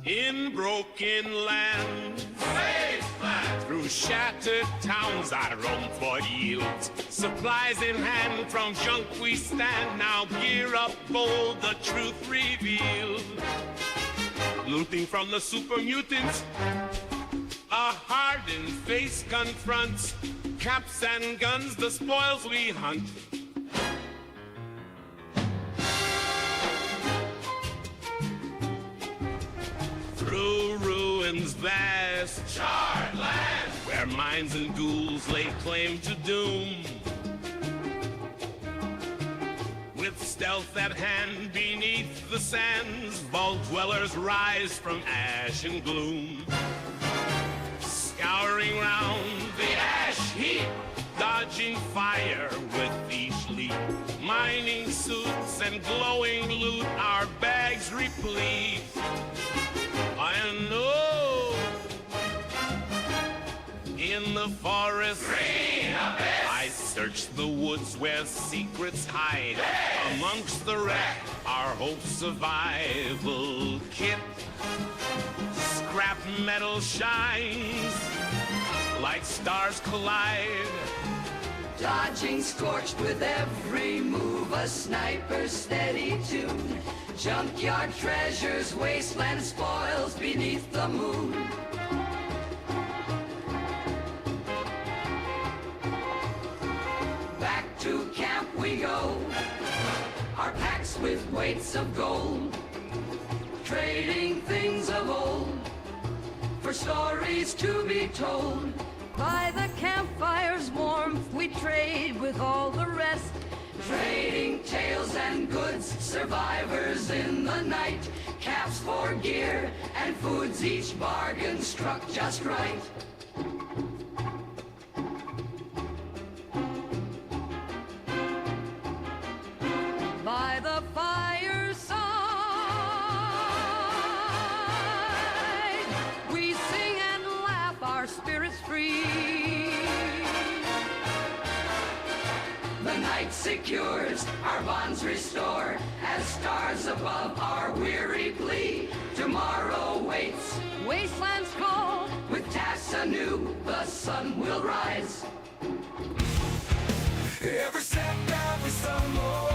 In broken lands, Wasteland. Through shattered towns I roam for yields. Supplies in hand, from junk we stand. Now gear up bold, the truth revealed. Looting from the super mutants, a hardened face confronts. Caps and guns, the spoils we hunt. Through ruins vast, charred land, where mines and ghouls lay claim to doom. With stealth at hand beneath the sands, vault dwellers rise from ash and gloom. Scouring round the ash heap, dodging fire with each leap. Mining suits and glowing loot, our bags replete. I know in the forest I search the woods where secrets hide. Amongst the wreck, our hope survival kit. Scrap metal shines like stars collide. Dodging scorched with every move, a sniper's steady tune. Junkyard treasures, wasteland spoils beneath the moon. Back to camp we go, our packs with weights of gold. Trading things of old for stories to be told. By the campfire's warmth we trade with all the rest. Trading tales and goods, survivors in the night. Caps for gear and foods, each bargain struck just right. By the fireside we sing and laugh, our spirits free. The night secures, our bonds restore, as stars above our weary plea. Tomorrow waits, Wasteland's call, with tasks anew, the sun will rise. Every step, every stumble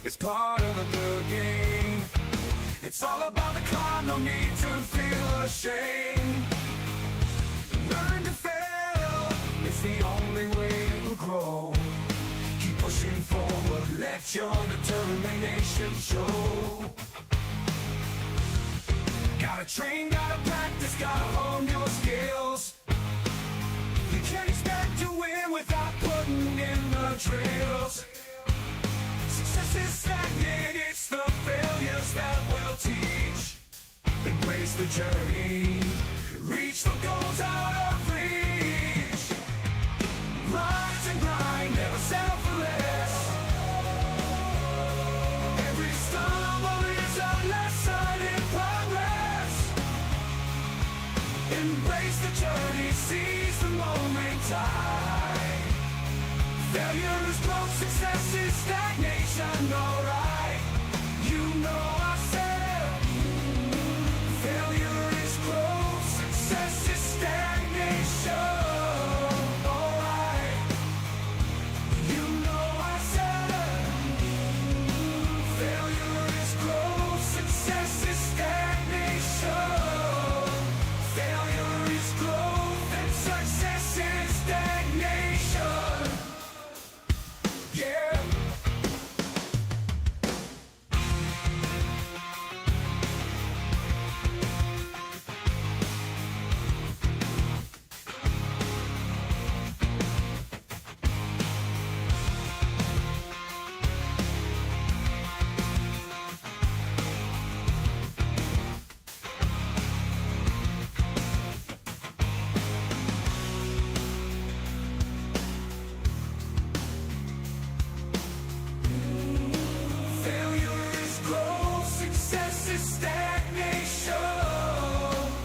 is part of the game. It's all about the climb, no need to feel ashamed. Learn to fail, it's the only way to grow. Keep pushing forward, let your determination show. Gotta train, gotta practice, gotta hone your skills. You can't expect to win without putting in the drills. Success is stagnant, it's the failures that will teach. Embrace the journey, reach the goals out of reach. Rise and grind, never settle for less. Every stumble is a lesson in progress. Embrace the journey, seize the moment time. Failure is growth, success is stagnation, alright. You know I said failure is growth, success is stagnation, alright. You know I said failure is growth, success is stagnation. Failure is growth and success is stagnation. Yeah. Failure is growth, success is stagnation.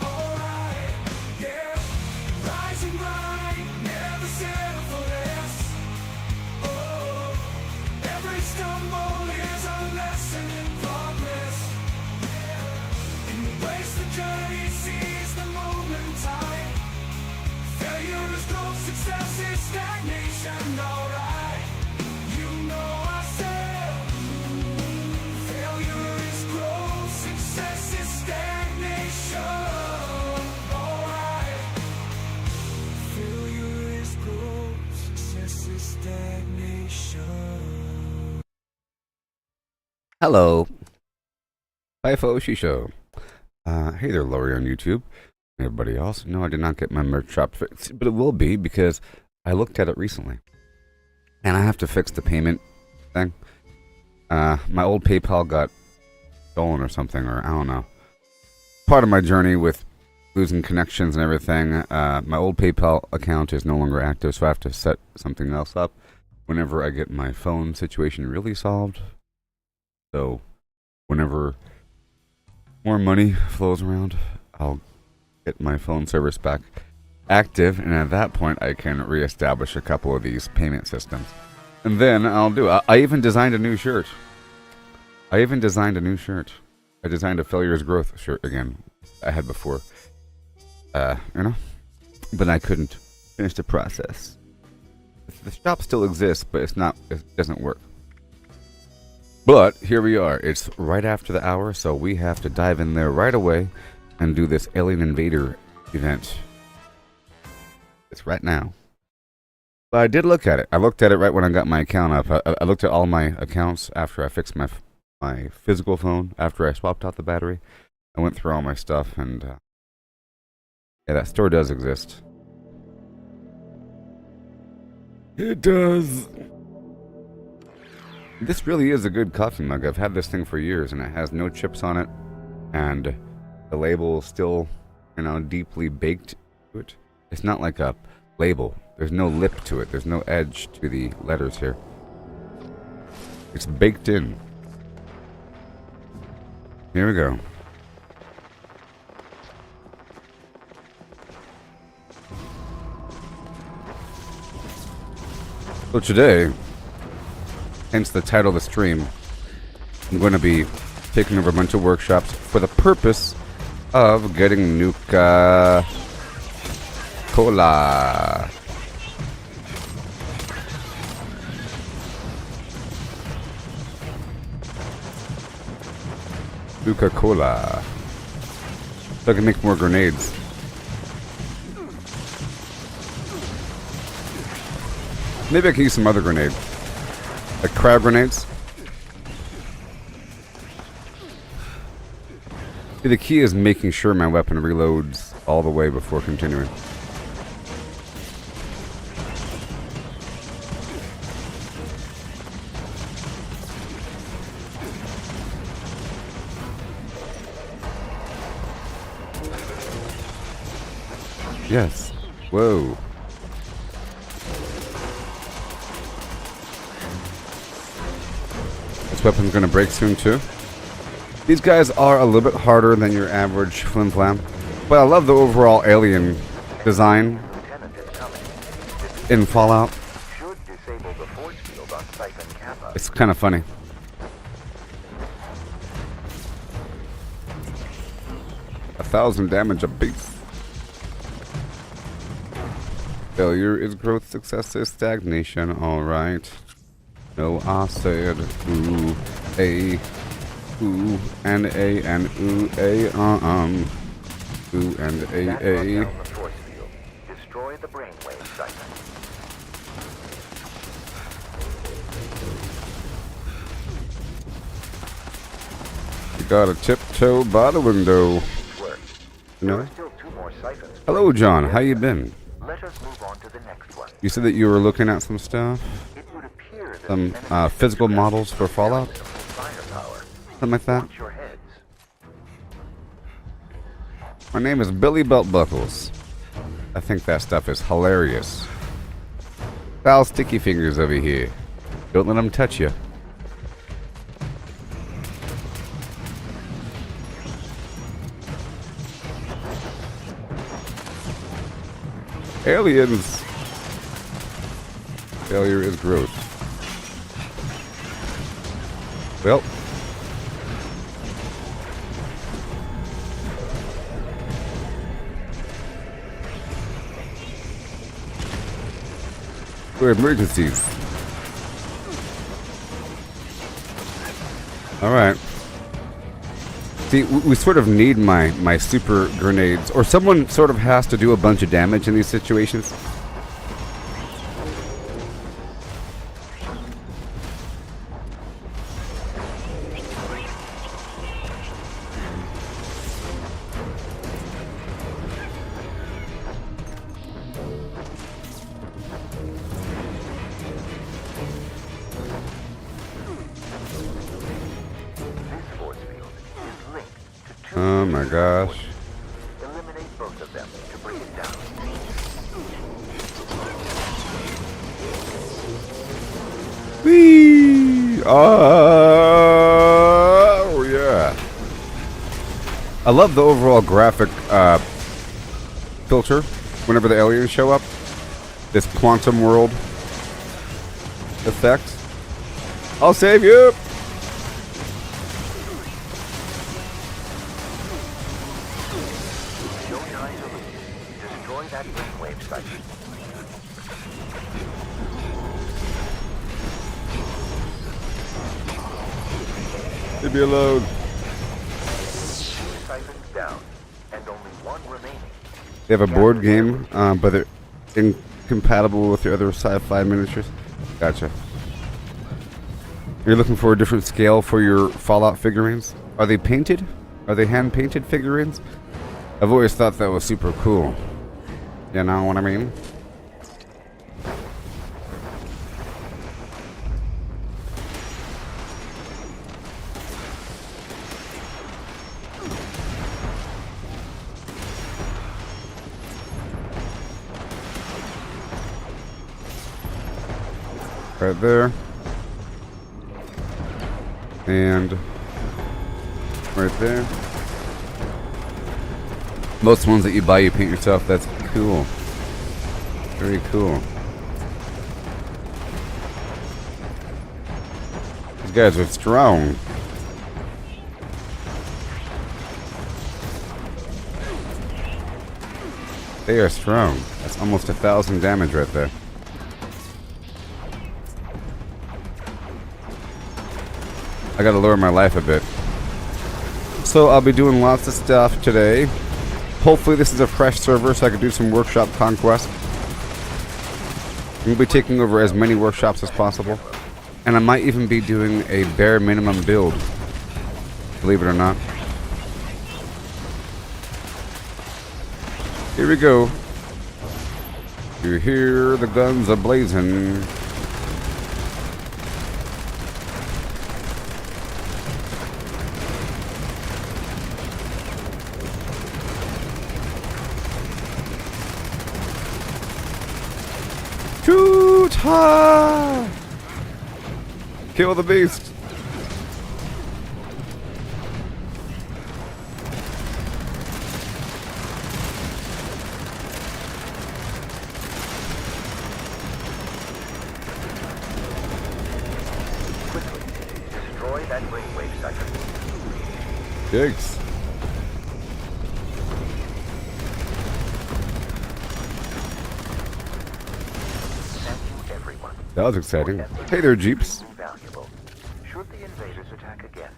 Alright, yeah. Rise and grind, never settle for less. Oh, every stumble is a lesson in progress. Embrace the journey. is growth, success is stagnation, alright. You know I said, failure is growth, success is stagnation, alright. Failure is growth, success is stagnation. Hello. FIFO Shisho. Hey there, Lori on YouTube. Everybody else. No, I did not get my merch shop fixed, but it will be because I looked at it recently. And I have to fix the payment thing. My old PayPal got stolen or something, or I don't know. Part of my journey with losing connections and everything, my old PayPal account is no longer active, so I have to set something else up whenever I get my phone situation really solved. So, whenever more money flows around, I'll get my phone service back active, and at that point I can reestablish a couple of these payment systems. And then I'll do it. I even designed a new shirt. I designed a Failure's Growth shirt again. I had before. But I couldn't finish the process. The shop still exists, but it doesn't work. But here we are. It's right after the hour, so we have to dive in there right away and do this Alien Invader event. It's right now. But I did look at it. I looked at it right when I got my account up. I looked at all my accounts after I fixed my physical phone, after I swapped out the battery. I went through all my stuff, and yeah, that store does exist. It does. This really is a good coffee mug. I've had this thing for years, and it has no chips on it, and the label is still, deeply baked to it. It's not like a label. There's no lip to it. There's no edge to the letters here. It's baked in. Here we go. So today, hence the title of the stream, I'm going to be taking over a bunch of workshops for the purpose of getting Nuka Cola. Nuka Cola. So I can make more grenades. Maybe I can use some other grenade. Like crowd grenades. See, the key is making sure my weapon reloads all the way before continuing. Yes. Whoa. This weapon's gonna break soon too. These guys are a little bit harder than your average flim flam, but I love the overall alien design in Fallout. It's kind of funny. $1,000 damage apiece. Failure is growth, success is stagnation. Alright. No, I said ooh, a, ooh, and a, and ooh, a, ooh, and a. Destroy the brainwave siphon. You gotta tiptoe by the window. No? Hello, John. How you been? Let us move on to the next one. You said that you were looking at some stuff? It would appear that Some physical models for Fallout? Something like that? My name is Billy Belt Buckles. I think that stuff is hilarious. Foul sticky fingers over here. Don't let them touch you. Aliens! Failure is growth. Well. for emergencies. Alright. See, we sort of need my super grenades, or someone sort of has to do a bunch of damage in these situations. Oh my gosh. Eliminate both of them to bring it down. Whee! Oh yeah. I love the overall graphic filter whenever the aliens show up. This quantum world effect. I'll save you! Destroy that brainwave site. Leave me alone. Siphons down, and only one remaining. They have a board game, but they're incompatible with the other sci-fi miniatures. Gotcha. You're looking for a different scale for your Fallout figurines? Are they painted? Are they hand-painted figurines? I've always thought that was super cool. You know what I mean? Right there. And right there. Most ones that you buy, you paint yourself. That's cool. Very cool. These guys are strong. They are strong. That's almost 1,000 damage right there. I gotta lower my life a bit. So I'll be doing lots of stuff today. Hopefully this is a fresh server so I can do some workshop conquest. We'll be taking over as many workshops as possible. And I might even be doing a bare minimum build. Believe it or not. Here we go. You hear the guns are blazing. Shoot! Ha! Kill the beast. Quickly, destroy that brainwave sector. Yikes. That was exciting. Hey there, Jeeps. Should the invaders attack again?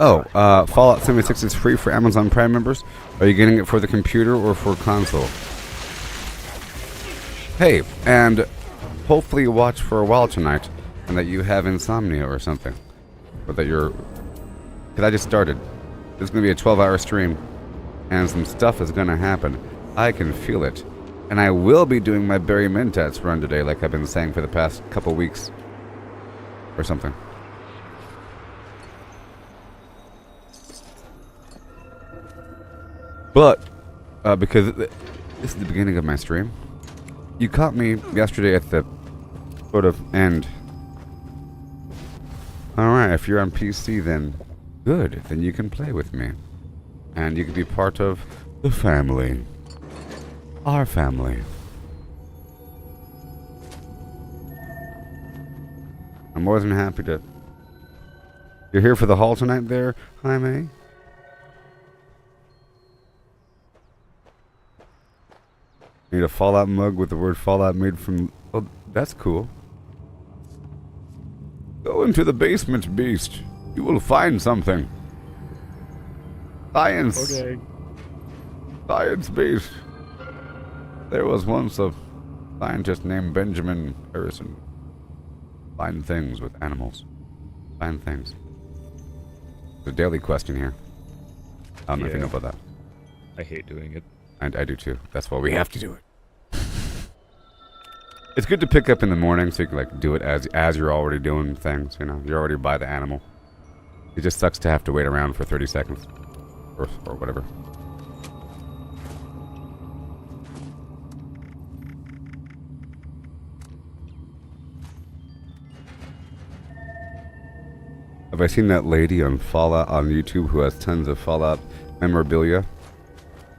Oh, Fallout 76 is free for Amazon Prime members. Are you getting it for the computer or for console? Hey, and hopefully you watch for a while tonight and that you have insomnia or something. Or that you're... Because I just started. This is going to be a 12-hour stream. And some stuff is going to happen. I can feel it. And I will be doing my Barry Mentats run today, like I've been saying for the past couple weeks. Or something. But, because this is the beginning of my stream, you caught me yesterday at the sort of end. Alright, if you're on PC, then good. Then you can play with me. And you can be part of the family. Our family. I'm more than happy to... You're here for the haul tonight there, Jaime? Need a Fallout mug with the word Fallout made from Well, that's cool. Go into the basement, beast. You will find something. Science. Okay. Science beast. There was once a scientist named Benjamin Harrison. Find things with animals. Find things. There's a daily quest in here. I don't know if you know about that. I hate doing it. And I do too. That's why we have to do it. It's good to pick up in the morning so you can like do it as you're already doing things, you know. You're already by the animal. It just sucks to have to wait around for 30 seconds. Or whatever. Have I seen that lady on Fallout on YouTube who has tons of Fallout memorabilia?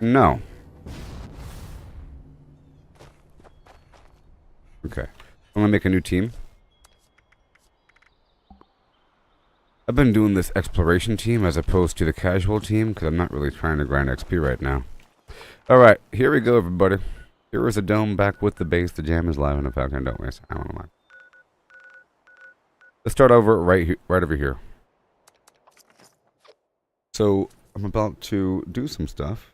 No. Okay. I'm gonna make a new team. I've been doing this exploration team as opposed to the casual team because I'm not really trying to grind XP right now. Alright, here we go, everybody. Here is a dome back with the base. The jam is live in effect, and don't waste. I don't know why. Let's start over right over here. So I'm about to do some stuff.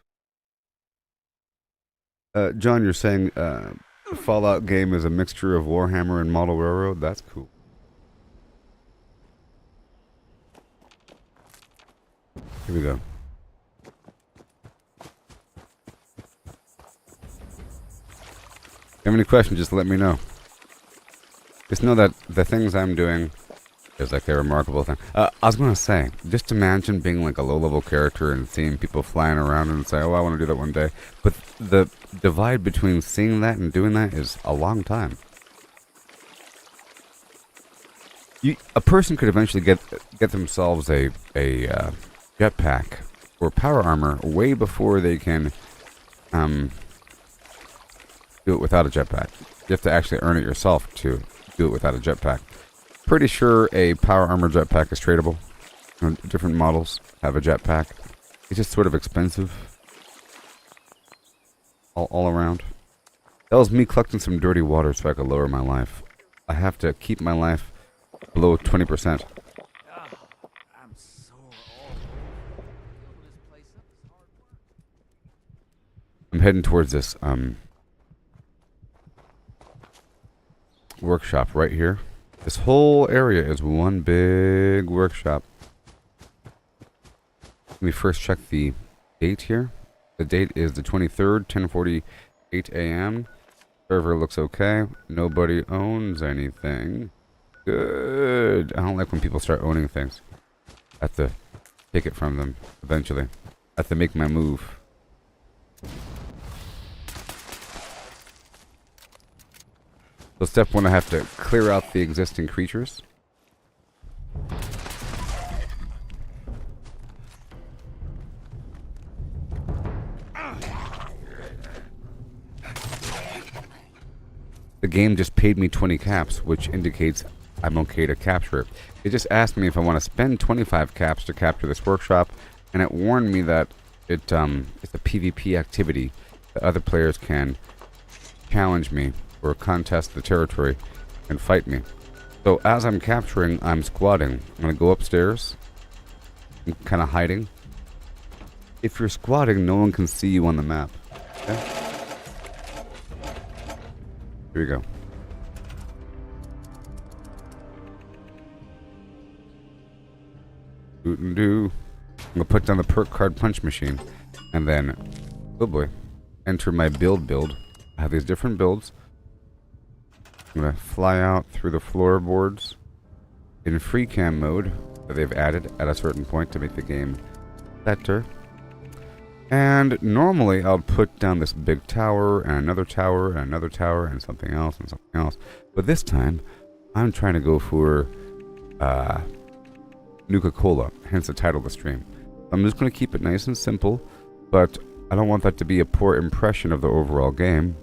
John, you're saying the Fallout game is a mixture of Warhammer and Model Railroad? That's cool. Here we go. If you have any questions, just let me know. Just know that the things I'm doing is like a remarkable thing. I was going to say, just imagine being like a low-level character and seeing people flying around and say, oh, I want to do that one day. But the divide between seeing that and doing that is a long time. A person could eventually get themselves a jetpack or power armor way before they can do it without a jetpack. You have to actually earn it yourself to do it without a jetpack. Pretty sure a power armor jetpack is tradable. Different models have a jetpack. It's just sort of expensive. All around. That was me collecting some dirty water so I could lower my life. I have to keep my life below 20%. I'm heading towards this workshop right here. This whole area is one big workshop. Let me first check the date here. The date is the 23rd, 10:48 a.m. Server looks okay. Nobody owns anything. Good. I don't like when people start owning things. I have to take it from them eventually. I have to make my move. So step one, I have to clear out the existing creatures. The game just paid me 20 caps, which indicates I'm okay to capture it. It just asked me if I want to spend 25 caps to capture this workshop, and it warned me that it's a PvP activity that other players can challenge me or contest the territory and fight me. So as I'm capturing, I'm squatting. I'm going to go upstairs. I'm kind of hiding. If you're squatting, no one can see you on the map. Okay? Here we go. I'm going to put down the perk card punch machine. And then, oh boy, enter my build. I have these different builds. I'm going to fly out through the floorboards in free cam mode that they've added at a certain point to make the game better. And normally I'll put down this big tower and another tower and another tower and something else and something else. But this time I'm trying to go for Nuka Cola, hence the title of the stream. I'm just going to keep it nice and simple, but I don't want that to be a poor impression of the overall game.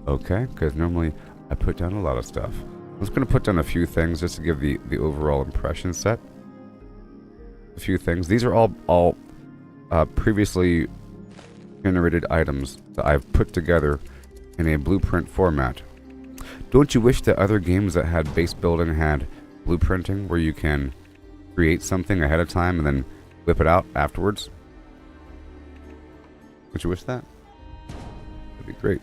Okay, because normally I put down a lot of stuff. I'm just going to put down a few things just to give the overall impression set. A few things. These are all previously generated items that I've put together in a blueprint format. Don't you wish that other games that had base building had blueprinting, where you can create something ahead of time and then whip it out afterwards? Don't you wish that? That'd be great.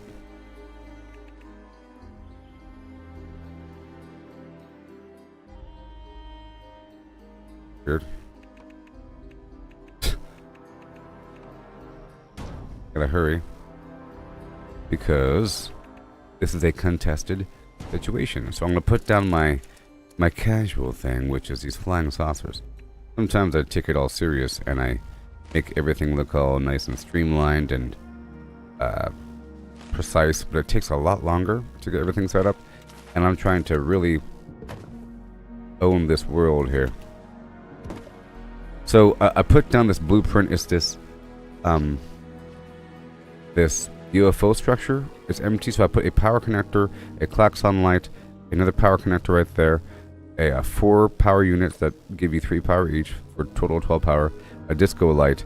Weird. Gotta hurry, because this is a contested situation. So I'm gonna put down my casual thing, which is these flying saucers. Sometimes I take it all serious and I make everything look all nice and streamlined and precise, but it takes a lot longer to get everything set up, and I'm trying to really own this world here. So I put down this blueprint. It's this this UFO structure. It's empty, so I put a power connector, a klaxon light, another power connector right there, a 4 power units that give you 3 power each for total 12 power, a disco light,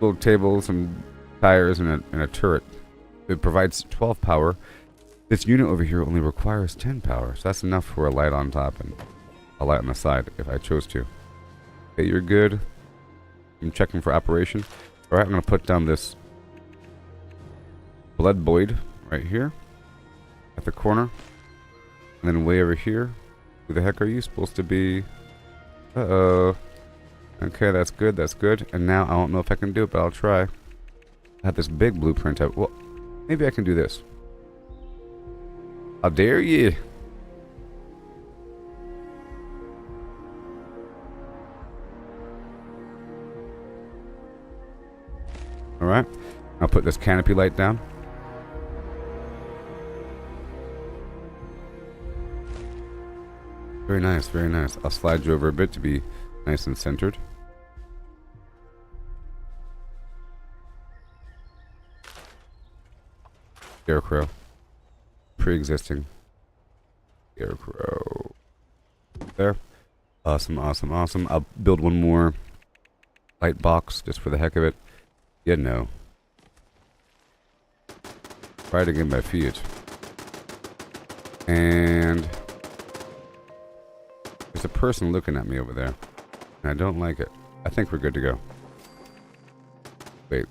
little table, some tires, and a turret. It provides 12 power. This unit over here only requires 10 power, so that's enough for a light on top and a light on the side if I chose to. Okay, you're good. I'm checking for operation. Alright, I'm going to put down this blood void right here at the corner. And then way over here. Who the heck are you supposed to be? Uh-oh. Okay, that's good, that's good. And now I don't know if I can do it, but I'll try. I have this big blueprint up. Well, maybe I can do this. How dare you? Alright, I'll put this canopy light down. Very nice, very nice. I'll slide you over a bit to be nice and centered. Scarecrow. Pre-existing. Scarecrow. There. Awesome, awesome, awesome. I'll build one more light box just for the heck of it. Yeah, no. Try to get my feet. And there's a person looking at me over there. And I don't like it. I think we're good to go. Wait.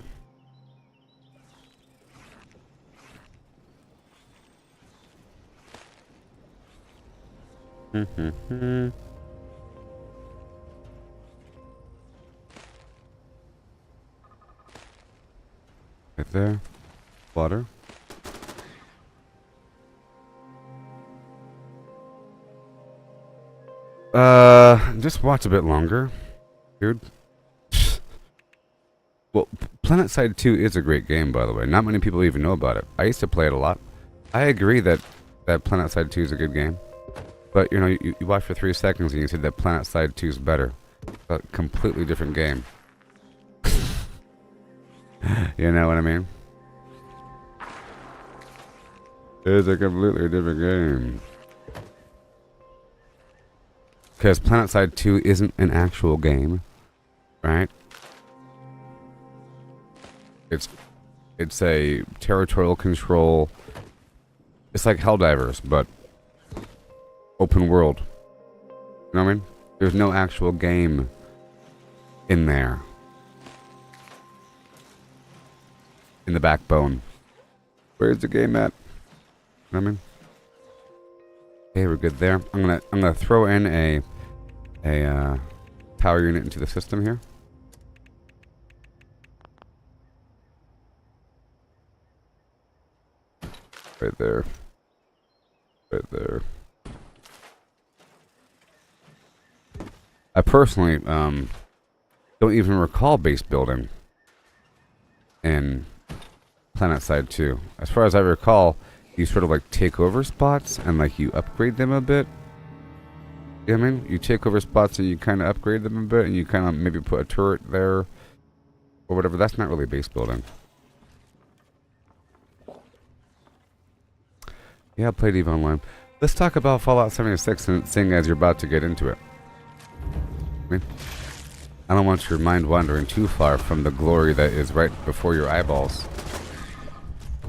Right there. Water. Just watch a bit longer, dude. Well, PlanetSide 2 is a great game, by the way. Not many people even know about it. I used to play it a lot. I agree that PlanetSide 2 is a good game. But, you know, you watch for 3 seconds and you said that PlanetSide 2 is better. A completely different game. You know what I mean? It's a completely different game. Because PlanetSide 2 isn't an actual game, right? It's a territorial control. It's like Helldivers, but open world. You know what I mean? There's no actual game in there. In the backbone. Where's the game at? You know what I mean? Okay, we're good there. I'm gonna throw in a power unit into the system here. Right there. Right there. I personally don't even recall base building in PlanetSide 2. As far as I recall, you sort of like take over spots and like you upgrade them a bit. You know what I mean? You take over spots and you kind of upgrade them a bit, and you kind of maybe put a turret there or whatever. That's not really base building. Yeah, I played EVE Online. Let's talk about Fallout 76, and seeing as you're about to get into it. I don't want your mind wandering too far from the glory that is right before your eyeballs.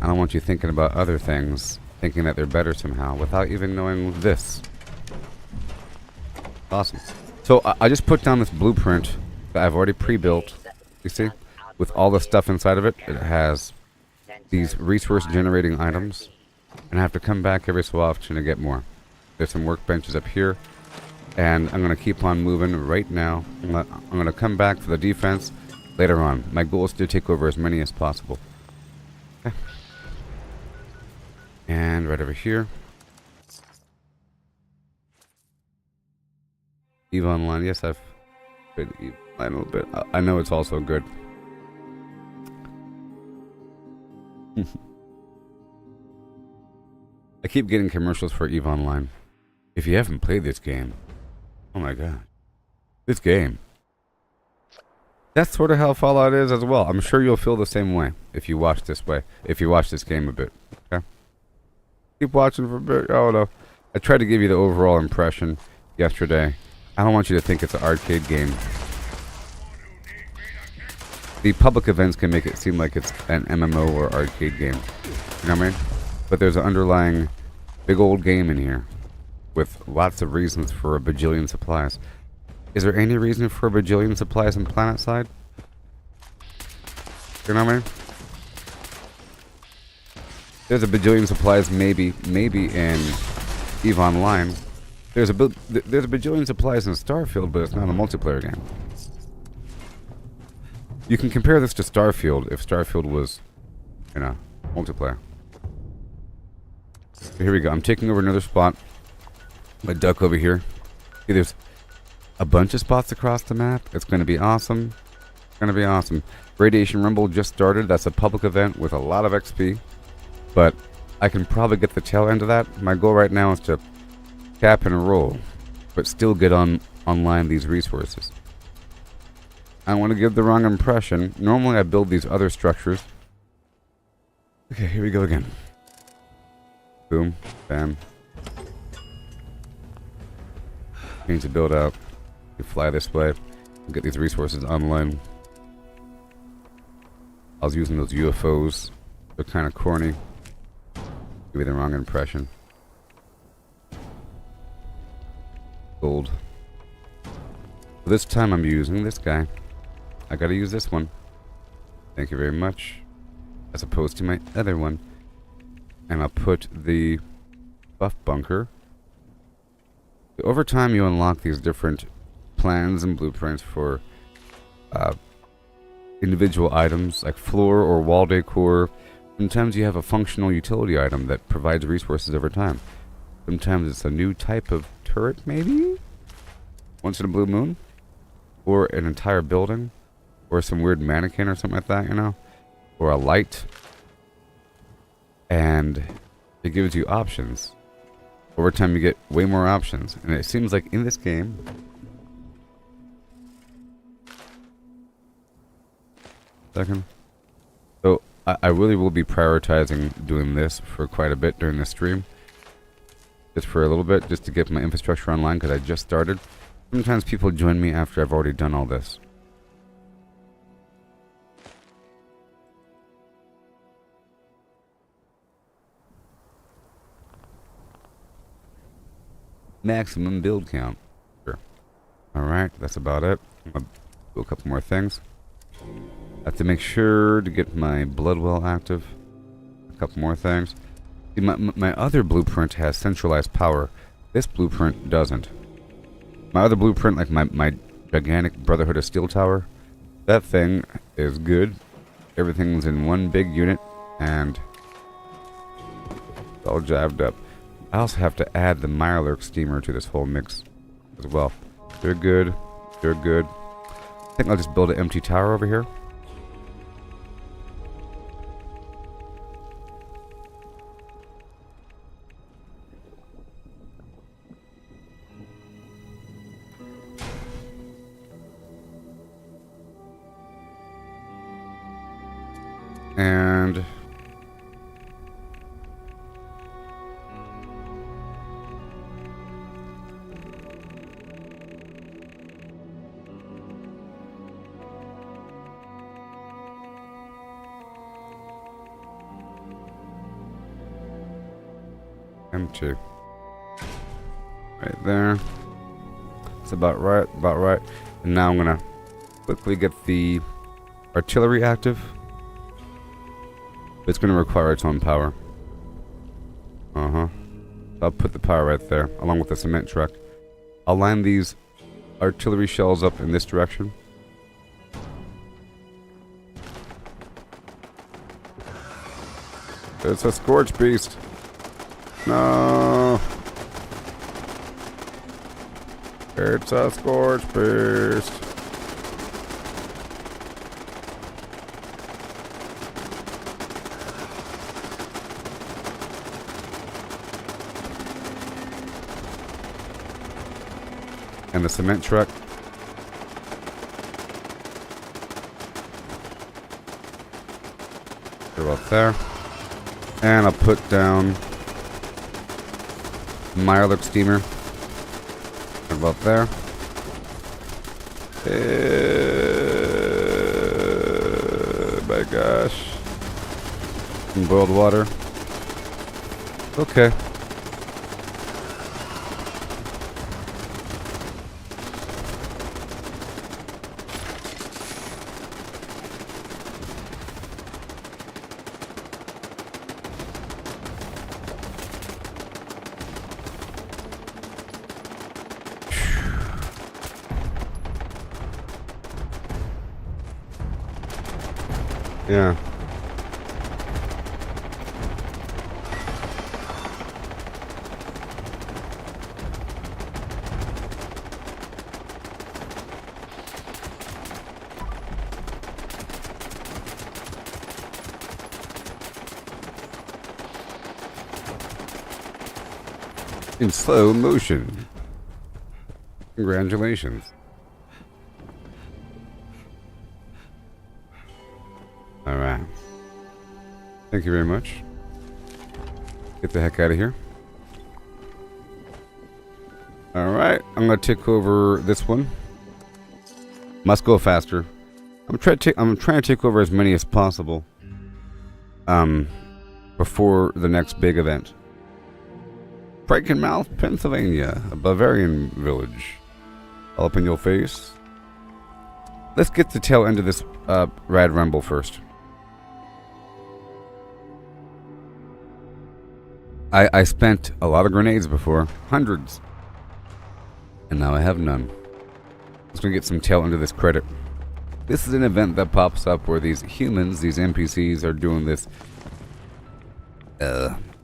I don't want you thinking about other things, thinking that they're better somehow, without even knowing this. Awesome. So I just put down this blueprint that I've already pre-built. You see? With all the stuff inside of it. It has these resource generating items. And I have to come back every so often to get more. There's some workbenches up here. And I'm going to keep on moving right now. I'm going to come back for the defense later on. My goal is to take over as many as possible. Okay. And right over here. EVE Online. Yes, I've been EVE Online a little bit. I know it's also good. I keep getting commercials for EVE Online. If you haven't played this game, oh my god. This game. That's sort of how Fallout is as well. I'm sure you'll feel the same way if you watch this way. If you watch this game a bit. Okay? Keep watching for a bit. Oh no. I tried to give you the overall impression yesterday. I don't want you to think it's an arcade game. The public events can make it seem like it's an MMO or arcade game. You know what I mean? But there's an underlying big old game in here with lots of reasons for a bajillion supplies. Is there any reason for a bajillion supplies in PlanetSide? You know what I mean? There's a bajillion supplies maybe in EVE Online. There's a bajillion supplies in Starfield, but it's not a multiplayer game. You can compare this to Starfield if Starfield was, you know, multiplayer. So here we go. I'm taking over another spot. My duck over here. See, there's a bunch of spots across the map. It's going to be awesome. It's going to be awesome. Radiation Rumble just started. That's a public event with a lot of XP. But I can probably get the tail end of that. My goal right now is to cap and roll, but still get online these resources. I don't want to give the wrong impression. Normally I build these other structures. Okay, here we go again. Boom, bam. Change the build out. You fly this way. Get these resources online. I was using those UFOs. They're kind of corny. Give me the wrong impression. Gold. This time I'm using this guy. I gotta use this one. Thank you very much. As opposed to my other one. And I'll put the buff bunker. Over time you unlock these different plans and blueprints for individual items like floor or wall decor. Sometimes you have a functional utility item that provides resources over time. Sometimes it's a new type of turret, maybe? Once in a blue moon? Or an entire building? Or some weird mannequin or something like that, you know? Or a light. And it gives you options. Over time you get way more options. And it seems like in this game... Second. So, I really will be prioritizing doing this for quite a bit during the stream. Just for a little bit, just to get my infrastructure online, because I just started. Sometimes people join me after I've already done all this. Maximum build count. Sure. Alright, that's about it. I'll do a couple more things. I have to make sure to get my blood well active. A couple more things. See, my other blueprint has centralized power. This blueprint doesn't. My other blueprint, like my gigantic Brotherhood of Steel tower, that thing is good. Everything's in one big unit, and it's all jabbed up. I also have to add the Mirelurk steamer to this whole mix as well. They're good. They're good. I think I'll just build an empty tower over here. And Empty. Right there. It's about right, about right. And now I'm gonna quickly get the artillery active. It's gonna require its own power. I'll put the power right there, along with the cement truck. I'll line these artillery shells up in this direction. It's a scorch beast. No. It's a scorch beast. And the cement truck. Go up there. And I'll put down my other steamer. About there. My gosh. Some boiled water. Okay. Yeah. In slow motion. Congratulations. Alright. Thank you very much. Get the heck out of here. Alright, I'm gonna take over this one. Must go faster. I'm trying to take over as many as possible. Before the next big event. Frankenmouth, Pennsylvania, a Bavarian village. All up in your face. Let's get the tail end of this rad rumble first. I spent a lot of grenades before. Hundreds. And now I have none. Let's gonna get some tail into this credit. This is an event that pops up where these humans, these NPCs, are doing this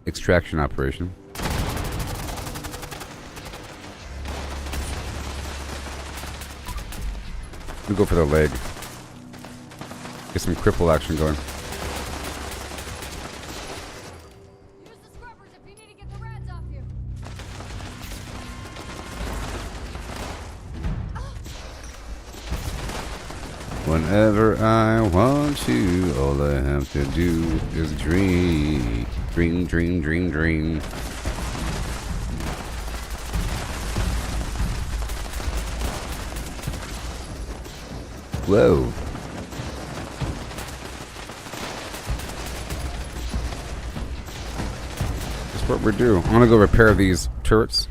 extraction operation. I'm gonna go for the leg. Get some cripple action going. Whenever I want to, all I have to do is dream. Dream, dream, dream, dream. Whoa. That's what we're doing. I'm gonna go repair these turrets.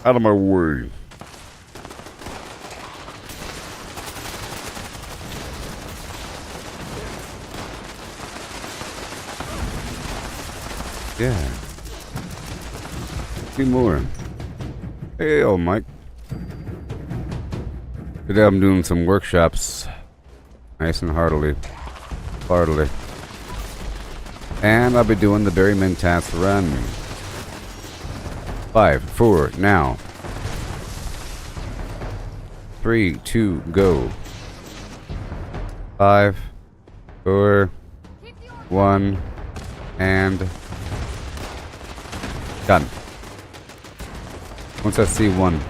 Out of my way. Yeah. Few more. Hey, old Mike. Today I'm doing some workshops. Nice and heartily. And I'll be doing the Berry Mentats run. 5, 4, now. 3, 2, go. 5, 4, 1, and done. Once I see one.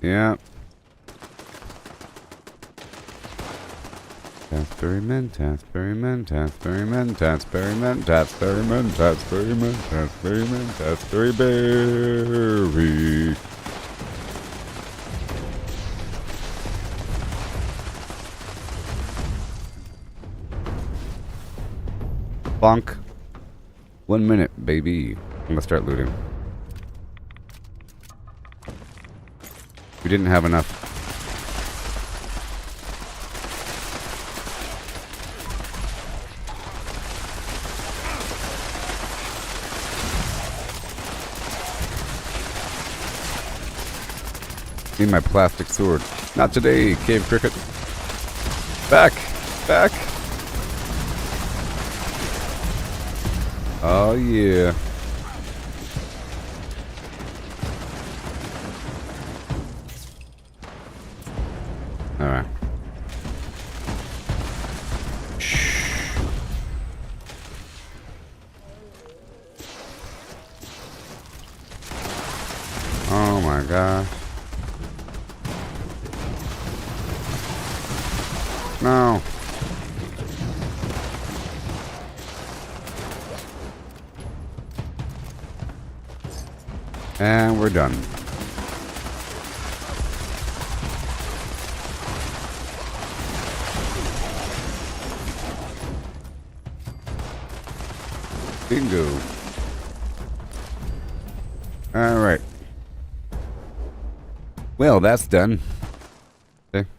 Yeah. Experiment, experiment, experiment, experiment, experiment, experiment, experiment, experiment, Bonk. 1 minute, baby. I'm gonna start looting. We didn't have enough. Need my plastic sword. Not today, Cave Cricket. Back! Back! Oh yeah. Alright. Shh. Oh my gosh. No. And we're done. Bingo. All right. Well, that's done. Okay.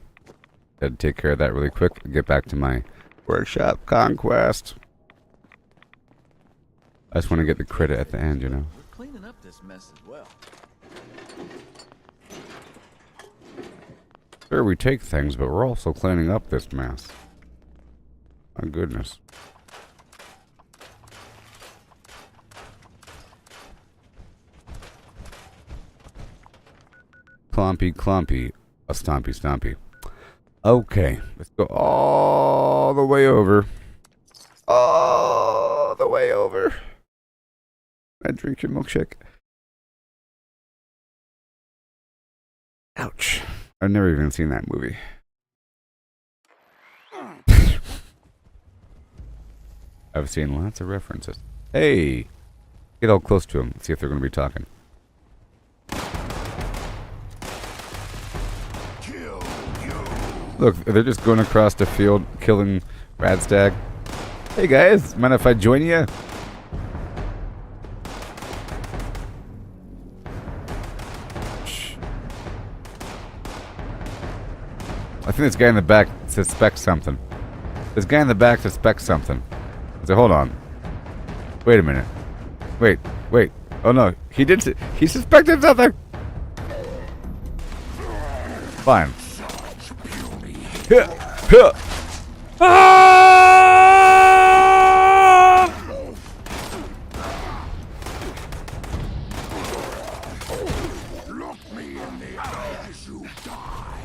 Had to take care of that really quick. Get back to my workshop conquest. I just want to get the credit at the end, you know. We're cleaning up this mess as well. Sure, we take things, but we're also cleaning up this mess. My goodness. Clompy, clompy. A stompy, stompy. Okay, let's go all the way over. All the way over. I drink your milkshake. Ouch. I've never even seen that movie. I've seen lots of references. Hey! Get all close to them. See if they're going to be talking. Look, they're just going across the field killing Radstag. Hey guys, mind if I join you? I think this guy in the back suspects something. This guy in the back suspects something. So hold on. Wait a minute. Wait. Oh no, he suspected something. Fine. Look me in the eye as you die.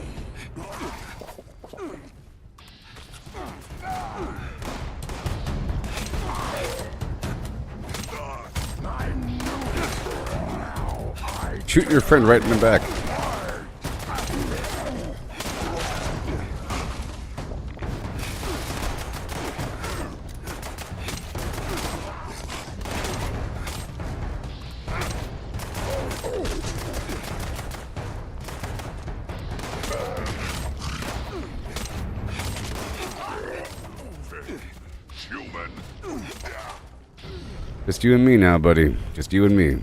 Shoot your friend right in the back. Just you and me now, buddy. Just you and me.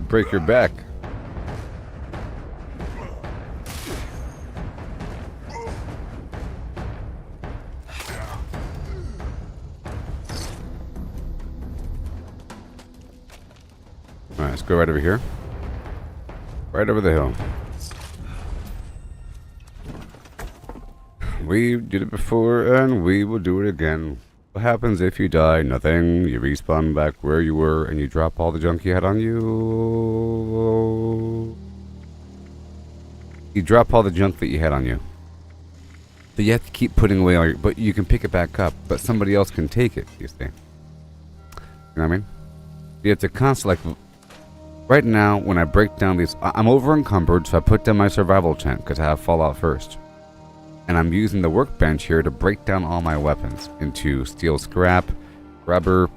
Break your back. Alright, let's go right over here. Right over the hill. We did it before and we will do it again. What happens if you die? Nothing. You respawn back where you were and you drop all the junk you had on you. You drop all the junk that you had on you. So you have to keep putting away all your, but you can pick it back up, but somebody else can take it, you see. You know what I mean? You have to constantly, like, right now, when I break down these, I'm over encumbered, so I put down my survival tent, because I have Fallout first. And I'm using the workbench here to break down all my weapons into steel scrap, rubber,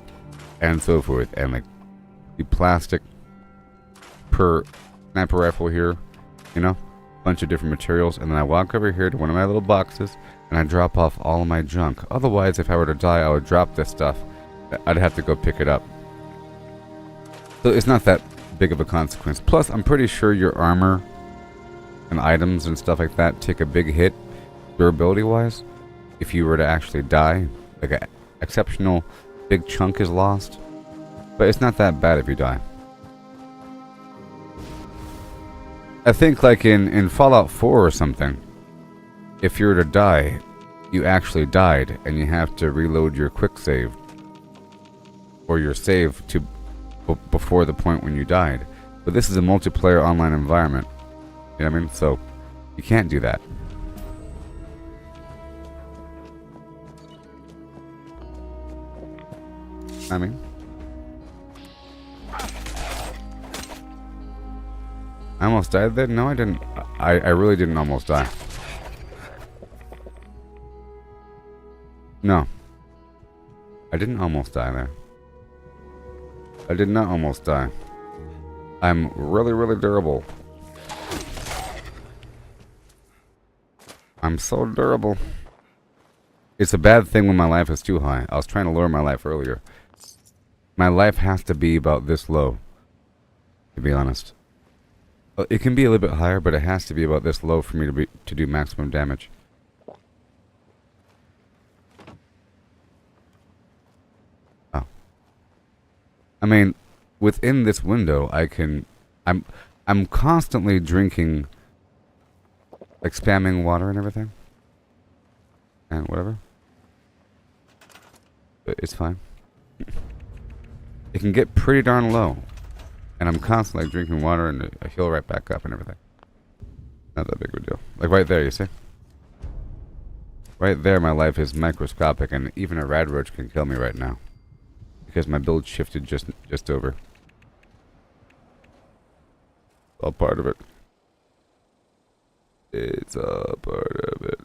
and so forth. And, like, the plastic per sniper rifle here, you know? Bunch of different materials, and then I walk over here to one of my little boxes and I drop off all of my junk. Otherwise, if I were to die, I would drop this stuff. I'd have to go pick it up. So it's not that big of a consequence. Plus, I'm pretty sure your armor and items and stuff like that take a big hit durability wise if you were to actually die. Like an exceptional big chunk is lost, but it's not that bad if you die. I think like in Fallout 4 or something, if you were to die, you actually died and you have to reload your quick save or your save to before the point when you died. But this is a multiplayer online environment. You know what I mean? So you can't do that. I mean, I almost died there? No, I didn't. I really didn't almost die. No. I didn't almost die there. I did not almost die. I'm really, really durable. I'm so durable. It's a bad thing when my life is too high. I was trying to lower my life earlier. My life has to be about this low, to be honest. It can be a little bit higher, but it has to be about this low for me to do maximum damage. Oh. I mean, within this window, I'm constantly drinking, like spamming water and everything, and whatever. But it's fine. It can get pretty darn low. And I'm constantly drinking water and I heal right back up and everything. Not that big of a deal. Like right there, you see? Right there, my life is microscopic and even a rad roach can kill me right now. Because my build shifted just over. All part of it. It's all part of it.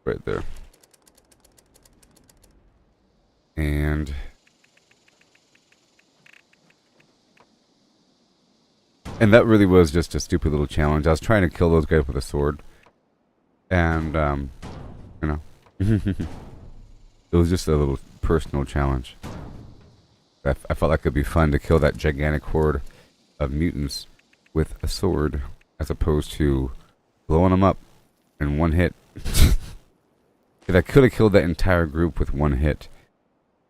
Right there. And that really was just a stupid little challenge. I was trying to kill those guys with a sword. And, you know. It was just a little personal challenge. I felt like it'd be fun to kill that gigantic horde of mutants with a sword, as opposed to blowing them up in one hit. Because I could have killed that entire group with one hit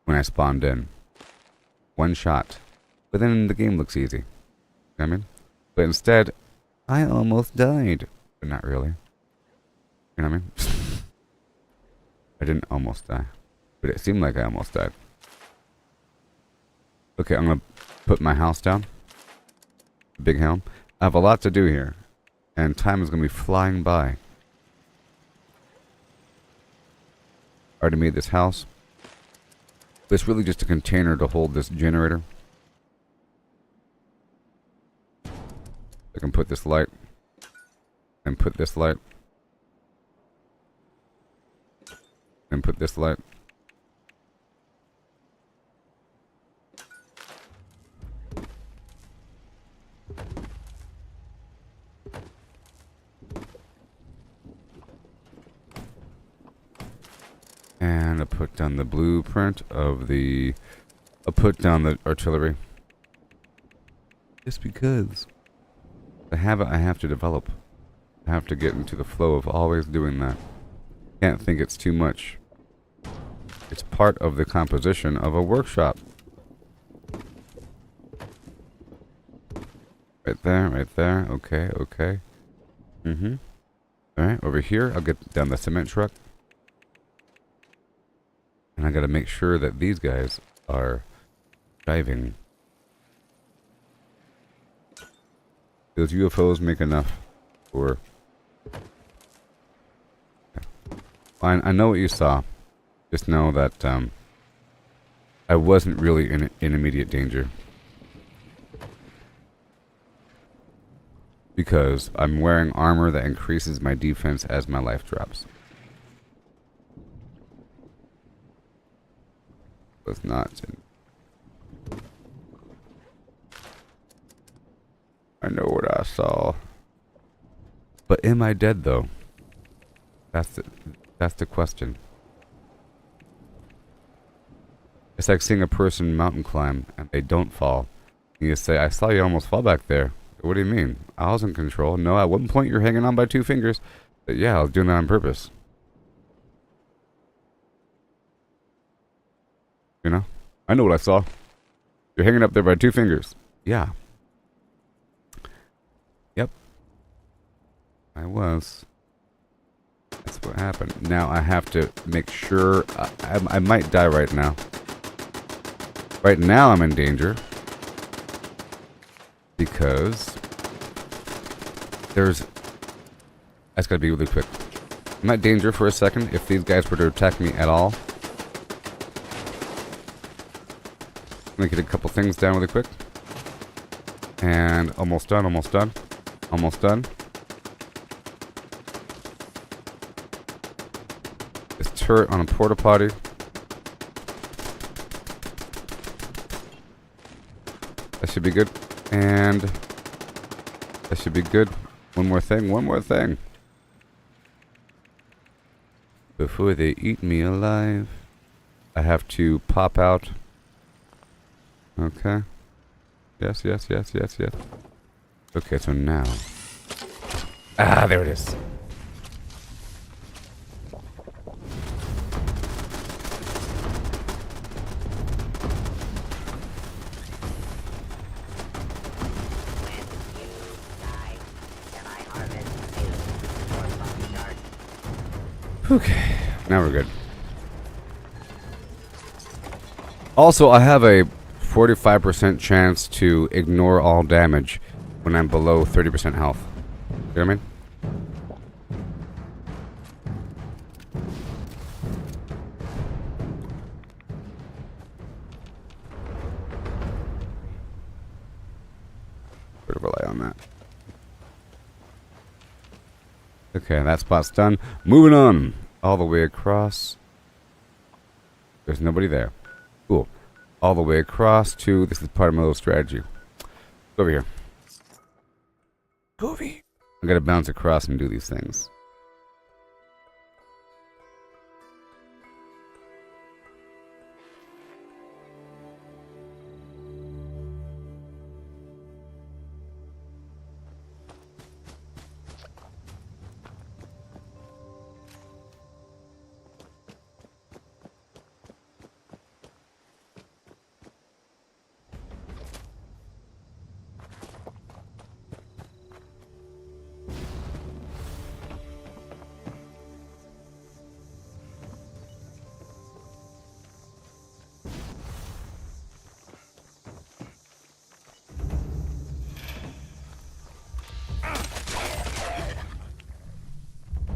when I spawned in. One shot. But then the game looks easy. You know what I mean? But instead, I almost died. But not really. You know what I mean? I didn't almost die. But it seemed like I almost died. Okay, I'm going to put my house down. Big helm. I have a lot to do here. And time is going to be flying by. Already made this house. But it's really just a container to hold this generator. I can put this light and put this light and put this light. And I put down the blueprint of the... I'll put down the artillery. Just because... The habit I have to develop. I have to get into the flow of always doing that. Can't think it's too much. It's part of the composition of a workshop. Right there, right there. Okay, okay. Alright, over here, I'll get down the cement truck. And I gotta make sure that these guys are driving. Those UFOs make enough for... I know what you saw. Just know that I wasn't really in immediate danger. Because I'm wearing armor that increases my defense as my life drops. Was not in. I know what I saw. But am I dead though? That's the question. It's like seeing a person mountain climb and they don't fall. And you say, I saw you almost fall back there. What do you mean? I was in control. No, at one point you're hanging on by 2 fingers. But yeah, I was doing that on purpose. You know? I know what I saw. You're hanging up there by 2 fingers. Yeah. Yep. I was. That's what happened. Now I have to make sure... I might die right now. Right now I'm in danger. Because... there's... That's gotta be really quick. I'm not in danger for a second if these guys were to attack me at all. I'm gonna get a couple things down really quick. And almost done, almost done. Almost done. This turret on a porta potty. That should be good. And that should be good. One more thing, one more thing. Before they eat me alive, I have to pop out. Okay. Yes, yes, yes, yes, yes. Okay, so now. Ah, there it is. Okay, now we're good. Also, I have a 45% chance to ignore all damage when I'm below 30% health. You know what I mean? Better rely on that. Okay, that spot's done. Moving on. All the way across. There's nobody there. Cool. All the way across to... this is part of my little strategy. Go over here. Go over here. I gotta bounce across and do these things.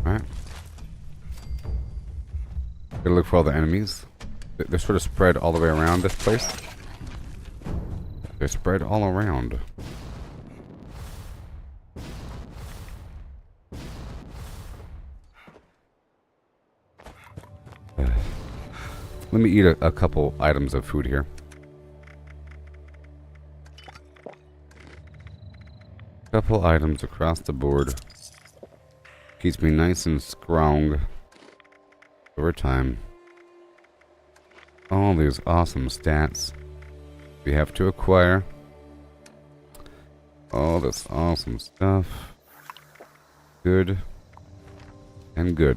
Alright. Gotta look for all the enemies. They're sort of spread all the way around this place. They're spread all around. Let me eat a couple items of food here. Couple items across the board. Keeps me nice and strong over time. All these awesome stats we have to acquire. All this awesome stuff. Good and good.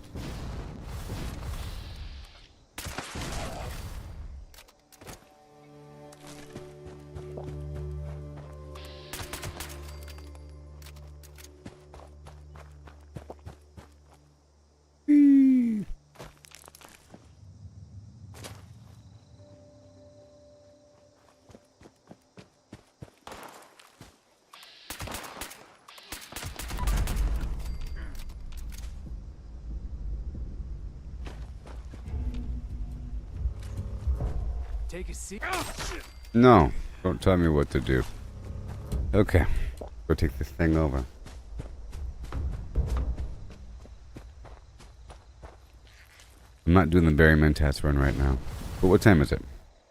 Take a seat. No, don't tell me what to do. Okay, go take this thing over. I'm not doing the Barry Mentats run right now. But what time is it?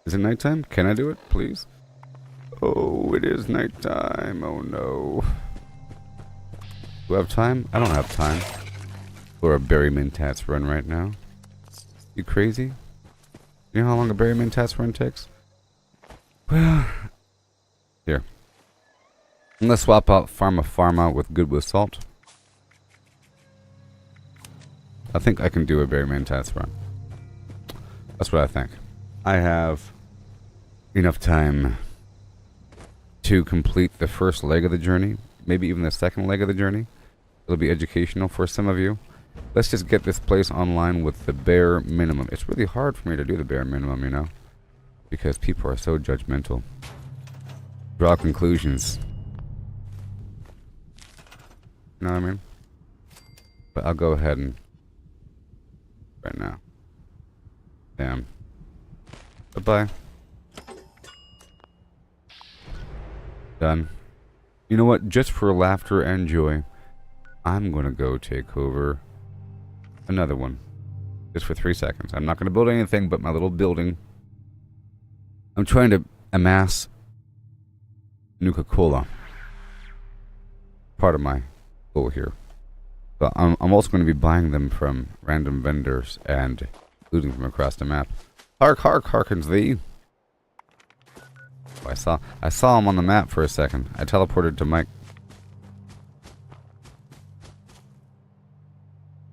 Is it nighttime? Can I do it, please? Oh, it is nighttime. Oh no. Do I have time? I don't have time for a Barry Mentats run right now. You crazy? You know how long a Barry Mentats run takes? Well, here. I'm gonna swap out Pharma with Good with Salt. I think I can do a Barry Mentats run. That's what I think. I have enough time to complete the first leg of the journey, maybe even the second leg of the journey. It'll be educational for some of you. Let's just get this place online with the bare minimum. It's really hard for me to do the bare minimum, you know, because people are so judgmental. Draw conclusions. You know what I mean? But I'll go ahead and right now. Damn. Bye-bye. Done. You know what? Just for laughter and joy, I'm gonna go take over another one. Just for 3 seconds. I'm not gonna build anything but my little building. I'm trying to amass Nuka Cola. Part of my goal here. But I'm also going to be buying them from random vendors and looting from across the map. Hark, hark, harkens thee. Oh, I saw him on the map for a second. I teleported to Mike.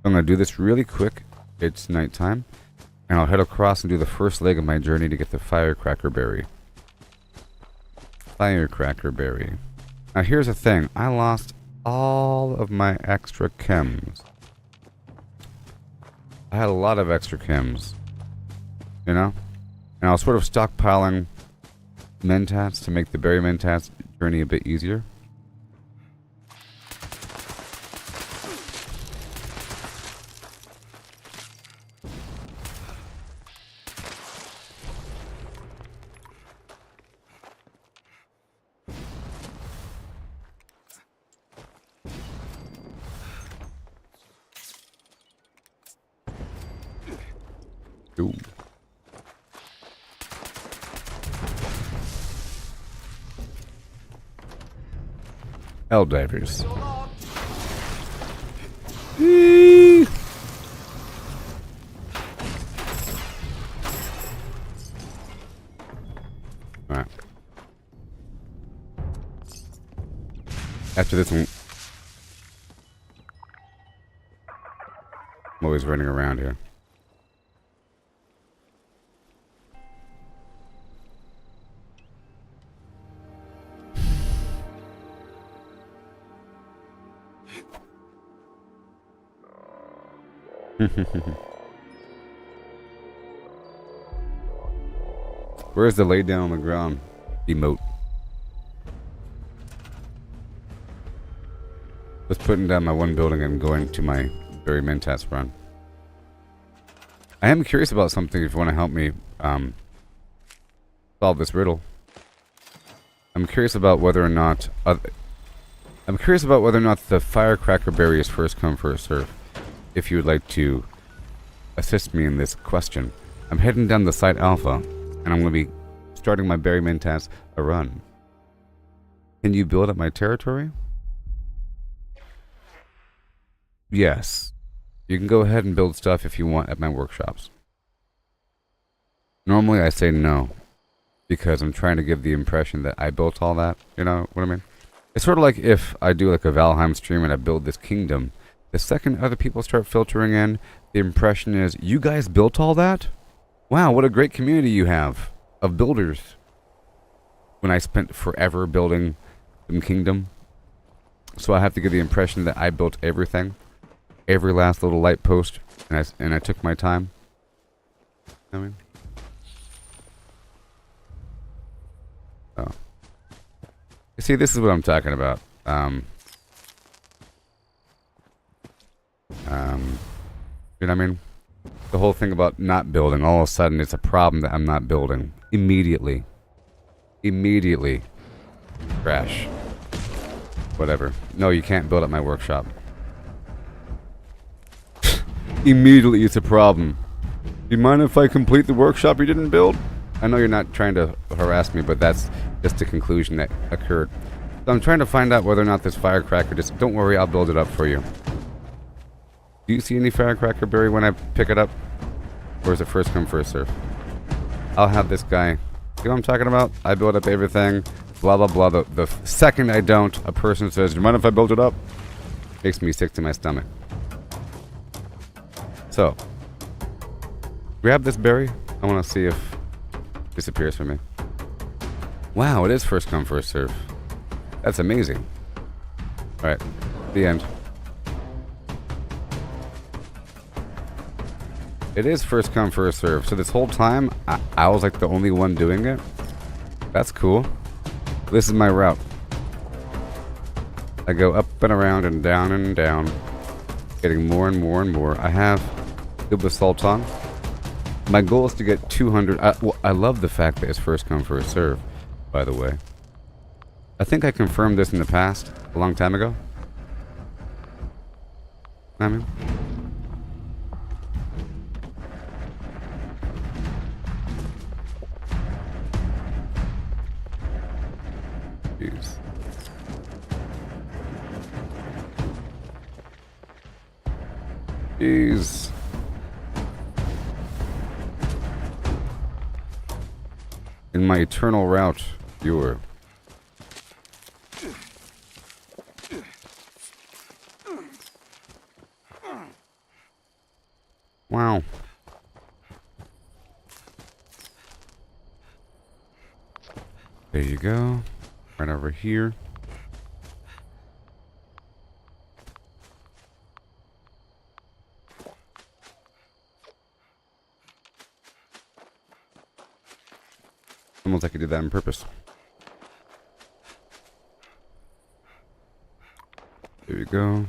I'm going to do this really quick. It's nighttime. And I'll head across and do the first leg of my journey to get the Firecracker Berry. Firecracker Berry. Now here's the thing. I lost all of my extra chems. I had a lot of extra chems. You know? And I was sort of stockpiling mentats to make the Berry Mentats journey a bit easier. Ooh. Divers. Alright. After this one, I'm always running around here. Where's the lay down on the ground emote? Just putting down my one building and going to my Barry Mentats run. I am curious about something if you want to help me solve this riddle. I'm curious about whether or not the Firecracker Berry is first come first serve. If you would like to assist me in this question. I'm heading down the site Alpha, and I'm going to be starting my Barry Mentats a run. Can you build up my territory? Yes. You can go ahead and build stuff if you want at my workshops. Normally I say no, because I'm trying to give the impression that I built all that, you know what I mean? It's sort of like if I do like a Valheim stream and I build this kingdom. The second other people start filtering in, the impression is, you guys built all that? Wow, what a great community you have of builders. When I spent forever building some kingdom. So I have to give the impression that I built everything. Every last little light post. And I took my time. I mean. Oh. You see, this is what I'm talking about. You know what I mean? The whole thing about not building, all of a sudden it's a problem that I'm not building. Immediately. Immediately. Crash. Whatever. No, you can't build up my workshop. Immediately it's a problem. Do you mind if I complete the workshop you didn't build? I know you're not trying to harass me, but that's just the conclusion that occurred. So I'm trying to find out whether or not this firecracker just... Don't worry, I'll build it up for you. Do you see any firecracker berry when I pick it up? Or is it first come, first serve? I'll have this guy... You know what I'm talking about? I build up everything. Blah, blah, blah. The second I don't, a person says, do you mind if I build it up? Makes me sick to my stomach. So... Grab this berry. I want to see if it disappears from me. Wow, it is first come, first serve. That's amazing. Alright, the end. It is first come, first serve. So this whole time, I was like the only one doing it. That's cool. This is my route. I go up and around and down, getting more and more and more. I have good basalt on. My goal is to get 200. I love the fact that it's first come, first serve, by the way. I think I confirmed this in the past, a long time ago. I mean, jeez. Jeez. In my eternal route, viewer. Wow. There you go. Right over here. Almost like I did that on purpose. There we go.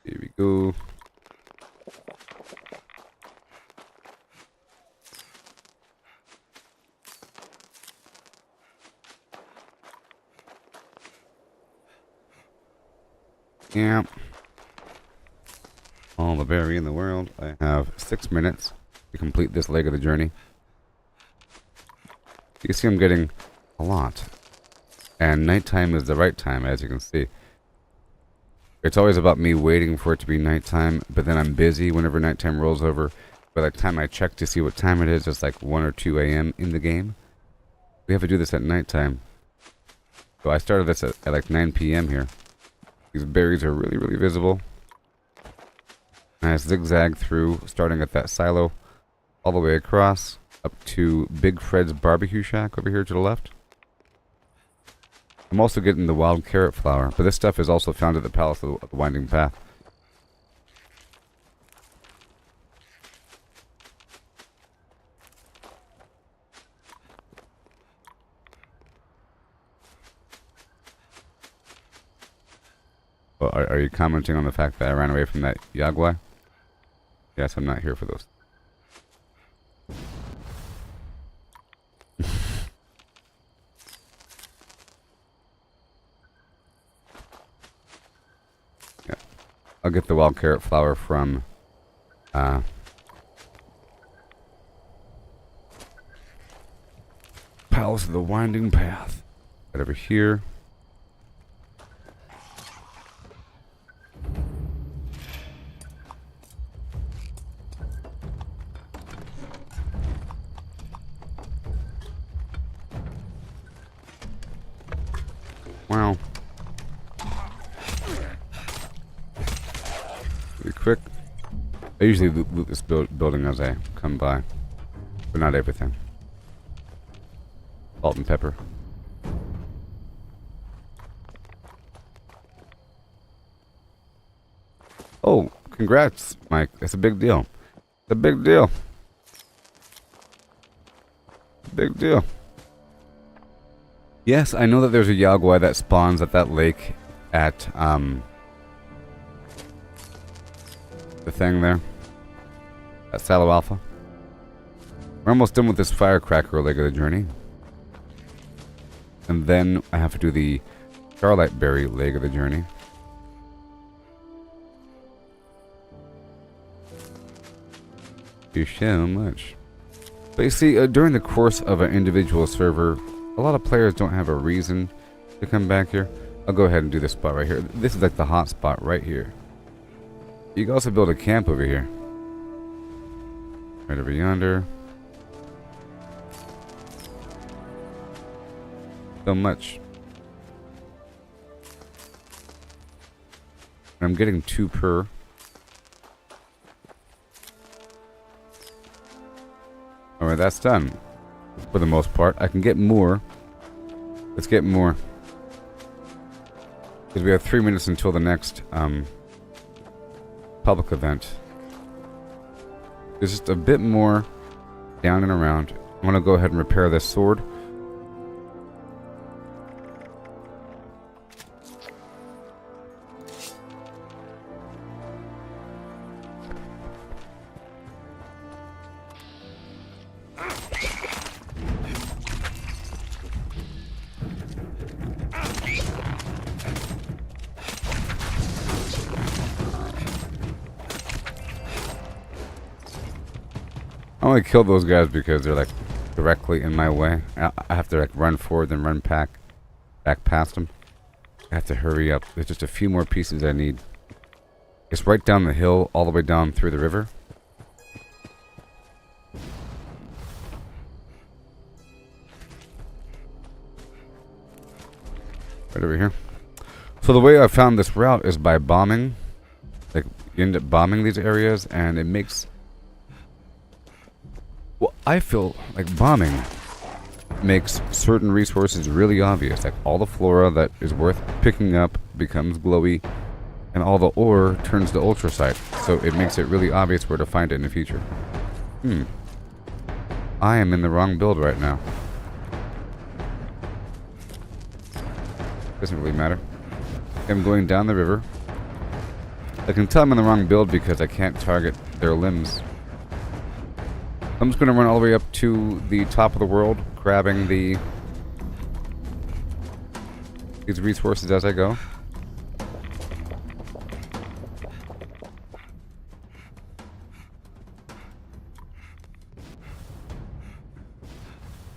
Here we go. Yeah. All the berry in the world. I have 6 minutes to complete this leg of the journey. You can see I'm getting a lot. And nighttime is the right time, as you can see. It's always about me waiting for it to be nighttime, but then I'm busy whenever nighttime rolls over. By the time I check to see what time it is, it's like 1 or 2 a.m. in the game. We have to do this at nighttime. So I started this at like 9 p.m. here. These berries are really, really visible. And I zigzag through, starting at that silo, all the way across, up to Big Fred's barbecue shack over here to the left. I'm also getting the wild carrot flower, but this stuff is also found at the Palace of the Winding Path. Well, are you commenting on the fact that I ran away from that Yaguai? Yes, I'm not here for those. Yeah, I'll get the wild carrot flower from Palace of the Winding Path. Right over here. Wow. Be quick. I usually loot this building as I come by, but not everything. Salt and pepper. Oh, congrats, Mike. That's a big deal. It's a big deal. Big deal. Yes, I know that there's a Yaguai that spawns at that lake at, the thing there. At Salo Alpha. We're almost done with this firecracker leg of the journey. And then I have to do the starlight berry leg of the journey. You so much. But you see, during the course of an individual server, a lot of players don't have a reason to come back here. I'll go ahead and do this spot right here. This is like the hot spot right here. You can also build a camp over here. Right over yonder. So much. I'm getting 2 per. Alright, that's done. For the most part. I can get more. Let's get more. Because we have 3 minutes until the next public event. There's just a bit more down and around. I'm going to go ahead and repair this sword. I only kill those guys because they're like directly in my way. I have to like run forward and run back past them. I have to hurry up. There's just a few more pieces I need. It's right down the hill, all the way down through the river. Right over here. So the way I found this route is by bombing. Like, you end up bombing these areas, and it makes... Well, I feel like bombing makes certain resources really obvious. Like, all the flora that is worth picking up becomes glowy, and all the ore turns to ultracite. So it makes it really obvious where to find it in the future. I am in the wrong build right now. Doesn't really matter. I'm going down the river. I can tell I'm in the wrong build because I can't target their limbs. I'm just going to run all the way up to the top of the world, grabbing these resources as I go.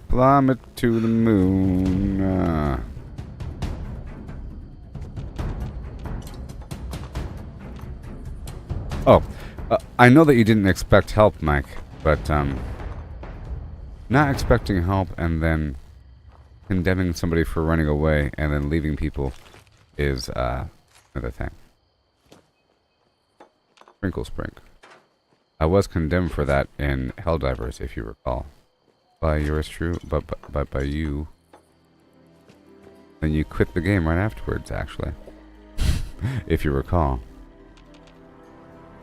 Plummet to the moon. I know that you didn't expect help, Mike, but not expecting help and then condemning somebody for running away and then leaving people is another thing. Sprinkle Sprink. I was condemned for that in Helldivers, if you recall. By yours true, but by you. Then you quit the game right afterwards, actually. If you recall.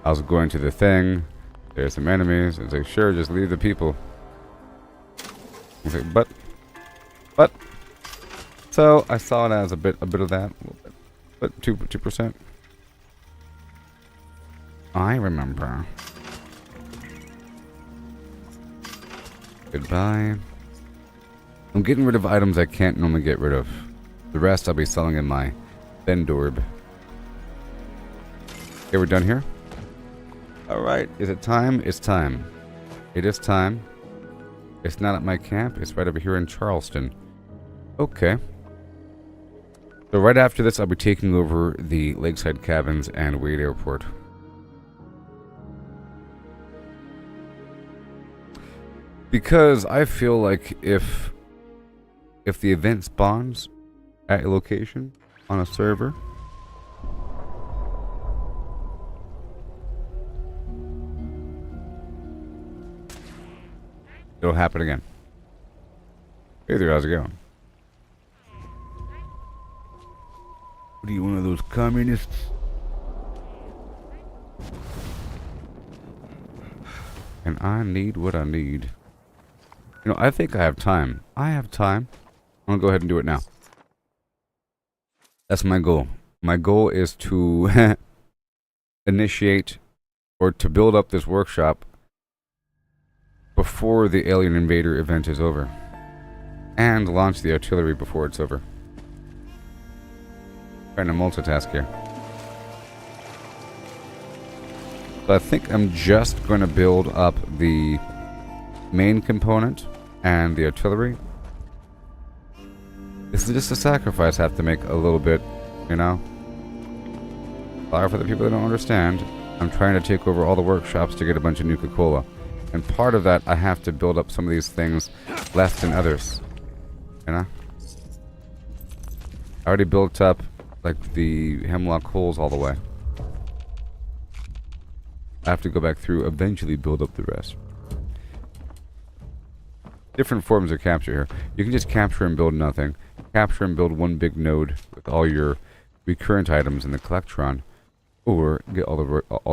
I was going to the thing. There's some enemies. It's like, sure, just leave the people. I was like, but. So I saw it as a bit of that, a little bit, but 2%. I remember. Goodbye. I'm getting rid of items I can't normally get rid of. The rest I'll be selling in my Bendorb. Okay, we're done here. Alright, is it time? It's time. It is time. It's not at my camp, it's right over here in Charleston. Okay. So right after this, I'll be taking over the Lakeside Cabins and Wade Airport. Because I feel like if the event spawns at a location on a server, it'll happen again. Hey there, how's it going? What are you, one of those communists? And I need what I need. You know, I think I have time. I have time. I'm gonna go ahead and do it now. That's my goal. My goal is to initiate or to build up this workshop before the alien invader event is over. And launch the artillery before it's over. Trying to multitask here. So I think I'm just going to build up the main component and the artillery. This is just a sacrifice I have to make a little bit, you know? Sorry for the people that don't understand. I'm trying to take over all the workshops to get a bunch of Nuka Cola. And part of that, I have to build up some of these things less than others. You know? I already built up, like, the hemlock holes all the way. I have to go back through, eventually build up the rest. Different forms of capture here. You can just capture and build nothing. Capture and build one big node with all your recurrent items in the collectron. Or get all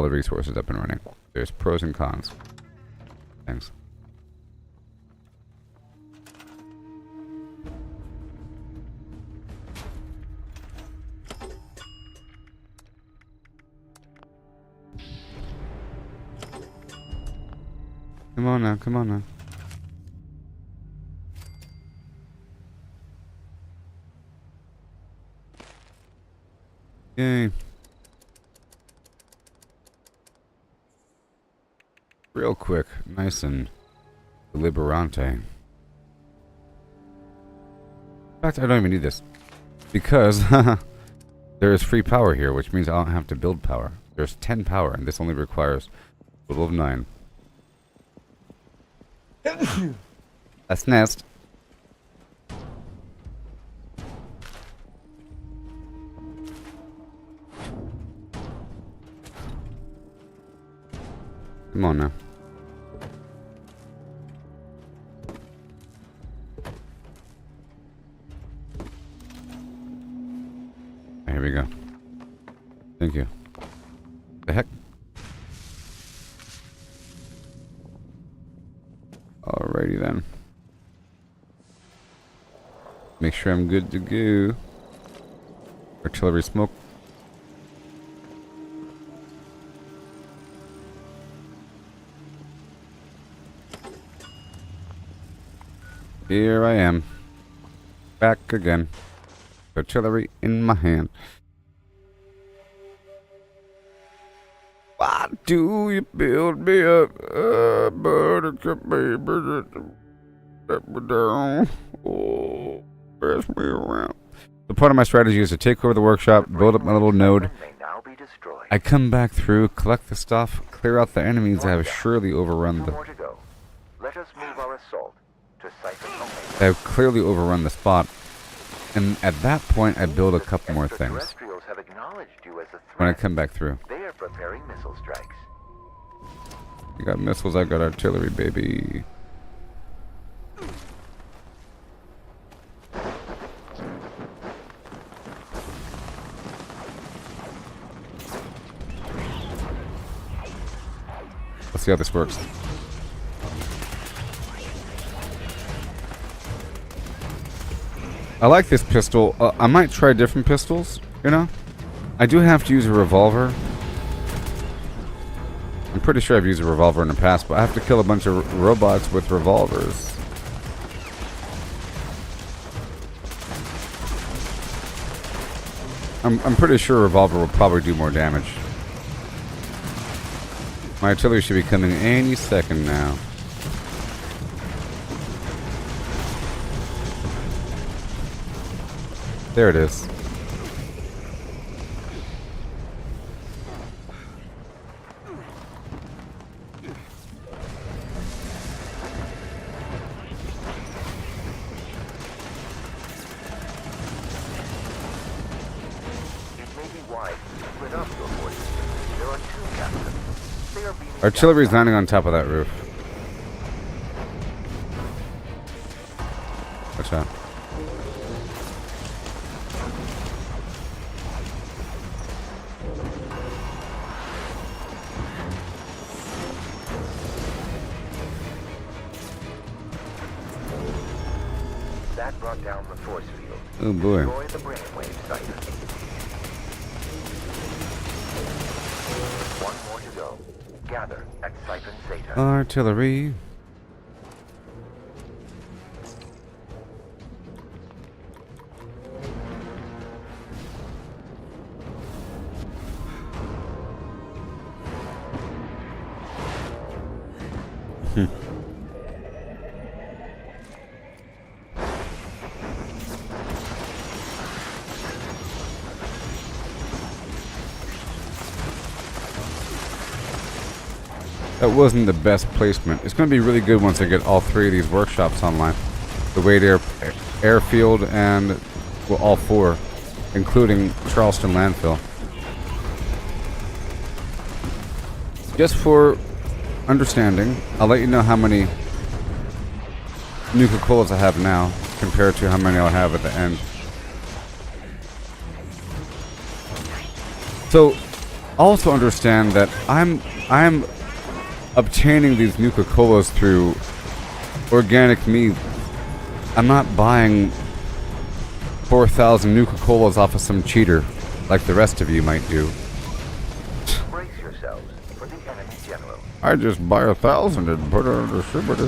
the resources up and running. There's pros and cons. Thanks. Come on now, come on now. Yay. Real quick, nice and deliberante. In fact, I don't even need this. Because there is free power here, which means I don't have to build power. There's 10 power, and this only requires a total of 9. That's nest. Come on now. Here we go. Thank you. The heck? Alrighty then. Make sure I'm good to go. Artillery smoke. Here I am. Back again. Artillery in my hand. Why do you build me up? Buttercup baby, let me down. Oh, pass me around. So part of my strategy is to take over the workshop, build up my little node. I come back through, collect the stuff, clear out the enemies that have surely overrun the... Let us move our assault to I have clearly overrun the spot. And at that point, I build a couple more things. When I come back through. They are preparing missile strikes. You got missiles, I got artillery, baby. Let's see how this works. I like this pistol. I might try different pistols, you know? I do have to use a revolver. I'm pretty sure I've used a revolver in the past, but I have to kill a bunch of robots with revolvers. I'm pretty sure a revolver will probably do more damage. My artillery should be coming any second now. There it is. Artillery's landing on top of that roof. Watch out. That brought down the force field. Oh boy. Destroy the brainwave siphon. One more to go. Gather at Siphon Zeta. Artillery. That wasn't the best placement. It's going to be really good once I get all 3 of these workshops online. The Wade Airfield and, well, all 4, including Charleston Landfill. Just for understanding, I'll let you know how many Nuka Colas I have now compared to how many I'll have at the end. So, also understand that I'm obtaining these Nuka Colas through organic means. I'm not buying 4,000 Nuka Colas off of some cheater like the rest of you might do. Brace yourselves for the enemy general. I just buy 1,000 and put it on the distributor.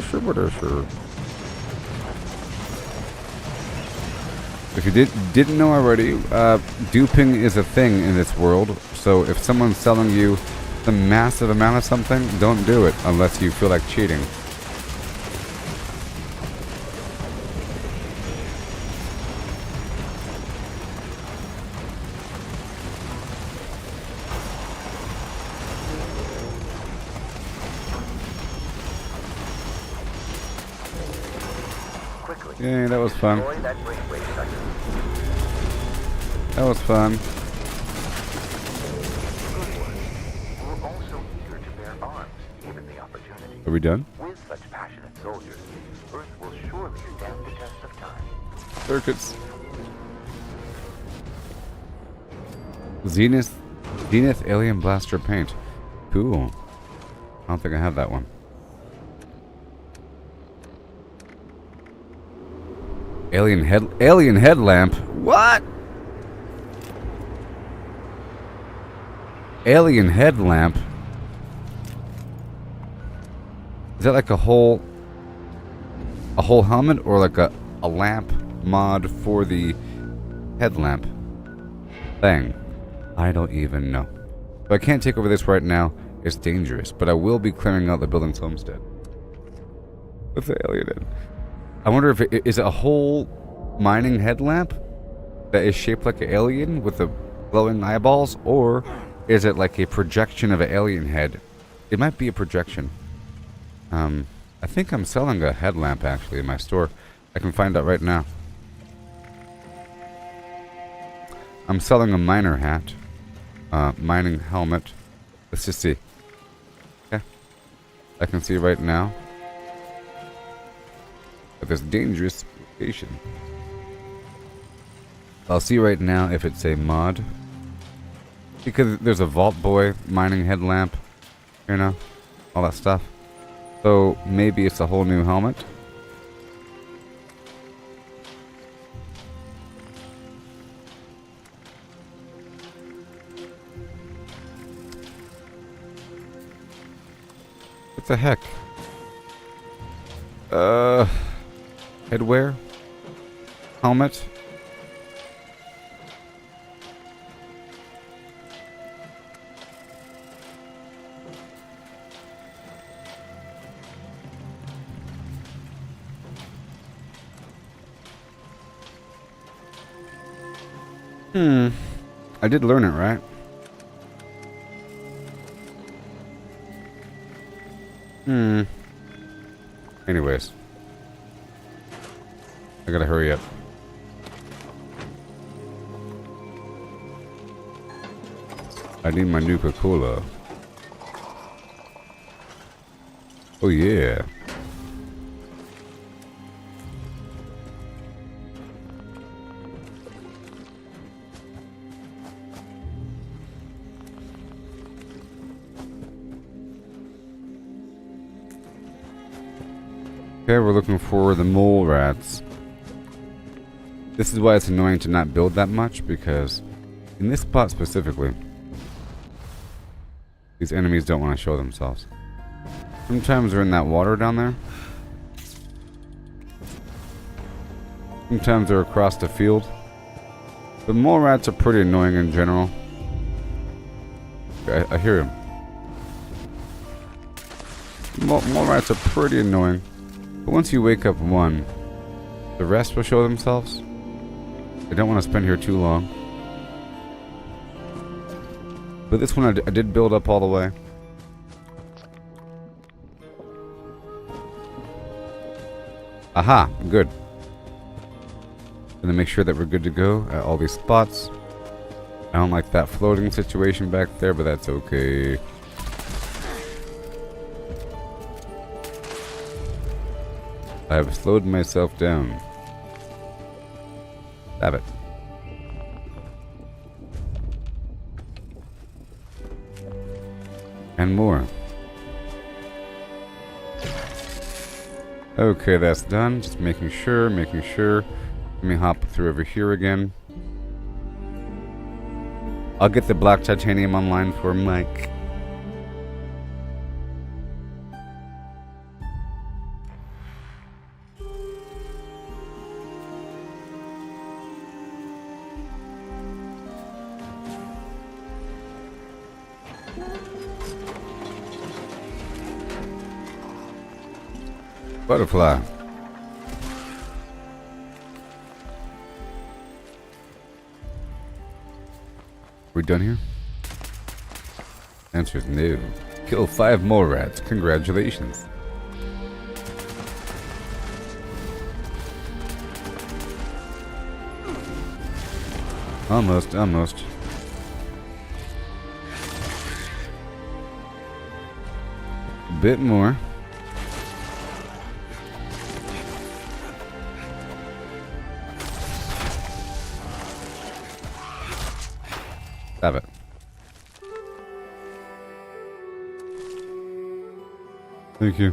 If you didn't know already, duping is a thing in this world. So if someone's selling you a massive amount of something, don't do it unless you feel like cheating. Quickly. Yeah, that was fun. Destroy that brainwave sector. That was fun. Good work. We're also eager to bear arms, given the opportunity. Are we done? With such passionate soldiers, Earth will surely stand the test of time. Circuits. Zenith Alien Blaster Paint. Cool. I don't think I have that one. Alien headlamp. What? Alien headlamp. Is that like a whole helmet or like a lamp mod for the headlamp thing? I don't even know. So I can't take over this right now. It's dangerous, but I will be clearing out the building's homestead with the alien in. I wonder if it is a whole mining headlamp that is shaped like an alien with the glowing eyeballs, or is it like a projection of an alien head? It might be a projection. I think I'm selling a headlamp actually in my store. I can find out right now. I'm selling a miner hat, mining helmet. Let's just see. Okay, I can see right now. At this dangerous location. I'll see right now if it's a mod. Because there's a Vault Boy mining headlamp. You know? All that stuff. So maybe it's a whole new helmet. What the heck? Headwear? Helmet? I did learn it, right? Anyways. I gotta hurry up. I need my Nuka Cola. Oh yeah. Okay, we're looking for the mole rats. This is why it's annoying to not build that much, because in this spot specifically, these enemies don't want to show themselves. Sometimes they're in that water down there. Sometimes they're across the field. The mole rats are pretty annoying in general. I hear him. Mole rats are pretty annoying. But once you wake up one, the rest will show themselves. I don't want to spend here too long. But this one I did build up all the way. Aha, good. Gonna make sure that we're good to go at all these spots. I don't like that floating situation back there, but that's okay. I have slowed myself down. Stab it. And more. Okay, that's done. Just making sure, making sure. Let me hop through over here again. I'll get the black titanium online for Mike. Butterfly. We done here? Answer is no. Kill 5 more rats. Congratulations. Almost, almost. A bit more. Have it. Thank you.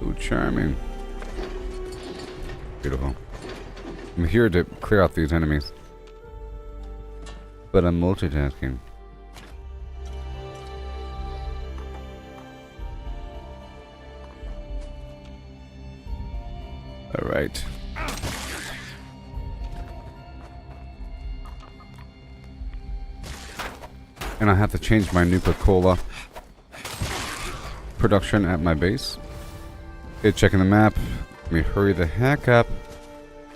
So charming. Beautiful. I'm here to clear out these enemies, but I'm multitasking. All right. And I have to change my Nuka Cola production at my base. Okay, checking the map. Let me hurry the heck up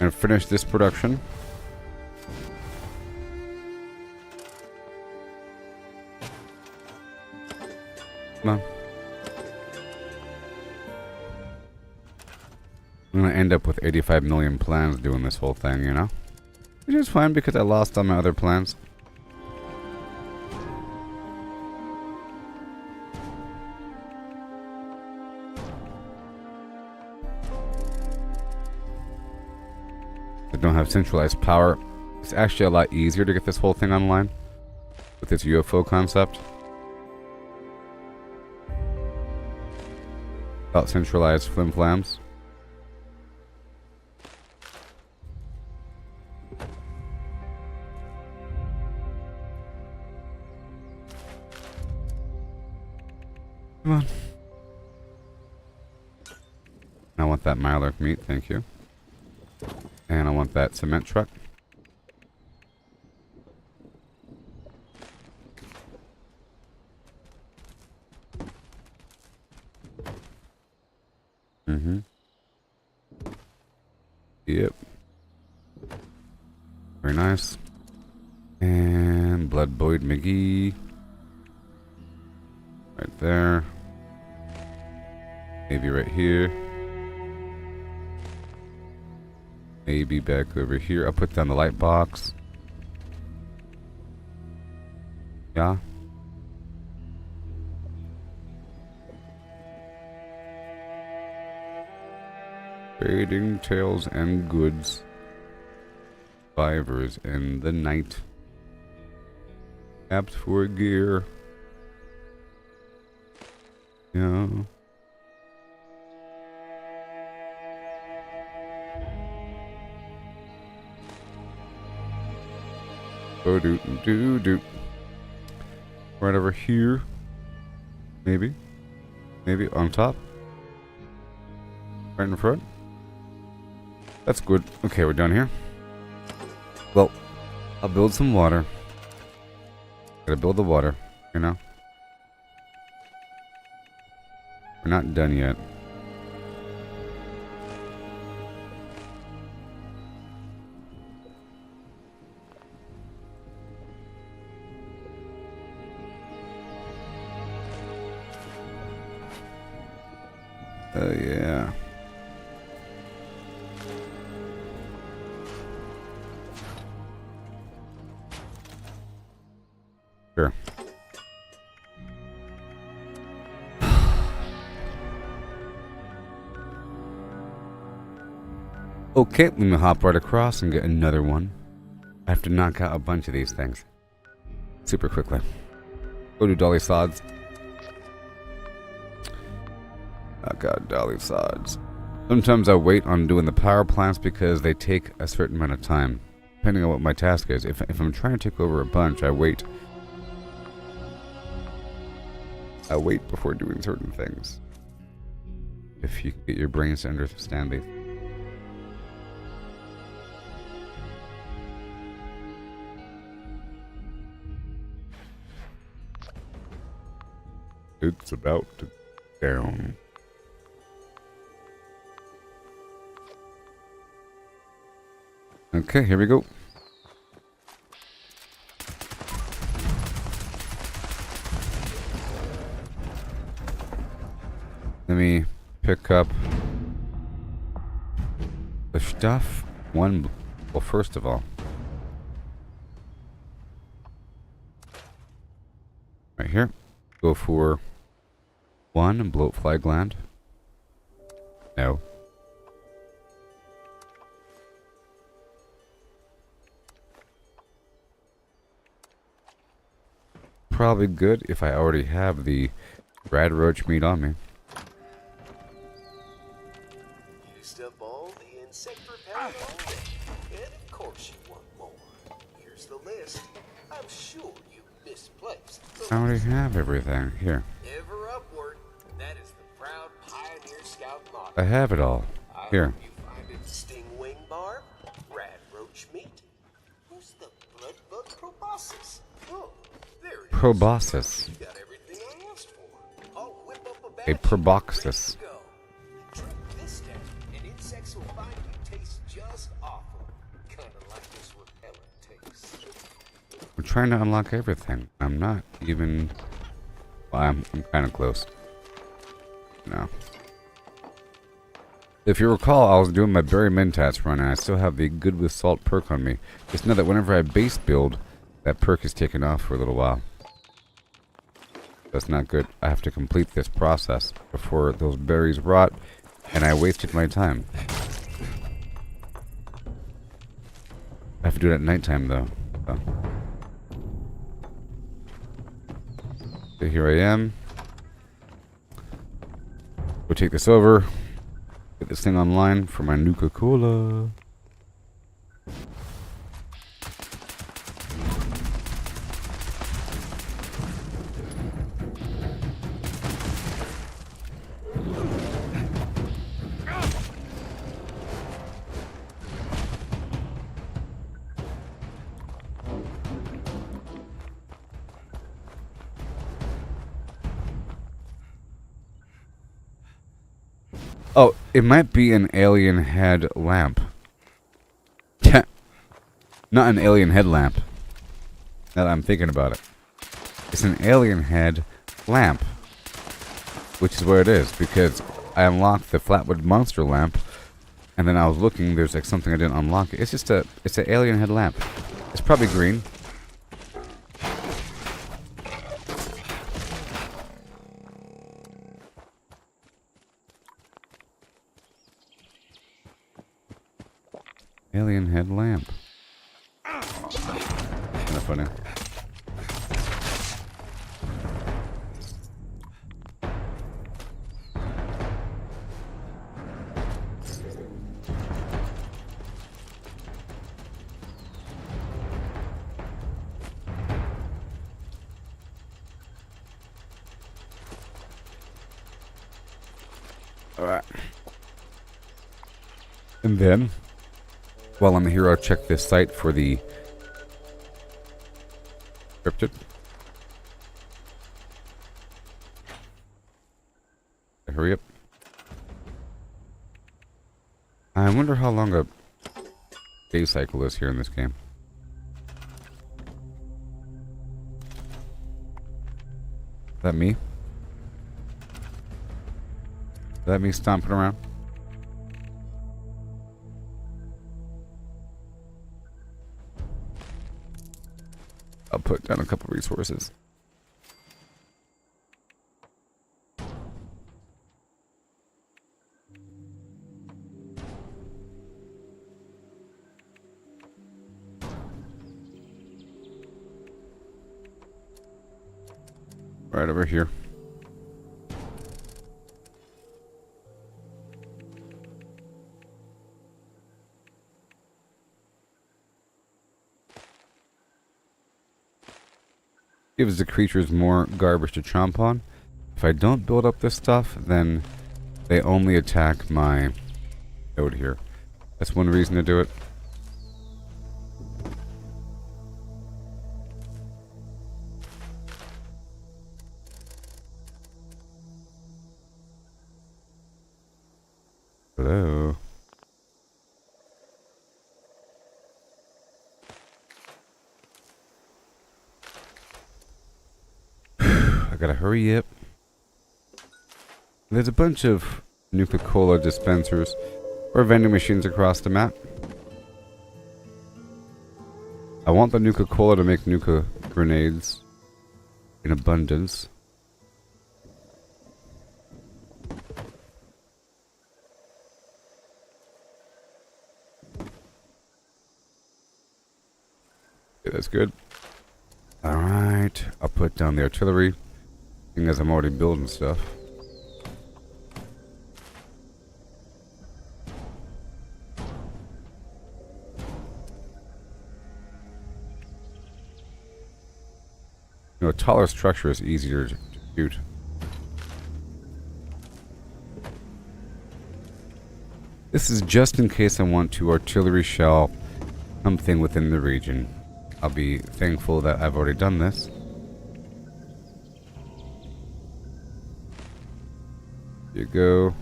and finish this production. Come on. I'm gonna end up with 85 million plans doing this whole thing, you know? Which is fine because I lost all my other plans. I don't have centralized power. It's actually a lot easier to get this whole thing online with this UFO concept. Without centralized flim-flams. Come on. I want that Mylark meat, thank you. And I want that cement truck. Mm-hmm. Yep. Very nice. And Blood Boyd McGee. Right there. Maybe right here. Maybe back over here. I'll put down the light box. Yeah. Trading tales and goods. Survivors in the night. Apt for gear. Yeah. Oh, do. Right over here. Maybe. Maybe on top. Right in front. That's good. Okay, we're done here. Well, I'll build some water. Gotta build the water, you know. We're not done yet. Yeah. Sure. Okay, let me hop right across and get another one. I have to knock out a bunch of these things super quickly. Go to Dolly Sods. Oh god, Dolly Sods. Sometimes I wait on doing the power plants because they take a certain amount of time, depending on what my task is. If I'm trying to take over a bunch, I wait. I wait before doing certain things. If you can get your brains to understand these. It's about to go down. Okay, here we go. Let me pick up the stuff. Well, first of all, right here, go for one and bloat fly gland. No. Probably good if I already have the rad roach meat on me. Used up all the insect repellent already. And of course you want more. Here's the list. I'm sure you misplaced. I already have everything. Here. Ever upward. That is the proud Pioneer Scout motto. I have it all. Here. You find a stingwing barb, rad roach meat. Who's the bloodbug proboscis? Oh, there it is. Proboscis. You got everything I asked for. I'll whip up a A batch. proboscis. Go. Drink this down, and insects will find you taste just awful. Kinda like this repellent taste. I'm trying to unlock everything. I'm not even... Well, I'm kind of close. No. If you recall, I was doing my Berry Mentats run, and I still have the Good with Salt perk on me. Just know that whenever I base build, that perk is taken off for a little while. That's not good. I have to complete this process before those berries rot, and I wasted my time. I have to do it at nighttime, though. So here I am. We'll take this over. Get this thing online for my Nuka Cola. Oh, it might be an alien head lamp. Not an alien headlamp. Now that I'm thinking about it. It's an alien head lamp. Which is what it is, because I unlocked the Flatwood Monster lamp, and then I was looking, there's like something I didn't unlock. It's just it's an alien head lamp. It's probably green. Alien head lamp. Kinda funny. Alright. And then, while I'm here, I'll check this site for the Cryptid. Hurry up. I wonder how long a day cycle is here in this game. Is that me? Let me stomping around. I'll put down a couple resources. Right over here. Gives the creatures more garbage to chomp on. If I don't build up this stuff, then they only attack my node here. That's one reason to do it. Hello. I gotta hurry up. There's a bunch of Nuka Cola dispensers or vending machines across the map. I want the Nuka Cola to make Nuka grenades in abundance. Okay, that's good. Alright, I'll put down the artillery, seeing as I'm already building stuff. You know, a taller structure is easier to shoot. This is just in case I want to artillery shell something within the region. I'll be thankful that I've already done this. There you go.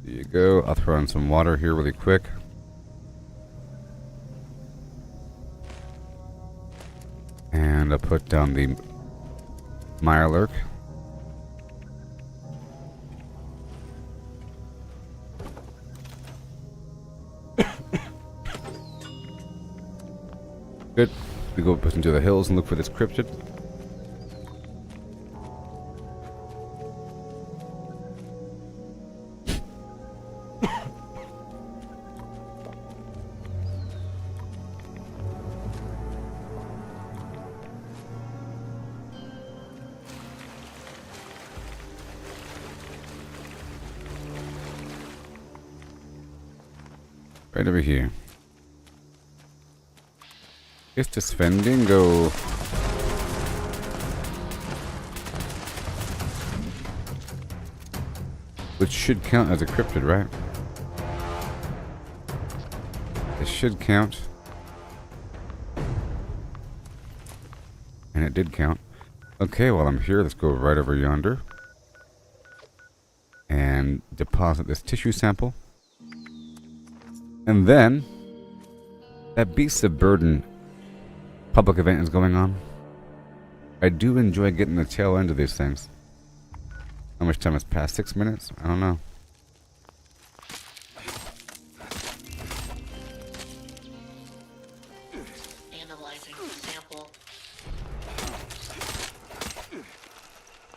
There you go. I'll throw in some water here really quick. And I'll put down the Mirelurk. Good. We go up into the hills and look for this cryptid. Right over here. Guess this Fendingo. Which should count as a cryptid, right? It should count. And it did count. Okay, while I'm here, let's go right over yonder. And deposit this tissue sample. And then, that Beasts of Burden public event is going on. I do enjoy getting the tail end of these things. How much time has passed? 6 minutes? I don't know. Analyzing sample.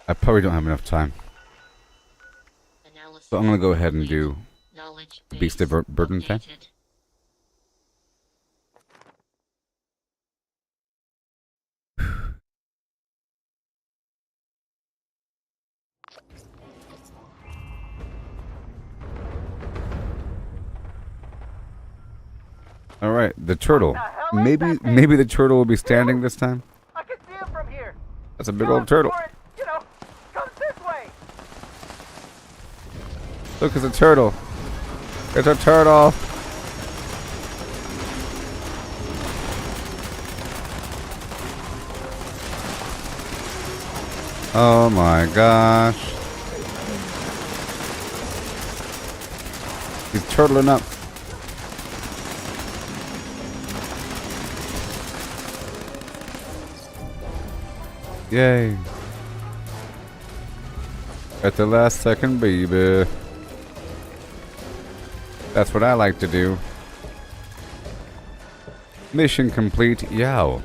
I probably don't have enough time. Analysis So I'm going to go ahead and do knowledge the Beast of Burden thing. updated. All right, the turtle. Maybe the turtle will be standing this time. I can see him from here. That's a big old turtle. You know, comes this way. Look, it's a turtle. It's a turtle. Oh my gosh. He's turtling up. Yay. At the last second, baby. That's what I like to do. Mission complete, yow.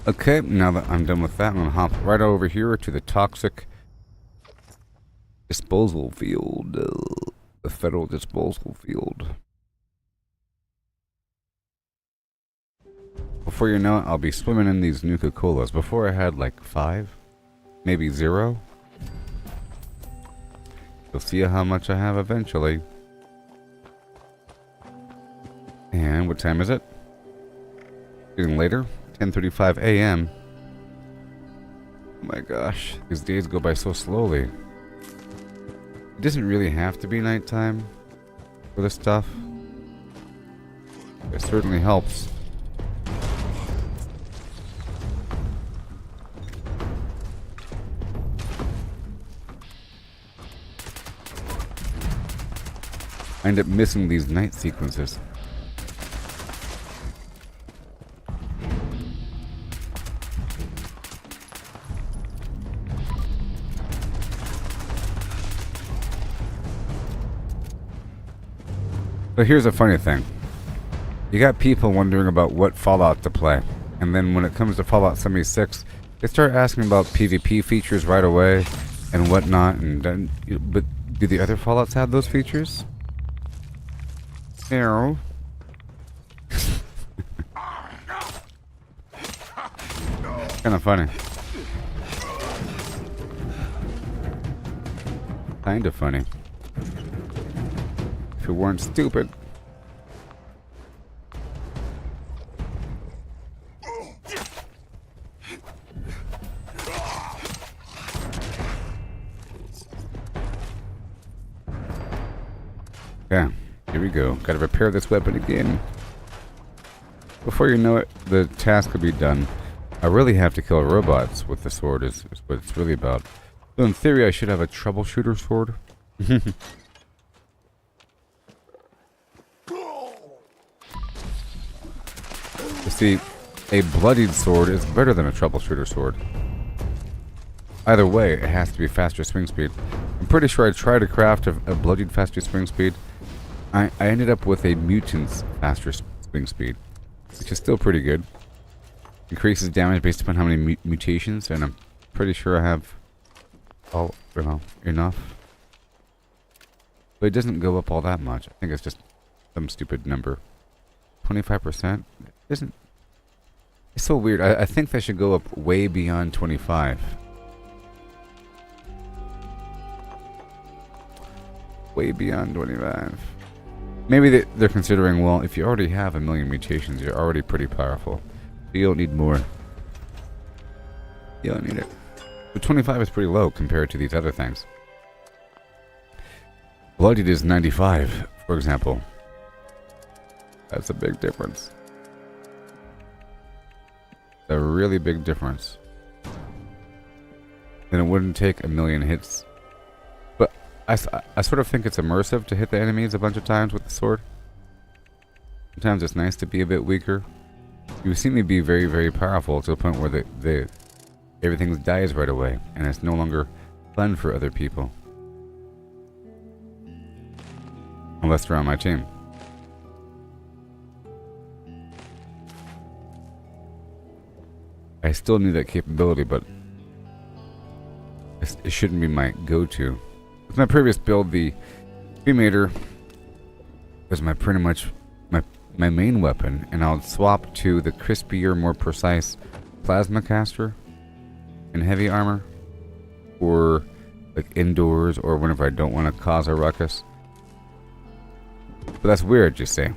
Okay, now that I'm done with that, I'm gonna hop right over here to the toxic disposal field. The federal disposal field. Before you know it, I'll be swimming in these Nuka Colas. Before I had like 5, maybe 0. You'll see how much I have eventually. And what time is it? Getting later. 10:35 a.m. Oh my gosh, these days go by so slowly. It doesn't really have to be nighttime for this stuff. It certainly helps. I end up missing these night sequences. But here's a funny thing. You got people wondering about what Fallout to play. And then when it comes to Fallout 76, they start asking about PvP features right away and whatnot. And then, but do the other Fallouts have those features? No. Kind of funny. Kind of funny. If you weren't stupid. Yeah, here we go. Gotta repair this weapon again. Before you know it, the task will be done. I really have to kill robots with the sword is what it's really about. So in theory, I should have a troubleshooter sword. You see, a bloodied sword is better than a troubleshooter sword. Either way, it has to be faster swing speed. I'm pretty sure I tried to craft a bloodied faster swing speed. I ended up with a mutant's faster swing speed, which is still pretty good. Increases damage based upon how many mutations, and I'm pretty sure I have enough. But it doesn't go up all that much. I think it's just some stupid number. 25%? Isn't... It's so weird. I think they should go up way beyond 25. Way beyond 25. Maybe they're considering, well, if you already have 1 million mutations, you're already pretty powerful. So you don't need more. You don't need it. But 25 is pretty low compared to these other things. Bloodied is 95, for example. That's a big difference. A really big difference. Then it wouldn't take 1 million hits. But I sort of think it's immersive to hit the enemies a bunch of times with the sword. Sometimes it's nice to be a bit weaker. You see me be very, very powerful to the point where everything dies right away, and it's no longer fun for other people. Unless they're on my team. I still need that capability, but it shouldn't be my go-to. With my previous build, the cremator was pretty much my main weapon, and I'll swap to the crispier, more precise plasma caster in heavy armor, or like indoors, or whenever I don't want to cause a ruckus. But that's weird, you see,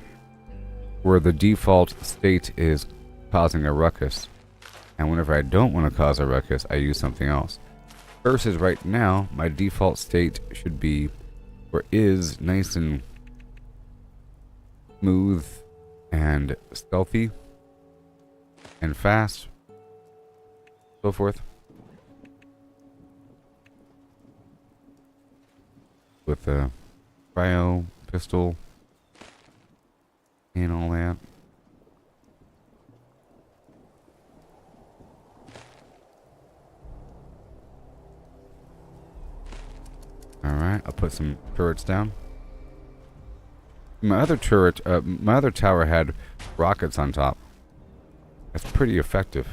where the default state is causing a ruckus. And whenever I don't want to cause a ruckus, I use something else. Versus right now, my default state should be, or is, nice and smooth and stealthy and fast, so forth. With the cryo pistol and all that. Alright, I'll put some turrets down. My other turret, my other tower had rockets on top. That's pretty effective.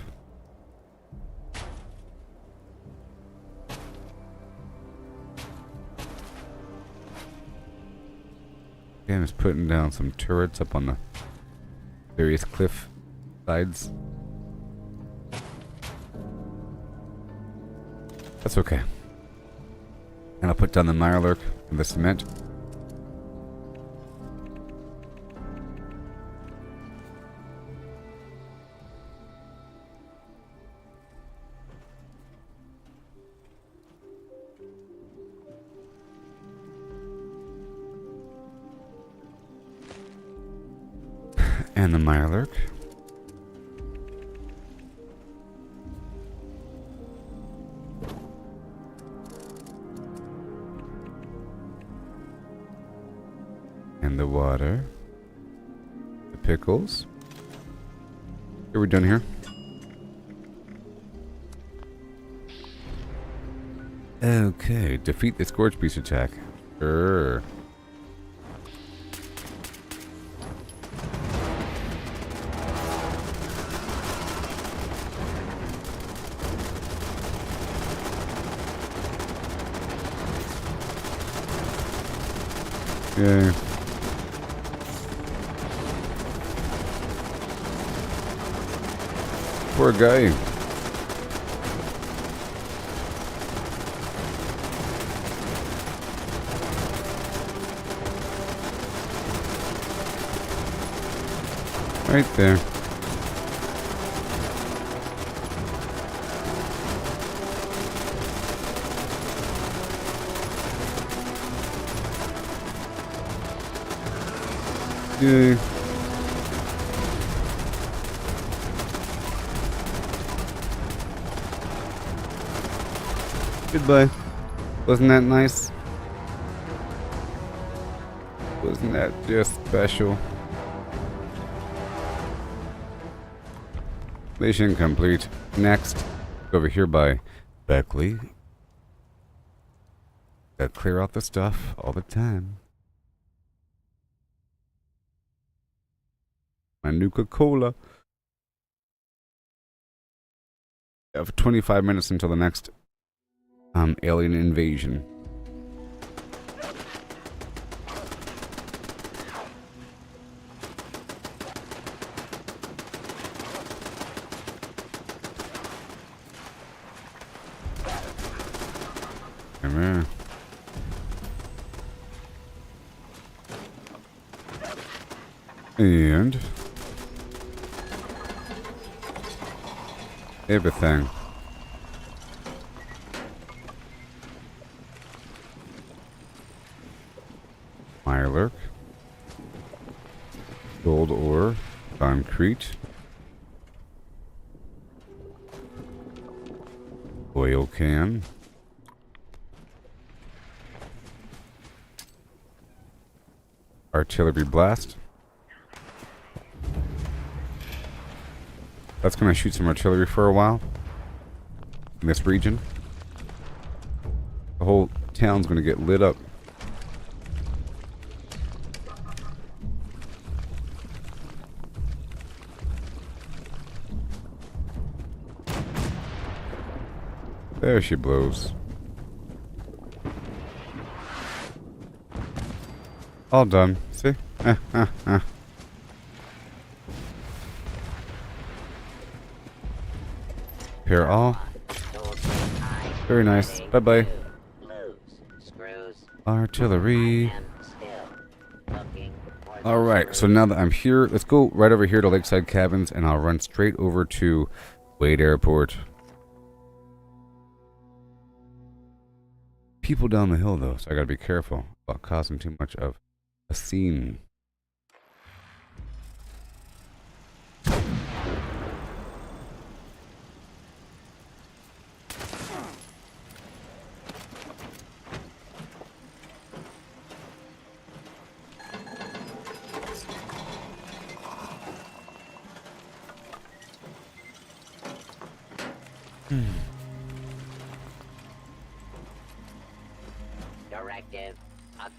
Again, just putting down some turrets up on the various cliff sides. That's okay. And I'll put down the Mirelurk and the cement. And the Mirelurk. And the water. The pickles. Are we done here? Okay, defeat the Scorch Beast attack. Sure. Okay. Poor guy. Right there. Yay. Goodbye. Wasn't that nice? Wasn't that just special? Mission complete. Next, over here by Beckley. Gotta clear out the stuff all the time. My Nuka Cola. I have 25 minutes until the next alien invasion. Come here. And everything. Mirelurk. Gold ore. Concrete. Oil can. Artillery blast. That's gonna shoot some artillery for a while in this region. The whole town's gonna get lit up. There she blows. All done. See? Repair all. Very nice. Bye bye. Artillery. Alright, so now that I'm here, let's go right over here to Lakeside Cabins and I'll run straight over to Wade Airport. People down the hill though, so I gotta be careful about causing too much of a scene.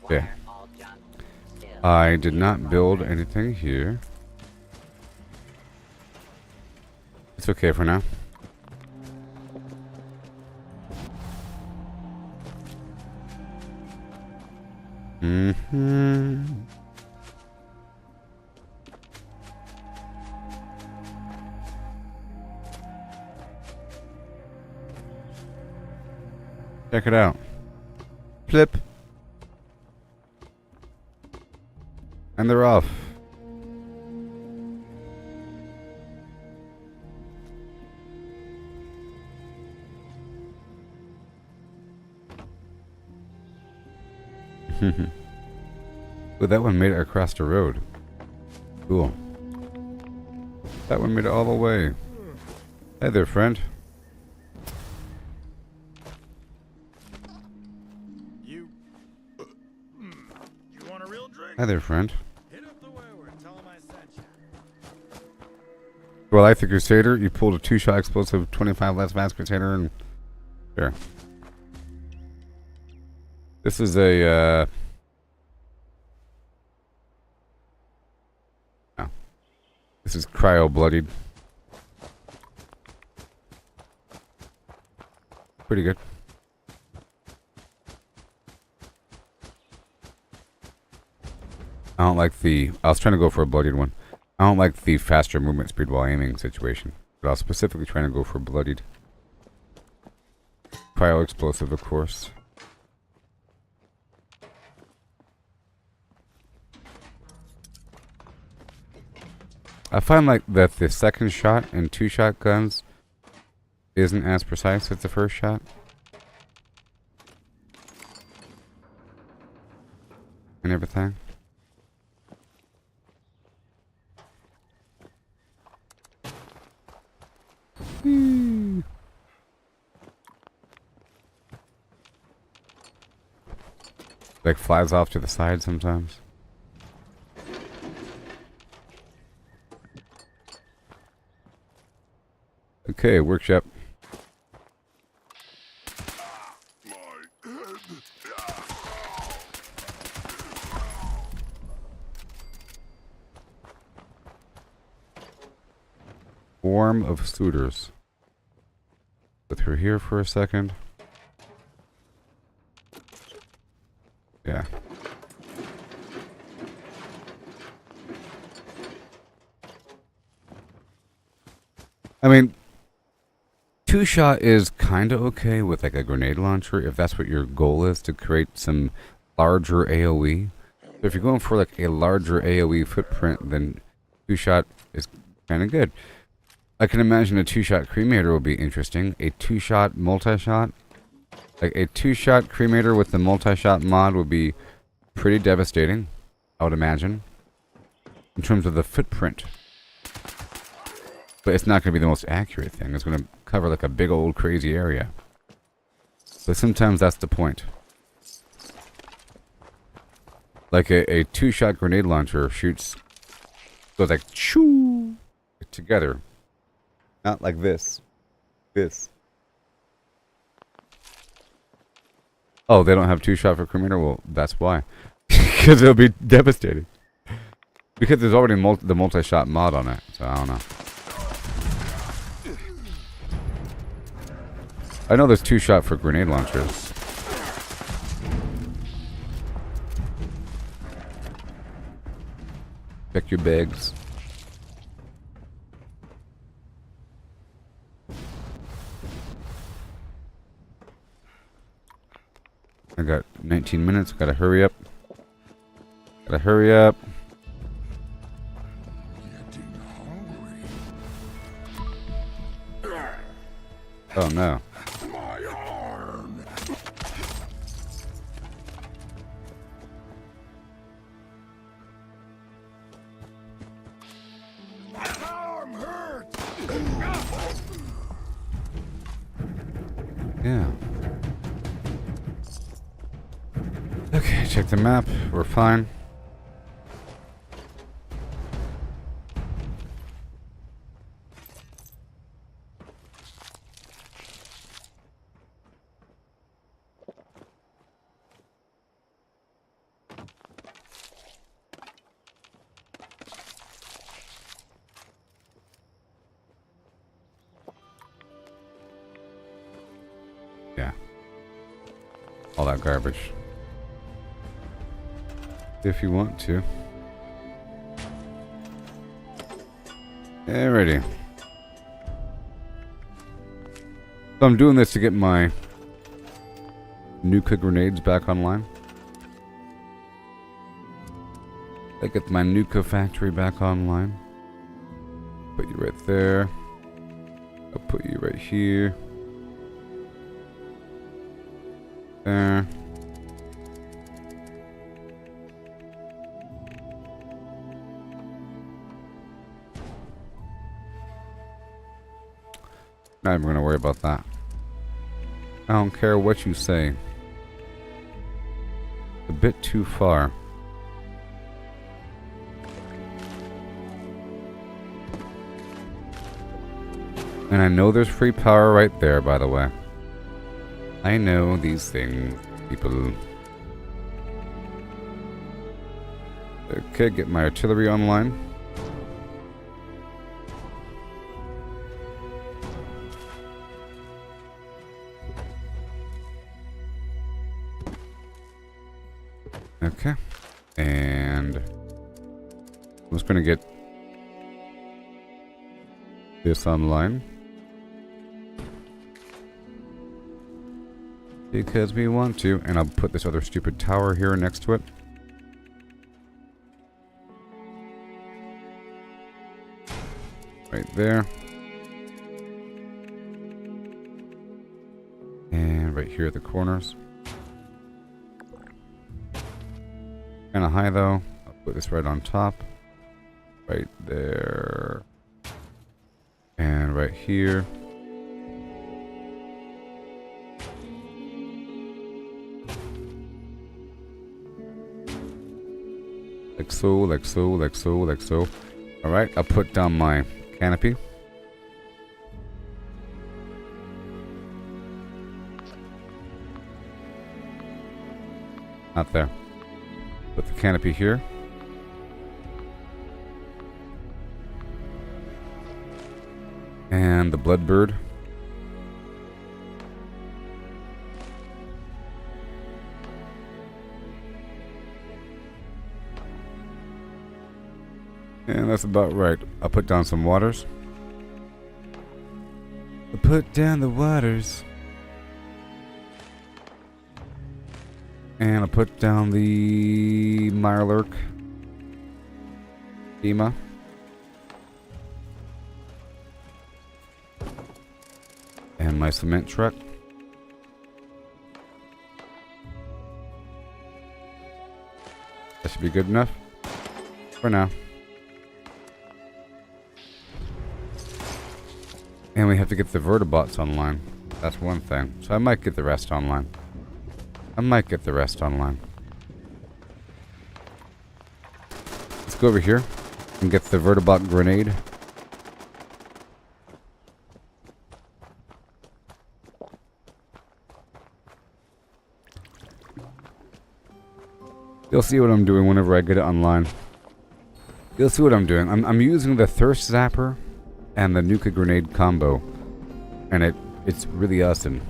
Okay. I did not build anything here. It's okay for now. Check it out. Flip. And they're off. Well, that one made it across the road. Cool. That one made it all the way. Hey there, friend. You want a real drink? Hi there, friend. Hit up the wayward. Tell him I sent you. Well, like the Crusader, you pulled a 2-shot explosive, 25 less mass Crusader, and sure. This is a no. This is cryo bloodied. Pretty good. I don't like the. I was trying to go for a bloodied one. I don't like the faster movement speed while aiming situation, but I was specifically trying to go for bloodied. Cryo explosive, of course. I find like that the second shot in 2-shot guns isn't as precise as the first shot. And everything. Like flies off to the side sometimes. Okay, workshop. Swarm of suitors. Put her here for a second. Yeah. I mean, 2-shot is kind of okay with like a grenade launcher if that's what your goal is, to create some larger AoE. So if you're going for like a larger AoE footprint, then 2-shot is kind of good. I can imagine a 2-shot cremator would be interesting. A 2-shot multi-shot. Like a 2-shot cremator with the multi-shot mod would be pretty devastating, I would imagine, in terms of the footprint. But it's not going to be the most accurate thing. It's going to cover like a big old crazy area. But sometimes that's the point. Like a 2-shot grenade launcher shoots, goes like choo together. Not like this. This. Oh, they don't have 2-shot for cremator? Well, that's why. Because it'll be devastating. Because there's already the multi-shot mod on it. So I don't know. I know there's 2-shot for grenade launchers. Check your bags. I got 19 minutes. Gotta hurry up. Gotta hurry up. Oh no. My arm. My arm hurts. Yeah. Okay, check the map. We're fine. Yeah. All that garbage. If you want to. Alrighty. So I'm doing this to get my Nuka grenades back online. I get my Nuka factory back online. Put you right there. I'll put you right here. There. Not even gonna worry about that. I don't care what you say. A bit too far. And I know there's free power right there, by the way. I know these things, people. Okay, get my artillery online. Okay, and I'm just gonna get this online because we want to, and I'll put this other stupid tower here next to it. Right there. And right here at the corners. Kind of high though. I'll put this right on top. Right there. And right here. Like so, like so, like so, like so. Alright, I'll put down my canopy. Not there. Put the canopy here. And the bloodbird. And that's about right. I'll put down some waters. I'll put down the waters. And I'll put down the Mirelurk. Ema. And my cement truck. That should be good enough for now. And we have to get the vertibots online. That's one thing. So I might get the rest online. Let's go over here and get the vertibot grenade. You'll see what I'm doing whenever I get it online. You'll see what I'm doing. I'm using the thirst zapper and the Nuka grenade combo, and it's really awesome.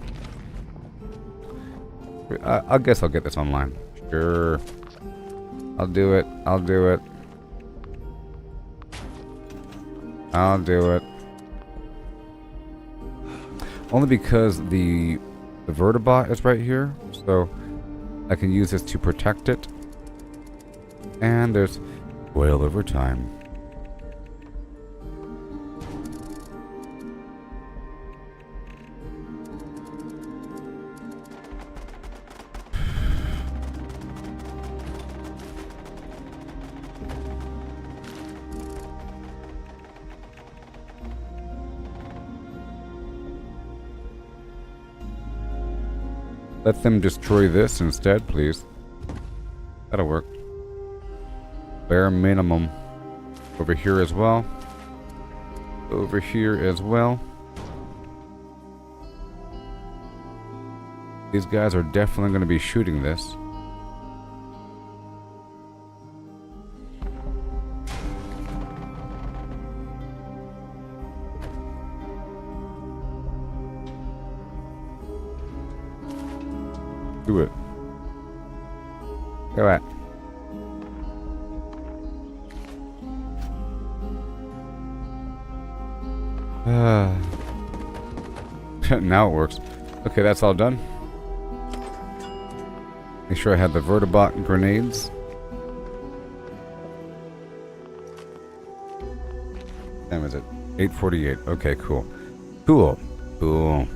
I guess I'll get this online. Sure. I'll do it. I'll do it. I'll do it. Only because the vertibot is right here, so I can use this to protect it. And there's oil over time. Let them destroy this instead, please. That'll work. Bare minimum. Over here as well. Over here as well. These guys are definitely going to be shooting this. Do it. Go at. Now it works. Okay, that's all done. Make sure I have the vertibot grenades. What time is it? 8:48. Okay, cool. Cool. Cool.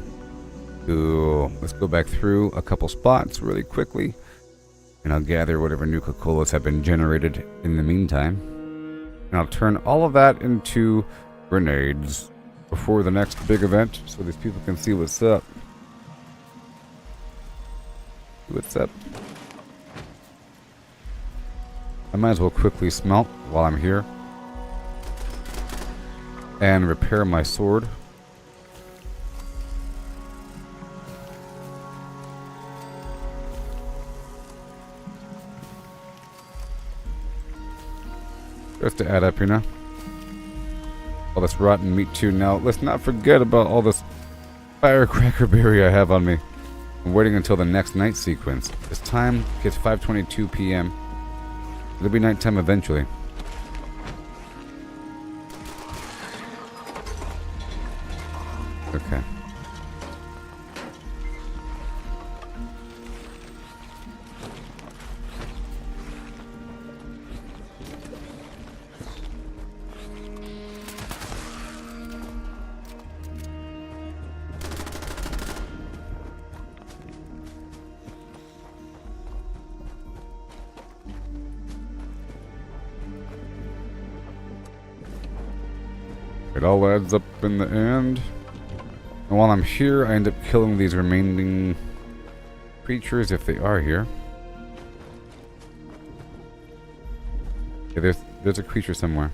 Cool. Let's go back through a couple spots really quickly. And I'll gather whatever Nuka Colas have been generated in the meantime. And I'll turn all of that into grenades before the next big event so these people can see what's up. What's up? I might as well quickly smelt while I'm here. And repair my sword. Just to add up here now. All this rotten meat too. Now, let's not forget about all this firecracker berry I have on me. I'm waiting until the next night sequence. This time gets 5:22 p.m. It'll be nighttime eventually. Okay. It all adds up in the end. And while I'm here, I end up killing these remaining creatures if they are here. Yeah, there's a creature somewhere.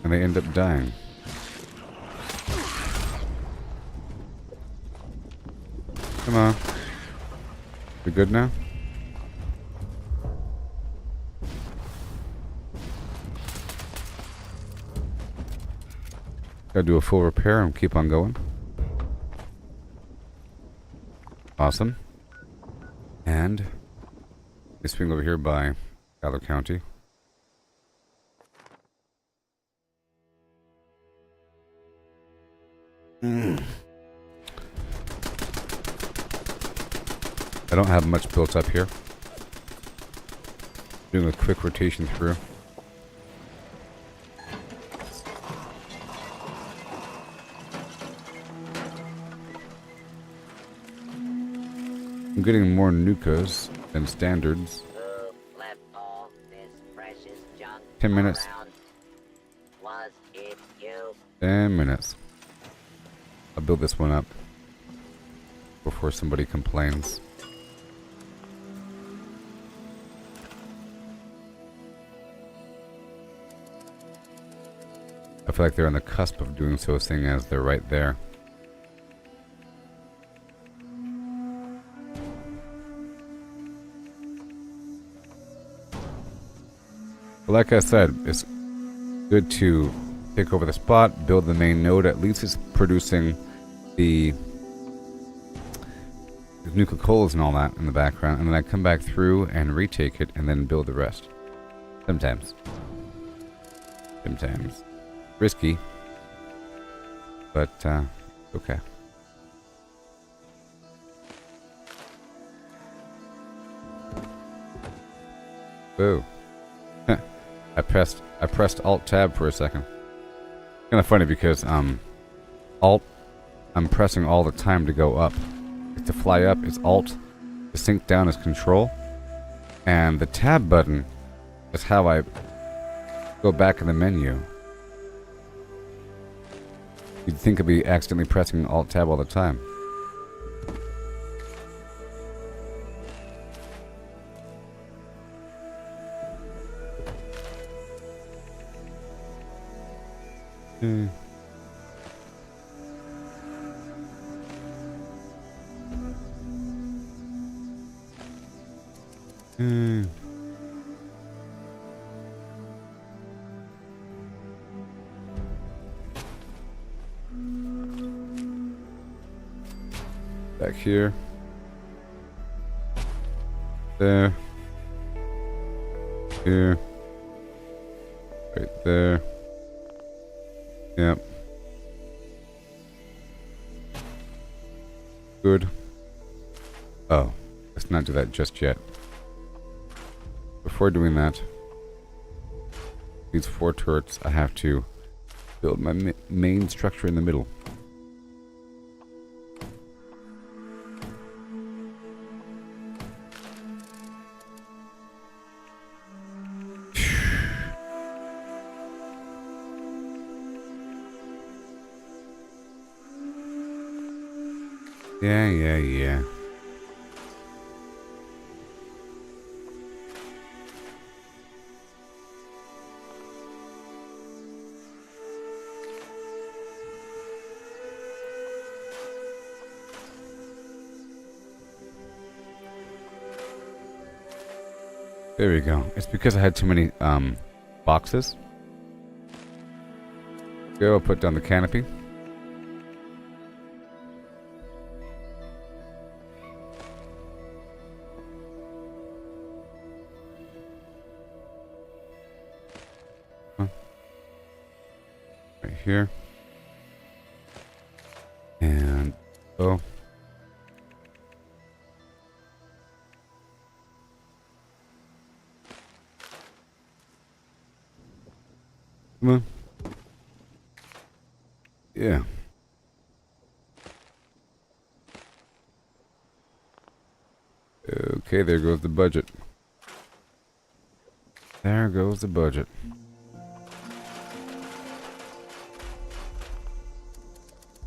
And they end up dying. Come on. We good now? Gotta do a full repair and keep on going. Awesome. And this thing over here by Schuyler County. I don't have much built up here. Doing a quick rotation through. I'm getting more Nukas than standards. 10 minutes. 10 minutes. I'll build this one up before somebody complains. I feel like they're on the cusp of doing so, seeing as they're right there. But like I said, it's good to take over the spot, build the main node. At least it's producing the Nuka Colas and all that in the background, and then I come back through and retake it and then build the rest. Sometimes. Sometimes. Risky. But, okay. Boo. I pressed Alt Tab for a second. Kind of funny because Alt, I'm pressing all the time to go up. To fly up is Alt, to sink down is Control, and the Tab button is how I go back in the menu. You'd think I'd be accidentally pressing Alt Tab all the time. Back here. there. Here. Right there. Yep. Good. Oh, let's not do that just yet. Before doing that, these 4 turrets, I have to build my main structure in the middle. Yeah. There we go. It's because I had too many boxes. Go, I'll put down the canopy. Right here. And oh. Come on. Yeah. Okay, there goes the budget. There goes the budget.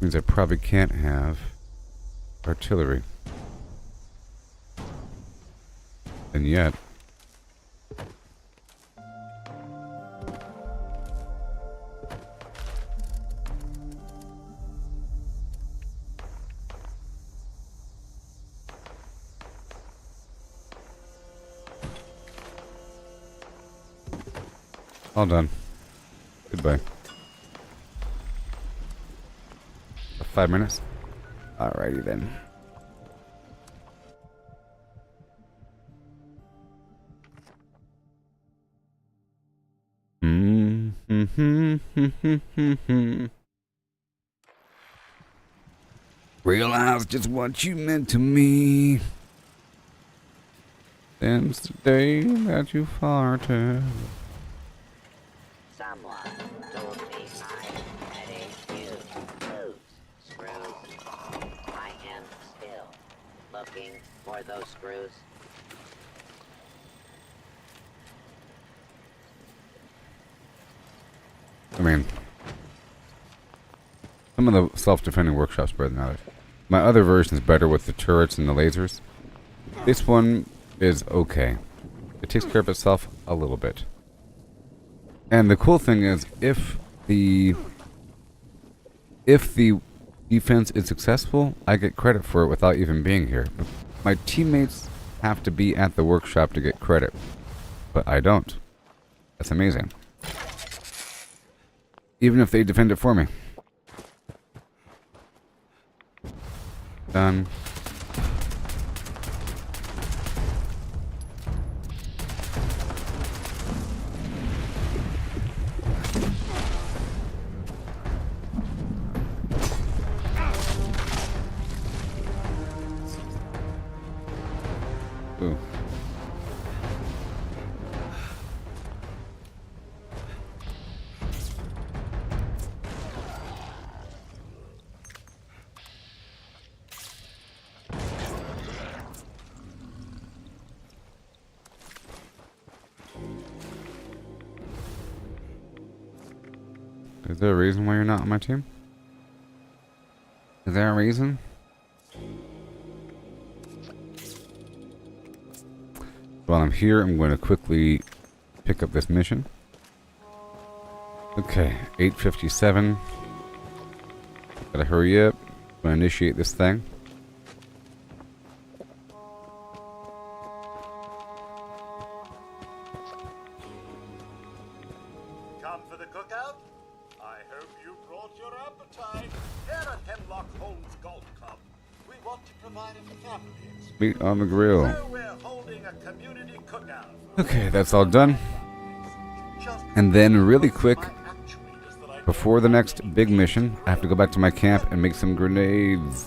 Means I probably can't have artillery. And yet... all done. Goodbye. 5 minutes? Alrighty then. Realize just what you meant to me since the day that you farted. Someone told me I had a few loose screws. I am still looking for those screws. I mean, some of the self-defending workshops better than others. My other version is better with the turrets and the lasers. This one is okay. It takes care of itself a little bit. And the cool thing is, if the defense is successful, I get credit for it without even being here. My teammates have to be at the workshop to get credit, but I don't. That's amazing. Even if they defend it for me. Done. Ooh. Is there a reason why you're not on my team? Is there a reason? While I'm here, I'm going to quickly pick up this mission. Okay, 8:57. Gotta hurry up. I'm going to initiate this thing. Come for the cookout? I hope you brought your appetite. Here at Hemlock Holmes Golf Club, we want to provide it for families. Meat on the grill. So we're holding a community cookout. Okay, that's all done. And then really quick, before the next big mission, I have to go back to my camp and make some grenades.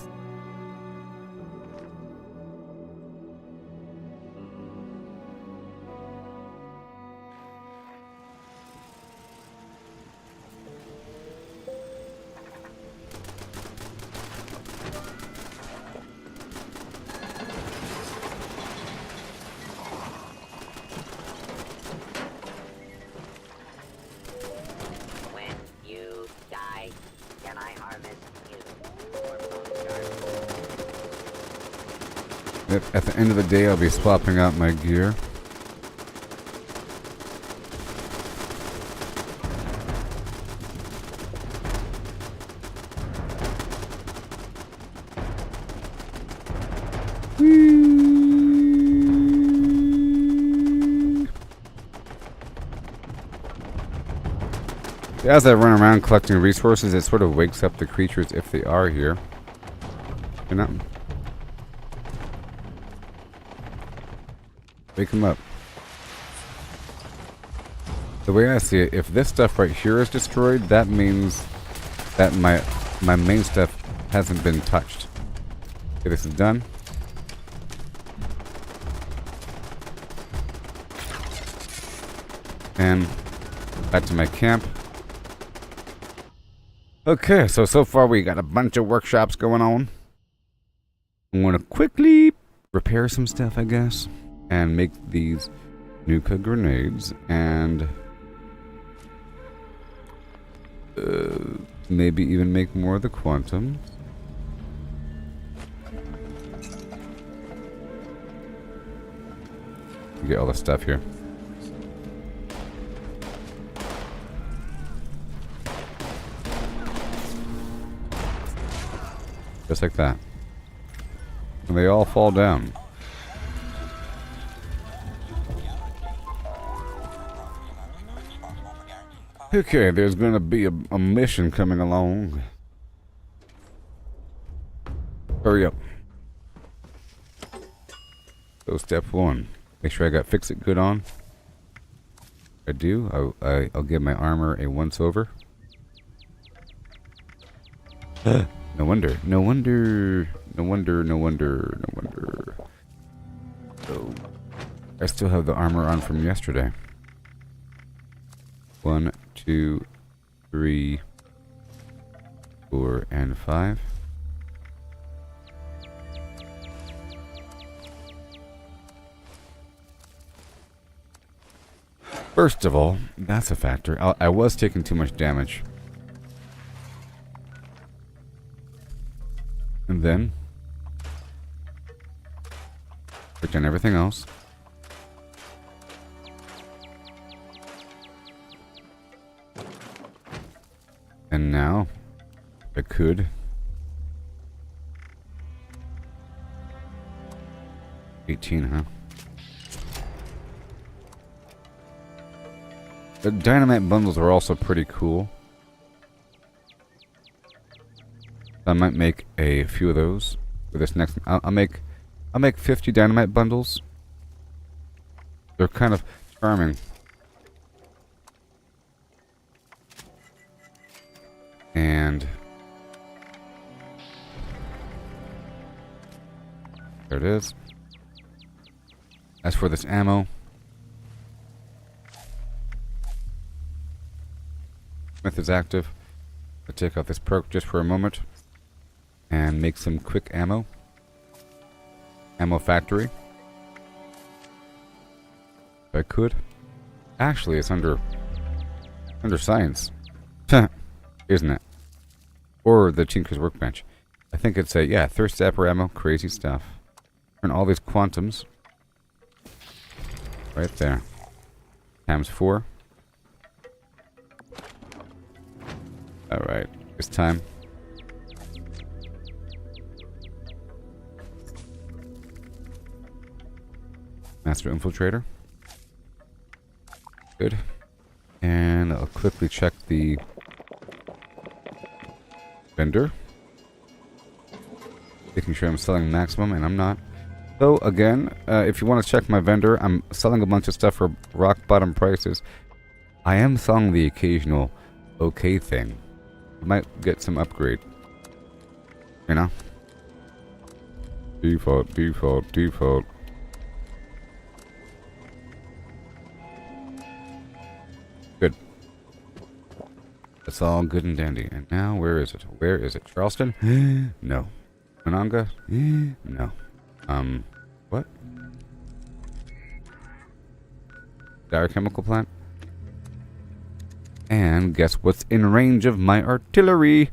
When you die, can I harvest you? Or bone shards? At the end of the day, I'll be swapping out my gear. As I run around collecting resources, it sort of wakes up the creatures if they are here. You know? Wake them up. The way I see it, if this stuff right here is destroyed, that means that my main stuff hasn't been touched. Okay, this is done. And back to my camp. Okay, so far we got a bunch of workshops going on. I'm gonna quickly repair some stuff, I guess, and make these Nuka grenades, and maybe even make more of the quantum. Get all the stuff here. Just like that. And they all fall down. Okay, there's gonna be a mission coming along. Hurry up. So step 1. Make sure I got fix it good on. I do. I'll give my armor a once over. No wonder. So, I still have the armor on from yesterday. 1, 2, 3, 4, and 5. First of all, that's a factor. I was taking too much damage. And then put on everything else. And now I could 18, huh? The dynamite bundles are also pretty cool. I might make a few of those for this next. I'll make 50 dynamite bundles. They're kind of charming. And there it is. As for this ammo, Smith is active. I'll take out this perk just for a moment and make some quick ammo. Ammo factory. If I could. Actually, it's under science. Isn't it? Or the Tinker's Workbench. I think it's yeah, thirst zapper ammo, crazy stuff. And all these quantums. Right there. Times 4. Alright, it's time. Master Infiltrator. Good. And I'll quickly check the vendor. making sure I'm selling maximum, and I'm not. So again, if you want to check my vendor, I'm selling a bunch of stuff for rock bottom prices. I am selling the occasional okay thing. I might get some upgrade. You know? Default, default, default. Good. That's all good and dandy. And now, where is it? Where is it? Charleston? No. Monongah? No. What? Dire chemical plant? And guess what's in range of my artillery?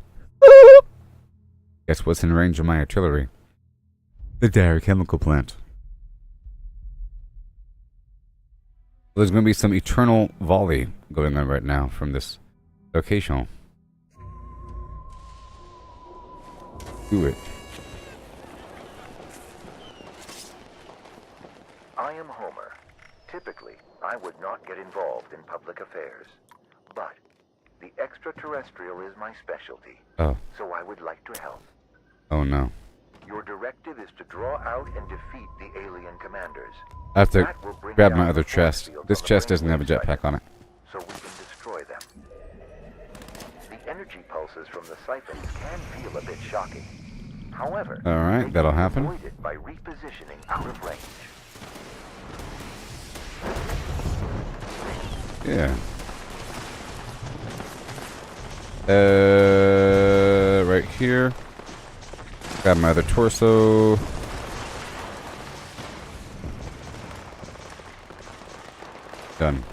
Guess what's in range of my artillery? The dire chemical plant. There's going to be some eternal volley going on right now from this location. Do it. I am Homer. Typically, I would not get involved in public affairs. But the extraterrestrial is my specialty. Oh. So I would like to help. Oh no. Your directive is to draw out and defeat the alien commanders. I have to grab my other chest. This chest doesn't have a jetpack on it. So we can destroy them. The energy pulses from the siphons can feel a bit shocking. However, alright, that'll happen. Avoid it by repositioning out of range. Yeah. Right here. Grab my other torso. Done.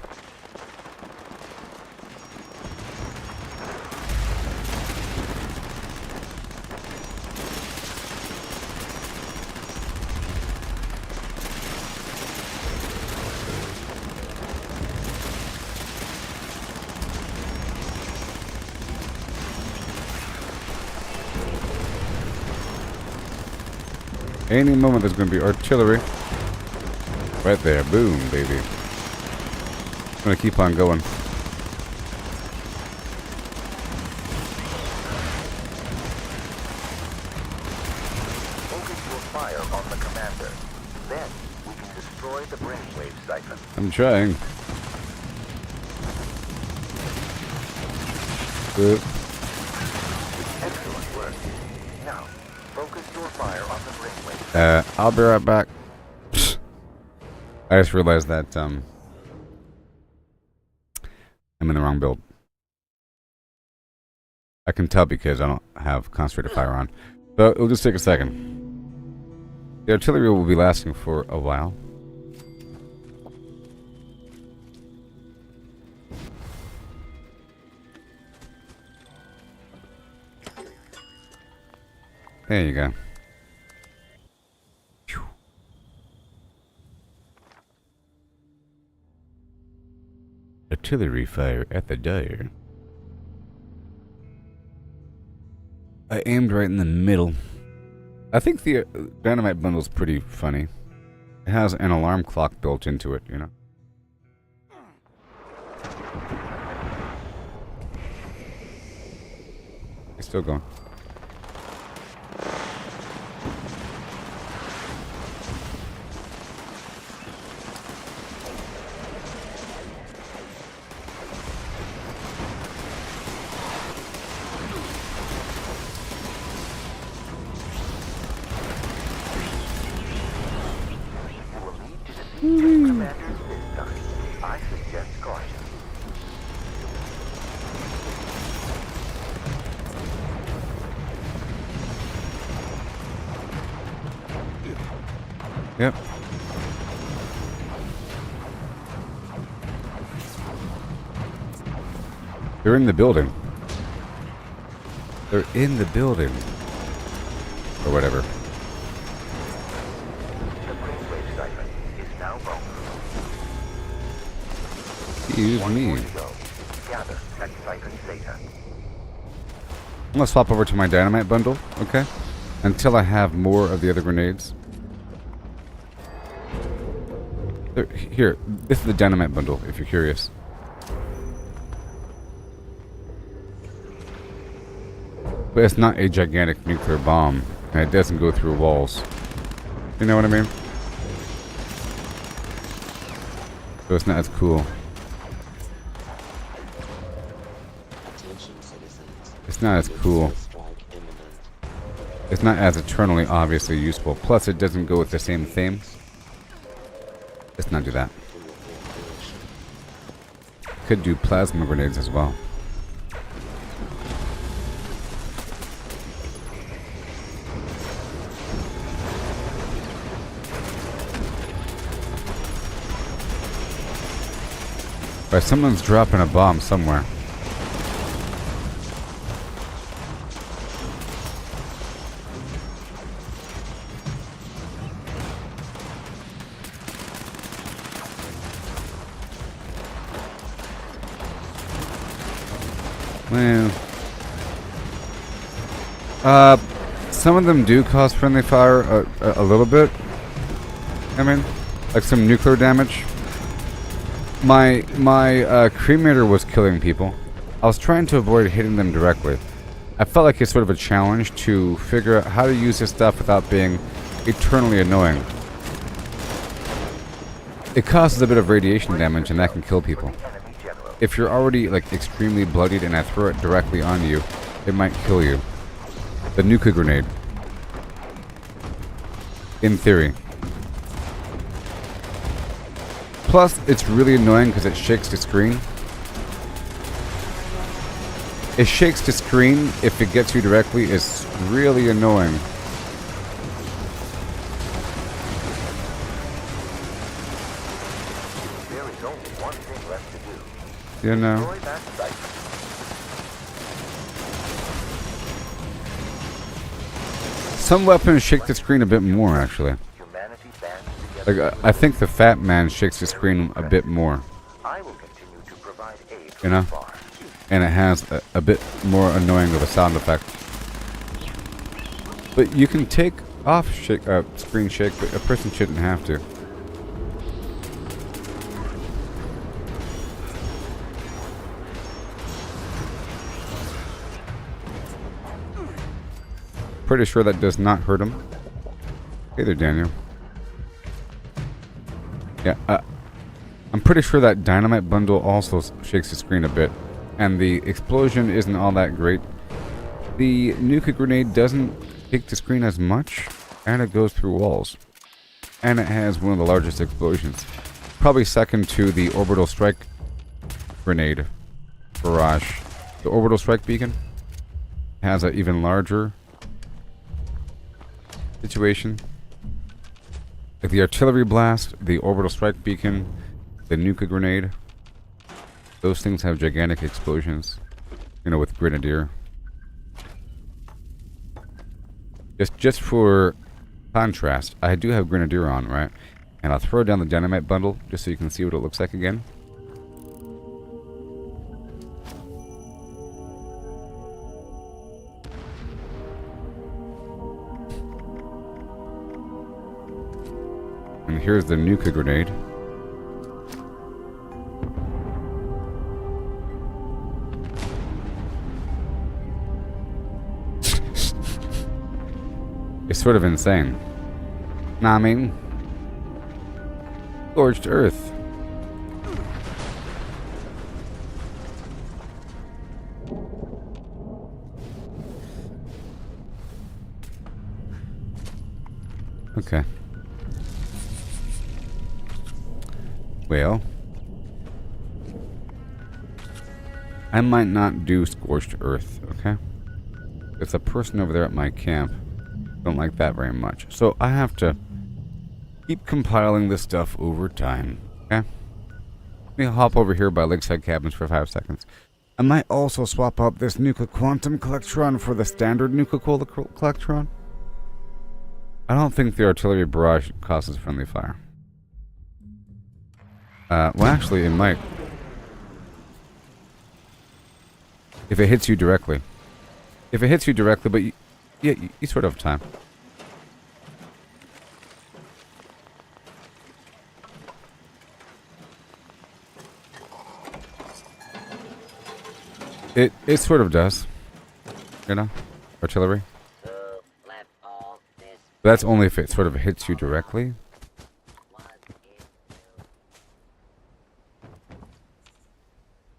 Any moment there's going to be artillery. Right there. Boom, baby. I'm going to keep on going. Focus your fire on the commander. Then we can destroy the brainwave siphon. I'm trying. Excellent work. Now, focus your fire on the brainwave. I'll be right back. I just realized that I'm in the wrong build. I can tell because I don't have concentrated fire on. So it'll just take a second. The artillery will be lasting for a while. There you go. Artillery fire at the dire. I aimed right in the middle. I think the dynamite bundle is pretty funny. It has an alarm clock built into it, you know. It's still going. Commanders this time. I suggest caution. Yep. They're in the building. They're in the building. Or whatever. Excuse me. I'm gonna swap over to my dynamite bundle, okay? Until I have more of the other grenades. Here, this is the dynamite bundle, if you're curious. But it's not a gigantic nuclear bomb and it doesn't go through walls. You know what I mean? So it's not as cool. It's not as cool. It's not as eternally obviously useful. Plus, it doesn't go with the same theme. Let's not do that. Could do plasma grenades as well. But someone's dropping a bomb somewhere. Well, some of them do cause friendly fire a little bit. I mean, like some nuclear damage. My cremator was killing people. I was trying to avoid hitting them directly. I felt like it's sort of a challenge to figure out how to use this stuff without being eternally annoying. It causes a bit of radiation damage, and that can kill people. If you're already like extremely bloodied and I throw it directly on you, it might kill you. The Nuka grenade. In theory. Plus, it's really annoying because it shakes the screen. It shakes the screen if it gets you directly. It's really annoying. There is only one thing left to do. You know. Destroy that site. Some weapons shake the screen a bit more, actually. Humanity bands together. Like, I think the Fat Man shakes the screen a bit more. I will continue to provide aid You know? from afar. And it has a bit more annoying of a sound effect. But you can take off screen shake, but a person shouldn't have to. Pretty sure that does not hurt him. Hey there, Daniel. Yeah, I'm pretty sure that dynamite bundle also shakes the screen a bit. And the explosion isn't all that great. The Nuka grenade doesn't shake the screen as much, and it goes through walls. And it has one of the largest explosions. Probably second to the orbital strike grenade barrage. The orbital strike beacon has an even larger situation. Like the artillery blast, the orbital strike beacon, the Nuka grenade. Those things have gigantic explosions. You know, with Grenadier. Just for contrast, I do have Grenadier on, right? And I'll throw down the dynamite bundle just so you can see what it looks like again. And here's the Nuka grenade. It's sort of insane. Nah, I mean, scorched earth. Okay. Well, I might not do scorched earth, okay? There's a person over there at my camp. Don't like that very much. So I have to keep compiling this stuff over time, okay? Let me hop over here by Lakeside Cabins for 5 seconds. I might also swap out this Nuka Quantum Collectron for the standard Nuka Cola Collectron. I don't think the artillery barrage causes friendly fire. Well, actually, it might. If it hits you directly. If it hits you directly, but yeah, you sort of have time. It sort of does. You know? Artillery. So, let all But that's only if it sort of hits you directly.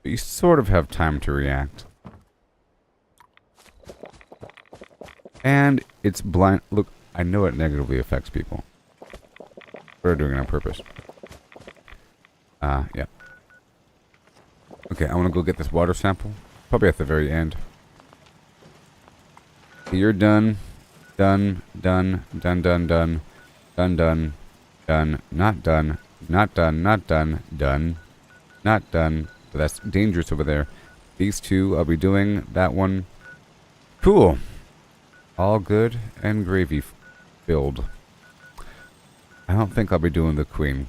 But you sort of have time to react. And it's blind. Look, I know it negatively affects people. We're doing it on purpose. Yeah. Okay, I want to go get this water sample. Probably at the very end. You're done. Done. Done. Done. Done. Done. Done. Done. Done. Not done. Not done. Not done. Done. Not done. So that's dangerous over there. These two, I'll be doing that one. Cool. All good and gravy filled. I don't think I'll be doing the queen.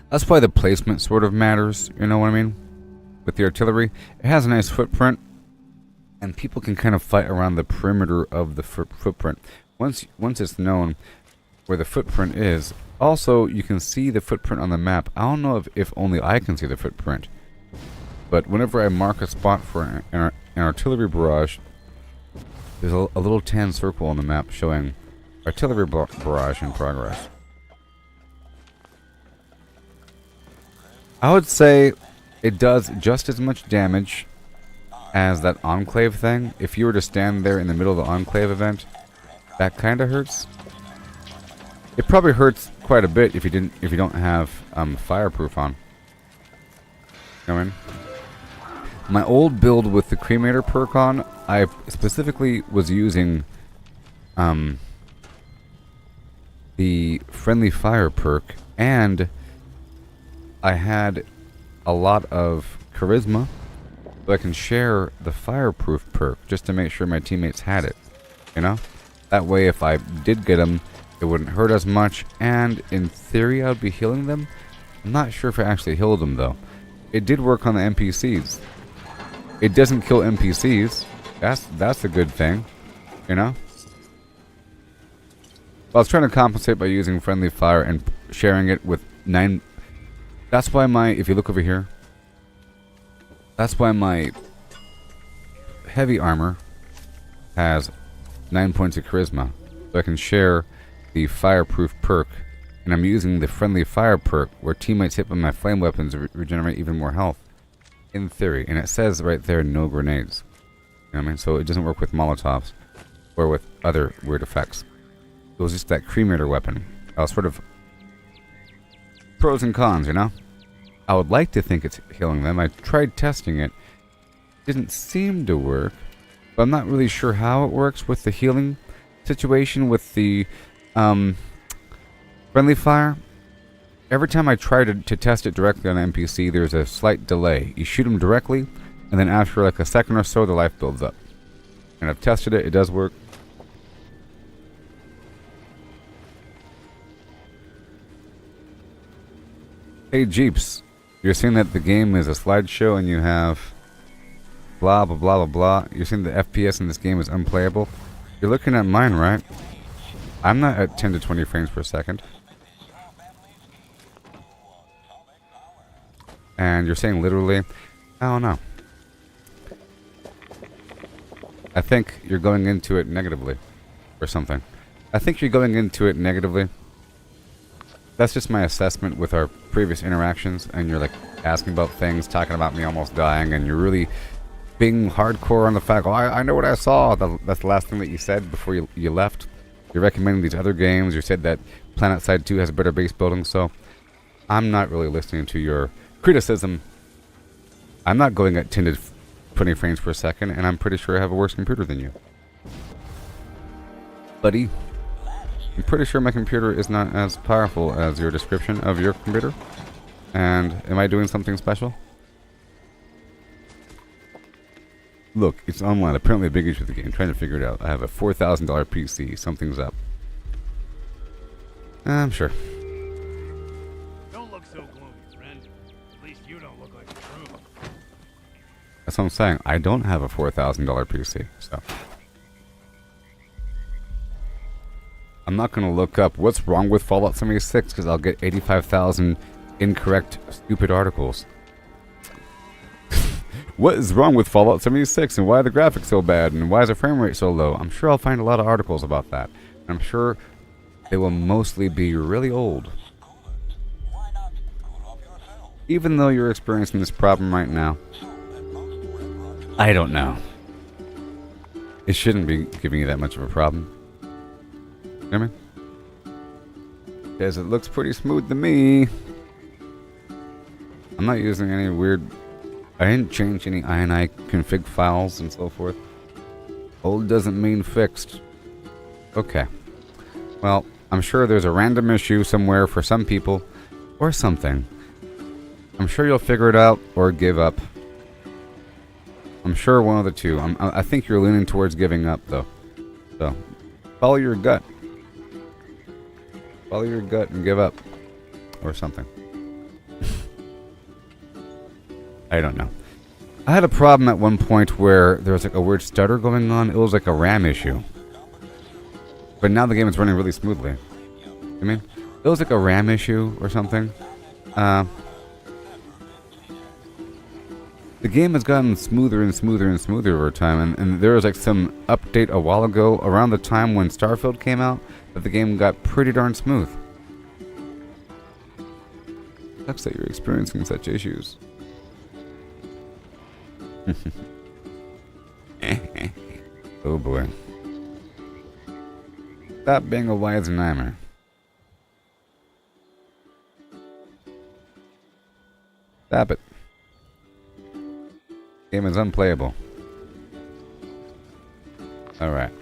That's why the placement sort of matters, you know what I mean? With the artillery, it has a nice footprint, and people can kind of fight around the perimeter of the footprint. Once it's known where the footprint is, also you can see the footprint on the map. I don't know if only I can see the footprint, but whenever I mark a spot for an artillery barrage, there's a little tan circle on the map showing artillery barrage in progress. I would say it does just as much damage as that enclave thing. If you were to stand there in the middle of the enclave event, that kind of hurts. It probably hurts quite a bit if you don't have fireproof on. You know what I mean? My old build with the cremator perk on, I specifically was using the friendly fire perk, and I had a lot of charisma, so I can share the fireproof perk just to make sure my teammates had it, you know? That way if I did get them, it wouldn't hurt as much, and in theory I would be healing them. I'm not sure if I actually healed them though. It did work on the NPCs. It doesn't kill NPCs. That's a good thing, you know? I was trying to compensate by using friendly fire and sharing it with 9... That's why if you look over here, that's why my heavy armor has 9 points of charisma. So I can share the fireproof perk, and I'm using the friendly fire perk where teammates hit by my flame weapons regenerate even more health. In theory. And it says right there, no grenades. You know what I mean? So it doesn't work with Molotovs or with other weird effects. It was just that cremator weapon. I was sort of pros and cons, you know? I would like to think it's healing them. I tried testing it. Didn't seem to work. But I'm not really sure how it works with the healing situation with the friendly fire. Every time I try to test it directly on an NPC, there's a slight delay. You shoot them directly, and then after like a second or so, the life builds up. And I've tested it. It does work. Hey Jeeps, you're saying that the game is a slideshow and you have blah blah blah blah blah. You're saying the FPS in this game is unplayable. You're looking at mine, right? I'm not at 10 to 20 frames per second. And you're saying literally, I don't know. I think you're going into it negatively or something. I think you're going into it negatively. That's just my assessment with our previous interactions, and you're like asking about things, talking about me almost dying, and you're really being hardcore on the fact, oh, I know what I saw. That's the last thing that you said before you left. You're recommending these other games. You said that PlanetSide 2 has a better base building, so I'm not really listening to your criticism. I'm not going at 10 to 20 frames per second, and I'm pretty sure I have a worse computer than you. Buddy. I'm pretty sure my computer is not as powerful as your description of your computer. And am I doing something special? Look, it's online. Apparently a big issue with the game. I'm trying to figure it out. I have a $4,000 PC. Something's up. I'm sure. Don't look so gloomy, friend. At least you don't look like a troop. That's what I'm saying. I don't have a $4,000 PC, so... I'm not going to look up what's wrong with Fallout 76 because I'll get 85,000 incorrect, stupid articles. What is wrong with Fallout 76 and why are the graphics so bad and why is the frame rate so low? I'm sure I'll find a lot of articles about that. I'm sure they will mostly be really old. Even though you're experiencing this problem right now, I don't know. It shouldn't be giving you that much of a problem. Hear me? Because it looks pretty smooth to me. I'm not using any weird... I didn't change any INI config files and so forth. Old doesn't mean fixed. Okay. Well, I'm sure there's a random issue somewhere for some people, or something. I'm sure you'll figure it out, or give up. I'm sure one of the two. I think you're leaning towards giving up, though. So, follow your gut. Follow your gut and give up. Or something. I don't know. I had a problem at one point where there was like a weird stutter going on. It was like a RAM issue. But now the game is running really smoothly. I mean, it was like a RAM issue or something. The game has gotten smoother and smoother and smoother over time. And there was like some update a while ago around the time when Starfield came out that the game got pretty darn smooth. Sucks that you're experiencing such issues. Oh boy. Stop being a Weisenheimer. Stop it. Game is unplayable. Alright.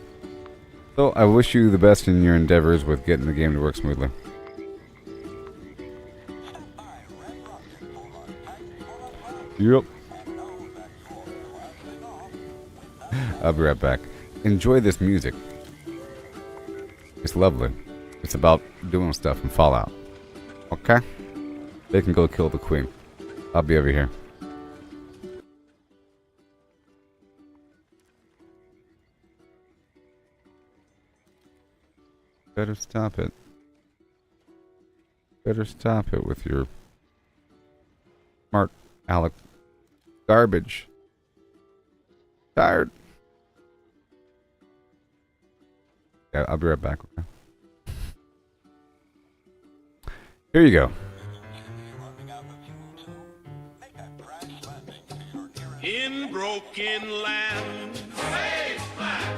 So, I wish you the best in your endeavors with getting the game to work smoothly. Yep. I'll be right back. Enjoy this music. It's lovely. It's about doing stuff in Fallout. Okay? They can go kill the queen. I'll be over here. Better stop it. Better stop it with your smart Alec garbage. Tired. Yeah, I'll be right back. Okay. Here you go. In broken land,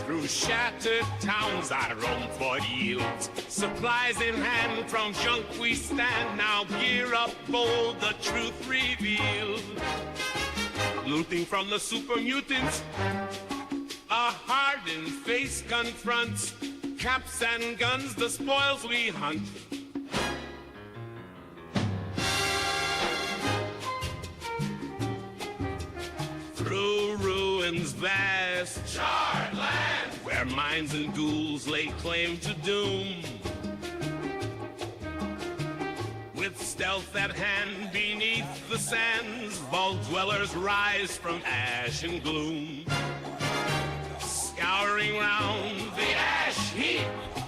through shattered towns I roam for yields. Supplies in hand, from junk we stand. Now gear up, bold, the truth revealed. Looting from the super mutants, a hardened face confronts. Caps and guns, the spoils we hunt. Through ruins vast, charred land, where mines and ghouls lay claim to doom. With stealth at hand beneath the sands, vault dwellers rise from ash and gloom. Scouring round the ash heap,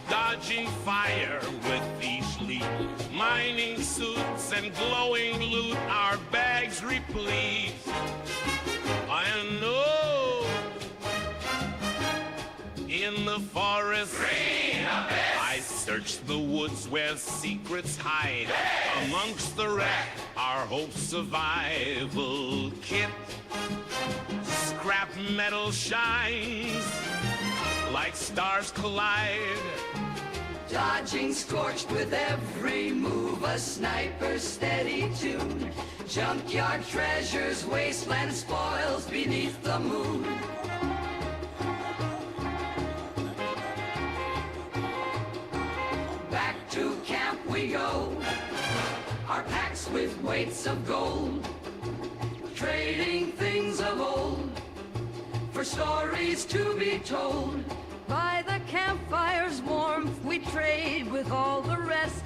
dodging fire with each leap. Mining suits and glowing loot, our bags replete. I know in the forest I search the woods where secrets hide. Amongst the wreck, our hope survival kit. Scrap metal shines like stars collide. Dodging scorched with every move, a sniper's steady tune. Junkyard treasures, wasteland spoils beneath the moon. Back to camp we go, our packs with weights of gold. Trading things of old, for stories to be told. By the campfire's warmth we trade with all the rest.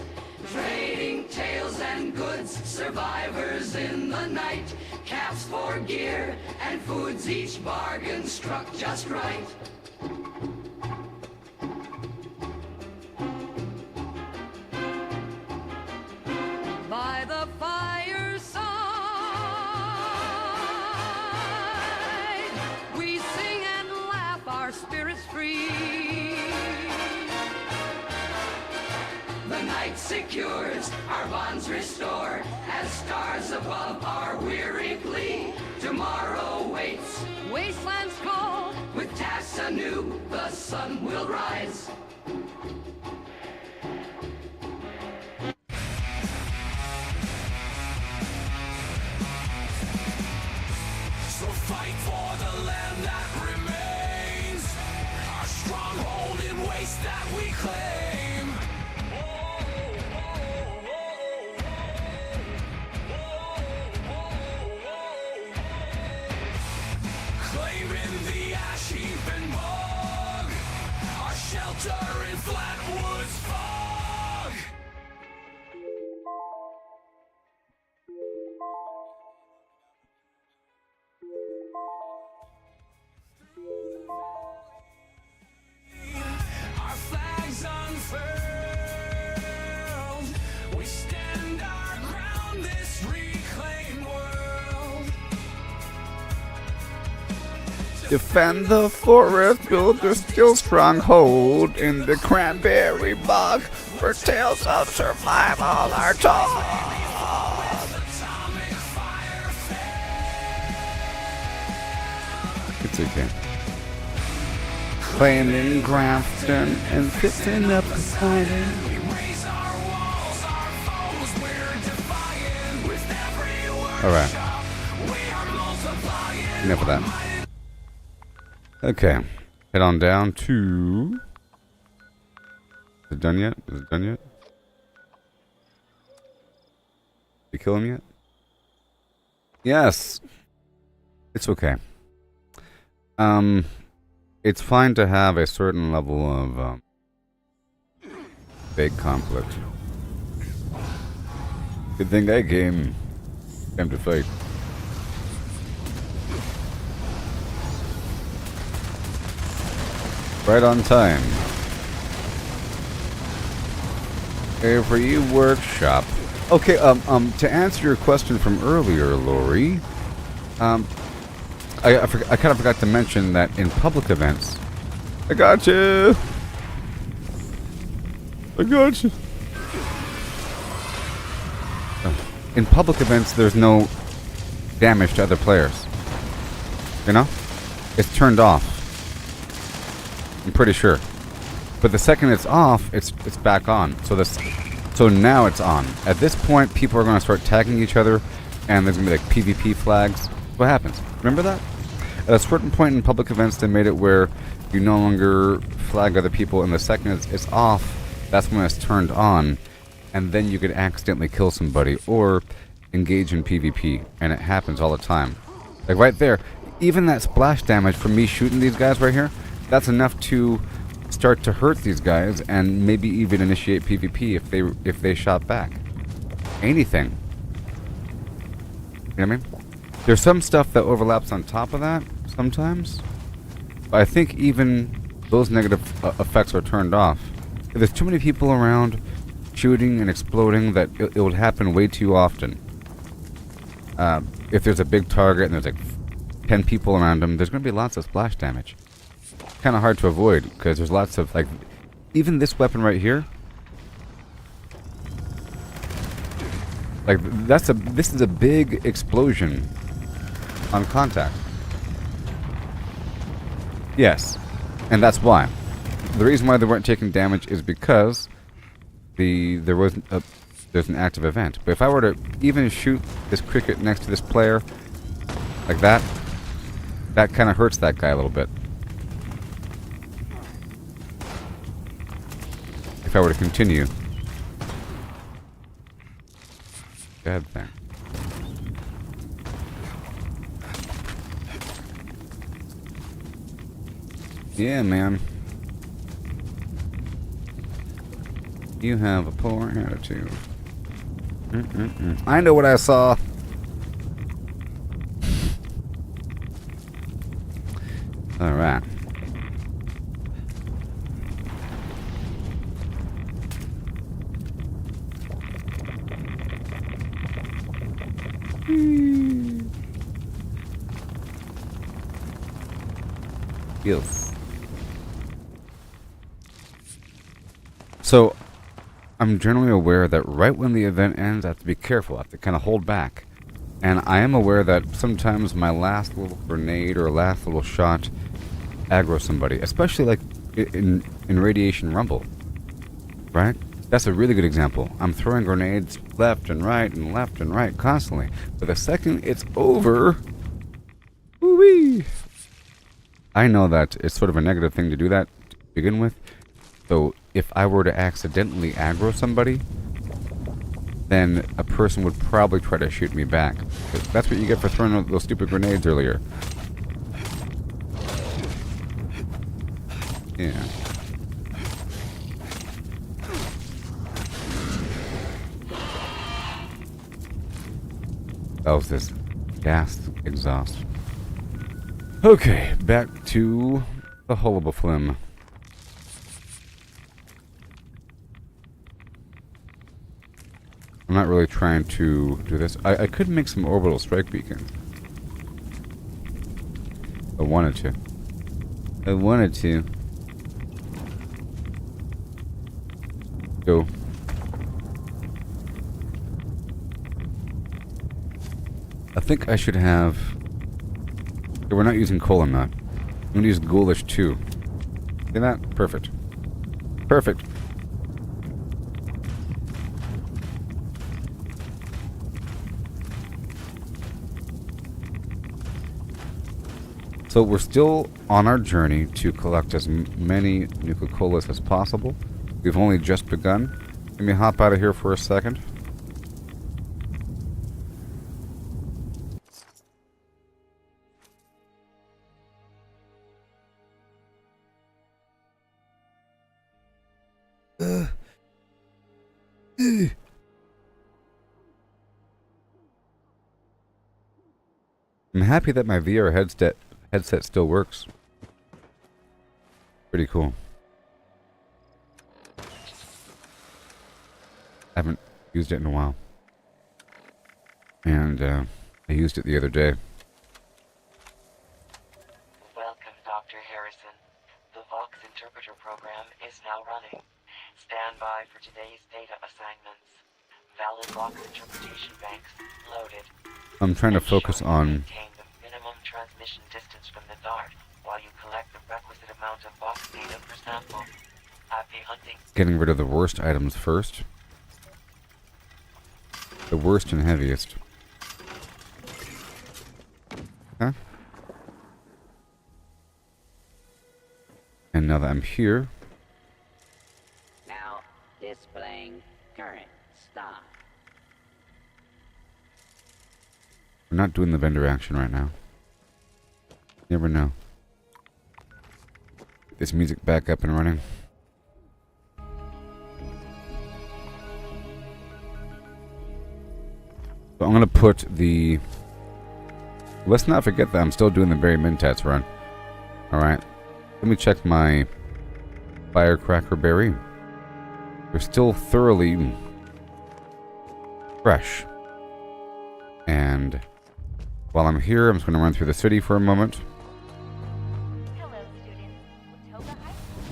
Trading tales and goods, survivors in the night. Caps for gear and foods, each bargain struck just right. the night secures, our bonds restored, as stars above our weary plea. Tomorrow waits, Wasteland's call. with tasks anew, the sun will rise. So fight for the land that remains, our stronghold in waste that we claim. Claiming the ash heap and bog, our shelter in Flatwood's fog. Our flags unfurled, we stand our ground this reclaimed world. Defend the forest, build a still stronghold in the cranberry bog, for tales of survival are told. It's okay. Playing in Grafton and fixing up the siding. Alright. Enough of that. Okay. Head on down to... Is it done yet? Is it done yet? Did you kill him yet? Yes! It's okay. It's fine to have a certain level of, fake conflict. Good thing I came to fight. Right on time. Every workshop. Okay, to answer your question from earlier, Lori, I kind of forgot to mention that in public events, I got you. In public events, there's no damage to other players. You know, it's turned off. I'm pretty sure. But the second it's off, it's back on. So now it's on. At this point, people are going to start tagging each other, and there's going to be like PvP flags. What happens? Remember that? At a certain point in public events, they made it where you no longer flag other people, and the second it's off, that's when it's turned on, and then you could accidentally kill somebody or engage in PvP, and it happens all the time. Like right there, even that splash damage from me shooting these guys right here, that's enough to start to hurt these guys and maybe even initiate PvP if they shot back. Anything. You know what I mean? There's some stuff that overlaps on top of that sometimes, but I think even those negative effects are turned off. If there's too many people around shooting and exploding, that it would happen way too often. If there's a big target and there's like 10 people around them, there's going to be lots of splash damage. Kind of hard to avoid because there's lots of, like, even this weapon right here, like this is a big explosion on contact. Yes, and that's why. The reason why they weren't taking damage is because there's an active event. But if I were to even shoot this cricket next to this player like that kind of hurts that guy a little bit. If I were to continue. Bad thing. Yeah, man. You have a poor attitude. I know what I saw. All right. Yes. So, I'm generally aware that right when the event ends, I have to be careful. I have to kind of hold back. And I am aware that sometimes my last little grenade or last little shot aggro somebody, especially like in Radiation Rumble, right? That's a really good example. I'm throwing grenades left and right constantly. But the second it's over, woo-wee, I know that it's sort of a negative thing to do that to begin with. So if I were to accidentally aggro somebody, then a person would probably try to shoot me back. That's what you get for throwing those stupid grenades earlier. Yeah. That was this gas exhaust. Okay, back to the Hullabaflim. I'm not really trying to do this. I could make some orbital strike beacons. I wanted to. Go. I think I should have... Okay, we're not using coal, I'm not. I'm going to use ghoulish 2. See that? Perfect. Perfect. So we're still on our journey to collect as many Nuka-Colas as possible. We've only just begun. Let me hop out of here for a second. I'm happy that my VR headset still works. Pretty cool. I haven't used it in a while. And I used it the other day. Welcome, Dr. Harrison. The Vox Interpreter program is now running. Stand by for today's data assignments. Valid Vox interpretation banks loaded. I'm trying to focus on maintain the minimum transmission distance from the dart while you collect the requisite amount of Vox data per sample. Happy hunting. getting rid of the worst items first. The worst and heaviest. Huh? And now that I'm here... Now displaying current stop. We're not doing the vendor action right now. Never know. Get this music back up and running. So I'm gonna put the... Let's not forget that I'm still doing the Berry Mentats run. Alright. Let me check my Firecracker Berry. They're still thoroughly fresh. And while I'm here, I'm just gonna run through the city for a moment. Hello, students. Watoga High School.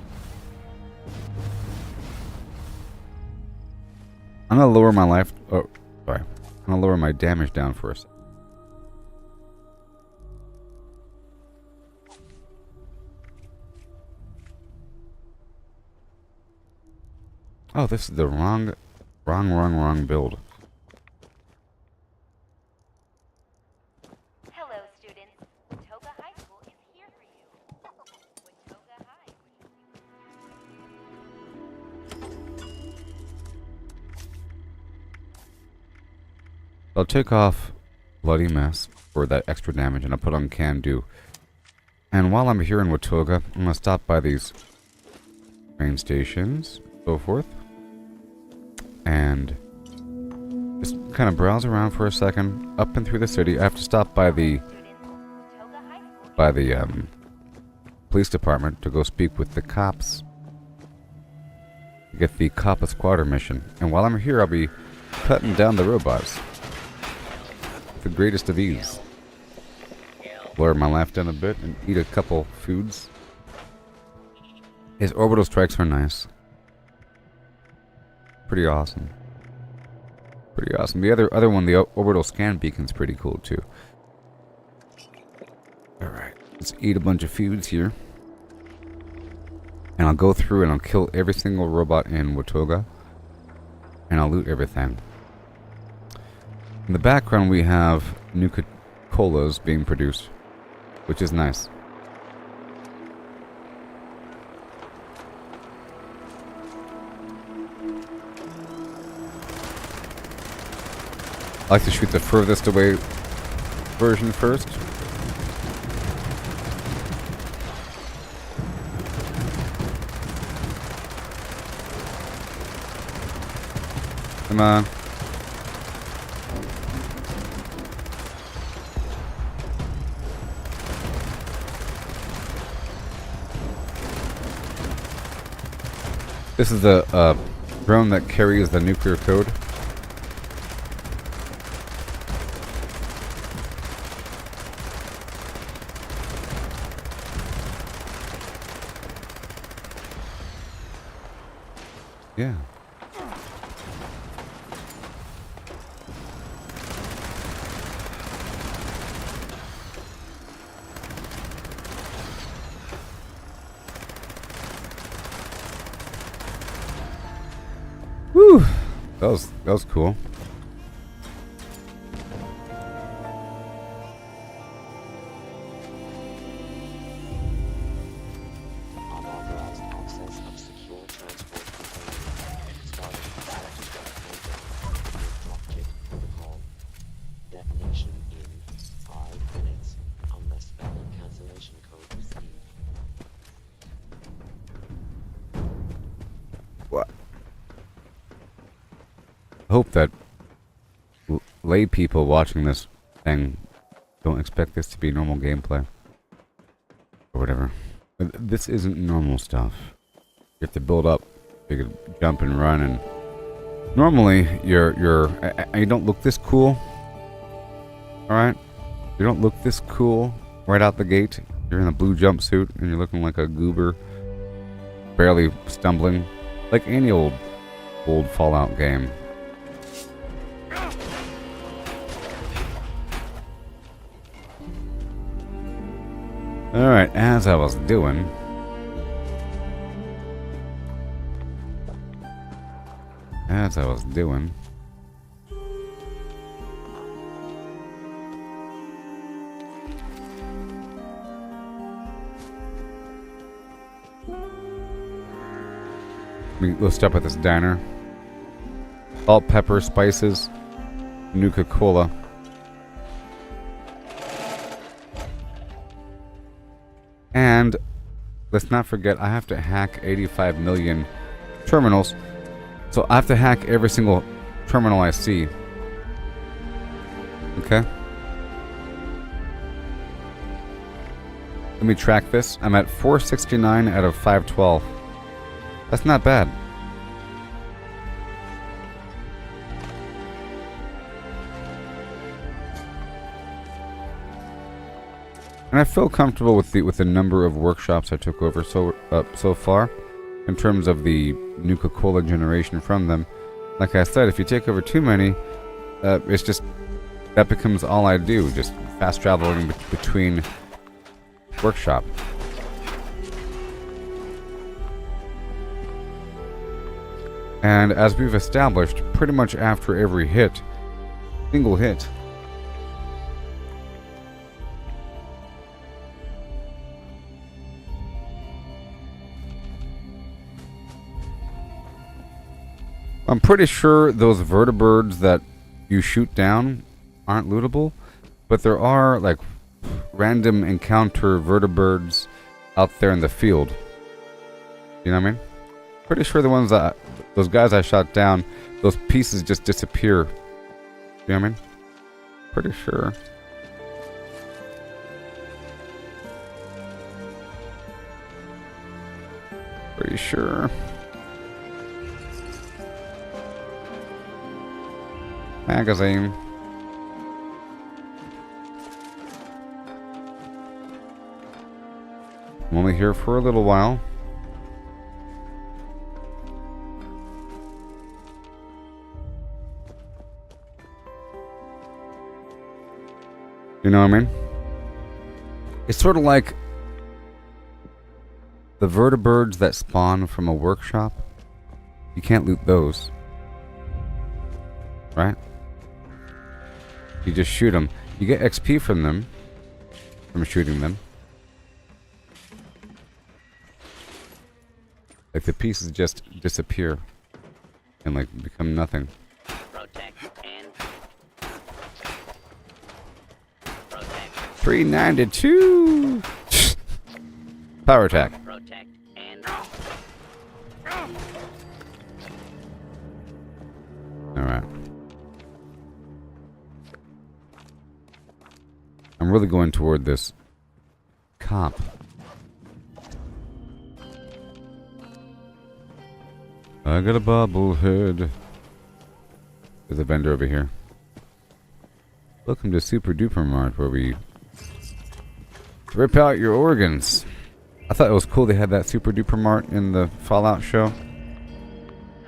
I'm gonna lower my life... Oh, sorry. I'm gonna lower my damage down for a second. Oh, this is the wrong build. Hello, students. Watoga High School is here for you. Watoga High. I'll take off Bloody Mess for that extra damage, and I'll put on Can Do. And while I'm here in Watoga, I'm gonna stop by these train stations, so forth, and just kind of browse around for a second, up and through the city. I have to stop by the police department to go speak with the cops to get the Coppa Squatter mission. And while I'm here, I'll be cutting down the robots. The greatest of ease. Lower my life down a bit and eat a couple foods. His orbital strikes are nice. Pretty awesome. Pretty awesome. The other one, the orbital scan beacon's pretty cool too. Alright, let's eat a bunch of foods here. And I'll go through and I'll kill every single robot in Watoga. And I'll loot everything. In the background we have Nuka colas being produced, which is nice. I like to shoot the furthest away version first. Come on. This is the drone that carries the nuclear code. Yeah. Whew. That was cool. Unauthorized access of secure transport containers. Starting dropkick protocol. Detonation in 5 minutes, unless valid cancellation code received. What? I hope that lay people watching this thing don't expect this to be normal gameplay. Or whatever. This isn't normal stuff. You have to build up. You can jump and run, and normally you don't look this cool. Alright? You don't look this cool right out the gate. You're in a blue jumpsuit and you're looking like a goober, barely stumbling. Like any old Fallout game. Alright, as I was doing... Let's stop at this diner. Salt, pepper, spices, Nuka Cola. And let's not forget, I have to hack 85 million terminals. So I have to hack every single terminal I see. Okay? Let me track this. I'm at 469 out of 512. That's not bad. And I feel comfortable with the number of workshops I took over so far, in terms of the Nuka Cola generation from them. Like I said, if you take over too many, it's just that becomes all I do, just fast traveling between workshop. And as we've established, pretty much after every hit, single hit, I'm pretty sure those vertibirds that you shoot down aren't lootable, but there are like random encounter vertibirds out there in the field. You know what I mean? Pretty sure the ones that those guys I shot down, those pieces just disappear. You know what I mean? Pretty sure. Pretty sure. Magazine. I'm only here for a little while. know what I mean? It's sort of like the vertibirds that spawn from a workshop. You can't loot those. Right? You just shoot them. You get XP from them, from shooting them. Like the pieces just disappear and like become nothing. Protect and 392. Power attack. protect and All right. I'm really going toward this cop. I got a bobblehead. There's a vendor over here. Welcome to Super Duper Mart, where we rip out your organs. I thought it was cool they had that Super Duper Mart in the Fallout show.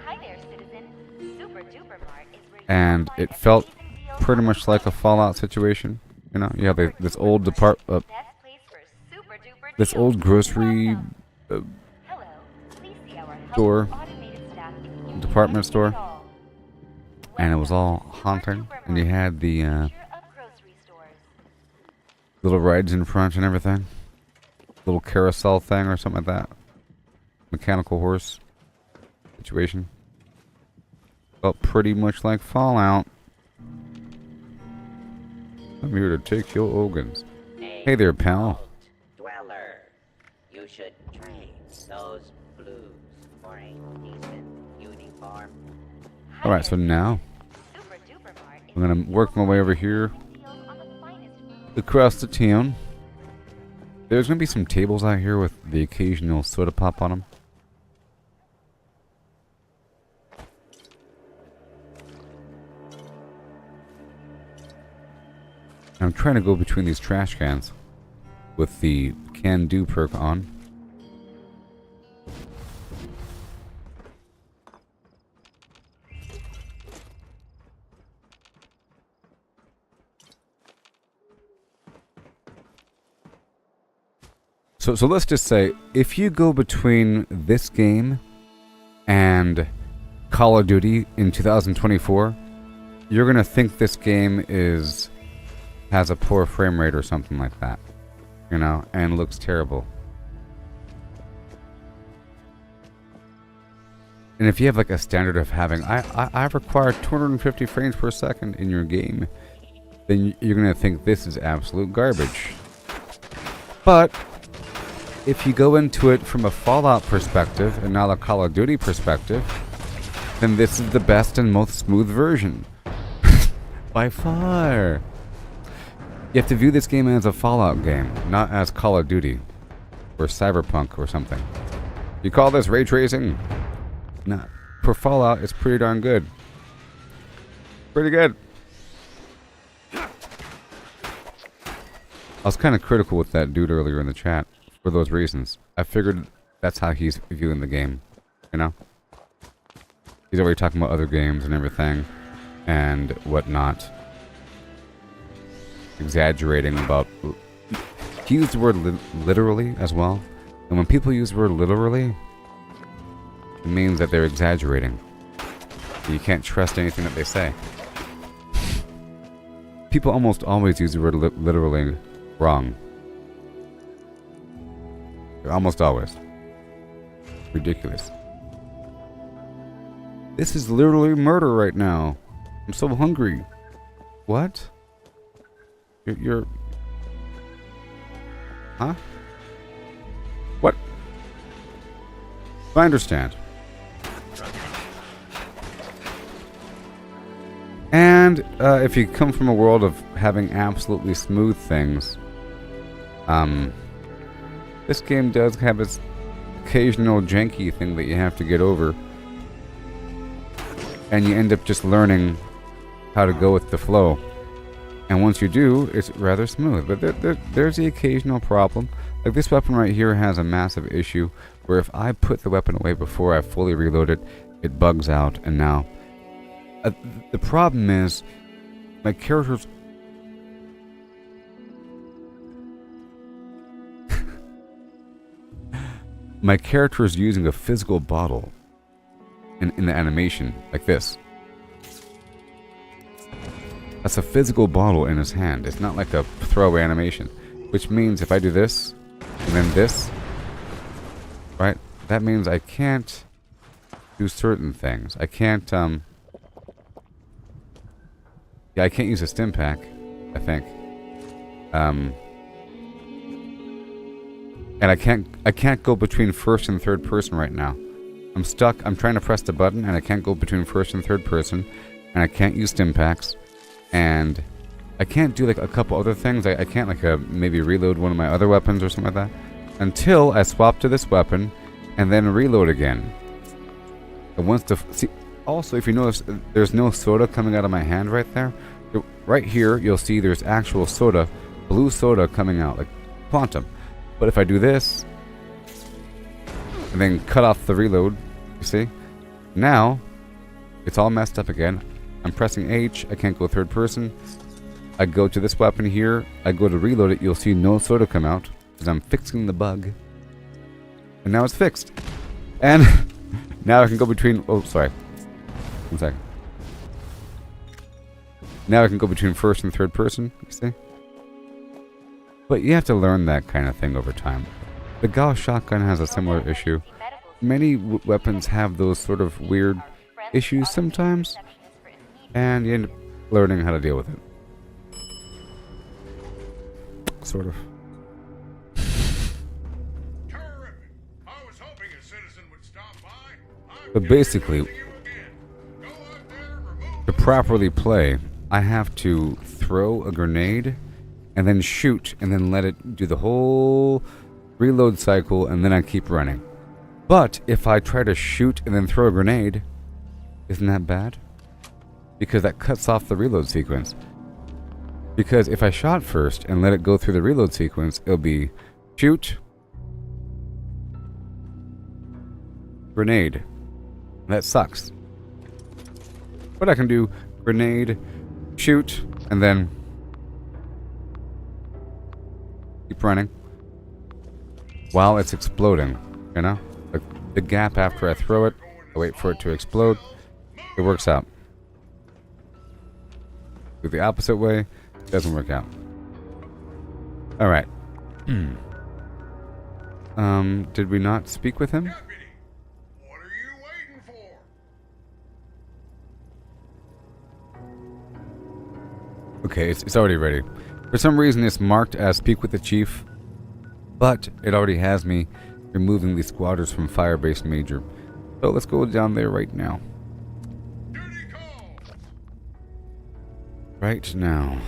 Hi there, citizen. Super Duper Mart is where you And find it felt amazing deals pretty on much like a Fallout situation. You know, you have this old best place for super duper this deals. old grocery Hello. Please see our store, helpful automated staff if you need department anything store. at all. and it was all Welcome to haunting. Super And you Duper had the Mart, future of grocery stores. little rides in front and everything. Little carousel thing or something like that. Mechanical horse situation. Felt pretty much like Fallout. I'm here to take your organs. Hey there, pal. dweller. You should trade those blues for a decent uniform. Alright, so now Super Duper Mart is I'm gonna work my way over here deals on the finest food. across the town. There's gonna be some tables out here with the occasional soda pop on them. I'm trying to go between these trash cans with the can do perk on. So let's just say, if you go between this game and Call of Duty in 2024, you're gonna think this game has a poor frame rate or something like that, you know, and looks terrible. And if you have like a standard of having, I require 250 frames per second in your game, then you're gonna think this is absolute garbage. But if you go into it from a Fallout perspective and not a Call of Duty perspective, then this is the best and most smooth version. By far. You have to view this game as a Fallout game, not as Call of Duty or Cyberpunk or something. You call this ray tracing? Nah. For Fallout, it's pretty darn good. Pretty good. I was kind of critical with that dude earlier in the chat for those reasons. I figured that's how he's viewing the game, you know? He's already talking about other games and everything and whatnot. Exaggerating about... He used the word literally as well. And when people use the word literally, it means that they're exaggerating. You can't trust anything that they say. People almost always use the word literally wrong. Almost always. Ridiculous. This is literally murder right now. I'm so hungry. What? You're... Huh? What? I understand. And if you come from a world of having absolutely smooth things, this game does have its occasional janky thing that you have to get over. And you end up just learning how to go with the flow. And once you do, it's rather smooth. But there's the occasional problem. Like this weapon right here has a massive issue where if I put the weapon away before I fully reload it, it bugs out. And now, the problem is my character's my character is using a physical bottle in the animation, like this. That's a physical bottle in his hand. It's not like a throwaway animation. Which means if I do this, and then this, right? That means I can't do certain things. I can't, yeah, I can't use a stim pack, I think. And I can't go between first and third person right now. I'm stuck. I'm trying to press the button and I can't go between first and third person, and I can't use stim packs, and I can't do like a couple other things. I can't like maybe reload one of my other weapons or something like that until I swap to this weapon and then reload again. And once the see, also if you notice, there's no soda coming out of my hand right there. Right here, you'll see there's actual soda, blue soda coming out like quantum. But if I do this and then cut off the reload, you see, now it's all messed up again. I'm pressing H. I can't go third person. I go to this weapon here. I go to reload it. You'll see no soda come out because I'm fixing the bug. And now it's fixed. And now I can go between... Oh, sorry. 1 second. Now I can go between first and third person. You see? But you have to learn that kind of thing over time. The Gauss shotgun has a similar issue. Many weapons have those sort of weird issues sometimes. And you end up learning how to deal with it. Sort of. But basically, to properly play, I have to throw a grenade and then shoot and then let it do the whole reload cycle, and then I keep running. But if I try to shoot and then throw a grenade, isn't that bad? Because that cuts off the reload sequence. Because if I shot first and let it go through the reload sequence, it'll be shoot, grenade. That sucks. But I can do grenade, shoot, and then keep running while it's exploding, you know? Like the gap after I throw it, I wait for it to explode. It works out. Do the opposite way, it doesn't work out. Alright. Did we not speak with him? Okay, it's already ready. For some reason it's marked as speak with the chief, but it already has me removing the squatters from Firebase Major. So let's go down there right now. Right now.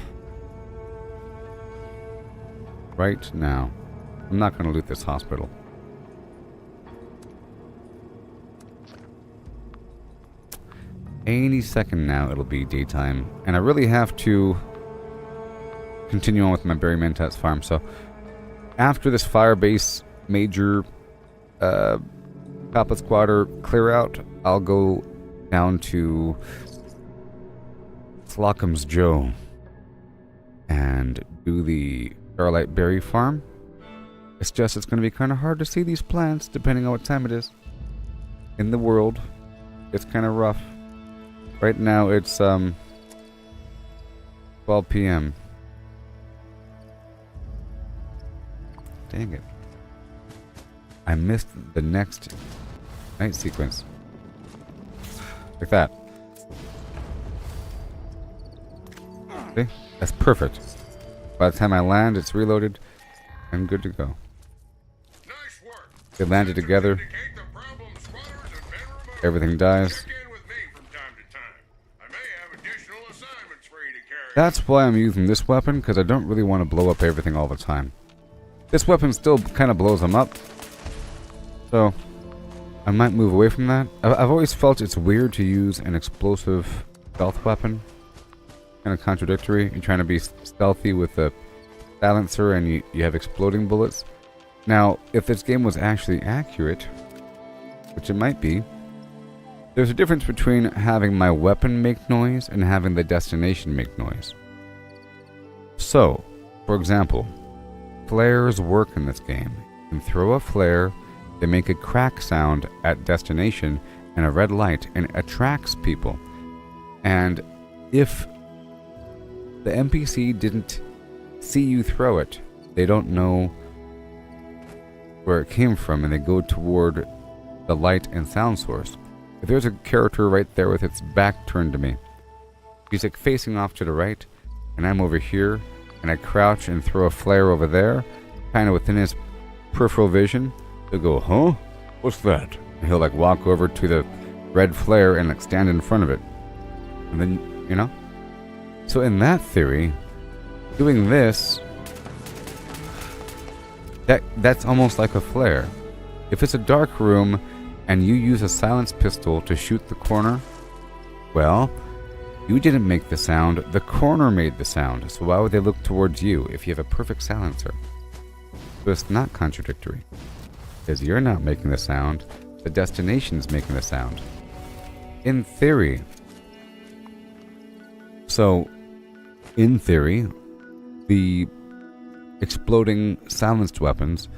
Right now. I'm not going to loot this hospital. Any second now it'll be daytime, and I really have to continue on with my Berry Mentats farm. So after this Firebase Major Papa Squatter clear out, I'll go down to Slockham's Joe and do the Starlight Berry farm. It's just it's going to be kind of hard to see these plants depending on what time it is in the world. It's kind of rough. Right now it's 12 p.m. Dang it. I missed the next night sequence. Like that. See? That's perfect. By the time I land, it's reloaded. I'm good to go. They landed together. Everything dies. That's why I'm using this weapon, because I don't really want to blow up everything all the time. This weapon still kind of blows them up. So, I might move away from that. I've always felt it's weird to use an explosive stealth weapon. Kind of contradictory. You're trying to be stealthy with a silencer and you have exploding bullets. Now, if this game was actually accurate, which it might be, there's a difference between having my weapon make noise and having the destination make noise. So, for example, flares work in this game. You can throw a flare They make a crack sound at destination and a red light, and it attracts people. And if the NPC didn't see you throw it, they don't know where it came from, and they go toward the light and sound source. If there's a character right there with its back turned to me, he's like facing off to the right, and I'm over here, and I crouch and throw a flare over there, kind of within his peripheral vision. He'll go, huh? What's that? And he'll like walk over to the red flare and like stand in front of it. And then, you know? So in that theory, doing this, that's almost like a flare. If it's a dark room and you use a silence pistol to shoot the corner, well, you didn't make the sound, the corner made the sound. So why would they look towards you if you have a perfect silencer? So it's not contradictory. Because you're not making the sound, the destination's making the sound. In theory. So, in theory, the exploding silenced weapons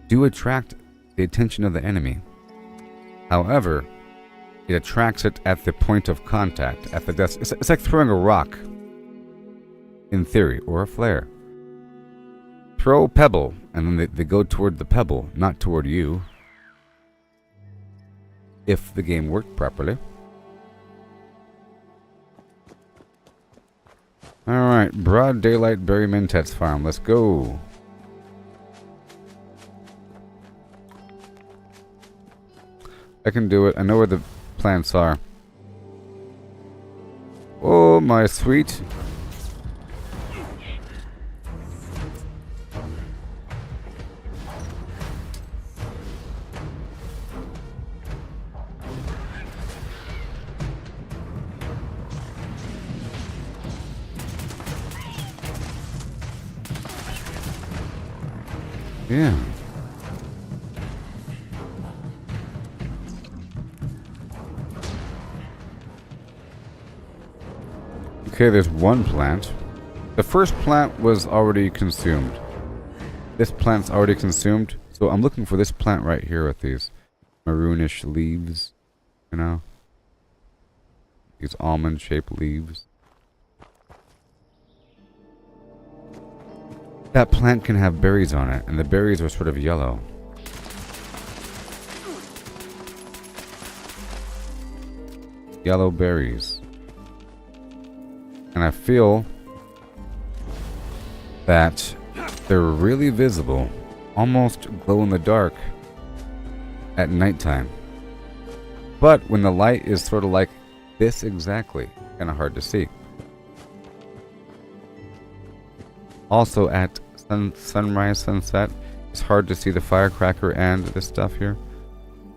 do attract the attention of the enemy. However, it attracts it at the point of contact, at the it's like throwing a rock, in theory, or a flare. Throw a pebble, and then they go toward the pebble, not toward you. If the game worked properly. Alright, Broad Daylight Berry Mintet's farm. Let's go. I can do it. I know where the plants are. Oh, my sweet. Yeah. Okay, there's one plant. The first plant was already consumed. This plant's already consumed, so I'm looking for this plant right here with these maroonish leaves, you know? These almond-shaped leaves. That plant can have berries on it, and the berries are sort of yellow. Yellow berries. And I feel that they're really visible, almost glow in the dark at nighttime. But when the light is sort of like this exactly, kind of hard to see. Also at sunrise, sunset, it's hard to see the firecracker and this stuff here.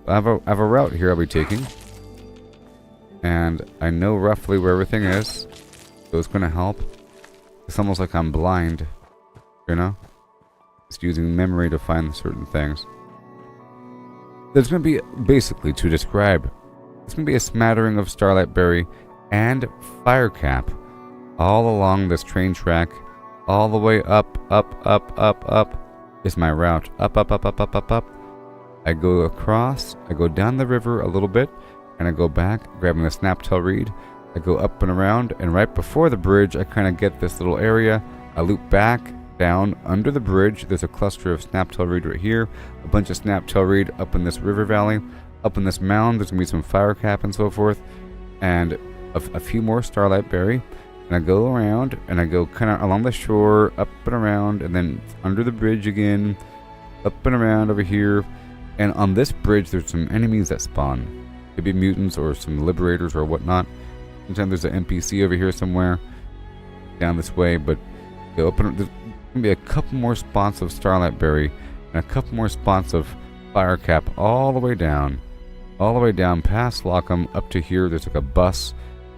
I have a route here I'll be taking. And I know roughly where everything is. So it's going to help. It's almost like I'm blind, you know? Just using memory to find certain things. There's going to be, basically, to describe, it's going to be a smattering of Starlight Berry and Firecap all along this train track, all the way up is my route. Up. I go across, I go down the river a little bit, and I go back, grabbing the snaptail reed. I go up and around, and right before the bridge, I kind of get this little area. I loop back, down, under the bridge. There's a cluster of snaptail reed right here. A bunch of snaptail reed up in this river valley. Up in this mound, there's going to be some firecap and so forth. And a few more starlight berry. And I go around, and I go kind of along the shore, up and around, and then under the bridge again, up and around over here. And on this bridge, there's some enemies that spawn. Could be mutants or some liberators or whatnot. Sometimes there's an NPC over here somewhere, down this way, but there's going to be a couple more spots of Starlight Berry, and a couple more spots of Firecap all the way down past Lockham, up to here. There's like a bus,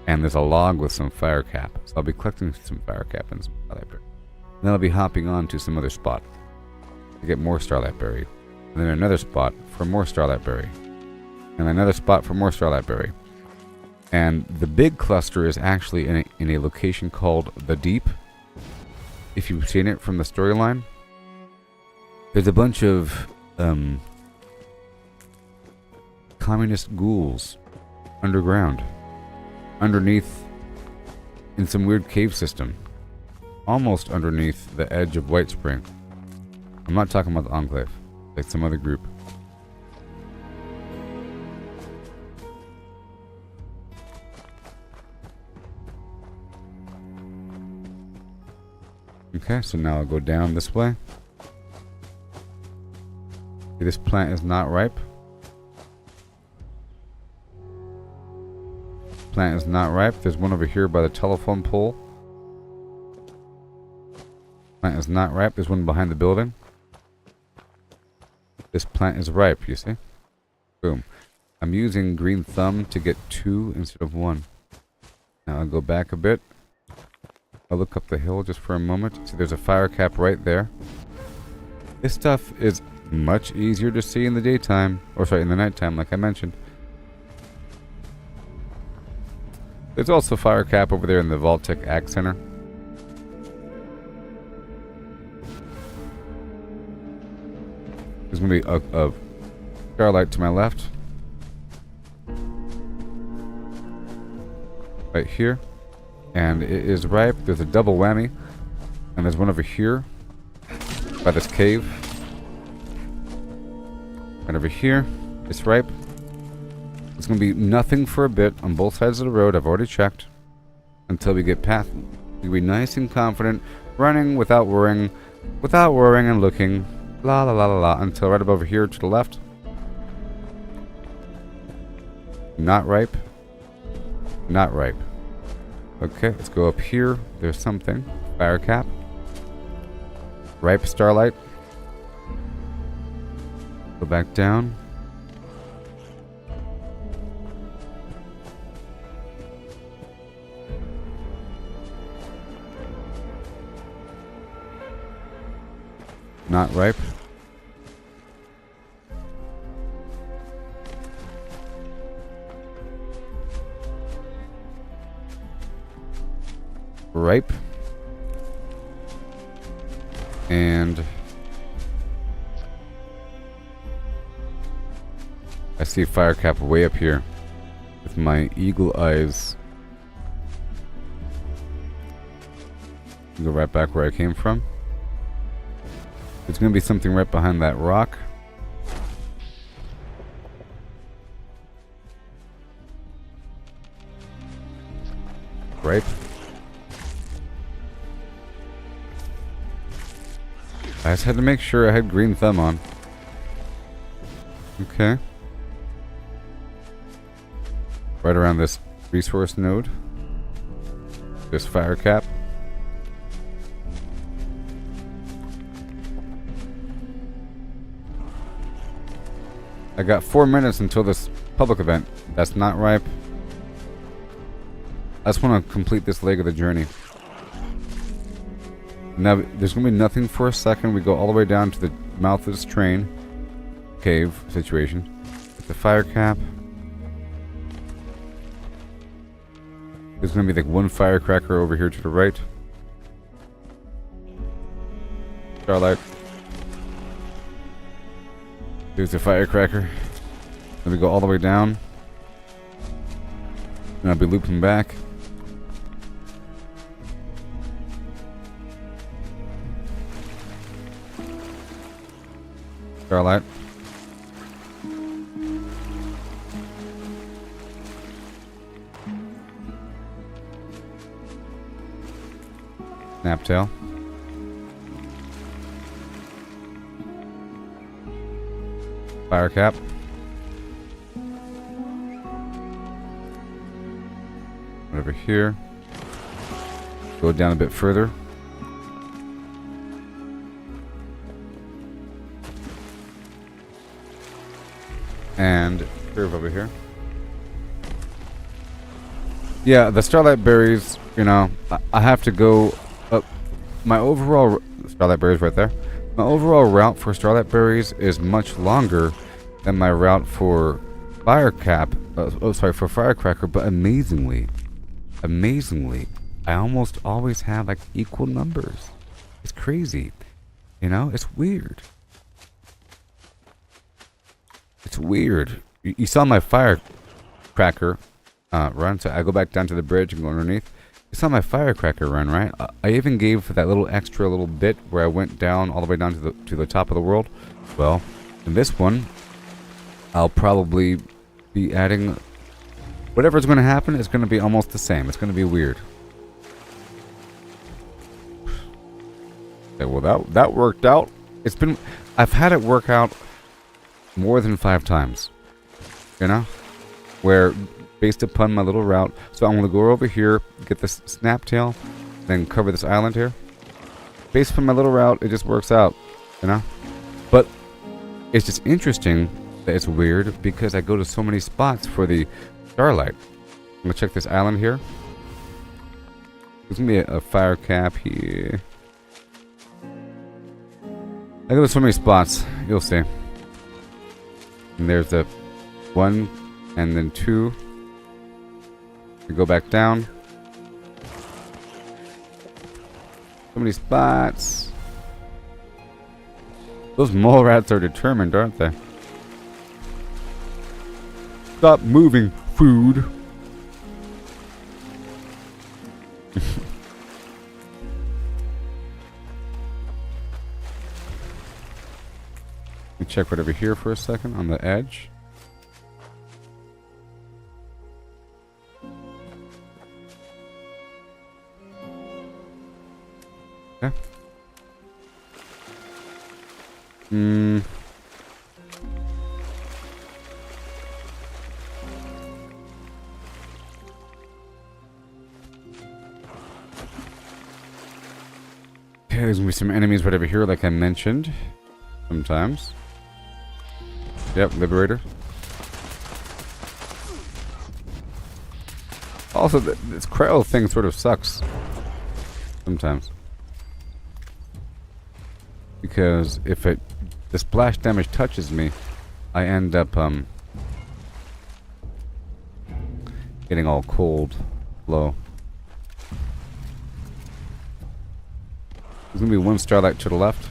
and there's a log with some Firecap. So I'll be collecting some Firecap and some Starlight Berry. And then I'll be hopping on to some other spot to get more Starlight Berry. And then another spot for more Starlight Berry. And another spot for more Starlight Berry. And the big cluster is actually in a location called The Deep. If you've seen it from the storyline, there's a bunch of communist ghouls underground, underneath, in some weird cave system, almost underneath the edge of White Spring. I'm not talking about the Enclave, like some other group. Okay, so now I'll go down this way. Okay, this plant is not ripe. Plant is not ripe. There's one over here by the telephone pole. Plant is not ripe. There's one behind the building. This plant is ripe, you see? Boom. I'm using green thumb to get 2 instead of 1. Now I'll go back a bit. I'll look up the hill just for a moment. See, there's a fire cap right there. This stuff is much easier to see in the daytime. Or sorry, in the nighttime, like I mentioned. There's also a fire cap over there in the Vault-Tec Ag Center. There's going to be a starlight to my left. Right here. And it is ripe. There's a double whammy. And there's one over here. By this cave. Right over here. It's ripe. It's going to be nothing for a bit on both sides of the road. I've already checked. Until we get past. We'll be nice and confident. Running without worrying. Without worrying and looking. La la la la la. Until right up over here to the left. Not ripe. Not ripe. Okay, let's go up here. There's something. Fire cap. Ripe starlight. Go back down. Not ripe. Ripe. And I see fire cap way up here with my eagle eyes. Go right back where I came from. There's going to be something right behind that rock. Ripe. I just had to make sure I had green thumb on. Okay. Right around this resource node. This fire cap. I got 4 minutes until this public event. That's not ripe. I just want to complete this leg of the journey. Now, there's going to be nothing for a second. We go all the way down to the mouth of this train. Cave situation. With the fire cap. There's going to be like one firecracker over here to the right. Starlight. There's the firecracker. Then we go all the way down. And I'll be looping back. Starlight. Snaptail. Fire cap. Right over here. Go down a bit further. And curve over here. Yeah, the starlight berries, you know, I have to go up. My overall starlight berries right there. My overall route for starlight berries is much longer than my route for fire cap. For firecracker. But amazingly, I almost always have like equal numbers. It's crazy, you know. It's weird. It's weird. You saw my firecracker run, so I go back down to the bridge and go underneath. You saw my firecracker run, right? I even gave that little extra little bit where I went down all the way down to the top of the world. Well, in this one, I'll probably be adding whatever's going to happen is going to be almost the same. It's going to be weird. Okay, well, that worked out. I've had it work out more than 5 times. You know? Where, based upon my little route, so I'm going to go over here, get this snaptail, then cover this island here. Based upon my little route, it just works out. You know? But it's just interesting that it's weird because I go to so many spots for the starlight. I'm going to check this island here. There's going to be a fire cap here. I go to so many spots, you'll see. And there's the 1 and then 2. We go back down. So many spots. Those mole rats are determined, aren't they? Stop moving, food. Let me check right over here for a second on the edge. Okay. Okay, there's gonna be some enemies right over here, like I mentioned. Sometimes. Yep, Liberator. Also, this Krell thing sort of sucks. Sometimes. Because if the splash damage touches me, I end up, getting all cold. Low. There's gonna be 1 starlight to the left.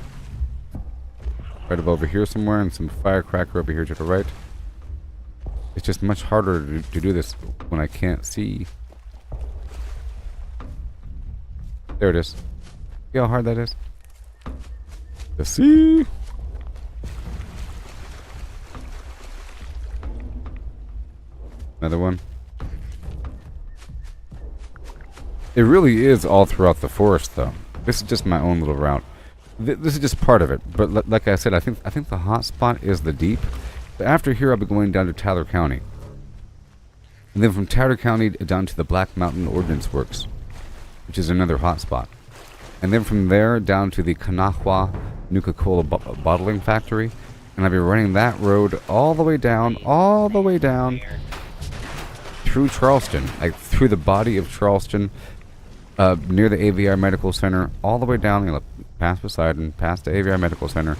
Right up over here somewhere, and some firecracker over here to the right. It's just much harder to do this when I can't see. There it is. See how hard that is? To see. Another one. It really is all throughout the forest, though. This is just my own little route. This is just part of it, but like I said, I think the hot spot is the deep. But after here, I'll be going down to Tyler County, and then from Tyler County down to the Black Mountain Ordnance Works, which is another hot spot, and then from there down to the Kanahua Nuka Cola bottling factory, and I'll be running that road all the way down through Charleston, like through the body of Charleston, near the AVR Medical Center, all the way down. Past Poseidon, past the AVR Medical Center,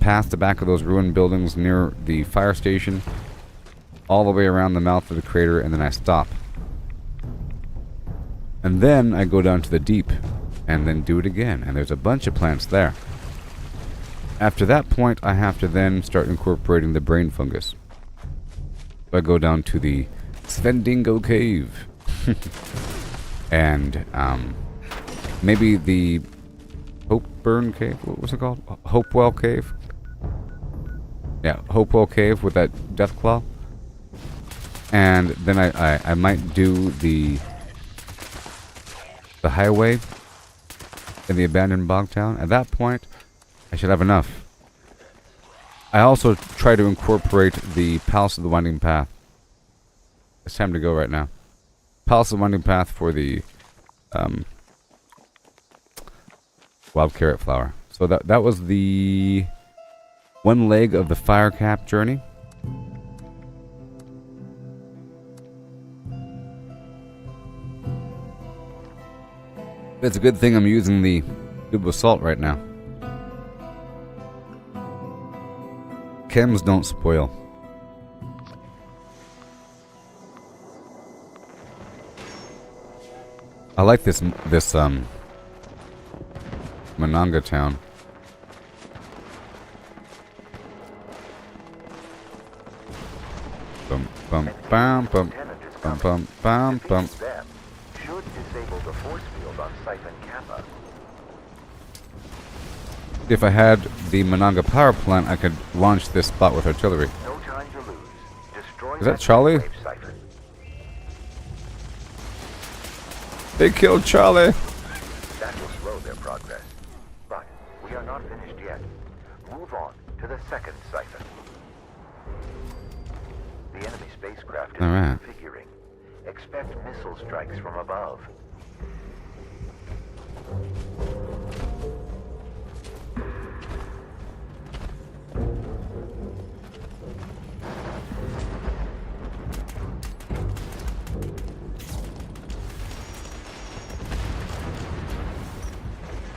past the back of those ruined buildings near the fire station, all the way around the mouth of the crater, and then I stop. And then I go down to the deep, and then do it again, and there's a bunch of plants there. After that point, I have to then start incorporating the brain fungus. So I go down to the Svendingo Cave. And, maybe the Hopeburn Cave? What was it called? Hopewell Cave? Yeah, Hopewell Cave with that Deathclaw. And then I might do the highway in the abandoned bog town. At that point, I should have enough. I also try to incorporate the Palace of the Winding Path. It's time to go right now. Palace of the Winding Path for the wild carrot flower. So that was the 1 leg of the fire cap journey. It's a good thing I'm using the tube of salt right now. Chems don't spoil. I like this Monongah town. bum, bum, bum, bum, bum, bum, bum, bum. Them should disable the force field on Siphon Kappa. If I had the Monongah power plant, I could launch this spot with artillery. No time to lose. Destroy Is that Charlie? wave siphon. They killed Charlie. That will slow their progress. But we are not finished yet. Move on to the second siphon. The enemy spacecraft is All right. configuring. Expect missile strikes from above.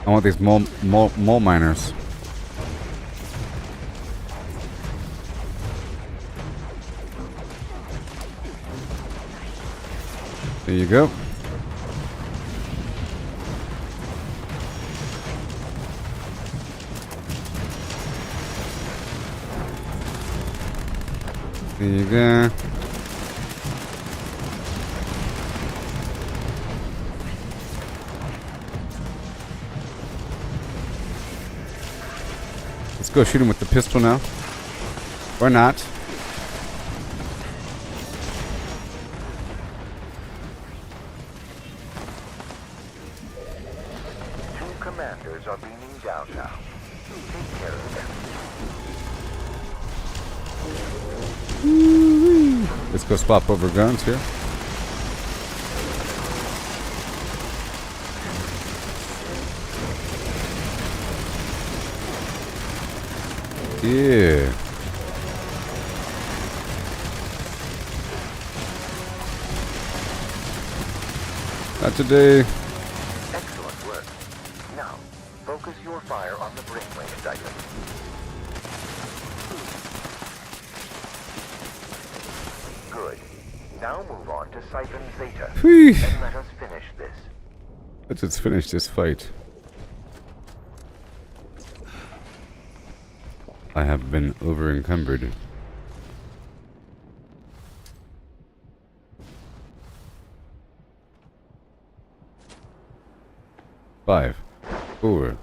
I want these mole miners. There you go. There you go. Let's go shoot him with the pistol now. Or not. Two commanders are beaming down now. Take care of them. Let's go swap over guns here. Yeah. Not today. Excellent work. Now, focus your fire on the brainwave siphon. Good. Now move on to Siphon Zeta. Whee. And let us finish this. Let's just finish this fight. I have been over encumbered. Five, 4.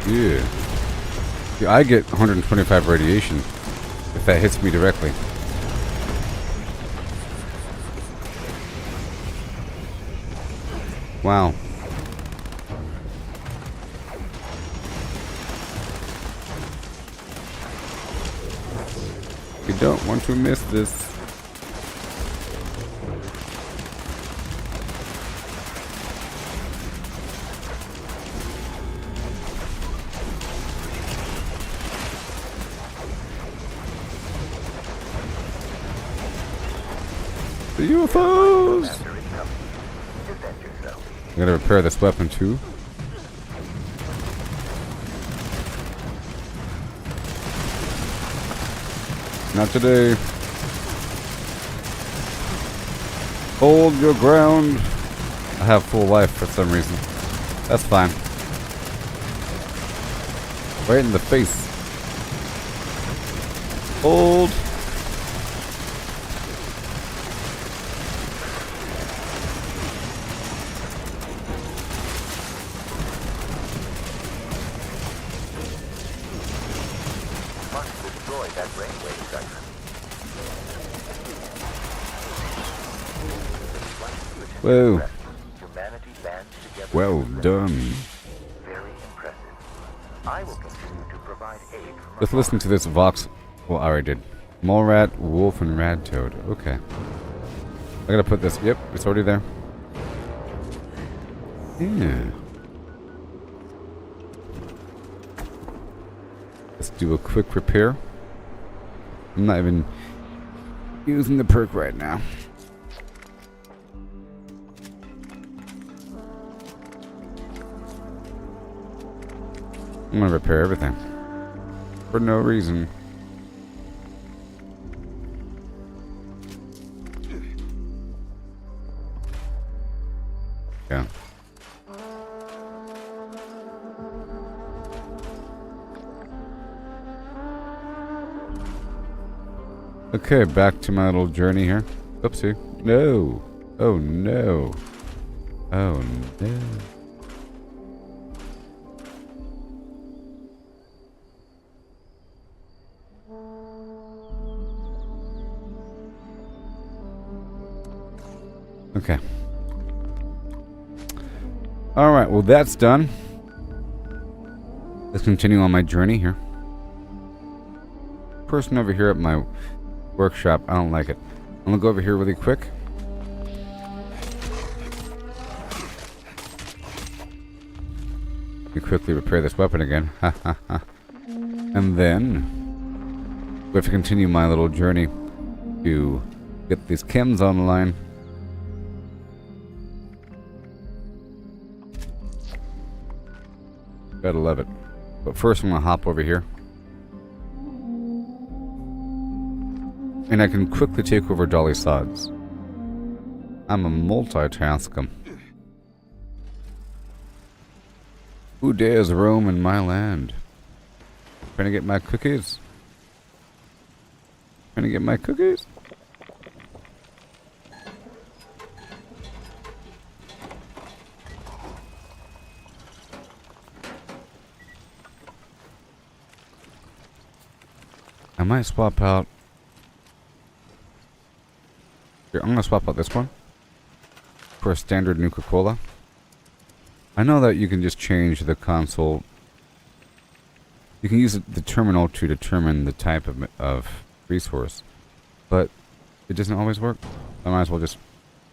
Yeah. See, I get 125 radiation if that hits me directly. Wow. You don't want to miss this. The UFOs! I'm gonna repair this weapon too. Not today. Hold your ground. I have full life for some reason. That's fine. Right in the face. Hold. Whoa. Well done. Very impressive. I will continue to provide aid from Let's listen to this Vox. Well, I already did. Mole rat, wolf, and rad toad. Okay. I gotta put this. Yep, it's already there. Yeah. Let's do a quick repair. I'm not even using the perk right now. I'm gonna repair everything. For no reason. Yeah. Okay, back to my little journey here. Oopsie. No. Oh no. Oh no. Okay. Alright, well that's done. Let's continue on my journey here. Person over here at my workshop, I don't like it. I'm gonna go over here really quick. Let me quickly repair this weapon again. And then we have to continue my little journey to get these chems online. Gotta love it. But first I'm gonna hop over here. And I can quickly take over Dolly Sods. I'm a multitasker. Who dares roam in my land? Trying to get my cookies? Trying to get my cookies? I might swap out. Here, I'm gonna swap out this one for a standard Nuka Cola. I know that you can just change the console. You can use the terminal to determine the type of resource, but it doesn't always work. I might as well just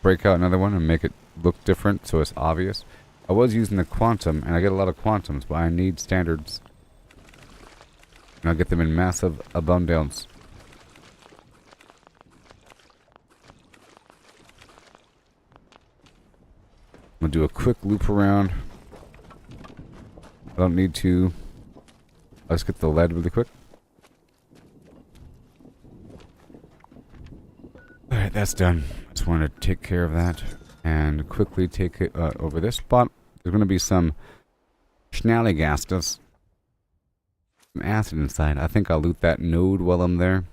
break out another one and make it look different so it's obvious. I was using the quantum, and I get a lot of quantums, but I need standards. And I'll get them in massive abundance. I'm gonna do a quick loop around. I don't need to. Let's get the lead really quick. Alright, that's done. I just want to take care of that. And quickly take it over this spot. There's gonna be some schnallygastas. Some acid inside. I think I'll loot that node while I'm there.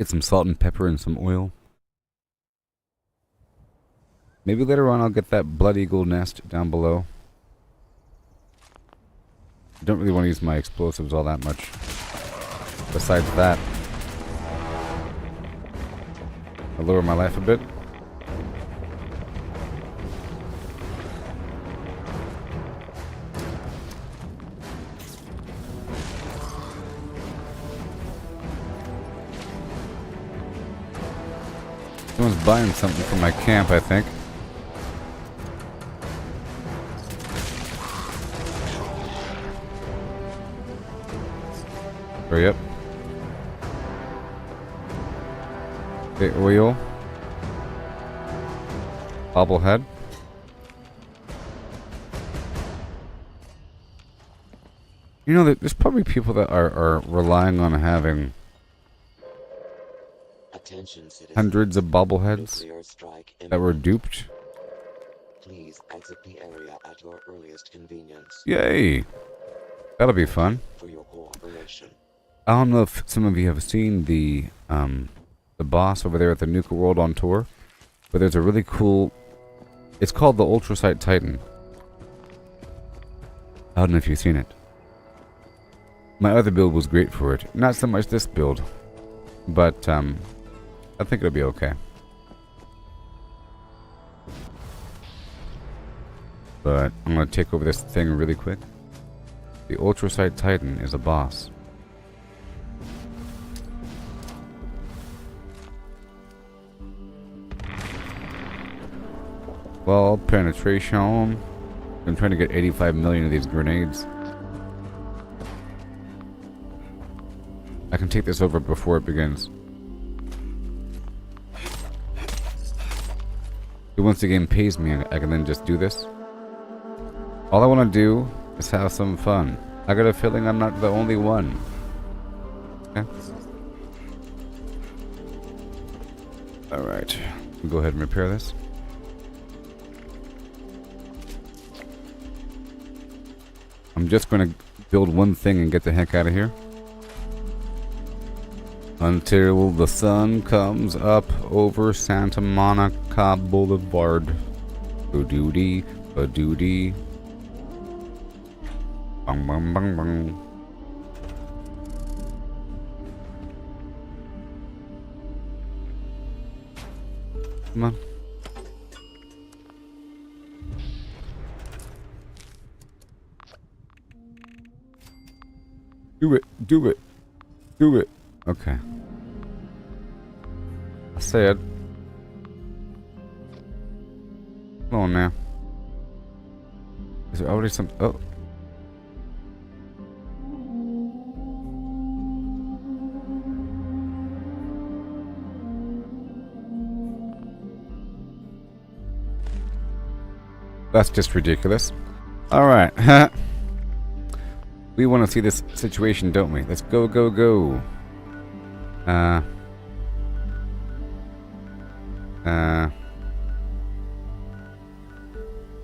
Get some salt and pepper and some oil. Maybe later on I'll get that blood eagle nest down below. I don't really want to use my explosives all that much. Besides that, I'll lower my life a bit. Someone's buying something from my camp, I think. Hurry up. Okay, oil. Bobblehead. You know, there's probably people that are relying on having hundreds of bobbleheads that were duped. Please exit the area at your earliest convenience. Yay! That'll be fun. For your cooperation. I don't know if some of you have seen the boss over there at the Nuka World on tour, but there's a really cool. It's called the Ultrasight Titan. I don't know if you've seen it. My other build was great for it. Not so much this build, but I think it'll be okay. But I'm gonna take over this thing really quick. The Ultrasight Titan is a boss. Well, penetration. I'm trying to get 85 million of these grenades. I can take this over before it begins. So once the game pays me, I can then just do this. All I want to do is have some fun. I got a feeling I'm not the only one. Okay. Alright. We'll go ahead and repair this. I'm just going to build one thing and get the heck out of here. Until the sun comes up over Santa Monica Boulevard. Ba-doody, ba-doody. Bang, bang, bang, bang. Come on. Do it, do it, do it. Okay. I said. Come on now. Is there already some... Oh. That's just ridiculous. Alright. We want to see this situation, don't we? Let's go, go, go.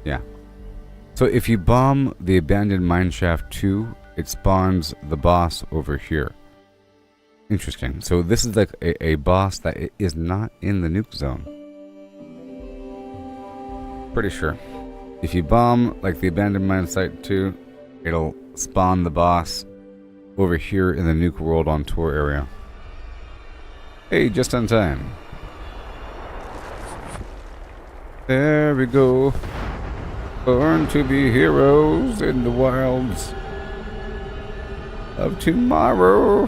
Yeah. So if you bomb the abandoned mineshaft 2, it spawns the boss over here. Interesting. So this is like a boss that is not in the nuke zone. Pretty sure. If you bomb like the abandoned mine site 2, it'll spawn the boss over here in the nuke world on tour area. Hey, just on time. There we go. Born to be heroes in the wilds of tomorrow.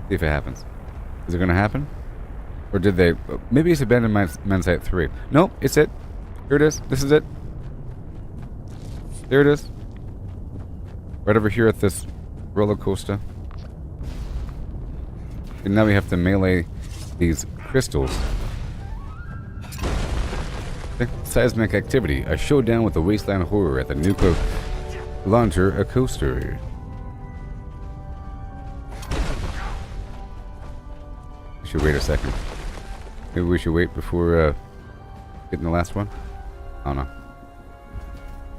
See if it happens. Is it gonna happen? Or did they... Maybe it's abandoned mine site 3. Nope, it's it. Here it is. This is it. There it is. Right over here at this roller coaster. And now we have to melee these crystals. Seismic activity. A showdown with the Wasteland horror at the Nuka launcher a coaster. We should wait a second. Maybe we should wait before getting the last one. I don't know.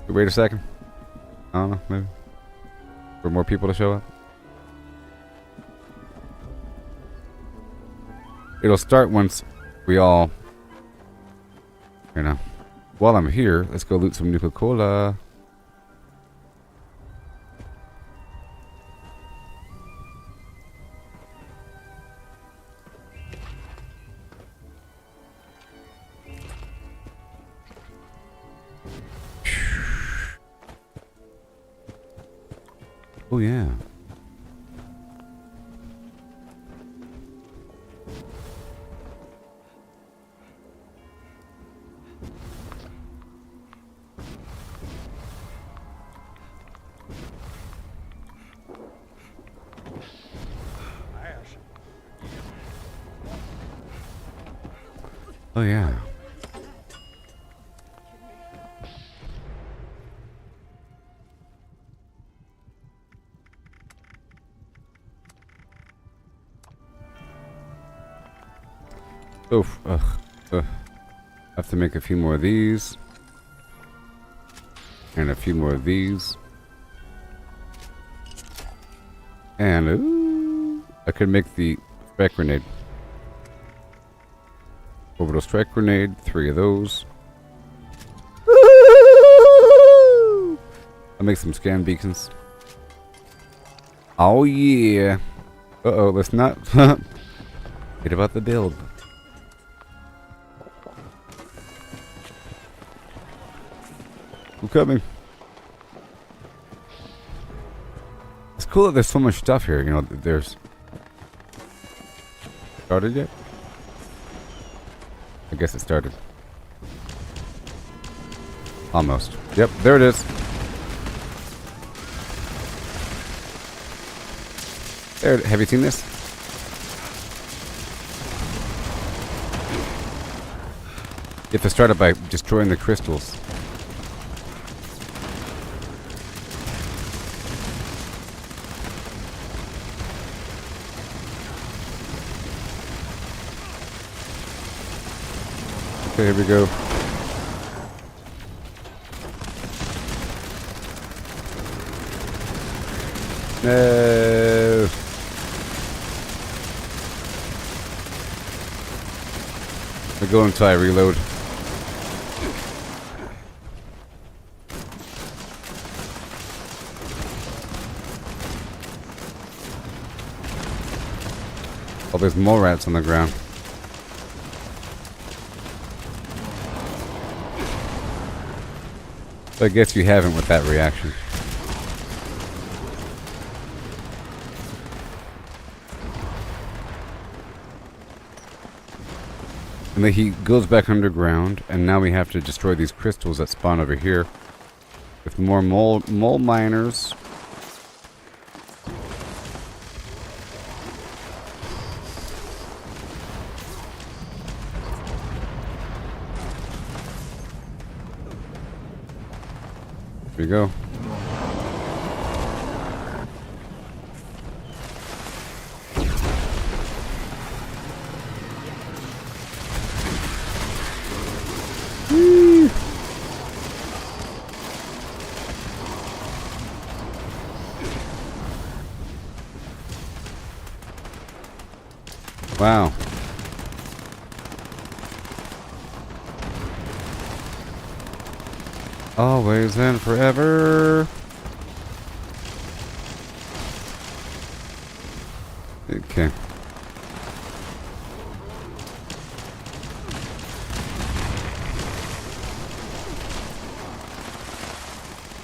Should we wait a second. I don't know. Maybe for more people to show up. It'll start once we all, you know. While I'm here, let's go loot some Nuka-Cola. Oh yeah. Oh yeah. Oof. Ugh. I have to make a few more of these. And a few more of these. And ooh, I could make the strike grenade. Orbital strike grenade, 3 of those. I'll make some scan beacons. Oh yeah. Uh-oh, let's not forget about the build. I'm coming. It's cool that there's so much stuff here. You know, there's... Started yet? I guess it started. Almost. Yep, there it is. There. Have you seen this? You have to start it by destroying the crystals. Okay, here we go. No. I go until I reload. Oh, there's more rats on the ground. I guess you haven't with that reaction. And then he goes back underground, and now we have to destroy these crystals that spawn over here. With more mole miners. Here we go. Wow. Always and forever. Okay.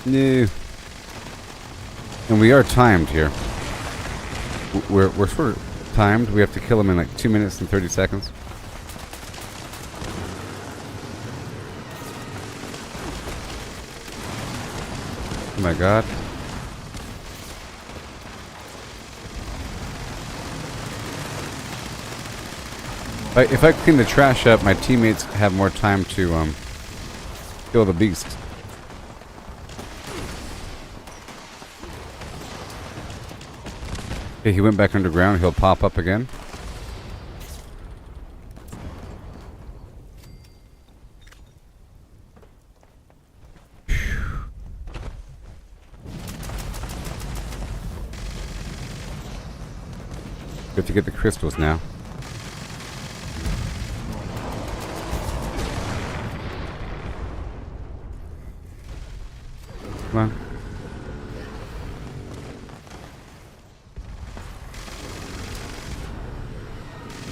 No. And we are timed here. We're sort of timed. We have to kill him in like 2 minutes and 30 seconds. Oh my god. If I clean the trash up, my teammates have more time to kill the beast. Okay, he went back underground. He'll pop up again. Good to get the crystals now. Come on.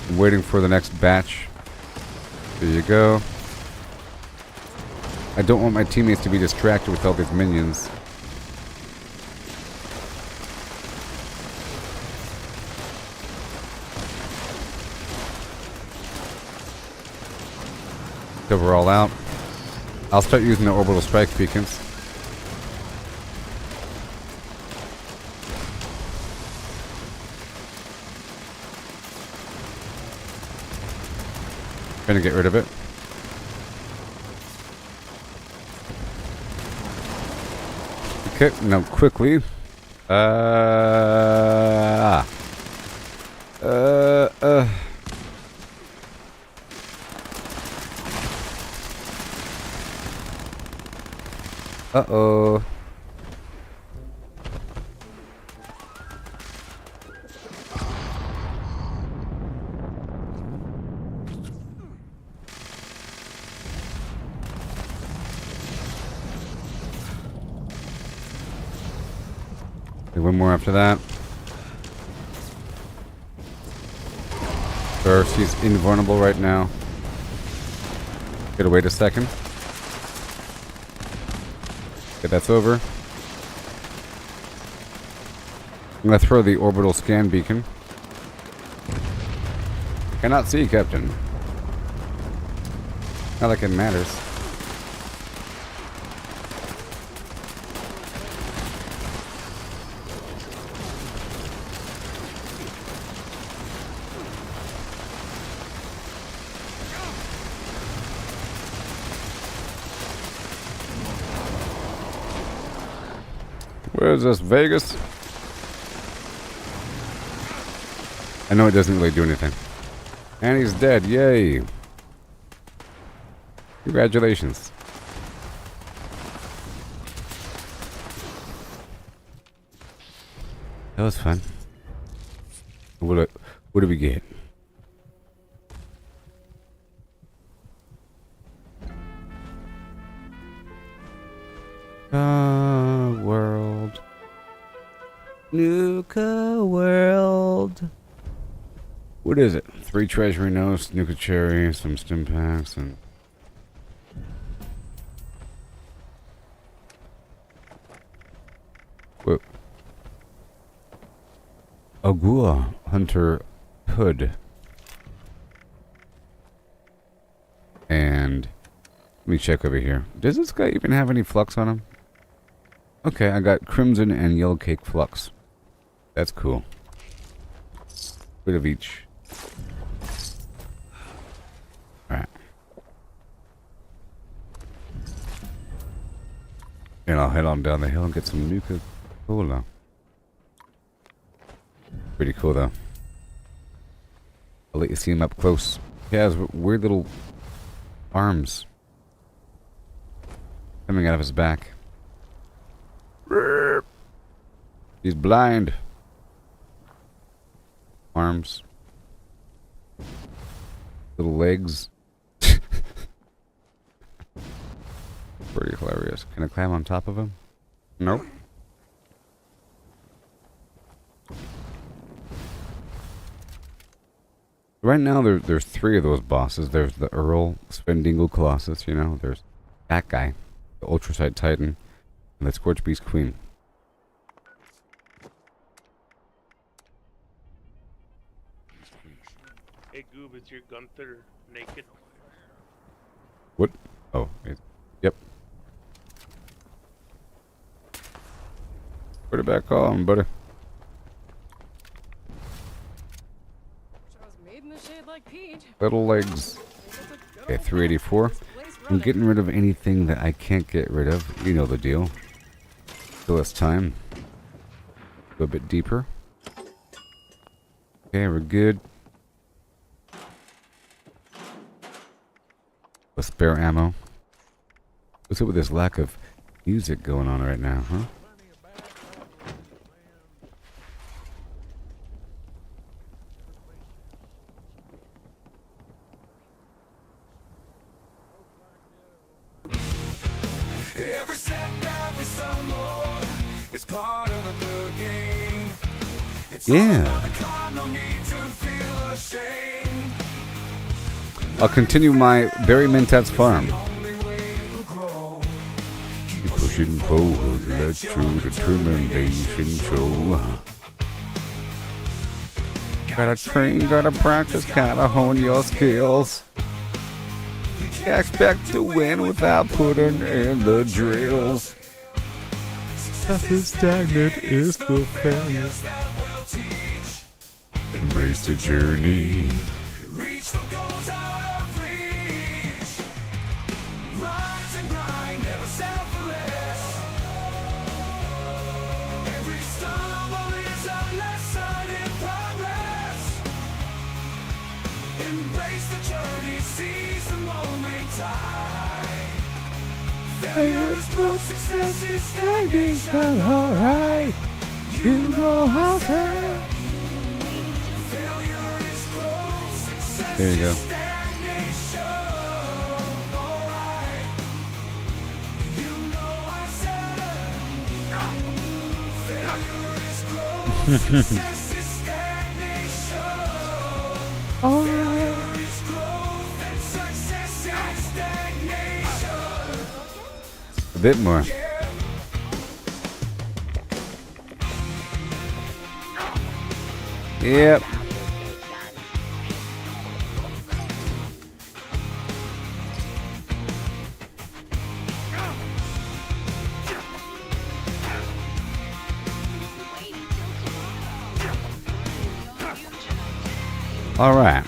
I'm waiting for the next batch. There you go. I don't want my teammates to be distracted with all these minions. So we're all out. I'll start using the orbital strike beacons. Trying to get rid of it. Okay, now quickly. Uh-oh. One more after that. First, he's invulnerable right now. Gotta wait a second. Okay, that's over. I'm gonna throw the orbital scan beacon. Cannot see, Captain. Not like it matters. Where is this? Vegas? I know it doesn't really do anything. And he's dead. Yay. Congratulations. That was fun. What do we get? World. Nuka world. What is it? 3 treasury notes, Nuka cherry, some stim packs, and whoa. Agua hunter hood. And let me check over here. Does this guy even have any flux on him? Okay, I got crimson and yellow cake flux. That's cool. Bit of each. Alright. And I'll head on down the hill and get some Nuka Cola. Pretty cool though. I'll let you see him up close. He has weird little arms coming out of his back. He's blind. Arms. Little legs. Pretty hilarious. Can I climb on top of him? Nope. Right now, there's 3 of those bosses. There's the Earl Spendingle Colossus, you know. There's that guy, the Ultrasite Titan, and the Scorch Beast Queen. Hey, Goob, is your Gunther naked? What? Oh, yep. Put it back on, buddy. Little legs. Okay, 384. I'm getting rid of anything that I can't get rid of. You know the deal. So it's time. Go a bit deeper. Okay, we're good. With spare ammo. What's up with this lack of music going on right now, huh? Every setback is some more. It's part of the game. It's Yeah. no need to feel ashamed. I'll continue my Barry Mentat's farm. Keep pushing forward, let true determination show. Gotta train, gotta practice, gotta hone your skills. Expect to win without putting in the drills. Tough is stagnant is the failure. Embrace the journey. Reach the goals out of reach. Rise and grind, never selfless. Every stumble is a lesson in progress. Embrace the journey, seize the moment time. Failure is no success, is stagnation. Alright, you know how to. There you go. A bit more. Yep. All right.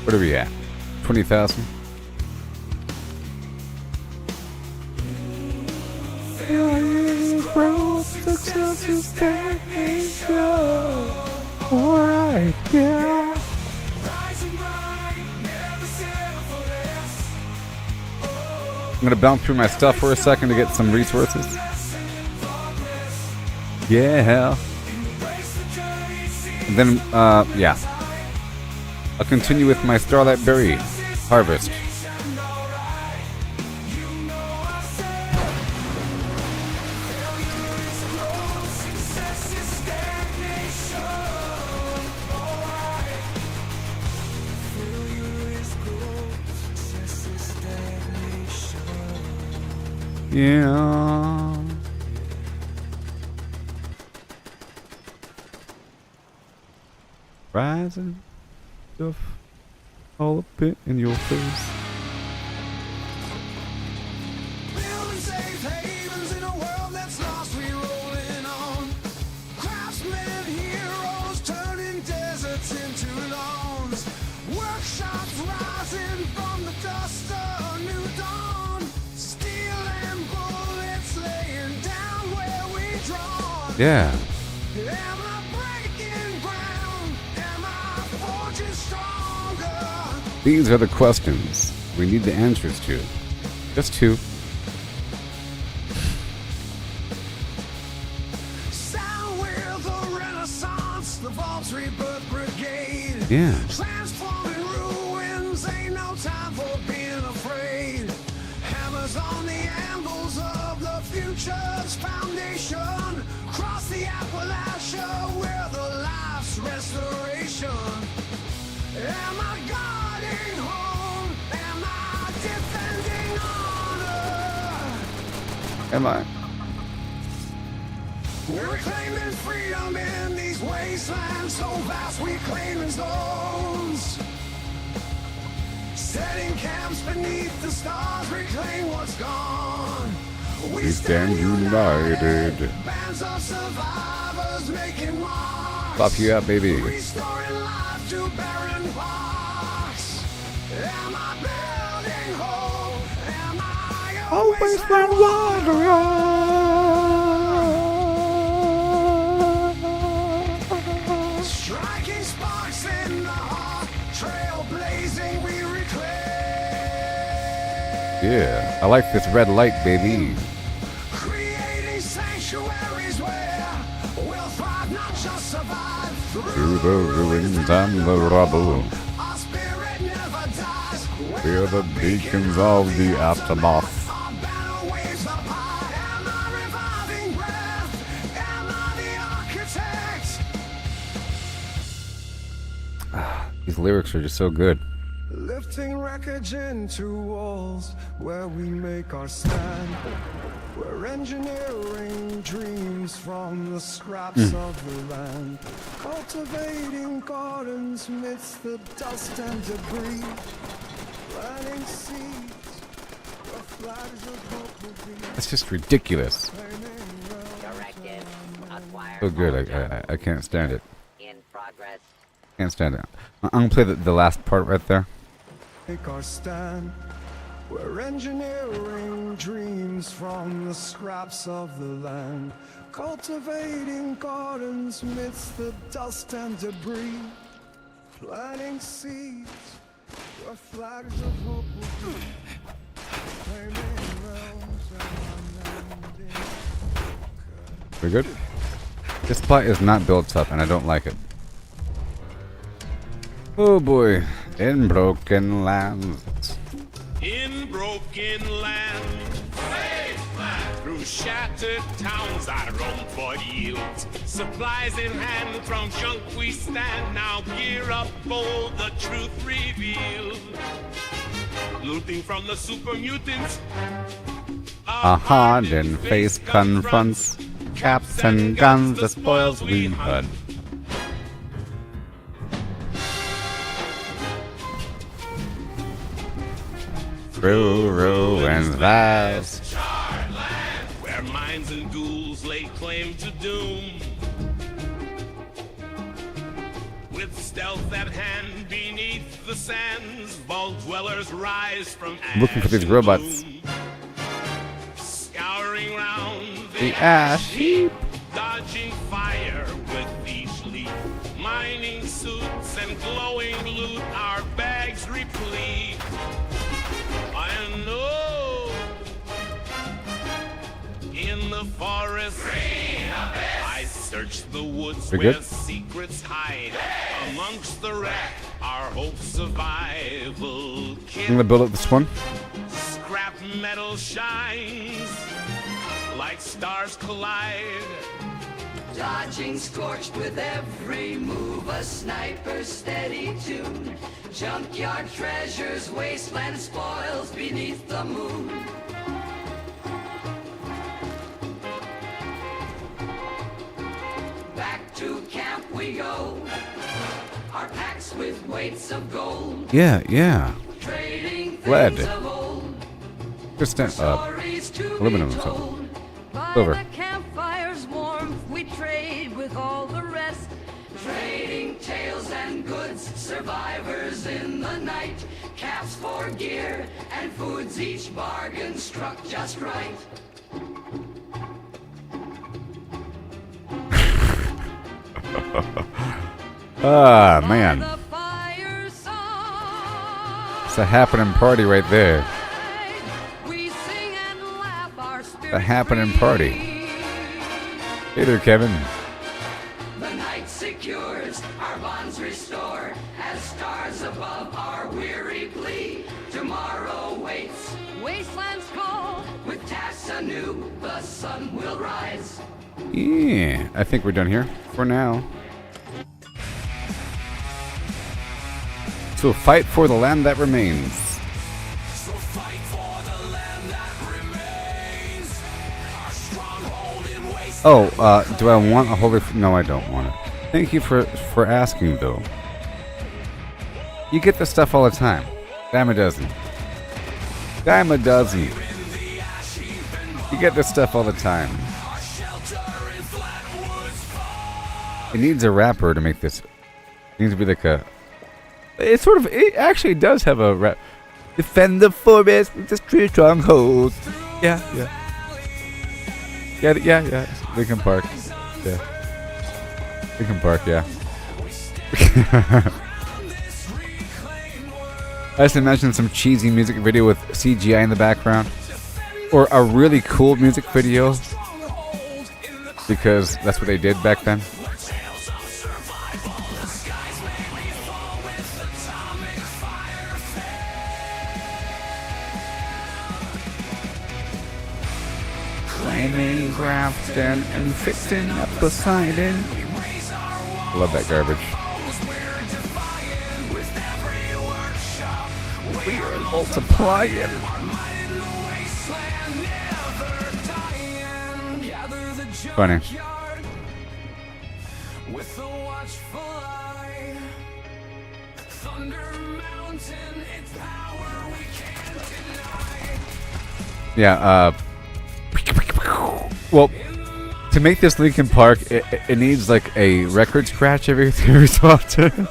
What are we at? 20,000. Success is stagnation. Alright, yeah. I'm gonna bounce through my stuff for a second to get some resources. Yeah. And then, yeah. I'll continue with my Starlight Berry harvest. Yeah. Rising stuff all up in your face. Building safe havens in a world that's lost, we rolling on. Craftsmen, heroes, turning deserts into lawns. Workshops rising from the dust of new dawn. Steel and bullets laying down where we drawn. Yeah. Am I breaking ground? Am I forging stronger? These are the questions we need the answers to. Just two. Sound with the Renaissance, the Vault's Rebirth Brigade. Yeah. Transforming ruins, ain't no time for being afraid. Hammers on the anvils of the future's foundation. Cross the Appalachia, where the life's restoration. Am I guarding home? Am I defending honor? Am I? We're reclaiming freedom in these wastelands so vast we claiming zones. Setting camps beneath the stars, reclaim what's gone. We stand united. Bands of survivors making marks. Pop you up, baby. Restoring life to barren parks. Am I building hope? Am I a wasteland wanderer? Striking sparks in the heart, trailblazing we reclaim. Yeah, I like this red light, baby. Creating sanctuaries where we'll thrive, not just survive. Through the ruins and the rubble, Our spirit never dies. we're the beacons of the aftermath. Our banner waves apart. Am I reviving breath? Am I the architect? These lyrics are just so good. Lifting wreckage into walls where we make our stand. We're engineering dreams from the scraps of the land. Cultivating gardens amidst the dust and debris. Planting seeds where flags of hope will be. It's just ridiculous. Directive. Acquire. So good, I can't stand it. In progress. Can't stand it. I'm gonna play the last part right there. Make our stand. We're engineering dreams from the scraps of the land. Cultivating gardens amidst the dust and debris. Planting seeds where flags of hope will be. Claiming realms and unending. We're good? This plot is not built up and I don't like it. Oh boy. In broken lands. In broken land, through shattered towns I roam for yields. Supplies in hand, from junk we stand. Now gear up, bold, the truth revealed. Looting from the super mutants. A hardened face confronts caps and guns, the spoils we hunt. Through ruins vast, where mines and ghouls lay claim to doom. With stealth at hand beneath the sands, vault dwellers rise from ash. Looking for these robots. Scouring Going round The ash heap. dodging fire with each leap. Mining suits and glowing loot, our bags replete. I know in the forest I search the woods We where good? secrets hide. Amongst the wreck, our hope survival. I'm gonna build up this one. Scrap metal shines like stars collide. Dodging scorched with every move, a sniper's steady tune. Junkyard treasures, wasteland spoils beneath the moon. Back to camp we go, our packs with weights of gold. Yeah, yeah. Trading Lead. things of old. Just Stories to aluminum be or something. told. By Silver. the campfire's warmth, we trade with all the rest. Trading tales and goods, survivors in the night. Caps for gear and foods, each bargain struck just right. Ah, man. It's a happening party right there. We sing and laugh our spirit A happening party. Hey there, Kevin. The night secures, our bonds restore. As stars above our weary plea, tomorrow waits. Wasteland's call. With tasks anew, the sun will rise. Yeah, I think we're done here for now. So fight for the land that remains. So fight for the land that remains. Our stronghold in Wasteland. Oh, do I want a holy? No, I don't want it. Thank you for asking, though. You get this stuff all the time. Dime a dozen. Dime a dozen. You get this stuff all the time. It needs a wrapper to make this. It needs to be like a. It sort of. It actually does have a wrap. Defend the forest with the tree stronghold. Yeah, yeah. Yeah. Lincoln Park. Yeah. Lincoln Park, yeah. I just imagine some cheesy music video with CGI in the background. Or a really cool music video. Because that's what they did back then. Climbing, grafting, and fixing up the siding. Love that garbage. We are multiplying. Funny. Yeah, well, to make this Linkin Park, it needs like a record scratch every so often.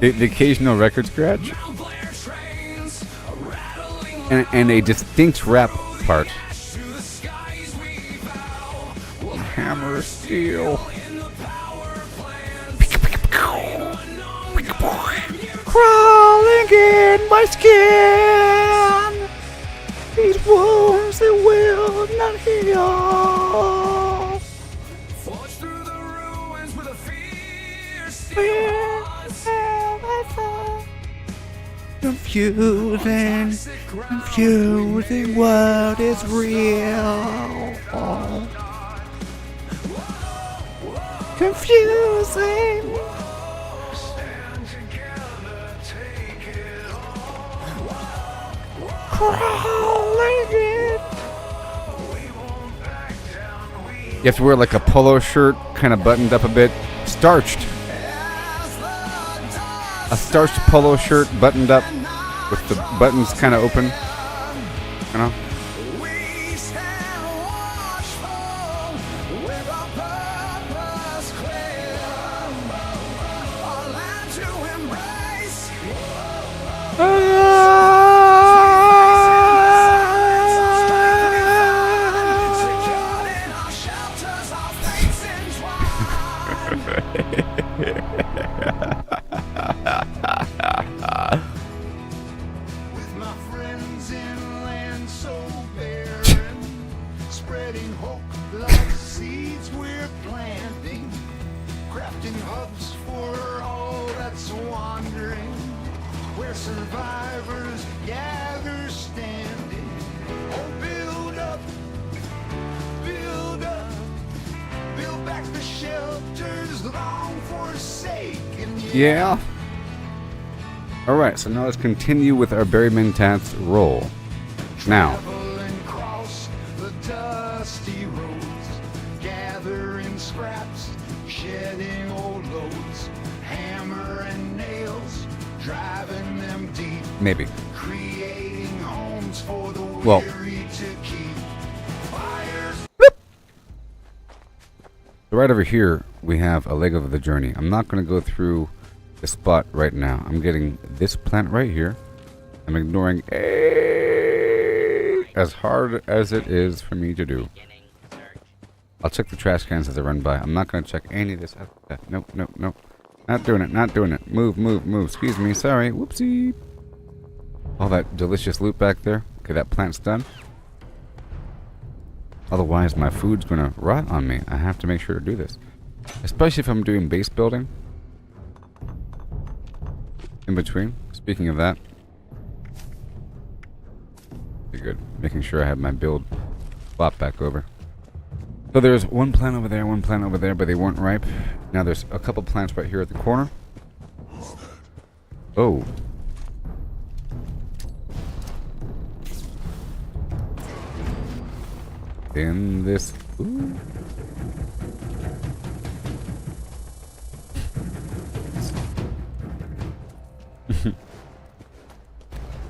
the occasional record scratch. And a distinct rap part. Hammer of steel. Crawling in my skin. These wounds they will not heal. Forge through the ruins with a fierce confusing what is real. Confusing. Crawling in. You have to wear like a polo shirt, kind of buttoned up a bit, starched. A starched polo shirt, buttoned up, with the buttons kind of open. You know? where survivors gather standing. Oh, build up, build up, build back the shelters long forsaken. Yeah. Alright, so now let's continue with our Barry Mentats roll. Now. Travel and cross the dusty roads, gathering scraps, shedding old loads, hammer and nails, driving them deep. Maybe. Creating homes for the Well. weary to keep. Fires. So right over here, we have a leg of the journey. I'm not going to go through the spot right now. I'm getting this plant right here. I'm ignoring as hard as it is for me to do. I'll check the trash cans as I run by. I'm not going to check any of this. Nope, nope, nope. Not doing it, not doing it. Move, move, move. Excuse me, sorry. Whoopsie. All that delicious loot back there. Okay, that plant's done. Otherwise, my food's going to rot on me. I have to make sure to do this. Especially if I'm doing base building. In between. Speaking of that. Be good. Making sure I have my build swap back over. So there's one plant over there, one plant over there, but they weren't ripe. Now there's a couple plants right here at the corner. Oh. In this... Ooh.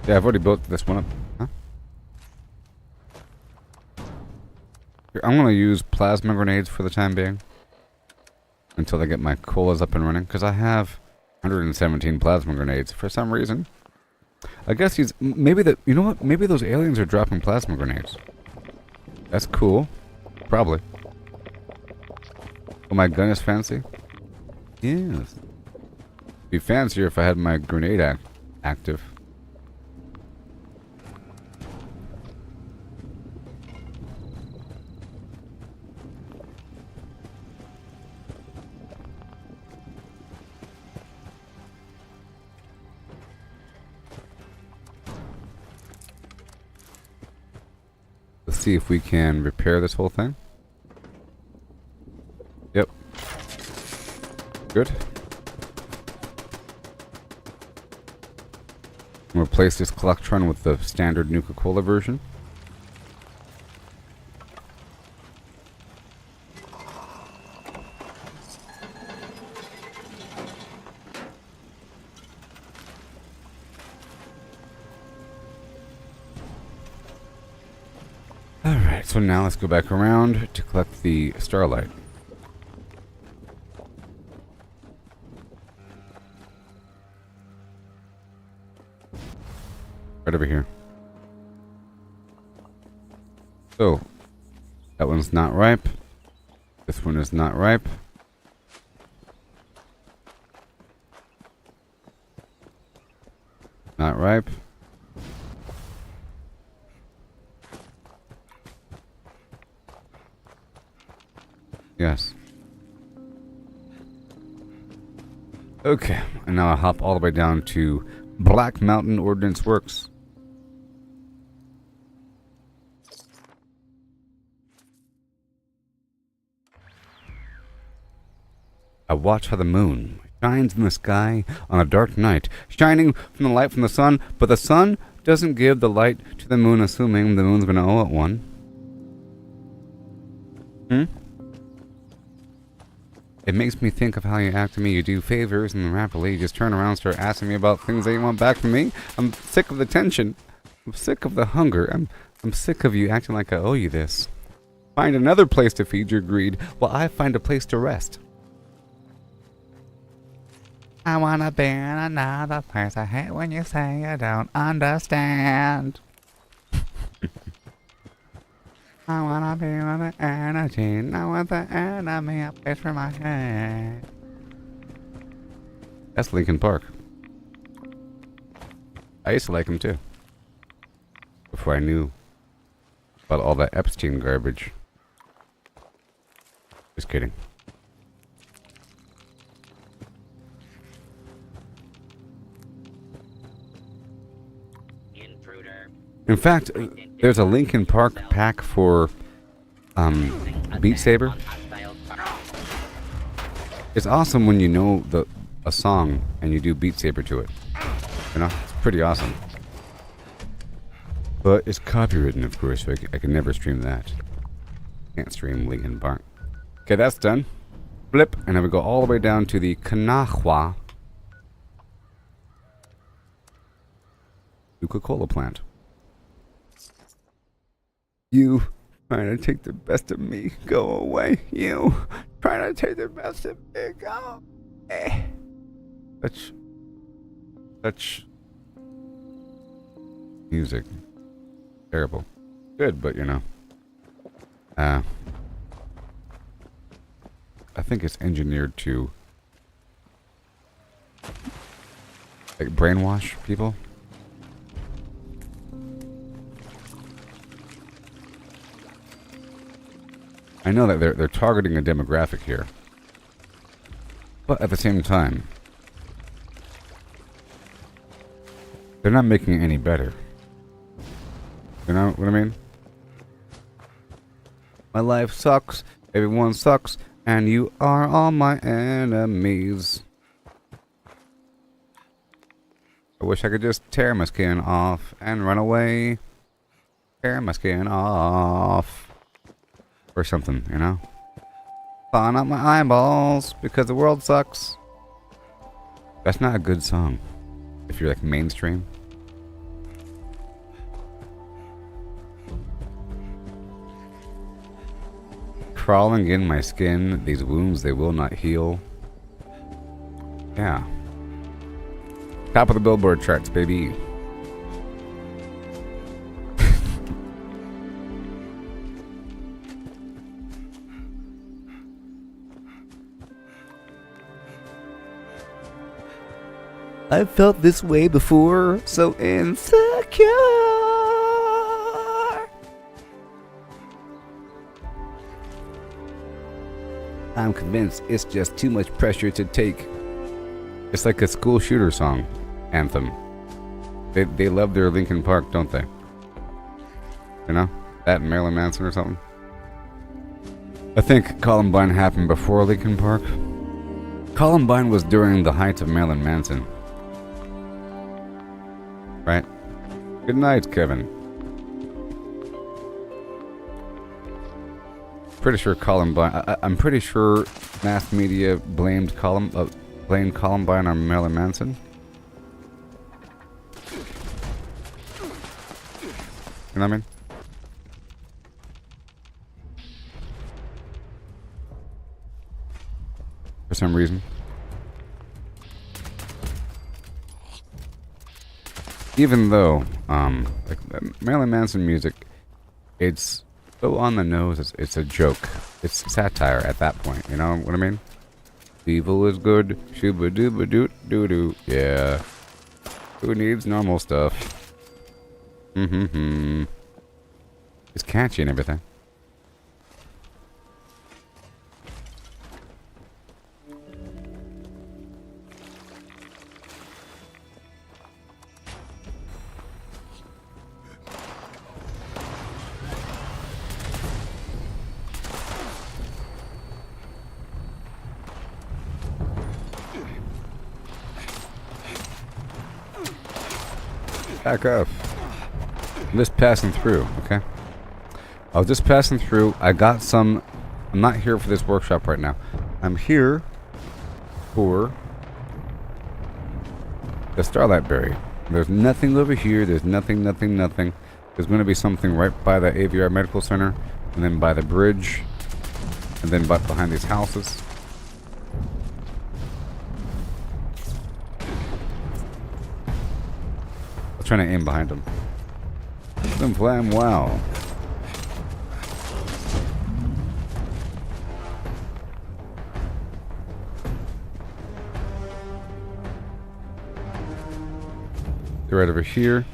Yeah, I've already built this one up. Huh? Here, I'm going to use plasma grenades for the time being. Until I get my colas up and running. Because I have 117 plasma grenades for some reason. I guess these... Maybe the... You know what? Maybe those aliens are dropping plasma grenades. That's cool. Probably. Oh, my gun is fancy? Yes. It'd be fancier if I had my grenade active. Let's see if we can repair this whole thing. Yep. Good. Replace this Collectron with the standard Nuka Cola version. Alright, so now let's go back around to collect the Starlight. Right over here. So, that one's not ripe. This one is not ripe. Not ripe. Yes. Okay, and now I'll hop all the way down to Black Mountain Ordnance Works. I watch how the moon shines in the sky on a dark night, shining from the light from the sun, but the sun doesn't give the light to the moon, assuming the moon's gonna owe it one. It makes me think of how you act to me. You do favors and then rapidly you just turn around and start asking me about things that you want back from me. I'm sick of the tension. I'm sick of the hunger. I'm sick of you acting like I owe you this. Find another place to feed your greed while I find a place to rest. I wanna be in another place. I hate when you say you don't understand. I wanna be with the energy, not with the enemy, a place for my head. That's Linkin Park. I used to like him too. Before I knew about all that Epstein garbage. Just kidding. In fact, there's a Linkin Park pack for Beat Saber. It's awesome when you know a song and you do Beat Saber to it. You know, it's pretty awesome. But it's copywritten, of course, so I can never stream that. Can't stream Linkin Park. Okay, that's done. Blip, and then we go all the way down to the Kanahua Coca-Cola plant. You trying to take the best of me, go away. You trying to take the best of me, go away. Such music. Terrible. Good, but you know. I think it's engineered to like brainwash people. I know that they're targeting a demographic here, but at the same time, they're not making it any better. You know what I mean? My life sucks, everyone sucks, and you are all my enemies. I wish I could just tear my skin off and run away. Tear my skin off. Or something, you know? Clawing out my eyeballs because the world sucks. That's not a good song if you're like mainstream. Crawling in my skin, these wounds they will not heal. Yeah. Top of the Billboard charts, baby. I've felt this way before, so insecure. I'm convinced it's just too much pressure to take. It's like a school shooter song, anthem. They love their Linkin Park, don't they? You know? That and Marilyn Manson or something. I think Columbine happened before Linkin Park. Columbine was during the height of Marilyn Manson. Right? Good night, Kevin. Pretty sure Columbine. I'm pretty sure mass media blamed Columbine on Marilyn Manson. You know what I mean? For some reason. Even though, like Marilyn Manson music, it's so on the nose, it's a joke. It's satire at that point, you know what I mean? Evil is good, shooba-dooba-doot-doo-doo, yeah. Who needs normal stuff? It's catchy and everything. Back up. I'm just passing through, okay? I was just passing through. I got some... I'm not here for this workshop right now. I'm here for the Starlight Berry. There's nothing over here. There's nothing. There's going to be something right by the AVR Medical Center, and then by the bridge, and then behind these houses. Trying to aim behind him. Some flam, wow. They're right over here.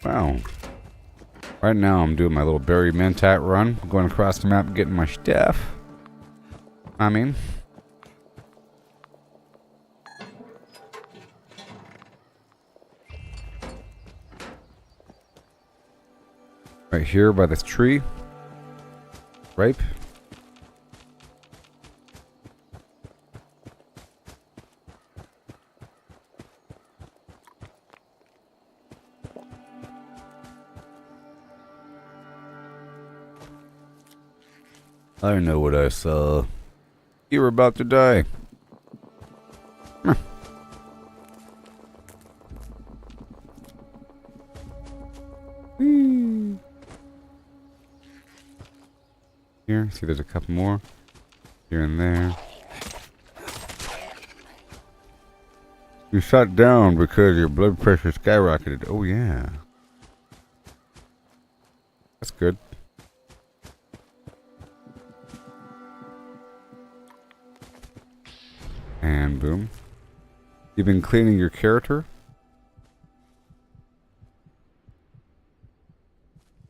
found. Right now I'm doing my little berry mentat run. Going across the map, getting my stuff. I mean... Right here by this tree. Ripe. I know what I saw. You were about to die. Here, see there's a couple more. Here and there. You shot down because your blood pressure skyrocketed. Oh yeah. That's good. And boom. You've been cleaning your character?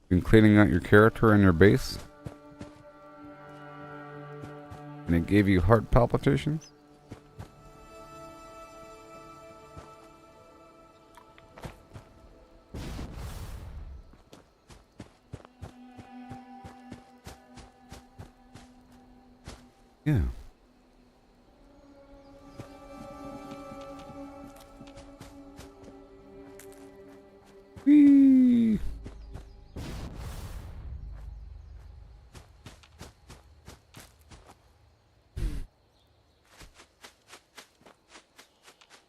Been cleaning out your character and your base? And it gave you heart palpitations? Yeah. Whee!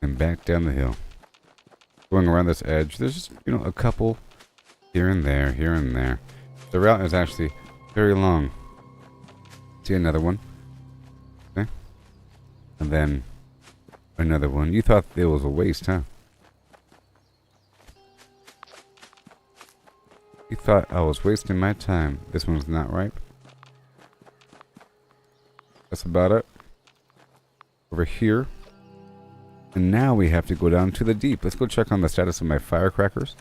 And back down the hill. Going around this edge, there's just, you know, a couple here and there, here and there. The route is actually very long. See another one. Okay. And then another one. You thought it was a waste, huh? You thought I was wasting my time. This one's not ripe. That's about it. Over here. And now we have to go down to the deep. Let's go check on the status of my firecrackers.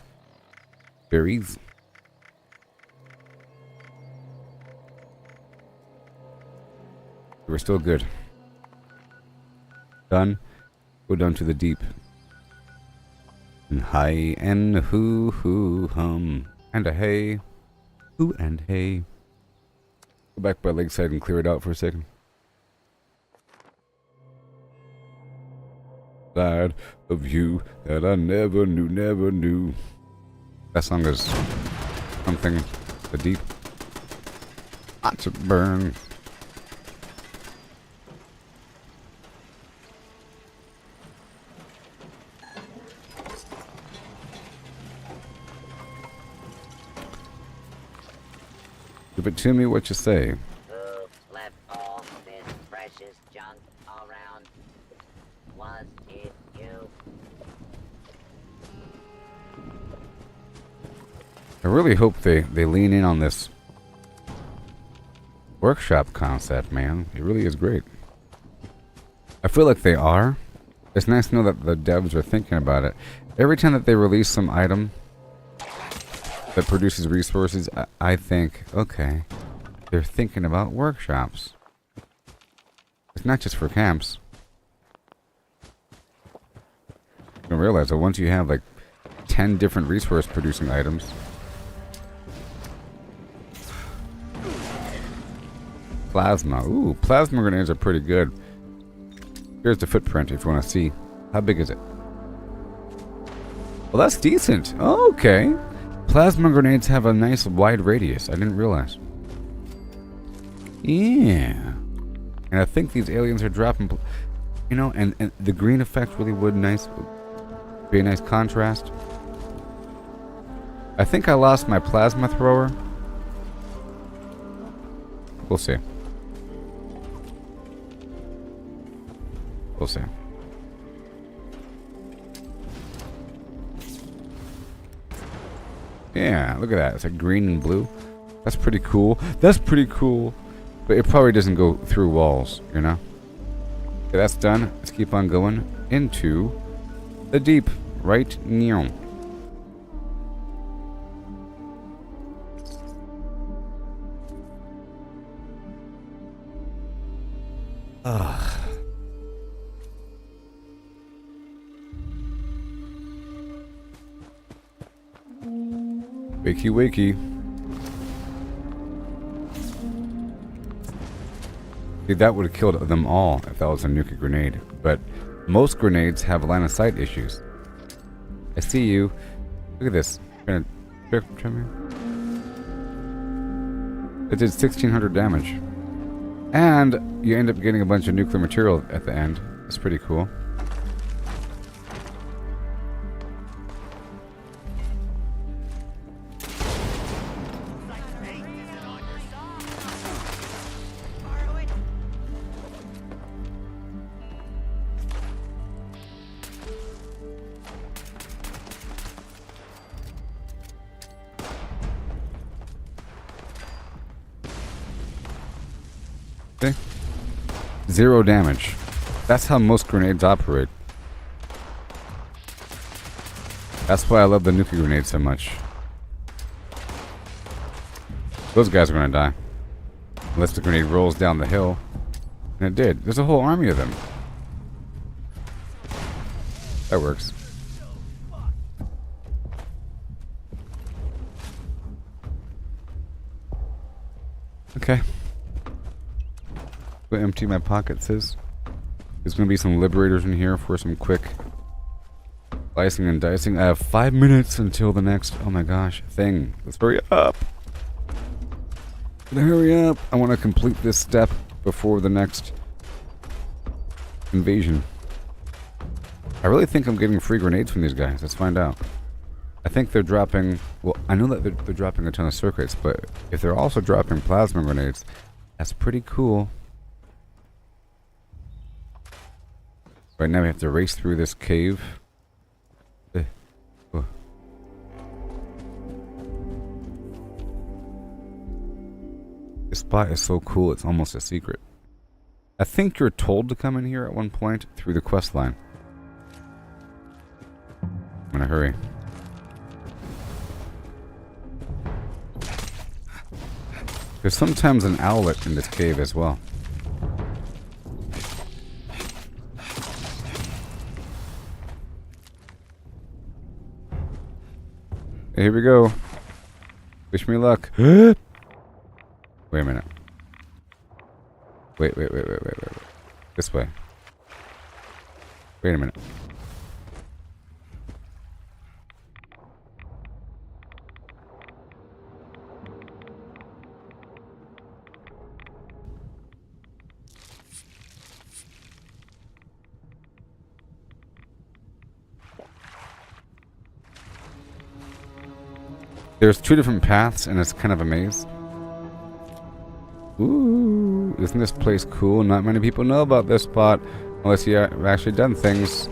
Berries. We're still good. Done. Go down to the deep. And hi and hoo hoo hum. And a hey. Hoo and hey. Go back by Lakeside and clear it out for a second. Side of you that I never knew. That song is something. The deep. Hot to burn. Give it to me what you say. Who left all this precious junk around? Was it you? I really hope they lean in on this workshop concept, man. It really is great. I feel like they are. It's nice to know that the devs are thinking about it. Every time that they release some item that produces resources, I think, okay, they're thinking about workshops. It's not just for camps. You don't realize that once you have like 10 different resource producing items. Plasma. Ooh, plasma grenades are pretty good. Here's the footprint if you want to see. How big is it? Well, that's decent. Oh, okay. Plasma grenades have a nice wide radius. I didn't realize. Yeah. And I think these aliens are dropping, you know, and the green effect really would be a nice contrast. I think I lost my plasma thrower. We'll see. We'll see. Yeah, look at that. It's like green and blue. That's pretty cool. That's pretty cool. But it probably doesn't go through walls, you know? Okay, that's done. Let's keep on going into the deep. Right now. Wakey, wakey. See, that would have killed them all if that was a Nuka grenade. But most grenades have line of sight issues. I see you. Look at this. It did 1,600 damage. And you end up getting a bunch of nuclear material at the end. That's pretty cool. Okay. 0 damage. That's how most grenades operate. That's why I love the Nuka grenade so much. Those guys are gonna die. Unless the grenade rolls down the hill. And it did. There's a whole army of them. That works. Okay. Go empty my pockets. There's gonna be some liberators in here for some quick slicing and dicing. I have 5 minutes until the next, oh my gosh, thing. Let's hurry up. Hurry up. I want to complete this step before the next invasion. I really think I'm getting free grenades from these guys. Let's find out. I think they're dropping, well, I know that they're dropping a ton of circuits, but if they're also dropping plasma grenades, that's pretty cool. Right now we have to race through this cave. This spot is so cool, it's almost a secret. I think you're told to come in here at one point through the quest line. I'm gonna hurry. There's sometimes an owlet in this cave as well. Here we go. Wish me luck. Wait a minute. Wait. This way. Wait a minute. There's 2 different paths, and it's kind of a maze. Ooh, isn't this place cool? Not many people know about this spot, unless you have actually done things.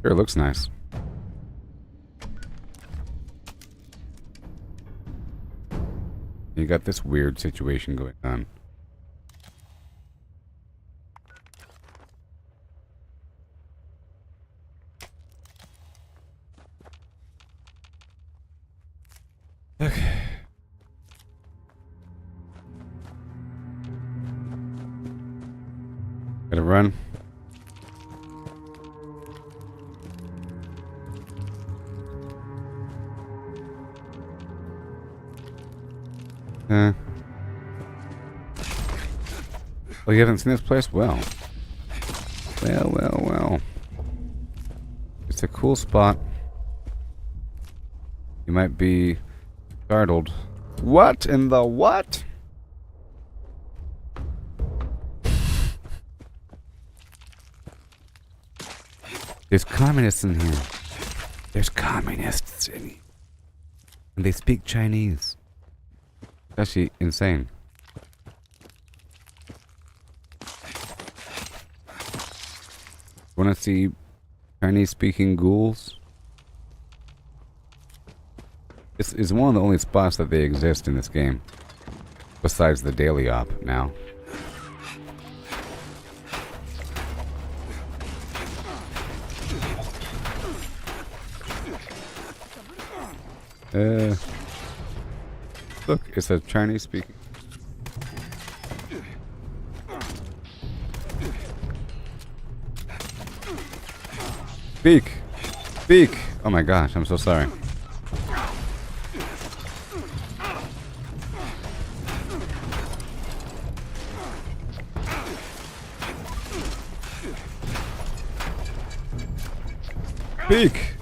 Sure, it looks nice. You got this weird situation going on. Okay. Gotta run. Oh, you haven't seen this place? Well. Well. It's a cool spot. You might be startled. What in the what? There's communists in here. There's communists in here. And they speak Chinese. That's actually insane. Want to see Chinese-speaking ghouls? This is one of the only spots that they exist in this game. Besides the daily op now. Look, it says Chinese speaking. Speak! Speak! Oh my gosh, I'm so sorry. Speak!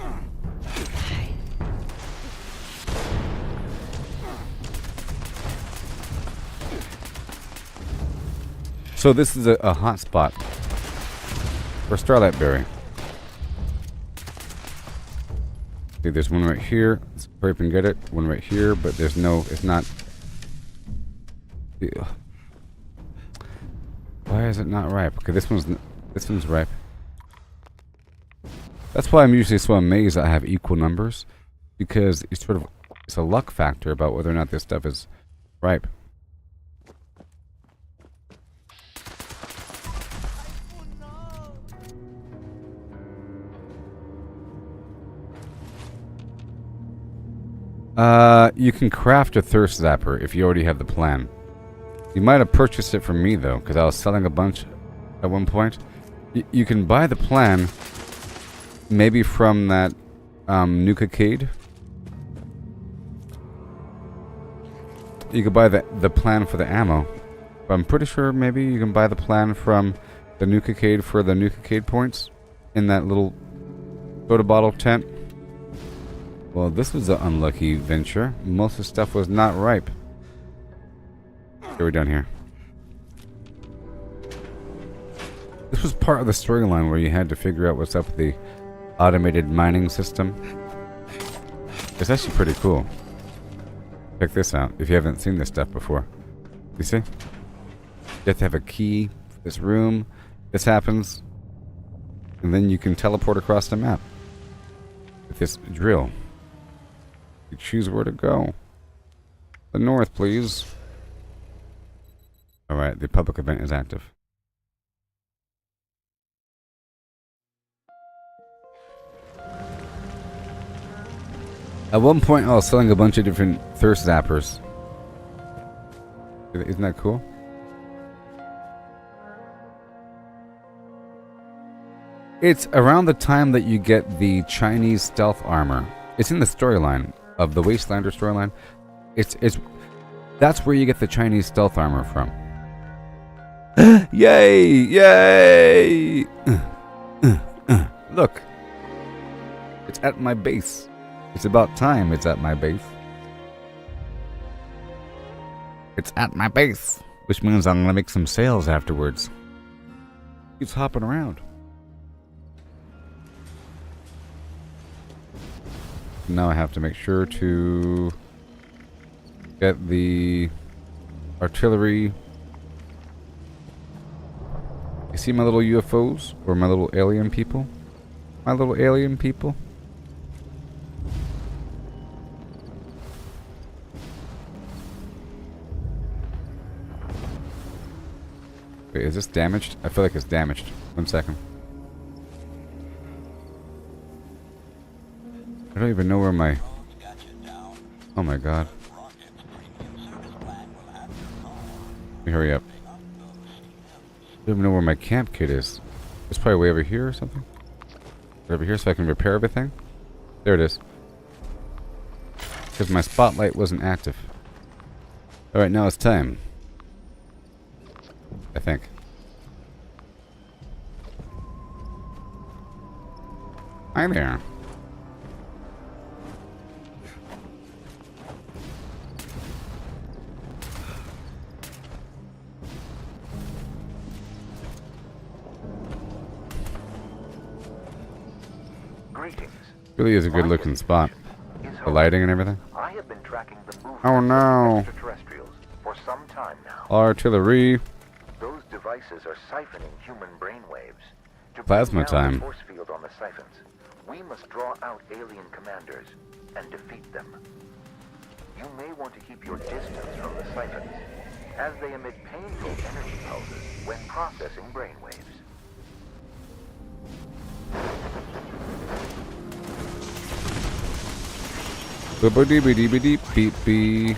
So this is a hot spot for Starlight Berry. See, there's one right here. Let's hurry up and get it. One right here, but there's no, it's not. Ew. Why is it not ripe? Okay, this one's ripe. That's why I'm usually so amazed that I have equal numbers, because it's sort of, it's a luck factor about whether or not this stuff is ripe. You can craft a thirst zapper if you already have the plan. You might have purchased it from me though, because I was selling a bunch at one point. You can buy the plan, maybe from that Nuka Cade. You could buy the plan for the ammo, but I'm pretty sure maybe you can buy the plan from the Nuka Cade for the Nuka Cade points in that little soda bottle tent. Well, this was an unlucky venture. Most of the stuff was not ripe. Okay, we're done here. This was part of the storyline where you had to figure out what's up with the automated mining system. It's actually pretty cool. Check this out, if you haven't seen this stuff before. You see? You have to have a key for this room. This happens. And then you can teleport across the map with this drill. You choose where to go. The north, please. Alright, the public event is active. At one point, I was selling a bunch of different thirst zappers. Isn't that cool? It's around the time that you get the Chinese stealth armor. It's in the storyline of the Wastelander storyline. That's where you get the Chinese stealth armor from. Yay! Yay! Look. It's at my base. It's about time it's at my base. It's at my base. Which means I'm gonna make some sales afterwards. He's hopping around. Now I have to make sure to get the artillery. You see my little UFOs? Or my little alien people? My little alien people? Wait, is this damaged? I feel like it's damaged. 1 second. I don't even know where my... Oh my god. Let me hurry up. I don't even know where my camp kit is. It's probably way over here or something. Over here so I can repair everything. There it is. Because my spotlight wasn't active. Alright, now it's time. I think. Hi there. Greetings. Really is a good looking spot. The lighting and everything. I have been tracking the movement Oh no. of extraterrestrials for some time now. Artillery. Those devices are siphoning human brainwaves. To Plasma bring down time. the force field on the siphons, we must draw out alien commanders and defeat them. You may want to keep your distance from the siphons, as they emit painful energy pulses when processing brainwaves. Boop-a-dee-ba-dee-ba-dee-beep-bee.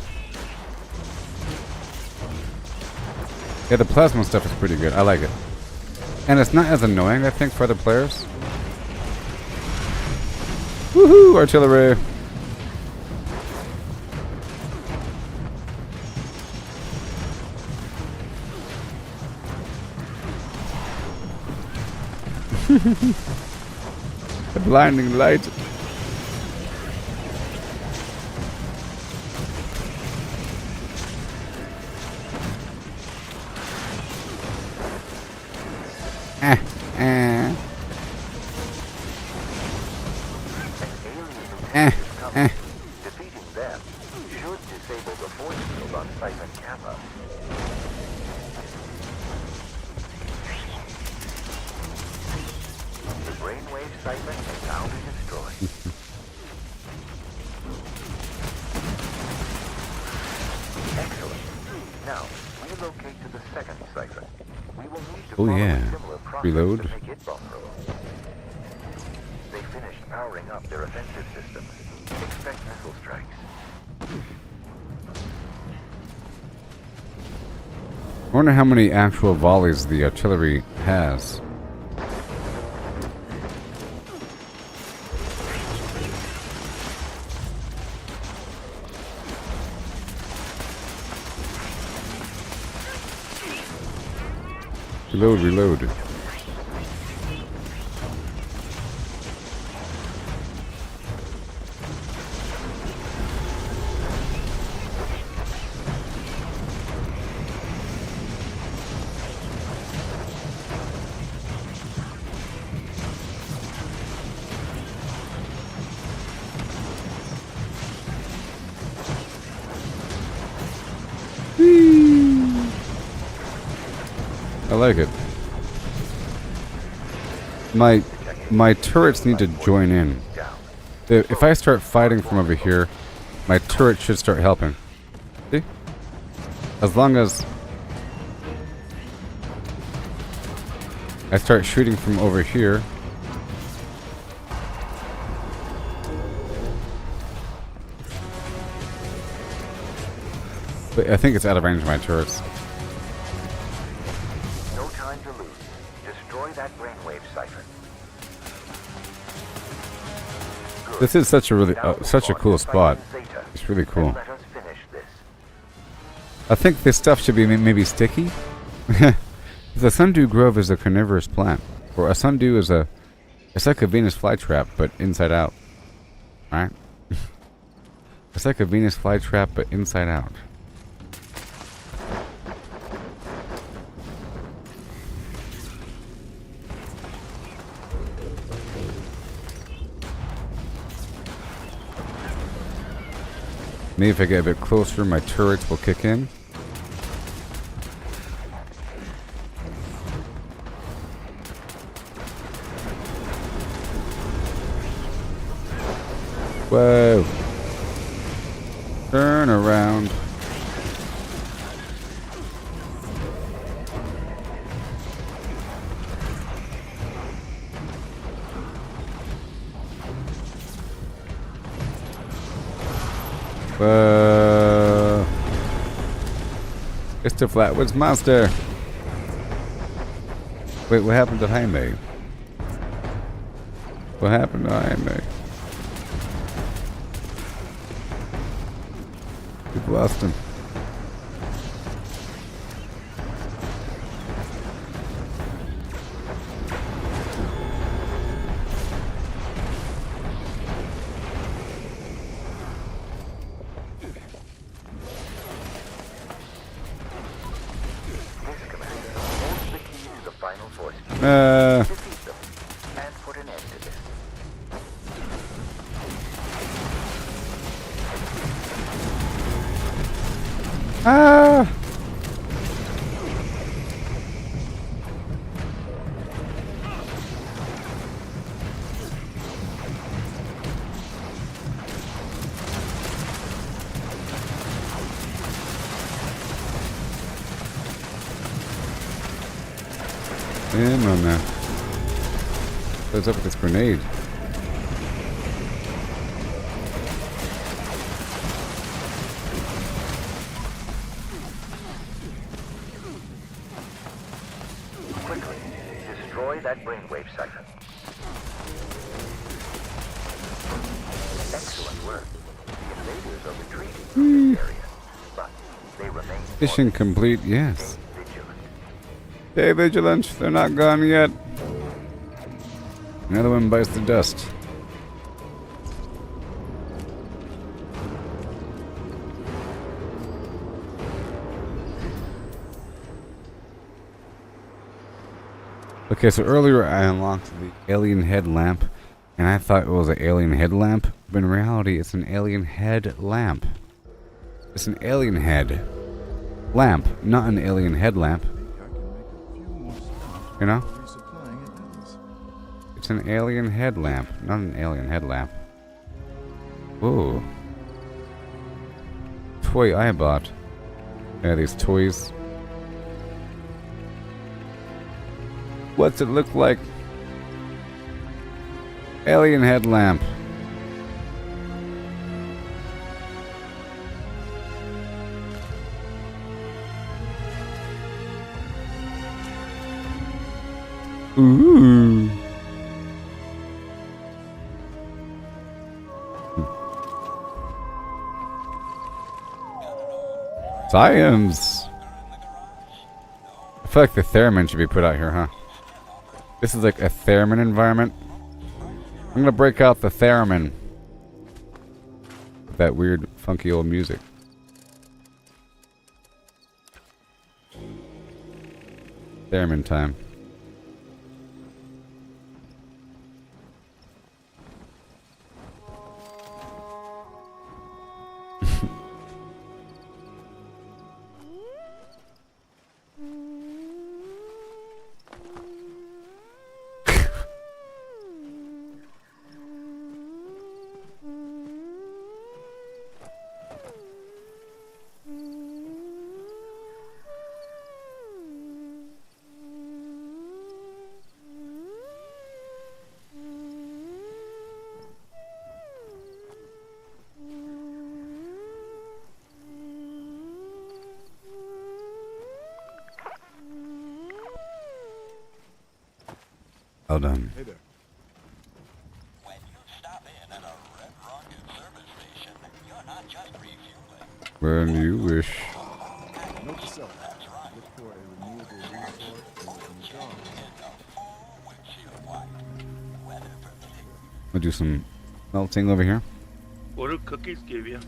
Yeah, the plasma stuff is pretty good. I like it. And it's not as annoying, I think, for other players. Woohoo! Artillery! The blinding light. Defeating them should disable the force field on Siphon Kappa. The brainwave siphon is now been destroyed. Excellent. Now, relocate to the second siphon. We will need to follow a similar process Reload. to make it vulnerable. They finished powering up their offensive systems. Expect missile strikes. I wonder how many actual volleys the artillery has. Reload, reload. I like it. My turrets need to join in. If I start fighting from over here, my turret should start helping. See? As long as I start shooting from over here. But I think it's out of range of my turrets. No time to lose. Destroy that brainwave siphon. This is such a really such a cool spot. It's really cool. Let us finish this. I think this stuff should be maybe sticky. The sundew grove is a carnivorous plant, or a sundew is it's like a Venus flytrap but inside out. Right? It's like a Venus flytrap but inside out. Maybe if I get a bit closer, my turrets will kick in. Whoa. Turn around. It's the Flatwoods Monster. Wait, what happened to Jaime? What happened to Jaime? We've lost him. Defeat them and put an end to this. In on that. What's up with this grenade? Quickly, destroy that brainwave siphon. are retreating from this area, but they remain Mission complete, yes. Stay vigilant, they're not gone yet. Another one bites the dust. Okay, so earlier I unlocked the alien headlamp, and I thought it was an alien headlamp, but in reality it's an alien head lamp. It's an alien head lamp, not an alien headlamp. You know? It's an alien headlamp, not an alien headlamp. Ooh. Toy I bought. Yeah, these toys. What's it look like? Alien headlamp. Ooh. Science. I feel like the theremin should be put out here, huh? This is like a theremin environment. I'm gonna break out the theremin. That weird, funky old music. Theremin time. Well done. Hey there. When you stop in at a Red Rocket service station, you're not just refueling. When you wish. Note to self. Look for a renewable resource in the jar. We'll do some melting over here. What do cookies give you?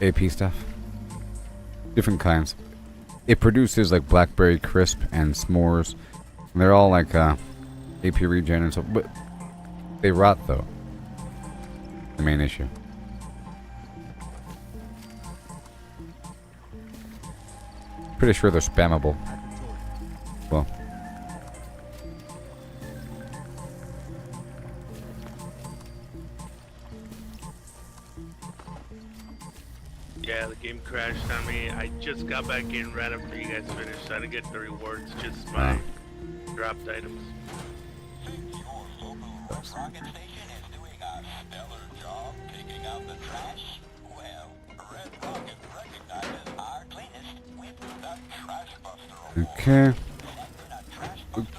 AP stuff. Different kinds. It produces like blackberry crisp and s'mores. And they're all like AP regen and stuff, but they rot though. The main issue. Pretty sure they're spammable. Well. Yeah, the game crashed on me. I just got back in right after you guys finished. I didn't get the rewards, just my dropped items. Rocket Station is doing a stellar job picking up the trash. Well, Red Rocket recognizes our cleanest with the Trash Buster Award.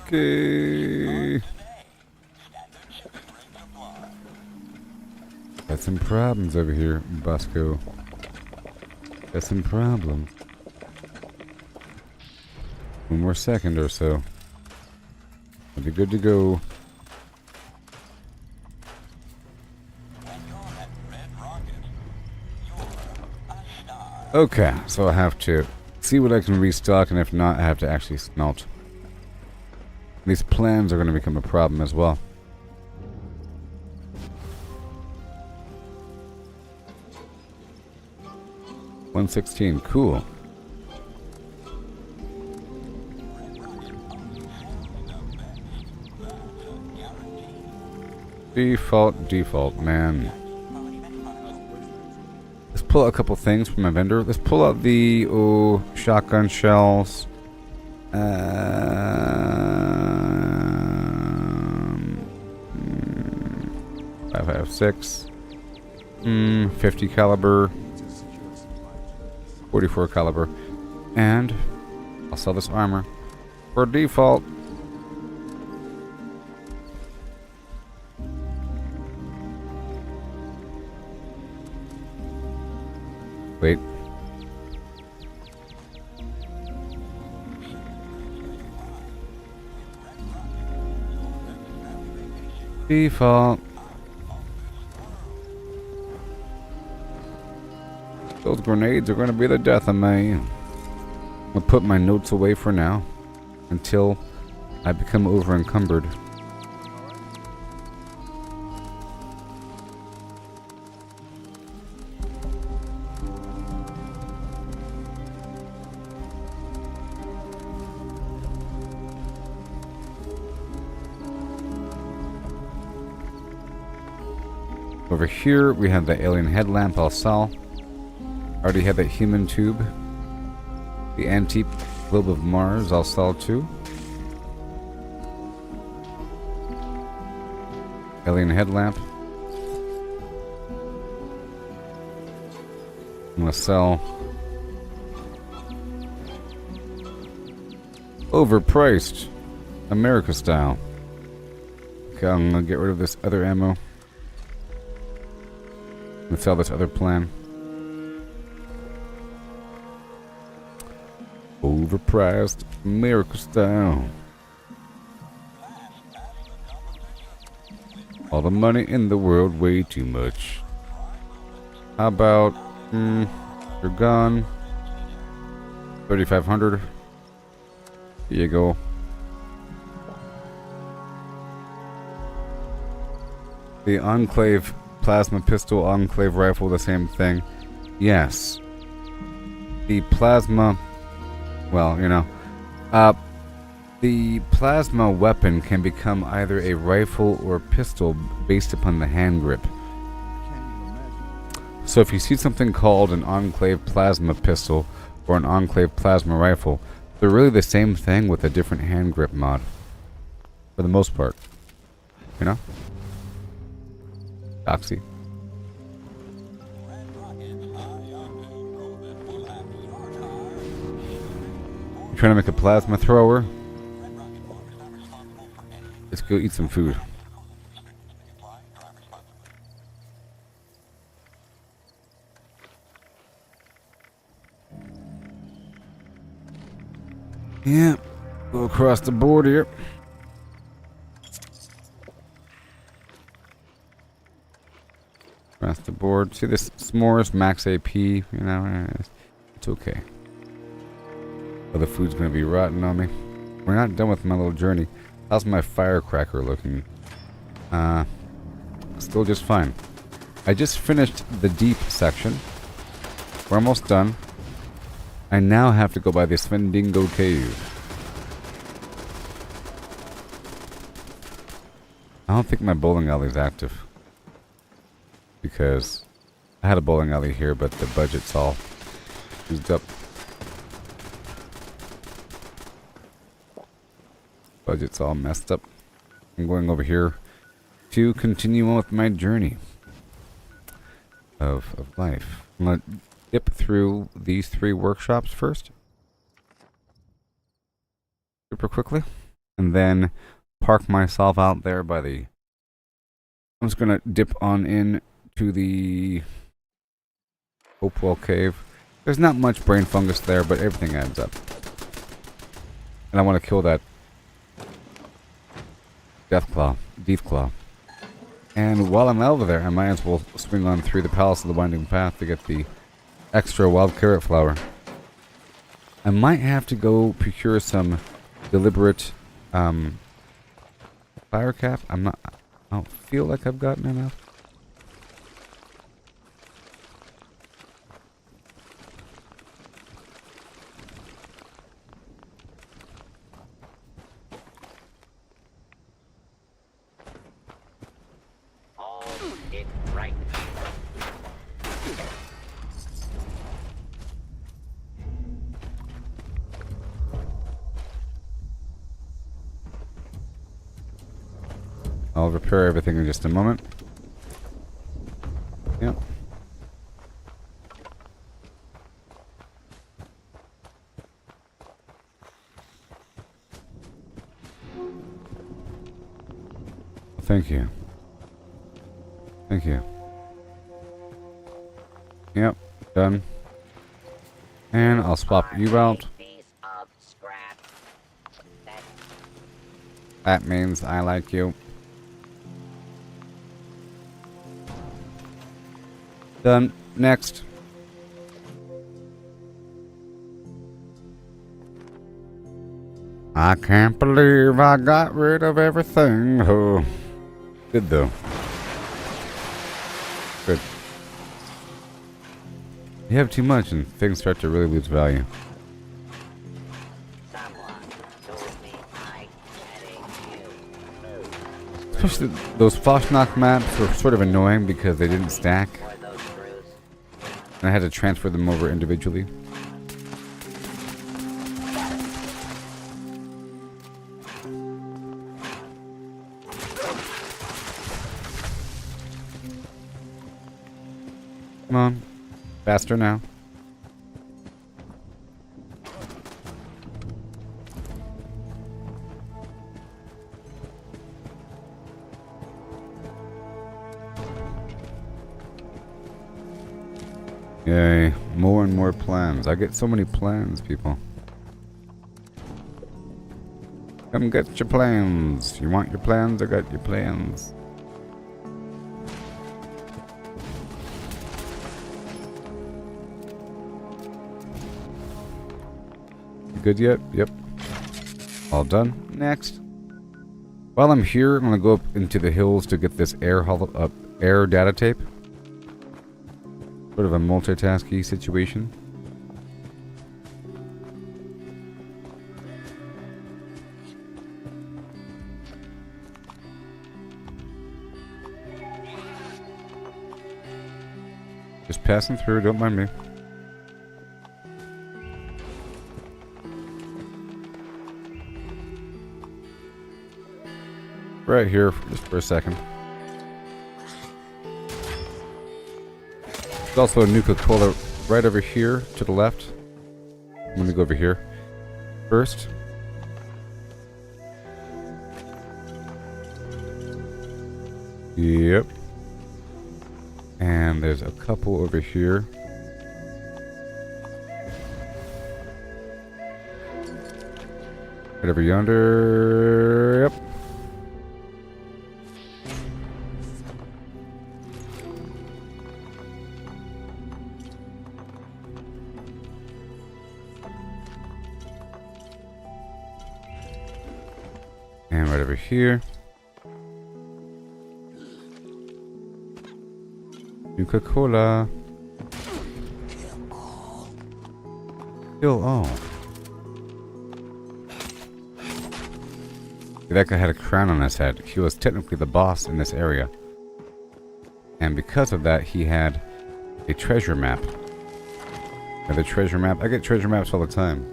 Okay. Got some problems over here, Bosco. Got some problems. One more second or so. I'll be good to go. Okay, so I have to see what I can restock, and if not, I have to actually smelt. These plans are going to become a problem as well. $116, cool. Default, man. Let's pull out a couple things from my vendor. Let's pull out the shotgun shells. 5.56. 50 caliber. 44 caliber. And I'll sell this armor for default. Wait. Default. Those grenades are going to be the death of me. I'll put my notes away for now until I become over encumbered. Over here we have the alien headlamp I'll sell. Already had that human tube. The antique globe of Mars I'll sell too. Alien headlamp. I'm gonna sell. Overpriced. America style. Okay, I'm gonna get rid of this other ammo. Let's sell this other plan. Overpriced America style. All the money in the world, way too much. How about you're gone. 3,500. Here you go. The Enclave plasma pistol, Enclave rifle, the same thing. Yes. The plasma, well, you know, the plasma weapon can become either a rifle or pistol based upon the hand grip. So if you see something called an Enclave plasma pistol or an Enclave plasma rifle, they're really the same thing with a different hand grip mod. For the most part. You know? Doxy. You trying to make a plasma thrower? Let's go eat some food. Yeah, go across the board here. Across the board. See this s'mores, max AP, you know, it's okay. Oh, the food's gonna be rotten on me. We're not done with my little journey. How's my firecracker looking? Still just fine. I just finished the deep section. We're almost done. I now have to go by the Svendingo Cave. I don't think my bowling alley is active. Because I had a bowling alley here, but the budget's all used up. Budget's all messed up. I'm going over here to continue on with my journey of life. I'm going to dip through these 3 workshops first. Super quickly. And then park myself out there by the... I'm just going to dip on in to the Hopewell Cave. There's not much brain fungus there, but everything adds up. And I want to kill that Deathclaw. And while I'm over there, I might as well swing on through the Palace of the Winding Path to get the extra wild carrot flower. I might have to go procure some deliberate fire cap. I don't feel like I've gotten enough. I'll repair everything in just a moment. Yep. Thank you. Thank you. Yep, done. And I'll swap you out. That means I like you. Done. Next. I can't believe I got rid of everything. Oh, good though. Good. You have too much and things start to really lose value. Especially those Foshnok maps were sort of annoying because they didn't stack. And I had to transfer them over individually. Come on. Faster now. Yay, more and more plans. I get so many plans, people. Come get your plans. You want your plans? I got your plans. You good yet? Yep. All done. Next. While I'm here, I'm gonna go up into the hills to get this air data tape. Sort of a multitasky situation. Just passing through, don't mind me. Right here, just for a second. There's also a Nuka Cola right over here to the left. I'm gonna go over here first. Yep. And there's a couple over here. Right over yonder. Yep. And right over here. Nuka Cola. Kill all. That guy had a crown on his head. He was technically the boss in this area. And because of that, he had a treasure map. The treasure map. I get treasure maps all the time.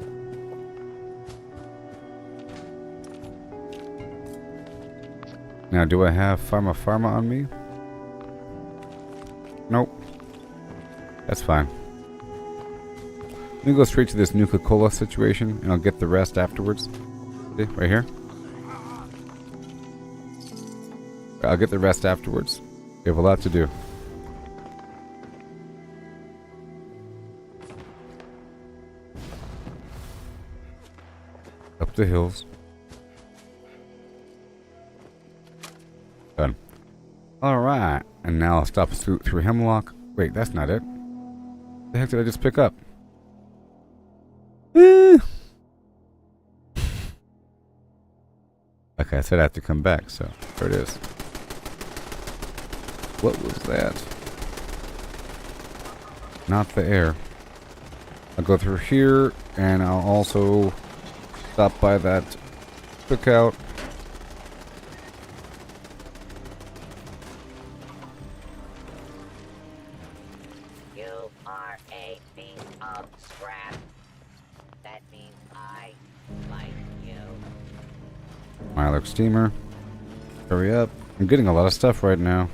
Now, do I have Pharma on me? Nope. That's fine. Let me go straight to this Nuka Cola situation, and I'll get the rest afterwards. See, right here. I'll get the rest afterwards. We have a lot to do. Up the hills. Done. Alright. And now I'll stop through Hemlock. Wait, that's not it. The heck did I just pick up? Okay, I said I have to come back, so there it is. What was that? Not the air. I'll go through here, and I'll also stop by that cookout. You are a piece of scrap. That means I like you. Mylark steamer. Hurry up. I'm getting a lot of stuff right now.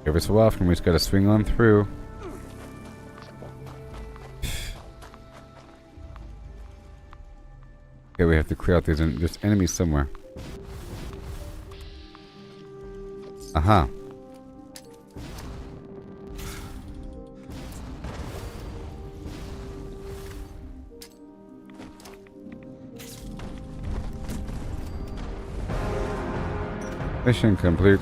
Every so often we just gotta swing on through. Okay, we have to clear out these there's enemies somewhere. Aha. Mission complete.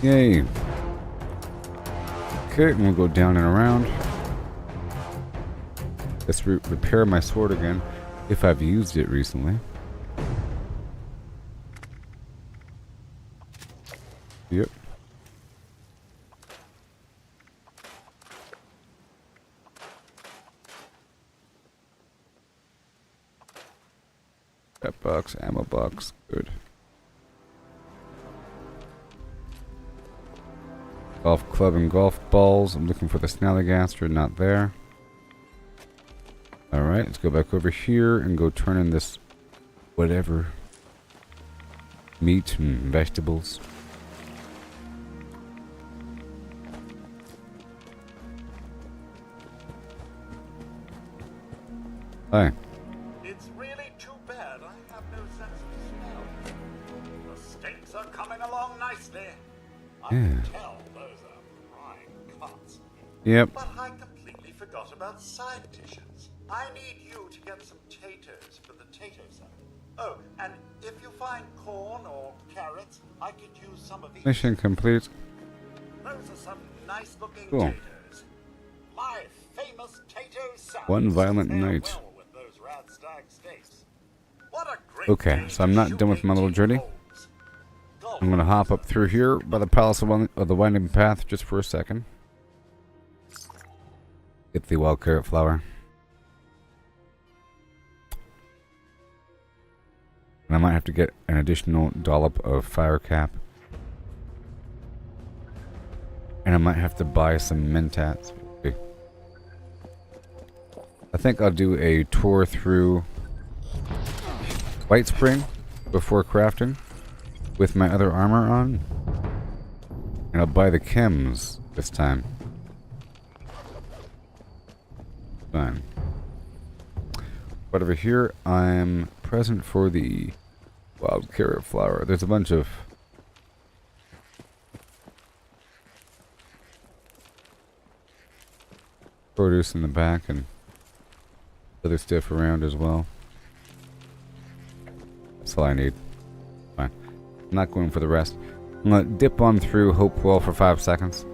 Yay. Okay, and we'll go down and around. Let's repair my sword again, if I've used it recently. Yep. That box, ammo box, good. Golf club and golf balls. I'm looking for the snallygaster, not there. Alright, let's go back over here and go turn in this whatever. Meat and vegetables. Hi. It's really too bad I have no sense of smell. The steaks are coming along nicely. I can tell those are prime cuts. Yep. But I completely forgot about side dishes. I need you to get some taters for the tater salad. Oh, and if you find corn or carrots, I could use some of these. Mission complete. Those are some nice looking Cool. taters. My famous tater salad. One violent night. Well with those rad stag steaks. What a great Okay, so I'm not done with my little journey. I'm gonna hop up through here by the Palace of the Winding Path just for a second. Get the wild carrot flower. And I might have to get an additional dollop of fire cap. And I might have to buy some mentats. Okay. I think I'll do a tour through White Spring before crafting with my other armor on. And I'll buy the chems this time. Fine. But over here, I'm present for the wild carrot flower. There's a bunch of produce in the back and other stuff around as well. That's all I need. Fine. I'm not going for the rest. I'm gonna dip on through Hopewell for 5 seconds.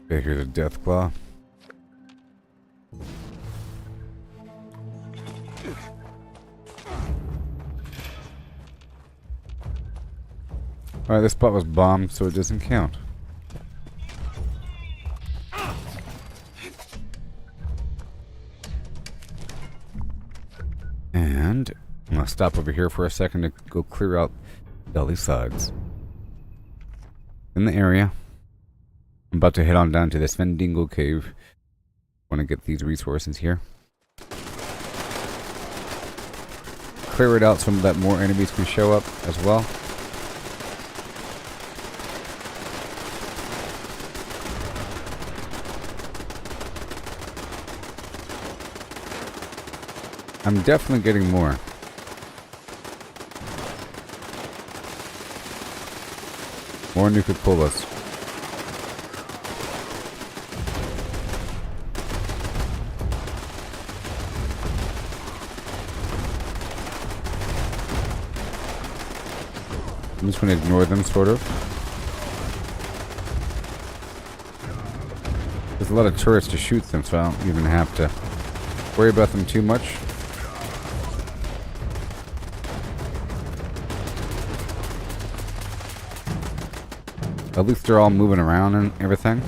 Okay, here's a death claw. Alright, this spot was bombed, so it doesn't count. And I'm gonna stop over here for a second to go clear out Deli sides. In the area. I'm about to head on down to this Vendingo cave. Want to get these resources here. Clear it out so that more enemies can show up as well. I'm definitely getting more. More Nuka Colas. I'm just going to ignore them, sort of. There's a lot of turrets to shoot them, so I don't even have to worry about them too much. At least they're all moving around and everything.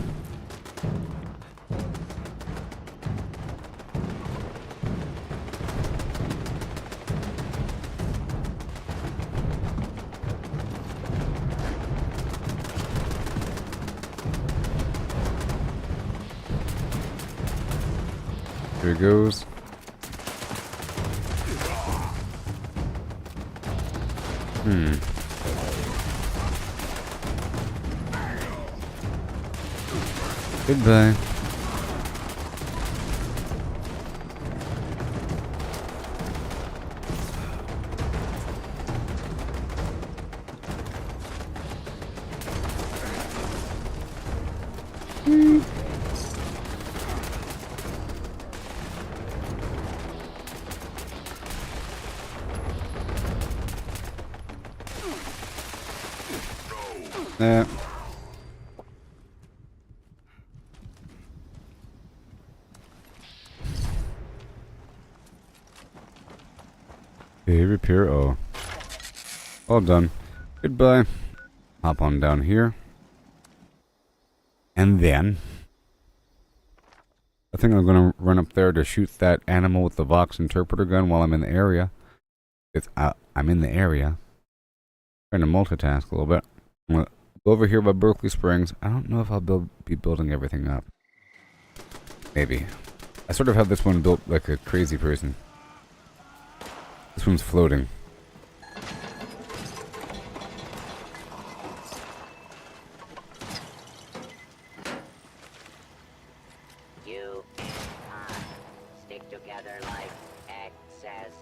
Here it goes. Goodbye. Okay, repair. Oh. All done. Goodbye. Hop on down here. And then I think I'm gonna run up there to shoot that animal with the Vox interpreter gun while I'm in the area. I'm in the area. Trying to multitask a little bit. I'm gonna go over here by Berkeley Springs. I don't know if I'll be building everything up. Maybe. I sort of have this one built like a crazy person. This one's floating. You and I stick together like excess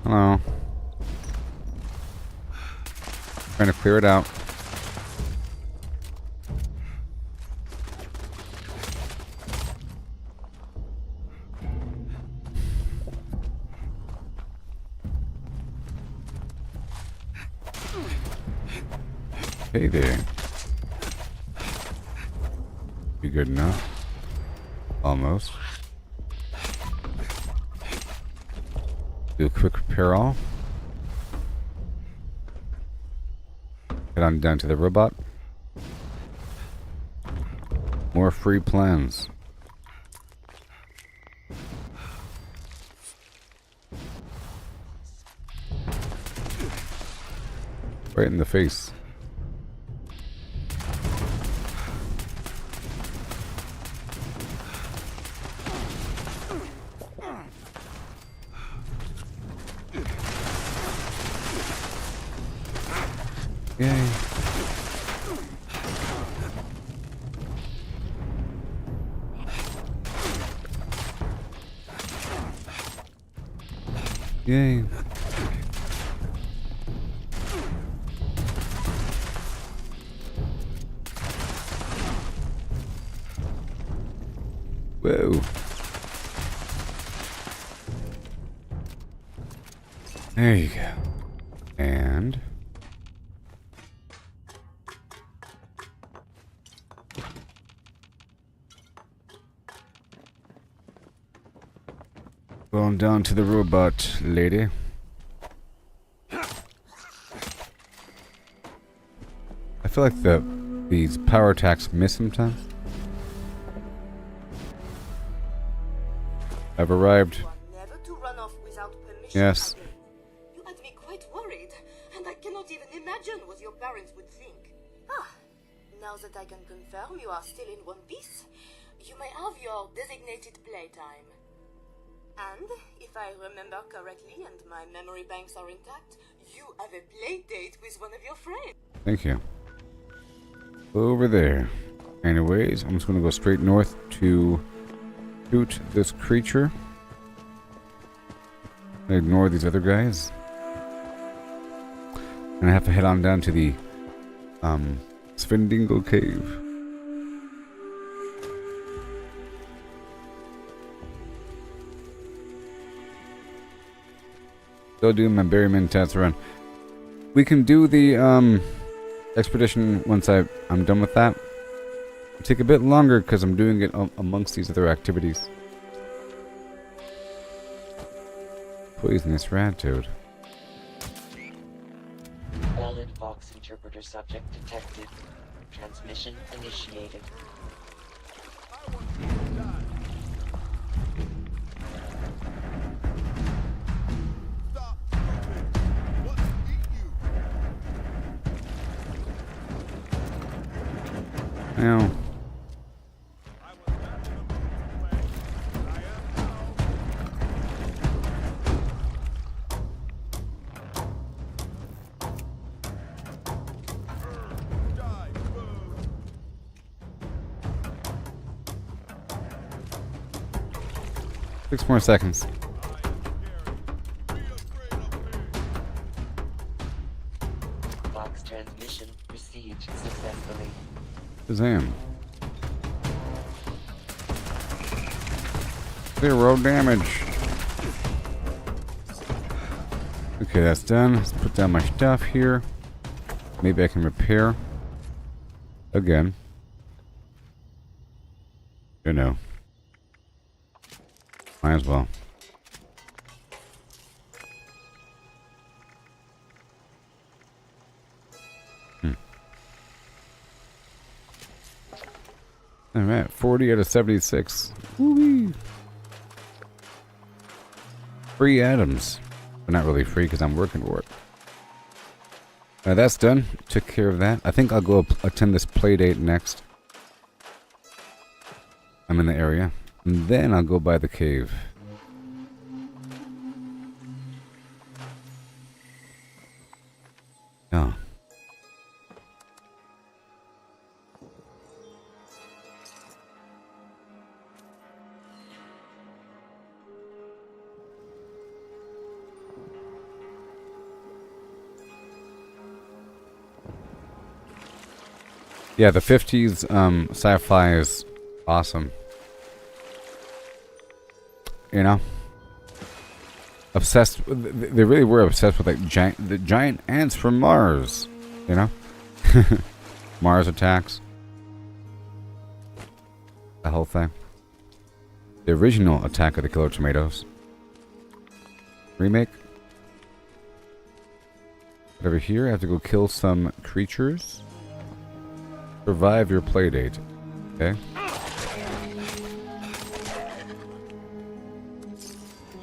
Hello. Trying to clear it out. Hey there. You good enough? Almost. Do a quick repair all. Head on down to the robot. More free plans. Right in the face. Yay. Yay. Whoa. There you go. And going down to the robot lady. I feel like these power attacks miss sometimes. I've arrived. Never to run off without permission. Yes. You had me quite worried, and I cannot even imagine what your parents would think. Ah, now that I can confirm you are still in one piece, you may have your designated playtime. And, if I remember correctly and my memory banks are intact, you have a play date with one of your friends. Thank you. Over there. Anyways, I'm just going to go straight north to shoot this creature. Ignore these other guys. And I have to head on down to the Svendingo Cave. Still doing my Berryman test run. We can do the expedition once I'm done with that. It'll take a bit longer because I'm doing it amongst these other activities. Poisonous rat toad. Valid Vox interpreter subject detected. Transmission initiated. Now. Six more seconds. Vox transmission received successfully. Shazam. 0 damage. Okay, that's done. Let's put down my stuff here. Maybe I can repair. Again. You know. Might as well. Alright, 40 out of 76. Woo-wee. Free items. But not really free because I'm working for it. That's done. Took care of that. I think I'll go attend this play date next. I'm in the area. And then I'll go by the cave. Oh. Yeah, the 50s sci-fi is awesome. You know? Obsessed. They really were obsessed with like the giant ants from Mars. You know? Mars attacks. The whole thing. The original Attack of the Killer Tomatoes. Remake. Over here, I have to go kill some creatures. Survive your playdate. Okay.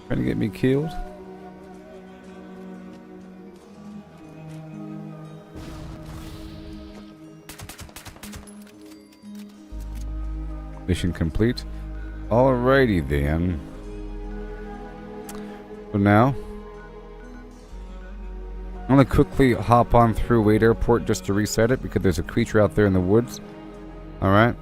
Trying to get me killed. Mission complete. Alrighty then. So now, I'm gonna quickly hop on through Wade Airport just to reset it because there's a creature out there in the woods. Alright.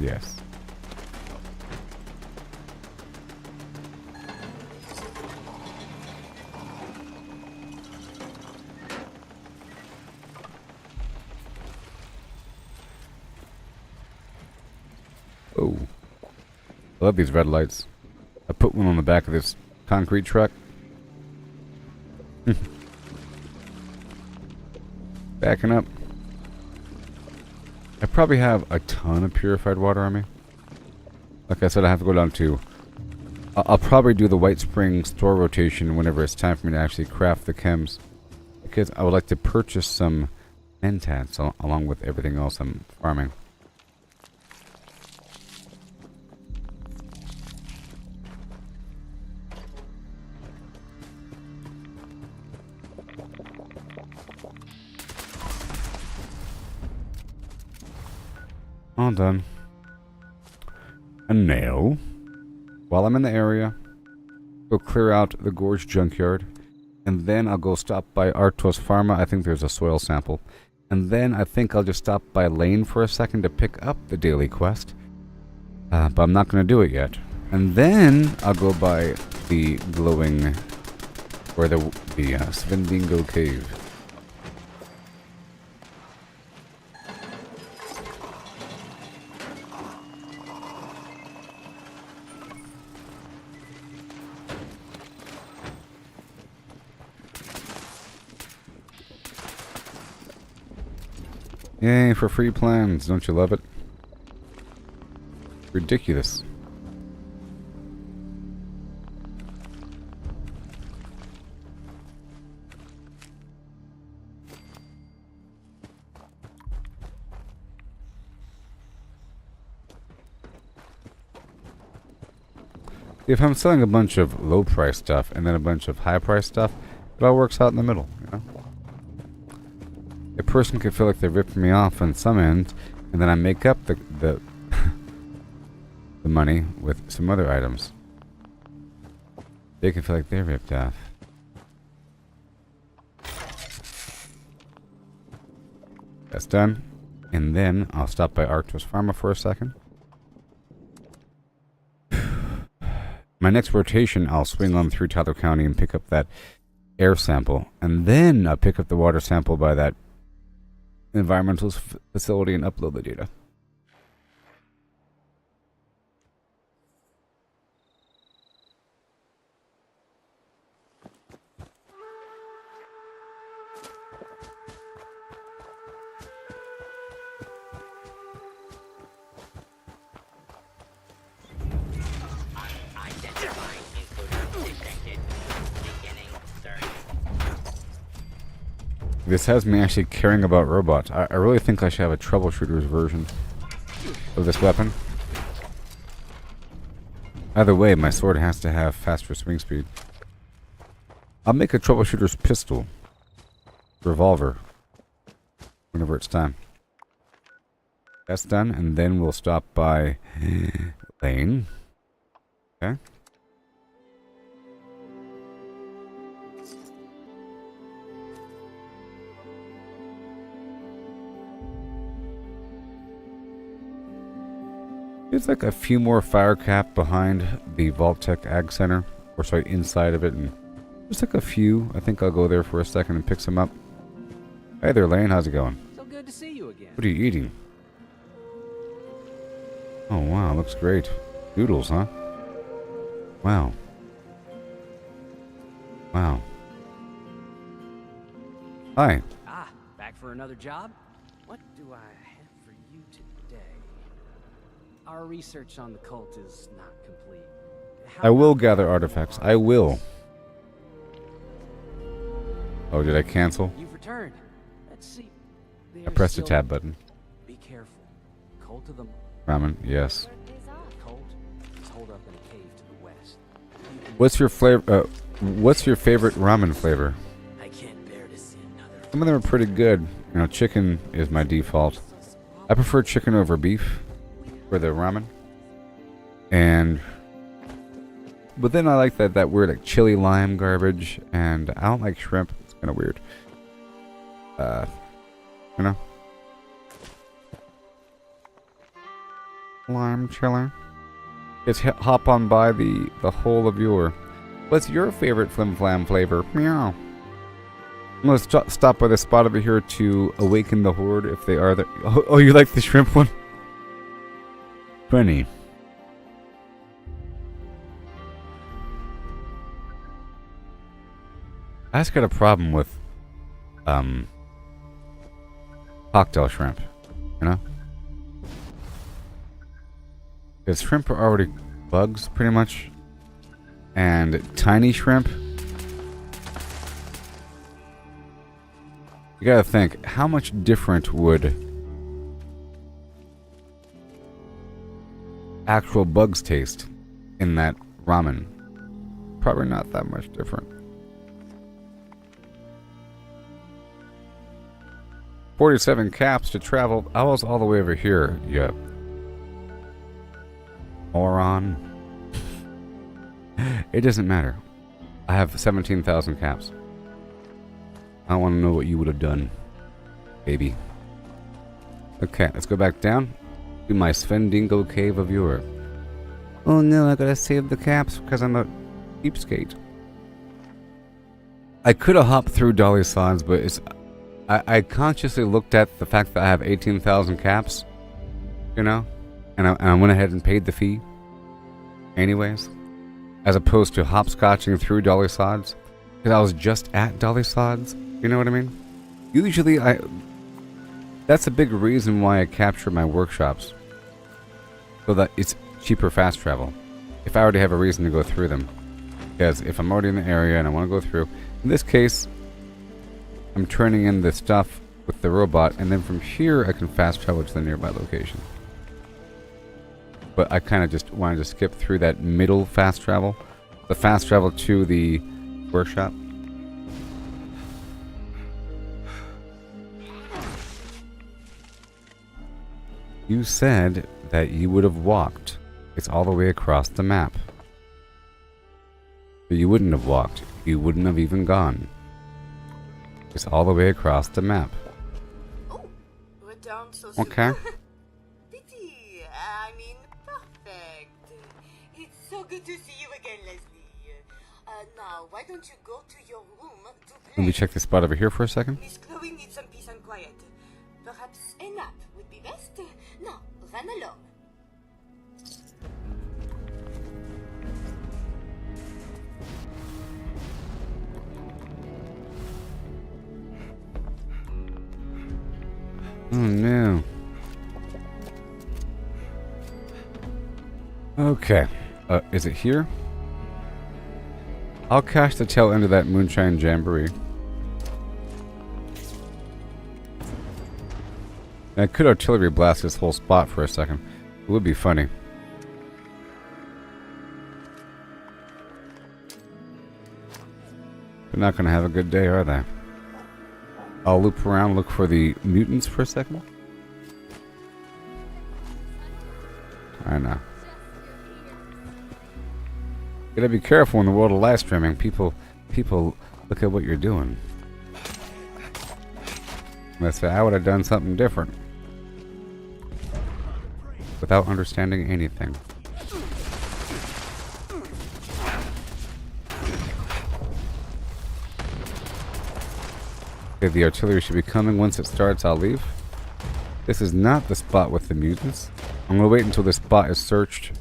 Yes. Oh. I love these red lights. I put one on the back of this concrete truck. Backing up. I probably have a ton of purified water on me. Like I said, I have to go down to... I'll probably do the White Spring store rotation whenever it's time for me to actually craft the chems. Because I would like to purchase some mentats along with everything else I'm farming. All done. And now, while I'm in the area, go clear out the Gorge Junkyard, and then I'll go stop by Artos Pharma. I think there's a soil sample. And then I think I'll just stop by Lane for a second to pick up the daily quest. But I'm not going to do it yet. And then I'll go by the glowing, or the Svendingo Cave. Yay, for free plans. Don't you love it? Ridiculous. If I'm selling a bunch of low price stuff and then a bunch of high price stuff, it all works out in the middle, you know? A person could feel like they're ripping me off on some end, and then I make up the the money with some other items. They can feel like they're ripped off. That's done. And then I'll stop by Arctos Pharma for a second. My next rotation, I'll swing on through Tyler County and pick up that air sample. And then I'll pick up the water sample by that environmental facility and upload the data. This has me actually caring about robots. I really think I should have a troubleshooter's version of this weapon. Either way, my sword has to have faster swing speed. I'll make a troubleshooter's pistol. Revolver. Whenever it's time. That's done, and then we'll stop by Lane. Okay. There's like a few more fire cap behind the Vault-Tec Ag Center. Or sorry, inside of it. And just like a few. I think I'll go there for a second and pick some up. Hey there, Lane. How's it going? So good to see you again. What are you eating? Oh, wow. Looks great. Noodles, huh? Wow. Wow. Hi. Ah, back for another job? What do I have for you today? Our research on the cult is not complete. I will gather artifacts. I will. Oh, did I cancel? You've returned. Let's see. I pressed the tab button. Be careful. Cult of the Ramen, yes. cult is holed up in a cave to the west. What's your flavor? What's your favorite ramen flavor? I can't bear to see another. Some of them are pretty good. You know, chicken is my default. I prefer chicken over beef for the ramen. But then I like that weird like chili lime garbage, and I don't like shrimp. It's kind of weird. You know, lime chili. Just hop on by the whole of your. What's your favorite flim flam flavor? Meow. I'm gonna stop by the spot over here to awaken the horde if they are there. Oh, you like the shrimp one? Funny. I just got a problem with cocktail shrimp, you know? Because shrimp are already bugs, pretty much. And tiny shrimp, you gotta think, how much different would actual bugs taste in that ramen? Probably not that much different. 47 caps to travel. I was all the way over here. Yeah. Moron. It doesn't matter. I have 17,000 caps. I want to know what you would have done, baby. Okay, let's go back down to my Svendingo cave of yore. Oh no, I gotta save the caps because I'm a cheapskate. I could have hopped through Dolly Sods, but it's... I consciously looked at the fact that I have 18,000 caps, you know, and I went ahead and paid the fee anyways, as opposed to hopscotching through Dolly Sods, because I was just at Dolly Sods, you know what I mean? Usually that's a big reason why I capture my workshops, so that it's cheaper fast travel, if I already have a reason to go through them, because if I'm already in the area and I want to go through, in this case, I'm turning in the stuff with the robot, and then from here I can fast travel to the nearby location. But I kind of just wanted to skip through that middle fast travel. The fast travel to the workshop. You said that you would have walked. It's all the way across the map. But you wouldn't have walked. You wouldn't have even gone. It's all the way across the map. Oh, returned so soon. Okay. Pity. I mean, perfect. It's so good to see you again, Leslie. Now, why don't you go to your room to play? Let me check this spot over here for a second. Miss Chloe needs some peace and quiet. Perhaps a nap would be best. Now, run along. Oh no. Okay. Is it here? I'll catch the tail end of that moonshine jamboree. I could artillery blast this whole spot for a second. It would be funny. They're not going to have a good day, are they? I'll loop around, look for the mutants for a second. I know. Gotta be careful in the world of live streaming. People look at what you're doing. Let's say I would have done something different without understanding anything. Okay, the artillery should be coming. Once it starts, I'll leave. This is not the spot with the mutants. I'm gonna wait until this spot is searched.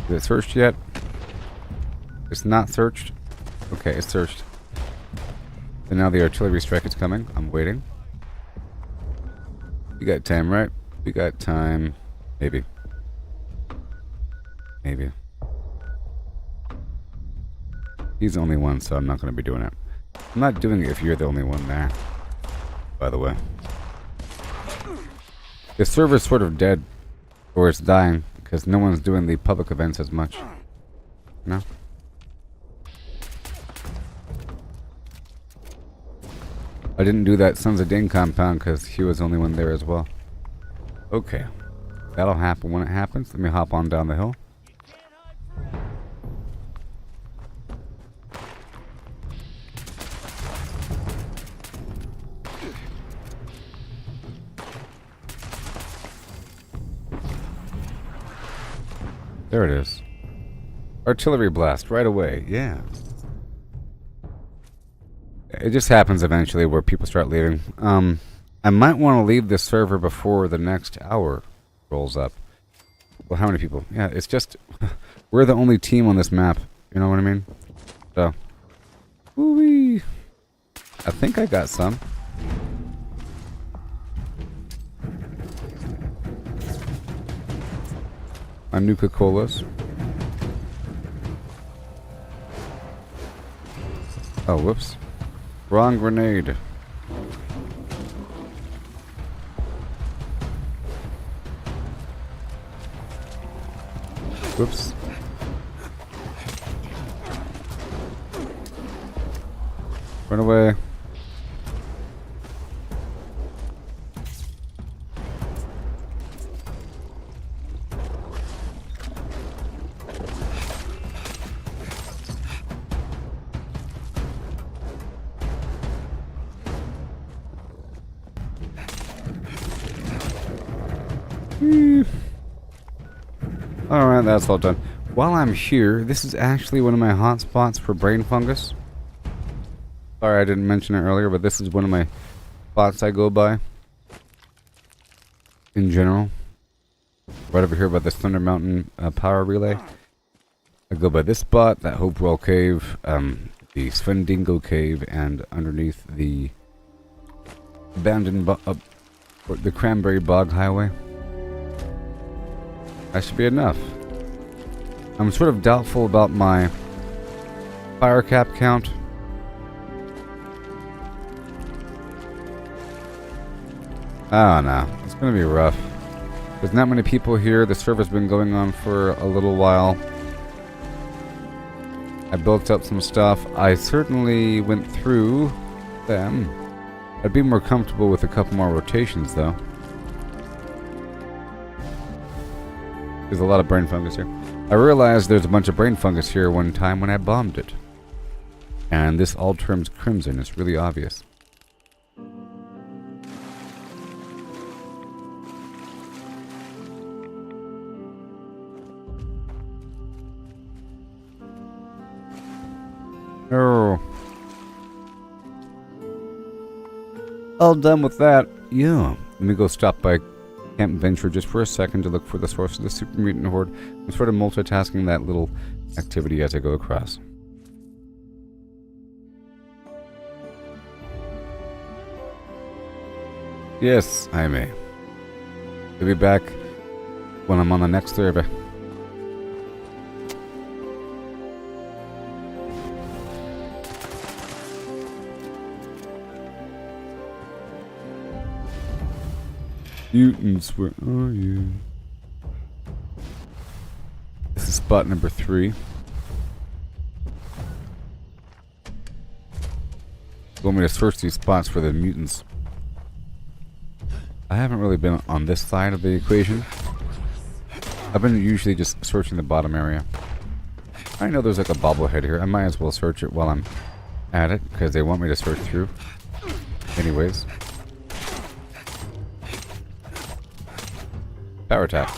Is it searched yet? It's not searched. Okay, it's searched. And now the artillery strike is coming. I'm waiting. We got time, right? We got time. Maybe. Maybe. He's the only one, so I'm not going to be doing it. I'm not doing it if you're the only one there. By the way. The server's sort of dead. Or it's dying. Because no one's doing the public events as much. No? I didn't do that Sons of Dane compound because he was the only one there as well. Okay. That'll happen when it happens. Let me hop on down the hill. There it is. Artillery blast right away. Yeah. It just happens eventually where people start leaving. I might want to leave this server before the next hour rolls up. Well, how many people? Yeah, it's just... we're the only team on this map. You know what I mean? So... woo-wee. I think I got some. My Nuka Colas. Oh, whoops. Wrong grenade. Whoops. Run away. Alright, that's all done. While I'm here, this is actually one of my hotspots for brain fungus. Sorry I didn't mention it earlier, but this is one of my spots I go by. In general. Right over here by the Thunder Mountain power relay. I go by this spot, that Hopewell Cave, the Svendingo Cave, and underneath the abandoned the Cranberry Bog Highway. That should be enough. I'm sort of doubtful about my fire cap count. Oh no, it's gonna be rough. There's not many people here. The server's been going on for a little while. I built up some stuff. I certainly went through them. I'd be more comfortable with a couple more rotations though. There's a lot of brain fungus here. I realized there's a bunch of brain fungus here one time when I bombed it. And this all turns crimson. It's really obvious. Oh. All done with that. Yeah. Let me go stop by Camp Venture just for a second to look for the source of the super mutant horde. I'm sort of multitasking that little activity as I go across. Yes, I may. I'll be back when I'm on the next survey. Mutants, where are you? This is spot number 3. Want me to search these spots for the mutants? I haven't really been on this side of the equation. I've been usually just searching the bottom area. I know there's like a bobblehead here. I might as well search it while I'm at it, because they want me to search through. Anyways. Power attack.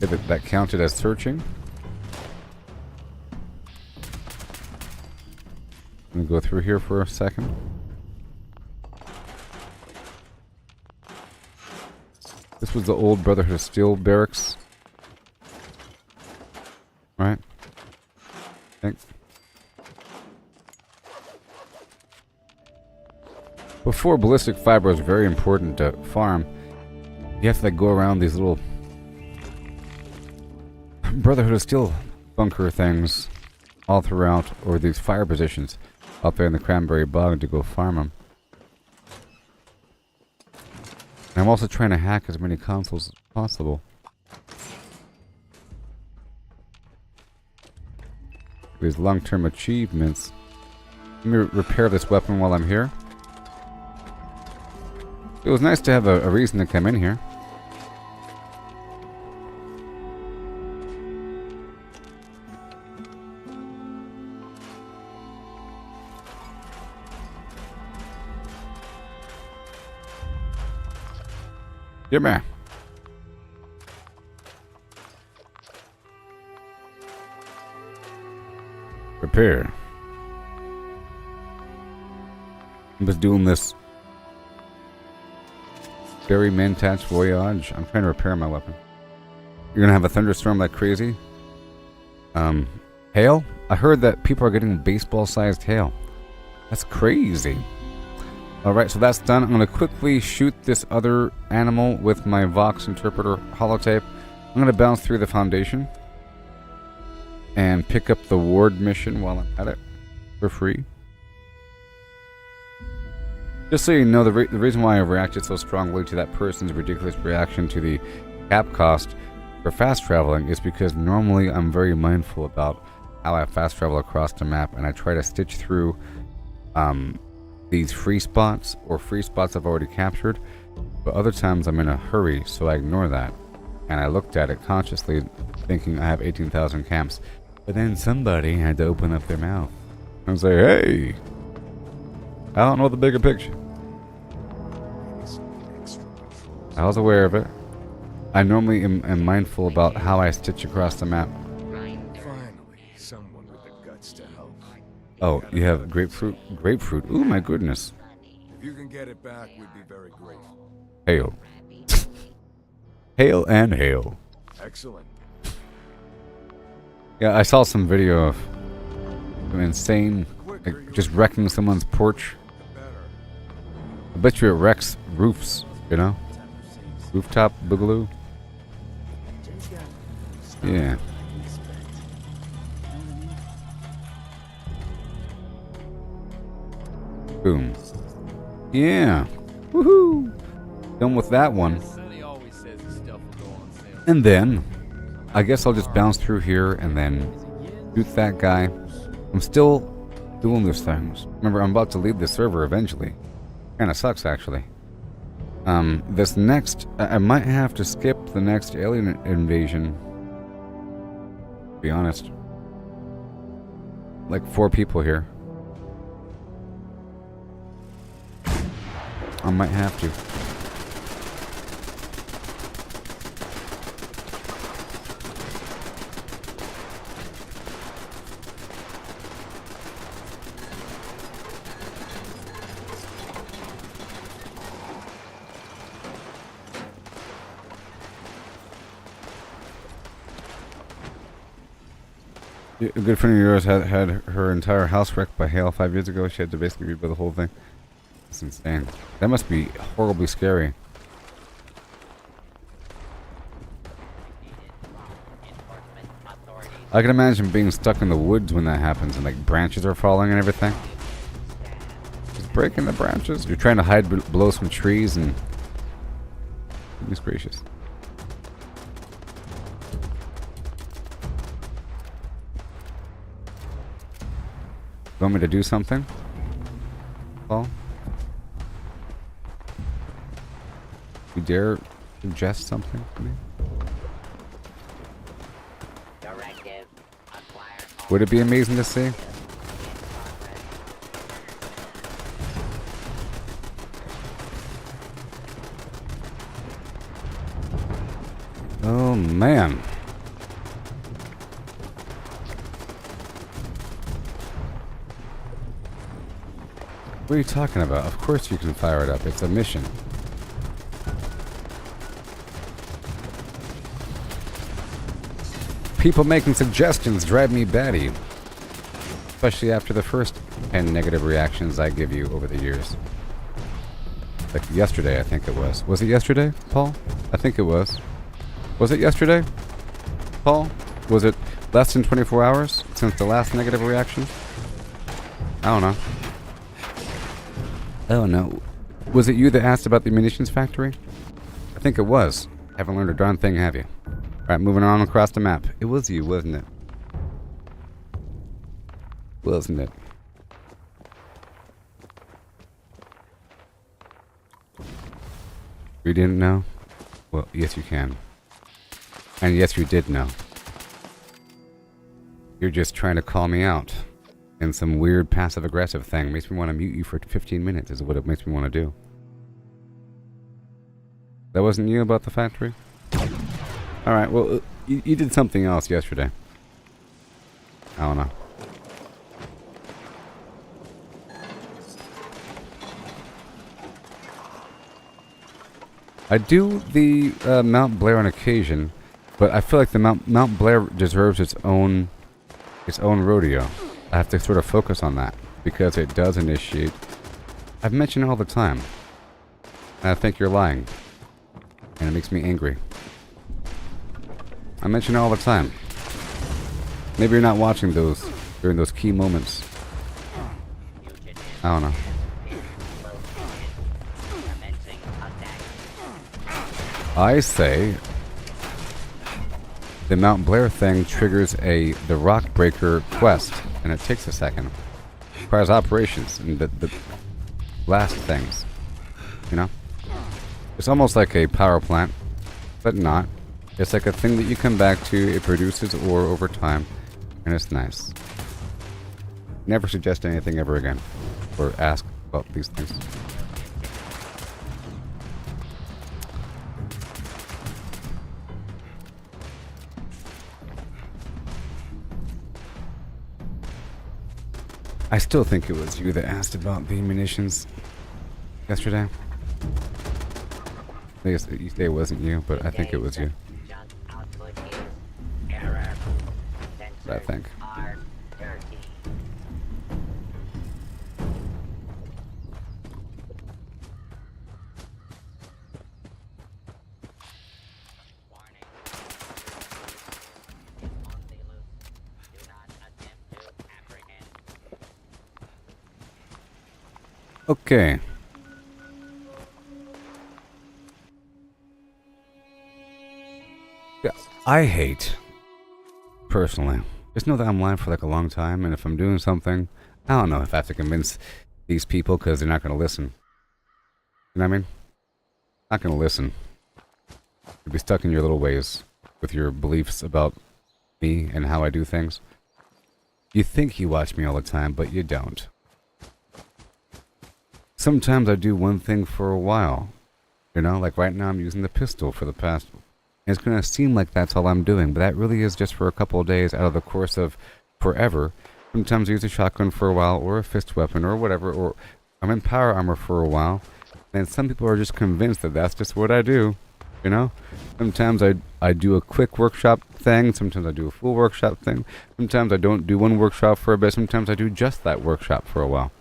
Okay, that counted as searching. I'm gonna go through here for a second. This was the old Brotherhood of Steel barracks. Right? Thanks. Before ballistic fiber is very important to farm, you have to like go around these little Brotherhood of Steel bunker things all throughout, or these fire positions up there in the cranberry bog to go farm them. And I'm also trying to hack as many consoles as possible. These long-term achievements. Let me repair this weapon while I'm here. It was nice to have a reason to come in here. Get me. Repair. I'm just doing this Berry Mantatch Voyage. I'm trying to repair my weapon. You're gonna have a thunderstorm like crazy? Hail? I heard that people are getting baseball-sized hail. That's crazy. Alright, so that's done. I'm gonna quickly shoot this other animal with my Vox Interpreter holotape. I'm gonna bounce through the Foundation and pick up the Ward mission while I'm at it for free. Just so you know, the reason why I reacted so strongly to that person's ridiculous reaction to the cap cost for fast traveling is because normally I'm very mindful about how I fast travel across the map, and I try to stitch through these free spots or free spots I've already captured, but other times I'm in a hurry, so I ignore that. And I looked at it consciously thinking I have 18,000 camps, but then somebody had to open up their mouth and say, hey, I don't know the bigger picture. I was aware of it. I normally am mindful about how I stitch across the map. Finally, someone with the guts to help. Oh, you have grapefruit? Grapefruit. Ooh, my goodness. If you can get it back, we'd be very grateful. Hail. Hail and hail. Excellent. Yeah, I saw some video of some insane, like, just wrecking someone's porch. I bet you it wrecks roofs, you know? Rooftop boogaloo. Yeah. Boom. Yeah. Woohoo! Done with that one. And then, I guess I'll just bounce through here and then shoot that guy. I'm still doing these things. Remember, I'm about to leave the server eventually. Kinda sucks, actually. This next... I might have to skip the next alien invasion. To be honest. Like 4 people here. I might have to. A good friend of yours had her entire house wrecked by hail 5 years ago. She had to basically rebuild the whole thing. It's insane. That must be horribly scary. I can imagine being stuck in the woods when that happens and like branches are falling and everything. Just breaking the branches. You're trying to hide below some trees and... Goodness gracious. You want me to do something, Paul? You dare suggest something to me? Would it be amazing to see? Oh man. What are you talking about? Of course you can fire it up. It's a mission. People making suggestions drive me batty. Especially after the first 10 negative reactions I give you over the years. Like yesterday, I think it was. Was it yesterday, Paul? I think it was. Was it yesterday, Paul? Was it less than 24 hours since the last negative reaction? I don't know. Oh no. Was it you that asked about the munitions factory? I think it was. Haven't learned a darn thing, have you? Alright, moving on across the map. It was you, wasn't it? Wasn't it? You didn't know? Well, yes you can. And yes you did know. You're just trying to call me out. And some weird passive-aggressive thing makes me want to mute you for 15 minutes is what it makes me want to do. That wasn't you about the factory? Alright, well, you did something else yesterday. I don't know. I do the Mount Blair on occasion, but I feel like the Mount Blair deserves its own rodeo. I have to sort of focus on that because it does initiate. I've mentioned it all the time, and I think you're lying, and it makes me angry. I mention it all the time. Maybe you're not watching those during those key moments. I don't know. I say the Mount Blair thing triggers the Rock Breaker quest, and it takes a second. It requires operations and the last things. You know? It's almost like a power plant, but not. It's like a thing that you come back to, it produces ore over time, and it's nice. Never suggest anything ever again, or ask about these things. I still think it was you that asked about the munitions yesterday. I guess you say it wasn't you, but I think it was you. I think. Okay. Yeah, I hate, personally, just know that I'm live for like a long time, and if I'm doing something, I don't know if I have to convince these people because they're not going to listen. You know what I mean? Not going to listen. You'll be stuck in your little ways with your beliefs about me and how I do things. You think you watch me all the time, but you don't. Sometimes I do one thing for a while. You know, like right now I'm using the pistol for the past... It's going to seem like that's all I'm doing, but that really is just for a couple of days out of the course of forever. Sometimes I use a shotgun for a while, or a fist weapon, or whatever, or I'm in power armor for a while. And some people are just convinced that that's just what I do. You know? Sometimes I do a quick workshop thing. Sometimes I do a full workshop thing. Sometimes I don't do one workshop for a bit. Sometimes I do just that workshop for a while.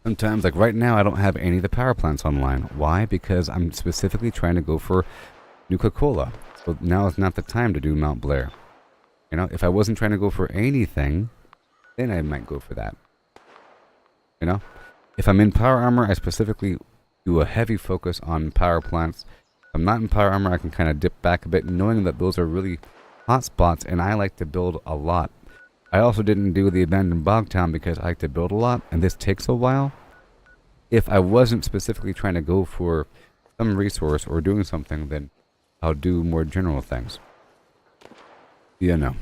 Sometimes, like right now, I don't have any of the power plants online. Why? Because I'm specifically trying to go for Nuka Cola. So now is not the time to do Mount Blair. You know, if I wasn't trying to go for anything, then I might go for that. You know? If I'm in power armor, I specifically do a heavy focus on power plants. If I'm not in power armor, I can kind of dip back a bit, knowing that those are really hot spots, and I like to build a lot. I also didn't do the Abandoned Bog Town because I like to build a lot, and this takes a while. If I wasn't specifically trying to go for some resource or doing something, then I'll do more general things. Yeah, no.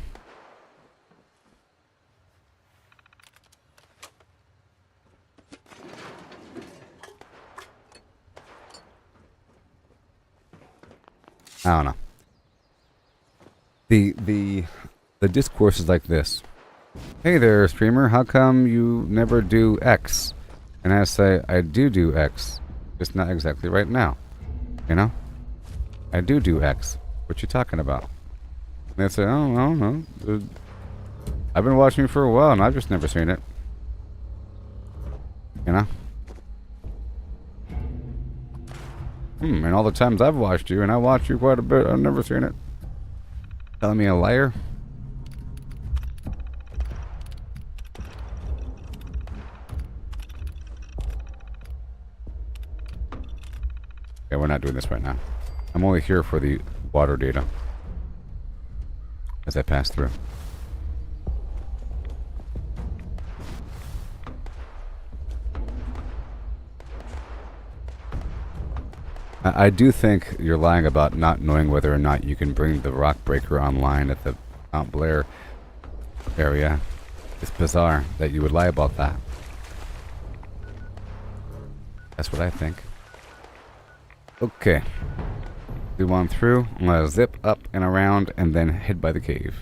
I don't know. The discourse is like this. Hey there, streamer, how come you never do X? And I say, I do X. Just not exactly right now. You know? I do X. What you talking about? And they say, oh, I don't know. I've been watching you for a while and I've just never seen it. You know? And all the times I've watched you, and I watch you quite a bit, I've never seen it. Telling me a liar? Okay, we're not doing this right now. I'm only here for the water data as I pass through. I do think you're lying about not knowing whether or not you can bring the rock breaker online at the Mount Blair area. It's bizarre that you would lie about that. That's what I think. Okay. Do on through. I'm gonna zip up and around and then head by the cave.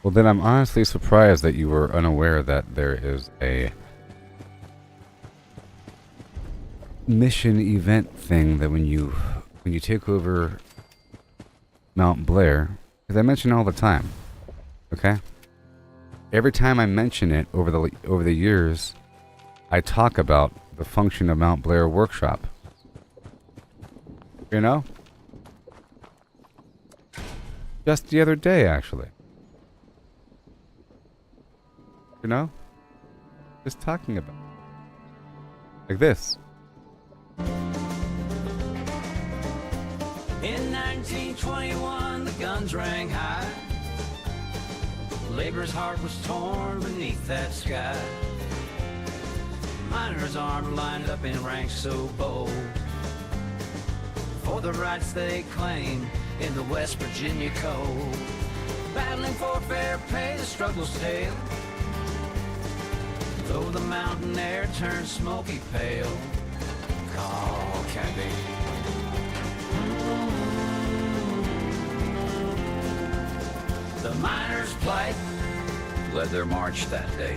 Well, then I'm honestly surprised that you were unaware that there is a mission event thing that when you take over Mount Blair, because I mention it all the time, okay? Every time I mention it over the years, I talk about the function of Mount Blair Workshop. You know? Just the other day, actually. You know? Just talking about it. Like this. In 1921, the guns rang high. Labor's heart was torn beneath that sky. Miners' arms lined up in ranks so bold for the rights they claim in the West Virginia cold. Battling for fair pay, the struggle's tale. Though the mountain air turned smoky pale, call candy. The miners' plight led their march that day.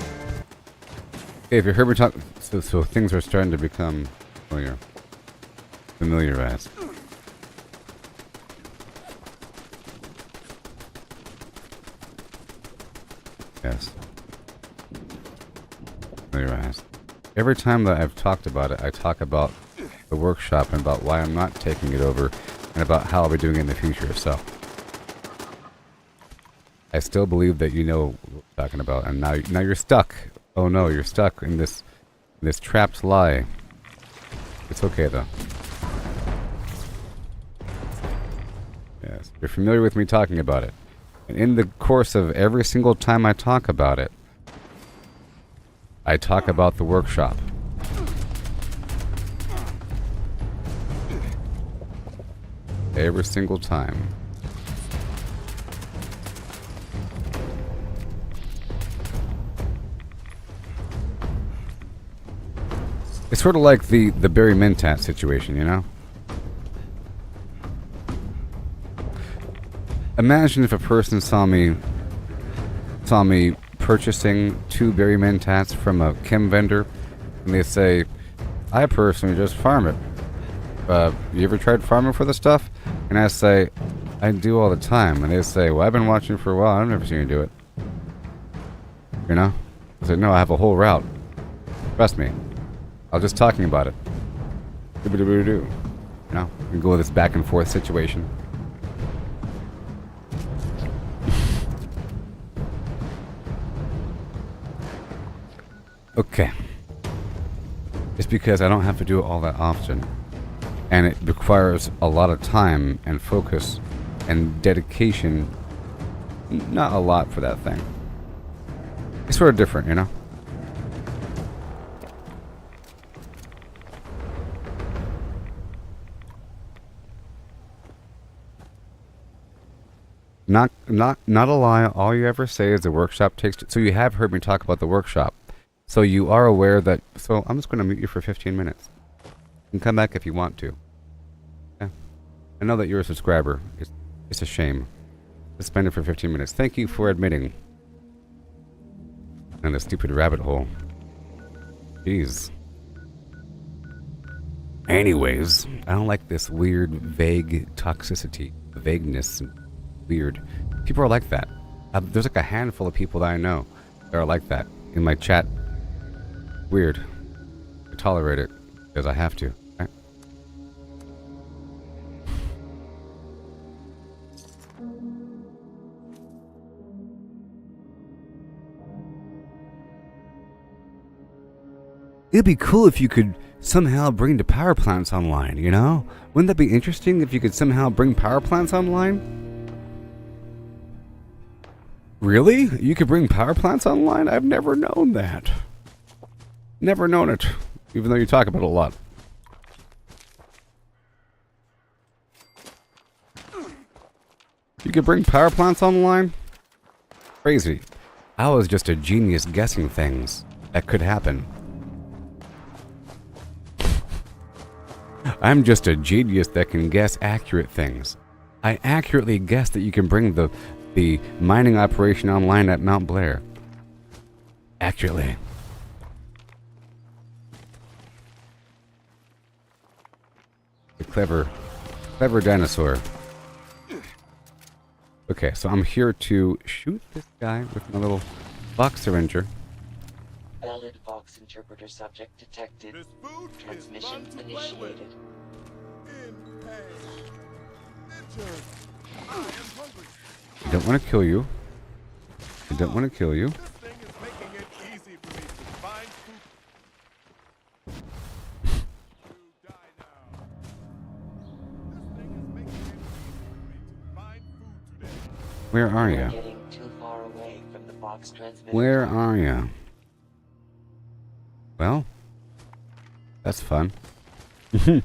Okay, if you heard me talk, so things are starting to become familiarized. Yes. Every time that I've talked about it, I talk about the workshop and about why I'm not taking it over and about how I'll be doing it in the future. So I still believe that you know what I'm talking about, and now you're stuck. Oh no, you're stuck in this trapped lie. It's okay though. Yes, you're familiar with me talking about it, and in the course of every single time I talk about it, I talk about the workshop. Every single time. It's sort of like the Barry Mintat situation, you know? Imagine if a person saw me purchasing 2 Barry Mintats from a chem vendor, and they say, I personally just farm it. You ever tried farming for the stuff? And I say, I do all the time. And they say, well, I've been watching for a while. I've never seen you do it. You know? I said, no, I have a whole route. Trust me. I was just talking about it. You know? We can go with this back and forth situation. Okay. It's because I don't have to do it all that often. And it requires a lot of time and focus and dedication. Not a lot for that thing. It's sort of different, you know? Not a lie. All you ever say is the workshop takes... So you have heard me talk about the workshop. So you are aware that... So I'm just going to mute you for 15 minutes. You can come back if you want to. Yeah. I know that you're a subscriber. It's a shame. Suspended for 15 minutes. Thank you for admitting. And the stupid rabbit hole. Jeez. Anyways, I don't like this weird, vague toxicity. Vagueness. Weird. People are like that. There's like a handful of people that I know that are like that in my chat. Weird. I tolerate it because I have to. Right? It'd be cool if you could somehow bring the power plants online, you know? Wouldn't that be interesting if you could somehow bring power plants online? Really? You could bring power plants online? I've never known that. Never known it. Even though you talk about it a lot. You could bring power plants online? Crazy. I was just a genius guessing things that could happen. I'm just a genius that can guess accurate things. I accurately guessed that you can bring the mining operation online at Mount Blair. Accurately. The clever dinosaur. Okay, so I'm here to shoot this guy with my little box syringer. Valid Vox interpreter subject detected. Transmission initiated. I don't want to kill you. I don't want to kill you. Where are you? Where are you? Well, that's fun. 9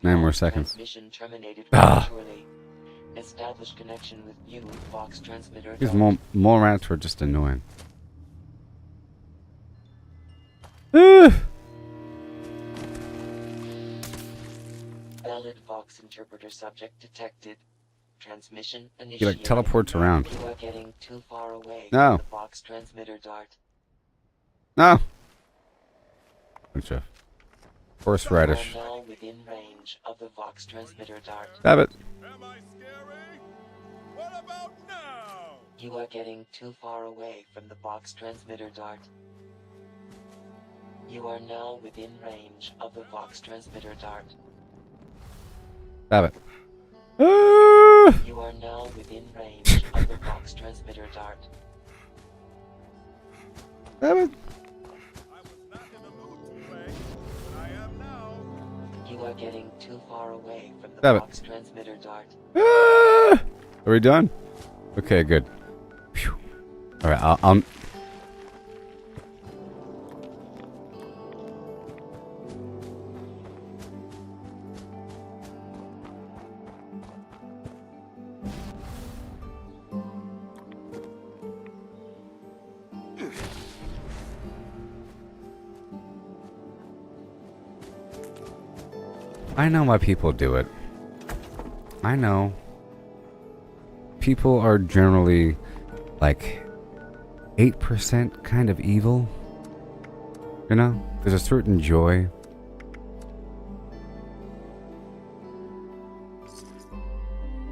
more seconds. Ah! Establish connection with you, Vox transmitter. These mole rats were just annoying. Valid Vox interpreter subject detected. Transmission initiated. He like teleports around. You are getting too far away No. from the Vox transmitter dart. No. Bunch of horseradish. You are now within range of the Vox transmitter dart. Stab it. You are getting too far away from the Vox transmitter dart. You are now within range of the Vox transmitter dart. Stab it. You are now within range of the Vox transmitter dart. Stab it. You are getting too far away from the Stab it. Vox transmitter dart. Are we done? Okay, good. Phew. All right, I'll I know why people do it. I know. People are generally like 8% kind of evil. You know? There's a certain joy.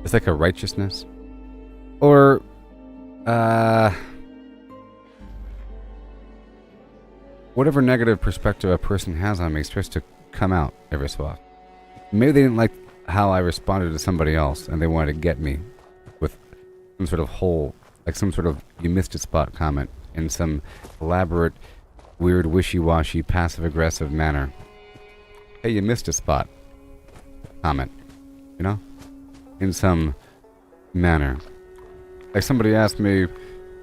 It's like a righteousness. Or, whatever negative perspective a person has on me starts to come out every so often. Maybe they didn't like how I responded to somebody else and they wanted to get me with some sort of whole, like some sort of you missed a spot comment in some elaborate, weird, wishy-washy, passive-aggressive manner. Hey, you missed a spot comment. You know? In some manner. Like somebody asked me,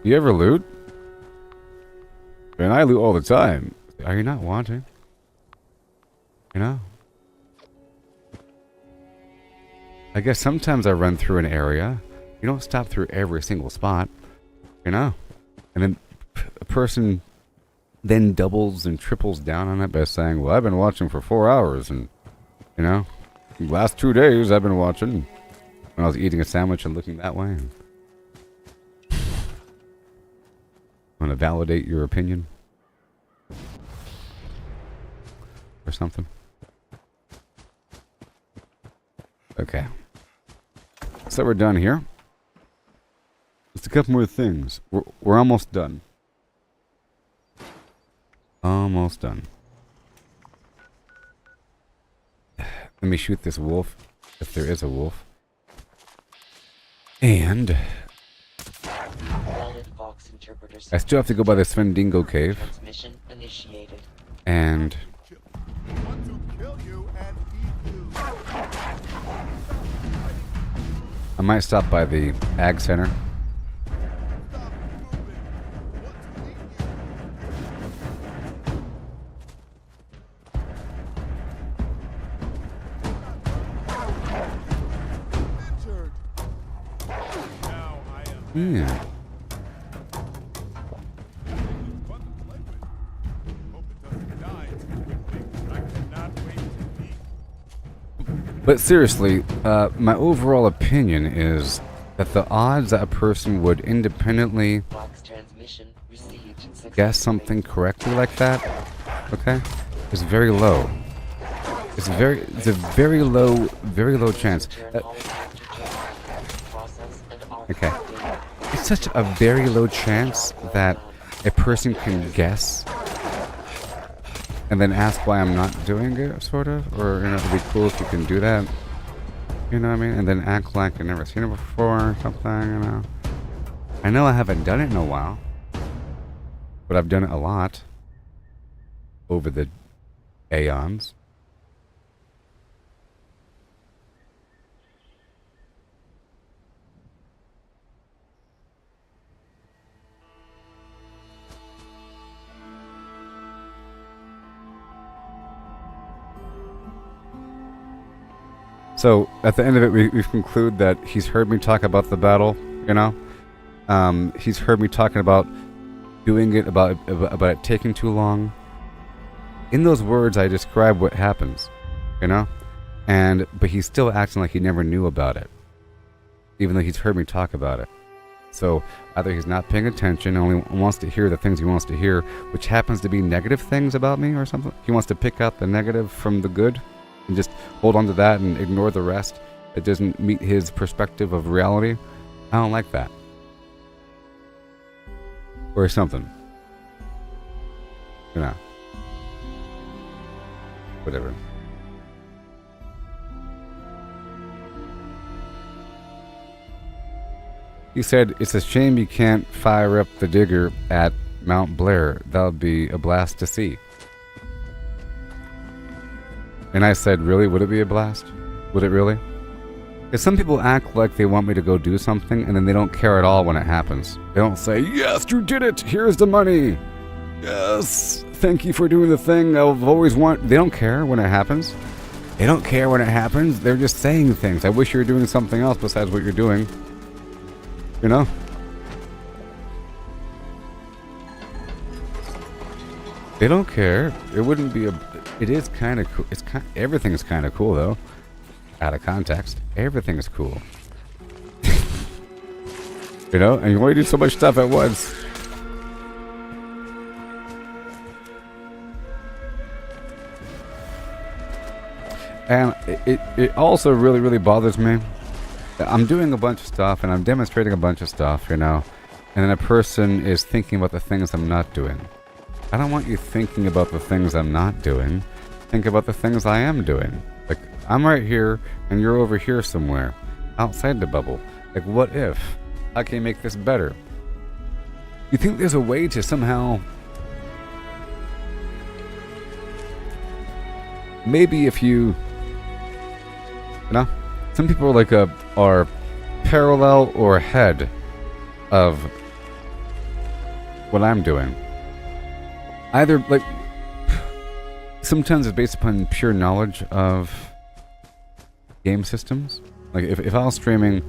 you ever loot? And I loot all the time. Are you not wanting? You know? I guess sometimes I run through an area. You don't stop through every single spot. You know? And then a person then doubles and triples down on it by saying, well, I've been watching for 4 hours and, you know, the last 2 days I've been watching when I was eating a sandwich and looking that way. Want to validate your opinion? Or something? Okay. So we're done here. Just a couple more things. We're almost done. Almost done. Let me shoot this wolf, if there is a wolf. And I still have to go by the Svendingo cave. And I might stop by the Ag Center. Yeah. But seriously, my overall opinion is that the odds that a person would independently guess something correctly like that, okay, is very low. It's a very low chance. Okay. It's such a very low chance that a person can guess and then ask why I'm not doing it, sort of. Or, you know, it'd be cool if you can do that. You know what I mean? And then act like you've never seen it before or something, you know. I know I haven't done it in a while, but I've done it a lot over the aeons. So, at the end of it, we've concluded that he's heard me talk about the battle, you know? He's heard me talking about doing it, about it taking too long. In those words, I describe what happens, you know? But he's still acting like he never knew about it, even though he's heard me talk about it. So, either he's not paying attention, only wants to hear the things he wants to hear, which happens to be negative things about me or something. He wants to pick out the negative from the good and just hold on to that and ignore the rest that doesn't meet his perspective of reality. I don't like that. Or something. You know. Whatever. He said, it's a shame you can't fire up the digger at Mount Blair. That would be a blast to see. And I said, really? Would it be a blast? Would it really? Because some people act like they want me to go do something, and then they don't care at all when it happens. They don't say, yes, you did it! Here's the money! Yes! Thank you for doing the thing I've always wanted. They don't care when it happens. They don't care when it happens. They're just saying things. I wish you were doing something else besides what you're doing. You know? They don't care. It wouldn't be a... It is kind of cool. Everything is kind of cool though. Out of context, everything is cool. You know, and you want to do so much stuff at once. And it also really bothers me. I'm doing a bunch of stuff and I'm demonstrating a bunch of stuff, you know, and then a person is thinking about the things I'm not doing. I don't want you thinking about the things I'm not doing. Think about the things I am doing. Like, I'm right here and you're over here somewhere, outside the bubble. Like, what if I can make this better? You think there's a way to somehow... Maybe if you... You know? Some people are parallel or ahead of what I'm doing. Either, like... Sometimes it's based upon pure knowledge of game systems. Like, if I was streaming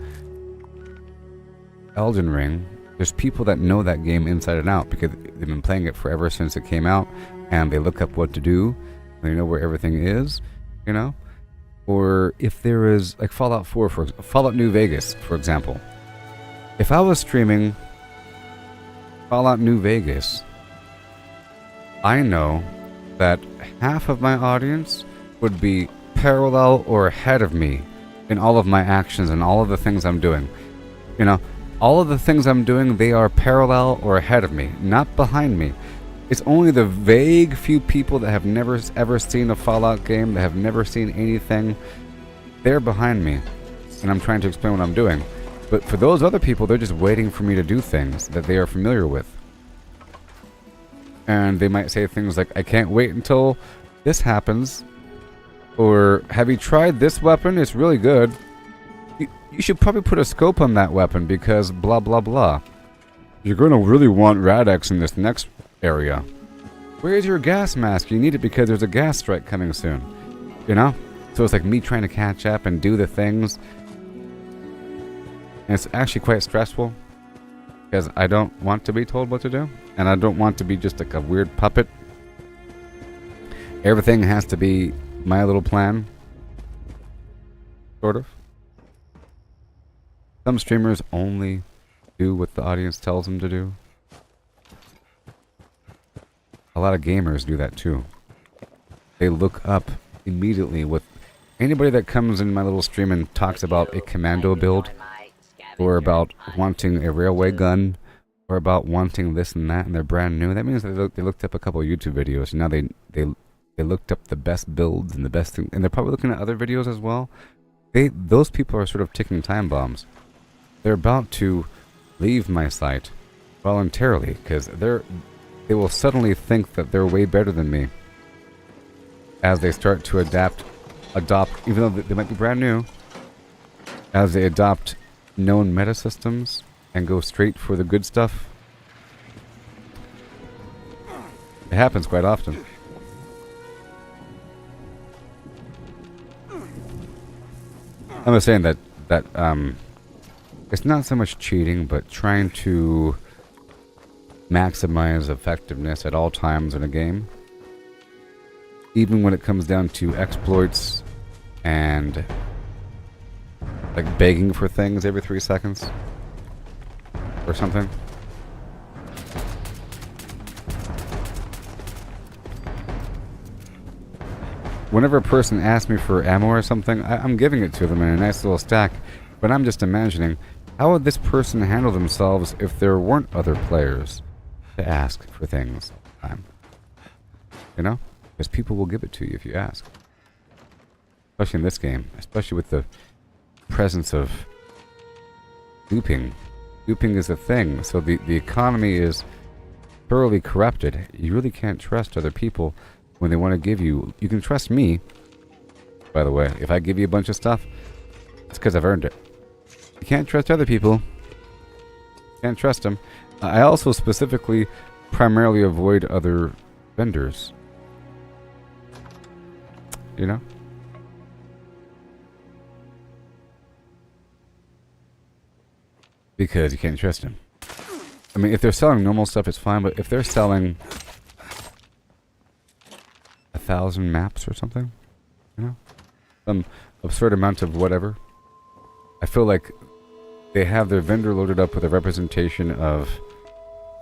Elden Ring, there's people that know that game inside and out because they've been playing it forever since it came out, and they look up what to do, and they know where everything is, you know? Or if there is, like Fallout 4, Fallout New Vegas, for example. If I was streaming Fallout New Vegas, I know that half of my audience would be parallel or ahead of me in all of my actions and all of the things I'm doing. You know, all of the things I'm doing, they are parallel or ahead of me, not behind me. It's only the vague few people that have never ever seen a Fallout game, that have never seen anything, they're behind me, and I'm trying to explain what I'm doing. But for those other people, they're just waiting for me to do things that they are familiar with. And they might say things like, I can't wait until this happens. Or, have you tried this weapon? It's really good. You should probably put a scope on that weapon because blah blah blah. You're going to really want Rad-X in this next area. Where's your gas mask? You need it because there's a gas strike coming soon. You know? So it's like me trying to catch up and do the things. And it's actually quite stressful. Because I don't want to be told what to do. And I don't want to be just like a weird puppet. Everything has to be my little plan. Sort of. Some streamers only do what the audience tells them to do. A lot of gamers do that too. They look up immediately with anybody that comes in my little stream and talks about a commando build, or about wanting a railway gun, or about wanting this and that, and they're brand new. That means that they looked up a couple of YouTube videos, and now they looked up the best builds and the best thing, and they're probably looking at other videos as well. Those people are sort of ticking time bombs. They're about to leave my site voluntarily because they will suddenly think that they're way better than me as they start to adopt, even though they might be brand new, as they adopt known meta systems and go straight for the good stuff. It happens quite often. I'm just saying that it's not so much cheating, but trying to maximize effectiveness at all times in a game. Even when it comes down to exploits and like begging for things every 3 seconds or something. Whenever a person asks me for ammo or something, I'm giving it to them in a nice little stack, but I'm just imagining, how would this person handle themselves if there weren't other players to ask for things all the time? You know? Because people will give it to you if you ask. Especially in this game. Especially with the presence of duping. Duping is a thing, so the economy is thoroughly corrupted. You really can't trust other people when they want to give you... You can trust me, by the way. If I give you a bunch of stuff, it's because I've earned it. You can't trust other people. Can't trust them. I also specifically primarily avoid other vendors. You know? Because you can't trust them. I mean, if they're selling normal stuff, it's fine, but if they're selling 1,000 maps or something. You know? Some absurd amount of whatever. I feel like they have their vendor loaded up with a representation of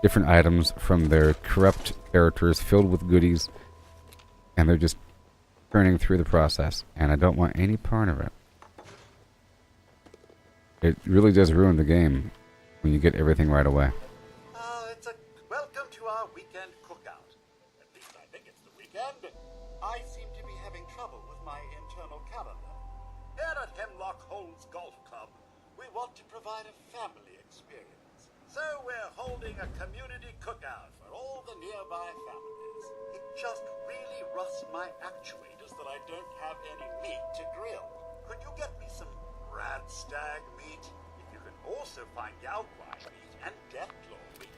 different items from their corrupt characters filled with goodies, and they're just turning through the process, and I don't want any part of it. It really does ruin the game when you get everything right away. Welcome to our weekend cookout. At least I think it's the weekend. I seem to be having trouble with my internal calendar. Here at Hemlock Holmes Golf Club, we want to provide a family experience. So we're holding a community cookout for all the nearby families. It just really rusts my actuators that I don't have any meat to grill. Could you get me some rad stag meat? If you can also find Yaoguai meat and deathclaw meat,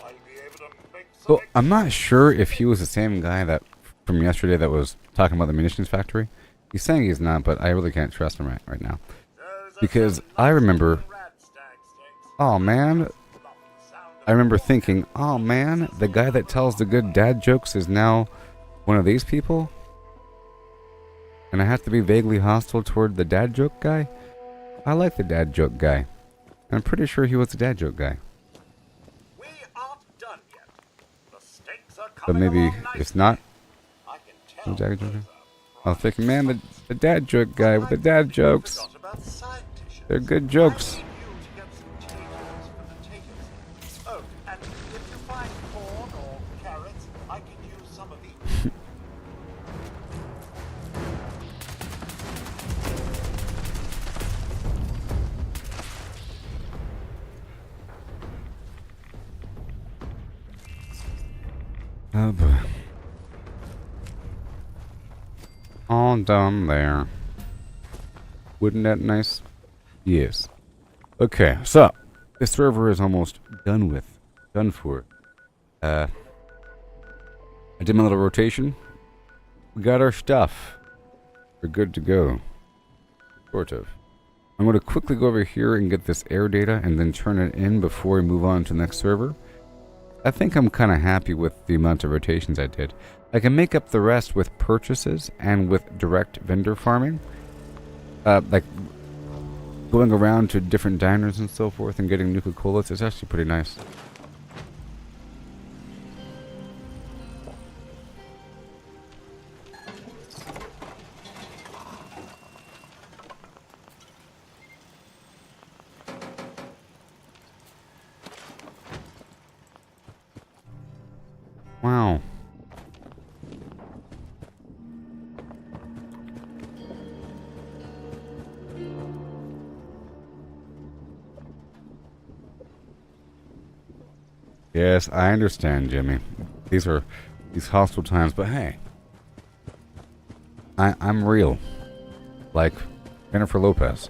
I'll be able to make some. Well, I'm not sure if he was the same guy that from yesterday that was talking about the munitions factory. He's saying he's not, but I really can't trust him right now. Because I remember, oh man, I remember thinking, oh man, the guy that tells the good dad jokes is now one of these people? And I have to be vaguely hostile toward the dad joke guy? I like the dad joke guy. I'm pretty sure he was the dad joke guy. But maybe it's not. The dad joke guy? I was thinking, man, the dad joke guy with the dad jokes. They're good jokes. Oh, and if you find corn or carrots, I could use some of each. Oh boy. All done there. Wouldn't that nice? Yes. Okay, so this server is almost done for. I did my little rotation. We got our stuff. We're good to go. Sort of. I'm going to quickly go over here and get this air data and then turn it in before we move on to the next server. I think I'm kind of happy with the amount of rotations I did. I can make up the rest with purchases and with direct vendor farming. Like going around to different diners and so forth and getting Nuka Colas is actually pretty nice. Wow. Yes, I understand, Jimmy. These are hostile times, but hey. I'm real. Like Jennifer Lopez.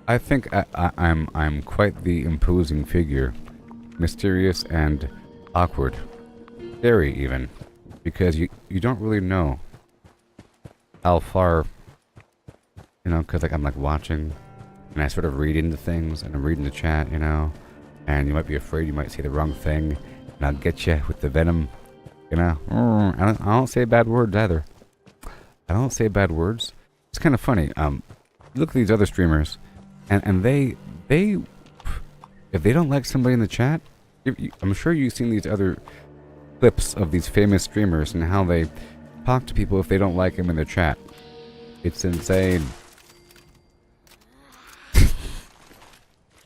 I think I'm quite the imposing figure, mysterious and awkward, scary even, because you don't really know how far, you know, because like I'm like watching, and I sort of read into things, and I'm reading the chat, you know, and you might be afraid you might say the wrong thing, and I'll get you with the venom, you know. I don't say bad words either. I don't say bad words. It's kind of funny. Look at these other streamers. And they, if they don't like somebody in the chat, I'm sure you've seen these other clips of these famous streamers and how they talk to people if they don't like them in the chat. It's insane.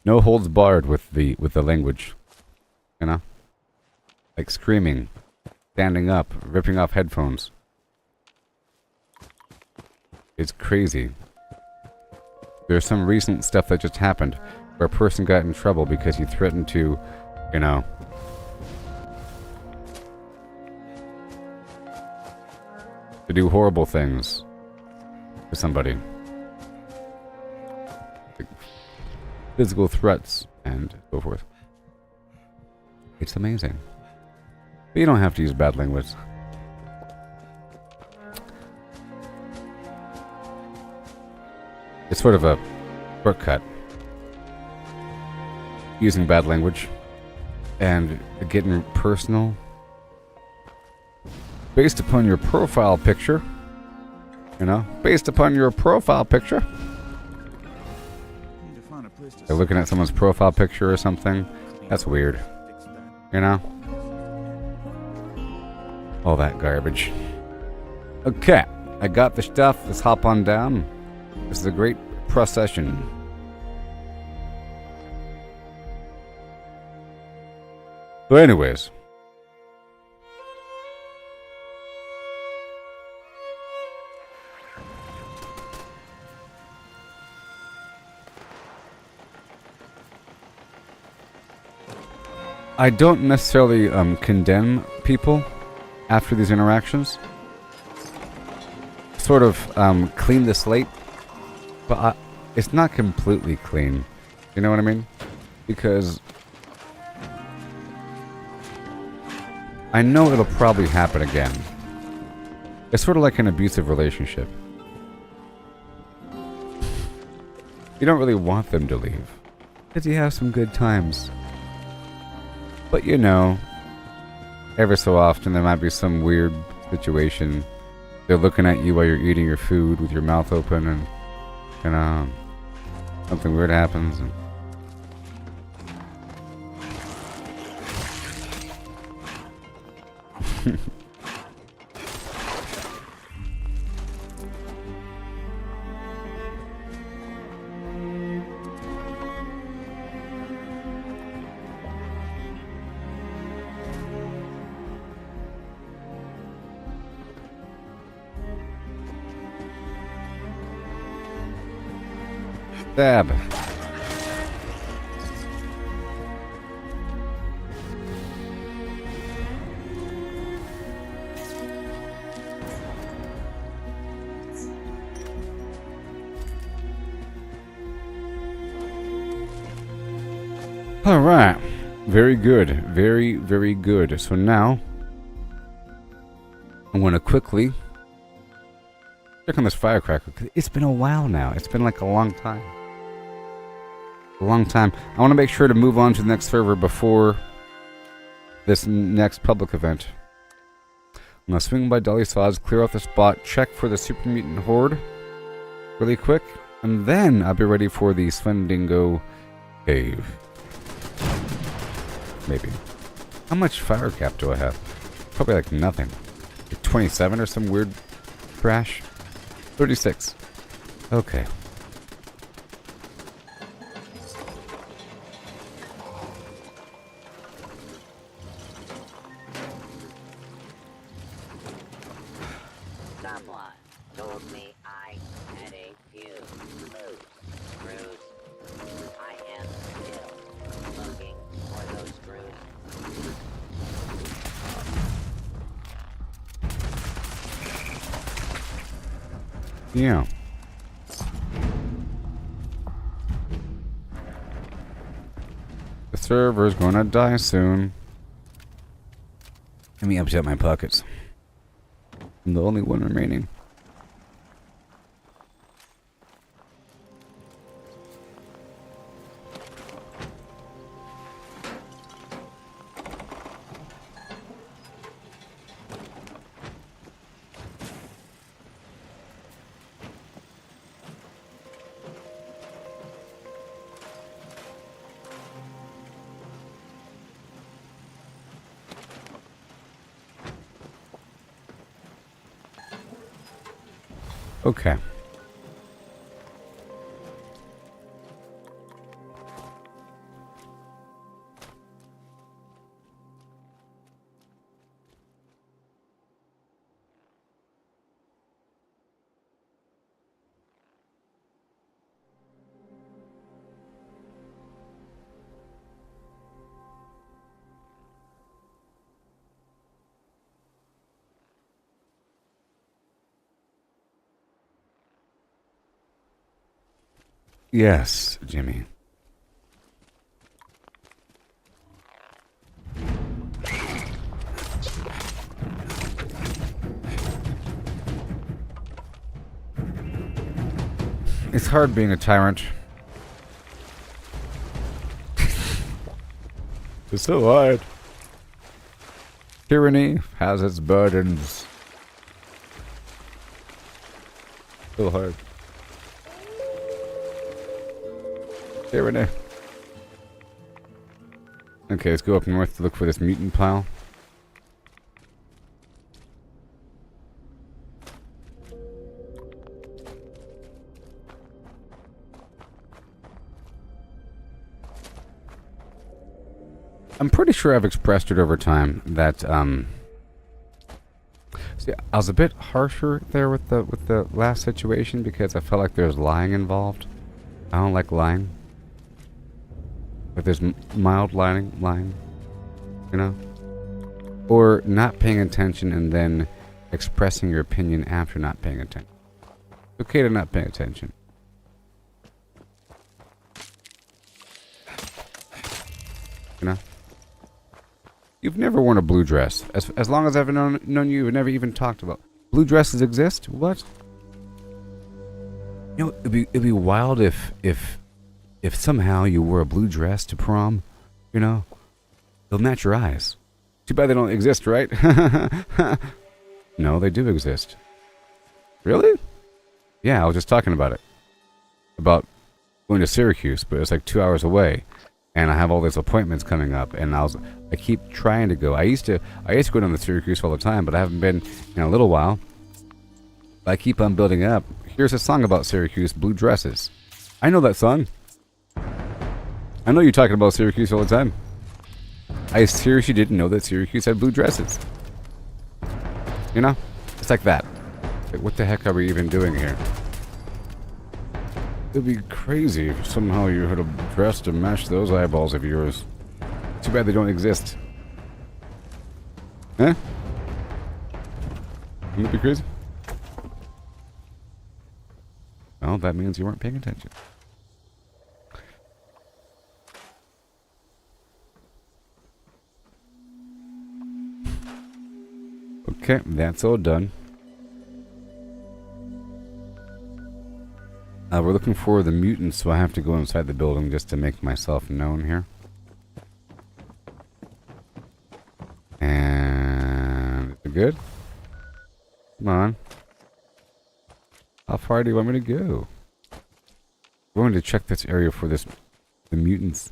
No holds barred with the language, you know, like screaming, standing up, ripping off headphones. It's crazy. There's some recent stuff that just happened where a person got in trouble because he threatened to, you know, to do horrible things to somebody. Like physical threats and so forth. It's amazing. But you don't have to use bad language. It's sort of a shortcut. Using bad language. And getting personal. Based upon your profile picture. You know? Based upon your profile picture. They're looking at someone's profile picture or something. That's weird. You know? All that garbage. Okay. I got the stuff. Let's hop on down. This is a great procession. So anyways. I don't necessarily condemn people after these interactions. Sort of clean the slate, but it's not completely clean. You know what I mean? Because I know it'll probably happen again. It's sort of like an abusive relationship. You don't really want them to leave, because you have some good times. But you know, every so often there might be some weird situation. They're looking at you while you're eating your food with your mouth open, and you know, something weird happens. And Stab. All right. Very good. Very, very good. So now I want to quickly check on this firecracker. It's been a while now. It's been like a long time. A long time. I want to make sure to move on to the next server before this next public event. I'm going to swing by Dolly Saws, clear out the spot, check for the Super Mutant Horde really quick, and then I'll be ready for the Svendingo Cave. Maybe. How much fire cap do I have? Probably like nothing. Like 27 or some weird trash. 36. Okay. Someone told me I had a few loose screws. I am still looking for those screws. Yeah. The server's gonna die soon. Let me upset my pockets. I'm the only one remaining. Okay. Yes, Jimmy. It's hard being a tyrant. It's so hard. Tyranny has its burdens. So hard. Tyranny. Okay, let's go up north to look for this mutant pile. I'm pretty sure I've expressed it over time that see, I was a bit harsher there with the last situation because I felt like there's lying involved. I don't like lying. But there's mild lying, you know? Or not paying attention and then expressing your opinion after not paying attention. It's okay to not pay attention. You know? You've never worn a blue dress. As long as I've known you, you've never even talked about blue dresses exist? What? You know, it'd be wild if somehow you wore a blue dress to prom, you know? It'll match your eyes. Too bad they don't exist, right? No, they do exist. Really? Yeah, I was just talking about it. About going to Syracuse, but it's like 2 hours away. And I have all these appointments coming up, and I keep trying to go. I used to go down to Syracuse all the time, but I haven't been in a little while. I keep on building up. Here's a song about Syracuse, Blue Dresses. I know that song. I know you're talking about Syracuse all the time. I seriously didn't know that Syracuse had blue dresses. You know? It's like that. Like, what the heck are we even doing here? It'd be crazy if somehow you had a dress to match those eyeballs of yours. Too bad they don't exist. Huh? Wouldn't it be crazy? Well, that means you weren't paying attention. Okay, that's all done. We're looking for the mutants, so I have to go inside the building just to make myself known here. And is it good? Come on. How far do you want me to go? I'm going to check this area for the mutants.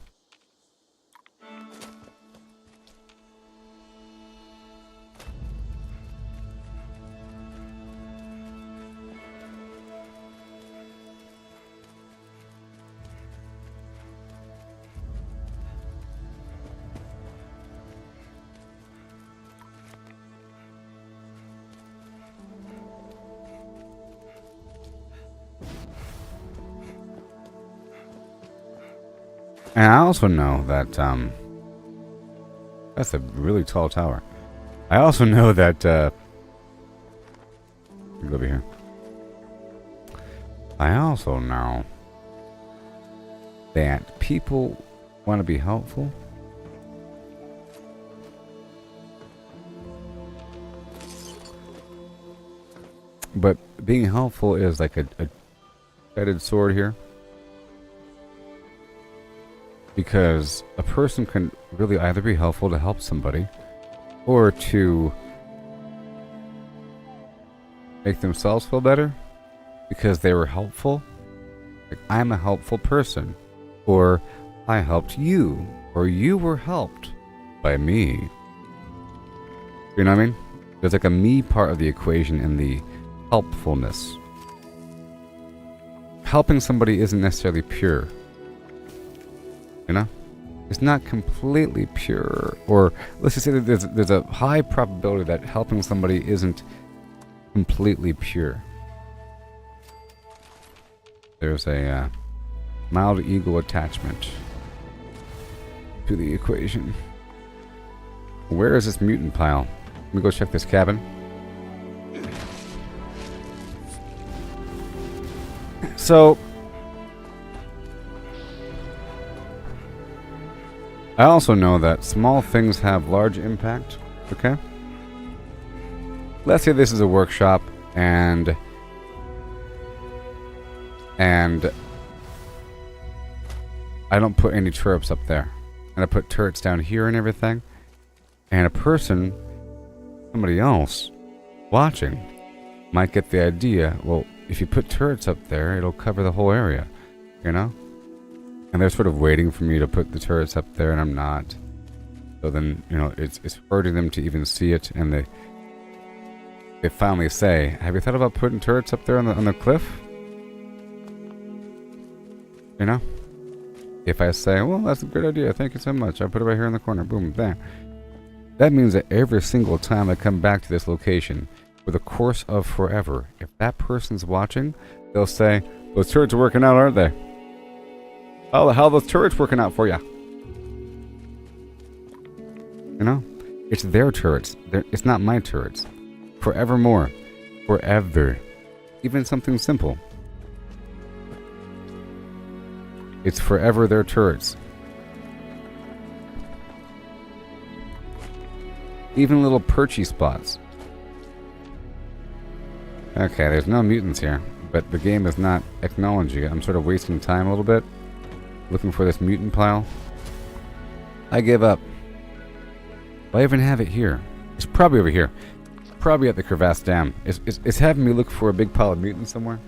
And I also know that, that's a really tall tower. I also know that, go over here. I also know that people want to be helpful. But being helpful is like a double-edged sword here. Because a person can really either be helpful to help somebody or to make themselves feel better because they were helpful. Like, I'm a helpful person. Or I helped you. Or you were helped by me. You know what I mean? There's like a me part of the equation in the helpfulness. Helping somebody isn't necessarily pure. You know? It's not completely pure. Or let's just say that there's a high probability that helping somebody isn't completely pure. There's a mild ego attachment to the equation. Where is this mutant pile? Let me go check this cabin. So I also know that small things have large impact, okay? Let's say this is a workshop and And I don't put any turrets up there. And I put turrets down here and everything. And a person, somebody else, watching, might get the idea, well, if you put turrets up there, it'll cover the whole area, you know? And they're sort of waiting for me to put the turrets up there, and I'm not. So then, you know, it's hurting them to even see it, and they finally say, have you thought about putting turrets up there on the cliff? You know? If I say, well, that's a good idea, thank you so much, I'll put it right here in the corner, boom, bam. That means that every single time I come back to this location, for the course of forever, if that person's watching, they'll say, those turrets are working out, aren't they? How the hell are those turrets working out for ya? You know? It's their turrets. It's not my turrets. Forevermore. Forever. Even something simple. It's forever their turrets. Even little perchy spots. Okay, there's no mutants here, but the game is not acknowledging it. I'm sort of wasting time a little bit, looking for this mutant pile. I give up. Do I even have it here? It's probably over here. Probably at the Crevasse Dam. It's having me look for a big pile of mutants somewhere.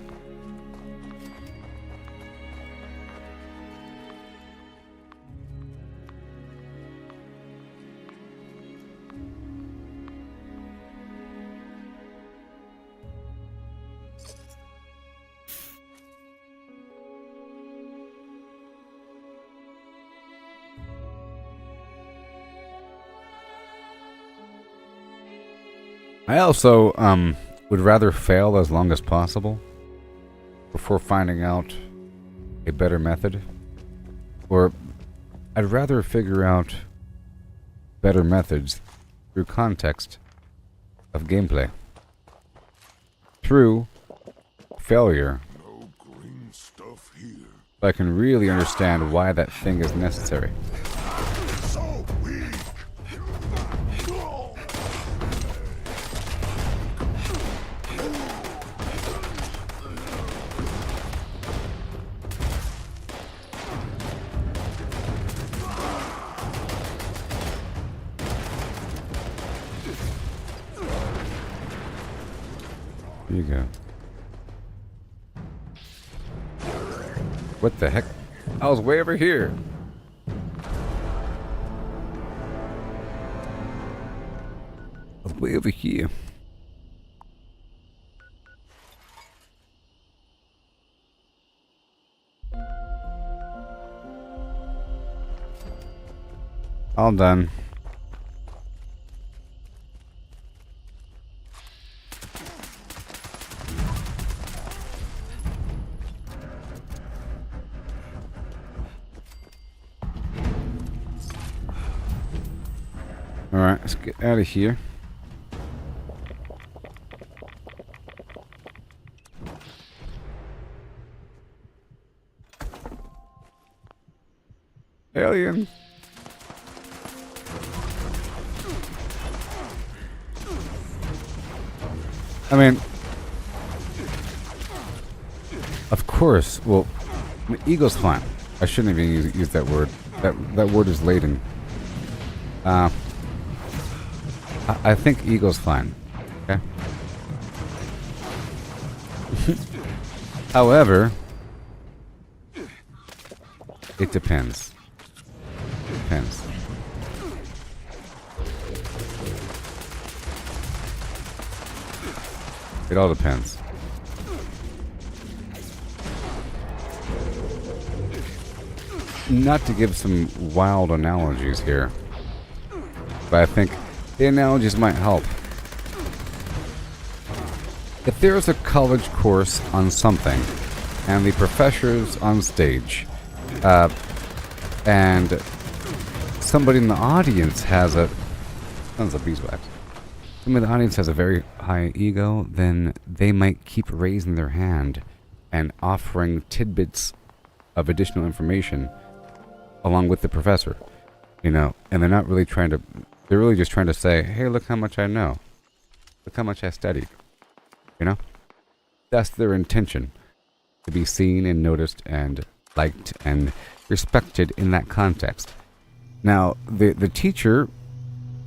I also would rather fail as long as possible before finding out a better method. Or I'd rather figure out better methods through context of gameplay. Through failure. No green stuff here. So I can really understand why that thing is necessary. So weak. Here you go. What the heck? I was way over here. I was way over here. All done. Alright, let's get out of here. Alien. I mean, of course. Well, ego's fine. I shouldn't even use that word. That word is laden. I think ego's fine. Okay. However, it depends. Depends. It all depends. Not to give some wild analogies here, but I think the analogies might help. If there's a college course on something, and the professor's on stage, and somebody in the audience has a... Sounds like beeswax. Somebody in the audience has a very high ego, then they might keep raising their hand and offering tidbits of additional information along with the professor, you know, and they're not really trying to... They're really just trying to say, hey, look how much I know. Look how much I studied. You know? That's their intention. to be seen and noticed and liked and respected in that context. Now, the teacher,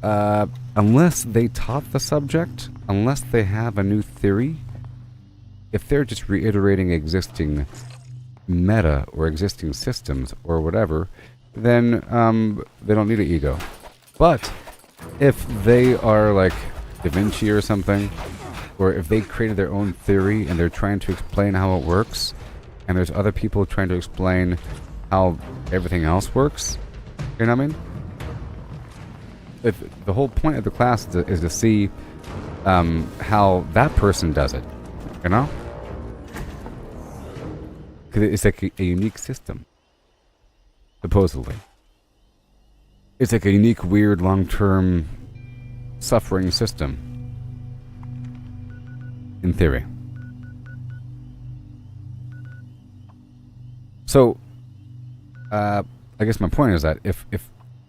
unless they taught the subject, unless they have a new theory, if they're just reiterating existing meta or existing systems or whatever, then they don't need an ego. But if they are like Da Vinci or something, or if they created their own theory and they're trying to explain how it works, and there's other people trying to explain how everything else works, you know what I mean? If the whole point of the class is to see how that person does it, you know? Because it's like a unique system, supposedly. It's like a unique, weird, long-term suffering system, in theory. So, I guess my point is that if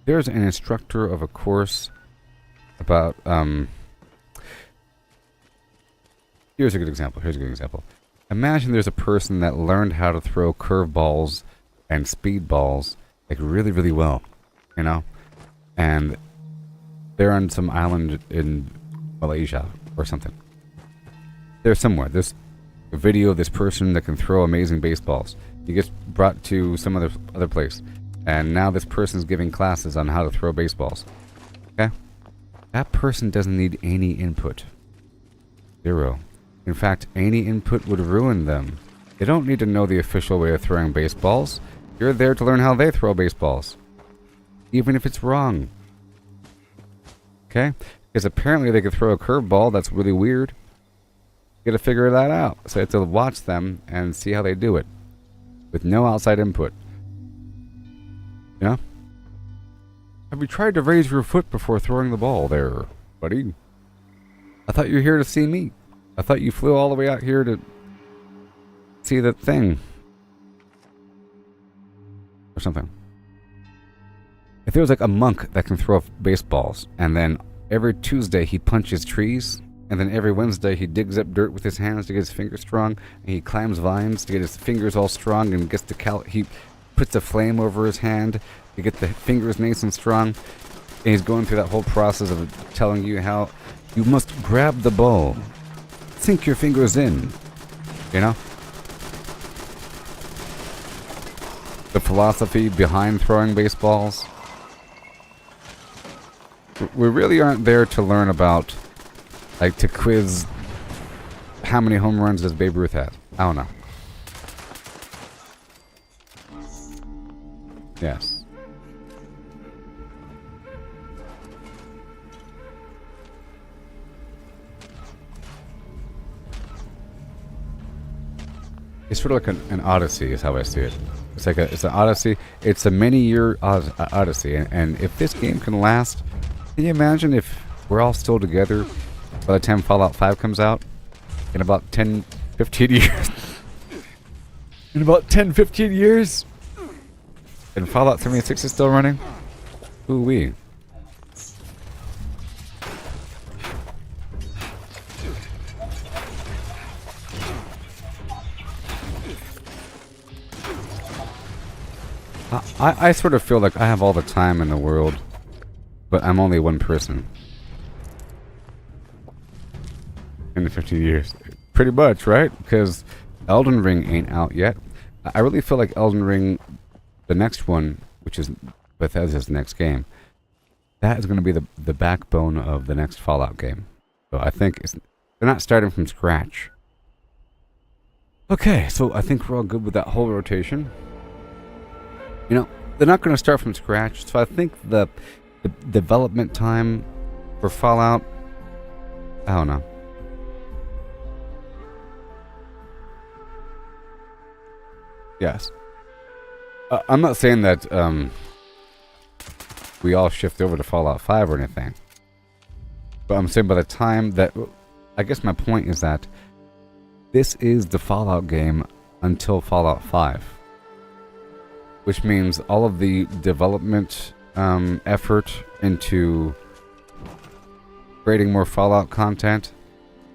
there's an instructor of a course about, here's a good example. Imagine there's a person that learned how to throw curveballs and speedballs like really, really well, you know? And they're on some island in Malaysia or something. They're somewhere. There's a video of this person that can throw amazing baseballs. He gets brought to some other place. And now this person's giving classes on how to throw baseballs. Okay? That person doesn't need any input. Zero. In fact, any input would ruin them. They don't need to know the official way of throwing baseballs. You're there to learn how they throw baseballs. Even if it's wrong. Okay? Because apparently they could throw a curveball that's really weird. You gotta figure that out. So you have to watch them and see how they do it. With no outside input. You know? Have you tried to raise your foot before throwing the ball there, buddy? I thought you were here to see me. I thought you flew all the way out here to see the thing. Or something. If there was like a monk that can throw baseballs, and then every Tuesday he punches trees, and then every Wednesday he digs up dirt with his hands to get his fingers strong, and he climbs vines to get his fingers all strong, and gets he puts a flame over his hand to get the fingers nice and strong, and he's going through that whole process of telling you how you must grab the ball, sink your fingers in, you know? The philosophy behind throwing baseballs. We really aren't there to learn about, like, to quiz how many home runs does Babe Ruth have. I don't know. Yes. It's sort of like an odyssey is how I see it. It's an odyssey. It's a many-year odyssey. And if this game can last, can you imagine if we're all still together by the time Fallout 5 comes out? In about 10, 15 years? In about 10, 15 years? And Fallout 76 is still running? Ooh-wee. I sort of feel like I have all the time in the world, but I'm only one person. In the 15 years. Pretty much, right? Because Elden Ring ain't out yet. I really feel like Elden Ring, the next one, which is Bethesda's next game, that is going to be the backbone of the next Fallout game. So I think they're not starting from scratch. Okay, so I think we're all good with that whole rotation. You know, they're not going to start from scratch, so I think the development time for Fallout, I don't know. Yes. I'm not saying that we all shift over to Fallout 5 or anything. But I'm saying by the time that... I guess my point is that this is the Fallout game until Fallout 5. Which means all of the development effort into creating more Fallout content,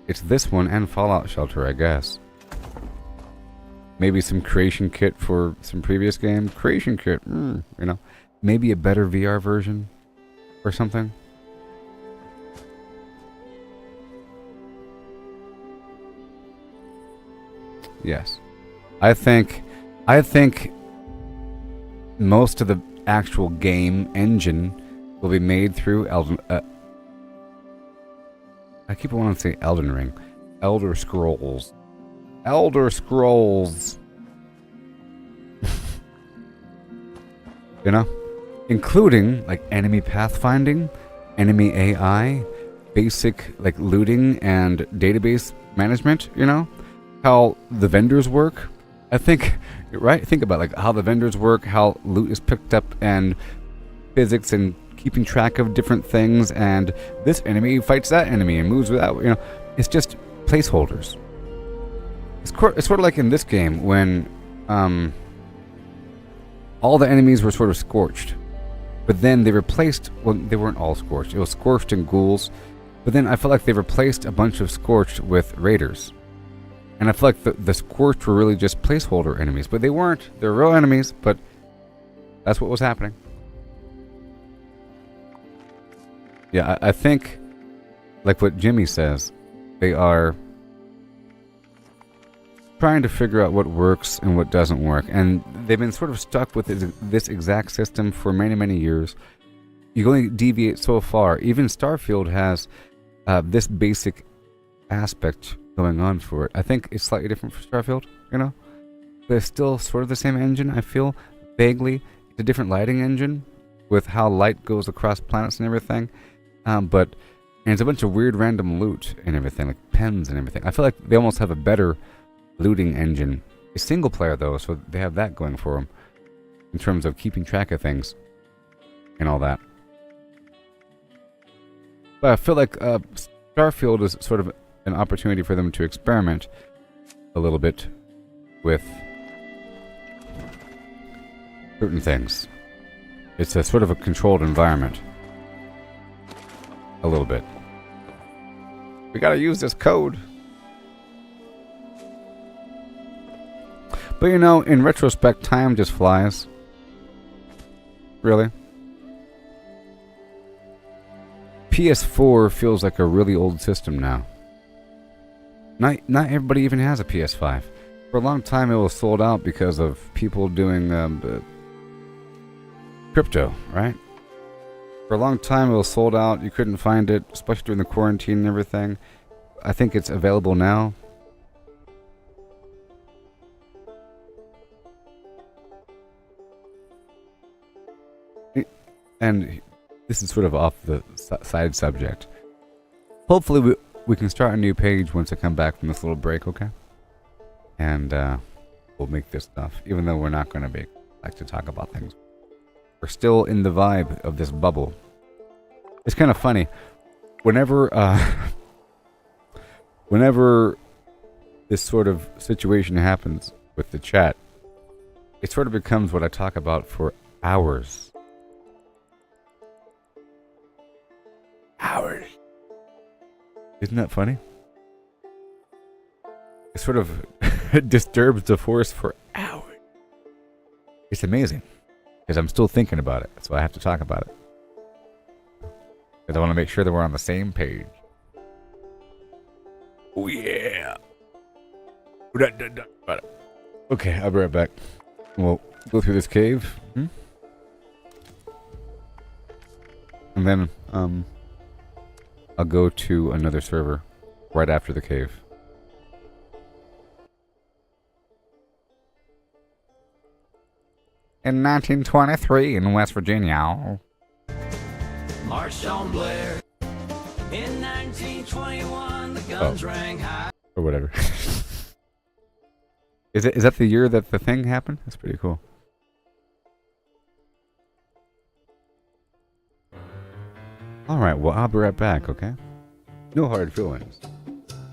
it's this one and Fallout Shelter, I guess. Maybe some creation kit for some previous game. Creation kit, you know. Maybe a better VR version or something. Yes. I think most of the actual game engine will be made through I keep wanting to say Elden Ring. Elder Scrolls. Elder Scrolls. You know? Including, like, enemy pathfinding, enemy AI, basic, like, looting and database management, you know? How the vendors work. I think, right? Think about, like, how the vendors work, how loot is picked up, and physics and keeping track of different things, and this enemy fights that enemy and moves without, you know, it's just placeholders. It's sort of like in this game when all the enemies were sort of scorched, but then they replaced, well, they weren't all scorched, it was scorched and ghouls, but then I felt like they replaced a bunch of scorched with raiders, and I feel like the scorched were really just placeholder enemies, but they weren't, they're real enemies, but that's what was happening. Yeah, I think, like what Jimmy says, they are trying to figure out what works and what doesn't work. And they've been sort of stuck with this exact system for many, many years. You can only deviate so far. Even Starfield has this basic aspect going on for it. I think it's slightly different for Starfield, you know? But it's still sort of the same engine, I feel, vaguely. It's a different lighting engine with how light goes across planets and everything. And it's a bunch of weird random loot and everything, like pens and everything. I feel like they almost have a better looting engine. It's single player though, so they have that going for them in terms of keeping track of things and all that. But I feel like Starfield is sort of an opportunity for them to experiment a little bit with certain things. It's a sort of a controlled environment. A little bit. We gotta use this code. But you know, in retrospect, time just flies. Really. PS4 feels like a really old system now. Not everybody even has a PS5. For a long time it was sold out because of people doing crypto, right? For a long time it was sold out. You couldn't find it, especially during the quarantine and everything. I think it's available now. And this is sort of off the side subject. Hopefully we can start a new page once I come back from this little break, okay? And we'll make this stuff, even though we're not going to like to talk about things. We're still in the vibe of this bubble. It's kind of funny. Whenever this sort of situation happens with the chat, it sort of becomes what I talk about for hours. Hours. Isn't that funny? It sort of disturbs the force for hours. It's amazing. Because I'm still thinking about it, so I have to talk about it. Because I want to make sure that we're on the same page. Oh yeah! Okay, I'll be right back. We'll go through this cave. And then, I'll go to another server right after the cave. In 1923 in West Virginia. Marched on Blair. In 1921, the guns rang high. Or whatever. Is that the year that the thing happened? That's pretty cool. Alright, well, I'll be right back, okay? No hard feelings.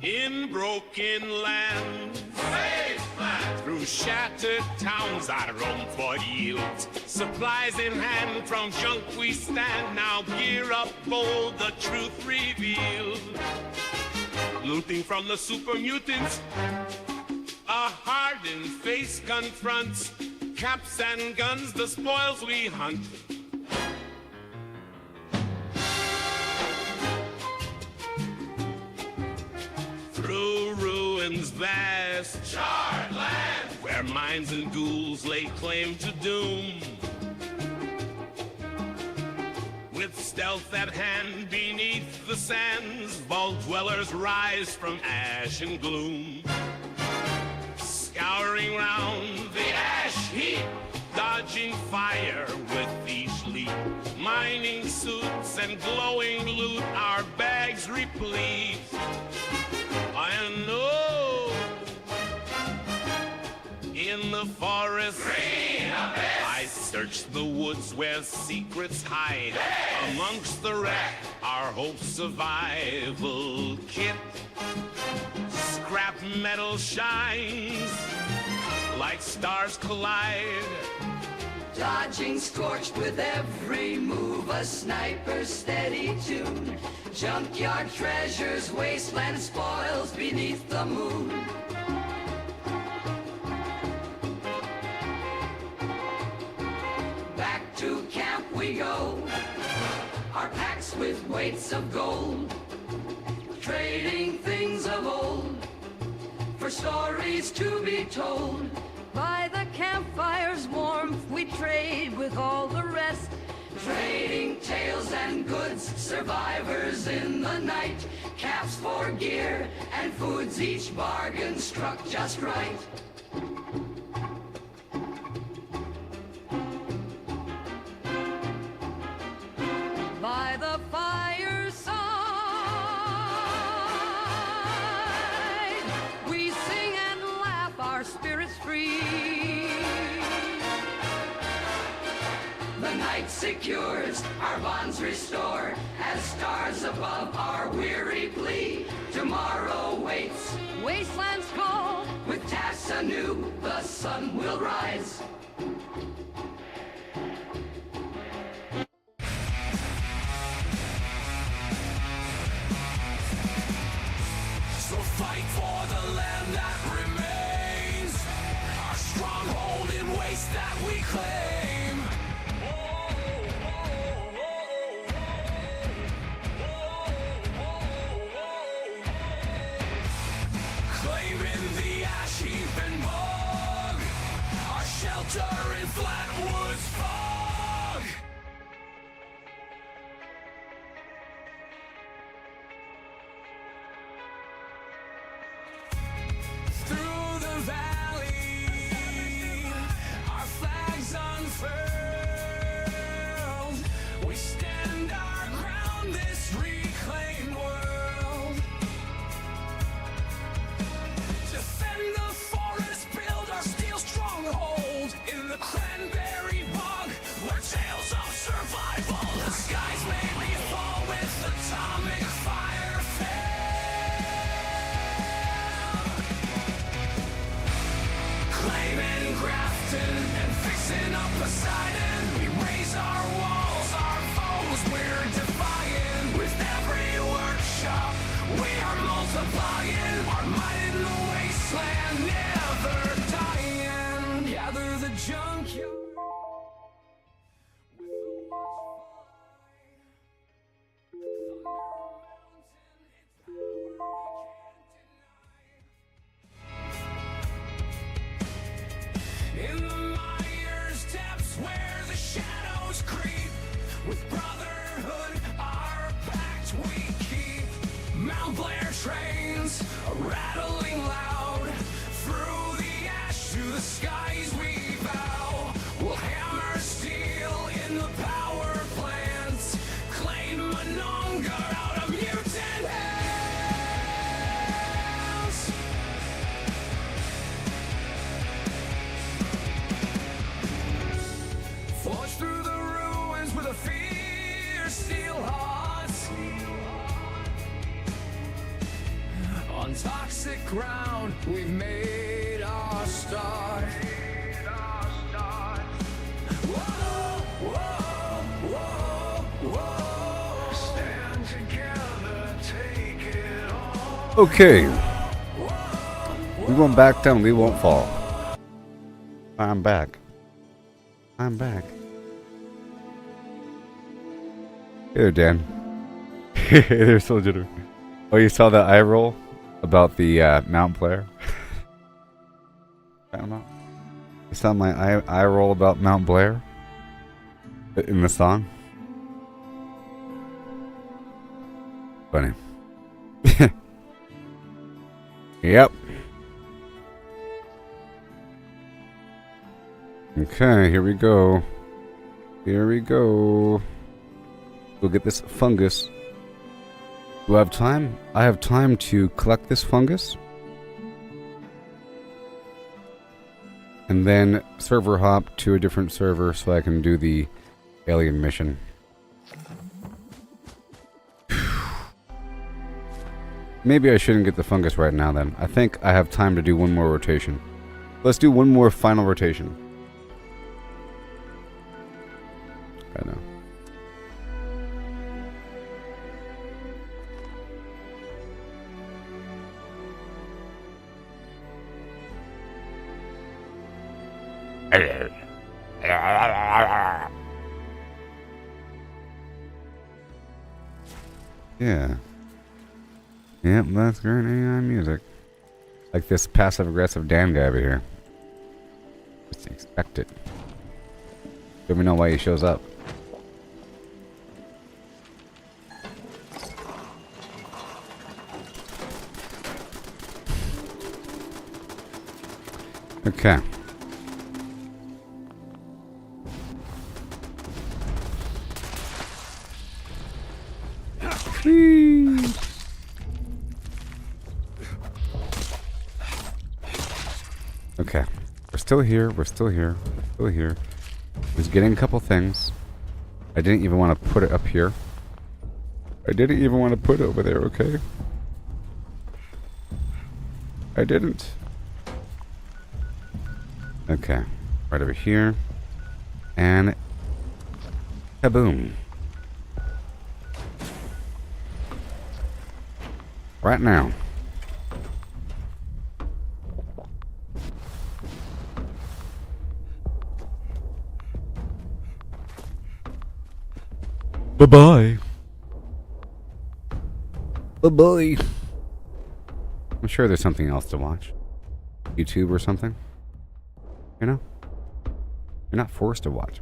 In broken land, Wasteland. Through shattered towns I roam for yields. Supplies in hand, from junk we stand. Now gear up bold, the truth revealed. Looting from the super mutants, a hard hardened face confronts caps and guns, the spoils we hunt. Through ruins vast, charred land, where mines and ghouls lay claim to doom. With stealth at hand beneath the sands, vault dwellers rise from ash and gloom. Scouring round the ash heap, dodging fire with each leap. Mining suits and glowing loot, our bags replete. I know in the forest I search the woods where secrets hide. Amongst the wreck, our hope survival kit. Scrap metal shines like stars collide. Dodging scorched with every move, a sniper's steady tune. Junkyard treasures, wasteland spoils beneath the moon. Back to camp we go, our packs with weights of gold. Trading things of old for stories to be told. By the campfire's warmth, we trade with all the rest. Trading tales and goods, survivors in the night. Caps for gear and foods, each bargain struck just right. By the fireside, we sing and laugh, our spirits free. The night secures, our bonds restore, as stars above our weary plea. Tomorrow waits, wasteland's call, with tasks anew, the sun will rise. So fight for the land that remains, our stronghold in waste that we claim. Claiming the ash heap and bog, our shelter in Flatwood's fog. Through the valley, our flags unfurled. We stand our ground, this reclaimed world. Defend the forest, build our steel stronghold in the cranberry bog, where tales of survival. The skies made me fall with atomic fire fail. Claiming Grafton and fixing up Poseidon, we raise our walls, our foes we're defying. With every workshop, we are multiplying our might in the wasteland, never dying. Gather the junkyard. In the mire's depths where the shadows creep, with brotherhood our pact we keep. Mount Blair trains are rattling loud, through the ash to the skies we bow. We'll hammer steel in the power plants, claim Mononga out of mutant hands. Forge through the ruins with a fierce steel heart. On toxic ground, we've made our start. Whoa, whoa, whoa, whoa. Stand together, take it all. Okay. We won't back down, we won't fall. I'm back. I'm back. Hey there, Dan. Hey there, Soldier. Oh, you saw that eye roll about the Mount Blair? You saw my eye roll about Mount Blair in the song? Funny. Yep. Okay, here we go. Here we go. We'll get this fungus. Do I have time? I have time to collect this fungus. And then server hop to a different server so I can do the alien mission. Maybe I shouldn't get the fungus right now then. I think I have time to do one more rotation. Let's do one more final rotation. I know. Yeah. Yep, that's great AI music. Like this passive-aggressive Dan guy over here. Just expect it. Don't even know why he shows up. Okay. Whee! Okay. We're still here. We're still here. We're still here. Just getting a couple things. I didn't even want to put it up here. I didn't even want to put it over there, okay? I didn't. Okay. Right over here. And kaboom. Right now. Bye-bye. Bye-bye. I'm sure there's something else to watch. YouTube or something. You know? You're not forced to watch.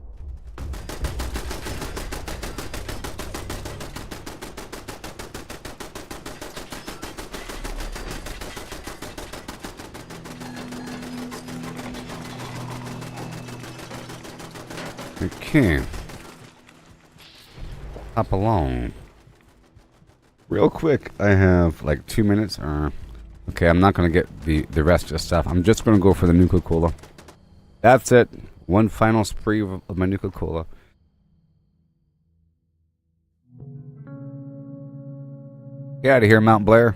Okay. Hop along. Real quick, I have like 2 minutes. Okay, I'm not going to get the rest of the stuff. I'm just going to go for the Nuka Cola. That's it. One final spree of my Nuka Cola. Get out of here, Mount Blair.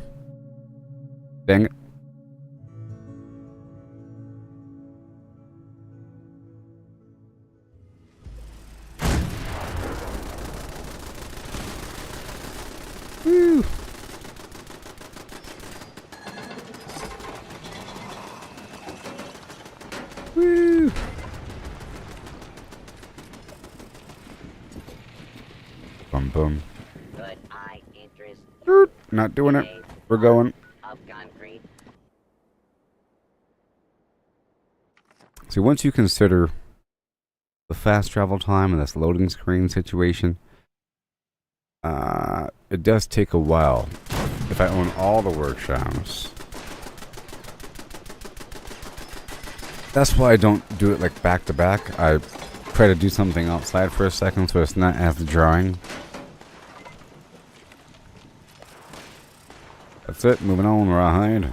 Dang it. Woo. Woo. Boom, boom. Good eye interest. Not doing it. We're going. Of concrete. See, once you consider the fast travel time and this loading screen situation, it does take a while. If I own all the workshops, that's why I don't do it like back to back. I try to do something outside for a second so it's not as drawing. That's it. Moving on, Rawhide.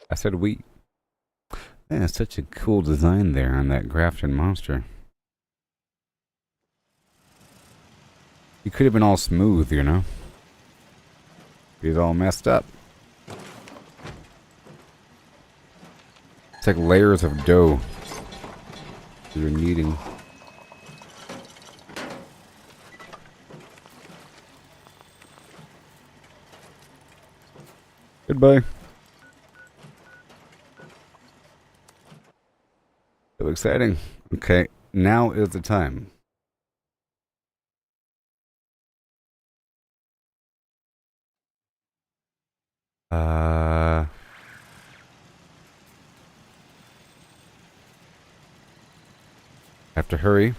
I said we. Yeah, such a cool design there on that Grafton monster. He could have been all smooth, you know. He's all messed up. It's like layers of dough you're kneading. Goodbye. So exciting. Okay, now is the time. Have to hurry.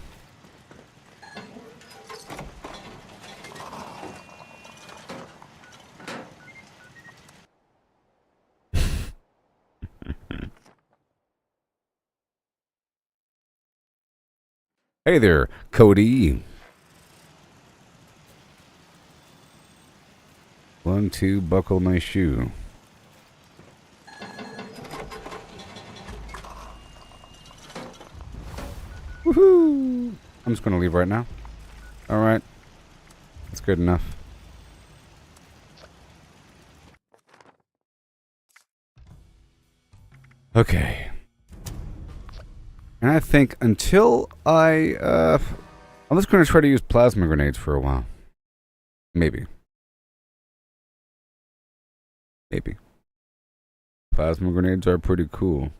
Hey there, Cody. 1, 2, buckle my shoe. Woohoo! I'm just gonna leave right now. Alright. That's good enough. Okay. And I think until I'm just gonna try to use plasma grenades for a while. Maybe. Maybe. Plasma grenades are pretty cool.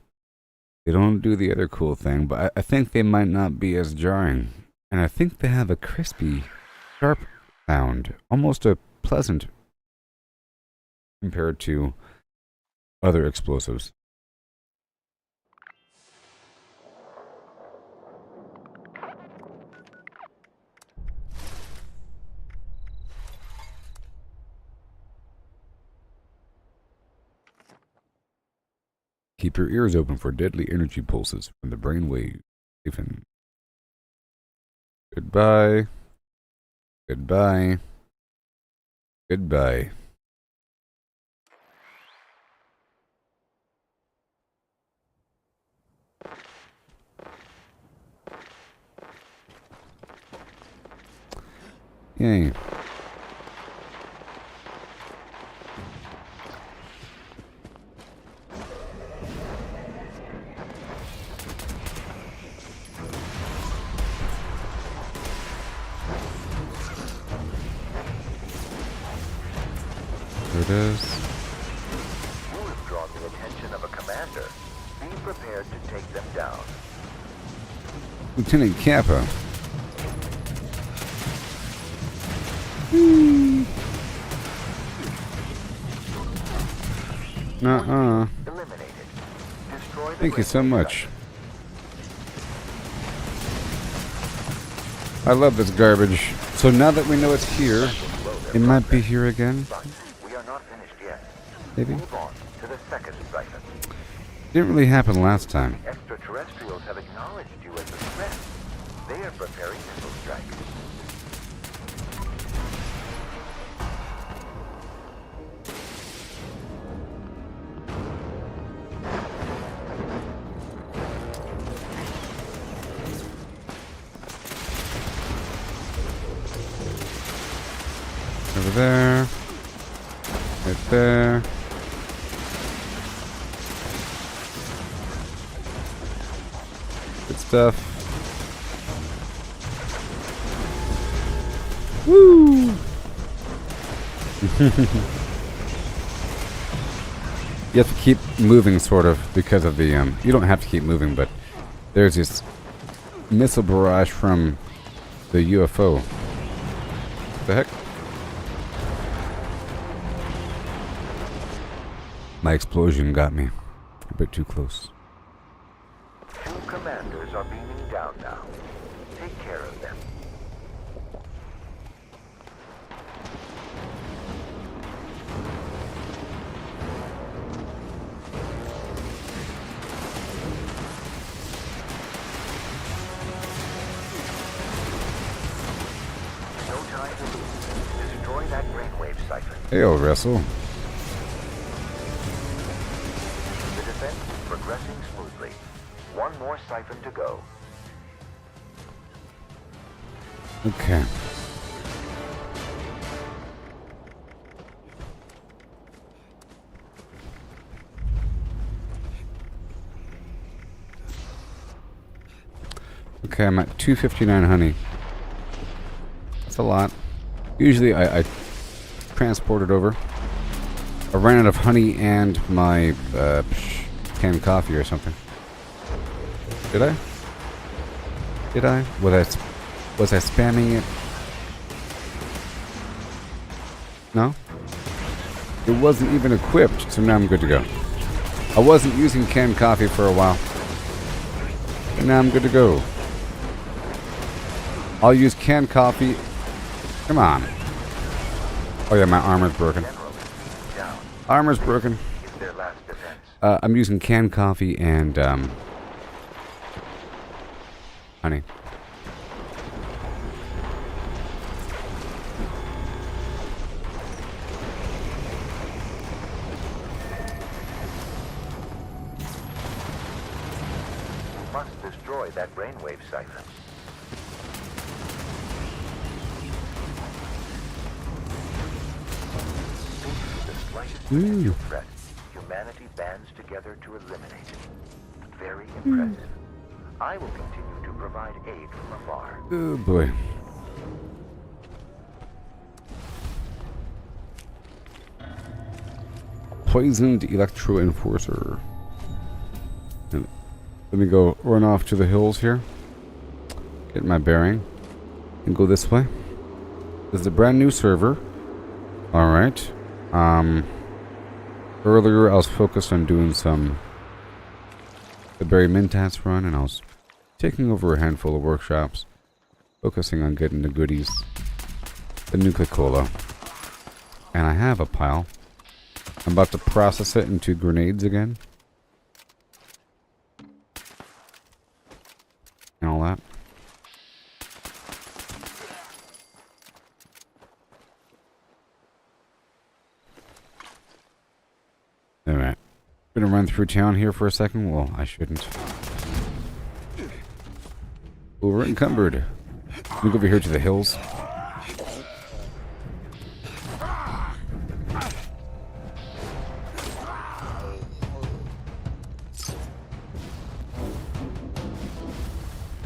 They don't do the other cool thing, but I think they might not be as jarring. And I think they have a crispy, sharp sound. Almost a pleasant compared to other explosives. Keep your ears open for deadly energy pulses from the brainwave. Even. Goodbye. Goodbye. Goodbye. Yay. There it is. You have drawn the attention of a commander. Be prepared to take them down. Lieutenant Kappa. Nuh-uh. Thank you so much. I love this garbage. So now that we know it's here, it might be here again. We are not finished yet. Maybe. Move on to the second siphon. Didn't really happen last time. Extraterrestrials have acknowledged you as a threat. They are preparing missile strikes. Over there. Right there. Good stuff. Woo! You have to keep moving, sort of, because of the, you don't have to keep moving, but there's this missile barrage from the UFO. What the heck? My explosion got me a bit too close. 2 commanders are beaming down now. Take care of them. No time to lose. Destroy that brainwave siphon. Hey, old Russell. The defense is progressing smoothly. One more siphon to go. Okay. Okay, I'm at 259 honey. That's a lot. Usually I transport it over. I ran out of honey and my canned coffee or something. Did I? Did I? Was I spamming it? No? It wasn't even equipped, so now I'm good to go. I wasn't using canned coffee for a while. And now I'm good to go. I'll use canned coffee. Come on. Oh yeah, my armor's broken. Armor's broken. I'm using canned coffee and honey. Must destroy that brainwave siphon. Ooh. Threat, humanity bands together to eliminate it. Very impressive. I will continue to provide aid from afar. Oh boy. Poisoned Electro Enforcer. Let me go run off to the hills here. Get my bearing. And go this way. This is a brand new server. Alright. Earlier I was focused on doing the Barry Mintas run, and I was taking over a handful of workshops, focusing on getting the goodies, the Nuka Cola. And I have a pile. I'm about to process it into grenades again. And all that. Alright. Gonna run through town here for a second. Well, I shouldn't. Over encumbered. Let me go over here to the hills.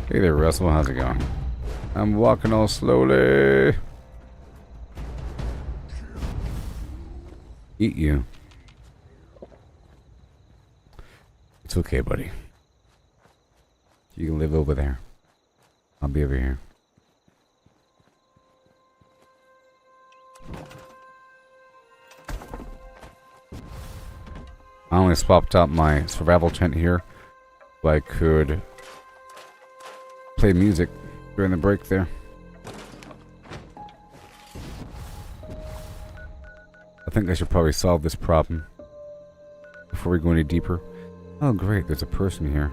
Hey there, Russell. How's it going? I'm walking all slowly. Eat you. It's okay, buddy. You can live over there. I'll be over here. I only swapped out my survival tent here so I could play music during the break there. I think I should probably solve this problem before we go any deeper. Oh great, there's a person here.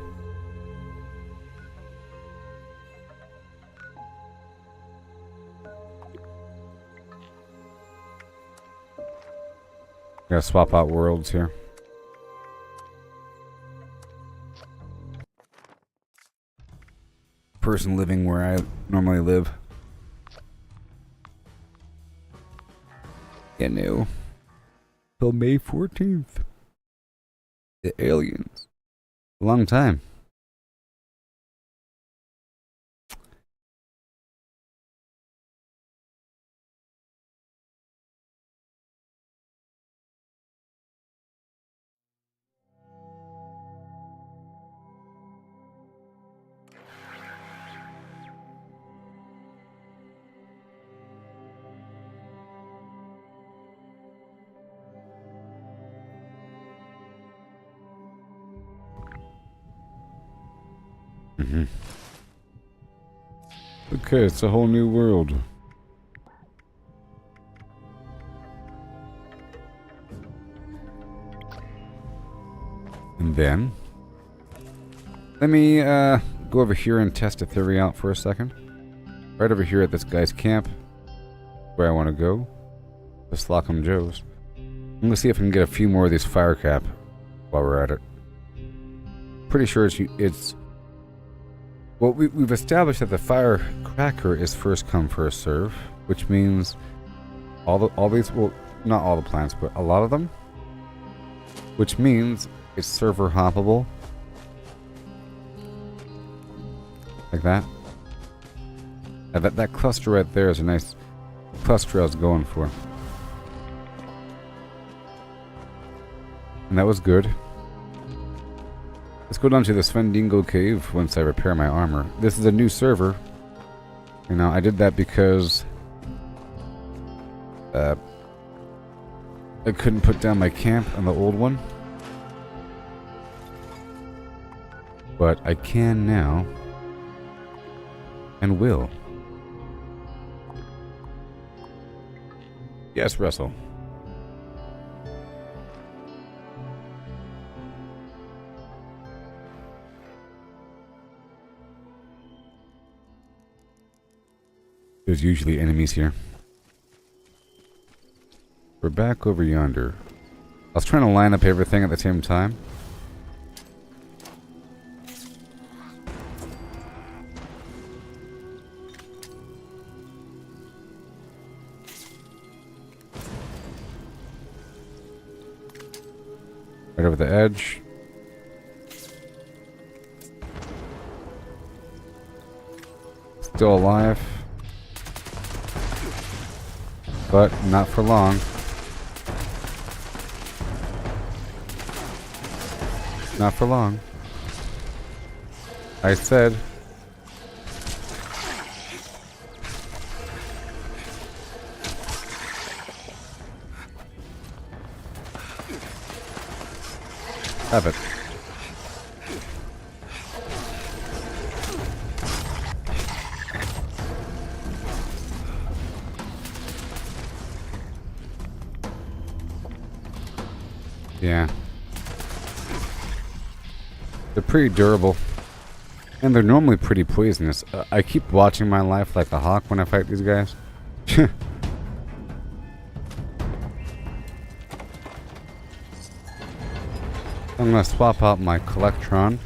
Gotta swap out worlds here. Person living where I normally live. Yeah, no. Till May 14th. The aliens. A long time. Okay, it's a whole new world. And then let me go over here and test a theory out for a second. Right over here at this guy's camp, where I want to go. The Slocum Joe's. I'm gonna see if I can get a few more of these fire cap while we're at it. Pretty sure it's well, we've established that the firecracker is first come, first serve, which means all these, well, not all the plants, but a lot of them, which means it's server hoppable. Like that. That cluster right there is a nice cluster I was going for. And that was good. Let's go down to the Svendingo cave once I repair my armor. This is a new server. You know, I did that because I couldn't put down my camp on the old one. But I can now. And will. Yes, Russell. There's usually enemies here. We're back over yonder. I was trying to line up everything at the same time. Right over the edge. Still alive. But not for long. Not for long. I said. Have it. Yeah. They're pretty durable. And they're normally pretty poisonous. I keep watching my life like a hawk when I fight these guys. I'm going to swap out my Collectron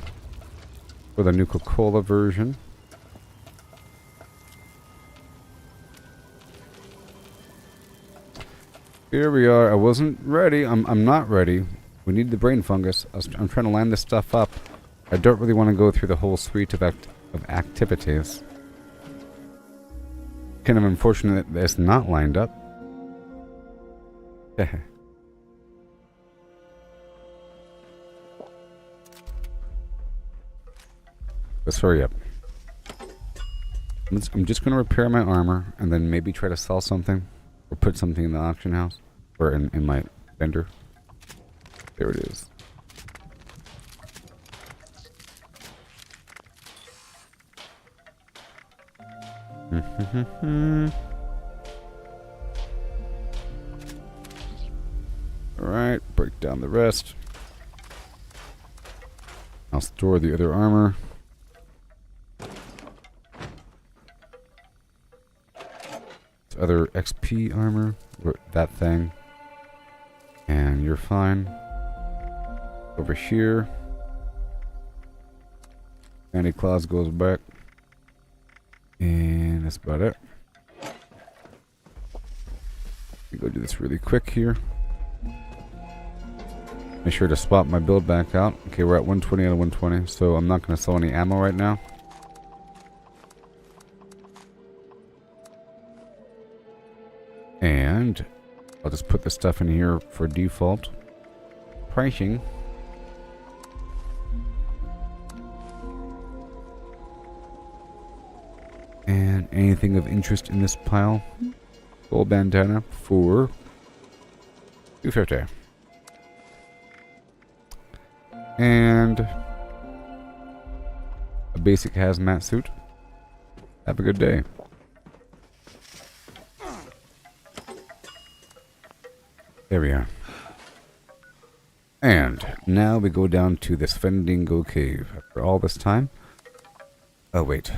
for the Nuka Cola version. Here we are. I wasn't ready. I'm not ready. We need the brain fungus. I'm trying to line this stuff up. I don't really want to go through the whole suite of activities. Kind of unfortunate that it's not lined up. Let's hurry up. I'm just going to repair my armor and then maybe try to sell something or put something in the auction house or in my vendor. There it is. Alright, break down the rest. I'll store the other armor. Other XP armor, that thing, and you're fine. Over here, Anti-Claus goes back, and that's about it. Let me go do this really quick here. Make sure to swap my build back out. Okay, we're at 120 out of 120, so I'm not going to sell any ammo right now. And I'll just put the stuff in here for default pricing. And anything of interest in this pile. Gold bandana for $250. And a basic hazmat suit. Have a good day. There we are. And now we go down to the Svendingo cave. After all this time. Oh, wait.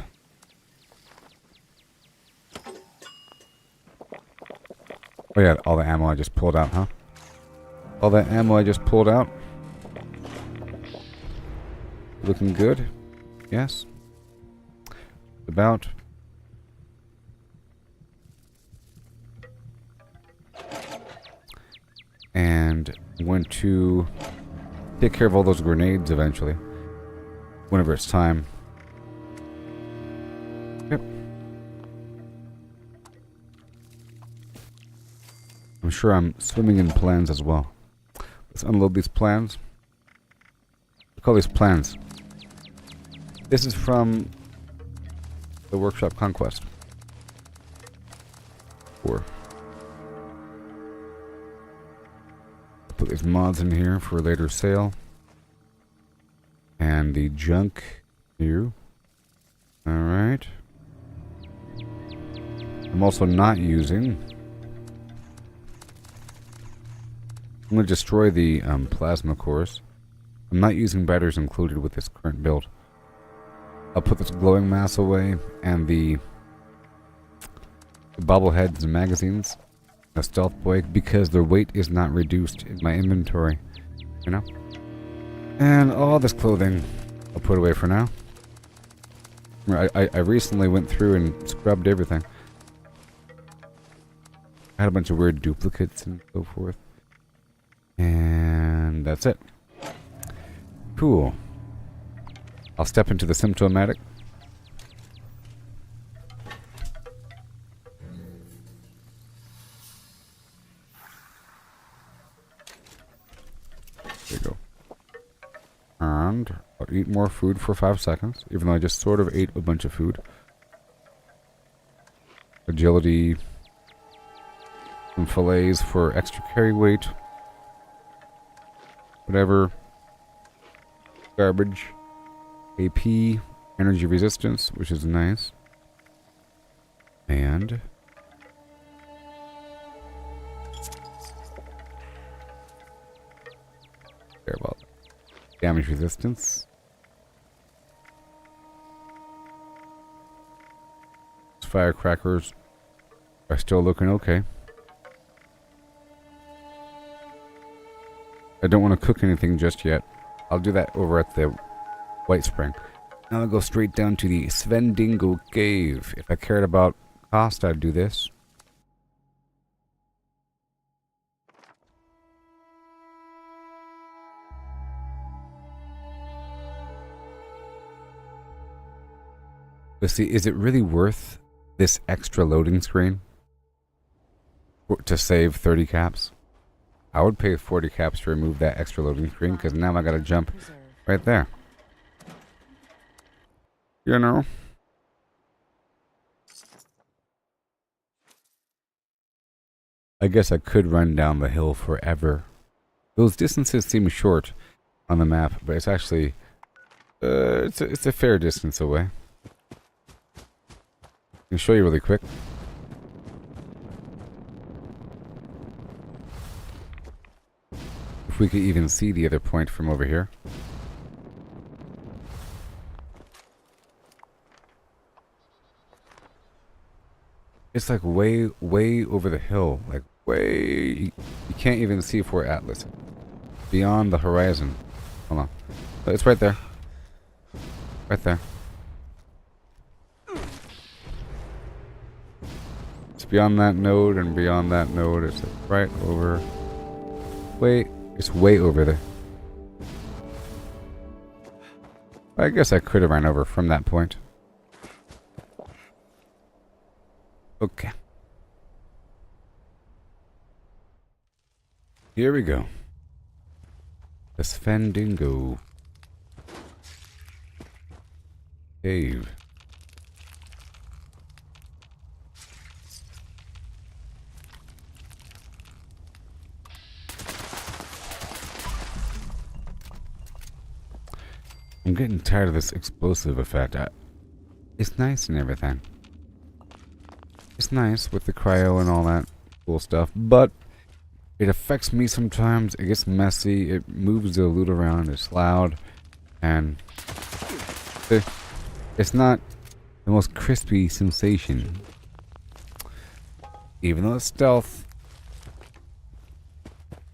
Oh yeah, all the ammo I just pulled out, huh? All that ammo I just pulled out. Looking good. Yes. About. And went to take care of all those grenades eventually. Whenever it's time. I'm sure I'm swimming in plans as well. Let's unload these plans. Look at all these plans. This is from the Workshop Conquest. 4. Put these mods in here for later sale. And the junk here. Alright. I'm also not using... I'm going to destroy the plasma cores. I'm not using batteries included with this current build. I'll put this glowing mass away and the bobbleheads and magazines, a stealth boy, because their weight is not reduced in my inventory, you know? And all this clothing I'll put away for now. I recently went through and scrubbed everything. I had a bunch of weird duplicates and so forth. And that's it. Cool. I'll step into the symptomatic. There you go. And I'll eat more food for 5 seconds, even though I just sort of ate a bunch of food. Agility. Some fillets for extra carry weight. Whatever. Garbage. AP. Energy resistance, which is nice. And... care about damage resistance. Firecrackers are still looking okay. I don't want to cook anything just yet. I'll do that over at the White Spring. Now I'll go straight down to the Svendingo Cave. If I cared about cost, I'd do this. But see, is it really worth this extra loading screen to save 30 caps? I would pay 40 caps to remove that extra loading screen, because now I gotta jump right there. You know? I guess I could run down the hill forever. Those distances seem short on the map, but it's actually... it's a fair distance away. I can show you really quick. If we could even see the other point from over here. It's like way, way over the hill. Like way... You can't even see Fort Atlas. Beyond the horizon. Hold on. Oh, it's right there. Right there. It's beyond that node and beyond that node. It's right over... Wait. It's way over there. I guess I could have run over from that point. Okay. Here we go. The Svendingo Cave. I'm getting tired of this explosive effect. It's nice and everything. It's nice with the cryo and all that cool stuff, but it affects me sometimes. It gets messy. It moves the loot around. It's loud, and it's not the most crispy sensation. Even though it's stealth,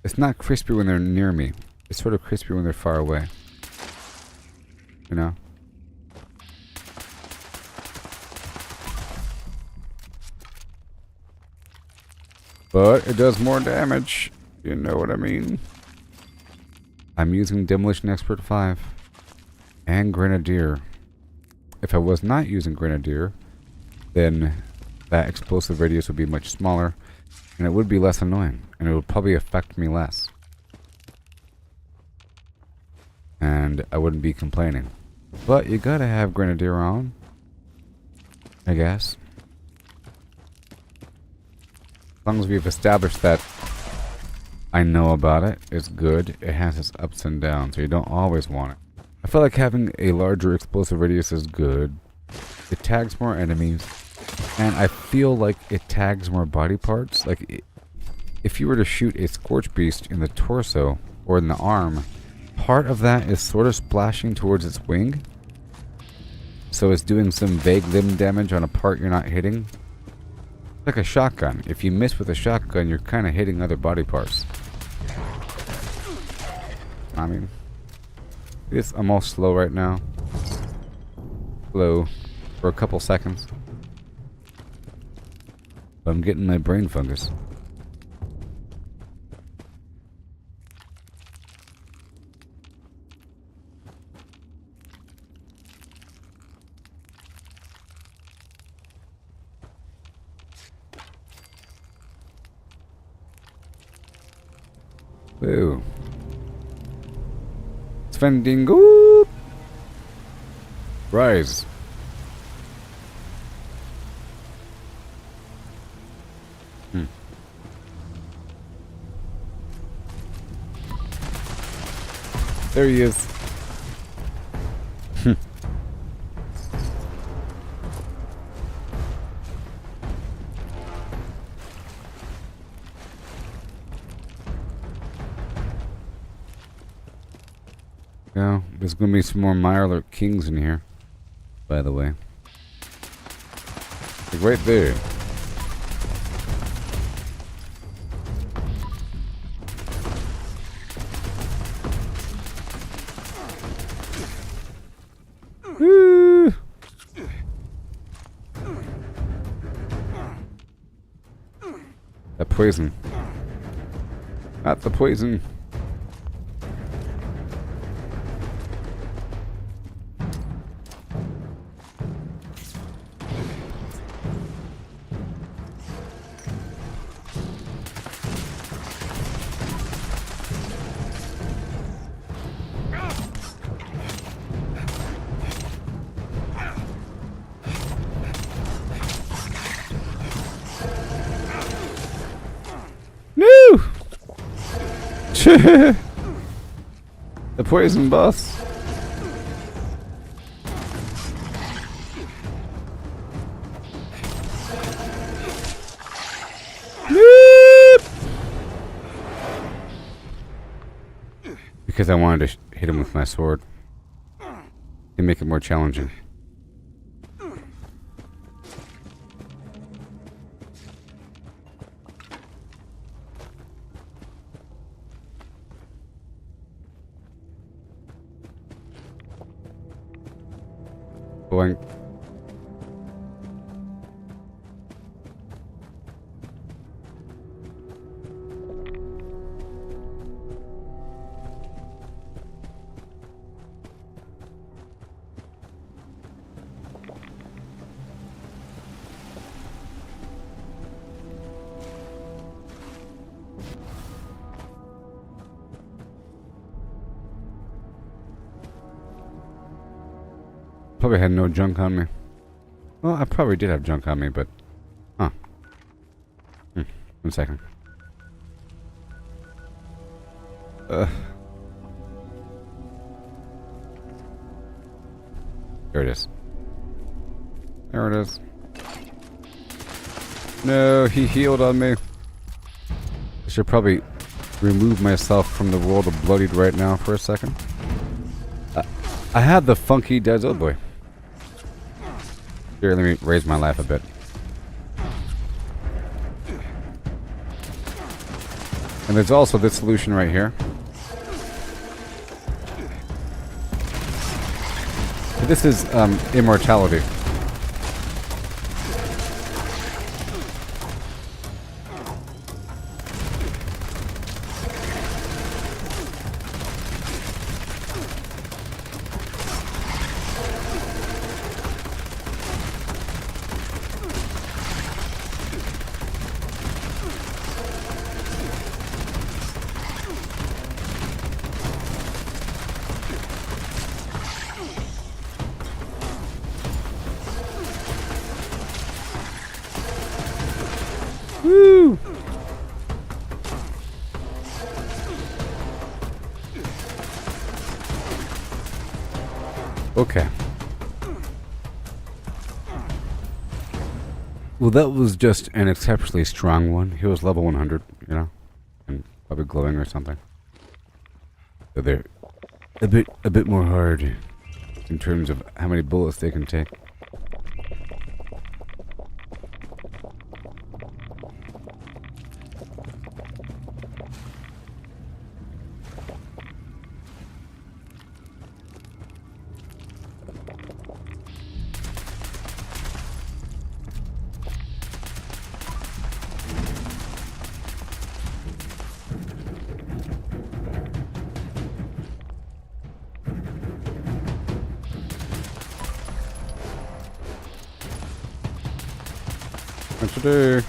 it's not crispy when they're near me. It's sort of crispy when they're far away. You know? But it does more damage. You know what I mean? I'm using Demolition Expert 5 and Grenadier. If I was not using Grenadier, then that explosive radius would be much smaller, and it would be less annoying, and it would probably affect me less. And I wouldn't be complaining. But you gotta have Grenadier on, I guess. As long as we've established that I know about it, it's good. It has its ups and downs, so you don't always want it. I feel like having a larger explosive radius is good. It tags more enemies, and I feel like it tags more body parts. Like, if you were to shoot a Scorch Beast in the torso or in the arm, part of that is sort of splashing towards its wing. So it's doing some vague limb damage on a part you're not hitting. Like a shotgun. If you miss with a shotgun, you're kind of hitting other body parts. I mean, I'm all slow right now. Slow for a couple seconds. But I'm getting my brain fungus. Woo. Svendingo! Rise. There he is. Yeah, there's gonna be some more Mirelurk Kings in here, by the way. Like right there. Woo! That poison. Not the poison. No! The poison boss. Nope! Because I wanted to hit him with my sword to make it more challenging. Boing. Probably had no junk on me. Well, I probably did have junk on me, but... Huh. 1 second. There it is. There it is. No, he healed on me. I should probably remove myself from the world of Bloodied right now for a second. I have the funky Dead Old Boy. Here, let me raise my life a bit. And there's also this solution right here. This is immortality. Okay. Well, that was just an exceptionally strong one. He was level 100, you know, and probably glowing or something. So they're a bit more hard in terms of how many bullets they can take. What to do?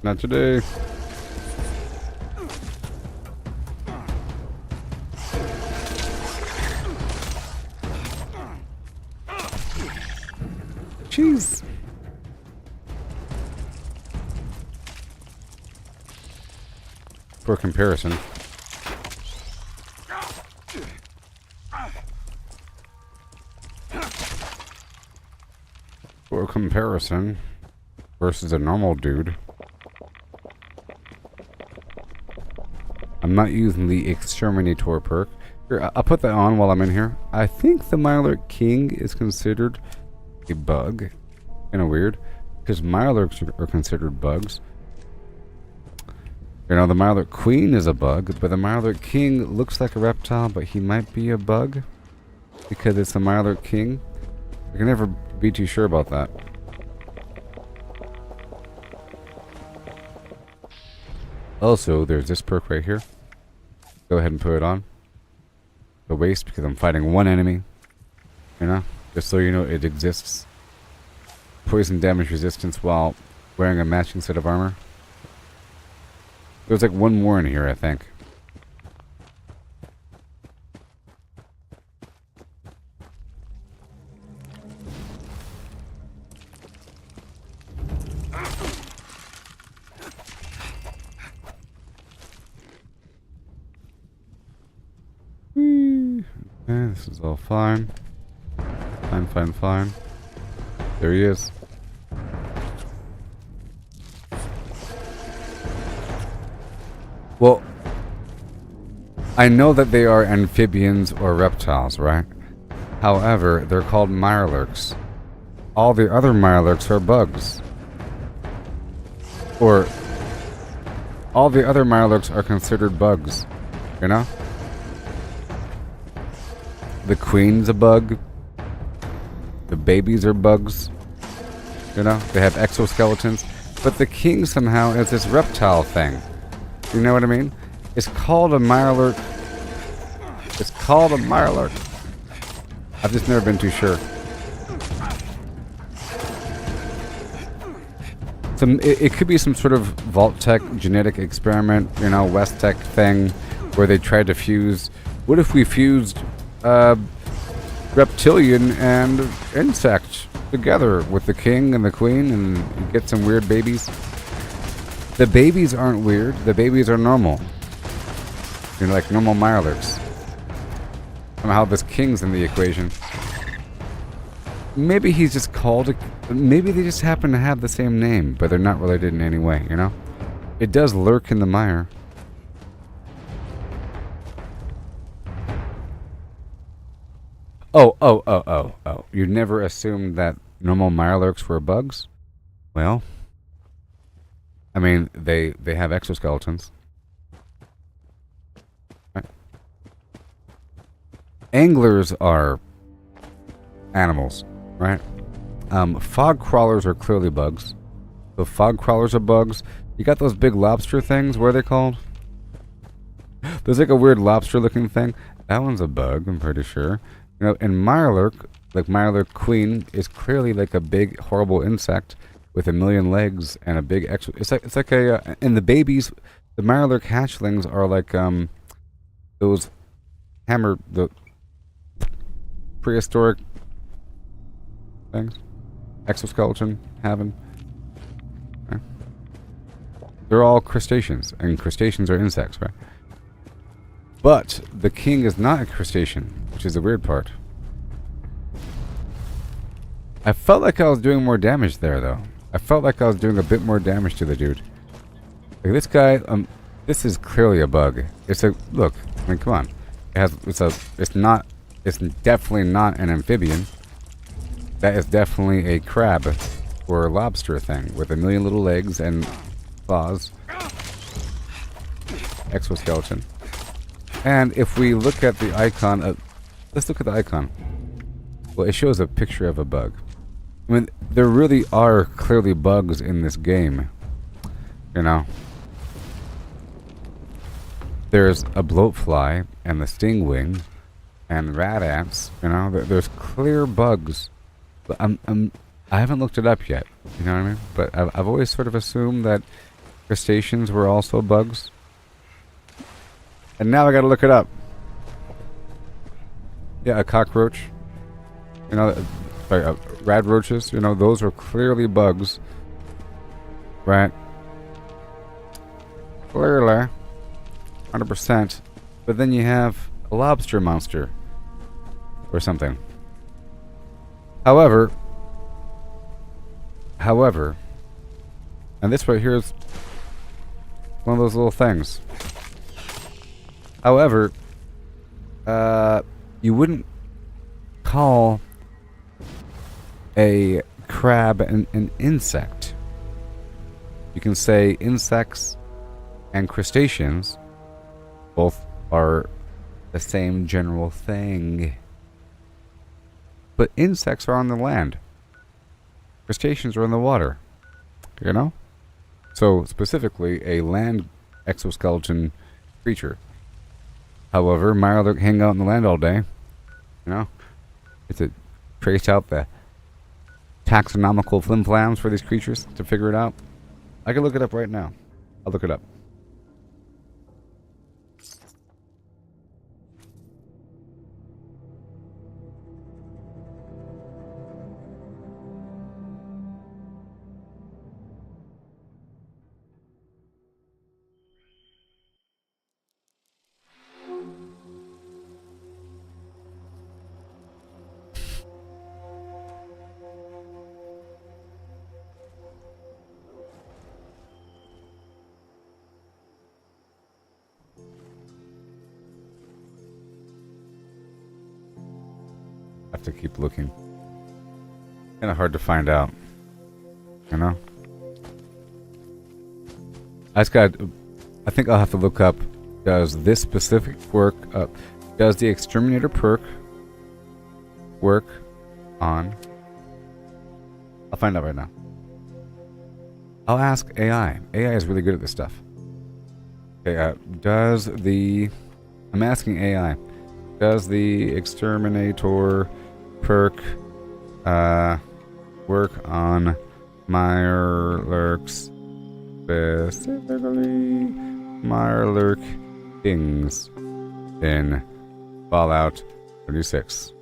Not today. Jeez. For comparison. For comparison versus a normal dude. I'm not using the Exterminator perk. Here, I'll put that on while I'm in here. I think the Mirelurk King is considered a bug. Kinda weird. Because Mirelurks are considered bugs. You know, the Mirelurk Queen is a bug, but the Mirelurk King looks like a reptile, but he might be a bug. Because it's the Mirelurk King. I can never be too sure about that. Also, there's this perk right here. Go ahead and put it on. The waste, because I'm fighting one enemy. You know? Just so you know, it exists. Poison damage resistance while wearing a matching set of armor. There's like one more in here, I think. Okay, this is all fine. Fine. There he is. Well, I know that they are amphibians or reptiles, right? However, they're called Mirelurks. All the other Mirelurks are bugs. Or, all the other Mirelurks are considered bugs. You know? The queen's a bug. The babies are bugs. You know? They have exoskeletons. But the king somehow is this reptile thing. You know what I mean? It's called a Mirelurk. It's called a Mirelurk. I've just never been too sure. It could be some sort of Vault-Tec genetic experiment, you know, West-Tec thing, where they tried to fuse. What if we fused reptilian and insect together with the king and the queen and get some weird babies? The babies aren't weird. The babies are normal. You know, like normal Mirelurks. Somehow this king's in the equation. Maybe he's just called maybe they just happen to have the same name, but they're not related in any way, you know? It does lurk in the mire. Oh. You never assumed that normal Mirelurks were bugs? Well, I mean, they have exoskeletons. Right. Anglers are animals, right? Fog crawlers are clearly bugs. So fog crawlers are bugs. You got those big lobster things. What are they called? There's like a weird lobster-looking thing. That one's a bug, I'm pretty sure. You know, and Mirelurk, like Mirelurk Queen, is clearly like a big, horrible insect with a million legs and a big exo. It's like a. And the babies the Mirelurk hatchlings are like those the prehistoric things, exoskeleton having. They're all crustaceans, and crustaceans are insects, right? But the king is not a crustacean, which is the weird part. I felt like I was doing more damage there, though. I felt like I was doing a bit more damage to the dude. Like this guy, this is clearly a bug. It's a look. I mean, come on. It's definitely not an amphibian. That is definitely a crab or a lobster thing with a million little legs and claws. Exoskeleton. And if we look at the icon, let's look at the icon. Well, it shows a picture of a bug. I mean, there really are clearly bugs in this game. You know. There's a bloatfly and the stingwing and rat ants. You know, there's clear bugs. But I haven't looked it up yet. You know what I mean? But I've always sort of assumed that crustaceans were also bugs. And now I gotta look it up. Yeah, a cockroach. You know, sorry, rad roaches. You know, those are clearly bugs. Right? Clearly. 100%. But then you have a lobster monster. Or something. However, and this right here is one of those little things. However, you wouldn't call a crab an insect. You can say insects and crustaceans both are the same general thing. But insects are on the land. Crustaceans are in the water. You know? So, specifically, a land exoskeleton creature. However, Mirelurk hang out in the land all day. You know? It's to trace out the taxonomical flimflams for these creatures to figure it out. I can look it up right now. I'll look it up. Have to keep looking. Kind of hard to find out. You know? I think I'll have to look up, does this specific work, does the exterminator perk work on... I'll find out right now. I'll ask AI. AI is really good at this stuff. Okay, I'm asking AI. Does the exterminator perk work on Mirelurks, specifically Mirelurk Kings in Fallout 36?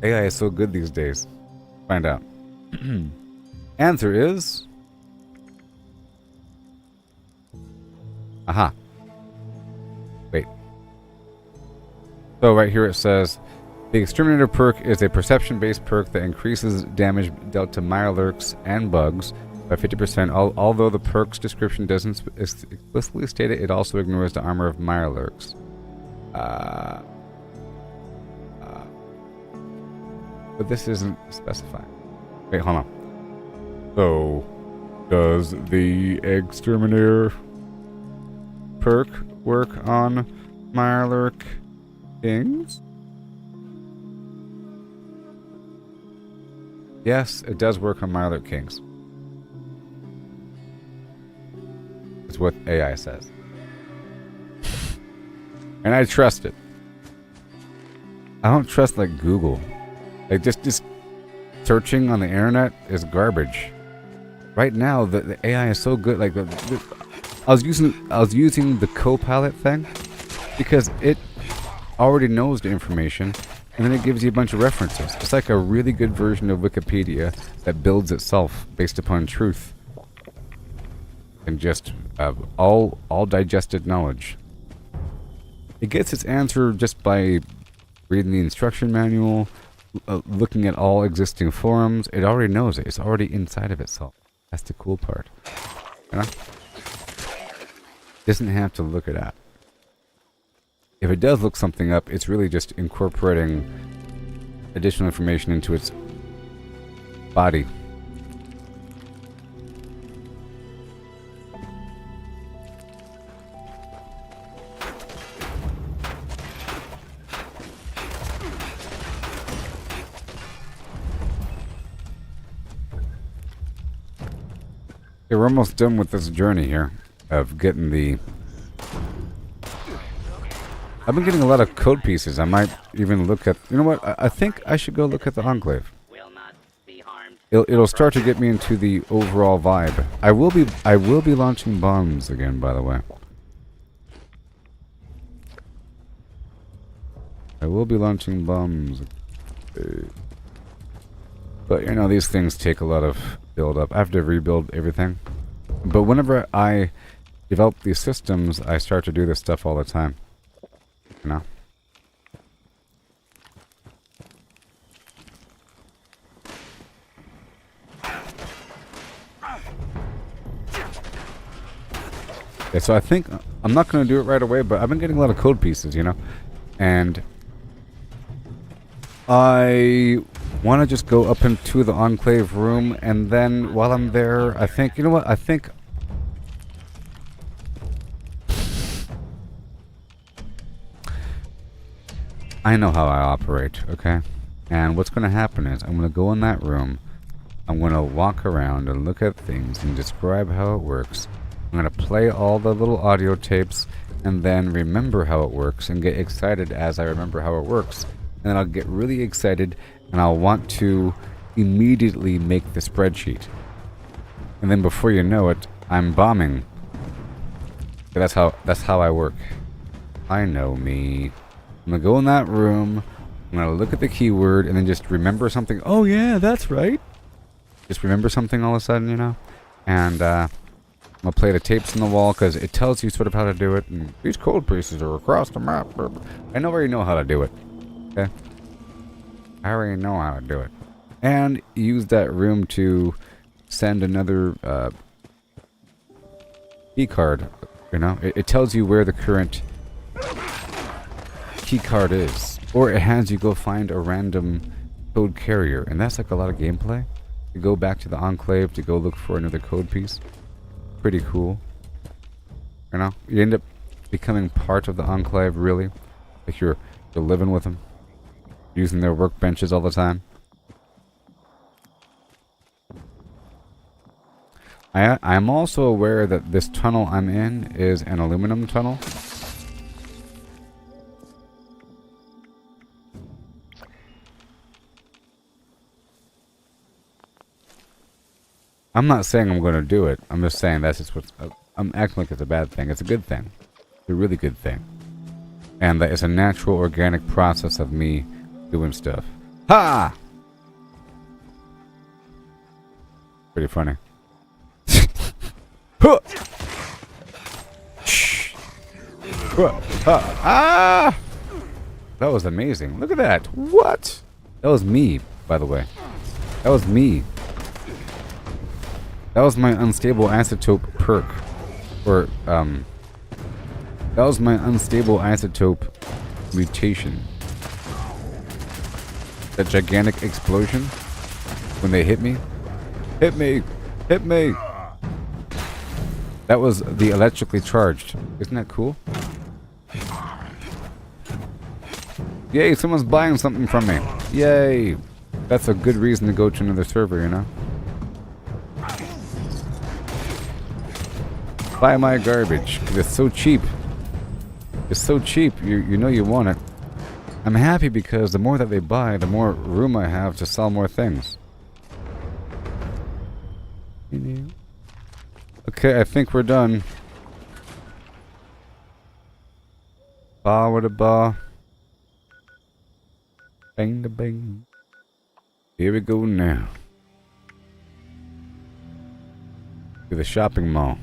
AI is so good these days. Find out. Answer is... Aha. Wait. So right here it says, the Exterminator perk is a perception-based perk that increases damage dealt to Mirelurks and bugs by 50%. Although the perk's description doesn't explicitly state it, it also ignores the armor of Mirelurks. But this isn't specified. Wait, hold on. So, does the Exterminator perk work on Mirelurk Kings? Yes, it does work on Mirelurk Kings. That's what AI says. And I trust it. I don't trust like Google. Like just searching on the internet is garbage. Right now the AI is so good. Like I was using the Copilot thing because it already knows the information, and then it gives you a bunch of references. It's like a really good version of Wikipedia that builds itself based upon truth and just all digested knowledge. It gets its answer just by reading the instruction manual, looking at all existing forums. It already knows it. It's already inside of itself. That's the cool part. You know? Doesn't have to look it up. If it does look something up, it's really just incorporating additional information into its body. Okay, we're almost done with this journey here of getting the... I've been getting a lot of code pieces. I might even look at... You know what? I think I should go look at the Enclave. It'll start to get me into the overall vibe. I will be launching bombs again, by the way. I will be launching bombs. But, you know, these things take a lot of build-up. I have to rebuild everything. But whenever I develop these systems, I start to do this stuff all the time. You know? Okay, so I think I'm not going to do it right away, but I've been getting a lot of code pieces, you know? And I want to just go up into the Enclave room, and then while I'm there, I think, you know what? I think I know how I operate, okay? And what's going to happen is I'm going to go in that room, I'm going to walk around and look at things and describe how it works. I'm going to play all the little audio tapes and then remember how it works and get excited as I remember how it works. And then I'll get really excited and I'll want to immediately make the spreadsheet. And then before you know it, I'm bombing. That's how I work. I know me. I'm gonna go in that room, I'm gonna look at the keyword and then just remember something. Oh yeah, that's right. Just remember something all of a sudden, you know? And I'm gonna play the tapes on the wall because it tells you sort of how to do it. And these code pieces are across the map. I already know how to do it. Okay? I already know how to do it. And use that room to send another key card. You know? It tells you where the current key card is. Or it has you go find a random code carrier. And that's like a lot of gameplay. You go back to the Enclave to go look for another code piece. Pretty cool. You know? You end up becoming part of the Enclave, really. Like you're living with them. Using their workbenches all the time. I'm also aware that this tunnel I'm in is an aluminum tunnel. I'm not saying I'm going to do it. I'm just saying that's just what... I'm acting like it's a bad thing. It's a good thing. It's a really good thing. And that it's a natural, organic process of me doing stuff. Ha! Pretty funny. Ah! That was amazing. Look at that. What? That was me, by the way. That was me. That was my unstable isotope perk. Or, that was my unstable isotope mutation. That gigantic explosion. When they hit me. Hit me! Hit me! That was the electrically charged. Isn't that cool? Yay, someone's buying something from me. Yay! That's a good reason to go to another server, you know? Buy my garbage, because it's so cheap. It's so cheap, you know you want it. I'm happy because the more that they buy, the more room I have to sell more things. Okay, I think we're done. Ba with a ba. Bang da bang. Here we go now. To the shopping mall.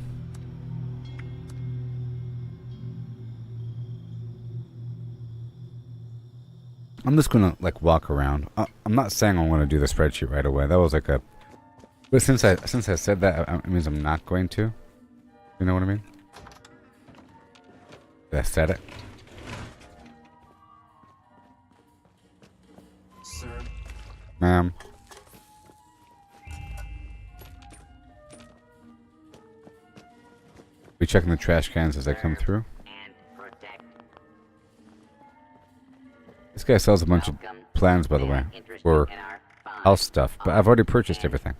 I'm just gonna like walk around. I'm not saying I'm gonna do the spreadsheet right away. That was like a. But since I said that, it means I'm not going to. You know what I mean? I said it. Sir. Ma'am. We checking the trash cans as they come through. This guy sells a bunch of plans, by the way, for house stuff, but I've already purchased everything.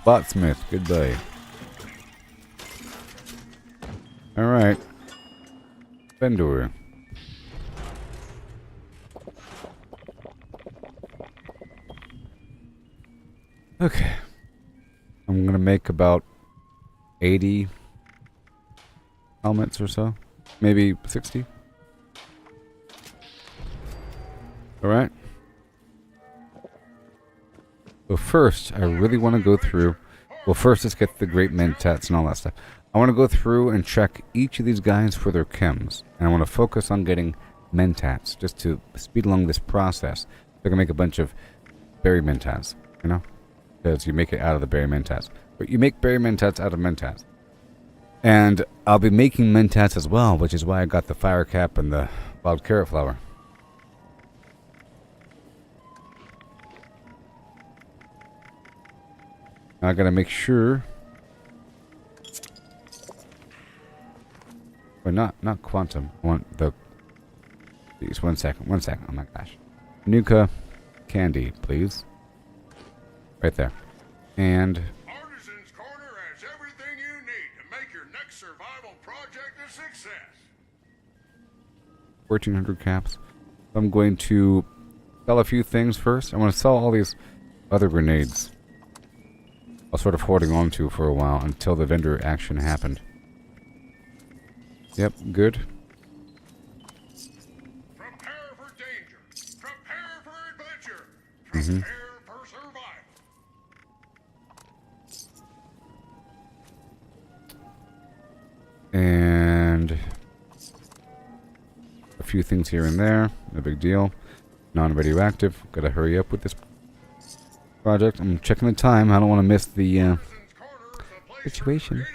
Botsmith, goodbye. Alright. Vendor. Okay. I'm gonna make about 80 helmets or so. Maybe 60. Alright. So first, I really want to go through... Well, first, let's get the great mentats and all that stuff. I want to go through and check each of these guys for their chems. And I want to focus on getting mentats, just to speed along this process. I can make a bunch of berry mentats, you know? Because you make it out of the berry mentats. But you make berry mentats out of mentats. And I'll be making mentats as well, which is why I got the fire cap and the wild carrot flower. I gotta make sure. But not quantum. I want the. Please, one second. Oh my gosh. Nuka candy, please. Right there. And. Artisan's Corner has everything you need to make your next survival project a success. 1,400 caps. I'm going to sell a few things first. I want to sell all these other grenades. I was sort of holding on to for a while until the vendor action happened. Yep, good. Prepare for danger. Prepare for adventure. Prepare for survival. And a few things here and there. No big deal. Non-radioactive. Gotta hurry up with this project. I'm checking the time. I don't want to miss the situation.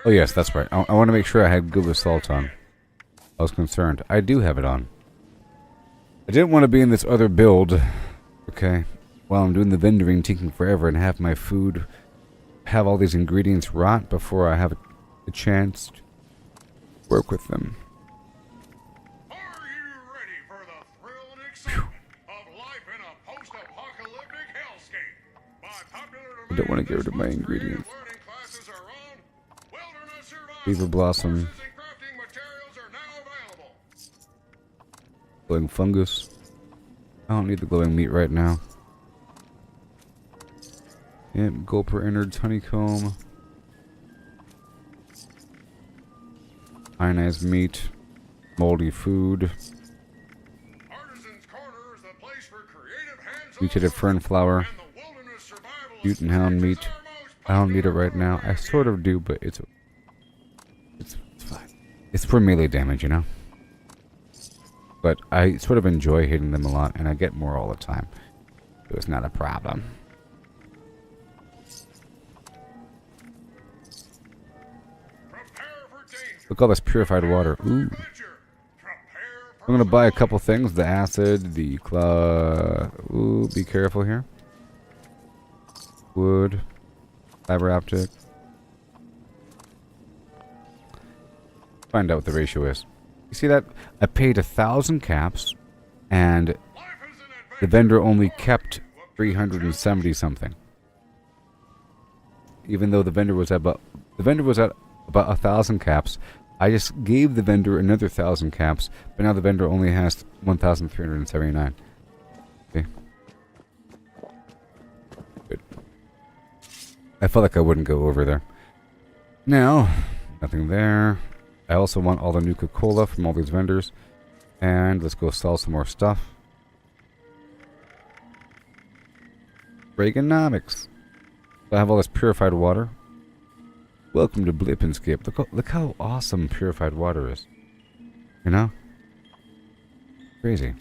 Oh yes, that's right. I want to make sure I had good with salt on. I was concerned. I do have it on. I didn't want to be in this other build. Okay. While I'm doing the vendoring, taking forever, and have my food, have all these ingredients rot before I have a chance to work with them. I don't want to get rid of my ingredients. Beaver blossom. Glowing fungus. I don't need the glowing meat right now. Yep, gold per innards, honeycomb. Ionized meat. Moldy food. Mutated fern flower. Mutant hound meat. I don't need it right now. I sort of do, but it's fine. It's for melee damage, you know? But I sort of enjoy hitting them a lot, and I get more all the time. So it's not a problem. Look at all this purified water. Ooh. I'm gonna buy a couple things. The acid, the claw. Ooh, be careful here. Wood. Fiber optic. Find out what the ratio is. You see that? I paid 1,000 caps, and the vendor only kept 370 something. Even though the vendor was at about 1,000 caps, I just gave the vendor another 1,000 caps, but now the vendor only has 1,379. Okay. Good. I felt like I wouldn't go over there. Now, nothing there. I also want all the Nuka Cola from all these vendors. And let's go sell some more stuff. Reaganomics. I have all this purified water. Welcome to Blip and Skip. Look how awesome purified water is. You know? Crazy.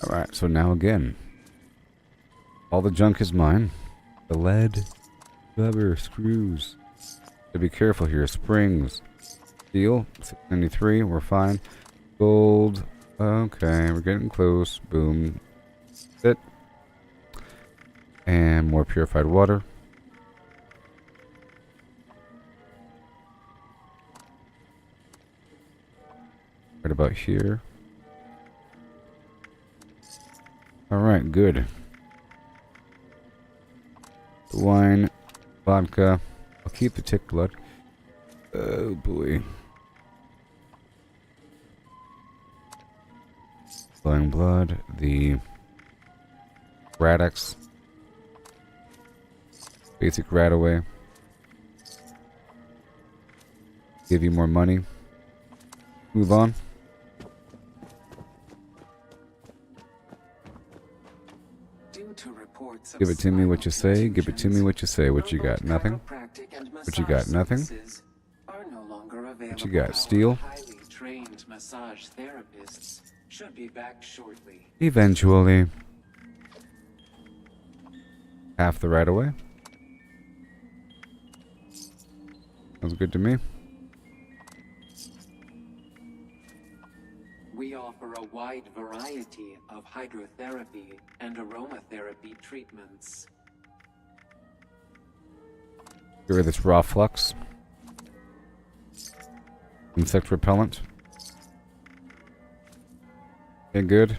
Alright, so now again. All the junk is mine. The lead, rubber, screws. So be careful here. Springs. Steel, 693, we're fine. Gold. Okay, we're getting close. Boom. Sit. And more purified water. Right about here. Alright, good. Wine. Vodka. I'll keep the tick blood. Oh boy. Flowing blood, the Radix, basic Radaway, give you more money, move on. Give it to me what you say, give it to me what you say. What you got? Nothing? What you got? Nothing? What you got? Steel? Should be back shortly. Eventually. Half the right away. Sounds good to me. We offer a wide variety of hydrotherapy and aromatherapy treatments. Get rid of this raw flux. Insect repellent. Okay, good.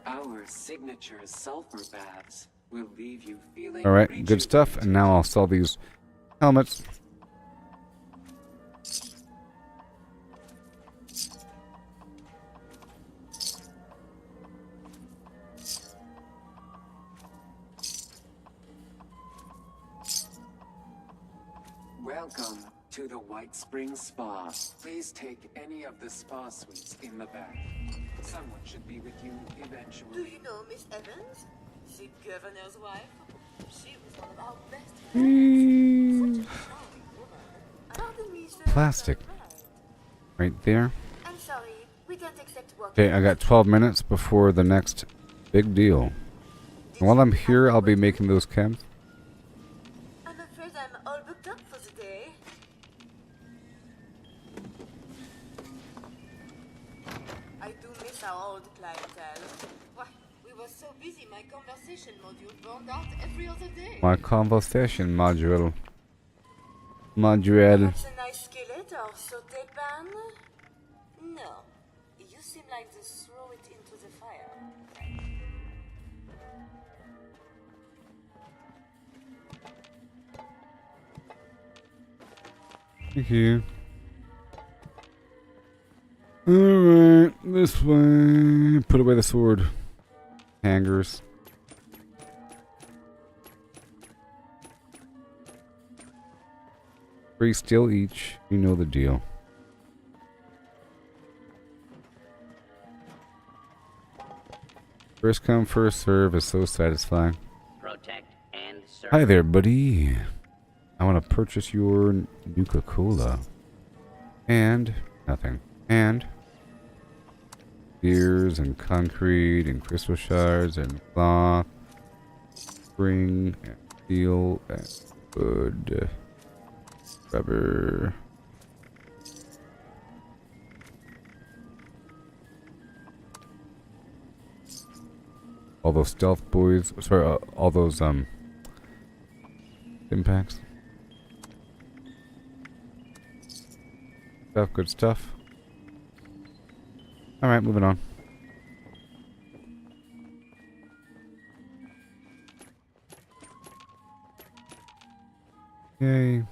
Our signature sulfur baths will leave you feeling. Alright, good stuff. And now I'll sell these helmets. Welcome to the White Springs Spa. Please take any of the spa suites in the back. Someone should be with you eventually. Do you know Miss Evans? The governor's wife? She was one of our best friends. Such a charming woman. Pardon me, sir. Plastic. Right there. I'm sorry, we can't accept work. Okay, I got 12 minutes before the next big deal. And while I'm here, I'll be making those chems. I'm afraid I'm all booked up for the day. I do miss our old clientele. Why, we were so busy, my conversation module burned out every other day. My conversation module. Perhaps a nice skillet or saute pan? No. You seem like to throw it into the fire. Thank you. Alright, this way. Put away the sword. Hangers. Free steel each. You know the deal. First come, first serve is so satisfying. Protect and serve. Hi there, buddy. I want to purchase your Nuka Cola. And nothing. And gears and concrete and crystal shards and cloth, spring and steel and wood, rubber. All those stealth boys. Sorry, all those impacts. Stuff, good stuff. Alright, moving on. Yay.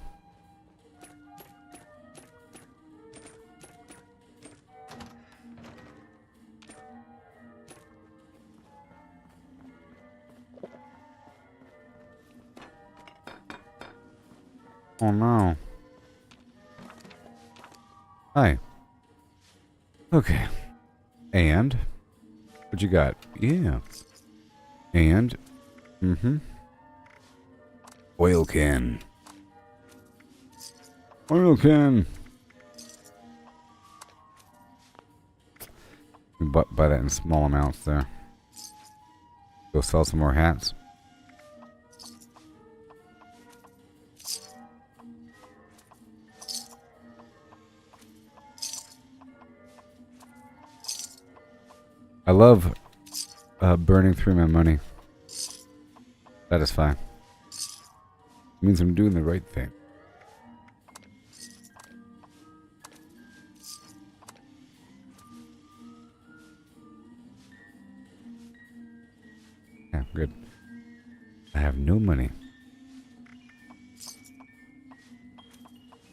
Oh no. Hi. Okay. And? What you got? Yeah. And? Mm-hmm. Oil can. Oil can. But buy that in small amounts there. Go sell some more hats. I love burning through my money. That is fine. It means I'm doing the right thing. Yeah, good. I have no money.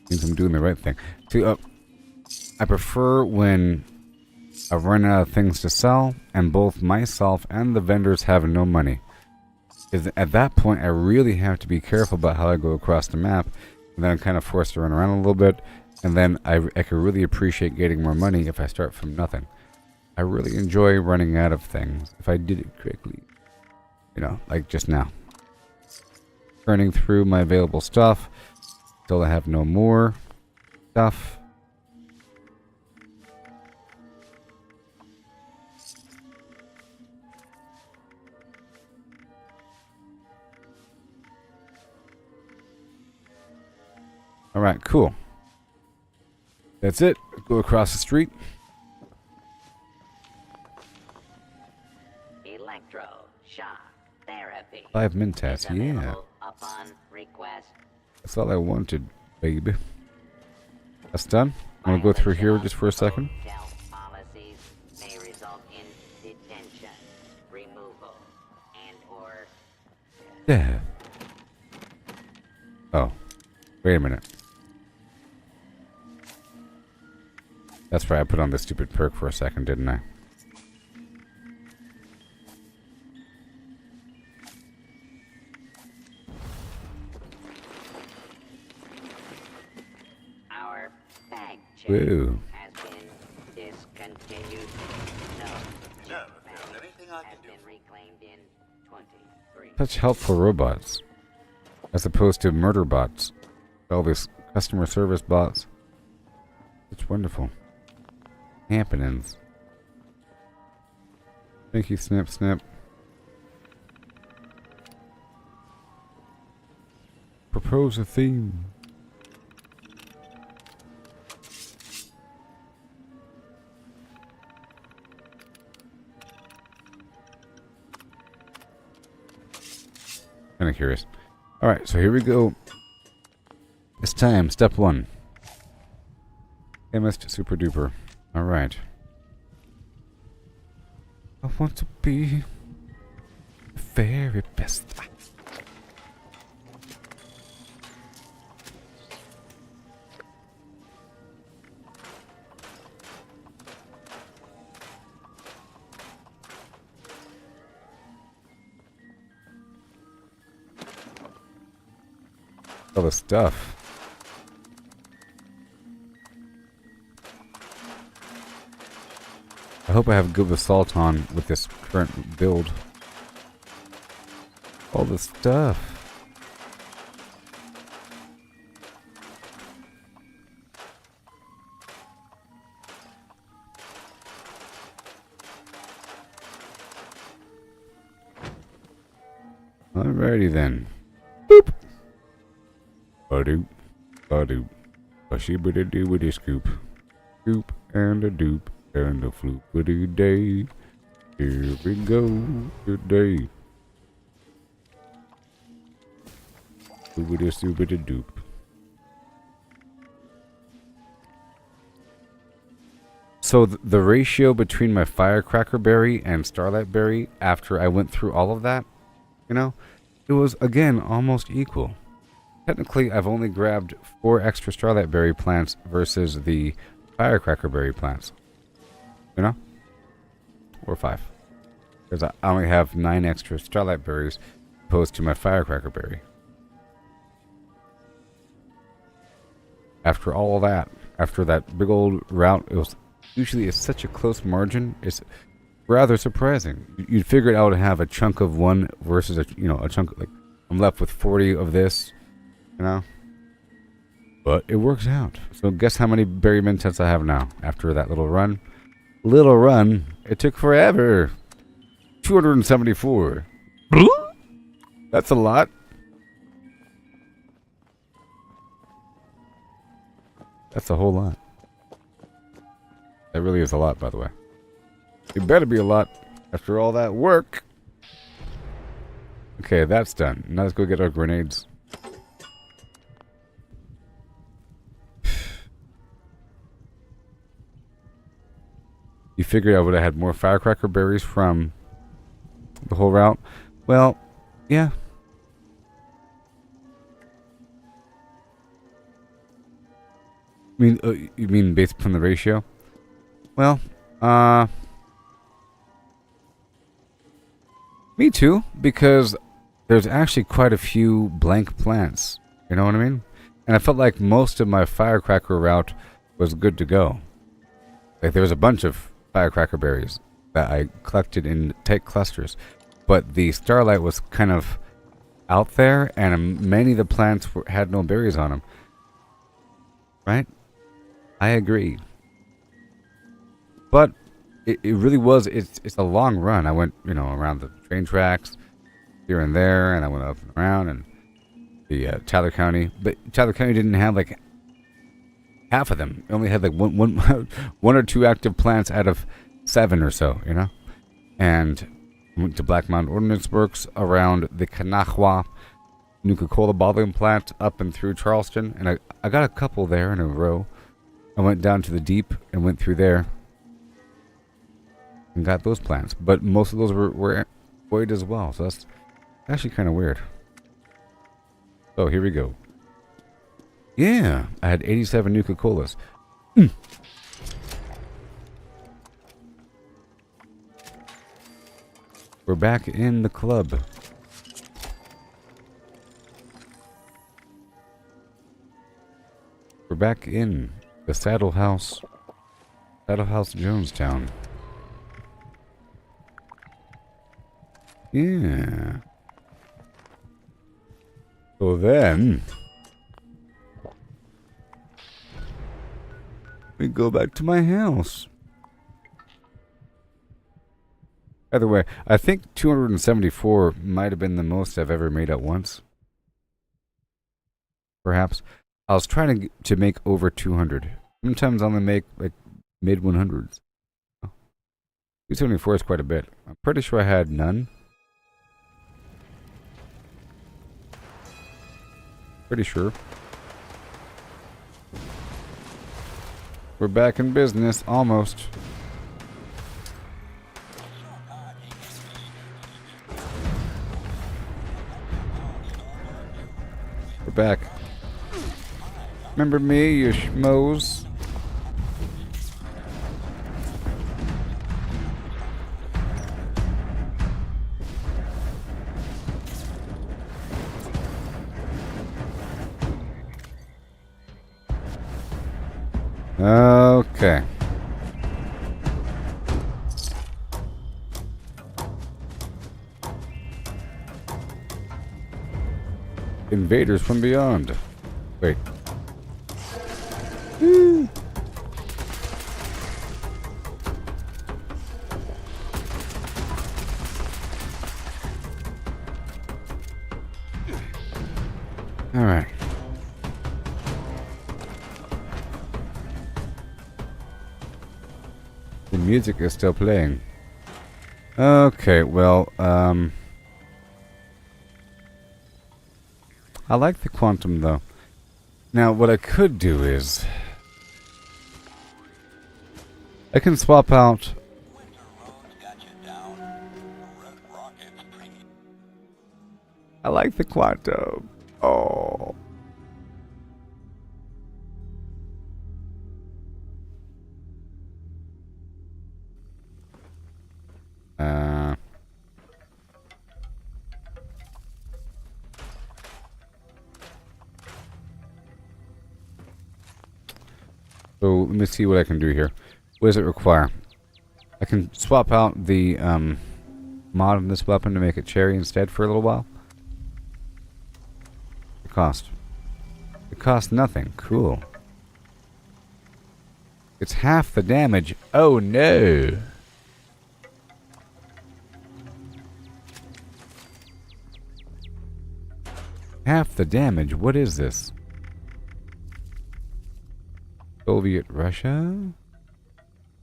Means I'm doing the right thing. See, I prefer when I've run out of things to sell, and both myself and the vendors have no money. Because at that point, I really have to be careful about how I go across the map, and then I'm kind of forced to run around a little bit, and then I can really appreciate getting more money if I start from nothing. I really enjoy running out of things, if I did it correctly. You know, like just now. Turning through my available stuff, till I have no more stuff. Alright, cool. That's it. Go across the street. Electro shock therapy. 5 Mintas, yeah. Upon request. That's all I wanted, baby. That's done. I'm gonna go through here just for a second. Policies may result in detention, removal, and/or death. Oh, wait a minute. That's right, I put on this stupid perk for a second, didn't I? Our bag check Woo. has been discontinued. No, if there's anything I can do. been reclaimed in 23. Such helpful robots. As opposed to murder bots. All these customer service bots. It's wonderful. Happenings. Thank you, Snap Snap. Propose a theme. Kinda curious. Alright, so here we go. It's time, step 1. Chemist Super Duper. Alright. I want to be the very best. All the stuff. I hope I have good assault on with this current build. All the stuff. Alrighty then. Boop. Ba-doop. Ba-doop. Ba-shee-ba-da-doo with a scoop. Scoop and a doop. And the floopity day. Here we go today. Doopity stoopity doop. So the ratio between my firecracker berry and starlight berry after I went through all of that, you know, it was again almost equal. Technically, I've only grabbed 4 extra starlight berry plants versus the firecracker berry plants. You know? Or 5. Because I only have 9 extra starlight berries opposed to my firecracker berry. After all of that, after that big old route, it was usually it's such a close margin. It's rather surprising. You'd figure it out to have a chunk of one versus a chunk like I'm left with 40 of this, you know. But it works out. So guess how many berry mintsets I have now after that little run? Little run. It took forever. 274. That's a lot. That's a whole lot. That really is a lot, by the way. It better be a lot after all that work. Okay, that's done. Now let's go get our grenades. You figured I would have had more firecracker berries from the whole route? Well, yeah. You mean based upon the ratio? Well, me too, because there's actually quite a few blank plants. You know what I mean? And I felt like most of my firecracker route was good to go. Like there was a bunch of firecracker berries that I collected in tight clusters, but the starlight was kind of out there, and many of the plants had no berries on them. Right? I agree. But it really was, it's a long run. I went, around the train tracks here and there, and I went up and around, and the Tyler County. But Tyler County didn't have like half of them. It only had like one or two active plants out of 7 or so, And I went to Black Mountain Ordnance Works around the Kanahua Nuka Cola bottling plant up and through Charleston, and I got a couple there in a row. I went down to the deep and went through there and got those plants. But most of those were void as well, so that's actually kind of weird. So here we go. Yeah, I had 87 Nuka Colas. We're back in the club. We're back in the Saddle House Jonestown. Yeah. So then we go back to my house. By the way, I think 274 might have been the most I've ever made at once. Perhaps. I was trying to make over 200. Sometimes I only make like mid 100s. 274 is quite a bit. I'm pretty sure I had none. Pretty sure. We're back in business, almost. We're back. Remember me, you schmoes? Okay. Invaders from beyond. Wait. Woo. All right. The music is still playing. Okay, well, I like the quantum though. Now, what I could do is I can swap out. I like the quantum. Oh. So let me see what I can do here. What does it require? I can swap out the mod on this weapon to make it cherry instead for a little while. The cost. It costs nothing. Cool. It's half the damage. Oh no. Half the damage. What is this? Soviet Russia?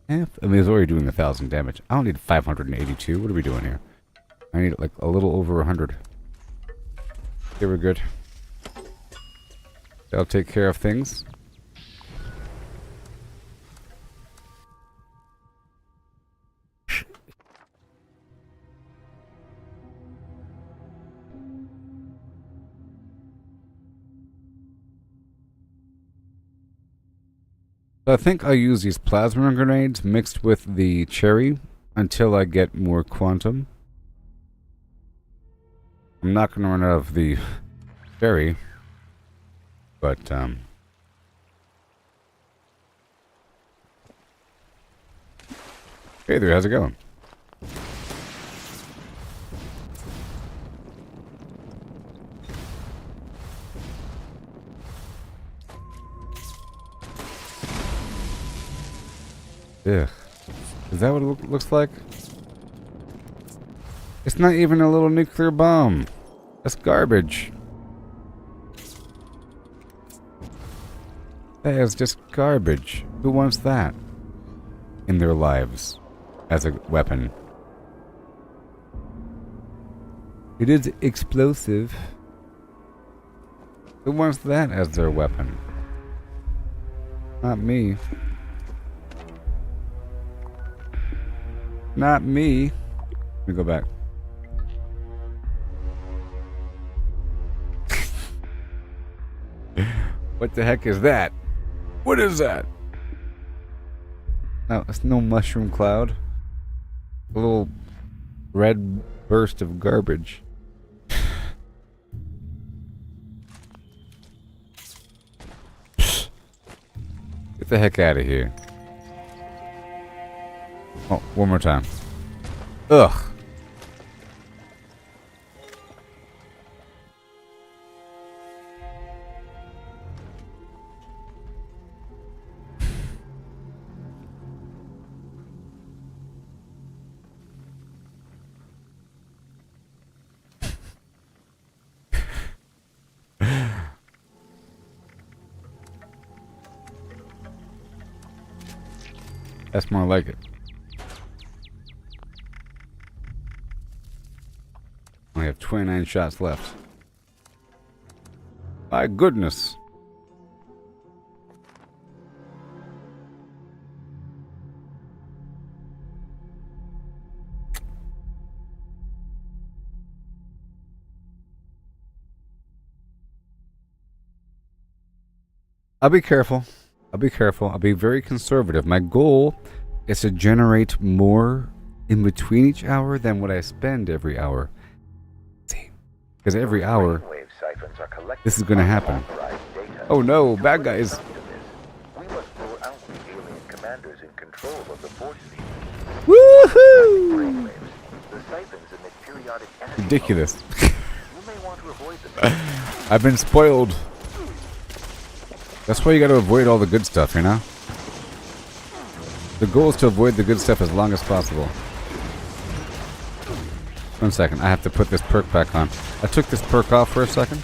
Half? I mean, it's already doing 1,000 damage. I don't need 582. What are we doing here? I need like a little over 100. Okay, we're good. That'll take care of things. So I think I'll use these plasma grenades mixed with the cherry until I get more quantum. I'm not going to run out of the cherry, but hey there, how's it going? Ugh. Is that what it looks like? It's not even a little nuclear bomb. That's garbage. That is just garbage. Who wants that in their lives as a weapon? It is explosive. Who wants that as their weapon? Not me. Not me. Let me go back. What the heck is that? What is that? No, it's no mushroom cloud. A little red burst of garbage. Get the heck out of here. Oh, one more time. Ugh. That's more like it. I have 29 shots left. My goodness. I'll be careful. I'll be careful. I'll be very conservative. My goal is to generate more in between each hour than what I spend every hour. See? Because every hour, this is going to happen. Oh no, bad guys. We must pull out the alien commanders in control of the force field. Woohoo! The siphons emit periodic energy. Ridiculous. You may want to avoid them. I've been spoiled. That's why you got to avoid all the good stuff, you know? The goal is to avoid the good stuff as long as possible. 1 second, I have to put this perk back on. I took this perk off for a second.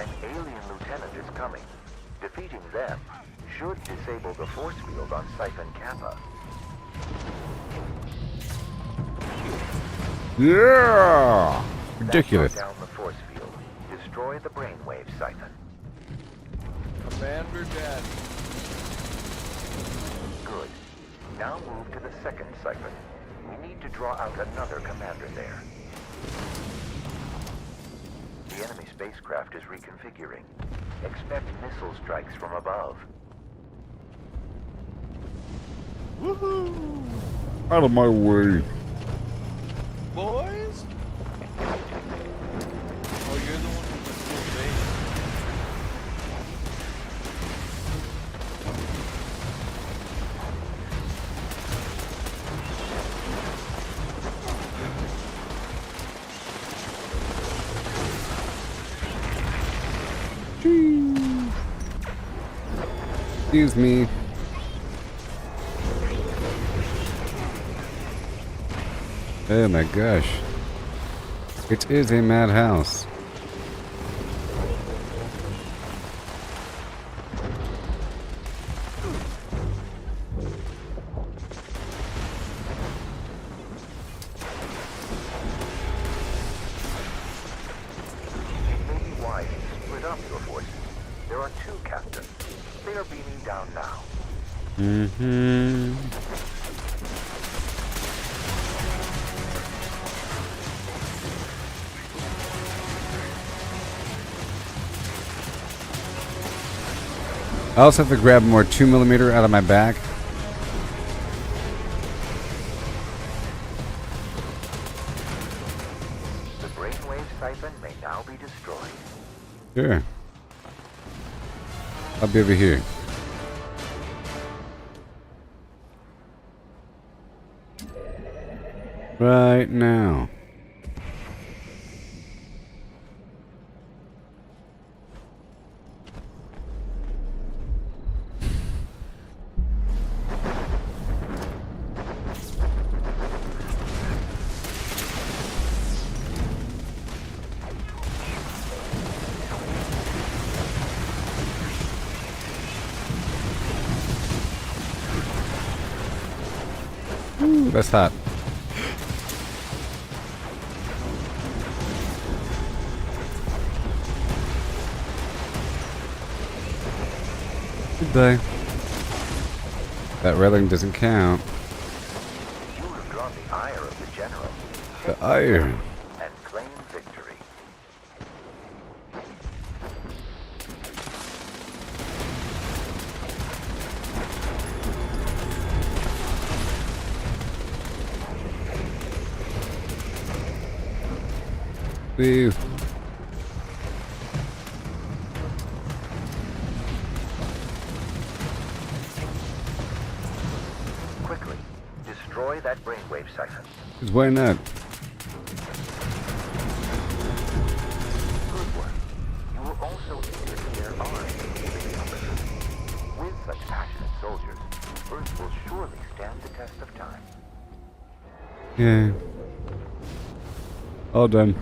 An alien lieutenant is coming. Defeating them should disable the force field on Siphon Kappa. Yeah! Ridiculous. Down the force field. Destroy the brainwave siphon. Commander Daddy. Good. Now move to the second siphon. We need to draw out another commander there. The enemy spacecraft is reconfiguring. Expect missile strikes from above. Woohoo! Out of my way. Boys? Oh, you're the one who was so big. Excuse me. Oh my gosh. It is a madhouse. It may be wise to split up your forces. There are two captains. They are beaming down now. Mm-hmm. I also have to grab more 2mm out of my back. The brainwave siphon may now be destroyed. Sure. I'll be over here. Right now. Ooh, that's hot. Goodbye. That railing doesn't count. You have drawn the ire of the general. The ire. And claim victory. Woo. Quickly, destroy that brainwave siphon. 'Cause why not? Good work. You were also eager to bear arms against the company. With such passionate soldiers, Earth will surely stand the test of time. Yeah. All done.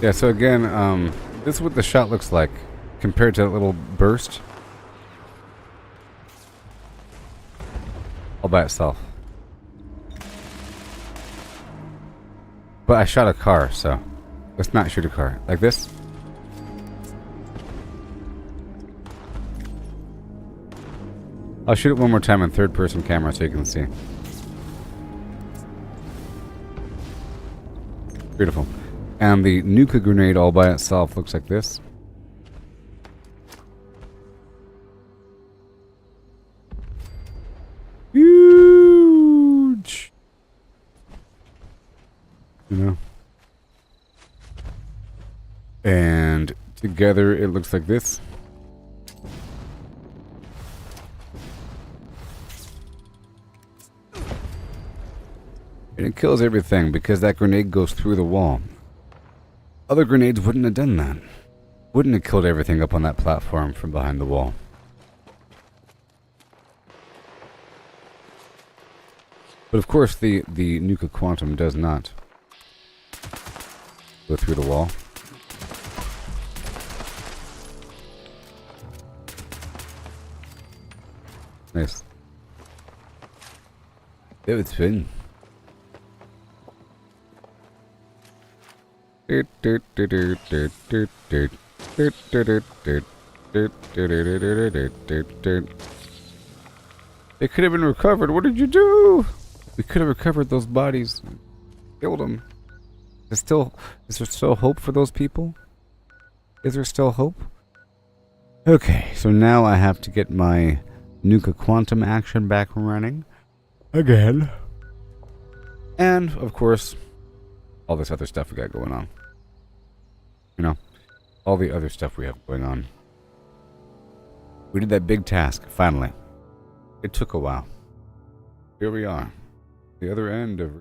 Yeah, so again, this is what the shot looks like compared to that little burst. All by itself. But I shot a car, so let's not shoot a car. Like this. I'll shoot it one more time in third person camera so you can see. Beautiful. And the Nuka grenade all by itself looks like this. Huge! You know? And together it looks like this. And it kills everything because that grenade goes through the wall. Other grenades wouldn't have done that. Wouldn't have killed everything up on that platform from behind the wall. But of course the Nuka Quantum does not go through the wall. Nice. It was fun. It could have been recovered. What did you do? We could have recovered those bodies. Killed them. Is there still hope for those people? Is there still hope? Okay, so now I have to get my Nuka quantum action back running. Again. And, of course, all this other stuff we got going on. You know, all the other stuff we have going on. We did that big task, finally. It took a while. Here we are. The other end of...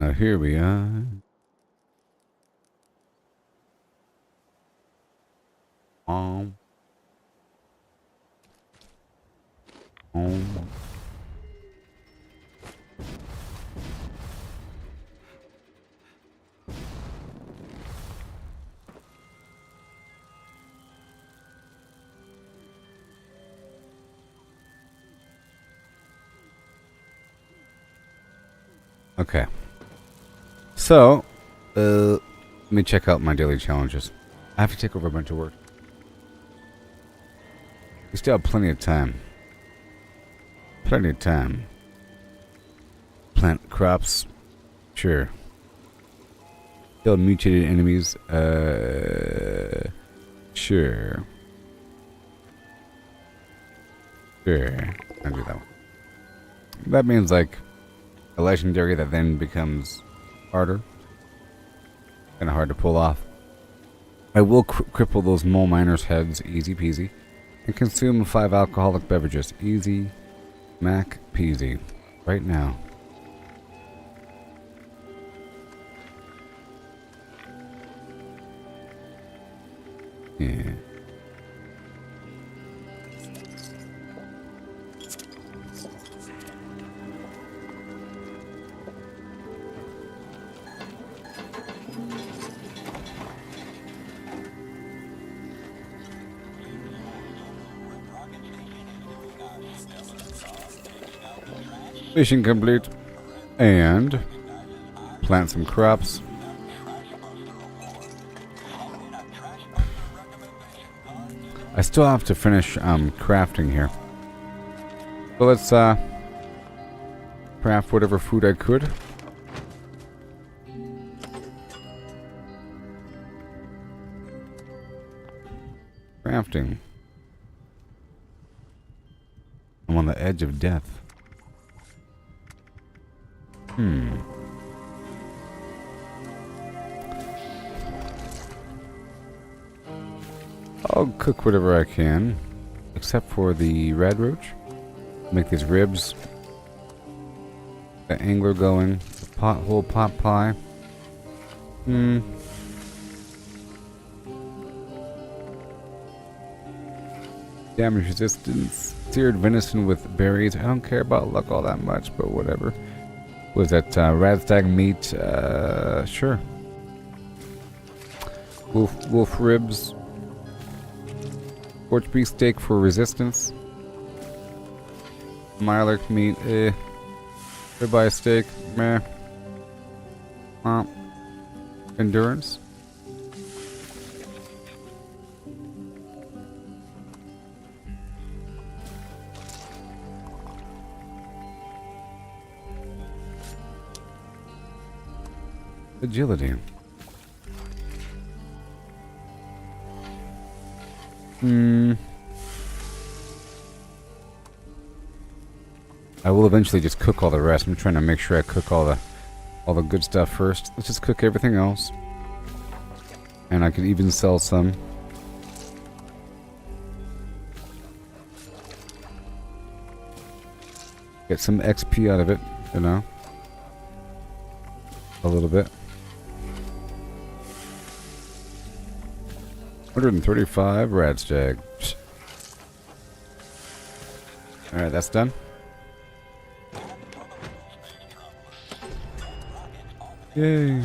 Now here we are. Home. Okay. So, let me check out my daily challenges. I have to take over a bunch of work. We still have plenty of time. Plenty of time. Plant crops. Sure. Kill mutated enemies. Sure. Sure. I'll do that one. That means like a legendary that then becomes harder. Kind of hard to pull off. I will cripple those mole miners' heads, easy peasy, and consume 5 alcoholic beverages, easy mac peasy, right now. Yeah. Mission complete. And plant some crops. I still have to finish crafting here. So let's craft whatever food I could. Crafting. I'm on the edge of death. I'll cook whatever I can, except for the red roach. Make these ribs. The angler going. The whole pot pie. Damage resistance. Seared venison with berries. I don't care about luck all that much, but whatever. Was that radstag meat? Sure. Wolf ribs. Porch beef steak for resistance. Mylark meat, ribeye steak, meh. Endurance. Agility. I will eventually just cook all the rest. I'm trying to make sure I cook all the good stuff first. Let's just cook everything else. And I could even sell some. Get some XP out of it, you know. A little bit. 135 radstag. Alright, that's done. Yay.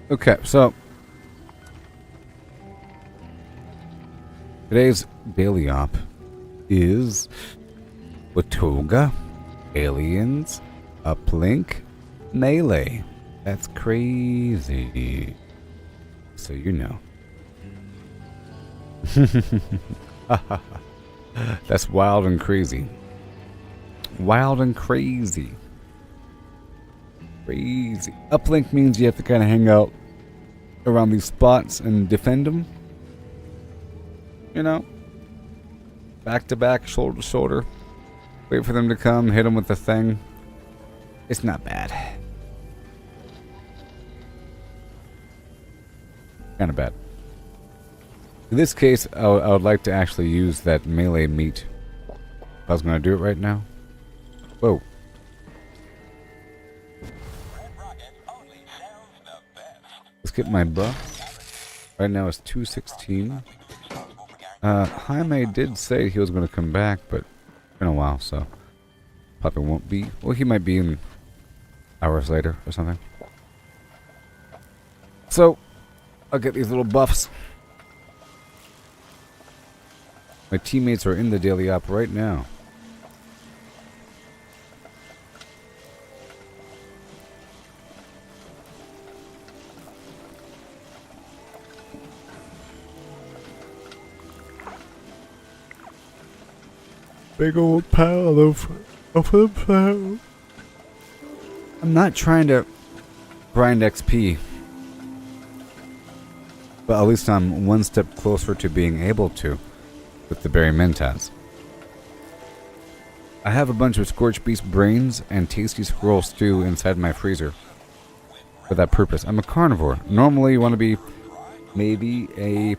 Okay, so today's daily op is Watoga, aliens, uplink, melee. That's crazy. So you know. That's wild and crazy. Wild and crazy. Crazy. Uplink means you have to kind of hang out around these spots and defend them. You know? Back to back, shoulder to shoulder. Wait for them to come, hit them with the thing. It's not bad. Kind of bad. In this case, I would like to actually use that melee meat. I was going to do it right now. Whoa. Let's get my buff. Right now it's 216. Jaime did say he was going to come back, but it's been a while, so probably won't be. Well, he might be in hours later or something. So, I'll get these little buffs. My teammates are in the daily op right now. Big old pile of the pile. I'm not trying to grind XP, but at least I'm one step closer to being able to with the berry mentats. I have a bunch of scorched beast brains and tasty squirrel stew inside my freezer for that purpose. I'm a carnivore. Normally you want to be maybe an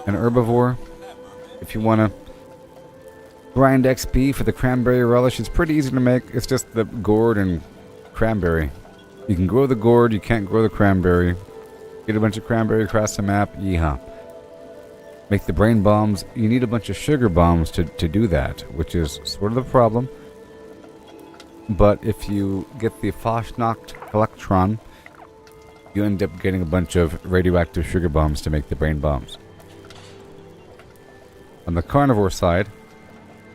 herbivore if you want to grind XP for the cranberry relish. It's pretty easy to make. It's just the gourd and cranberry. You can grow the gourd, you can't grow the cranberry. Get a bunch of cranberry across the map, yeehaw. Make the brain bombs. You need a bunch of sugar bombs to do that, which is sort of the problem. But if you get the Fosnacht electron, you end up getting a bunch of radioactive sugar bombs to make the brain bombs. On the carnivore side,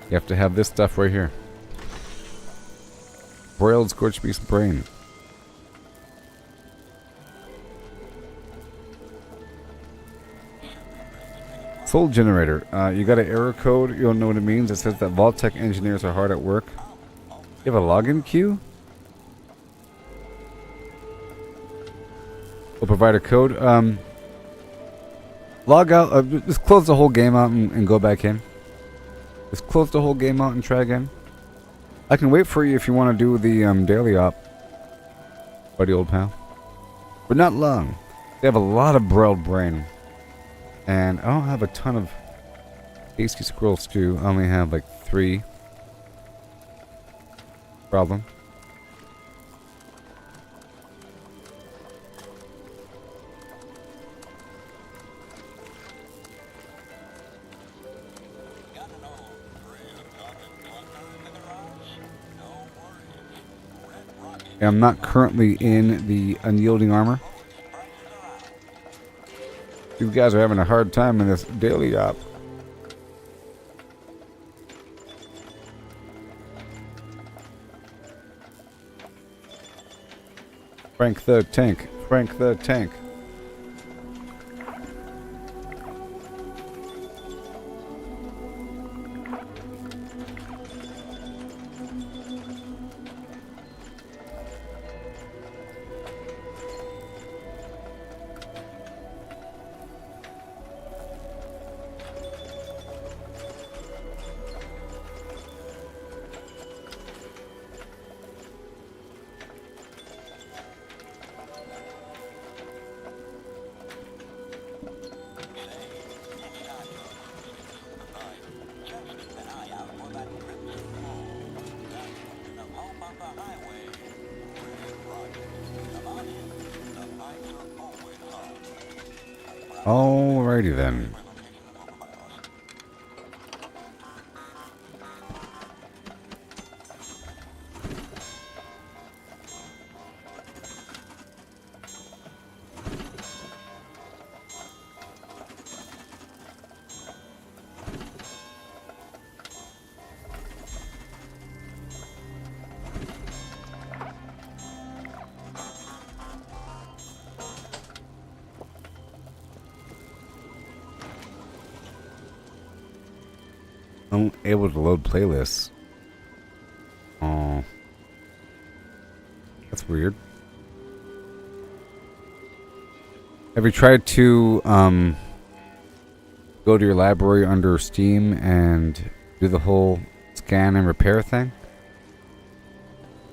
you have to have this stuff right here. Broiled scorched beast brain. Soul generator. You got an error code. You don't know what it means. It says that Vault-Tec engineers are hard at work. You have a login queue? We'll provide a code. Log out. Just close the whole game out and go back in. Just close the whole game out and try again. I can wait for you if you want to do the daily op, buddy old pal. But not long. They have a lot of broiled brain. And I don't have a ton of tasty squirrel stew. I only have like 3. Problem. I'm not currently in the unyielding armor. You guys are having a hard time in this daily op. Frank the tank. Frank the tank. Alrighty then. unable to load playlists. Oh, that's weird. Have you tried to go to your library under Steam and do the whole scan and repair thing?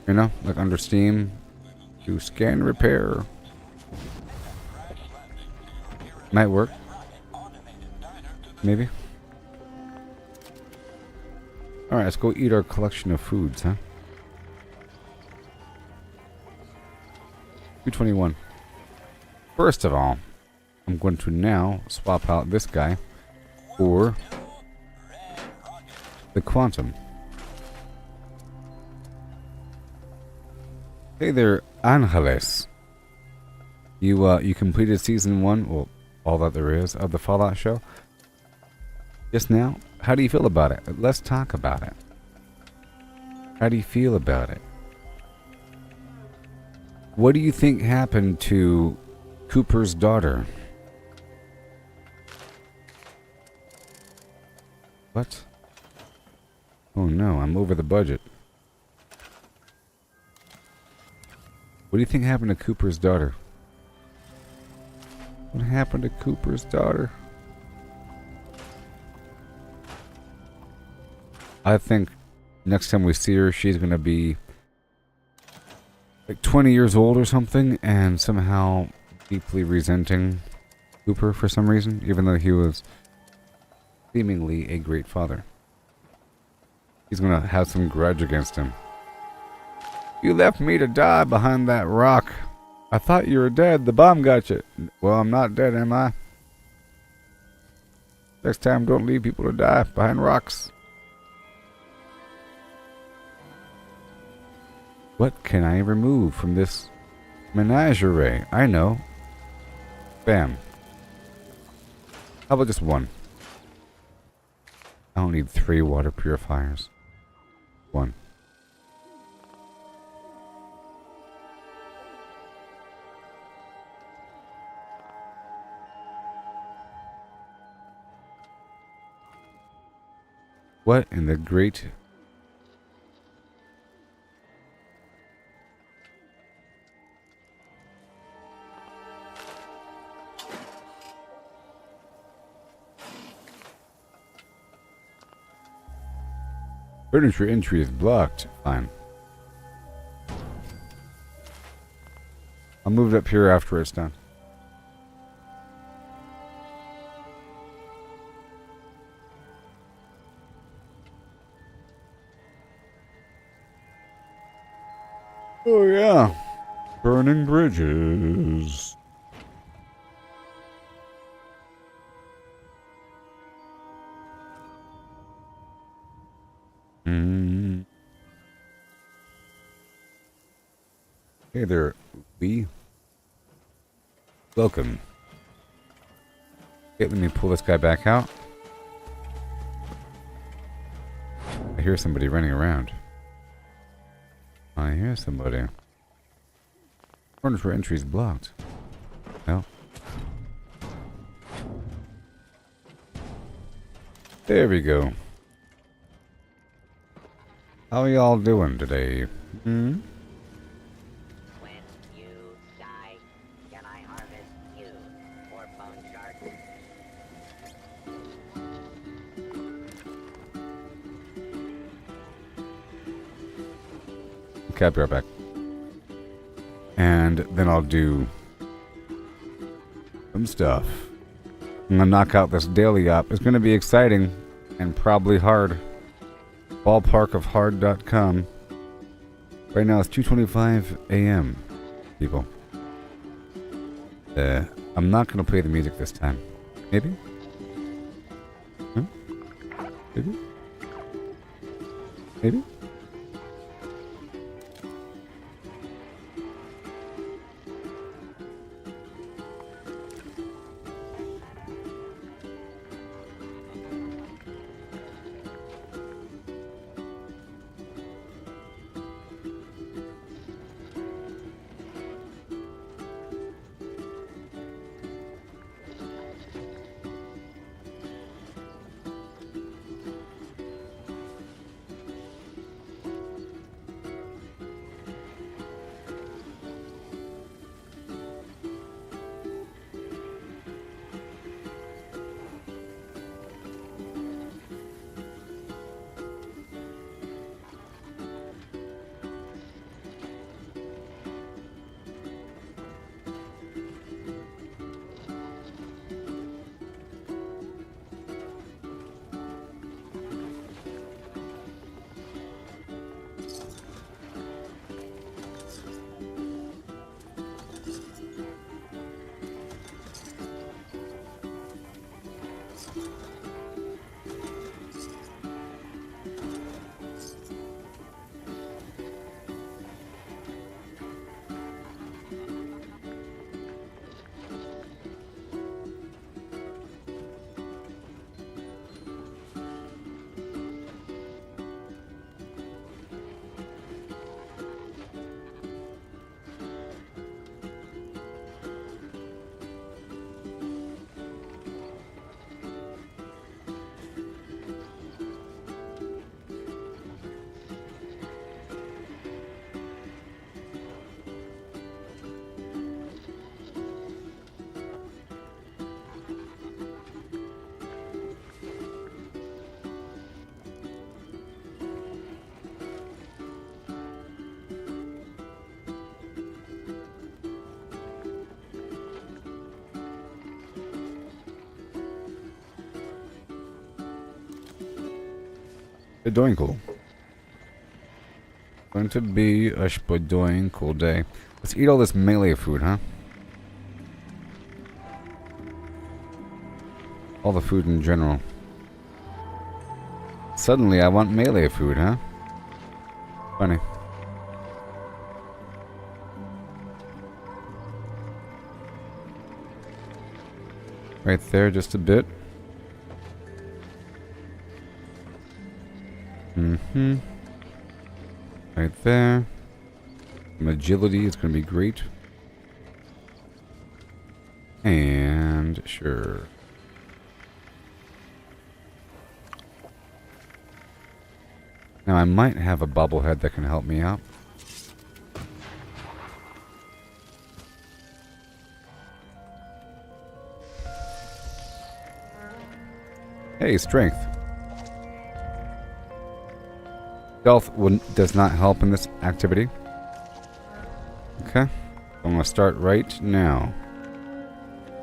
You know, like under Steam, do scan and repair. Might work. Maybe. Alright, let's go eat our collection of foods, huh? 221. First of all, I'm going to now swap out this guy for the Quantum. Hey there, Angeles. You completed season 1, well, all that there is of the Fallout show just now. How do you feel about it? Let's talk about it. How do you feel about it? What do you think happened to Cooper's daughter? What? Oh no, I'm over the budget. What do you think happened to Cooper's daughter? What happened to Cooper's daughter? I think next time we see her, she's gonna be like 20 years old or something, and somehow deeply resenting Cooper for some reason, even though he was seemingly a great father. He's gonna have some grudge against him. You left me to die behind that rock. I thought you were dead. The bomb got you. Well, I'm not dead, am I? Next time, don't leave people to die behind rocks. What can I remove from this menagerie? I know. Bam. How about just one? I don't need 3 water purifiers. 1. What in the great... Furniture entry is blocked. Fine. I'll move it up here after it's done. Oh yeah. Burning bridges. Hey there, Lee. Welcome. Okay, let me pull this guy back out. I hear somebody running around. I hear somebody. Furniture entry is blocked. Well. There we go. How y'all doing today? Hmm? When you die, can I harvest you for bone shards? Okay, I'll be right back. And then I'll do some stuff. I'm gonna knock out this daily op. It's gonna be exciting and probably hard. Ballparkofhard.com. Right now it's 2:25 a.m. people. I'm not gonna play the music this time. Maybe? Huh? Maybe? Maybe? Doing cool. Going to be a spadoing cool day. Let's eat all this melee food, huh? All the food in general. Suddenly I want melee food, huh? Funny. Right there, just a bit. Mm-hmm. Right there. Some agility is going to be great. And sure. Now I might have a bobblehead that can help me out. Hey, strength. Stealth does not help in this activity. Okay. I'm going to start right now.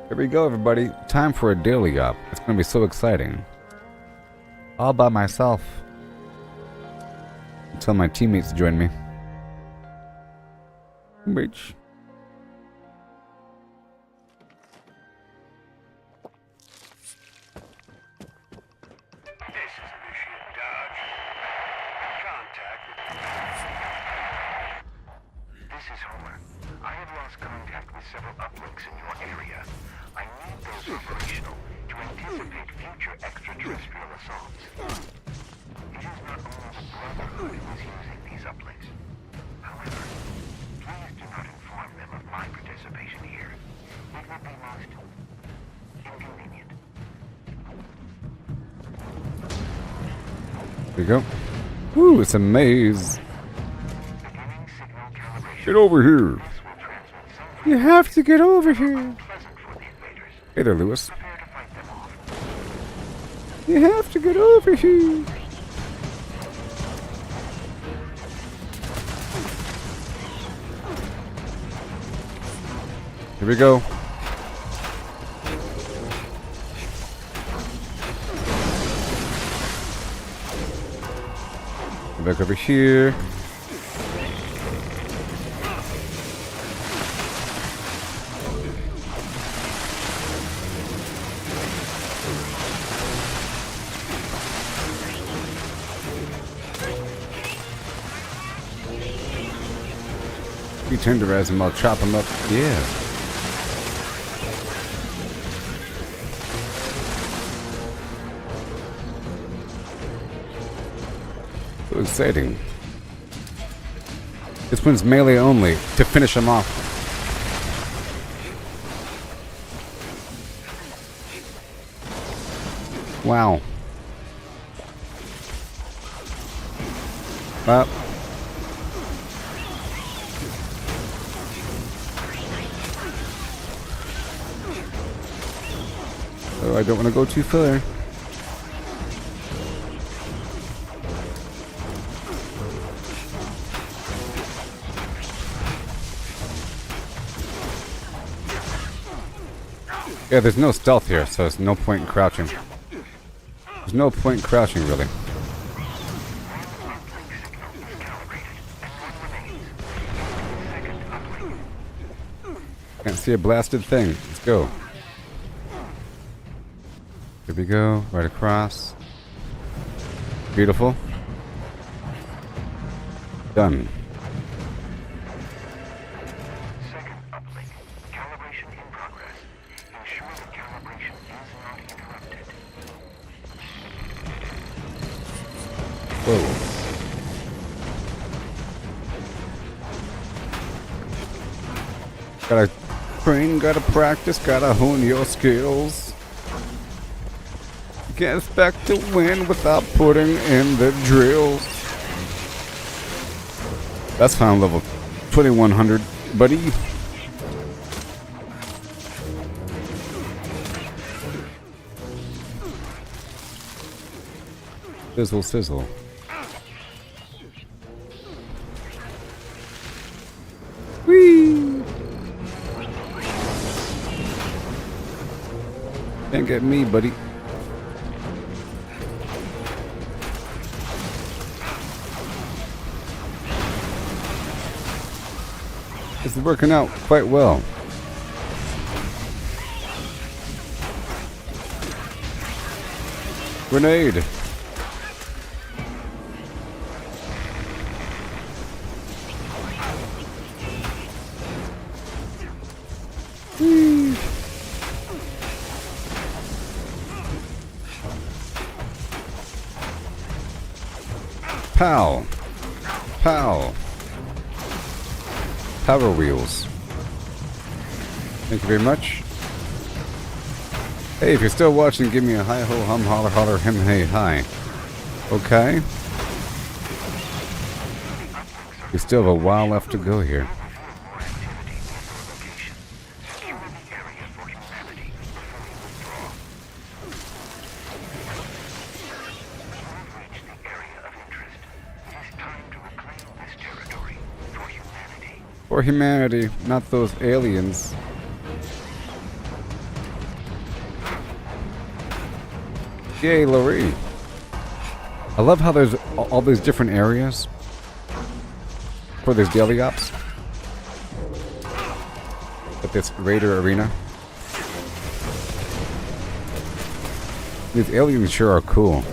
Here we go, everybody. Time for a daily op. It's going to be so exciting. All by myself. Until my teammates join me. Bitch. This is Homer. I have lost contact with several uplinks in your area. I need those operational to anticipate future extraterrestrial assaults. It is not only the Brotherhood who is using these uplinks. However, please do not inform them of my participation here. It would be most inconvenient. There we go. Woo, it's a maze. Get over here. You have to get over here. Hey there, Lewis. You have to get over here. Here we go. Go back over here. You tenderize them, I'll chop them up. Yeah. So exciting. This one's melee only to finish them off. Wow. Well. So I don't want to go too far. Yeah, there's no stealth here, so there's no point in crouching. There's no point in crouching, really. Can't see a blasted thing. Let's go. Here we go. Right across. Beautiful. Done. Whoa. Gotta train, gotta practice, gotta hone your skills. You can't expect to win without putting in the drills. That's found level 2100, buddy. Sizzle, sizzle. Whee! Can't get me, buddy. It's working out quite well. Grenade! Whee. Pow! Pow! Power wheels. Thank you very much. Hey, if you're still watching, give me a hi ho hum holler holler him hey hi. Okay? We still have a while left to go here. For humanity, not those aliens. Yay, Loree. I love how there's all these different areas for these daily ops. At this Raider arena. These aliens sure are cool.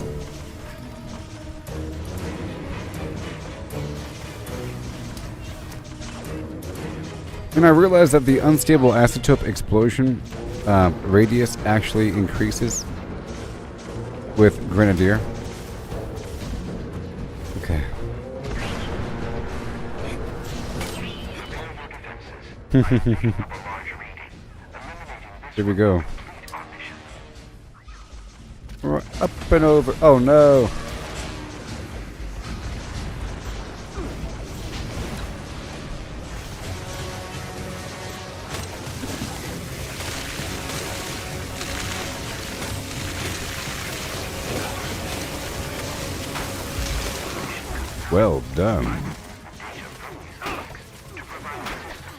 And I realized that the unstable isotope explosion radius actually increases with Grenadier. Okay. Here we go. We're up and over. Oh no! Well done.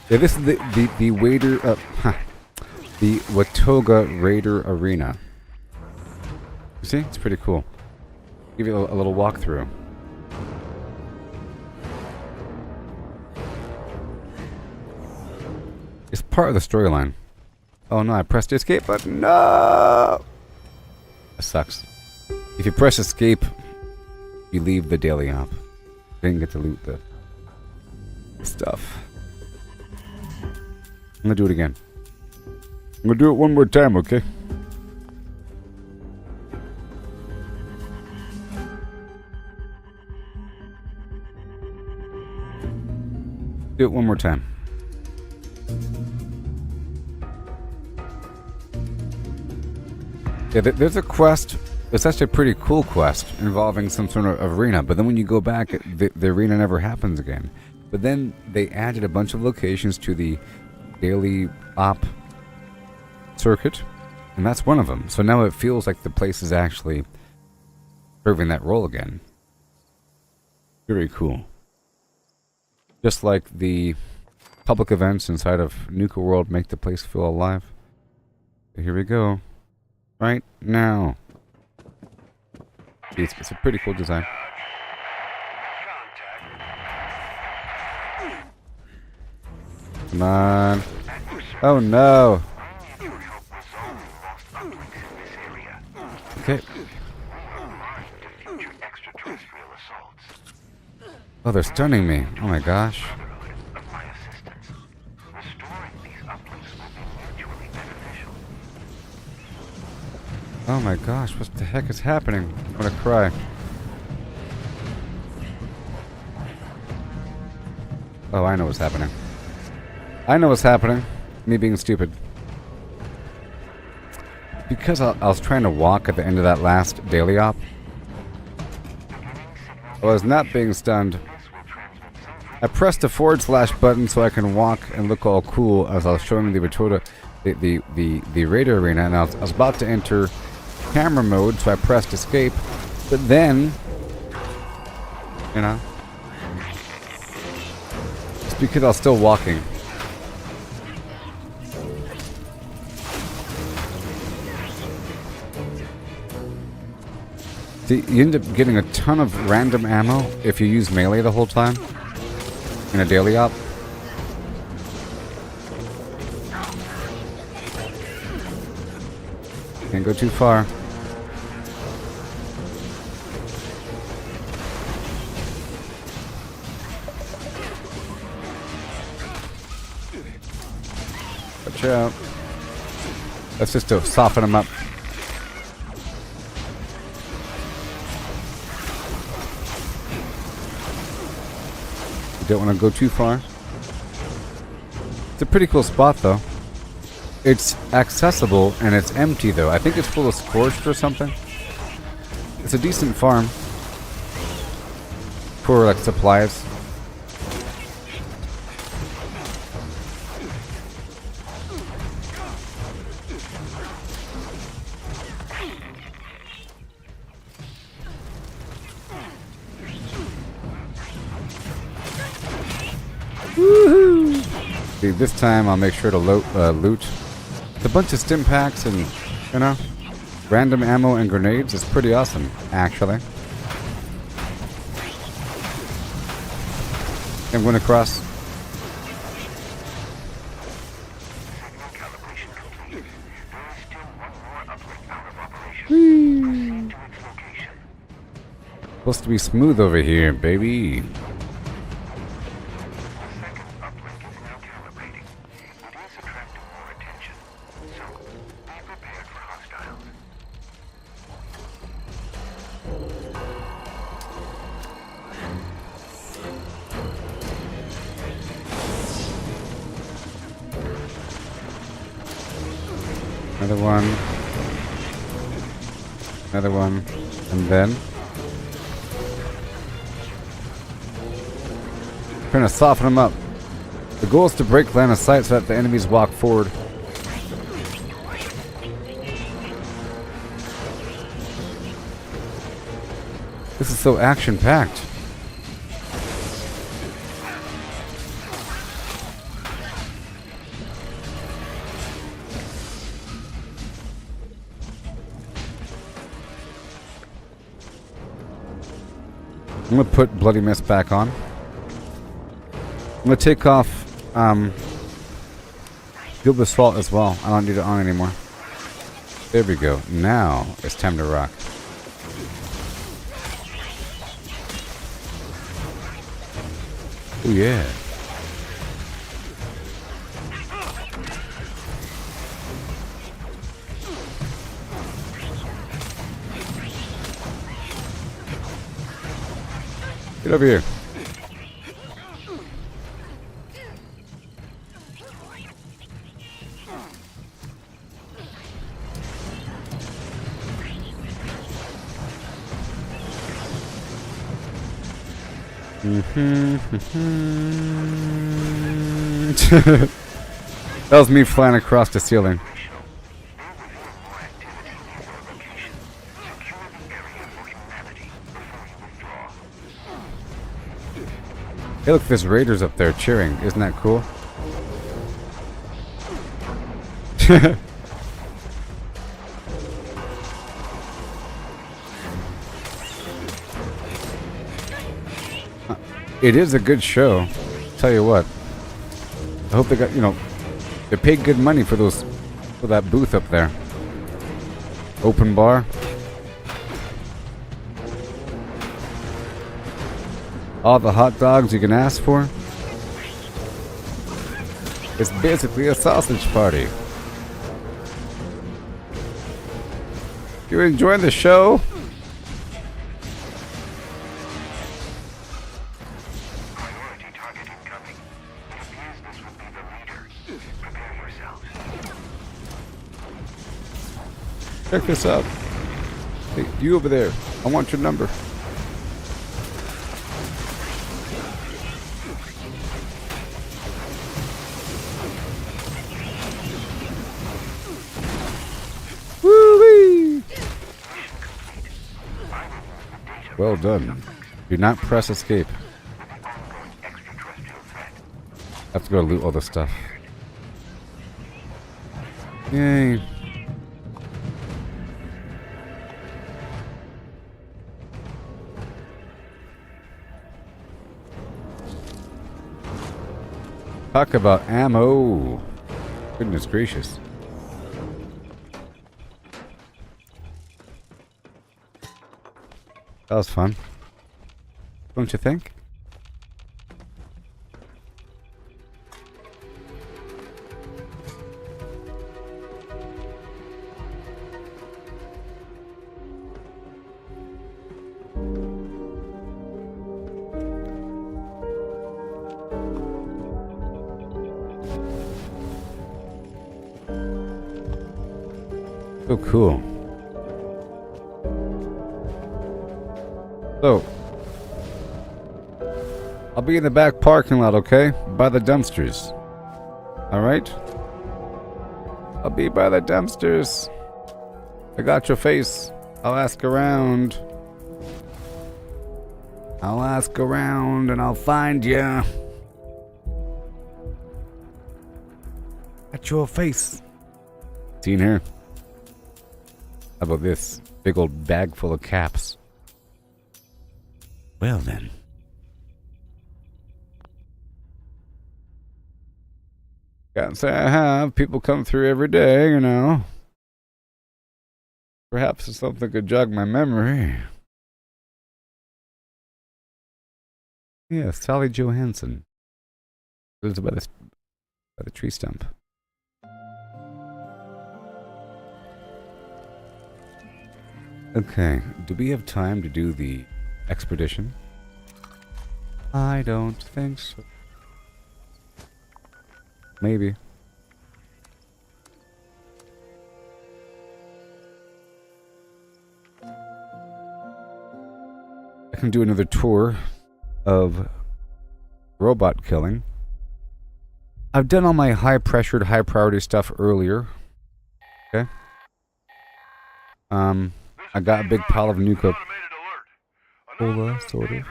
Yeah, this is the Wader the Watoga Raider Arena. You see, it's pretty cool. Give you a little walkthrough. It's part of the storyline. Oh no, I pressed the escape button. No, that sucks. If you press escape, you leave the daily op. Didn't get to loot the stuff. I'm gonna do it again. I'm gonna do it one more time, okay? Do it one more time. Yeah, there's a quest. It's actually a pretty cool quest involving some sort of arena, but then when you go back, the arena never happens again. But then they added a bunch of locations to the daily op circuit, and that's one of them. So now it feels like the place is actually serving that role again. Very cool. Just like the public events inside of Nuka World make the place feel alive. Here we go. Right now. It's a pretty cool design. Come on. Oh no. Okay. Oh, they're stunning me. Oh my gosh. Oh my gosh, what the heck is happening? I'm gonna cry. Oh, I know what's happening. I know what's happening. Me being stupid. Because I was trying to walk at the end of that last daily op. I was not being stunned. I pressed the / button so I can walk and look all cool as I was showing the the Raider arena, and I was about to enter camera mode, so I pressed escape, but then, you know, it's because I was still walking. See, you end up getting a ton of random ammo if you use melee the whole time in a daily op. Can't go too far. Watch out. That's just to soften them up. You don't want to go too far. It's a pretty cool spot though. It's accessible and it's empty though. I think it's full of scorched or something. It's a decent farm for like supplies. Woohoo! See, this time I'll make sure to loot. It's a bunch of stim packs and, you know, random ammo and grenades. It's pretty awesome, actually. I'm going across. Whee! Supposed to be smooth over here, baby. Another one. Another one. And then trying to soften them up. The goal is to break line of sight so that the enemies walk forward. This is so action-packed. I'm gonna put Bloody Mist back on. I'm gonna take off Gilbert Salt as well. I don't need it on anymore. There we go. Now it's time to rock. Oh yeah. Get over here. That was me flying across the ceiling. Hey, look, there's raiders up there cheering. Isn't that cool? It is a good show. Tell you what. I hope they got, you know, they paid good money for those, for that booth up there. Open bar. All the hot dogs you can ask for. It's basically a sausage party. You enjoying the show? Check this out. Hey, you over there. I want your number. Woo-wee! Well done. Do not press escape. I have to go loot all the stuff. Yay. Talk about ammo. Goodness gracious. That was fun. Don't you think? So cool. So, I'll be in the back parking lot, okay? By the dumpsters. Alright? I'll be by the dumpsters. I got your face. I'll ask around. I'll ask around and I'll find ya. At your face. Seen her. How about this? Big old bag full of caps. Well then. Can't say I have. People come through every day, you know. Perhaps it's something could jog my memory. Yeah, Sally Johansson. Lives by the tree stump. Okay, do we have time to do the expedition? I don't think so. Maybe. I can do another tour of robot killing. I've done all my high-pressured, high-priority stuff earlier. Okay. I got a big pile of Nuka cola, sort of.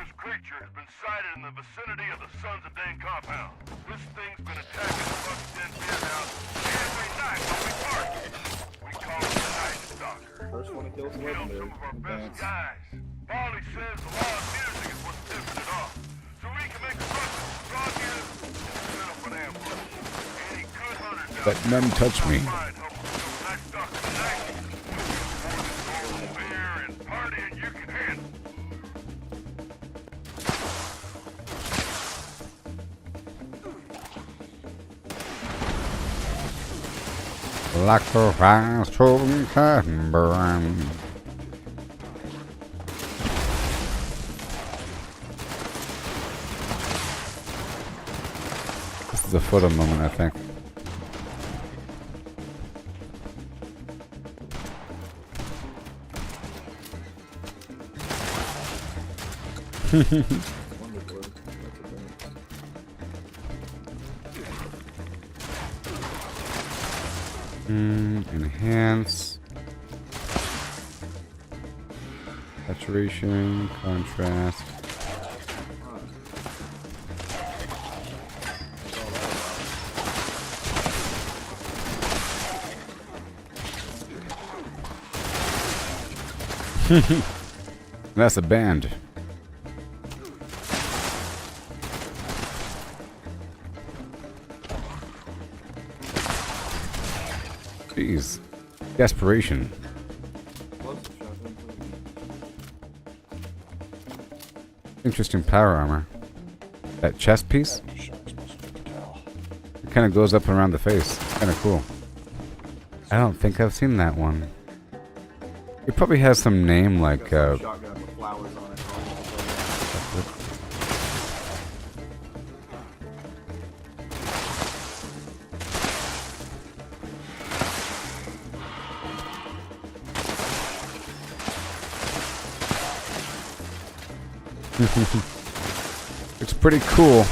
First one to kill some legendary. Advance. Polly says the loud music is what's tipping it off. So we can make a run here and set up an ambush. Any good hunters Let none touch me. Like a fast from Canberra. This is a photo moment, I think. Enhance. Saturation, contrast. That's a band. Jeez. Desperation. Interesting power armor. That chest piece? It kind of goes up and around the face. Kind of cool. I don't think I've seen that one. It probably has some name like it's pretty cool.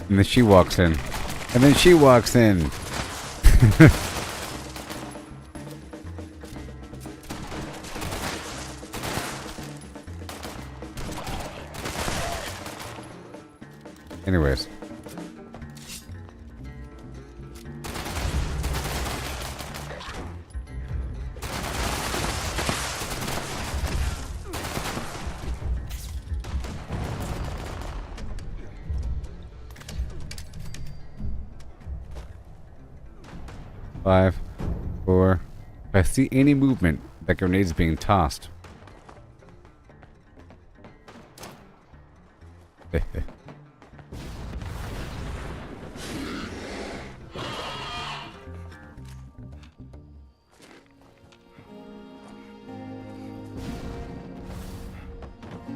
And then she walks in. And then she walks in. Anyways. Five, 4, If I see any movement, that grenade's being tossed.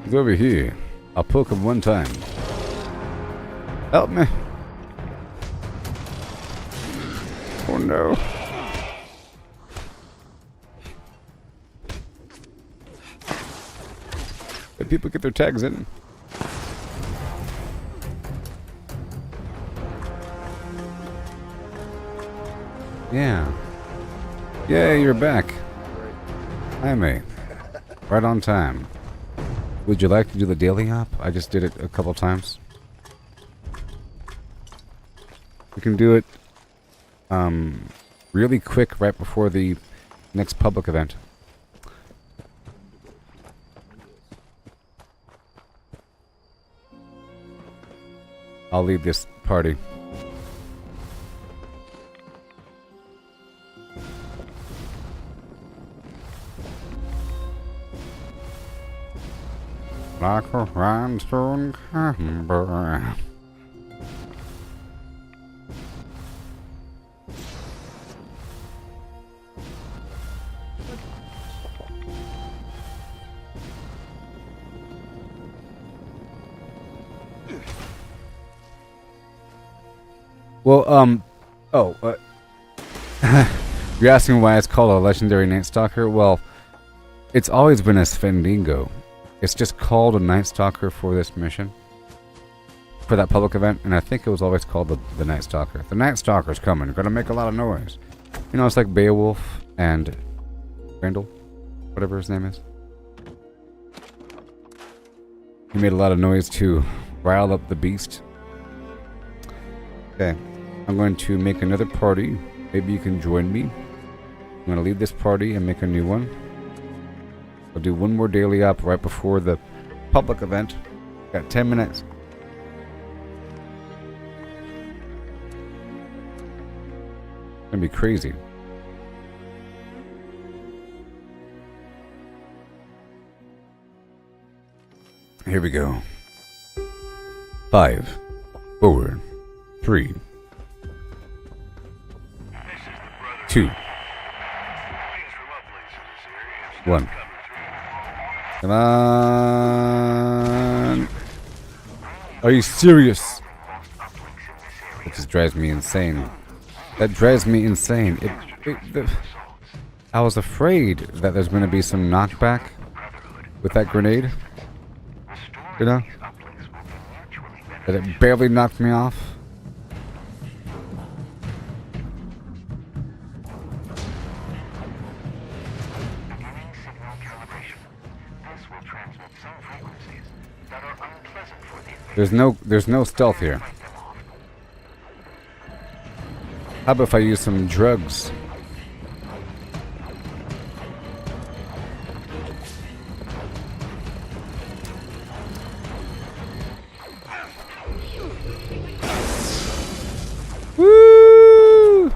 He's over here. I'll poke him one time. Help me. Oh no. Did people get their tags in? Yeah. Yay, you're back. Hi, mate. Right on time. Would you like to do the daily op? I just did it a couple times. We can do it really quick right before the next public event. I'll lead this party. Like a rhinestone camber. Well, you're asking why it's called a legendary Night Stalker? Well, it's always been a Svendigo. It's just called a Night Stalker for this mission. For that public event, and I think it was always called the Night Stalker. The Night Stalker's coming, gonna make a lot of noise. You know, it's like Beowulf and Grendel, whatever his name is. He made a lot of noise to rile up the beast. Okay, I'm going to make another party. Maybe you can join me. I'm going to leave this party and make a new one. I'll do one more daily op right before the public event. Got 10 minutes. It's going to be crazy. Here we go. 5, 4, 3, 2, 1. Come on. Are you serious? That just drives me insane. That drives me insane. I was afraid that there's going to be some knockback with that grenade. You know? That it barely knocked me off. There's no stealth here. How about if I use some drugs? Woo!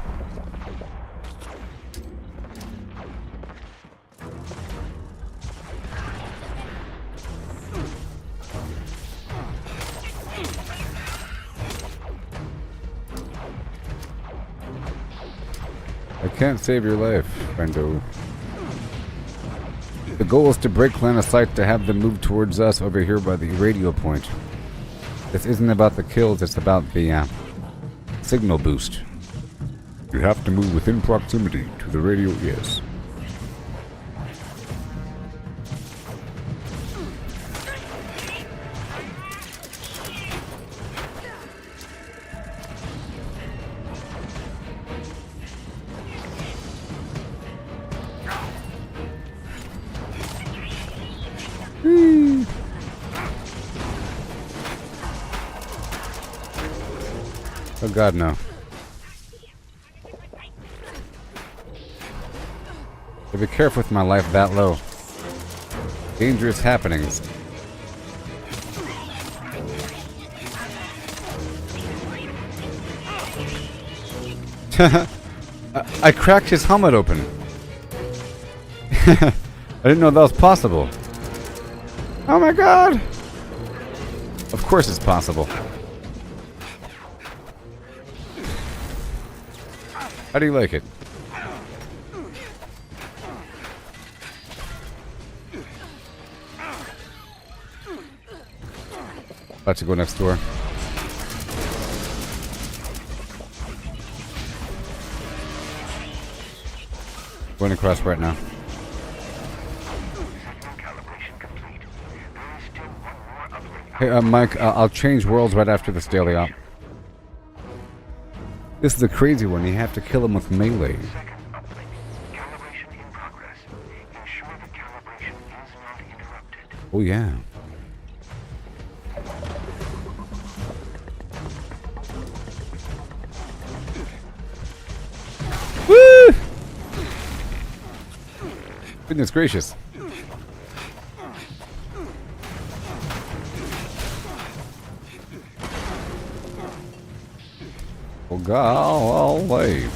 I can't save your life, friendo. The goal is to break line of sight to have them move towards us over here by the radio point. This isn't about the kills, it's about the signal boost. You have to move within proximity to the radio, yes. Oh god, no. So be careful with my life that low. Dangerous happenings. I cracked his helmet open. I didn't know that was possible. Oh my god! Of course it's possible. How do you like it? About to go next door. Going across right now. Hey, Mike, I'll change worlds right after this daily op. This is a crazy one. You have to kill him with melee. Oh, yeah. Woo! Goodness gracious. Oh, golly.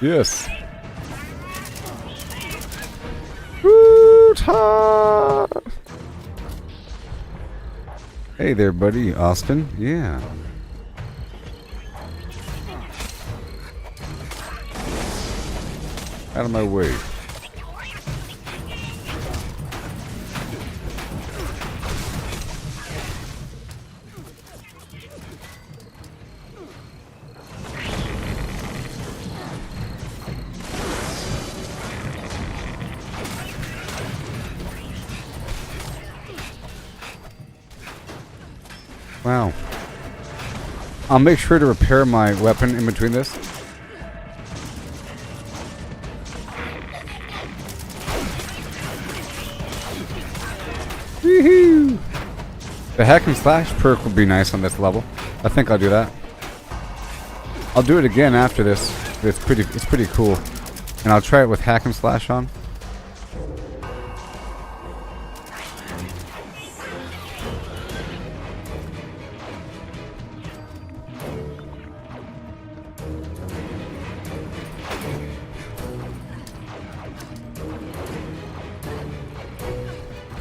Yes. Hey there, buddy. Austin. Yeah. Out of my way. Wow. I'll make sure to repair my weapon in between this. Woohoo! The hack and slash perk would be nice on this level. I think I'll do that. I'll do it again after this. It's pretty cool. And I'll try it with hack and slash on.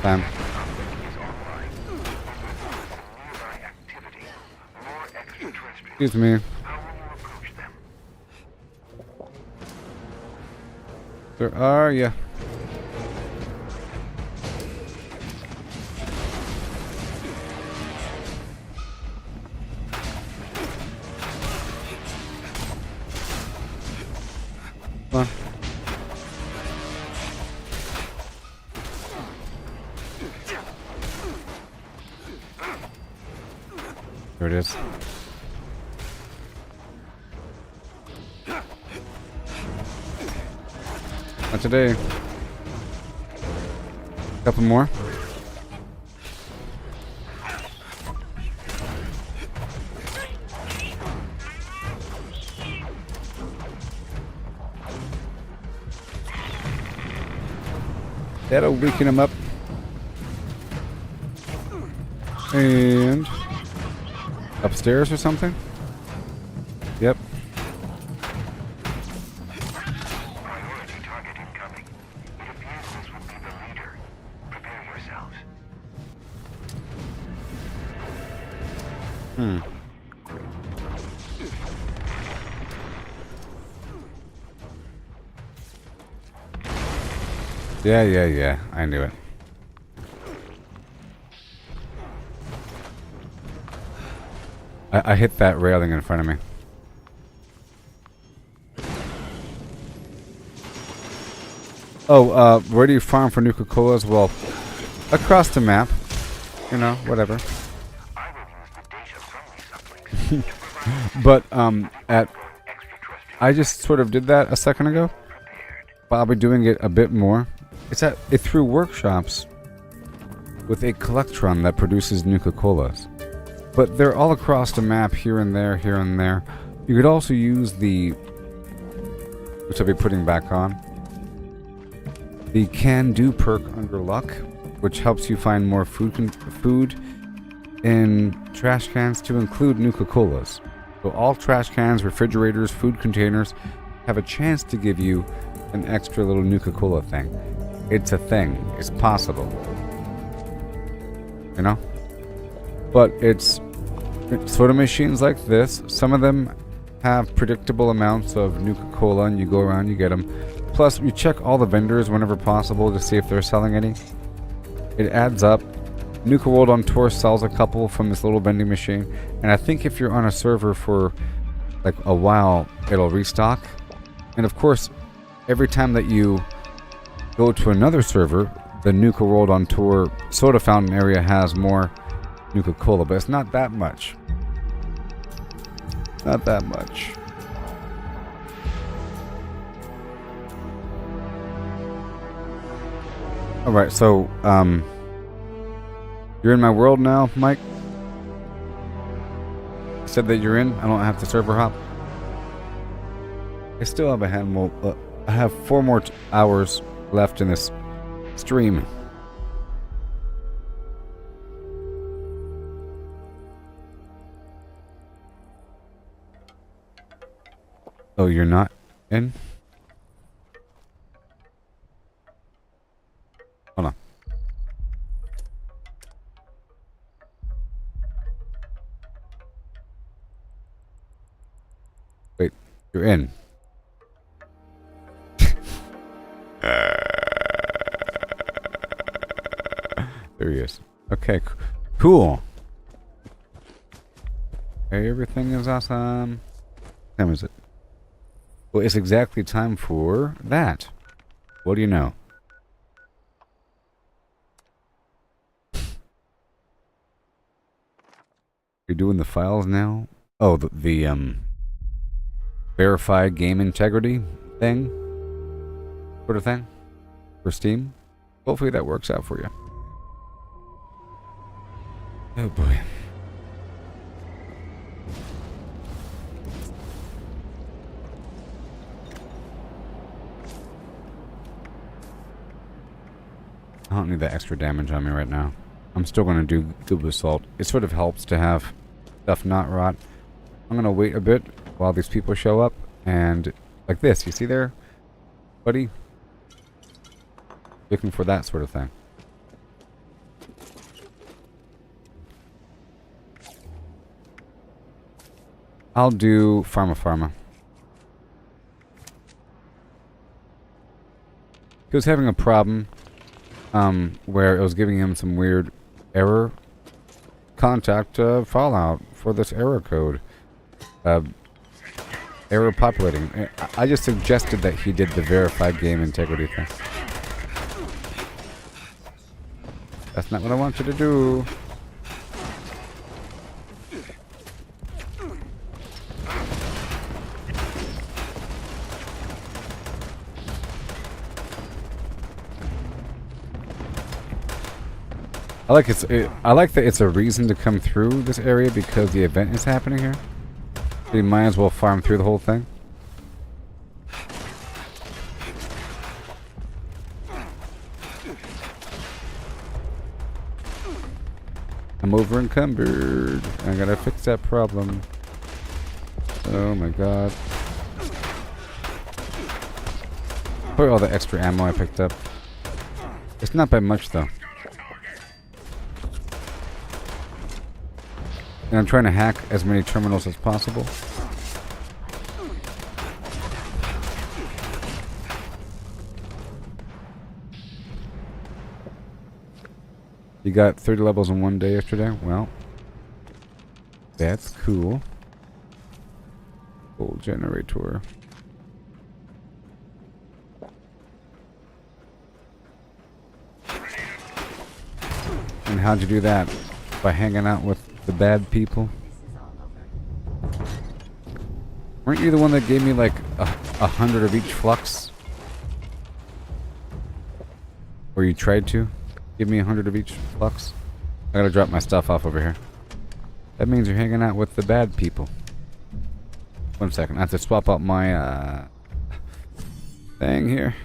Bam. Excuse me. There are, yeah. Come on. There it is. Not today. Couple more. That'll weaken him up. And upstairs or something? Yep. Yeah. I knew it. I hit that railing in front of me. Oh, where do you farm for Nuka Colas? Well, across the map. You know, whatever. But, I just sort of did that a second ago. But I'll be doing it a bit more. It's through workshops with a collectron that produces Nuka Colas. But they're all across the map, here and there, here and there. You could also use which I'll be putting back on, the Can Do perk under luck, which helps you find more food in trash cans to include Nuka Colas. So all trash cans, refrigerators, food containers have a chance to give you an extra little Nuka Cola thing. It's a thing. It's possible. You know? But it's soda machines like this. Some of them have predictable amounts of Nuka Cola, and you go around, you get them. Plus, you check all the vendors whenever possible to see if they're selling any. It adds up. Nuka World on Tour sells a couple from this little vending machine, and I think if you're on a server for like a while, it'll restock. And of course, every time that you go to another server, the Nuka World on Tour soda fountain area has more Nuka Cola, but it's not that much. Not that much. Alright, so, you're in my world now, Mike? You said that you're in? I don't have to server hop? I still have a handful. I have 4 more hours left in this stream. Oh, you're not in? Hold on. Wait, you're in. There he is. Okay, cool. Okay, everything is awesome. What time is it? Well, it's exactly time for that. What do you know? You're doing the files now? Oh, the verified game integrity thing? Sort of thing? For Steam? Hopefully that works out for you. Oh boy. I don't need that extra damage on me right now. I'm still going to do Goob Assault. It sort of helps to have stuff not rot. I'm going to wait a bit while these people show up. And like this, you see there, buddy? Looking for that sort of thing. I'll do Pharma. He was having a problem where it was giving him some weird error. Contact Fallout for this error code. Error populating. I just suggested that he did the verified game integrity thing. That's not what I want you to do. I like that it's a reason to come through this area because the event is happening here. So you might as well farm through the whole thing. I'm over encumbered. I gotta fix that problem. Oh my god. Look at all the extra ammo I picked up. It's not by much though. And I'm trying to hack as many terminals as possible. You got 30 levels in one day yesterday? Well, that's cool. Old generator. And how'd you do that? By hanging out with the bad people? Weren't you the one that gave me like 100 of each flux? Or you tried to give me 100 of each flux? I gotta drop my stuff off over here. That means you're hanging out with the bad people. 1 second, I have to swap out my thing here.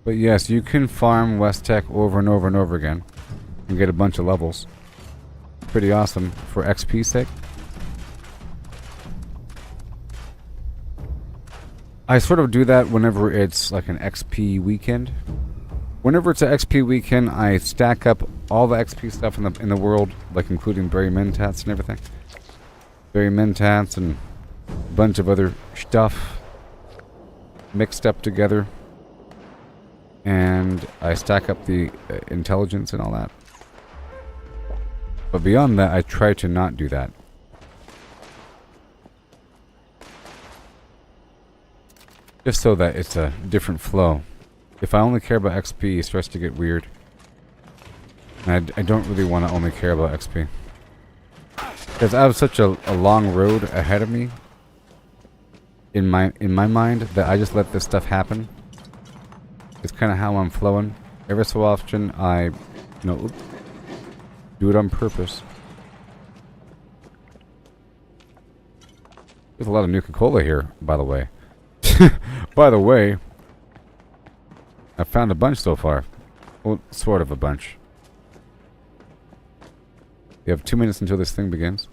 But yes, you can farm West Tech over and over and over again and get a bunch of levels. Pretty awesome for XP's sake. I sort of do that whenever it's like an XP weekend. Whenever it's an XP weekend, I stack up all the XP stuff in the world, like including berry mentats and everything. Berry mentats and a bunch of other stuff mixed up together. And I stack up the intelligence and all that. But beyond that, I try to not do that. Just so that it's a different flow. If I only care about XP, it starts to get weird. And I don't really want to only care about XP. Because I have such a long road ahead of me in my mind that I just let this stuff happen. It's kind of how I'm flowing. Every so often I, do it on purpose. There's a lot of Nuka-Cola here, by the way. By the way, I found a bunch so far. Well, sort of a bunch. You have 2 minutes until this thing begins.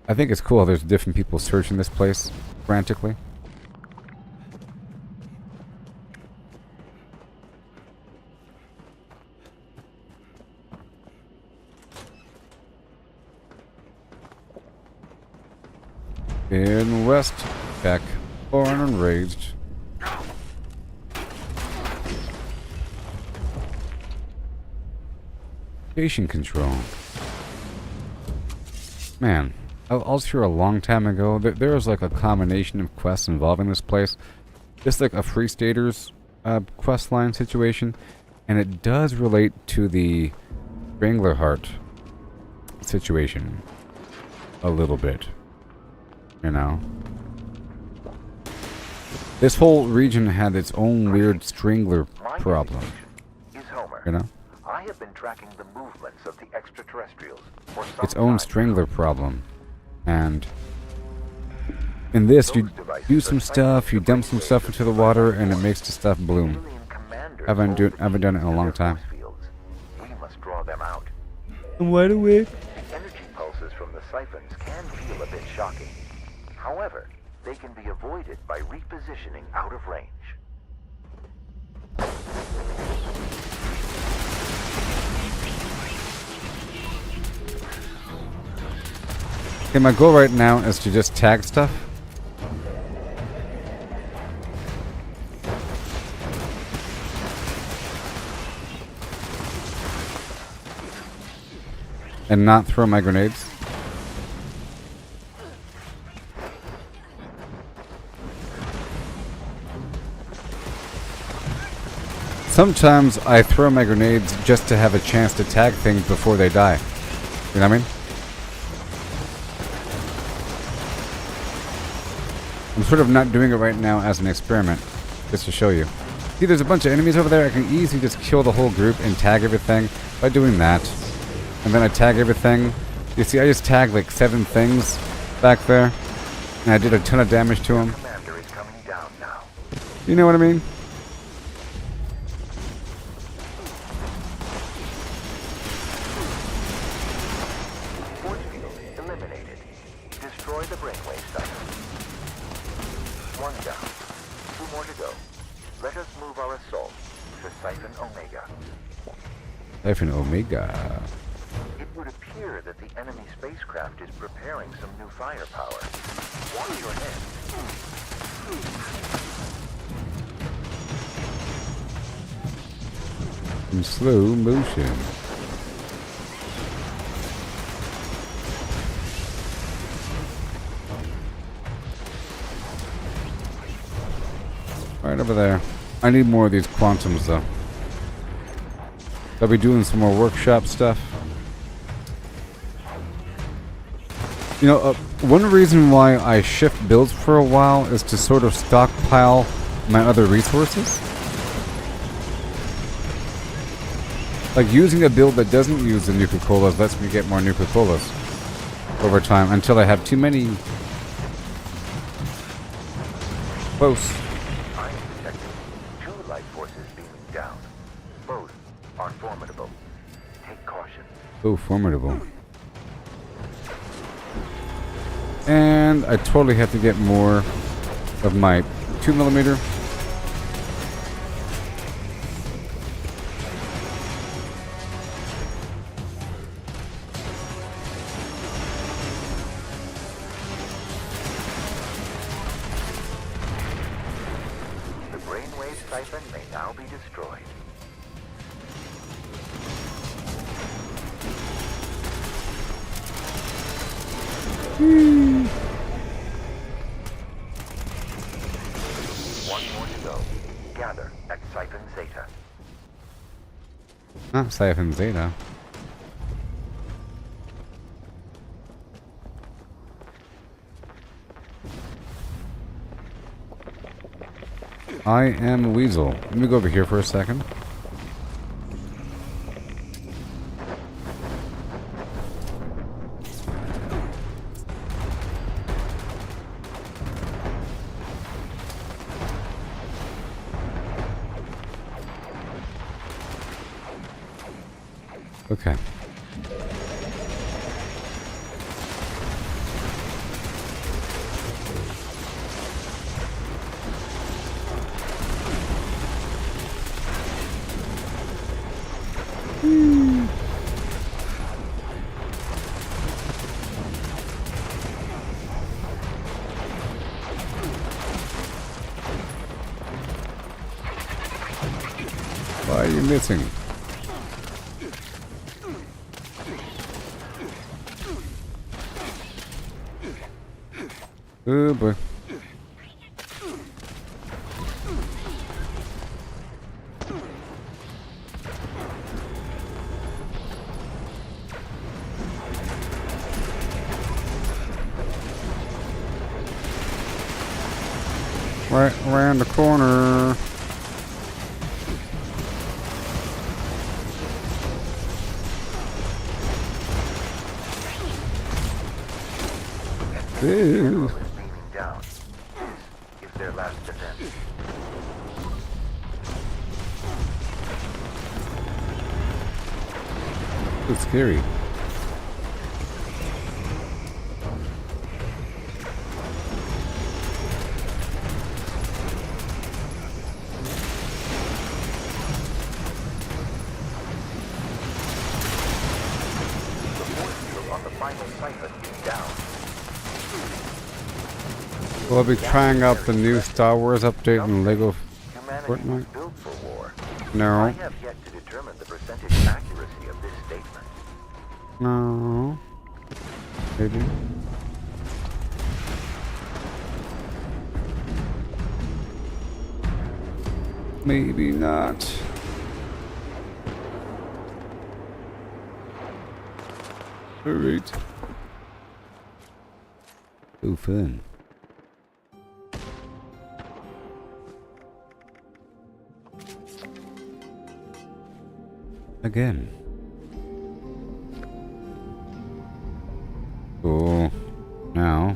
I think it's cool how there's different people searching this place frantically. In West Tech, born and raised. Station control. Man, I was here a long time ago. There was like a combination of quests involving this place. Just like a Free Staters quest line situation. And it does relate to the Strangler Heart situation. A little bit. This whole region had its own weird strangler problem. I have been tracking the movements of the extraterrestrials for some Its own time. strangler problem. And in this, you do some stuff, you dump some stuff into the water, and it makes the stuff bloom. I haven't done it in a long time. We must draw them out. And why do we? The energy pulses from the siphons can feel a bit shocking. However, they can be avoided by repositioning out of range. Okay, my goal right now is to just tag stuff. And not throw my grenades. Sometimes I throw my grenades just to have a chance to tag things before they die. You know what I mean? I'm sort of not doing it right now as an experiment, just to show you. See, there's a bunch of enemies over there. I can easily just kill the whole group and tag everything by doing that. And then I tag everything. You see, I just tagged like 7 things back there. And I did a ton of damage to them. You know what I mean? Eliminated. Destroy the brainwave siphon. 1 down. 2 more to go. Let us move our assault to Siphon Omega. Siphon Omega. It would appear that the enemy spacecraft is preparing some new firepower. Watch your head. In slow motion. Right over there. I need more of these quantums though. I'll be doing some more workshop stuff. You know, one reason why I shift builds for a while is to sort of stockpile my other resources. Like using a build that doesn't use the Nuka-Colas lets me get more Nuka-Colas over time until I have too many. Close. life forces beaming down. Both are formidable. Take caution. Oh, formidable. And I totally have to get more of my 2mm. The brainwave siphon may now be destroyed. One more to go. Gather at Siphon Zeta. Not Siphon Zeta. I am a weasel. Let me go over here for a second. Okay. Why are you missing? Oh boy. Right around the corner. Ew. Down. This is their last defense. It's scary. The force field on the final siphon is down. We'll be trying out the new Star Wars update in Lego Fortnite. Built for war. No. I have yet to determine the percentage accuracy of this statement. No. Maybe. Maybe not. Alright. Oh, fun. Again. Cool. Now,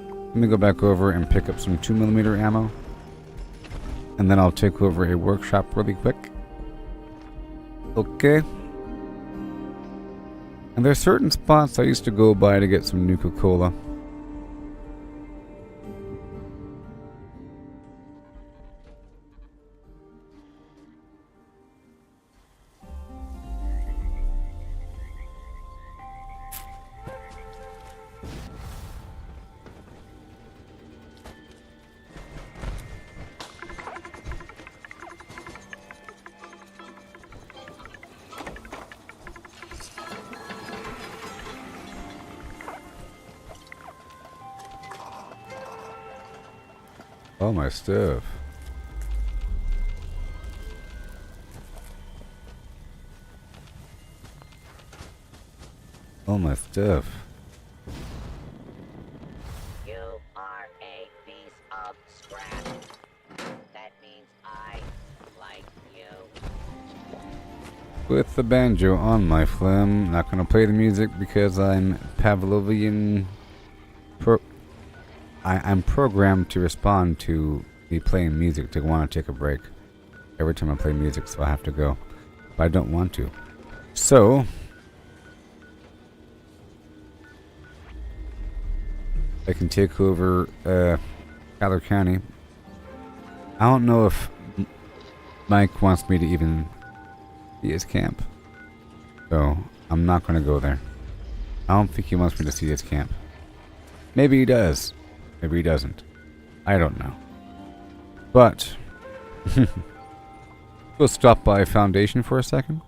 let me go back over and pick up some 2mm ammo. And then I'll take over a workshop really quick. Okay. And there's certain spots I used to go by to get some Nuka Cola. All my stuff. All my stuff. You are a piece of scrap. That means I like you. With the banjo on my phlegm, not gonna play the music because I'm Pavlovian. I'm programmed to respond to me playing music to want to take a break. Every time I play music, so I have to go. But I don't want to. So, I can take over Tyler County. I don't know if Mike wants me to even see his camp. So, I'm not going to go there. I don't think he wants me to see his camp. Maybe he does. Maybe he doesn't. I don't know. But, we'll stop by Foundation for a second.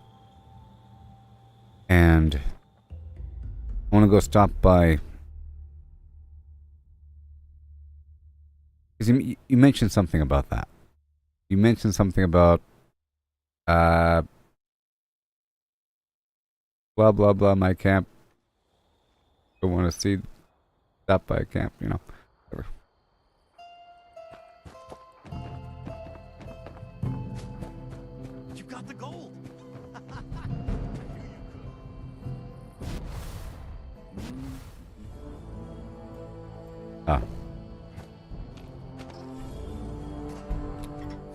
And I want to go stop by... You mentioned something about that. You mentioned something about... blah, blah, blah, my camp. I want to see... Stop by a camp, you know. Whatever. You got the gold. Ah.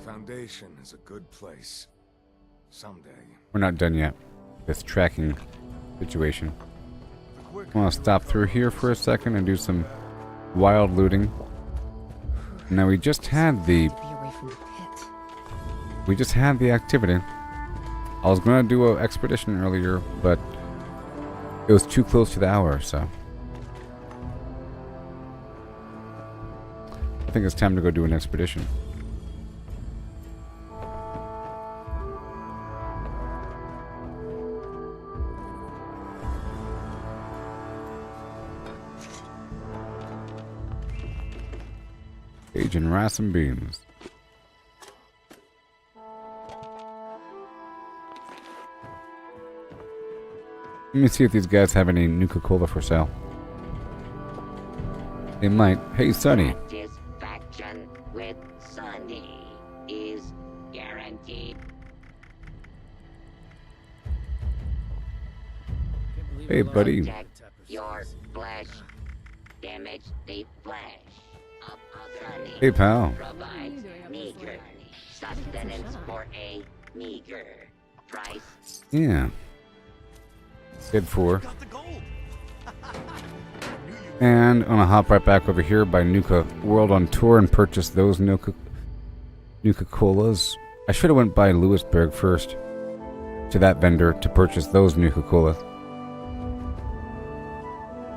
Foundation is a good place. Someday. We're not done yet. This tracking situation. I want to stop through here for a second and do some wild looting. Now we just had the... We just had the activity. I was going to do an expedition earlier, but it was too close to the hour, so... I think it's time to go do an expedition. Agent rice and beans. Let me see if these guys have any Nuka Cola for sale. They might. Hey, Sonny. Satisfaction with Sunny is guaranteed. Hey, buddy. Protect your flesh. Damage the flesh. Sunny Hey, pal. provides meager sustenance for a meager price. Yeah. Good for. And I'm gonna hop right back over here by Nuka World on Tour and purchase those Nuka Colas. I should have went by Lewisburg first to that vendor to purchase those Nuka Colas.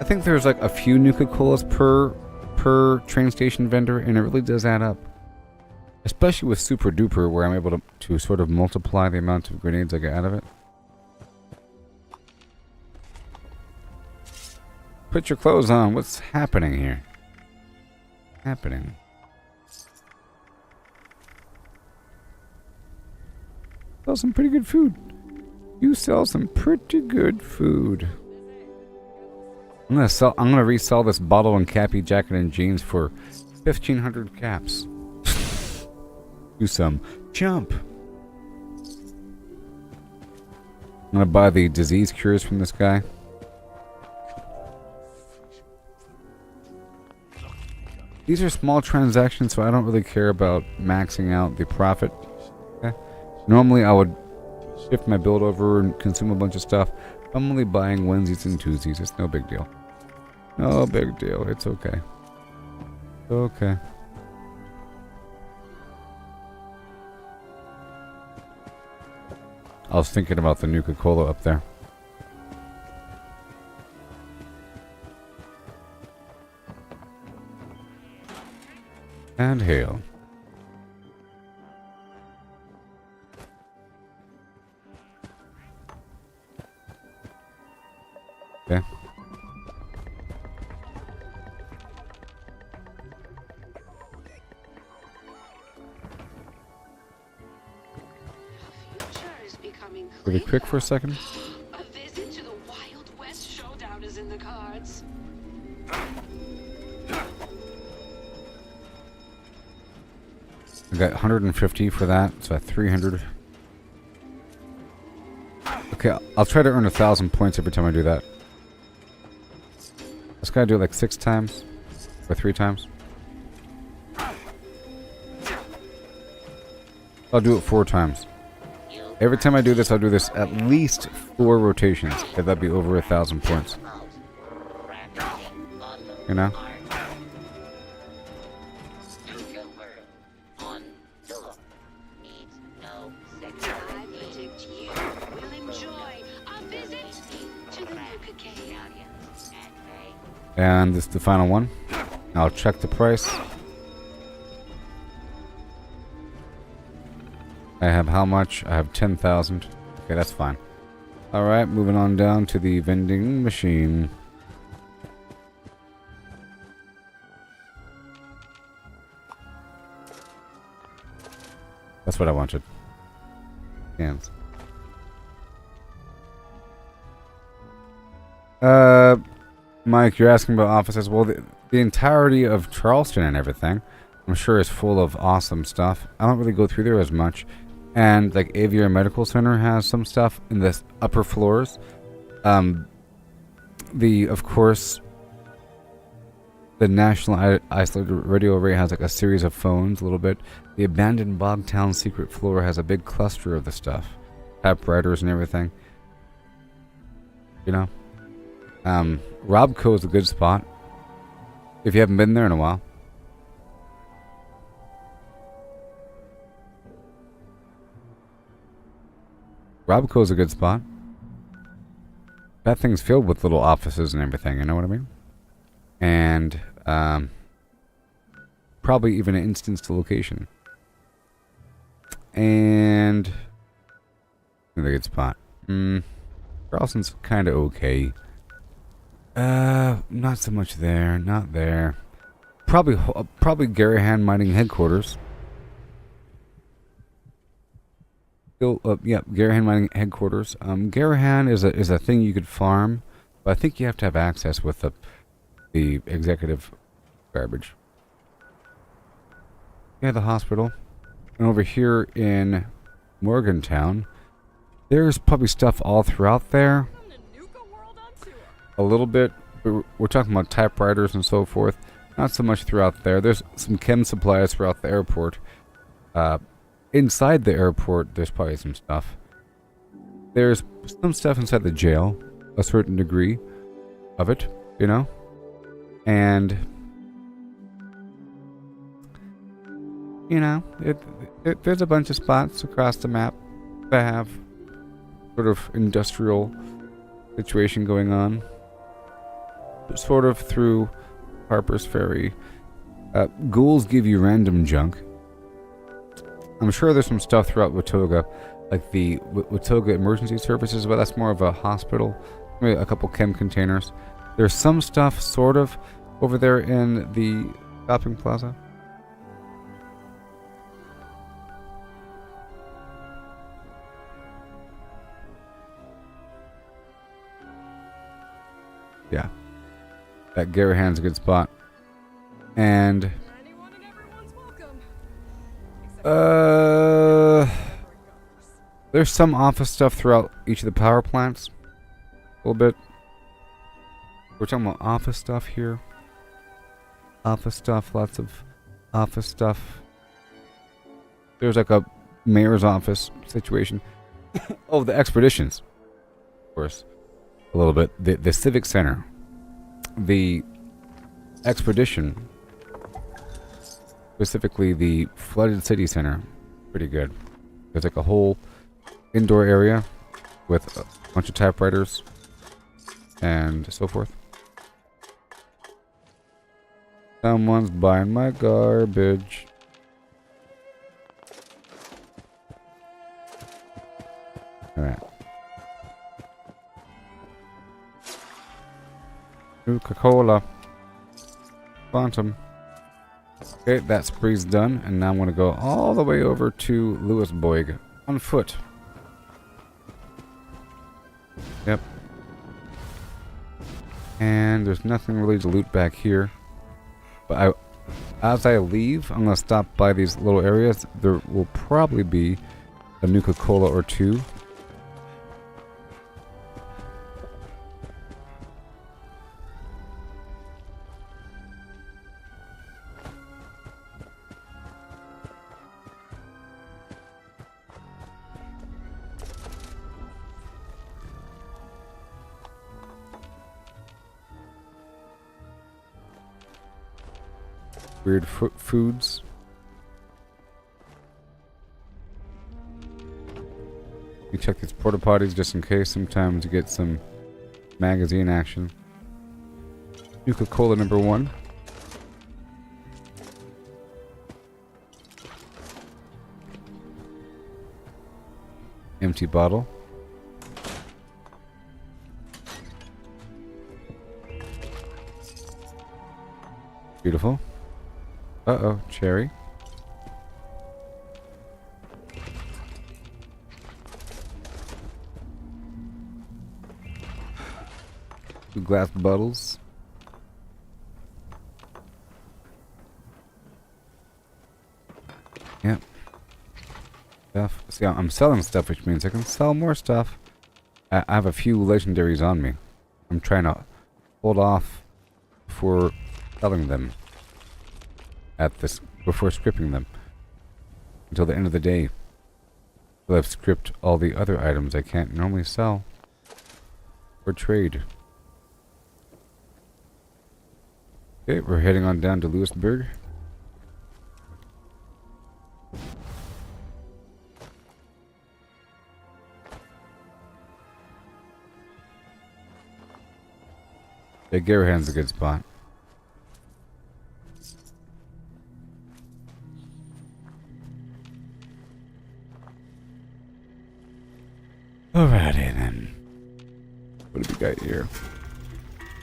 I think there's like a few Nuka Colas per train station vendor, and it really does add up. Especially with Super Duper, where I'm able to sort of multiply the amount of grenades I get out of it. Put your clothes on. What's happening here? Happening. Sell some pretty good food. You sell some pretty good food. I'm gonna resell this bottle and cappy jacket and jeans for 1,500 caps. Do some jump. I'm gonna buy the disease cures from this guy. These are small transactions, so I don't really care about maxing out the profit. Okay. Normally, I would shift my build over and consume a bunch of stuff. I'm only buying onesies and twosies. It's no big deal. No big deal. It's okay. Okay. I was thinking about the Nuka Cola up there. And hail. Okay. Really quick for a second. A visit to the Wild West showdown is in the cards. I got 150 for that, so 300. Okay, I'll try to earn 1,000 points every time I do that. Let's gotta do it like 6 times or 3 times. I'll do it 4 times. Every time I do this, I'll do this at least 4 rotations. Okay, that'd be over 1,000 points. You know? And this is the final one. I'll check the price. I have how much? I have 10,000. Okay, that's fine. Alright, moving on down to the vending machine. That's what I wanted. Cans. Mike, you're asking about offices. Well, the entirety of Charleston and everything, I'm sure, is full of awesome stuff. I don't really go through there as much. And, like, Aviary Medical Center has some stuff in the upper floors. Of course, the National Isolated Radio Array has, like, a series of phones, a little bit. The Abandoned Bogtown Secret Floor has a big cluster of the stuff. Typewriters and everything. You know? Robco is a good spot. If you haven't been there in a while. Robco is a good spot. That thing's filled with little offices and everything, you know what I mean? And, probably even an instance to location. And, another good spot. Charleston's kind of okay. Not so much there. Not there. Probably Garahan Mining Headquarters. Yeah, Garahan Mining Headquarters. Garahan is a thing you could farm, but I think you have to have access with the executive garbage. Yeah, the hospital. And over here in Morgantown, there's probably stuff all throughout there. A little bit. We're talking about typewriters and so forth. Not so much throughout there. There's some chem supplies throughout the airport. Inside the airport, there's probably some stuff. There's some stuff inside the jail. A certain degree of it, you know? And, you know, there's a bunch of spots across the map that have sort of industrial situation going on. Sort of through Harper's Ferry. Ghouls give you random junk. I'm sure there's some stuff throughout Watoga, like the Watoga Emergency Services, but that's more of a hospital. Maybe a couple chem containers. There's some stuff, sort of, over there in the shopping plaza. Yeah. That Garahan's a good spot. And there's some office stuff throughout each of the power plants. A little bit. We're talking about office stuff here. Office stuff, lots of office stuff. There's like a mayor's office situation. Oh, the expeditions. Of course. A little bit. The Civic Center. The expedition, specifically the Flooded City Center, pretty good. There's like a whole indoor area with a bunch of typewriters and so forth. Someone's buying my garbage. Alright. Nuka Cola. Quantum. Okay, that spree's done, and now I'm going to go all the way over to Lewisburg on foot. Yep. And there's nothing really to loot back here. But as I leave, I'm going to stop by these little areas. There will probably be a Nuka Cola or two. weird foods. You check these porta potties just in case. Sometimes you get some magazine action. Nuka Cola number 1. Empty bottle. Beautiful. Uh-oh, cherry. 2 glass bottles. Yep. Stuff. See, I'm selling stuff, which means I can sell more stuff. I have a few legendaries on me. I'm trying to hold off before selling them at this, before scripting them until the end of the day. So I've scripted all the other items I can't normally sell or trade. Okay, we're heading on down to Lewisburg. Yeah, Garahan's a good spot. Alrighty then. What do we got here?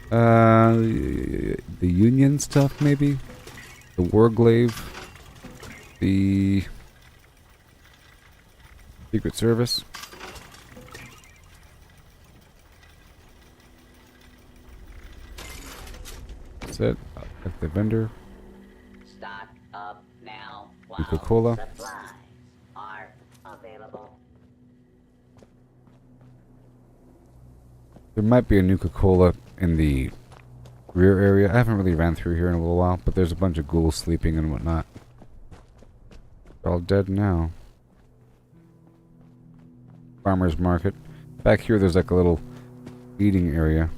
The Union stuff, maybe? The Warglaive? The Secret Service? That's it. At the vendor. Stock up now while Coca-Cola. supplies are available. There might be a Nuka-Cola in the rear area. I haven't really ran through here in a little while, but there's a bunch of ghouls sleeping and whatnot. They're all dead now. Farmer's market. Back here there's like a little eating area.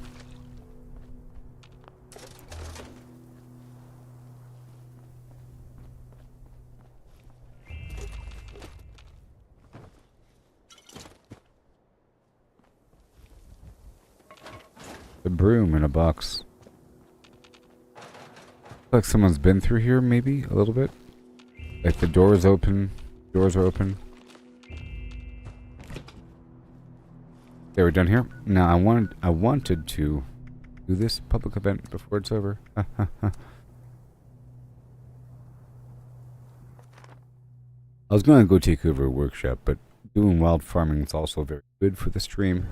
The broom in a box. Looks like someone's been through here, maybe a little bit. Like the doors open. Doors are open. Okay, we're done here. Now I wanted to do this public event before it's over. I was going to go take over a workshop, but doing wild farming is also very good for the stream.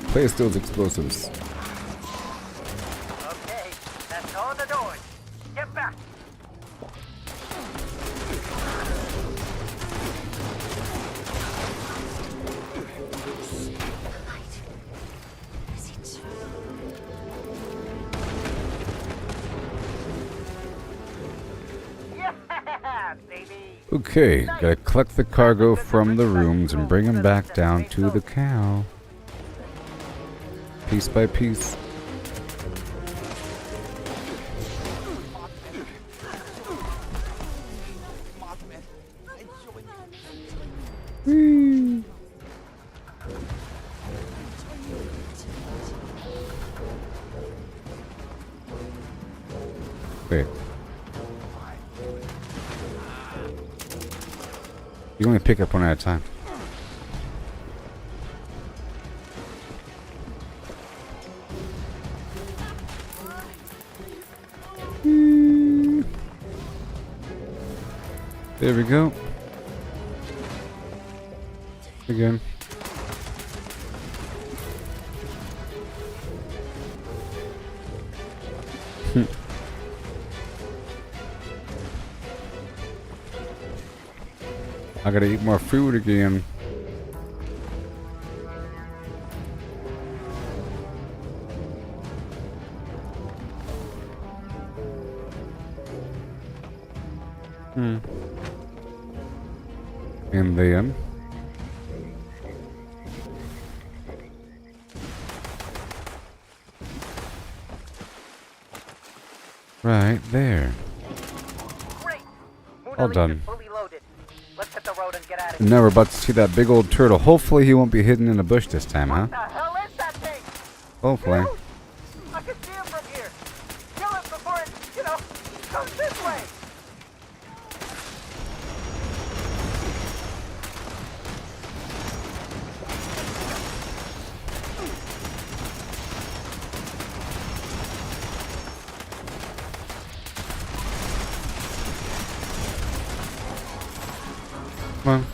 Place those explosives. Okay, that's all the doors. Get back. Yeah, baby. Okay, gotta collect the cargo from the rooms and bring them back down to the cow. Piece by piece. Whee. Wait. You only pick up one at a time. There we go. Again. I gotta eat more food again. Hmm. And then right there. All done. Let's hit the road and get out of And now we're about to see that big old turtle. Hopefully he won't be hidden in a bush this time, huh? What the hell is that thing? Hopefully. I can see him from here. Kill it before it, comes this way. Come on.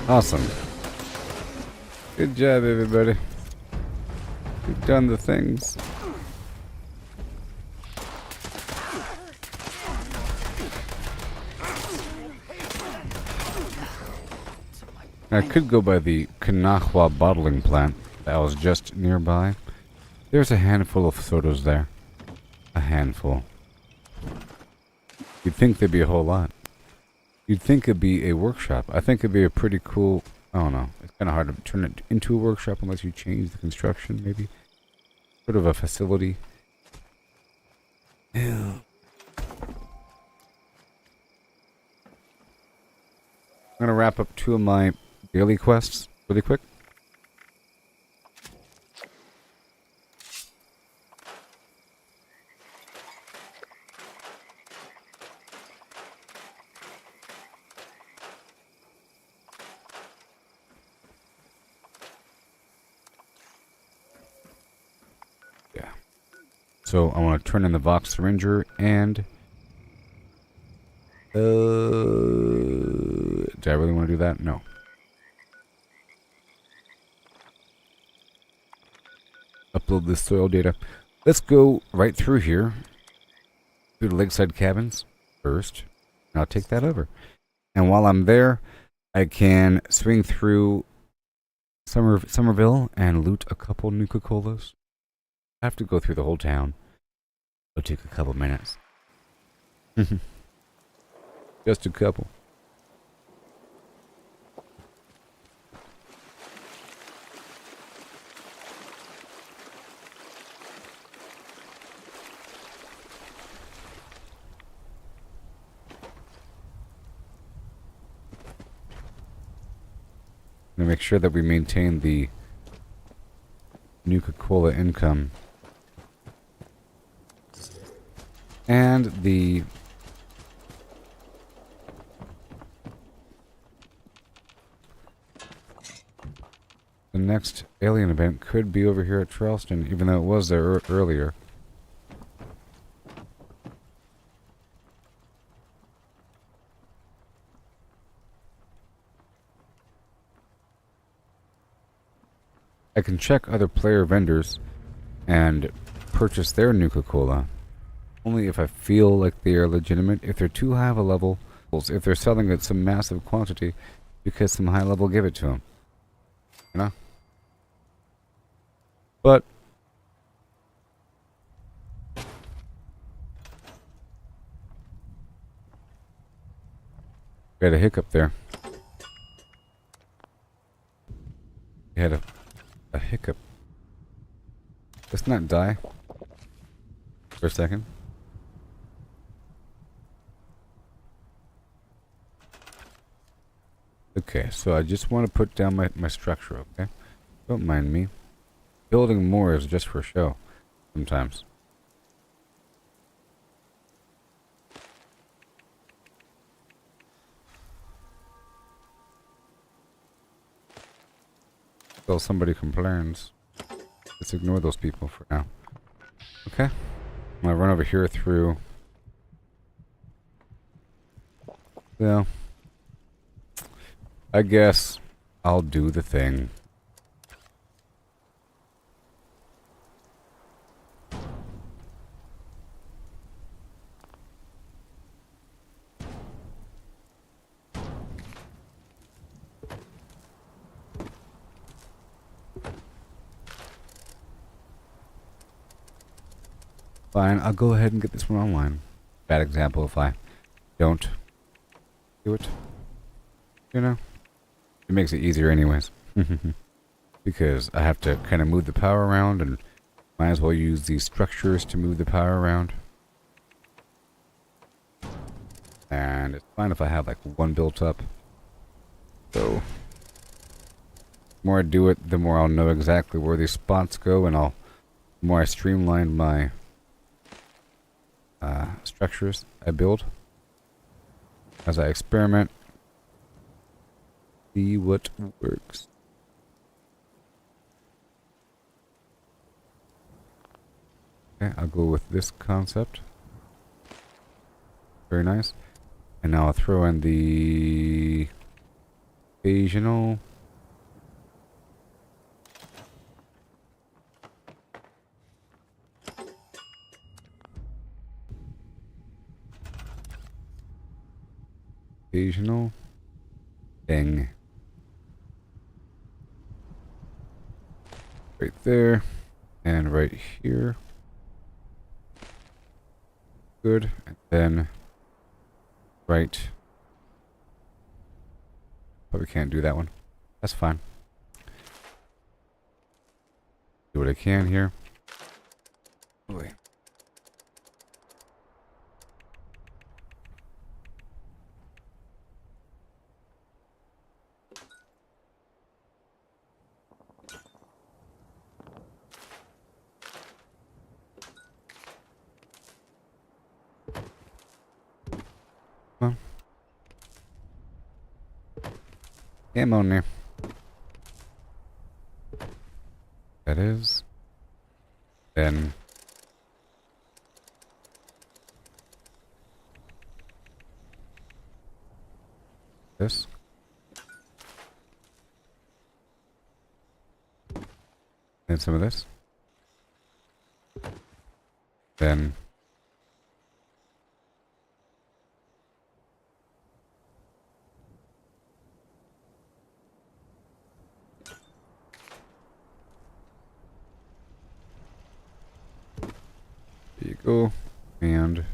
Awesome. Good job, everybody. You've done the things. I could go by the Kanahwa bottling plant that was just nearby. There's a handful of sodas there. A handful. You'd think there'd be a whole lot. You'd think it'd be a workshop. I think it'd be a pretty cool... I don't know. It's kind of hard to turn it into a workshop unless you change the construction, maybe. Sort of a facility. Yeah. I'm going to wrap up 2 of my daily quests really quick. Yeah. So I want to turn in the Vox Syringer and... do I really want to do that? No. Upload the soil data. Let's go right through here. Through the lakeside cabins first. And I'll take that over. And while I'm there, I can swing through Somerville and loot a couple Nuka-Colas. I have to go through the whole town. It'll take a couple minutes. Just a couple. To make sure that we maintain the Nuka-Cola income. And the next alien event could be over here at Charleston, even though it was there earlier. I can check other player vendors and purchase their Nuka-Cola only if I feel like they are legitimate. If they're too high of a level, if they're selling at some massive quantity because some high level give it to them. You know? But we had a hiccup there. We had a hiccup. Let's not die for a second. Okay, so I just want to put down my structure, okay? Don't mind me. Building more is just for show, sometimes. Until somebody complains. Let's ignore those people for now. Okay. I'm gonna run over here through... Well... I guess I'll do the thing. Fine, I'll go ahead and get this one online. Bad example if I don't do it. You know? It makes it easier anyways. Because I have to kind of move the power around, and might as well use these structures to move the power around. And it's fine if I have like one built up. So, the more I do it, the more I'll know exactly where these spots go, and the more I streamline my structures I build as I experiment. See what works. Okay, I'll go with this concept. Very nice. And now I'll throw in the occasional. Occasional thing. Right there. And right here. Good. And then right. Probably can't do that one. That's fine. Do what I can here. Oh, wait. Come on. Come on there. That is. Then. This. Then some of this. Then. There you go. And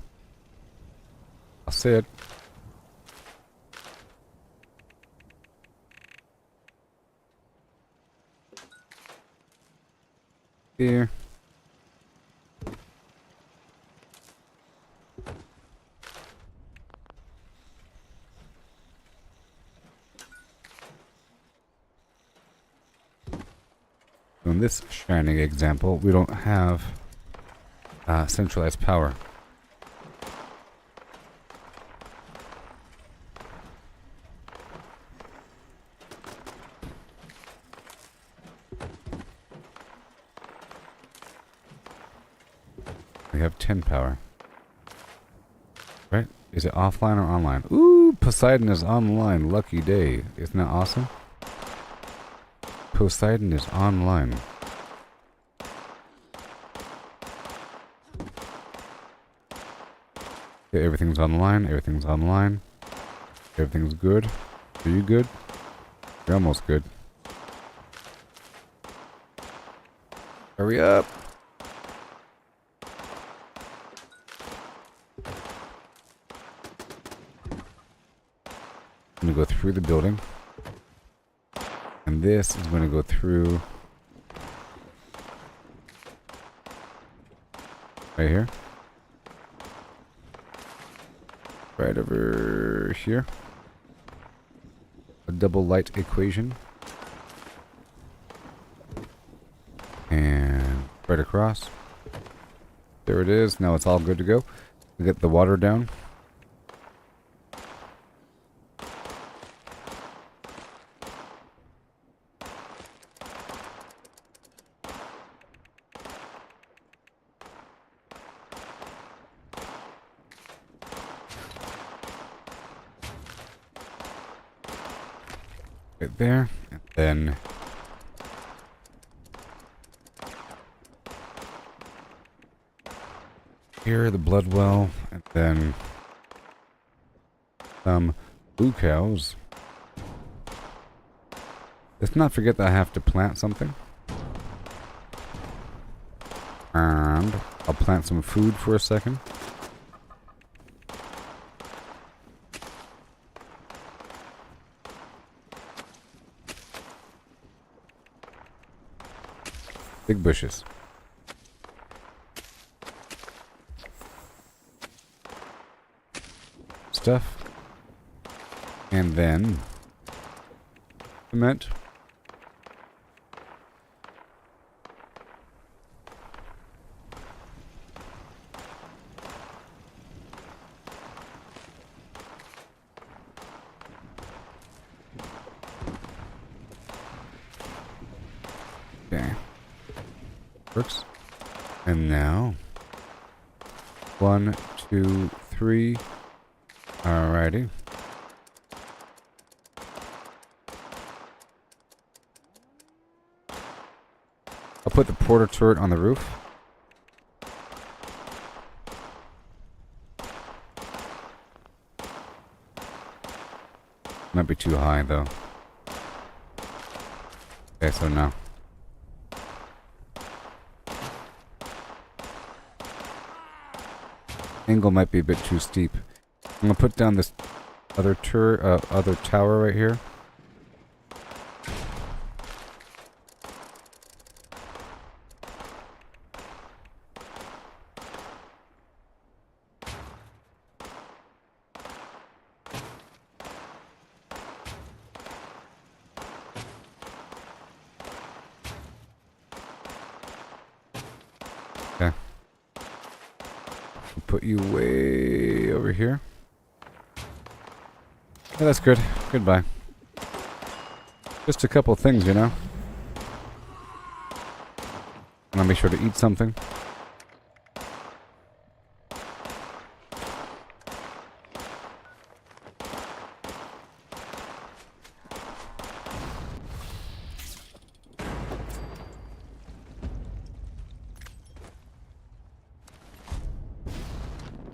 I'll say it. Here. So in this shining example, we don't have centralized power. We have 10 power. Right? Is it offline or online? Ooh, Poseidon is online. Lucky day. Isn't that awesome? Poseidon is online. Okay, everything's online. Everything's online. Everything's good. Are you good? You're almost good. Hurry up. I'm going to go through the building. And this is going to go through right here. Right over here. A double light equation. And right across. There it is. Now it's all good to go. We get the water down. Right there, and then here the blood well, and then some blue cows. Let's not forget that I have to plant something. And I'll plant some food for a second. Big bushes. Stuff. And then cement. Okay. Works. And now 1, 2, 3. Alrighty. I'll put the portal turret on the roof. Might be too high though. Okay, so no. Angle might be a bit too steep. I'm gonna put down this other tower right here. Okay. Put you way over here. Yeah, that's good. Goodbye. Just a couple things, you know. I'm gonna make sure to eat something.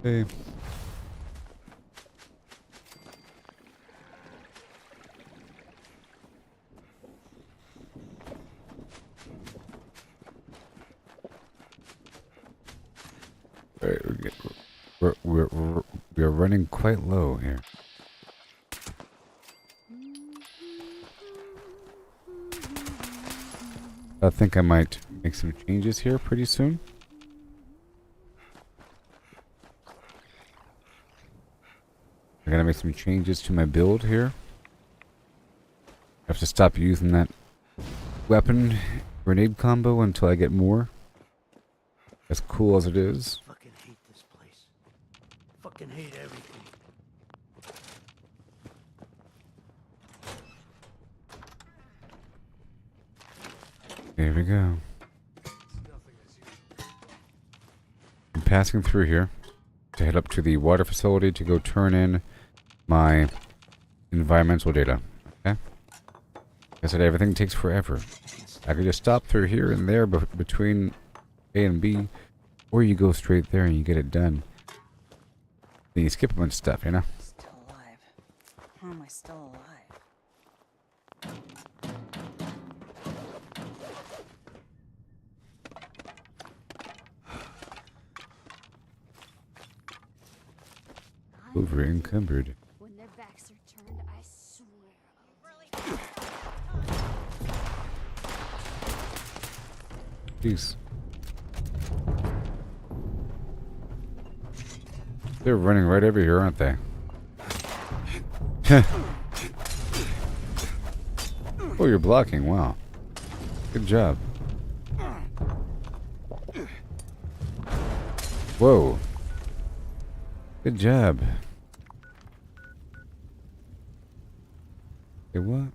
Okay. We're running quite low here. I think I might make some changes here pretty soon. I gotta make some changes to my build here. I have to stop using that weapon grenade combo until I get more. As cool as it is. Fucking hate this place. Fucking hate everything. There we go. I'm passing through here to head up to the water facility to go turn in my environmental data. Okay? I said everything takes forever. I could just stop through here and there between A and B, or you go straight there and you get it done. Then you skip a bunch of stuff, you know? Still alive. How am I still alive? Over encumbered. When their backs are turned, I swear Jeez. They're running right over here, aren't they? Oh, you're blocking. Wow. Good job. Whoa. Good job. Hey, what?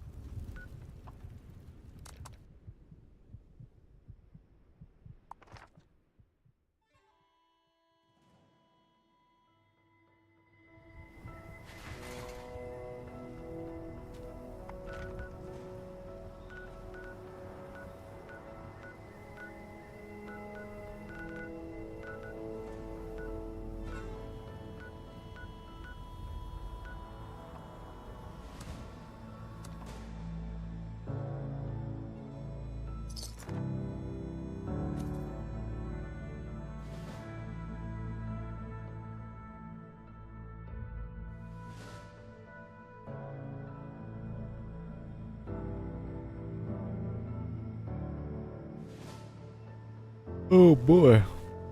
Oh boy.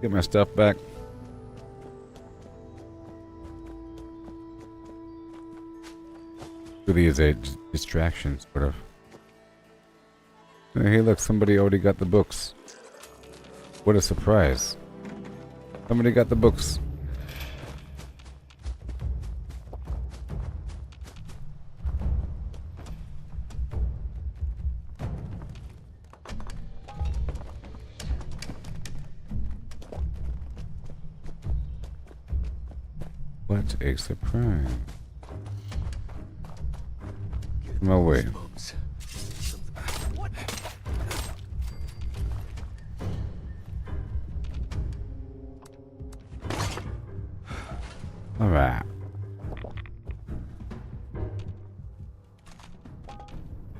Get my stuff back. Really is a distraction, sort of. Hey, look, somebody already got the books. What a surprise. Somebody got the books. What a surprise. No way. Alright.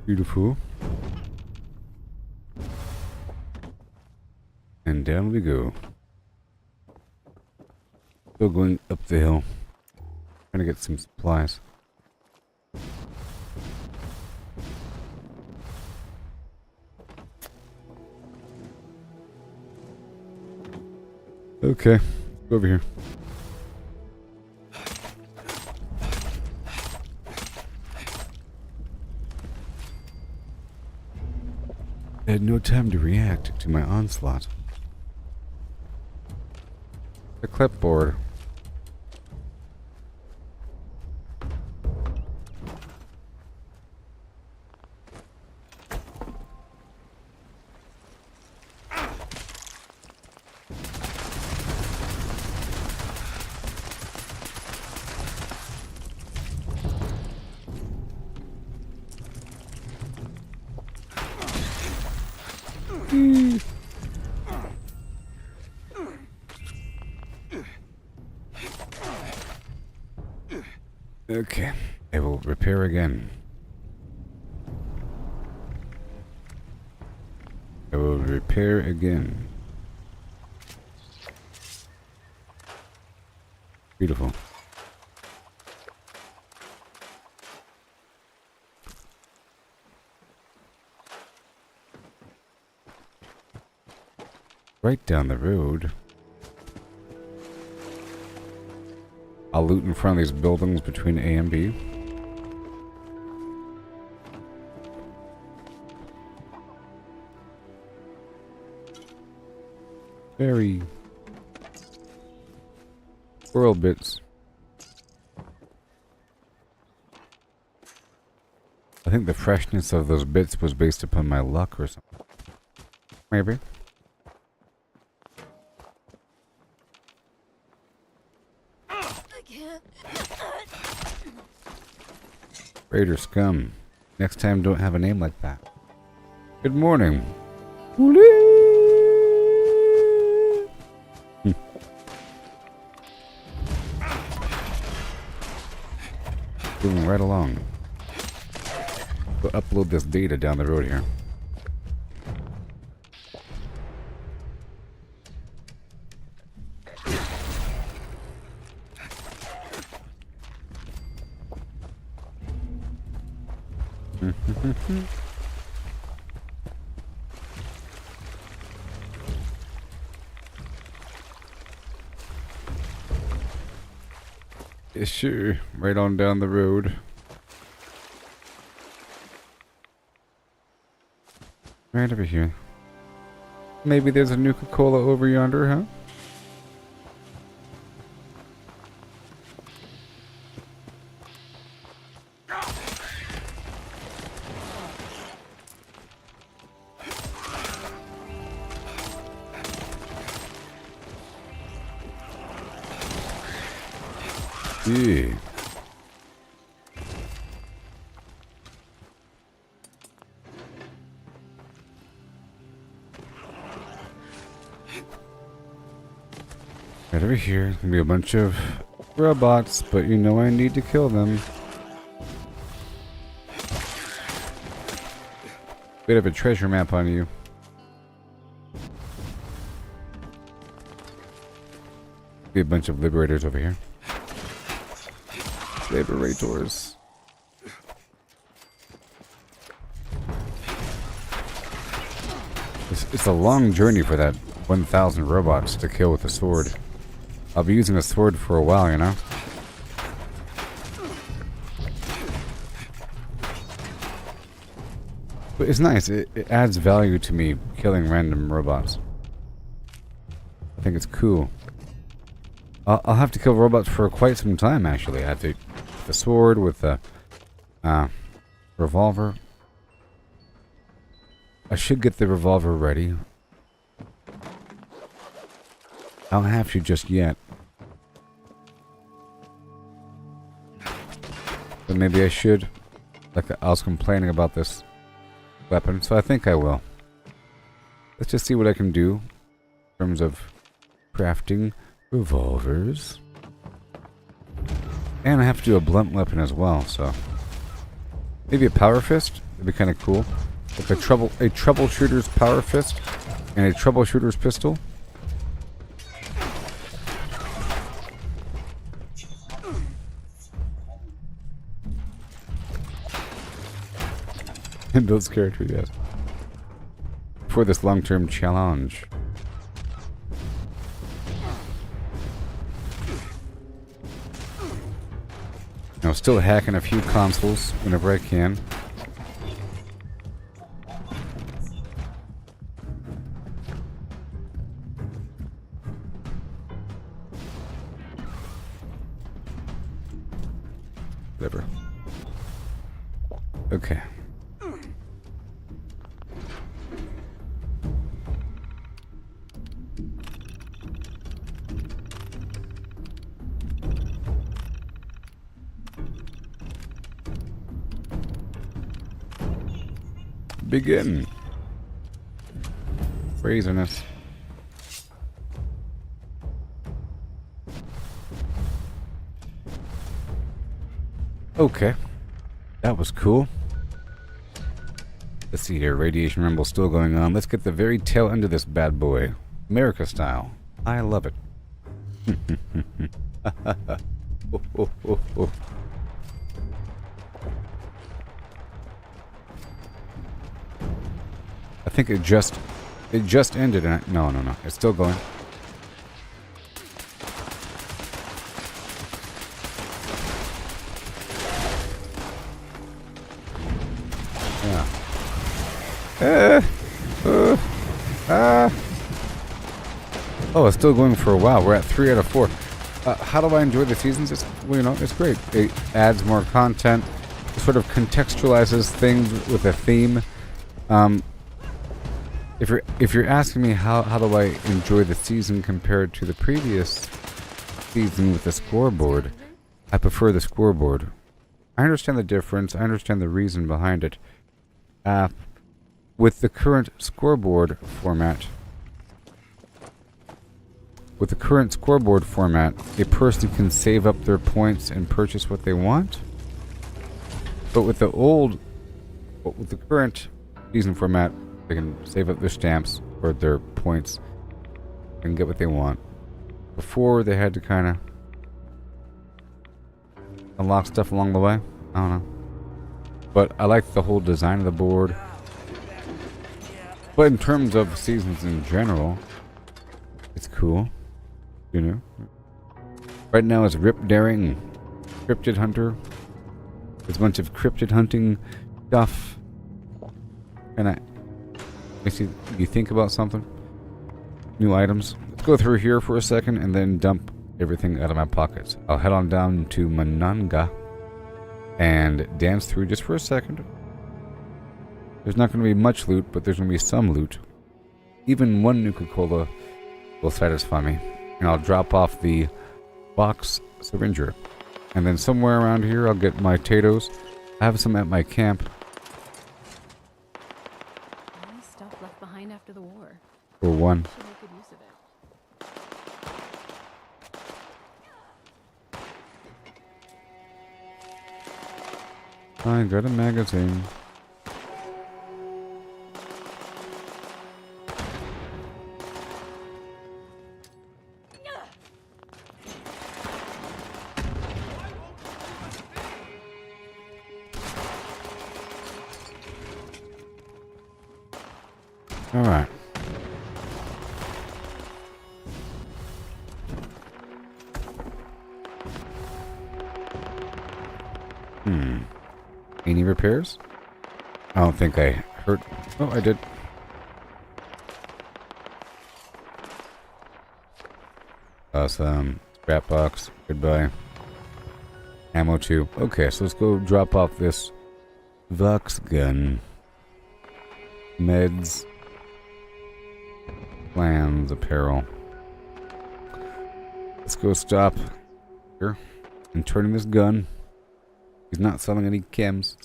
Beautiful. And down we go. Still going up the hill. Trying to get some supplies. Okay, go over here. I had no time to react to my onslaught. The clipboard. Okay, I will repair again. I will repair again. Beautiful. Right down the road. I'll loot in front of these buildings between A and B. Very squirrel bits. I think the freshness of those bits was based upon my luck or something. Maybe. Raider scum. Next time don't have a name like that. Good morning. Moving right along. We'll upload this data down the road here. Yeah, sure, right on down the road. Right over here. Maybe there's a Nuka-Cola over yonder, huh? Yeah. Right over here, gonna be a bunch of robots, but you know I need to kill them. Bit of a treasure map on you. Be a bunch of liberators over here. Liberators. It's a long journey for that 1,000 robots to kill with a sword. I'll be using a sword for a while, you know? But it's nice. It adds value to me killing random robots. I think it's cool. I'll have to kill robots for quite some time, actually. I have to... The sword with the... revolver. I should get the revolver ready. I don't have to just yet. But maybe I should. Like I was complaining about this weapon, so I think I will. Let's just see what I can do in terms of crafting revolvers. And I have to do a blunt weapon as well, so maybe a power fist would be kind of cool. Like a troubleshooter's power fist and a troubleshooter's pistol. And those characters, yes. For this long-term challenge. I'm still hacking a few consoles whenever I can. Whatever. Okay. Begin. Craziness. Okay. That was cool. Let's see here. Radiation rumble still going on. Let's get the very tail end of this bad boy. America style. I love it. Oh, oh, oh, oh. I think it just ended. And no, it's still going. Yeah. Oh, it's still going for a while. We're at 3 out of 4. How do I enjoy the seasons? Well, you know, it's great. It adds more content. It sort of contextualizes things with a theme. If you're asking me how do I enjoy the season compared to the previous season with the scoreboard, I prefer the scoreboard. I understand the difference. I understand the reason behind it. With the current scoreboard format, a person can save up their points and purchase what they want. But with the current season format, they can save up their stamps or their points and get what they want. Before, they had to kind of unlock stuff along the way. I don't know. But I like the whole design of the board. But in terms of seasons in general, it's cool. You know? Right now it's Rip Daring, Cryptid Hunter. There's a bunch of cryptid hunting stuff. And makes you think about something. New items. Let's go through here for a second and then dump everything out of my pockets. I'll head on down to Mananga and dance through just for a second. There's not going to be much loot, but there's going to be some loot. Even one Nuka-Cola will satisfy me. And I'll drop off the box syringer. And then somewhere around here I'll get my potatoes. I have some at my camp. Any stuff left behind after the war. For one. Should make good use of it. I got a magazine. Alright. Any repairs? I don't think I hurt. Oh, I did. Awesome. Scrap box. Goodbye. Ammo 2. Okay, so let's go drop off this Vox gun. Meds. Plans. Apparel. Let's go stop here and turn in this gun. He's not selling any chems.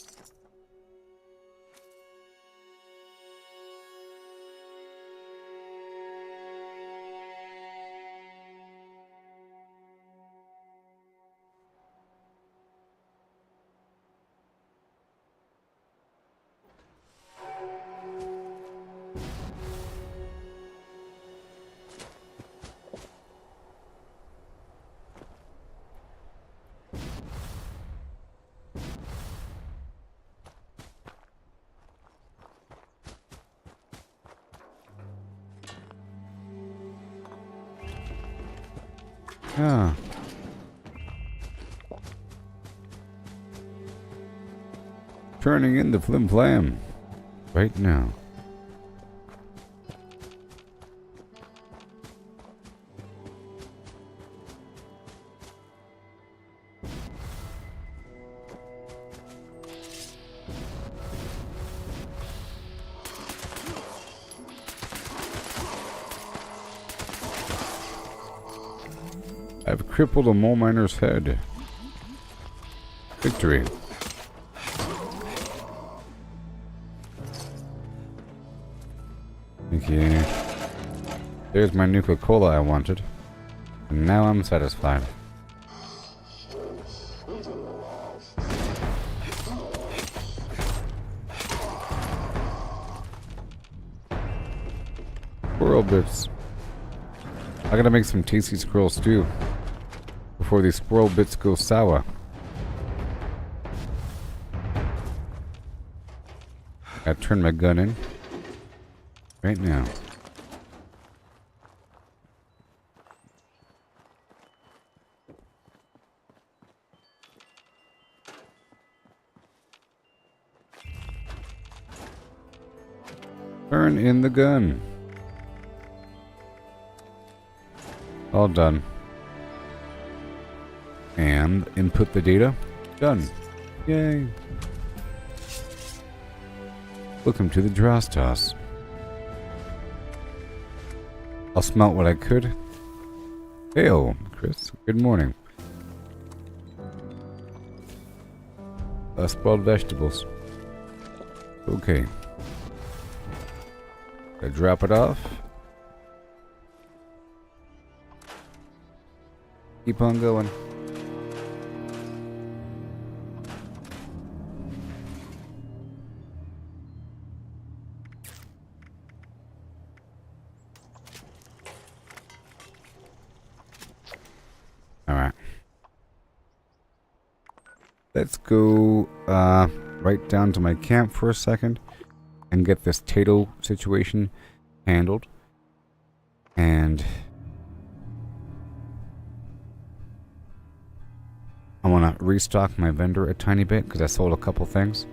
Ah. Turning in the flim flam right now. I've crippled a mole miner's head. Victory. Okay. There's my Nuka Cola I wanted. And now I'm satisfied. Squirrel bits. I gotta make some tasty squirrel stew before these squirrel bits go sour. Gotta turn my gun in right now. Turn in the gun. All done. And input the data. Done. Yay. Welcome to the Drostos. I'll smelt what I could. Hail, Chris. Good morning. Spoiled vegetables. Okay. I drop it off. Keep on going. Alright. Let's go right down to my camp for a second and get this Tato situation handled. And I want to restock my vendor a tiny bit because I sold a couple things.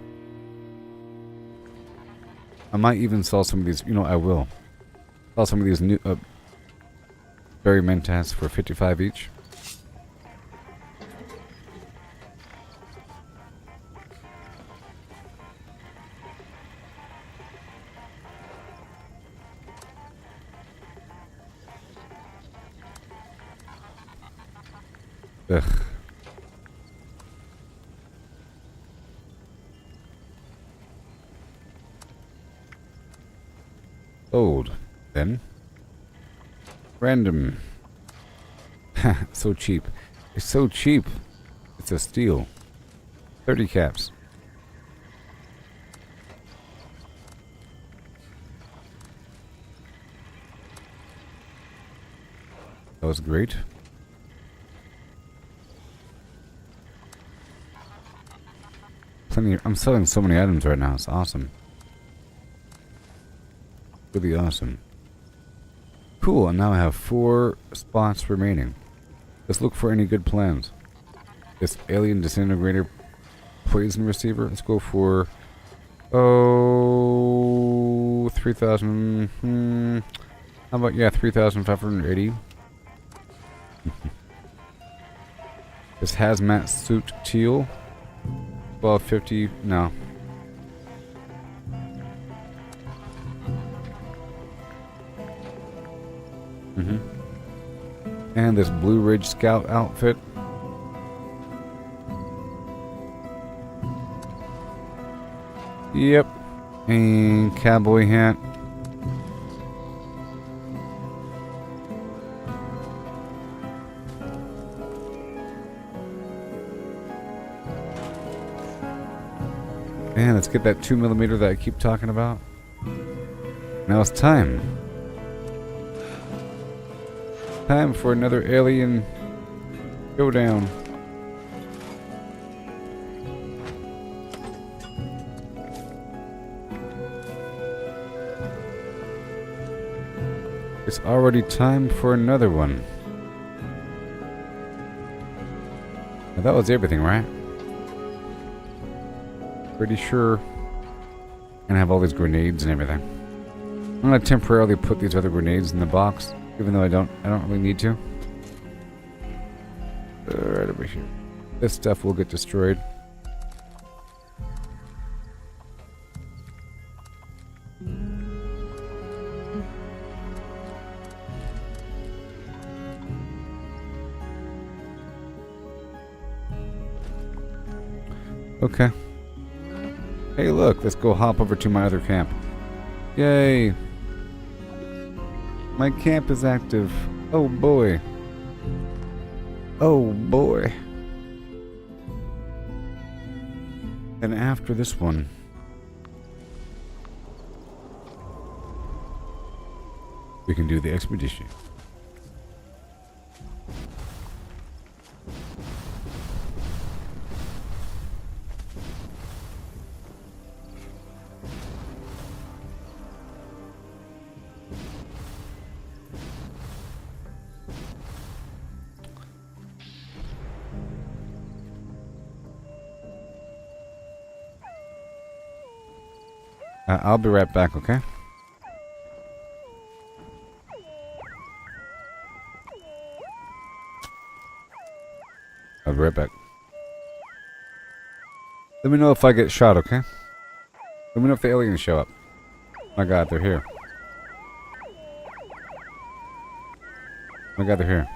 I might even sell some of these, you know, I will. Sell some of these new berry mentas for 55 each. Ugh. Old. Then. Random. So cheap. It's so cheap. It's a steal. 30 caps. That was great. I'm selling so many items right now. It's awesome. Really awesome. Cool, and now I have 4 spots remaining. Let's look for any good plans. This alien disintegrator poison receiver. Let's go for 3,000. How about 3,580. This hazmat suit teal. 1250. No. And this Blue Ridge Scout outfit. Yep. And cowboy hat. And let's get that 2mm that I keep talking about. Now it's time. Time for another alien showdown. It's already time for another one. Now that was everything, right? Pretty sure. And I have all these grenades and everything. I'm gonna temporarily put these other grenades in the box, even though I don't really need to. Right over here. This stuff will get destroyed. Okay. Hey, look, let's go hop over to my other camp. Yay! My camp is active. Oh boy. Oh boy. And after this one, we can do the expedition. I'll be right back, okay? I'll be right back. Let me know if I get shot, okay? Let me know if the aliens show up. Oh my god, they're here. Oh my god, they're here.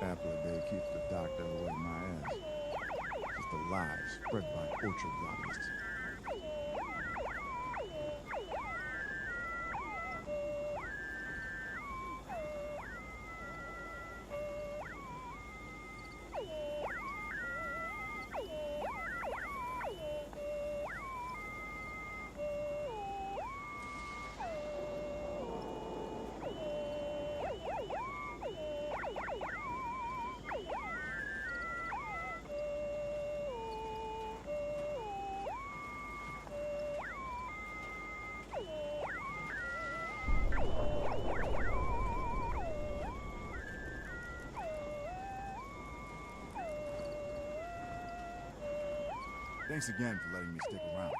Apple a day keeps the doctor away my ass. Just a lie spread by orchard lobbyists. Thanks again for letting me stick around.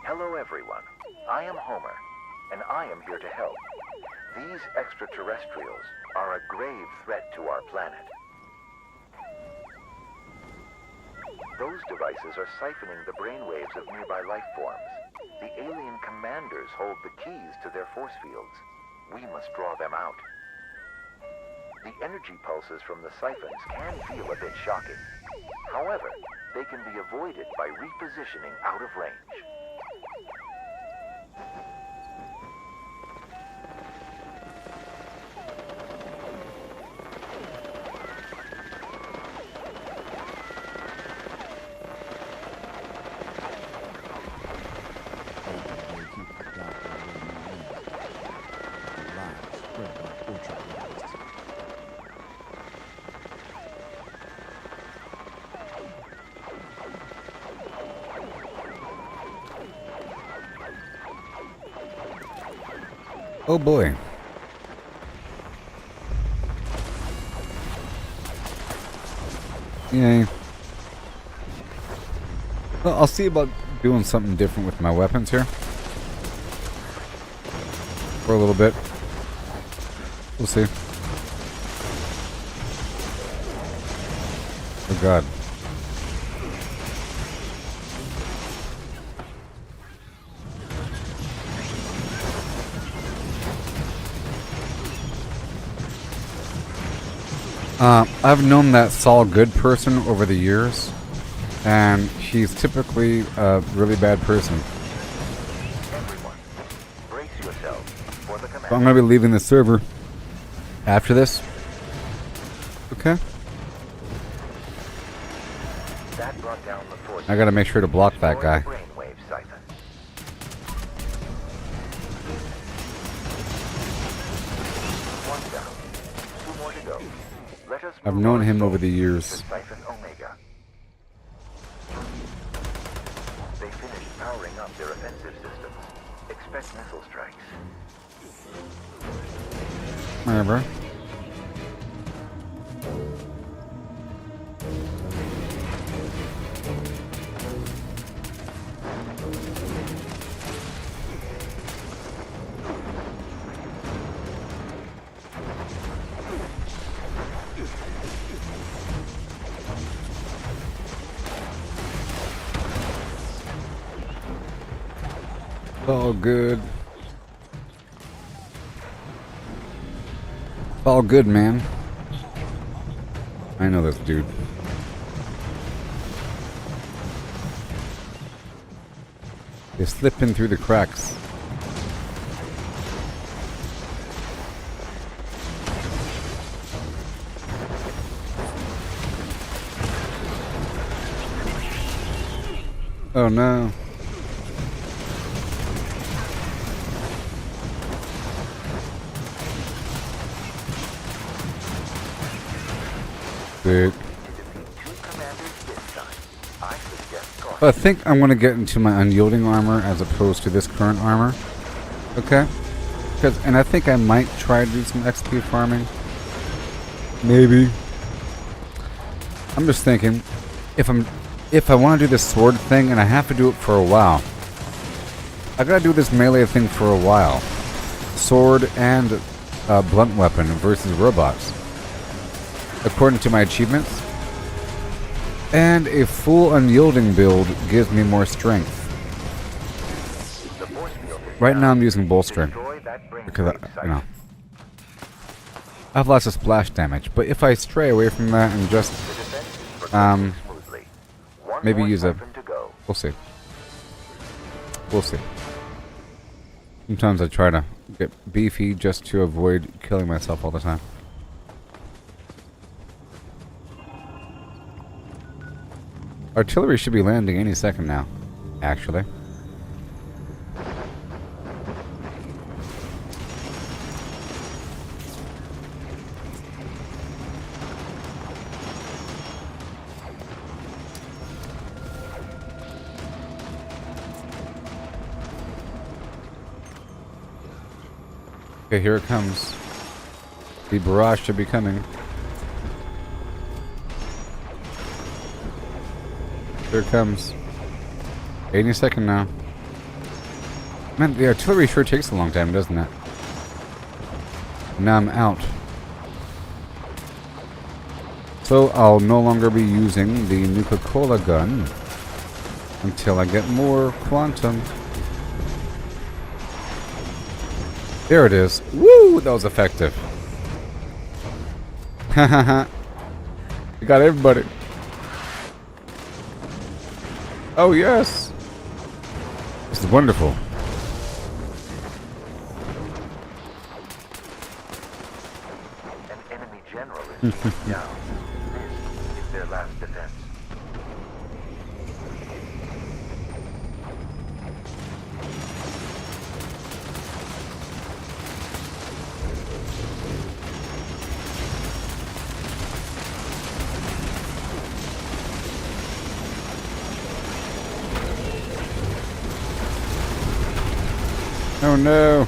Hello, everyone. I am Homer, and I am here to help. These extraterrestrials are a grave threat to our planet. Those devices are siphoning the brainwaves of nearby life forms. The alien commanders hold the keys to their force fields. We must draw them out. The energy pulses from the siphons can feel a bit shocking. However, they can be avoided by repositioning out of range. Oh boy. Yay. Well, I'll see about doing something different with my weapons here. For a little bit. We'll see. Oh god. I've known that Saul Good person over the years, and he's typically a really bad person. So I'm going to be leaving the server after this. Okay. I got to make sure to block that guy. I've known him over the years. They finished powering up their offensive systems. Expect missile strikes. Whatever. All good. All good, man. I know this dude. They're slipping through the cracks. Oh no. Dude. I think I'm going to get into my unyielding armor as opposed to this current armor. Okay? And I think I might try to do some XP farming. Maybe. I'm just thinking, if I want to do this sword thing and I have to do it for a while, I gotta do this melee thing for a while. Sword and blunt weapon versus robots, according to my achievements. And a full unyielding build gives me more strength. Right now I'm using bolstering because I have lots of splash damage. But if I stray away from that and just maybe use a, we'll see. We'll see. Sometimes I try to get beefy just to avoid killing myself all the time. Artillery should be landing any second now, actually. Okay, here it comes. The barrage should be coming. Here it comes. Any second now. Man, the artillery sure takes a long time, doesn't it? Now I'm out. So I'll no longer be using the Nuka-Cola gun until I get more quantum. There it is. Woo! That was effective. Hahaha. We got everybody. Oh yes. This is wonderful. An enemy general is down. This is their last defense. Oh no.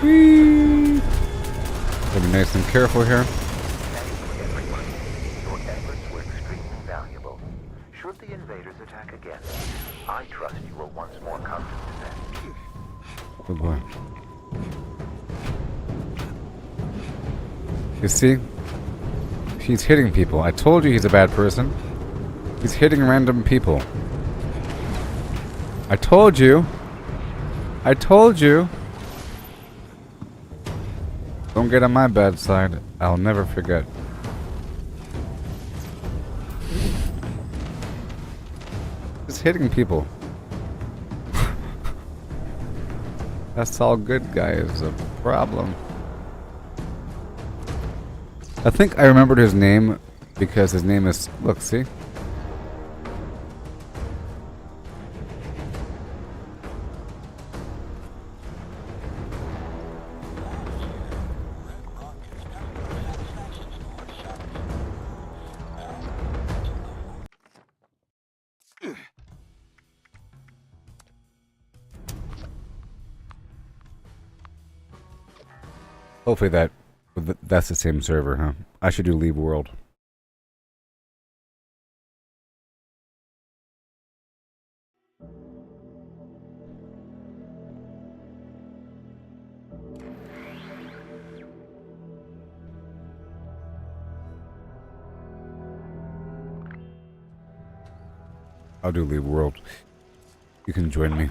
Whee! Gotta be nice and careful here. Your efforts were extremely valuable. Should the invaders attack again, I trust you will once more come to defense. Good boy. You see? He's hitting people. I told you he's a bad person. He's hitting random people. I told you. I told you. Don't get on my bad side. I'll never forget. Just hitting people. That's all good, guys. A problem. I think I remembered his name because his name is... Look, see? Hopefully that's the same server, huh? I should do Leave World. I'll do Leave World. You can join me.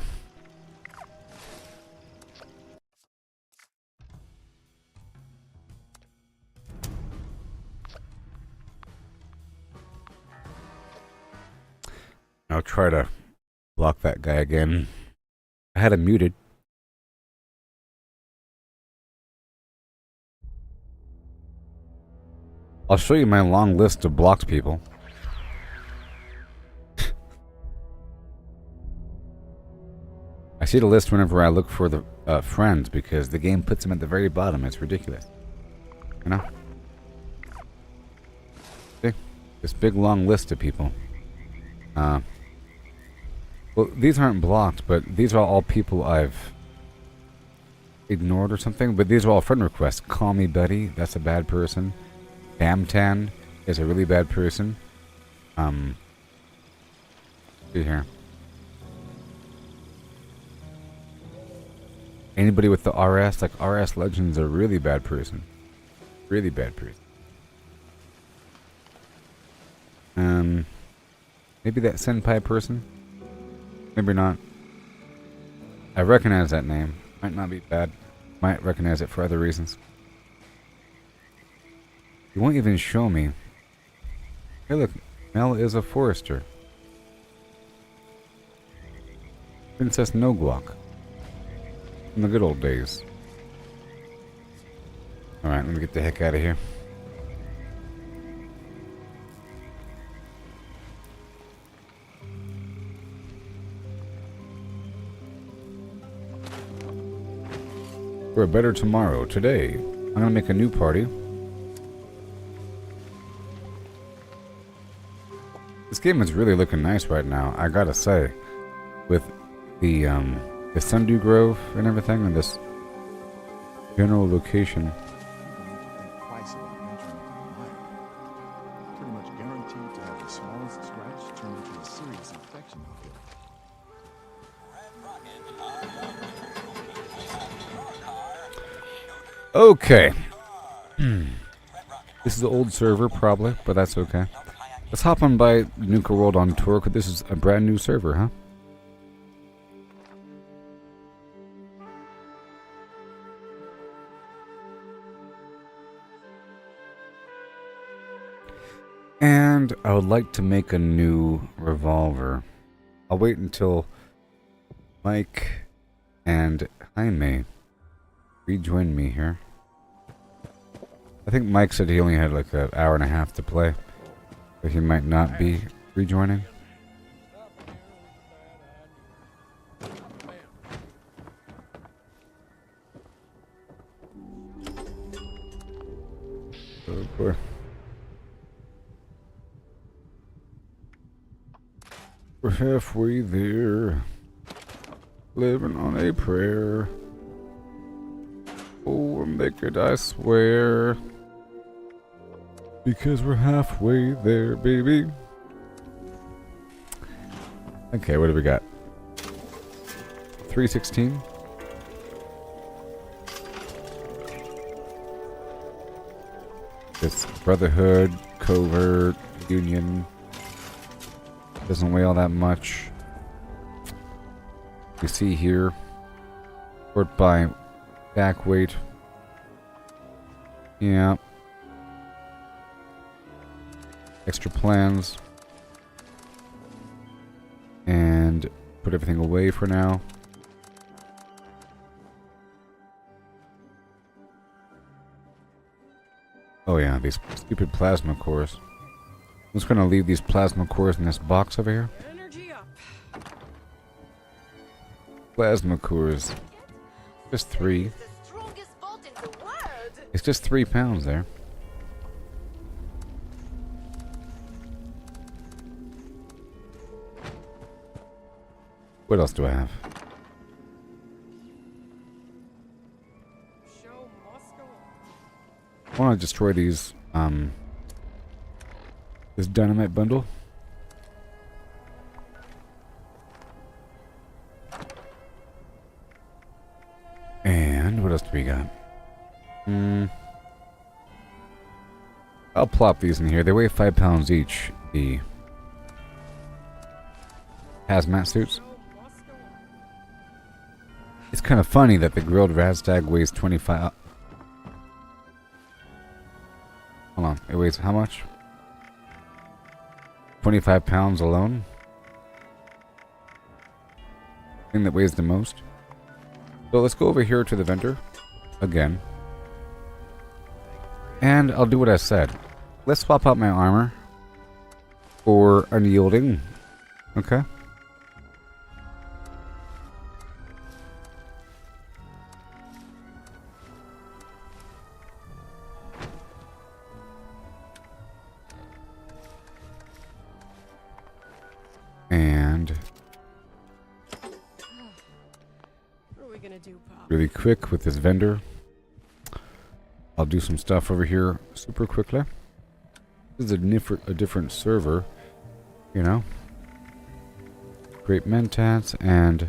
I'll try to block that guy again. I had him muted. I'll show you my long list of blocked people. I see the list whenever I look for the friends because the game puts them at the very bottom. It's ridiculous. You know? See? This big long list of people. Well, these aren't blocked, but these are all people I've ignored or something. But these are all friend requests. Call Me Buddy, that's a bad person. Bamtan is a really bad person. See here. Anybody with the RS, like RS Legends, a really bad person. Really bad person. Maybe that Senpai person? Maybe not. I recognize that name. Might not be bad. Might recognize it for other reasons. You won't even show me. Hey look, Mel is a forester. Princess No Guac. In the good old days. Alright, let me get the heck out of here. For a better tomorrow. Today, I'm gonna make a new party. This game is really looking nice right now, I gotta say. With the the Sundew Grove and everything, and this general location. Twice about entering into the mine. Pretty much guaranteed to have the smallest scratch turn into a serious infection out here. Okay. This is an old server, probably, but that's okay. Let's hop on by Nuka World on tour, because this is a brand new server, huh? And I would like to make a new revolver. I'll wait until Mike and Jaime rejoin me here. I think Mike said he only had like an hour and a half to play, but he might not be rejoining. Oh boy. We're halfway there, living on a prayer. Oh, make it, I swear. Because we're halfway there, baby. Okay, what do we got? 316. It's Brotherhood, Covert, Union. Doesn't weigh all that much. You see here, sort by back weight. Yeah. Extra plans. And put everything away for now. Oh yeah, these stupid plasma cores. I'm just gonna leave these plasma cores in this box over here. Plasma cores. Just 3. It's just 3 pounds there. What else do I have? I want to destroy these, this dynamite bundle. And what else do we got? I'll plop these in here. They weigh 5 pounds each. The hazmat suits. It's kind of funny that the grilled Radstag weighs 25. Hold on, it weighs how much? 25 pounds alone? Thing that weighs the most. So let's go over here to the vendor again. And I'll do what I said. Let's swap out my armor for unyielding. Okay. And what are we gonna do, Pop? Really quick with this vendor. I'll do some stuff over here super quickly. This is a different server, you know. Great Mentats and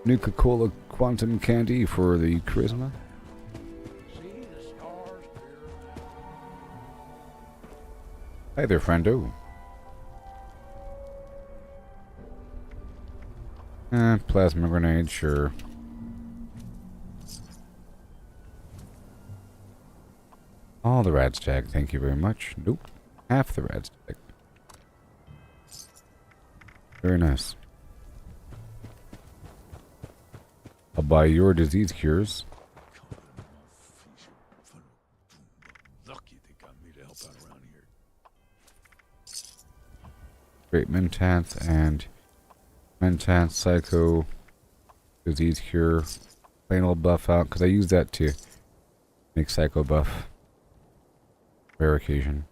Nuka Cola Quantum Candy for the charisma. Hi there, friendo. Plasma grenade, sure. All the Radstag, thank you very much. Nope. Half the Radstag. Very nice. I'll buy your disease cures. Lucky they got me to help out around here. Great Mentats and Mentats Psycho disease cure. Plain old buff out, because I use that to make Psycho buff. Rare occasion.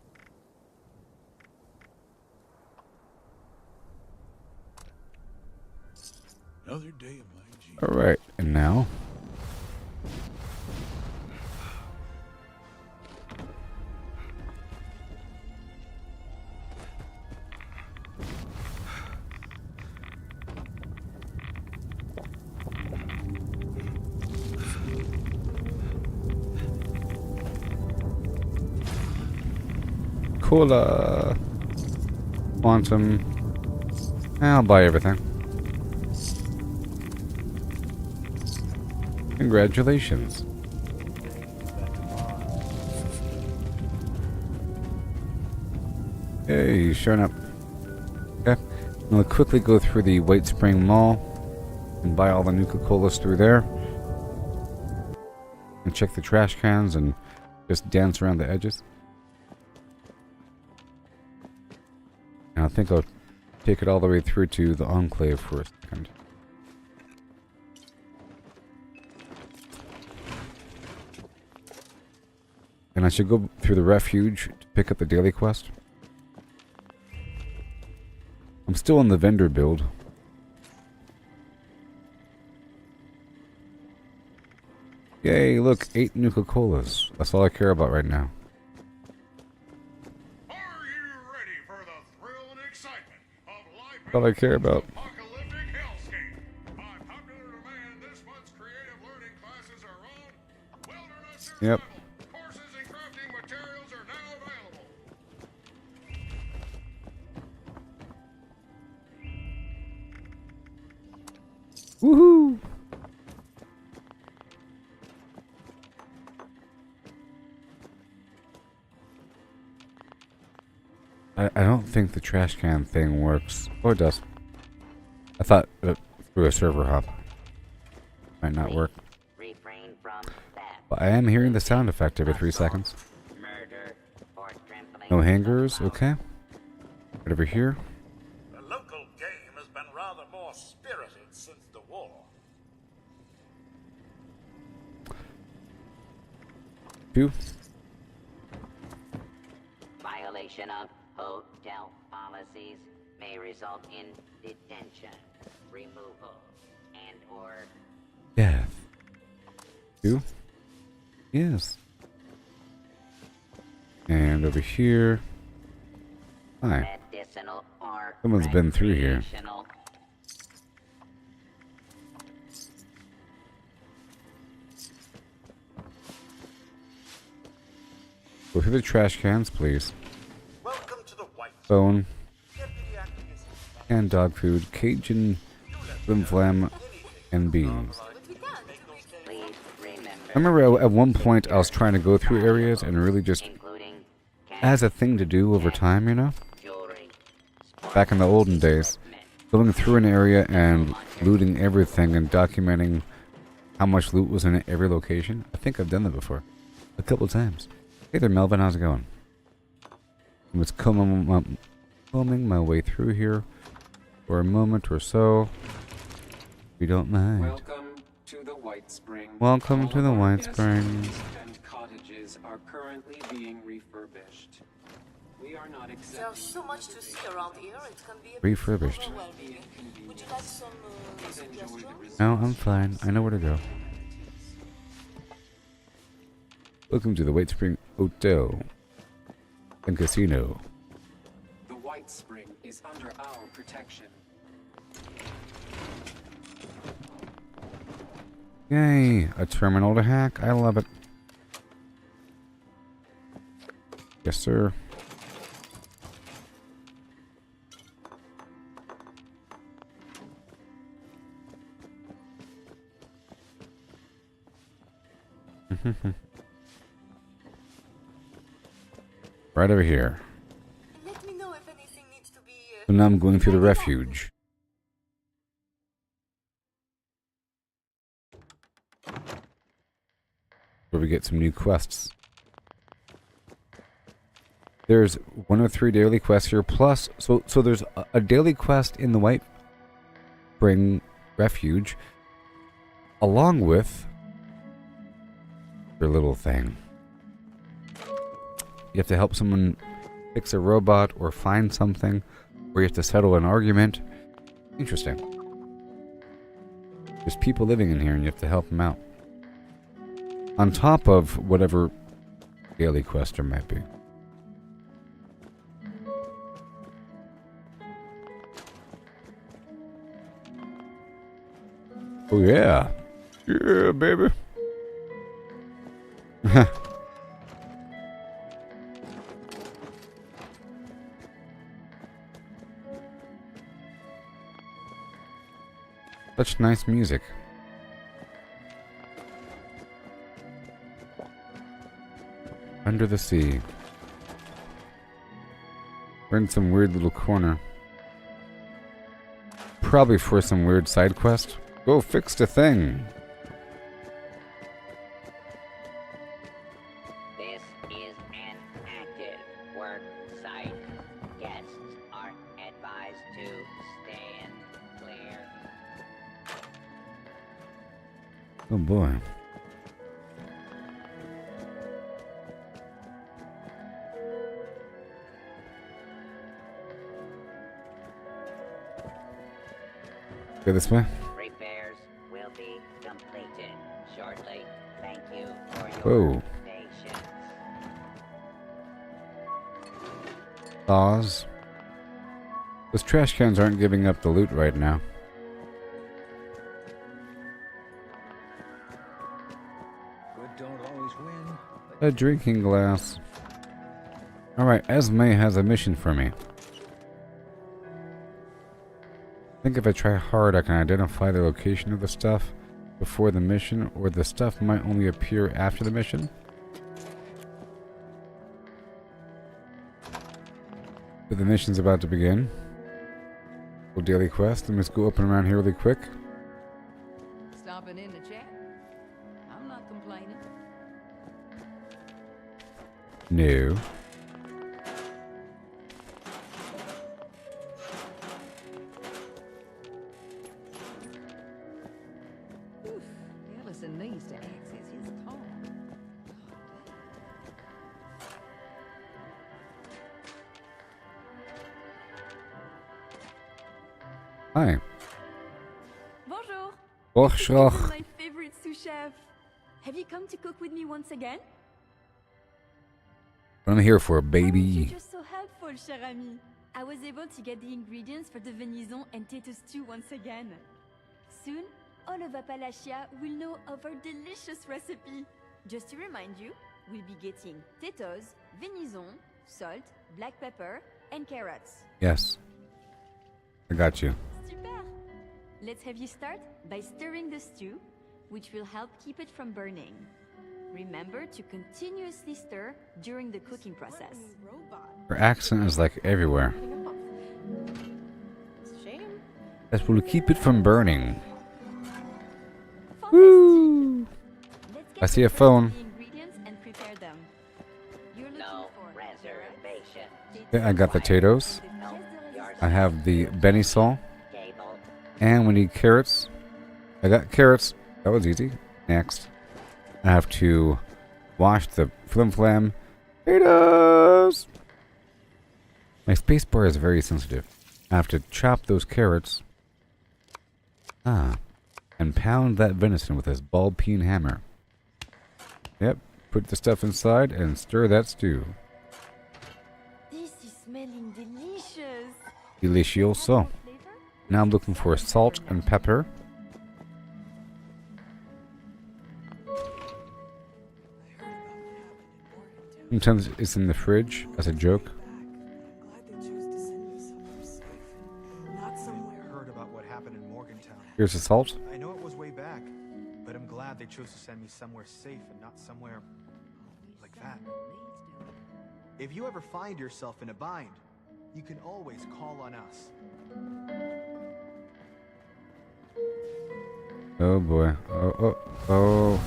Another day of my genius. Alright, and now? Cola. Quantum. I'll buy everything. Congratulations. Hey, he's showing up. Okay. We'll quickly go through the White Spring Mall and buy all the Nuka Colas through there. And check the trash cans and just dance around the edges. And I think I'll take it all the way through to the Enclave for a second. And I should go through the refuge to pick up the daily quest. I'm still in the vendor build. Yay, look, 8 Nuka Colas. That's all I care about right now. That's all I care about. Yep. Woohoo! I don't think the trash can thing works. Oh, it does. I thought through a server hop might not work. But I am hearing the sound effect every 3 seconds. No hangers, okay. Right over here. The local game has been rather more spirited since the war. Two. Violation of hotel policies may result in detention, removal, and or Death. 2. Yes. And over here. Hi. medicinal or Someone's been through here. recreational. Go through the trash cans, please. Welcome to the White Bone. And dog food. Cajun flim flam and beans. I remember at one point I was trying to go through areas and really just as a thing to do over time, you know? Back in the olden days. Going through an area and looting everything and documenting how much loot was in every location. I think I've done that before. A couple times. Hey there, Melvin. How's it going? I'm just combing my way through here for a moment or so. If you don't mind. Welcome to the White Spring. Welcome to the White Springs. And cottages are currently being refurbished. We are not accepting. There's so much to see around here, it can be a bit Refurbished. overwhelming. Would you like some suggestions? No, I'm fine. I know where to go. Welcome to the White Spring Hotel and Casino. The White Spring is under our protection. Yay, a terminal to hack. I love it. Yes, sir. Right over here. Let me know if anything needs to be So now I'm going through the refuge. Where we get some new quests. There's 1 of 3 daily quests here, plus so there's a daily quest in the White Spring Refuge, along with your little thing. You have to help someone fix a robot or find something, or you have to settle an argument. Interesting. There's people living in here and you have to help them out. On top of whatever daily quest there might be. Oh yeah. Yeah, baby. Such nice music. Under the sea. We're in some weird little corner. Probably for some weird side quest. Go fix the thing. This is an active work site. Guests are advised to stand clear. Oh boy. Go this way. Repairs will be completed shortly. Thank you for your Whoa. patience. Pause. Those trash cans aren't giving up the loot right now. Good don't always win. A drinking glass. Alright, Esme has a mission for me. I think if I try hard, I can identify the location of the stuff before the mission, or the stuff might only appear after the mission. But the mission's about to begin. Well, daily quest. Let me just go up and around here really quick. Stopping in to chat. I'm not complaining. No. Ellison needs to access his car. Hi. Bonjour. Bonjour. This is my favorite sous chef. Have you come to cook with me once again? What I'm here for, You're baby. just so helpful, cher ami. I was able to get the ingredients for the venison and tato stew once again. Soon, all of Appalachia will know of our delicious recipe. Just to remind you, we'll be getting tatoes, venison, salt, black pepper, and carrots. Yes. I got you. Super! Let's have you start by stirring the stew, which will help keep it from burning. Remember to continuously stir during the cooking process. Her accent is like everywhere. Shame. That will keep it from burning. Woo! I see a phone. No reservation. Yeah, I got the potatoes. I have the benison. And we need carrots. I got carrots. That was easy. Next. I have to wash the flim-flam potatoes. My spacebar is very sensitive. I have to chop those carrots. And pound that venison with this ball peen hammer. Yep. Put the stuff inside and stir that stew. This is smelling delicious. Delicioso. Now I'm looking for salt and pepper. Sometimes it's in the fridge as a joke. I heard about what happened in Morgantown. Here's the salt. I know it was way back, but I'm glad they chose to send me somewhere safe and not somewhere like that. If you ever find yourself in a bind, you can always call on us. Oh boy. Oh.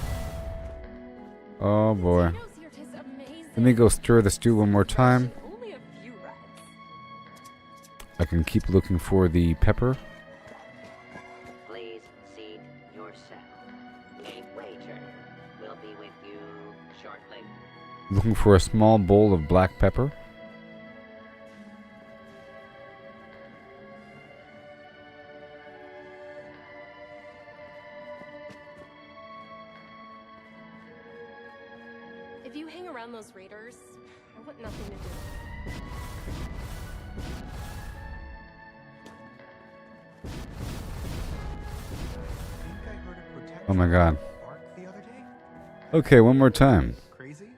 Oh boy. Let me go stir the stew one more time. I can keep looking for the pepper. Please seat yourself. A waiter will be with you shortly. Looking for a small bowl of black pepper. I want nothing to do. Oh my god. Okay, one more time. Crazy?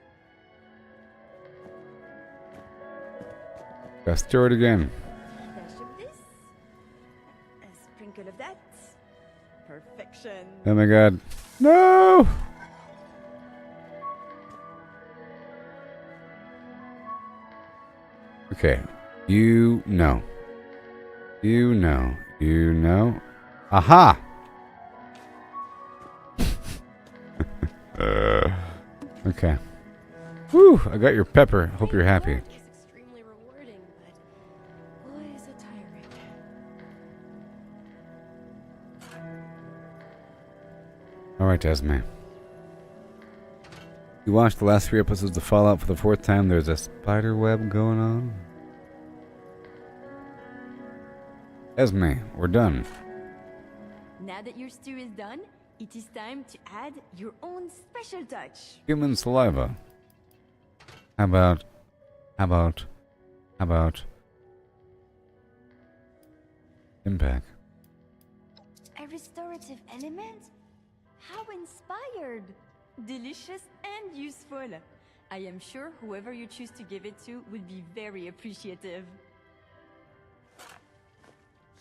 Let's do it again. Dash of this. A sprinkle of that. Perfection. Oh my god. No! Okay. You know. You know. You know. Aha! Okay. Whew, I got your pepper. Hope you're happy. It's extremely rewarding, but boy, is it tiring. Alright, Esme. You watched the last 3 episodes of Fallout for the 4th time. There's a spider web going on. Esme, we're done. Now that your stew is done, it is time to add your own special touch. Human saliva. How about impact? A restorative element? How inspired! Delicious and useful. I am sure whoever you choose to give it to will be very appreciative.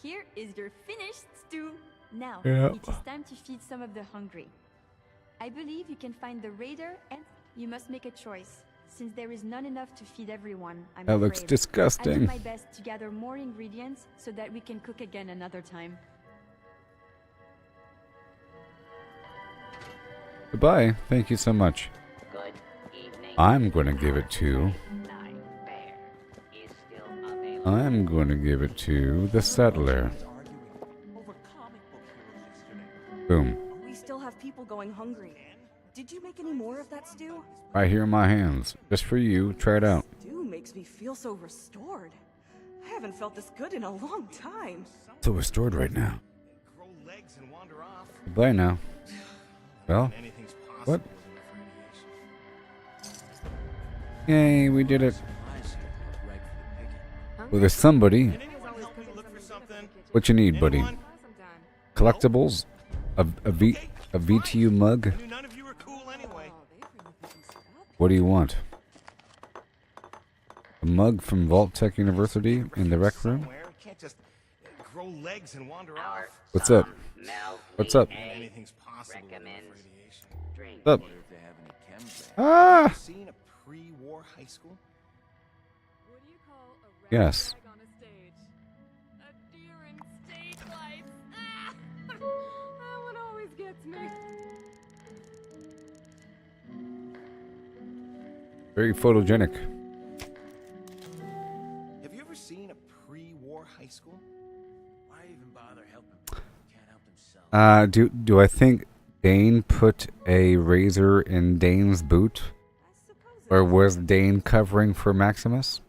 Here is your finished stew. Now, Yeah. it is time to feed some of the hungry. I believe you can find the raider and you must make a choice. Since there is not enough to feed everyone, I'm That afraid. looks disgusting. I do my best to gather more ingredients so that we can cook again another time. Goodbye. Thank you so much. Good evening. I'm gonna give it to... I'm gonna give it to the settler. Boom. We still have people going hungry. Did you make any more of that stew? Right here in my hands. Just for you. Try it out. Stew makes me feel so restored. I haven't felt this good in a long time. So restored right now. Goodbye now. Well, what? Yay, we did it. Well, there's somebody. What you need, buddy? Collectibles? A VTU mug? What do you want? A mug from Vault Tech University in the rec room? What's up? What's up? What's up? Ah! Yes. That one always gets me. Very photogenic. Have you ever seen a pre-war high school? Why even bother helping people who can't help themselves? Do I think Dane put a razor in Dane's boot? Or was Dane covering for Maximus?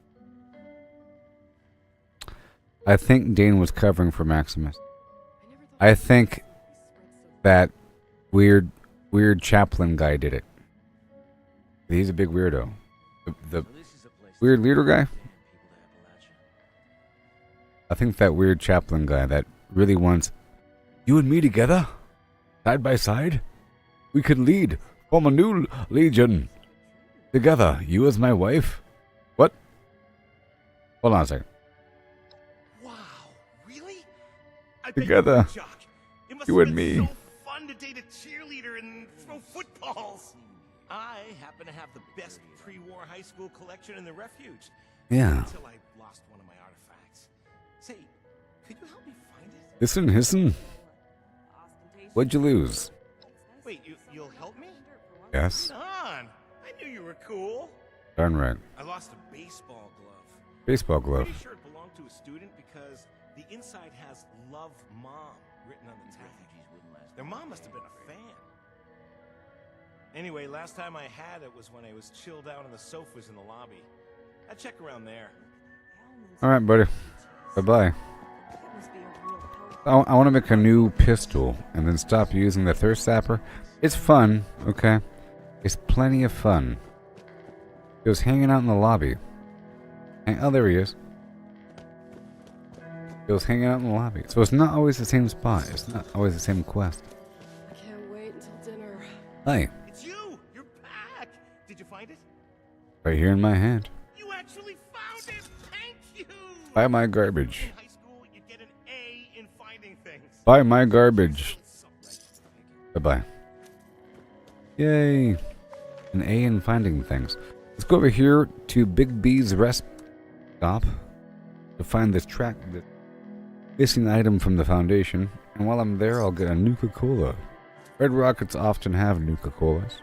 I think Dane was covering for Maximus. I think that weird chaplain guy did it. He's a big weirdo. The weird leader guy? I think that weird chaplain guy that really wants you and me together, side by side. We could lead, form a new legion. Together, you as my wife. What? Hold on a second. Together, you and me. So fun to date a cheerleader and throw footballs. I happen to have the best pre-war high school collection in the refuge. Yeah. Until I lost one of my artifacts. Say, could you help me find it? Listen. What'd you lose? Wait, you'll help me? Yes. Right on. I knew you were cool. Darn right. I lost a baseball glove. Baseball glove. Pretty sure it belonged to a student because the inside has "Love Mom" written on the tag. Their mom must have been a fan. Anyway, last time I had it was when I was chilled out on the sofas in the lobby. I'd check around there. Alright, buddy. Bye-bye. I want to make a new pistol and then stop using the thirst sapper. It's fun, okay? It's plenty of fun. He was hanging out in the lobby. Oh, there he is. He was hanging out in the lobby. So it's not always the same spot. It's not always the same quest. I can't wait until dinner. Hi. It's you! You're back! Did you find it? Right here in my hand. You actually found it! Thank you! Buy my garbage. In high school, you'd get an A in finding things. Buy my garbage. Bye-bye. Yay. An A in finding things. Let's go over here to Big B's rest stop to find this this missing item from the Foundation. And while I'm there, I'll get a Nuka Cola. Red Rockets often have Nuka Colas.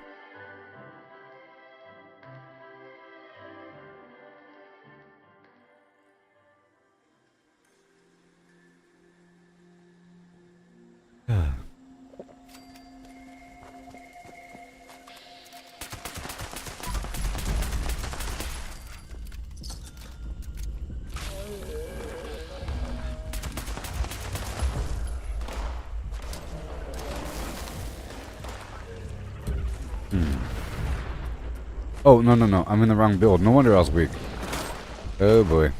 Oh, no. I'm in the wrong build. No wonder I was weak. Oh, boy.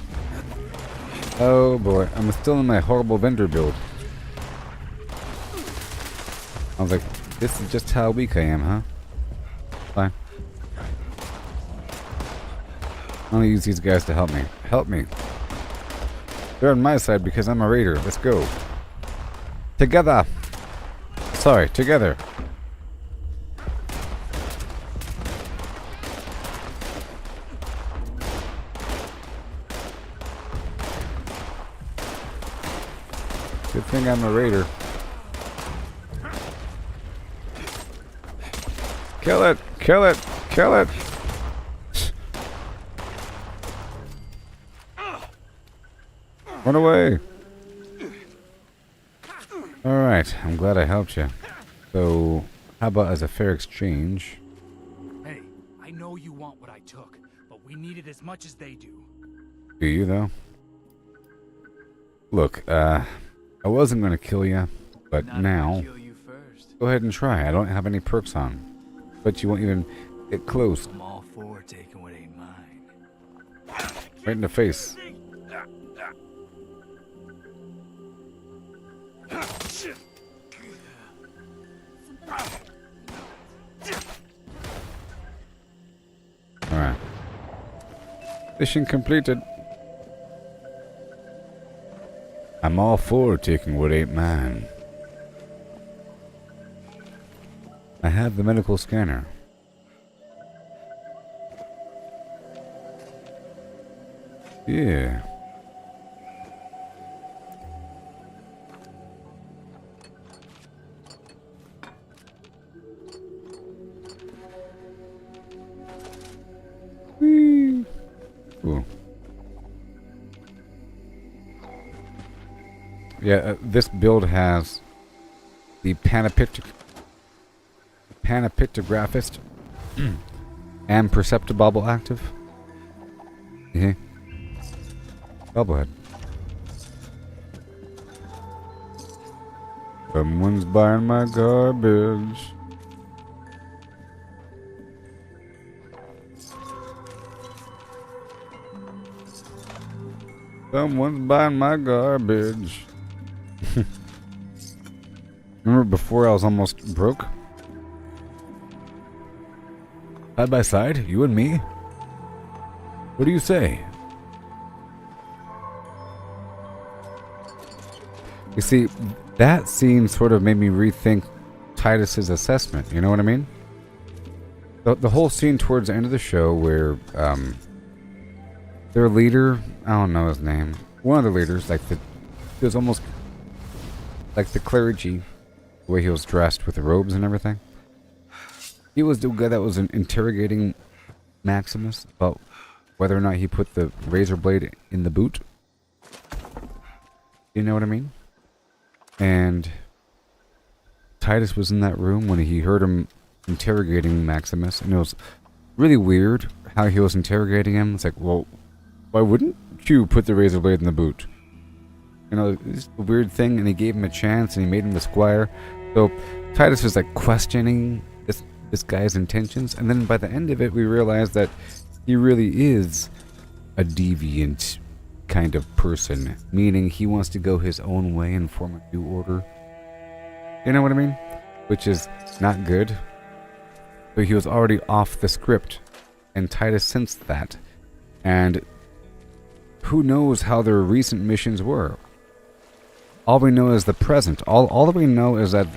Oh, boy. I'm still in my horrible vendor build. I was like, this is just how weak I am, huh? Fine. I'm gonna use these guys to help me. Help me. They're on my side because I'm a raider. Let's go. Together. Sorry, together. Good thing I'm a raider. Kill it! Kill it! Kill it! Run away! Alright, I'm glad I helped you. So, how about as a fair exchange? Hey, I know you want what I took, but we need it as much as they do. Do you, though? Look, I wasn't going to kill you, but now... Go ahead and try. I don't have any perks on. But you won't even get close. I'm all for taking what ain't mine. Right in the face. Alright. Mission completed. I'm all for taking what ain't mine. I have the medical scanner. Yeah. Whee! Cool. Yeah, this build has the Panapictographist and Perceptibobble active. Yeah. Bubblehead. Someone's buying my garbage. Someone's buying my garbage. Remember before I was almost broke? Side by side, you and me? What do you say? You see, that scene sort of made me rethink Titus's assessment, you know what I mean? The whole scene towards the end of the show where their leader, I don't know his name, one of the leaders, like it was almost like the clergy, the way he was dressed with the robes and everything. He was the guy that was interrogating Maximus about whether or not he put the razor blade in the boot. You know what I mean? And Titus was in that room when he heard him interrogating Maximus, and it was really weird how he was interrogating him. It's like, well, why wouldn't you put the razor blade in the boot? You know, it's a weird thing, and he gave him a chance, and he made him the squire. So Titus was like questioning this guy's intentions, and then by the end of it, we realized that he really is a deviant kind of person, meaning he wants to go his own way and form a new order. You know what I mean? Which is not good. But he was already off the script, and Titus sensed that. And who knows how their recent missions were? All we know is the present. All that we know is that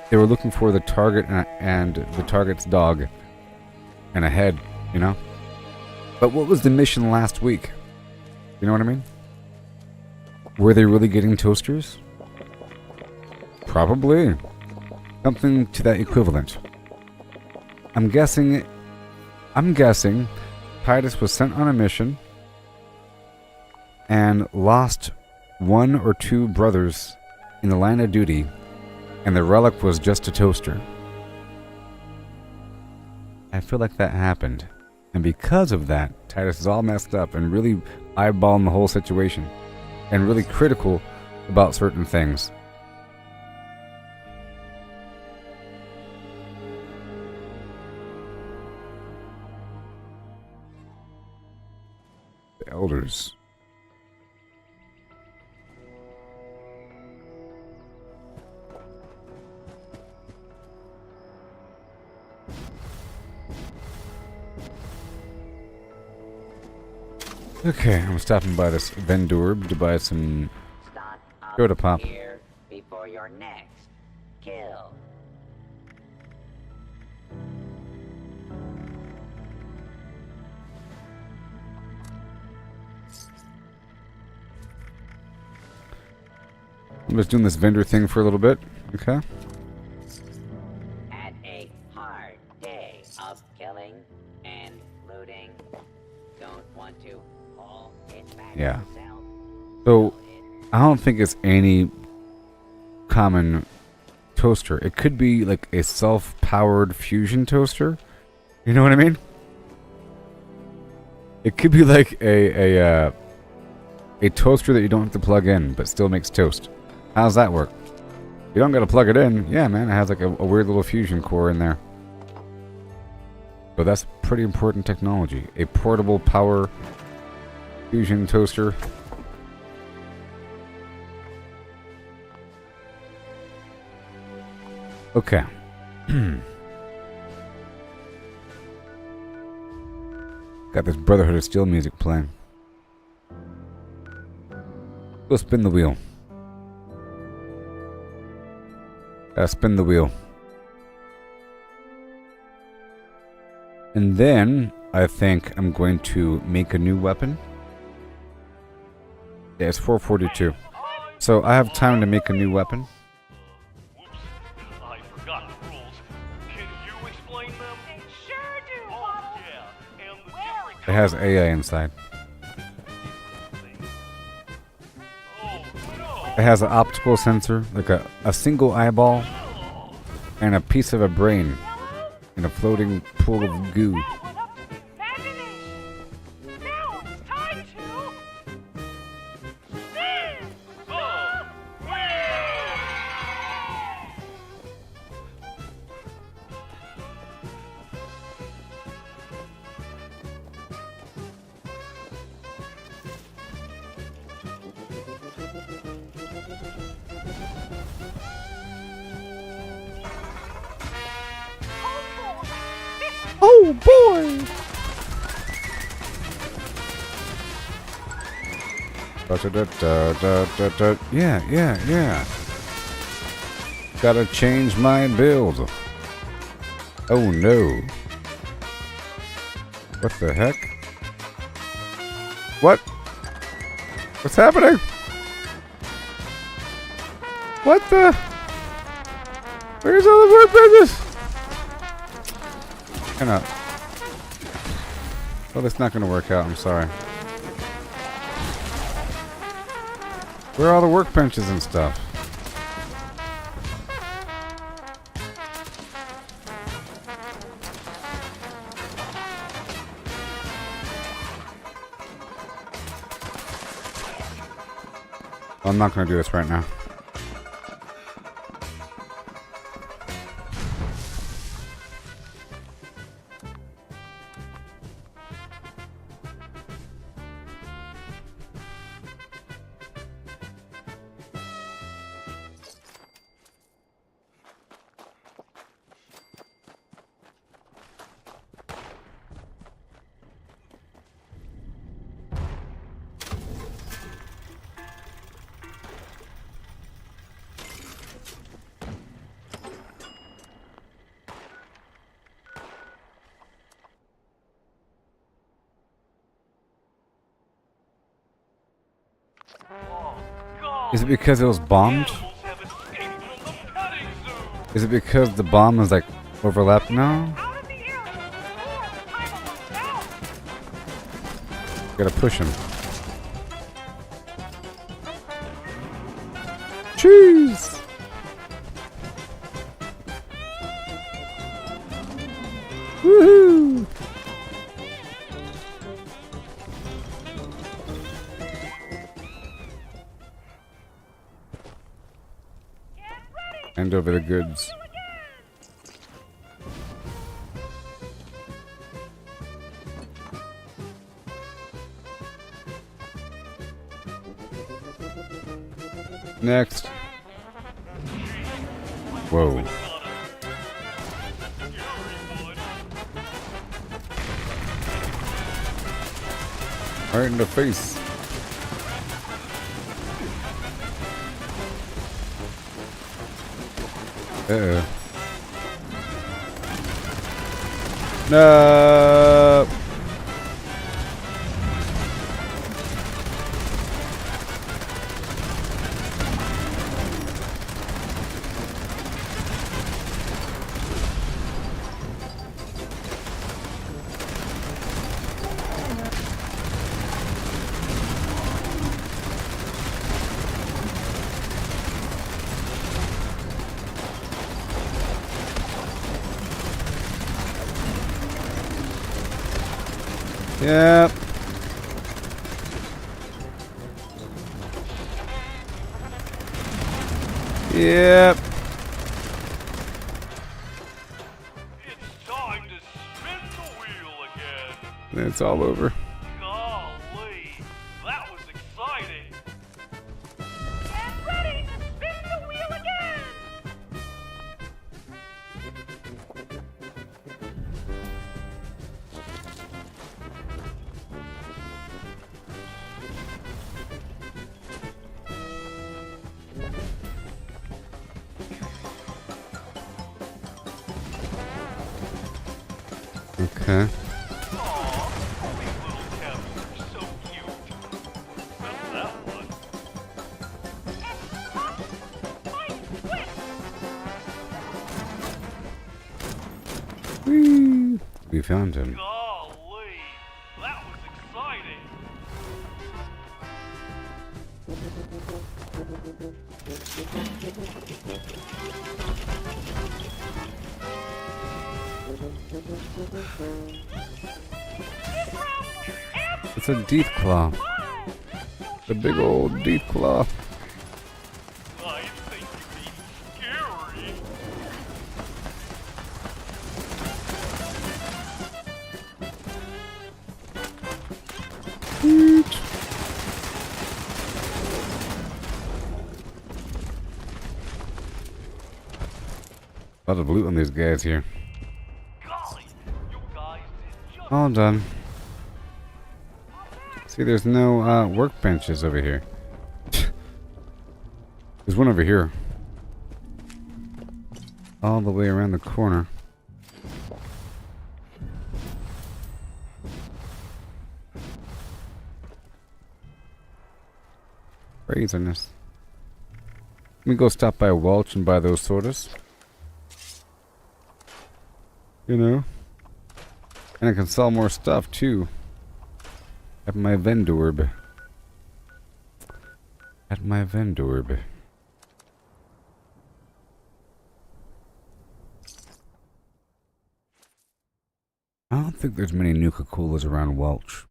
they were looking for the target and the target's dog and a head, you know? But what was the mission last week? You know what I mean? Were they really getting toasters? Probably. Something to that equivalent. I'm guessing Titus was sent on a mission and lost 1 or 2 brothers in the line of duty, and the relic was just a toaster. I feel like that happened. And because of that, Titus is all messed up and really eyeballing the whole situation and really critical about certain things. The elders. Okay, I'm stopping by this vendor to buy some soda pop. Here before your next kill. I'm just doing this vendor thing for a little bit. Okay. At a hard day of killing and looting, don't want to haul it back Yeah. yourself. So, I don't think it's any common toaster. It could be like a self-powered fusion toaster. You know what I mean? It could be like a toaster that you don't have to plug in, but still makes toast. How's that work? You don't got to plug it in. Yeah, man, it has like a weird little fusion core in there. But that's pretty important technology. A portable power fusion toaster. Okay. Got this Brotherhood of Steel music playing. Go spin the wheel. Gotta spin the wheel. And then I think I'm going to make a new weapon. Yeah, it's 4:42. So I have time to make a new weapon. I forgot the rules. Can you explain them? Sure do. Oh, yeah. And the different It has AI inside. It has an optical sensor, like a single eyeball, and a piece of a brain, in a floating pool of goo. Oh boy! Yeah. Gotta change my build. Oh no. What the heck? What? What's happening? What the? Where's all the workbenches? Cannot. Well, that's not going to work out. I'm sorry. Where are all the workbenches and stuff? Well, I'm not going to do this right now. Is it because it was bombed? Is it because the bomb is like overlapped now? Gotta push him. Cheese! Woohoo! Hand over the goods. Next. Whoa. Right in the face. Uh-oh. No. Yep. Yep. It's time to spin the wheel again. Then it's all over. Golly, that was exciting. Get ready to spin the wheel again. Okay. Whee! We found him. Golly, that was exciting. It's a deep claw. The big old deep claw. I think you'd be scary. A lot of loot on these guys here. All done. See, there's no workbenches over here. There's one over here. All the way around the corner. Craziness. Let me go stop by Welch and buy those sodas. You know? And I can sell more stuff too. At my vendor. At my vendor. I don't think there's many Nuka Colas around Welch.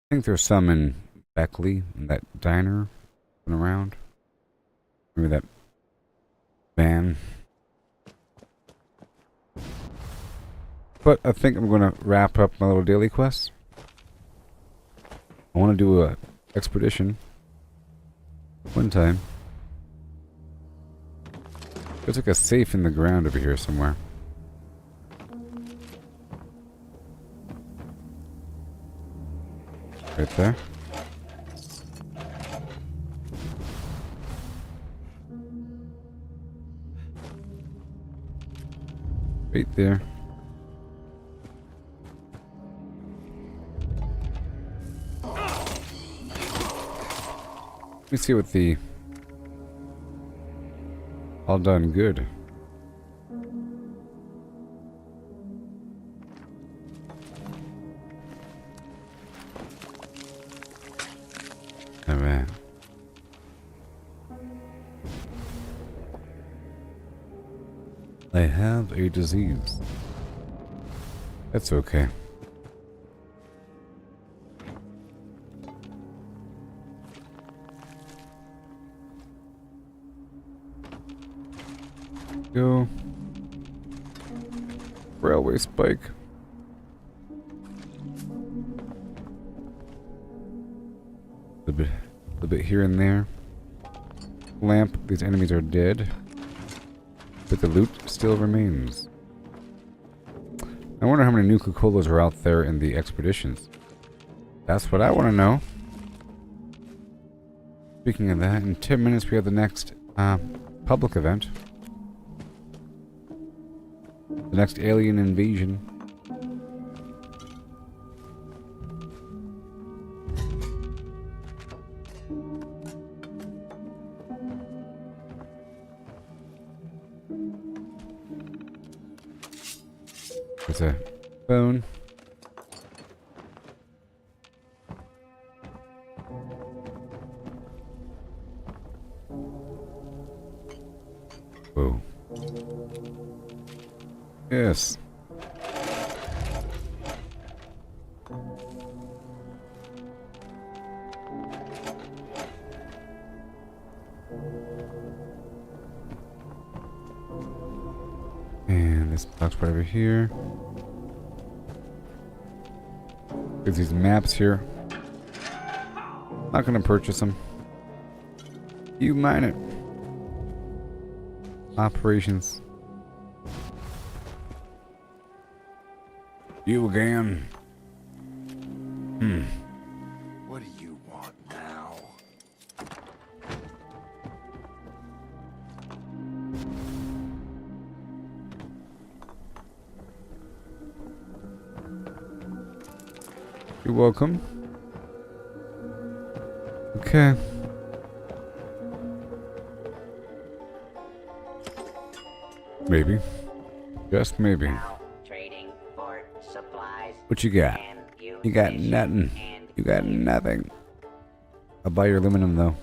I think there's some in Beckley, in that diner around. Maybe that van. But I think I'm going to wrap up my little daily quest. I want to do a expedition one time. There's like a safe in the ground over here somewhere. Right there. Right there. Let me see what the all done good. Alright. I have a disease. That's okay. Go. Railway spike. A bit here and there. Lamp. These enemies are dead, but the loot still remains. I wonder how many Nuka Colas are out there in the expeditions. That's what I want to know. Speaking of that, in 10 minutes we have the next public event. The next alien invasion. There's a phone. Whoa. Yes. And this box right over here. There's these maps here. Not gonna purchase them. You mine it. Operations. You again. What do you want now? You're welcome. Okay. Maybe. Just maybe. What you got? You got nothing. You got nothing. I'll buy your aluminum though.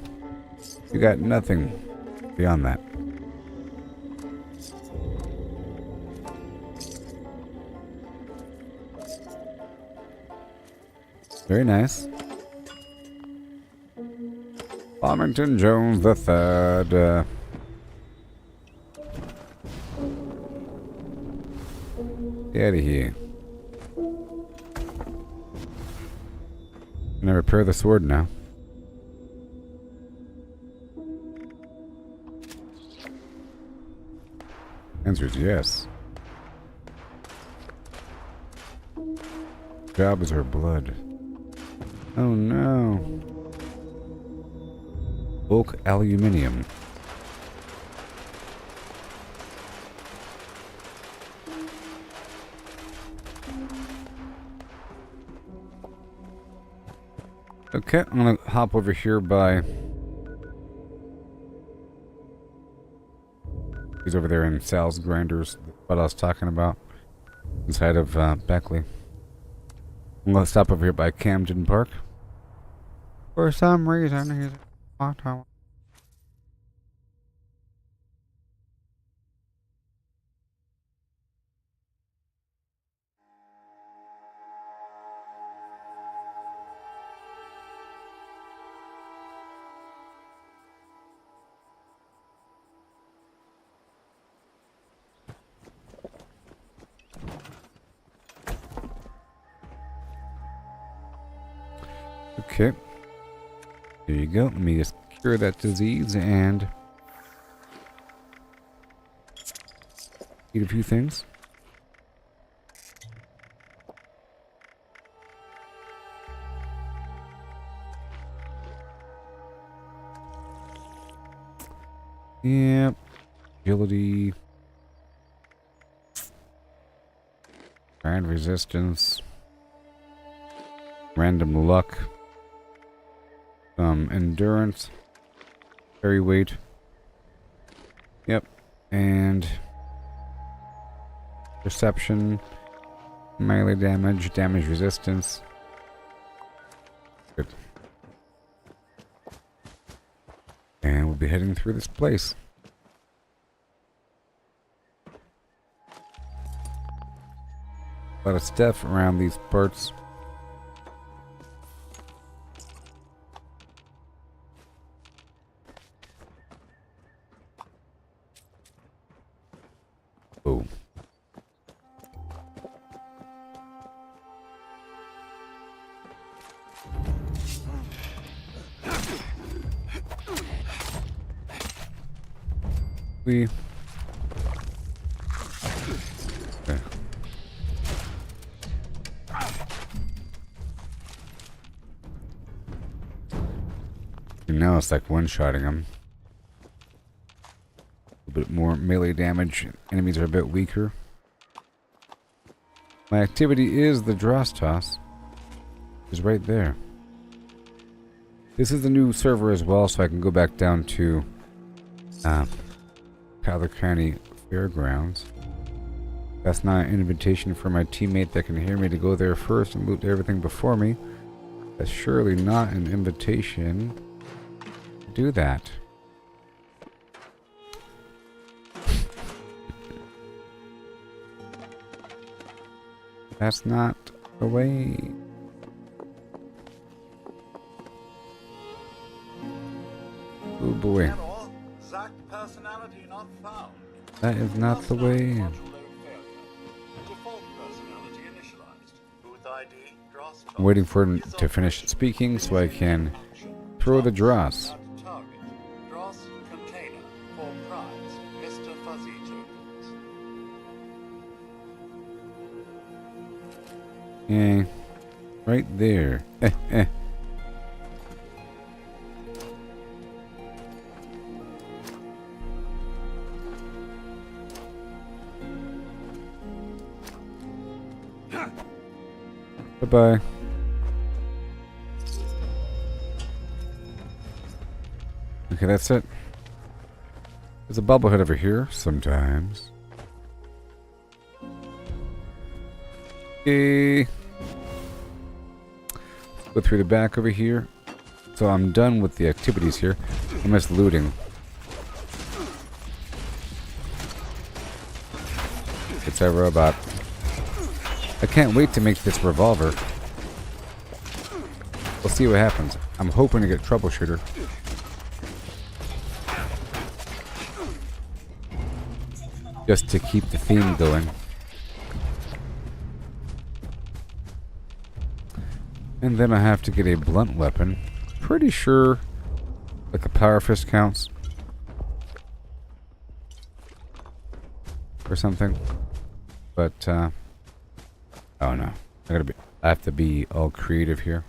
You got nothing beyond that. Very nice. Farmington Jones the Third. Get out of here. Can I repair the sword now? Answer is yes. Job is her blood. Oh no. Bulk aluminium. Okay, I'm gonna hop over here by... He's over there in Sal's Grinders, what I was talking about. Inside of Beckley. I'm gonna stop over here by Camden Park. For some reason, he's... Okay. There you go. Let me just cure that disease and eat a few things. Yep. Agility. Grand resistance. Random luck. Endurance. Carry weight. Yep. And perception, melee damage, damage resistance. Good. And we'll be heading through this place. A lot of stuff around these parts. Oh. Okay. Now it's like one-shotting them. A bit more melee damage. Enemies are a bit weaker. My activity is the Dross Toss. Is right there. This is the new server as well, so I can go back down to Powder County Fairgrounds. That's not an invitation for my teammate that can hear me to go there first and loot everything before me. That's surely not an invitation to do that. That's not the way. Oh boy. Personality not found. That is not the way. Default personality initialized. Booth ID, Dross. I'm waiting for him to finish speaking so I can throw the Dross. Target. Dross container. For prize. Mr. Fuzzy tokens. Yeah. Right there. Bye-bye. Okay, that's it. There's a bobblehead over here sometimes. Okay. Go through the back over here. So I'm done with the activities here. I'm just looting. It's a robot. I can't wait to make this revolver. We'll see what happens. I'm hoping to get troubleshooter. Just to keep the theme going. And then I have to get a blunt weapon. Pretty sure like a power fist counts. Or something. But oh no. I have to be all creative here.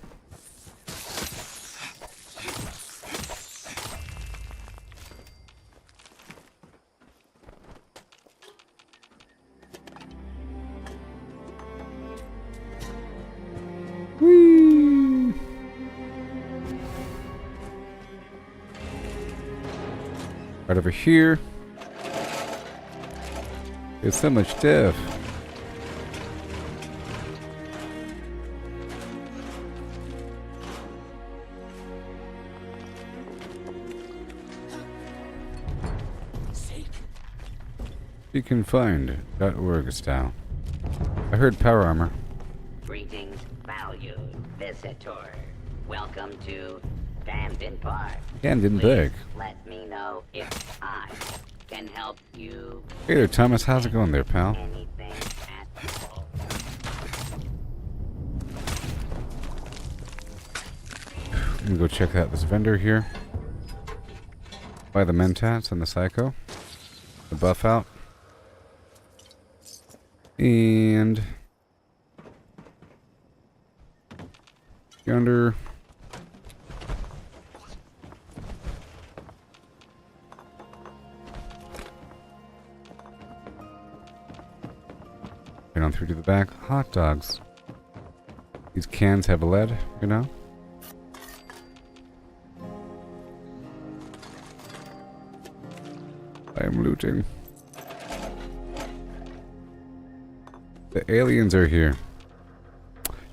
Whee! Right over here. There's so much stuff. You can find .org style. I heard power armor. Greetings, valued visitor. Welcome to Camden Park. Camden Park. Let me know if I can help you. Hey there, Thomas. How's it going there, pal? Anything at all. Let me go check out this vendor here. Buy the Mentats and the Psycho. The buff out. And yonder. Get on through to the back. Hot dogs. These cans have lead, you know. I am looting. The aliens are here.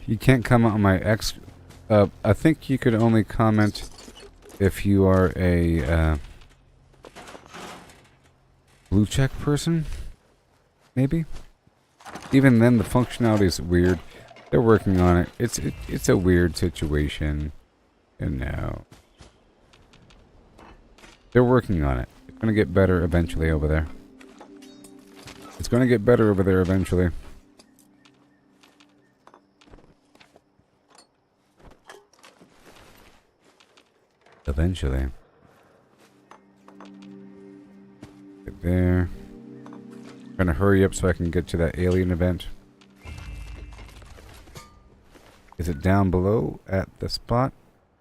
You can't comment on my ex. I think you could only comment if you are a blue check person. Maybe. Even then, the functionality is weird. They're working on it. It's a weird situation. And now they're working on it. It's gonna get better eventually over there. It's gonna get better over there eventually. Eventually. Get there. Trying to hurry up so I can get to that alien event. Is it down below at the spot?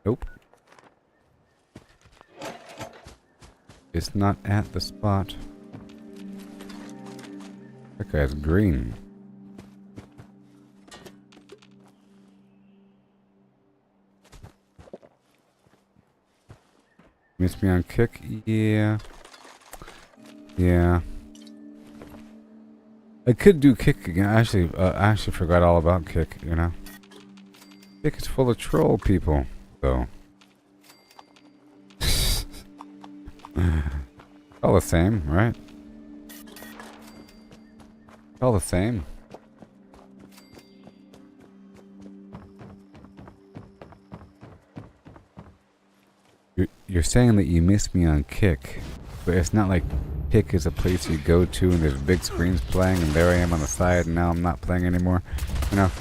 Nope. It's not at the spot. That guy's green. Miss me on kick? Yeah. Yeah. I could do kick again. I actually forgot all about kick, you know. Kick is full of troll people, though. All the same, right? All the same. You're saying that you missed me on kick, but it's not like kick is a place you go to and there's big screens playing and there I am on the side and now I'm not playing anymore. You know,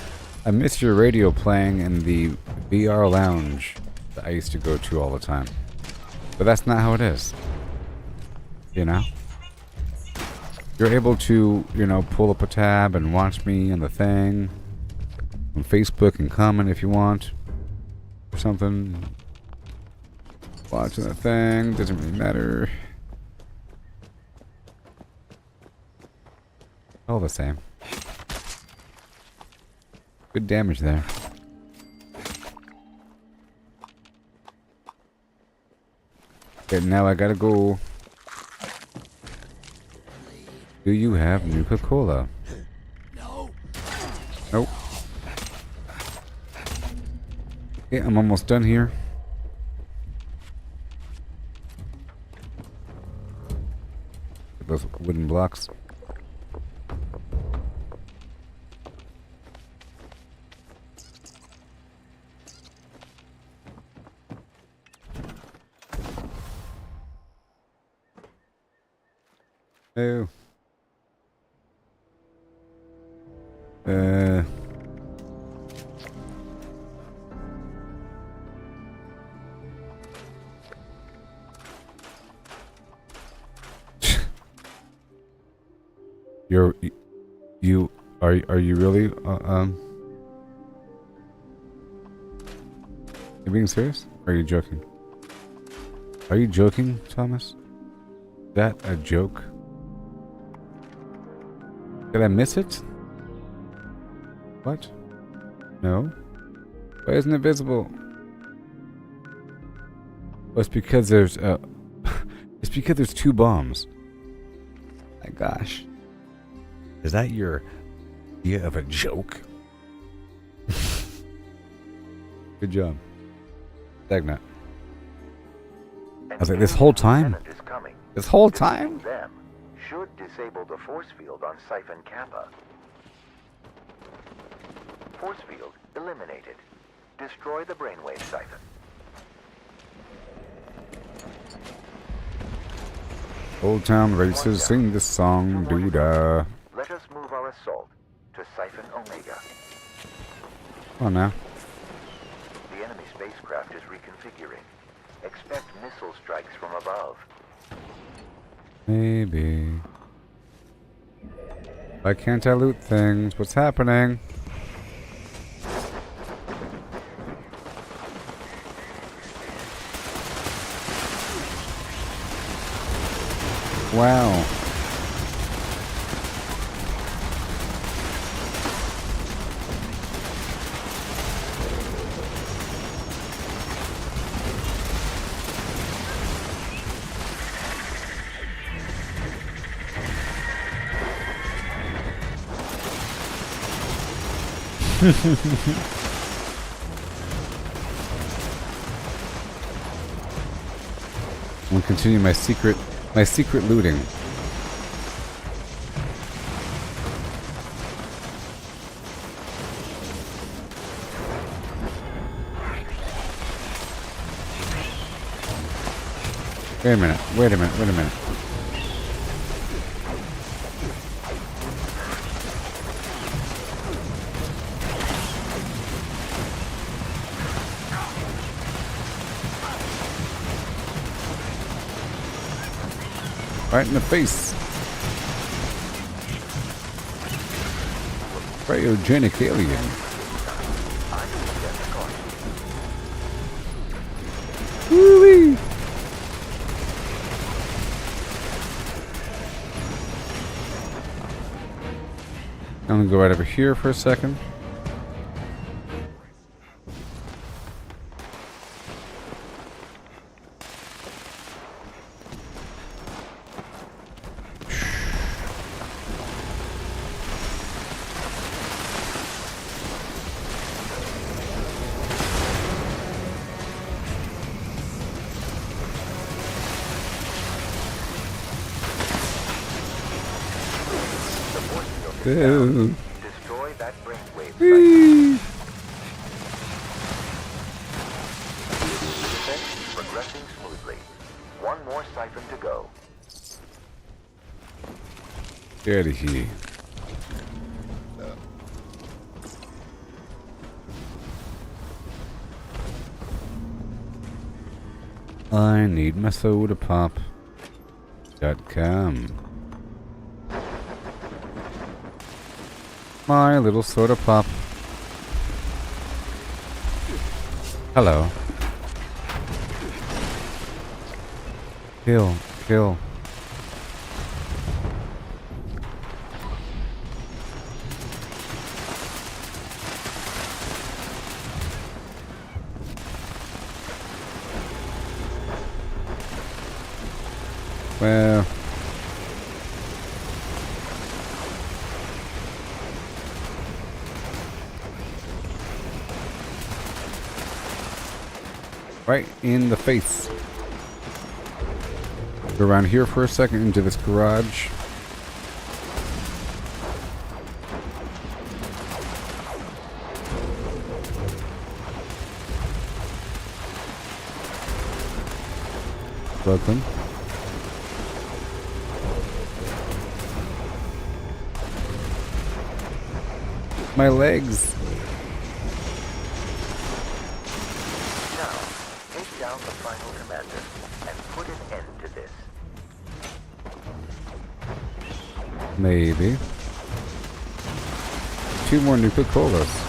I miss your radio playing in the VR lounge that I used to go to all the time. But that's not how it is. You know? You're able to, you know, pull up a tab and watch me on the thing on Facebook and comment if you want or something. Watching the thing doesn't really matter. All the same. Good damage there. Okay, now I gotta go. Do you have Nuka Cola? No. Nope. Okay, I'm almost done here. Those wooden blocks. Oh. Are you really you being serious? Or are you joking? Are you joking, Thomas? Is that a joke? Did I miss it? What? No? Why isn't it visible? Oh, it's because there's it's because there's 2 bombs. My gosh. Is that your idea of a joke? Good job. Stagnant. I was like, this whole time? This whole time? Them should disable the force field on Siphon Kappa. Force field eliminated. Destroy the brainwave siphon. Old Town Races, sing this song, doo-dah. Let us move our assault to Siphon Omega. Oh, now. The enemy spacecraft is reconfiguring. Expect missile strikes from above. Maybe. Why can't I loot things? What's happening? Wow. I'm gonna continue my secret looting. Wait a minute. Right in the face. Cryogenic alien. Woo-wee. I'm gonna go right over here for a second. Destroy that brainwave. Defense progressing smoothly. One more siphon to go. Get here. I need my soda pop.com. My little soda pop. Hello. Kill. Well. Right in the face. Go around here for a second into this garage. Welcome. My legs. Down the final commander and put an end to this. Maybe. 2 more Nuka Colas.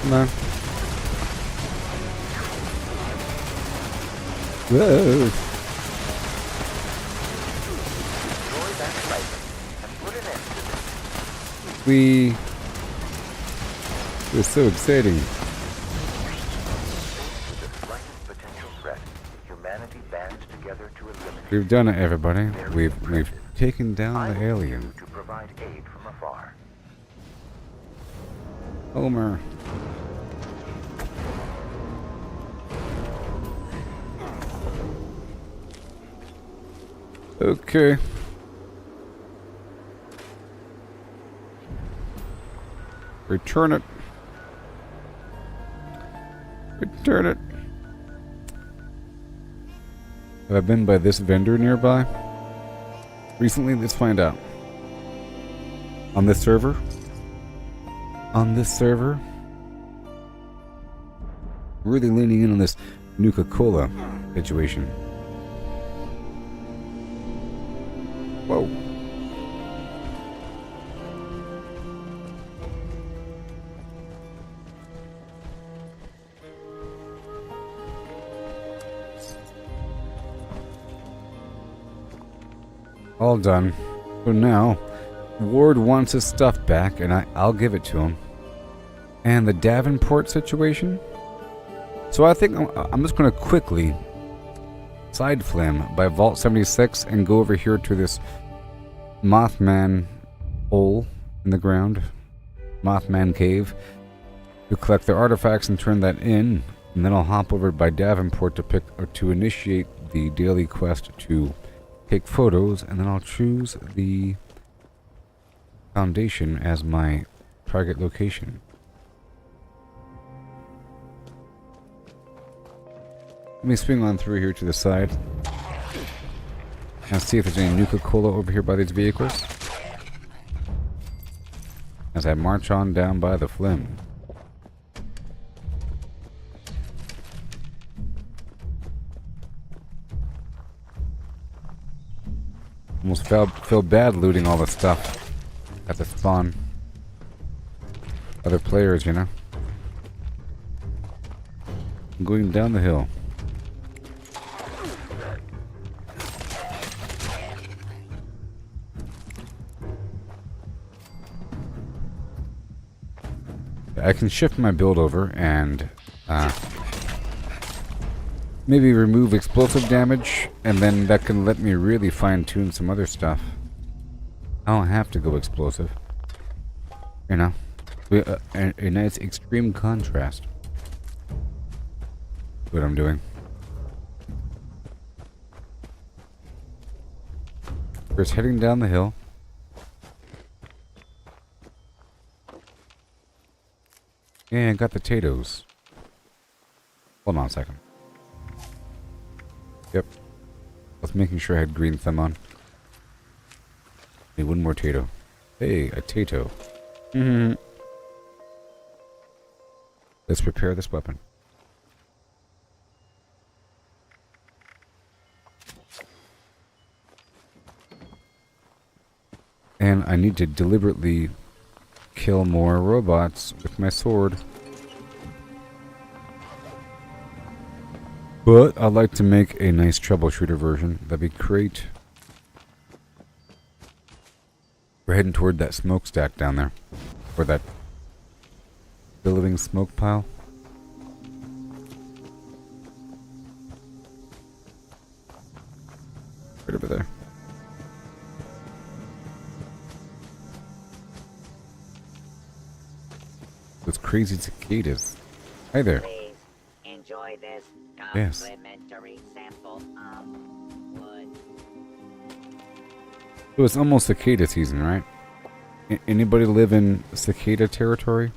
Come on. Whoa. It was so exciting. We've done it, everybody. We've taken down the alien. To provide aid from afar. Homer. Okay. Return it. Return it. Have I been by this vendor nearby? Recently? Let's find out. On this server? On this server? Really leaning in on this Nuka Cola situation. Whoa. All done. So now, Ward wants his stuff back, and I'll give it to him. and the Davenport situation. So I think I'm just going to quickly side flim by Vault 76 and go over here to this Mothman hole in the ground, Mothman cave, to collect their artifacts and turn that in, and then I'll hop over by Davenport to initiate the daily quest to take photos, and then I'll choose the Foundation as my target location. Let me swing on through here to the side and see if there's any Nuka Cola over here by these vehicles as I march on down by the flim. Almost feel bad looting all the stuff at the spawn. Other players, you know. I'm going down the hill. I can shift my build over and maybe remove explosive damage, and then that can let me really fine-tune some other stuff. I don't have to go explosive. You know? A nice extreme contrast. What I'm doing. First heading down the hill. And got potatoes. Hold on a second. Yep. I was making sure I had green thumb on. Need one more tato. Hey, a tato. Let's prepare this weapon. And I need to deliberately kill more robots with my sword. But I'd like to make a nice troubleshooter version. That'd be great. We're heading toward that smokestack down there. Or that billowing smoke pile. Right over there. Those crazy cicadas. Hi there. Please enjoy this Yes. complimentary sample of wood. So it's almost cicada season, right? Anybody live in cicada territory?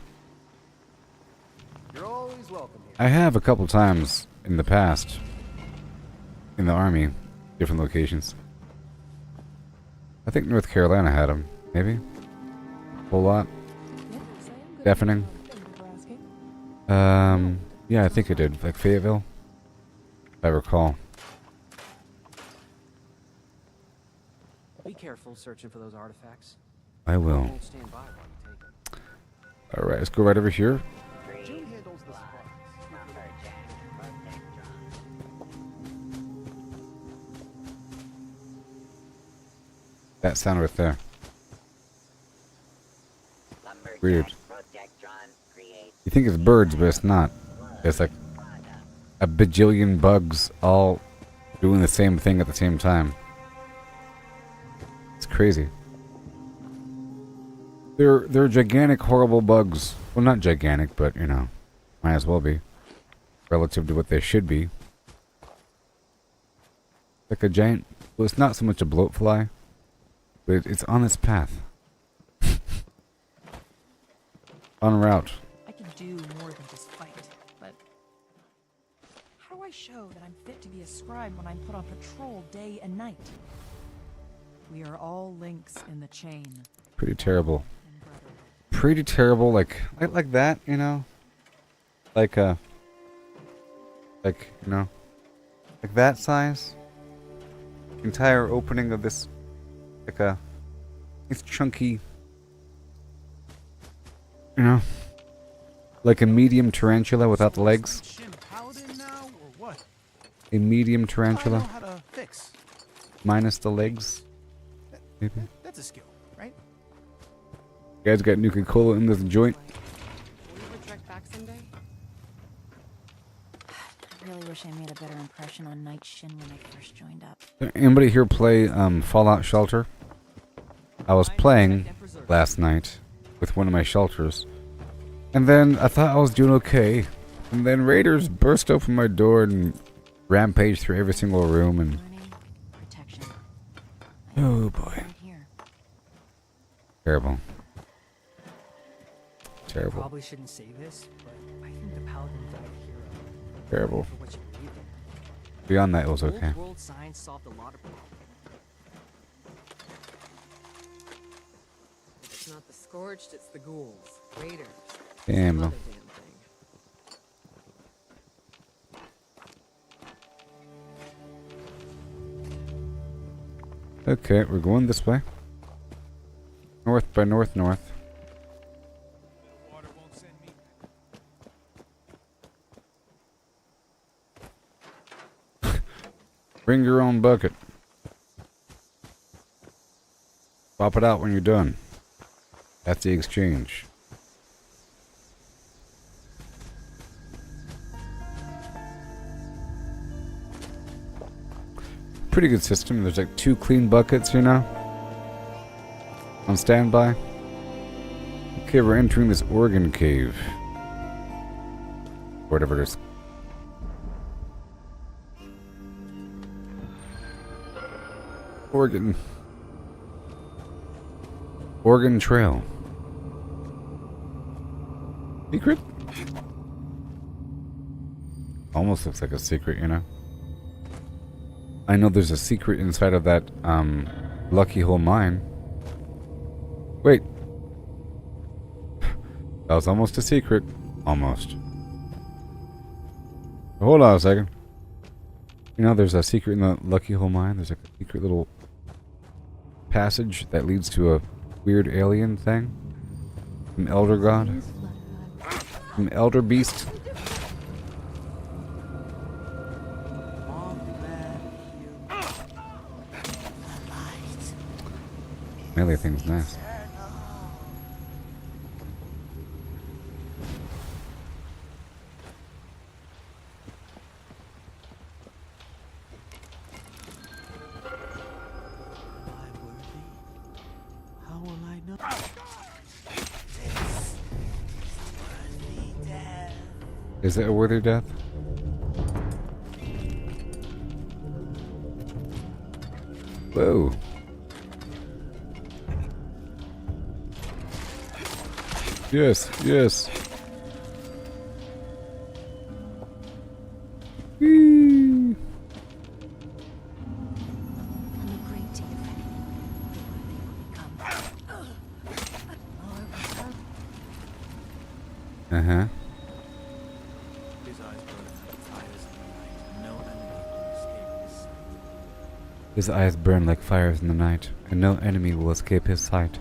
You're always welcome here. I have a couple times in the past. In the army. Different locations. I think North Carolina had them. Maybe? Whole lot. Deafening. Yeah, I think it did. Like Fayetteville. If I recall. Be careful searching for those artifacts. I will. Won't stand by while you take them. Alright, let's go right over here. June handles the supplies. That sound right there. Weird. You think it's birds, but it's not. It's like a bajillion bugs all doing the same thing at the same time. It's crazy. They're gigantic, horrible bugs. Well, not gigantic, but you know, might as well be, relative to what they should be. Like a giant. Well, it's not so much a bloatfly, but it's on its path. En route. I can do more than just fight, but how do I show that I'm fit to be a scribe when I'm put on patrol day and night? We are all links in the chain. Pretty terrible. Pretty terrible, like that, you know? Like you know, like that size. Entire opening of this, like it's chunky, you know, like a medium tarantula without the legs. A medium tarantula minus the legs. Maybe. That's a skill, right? You guys got Nuka Cola in this joint? really wish I made a better impression on Night Shin when I first joined up. Anybody here play Fallout Shelter? I was playing last night with one of my shelters, and then I thought I was doing okay, and then raiders burst open my door and rampaged through every single room, and oh boy, terrible, terrible. Probably shouldn't say this, but I think the Paladin died a hero. Terrible. For what you believe in. Beyond that, it was okay. Old world science solved a lot of problems. If it's not the Scorched, it's the ghouls, raiders. Damn. Some other damn thing. Okay, we're going this way. North by north. Bring your own bucket. Pop it out when you're done. That's the exchange. Pretty good system. There's like 2 clean buckets, you know, on standby. Okay, we're entering this organ cave. Whatever it is. Organ Trail. Secret? Almost looks like a secret, you know? I know there's a secret inside of that, Lucky Hole mine. Wait. That was almost a secret. Almost. Hold on a second. You know, there's a secret in the Lucky Hole mine. There's like a secret little passage that leads to a weird alien thing. An elder god. An elder beast. Melee thing's nice. Is it a worthy death? Whoa. Yes, yes. Whee. Uh-huh. His eyes burn like fires in the night, and no enemy will escape his sight.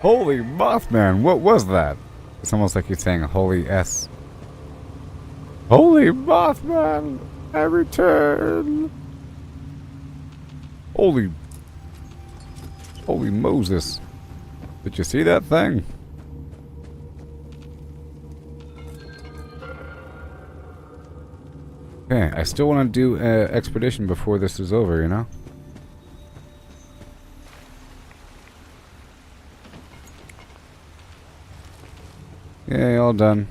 Holy Mothman, what was that? It's almost like you're saying holy S. Holy Mothman, I return. Holy Moses. Did you see that thing? Okay, I still want to do an expedition before this is over, you know? Yay, all done.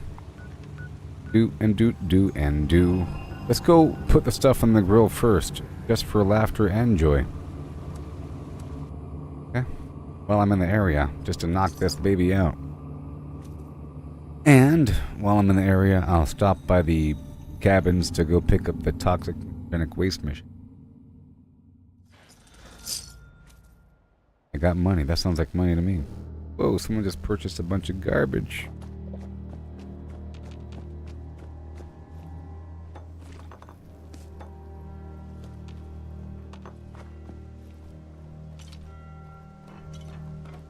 Do and do. Let's go put the stuff on the grill first, just for laughter and joy. Okay? While I'm in the area, just to knock this baby out. And while I'm in the area, I'll stop by the cabins to go pick up the toxic waste mission. I got money. That sounds like money to me. Whoa, someone just purchased a bunch of garbage.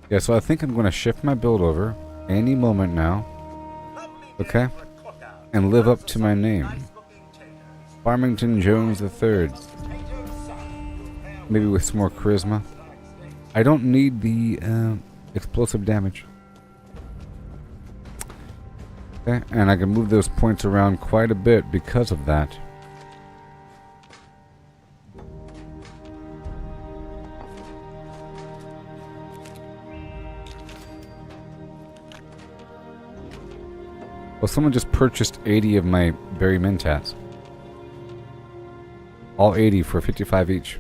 Yeah, so I think I'm going to shift my build over any moment now. Okay? And live up to my name. Farmington Jones III. maybe with some more charisma. I don't need the explosive damage. Okay, and I can move those points around quite a bit because of that. Well, someone just purchased 80 of my berry mentats. All 80 for 55 each.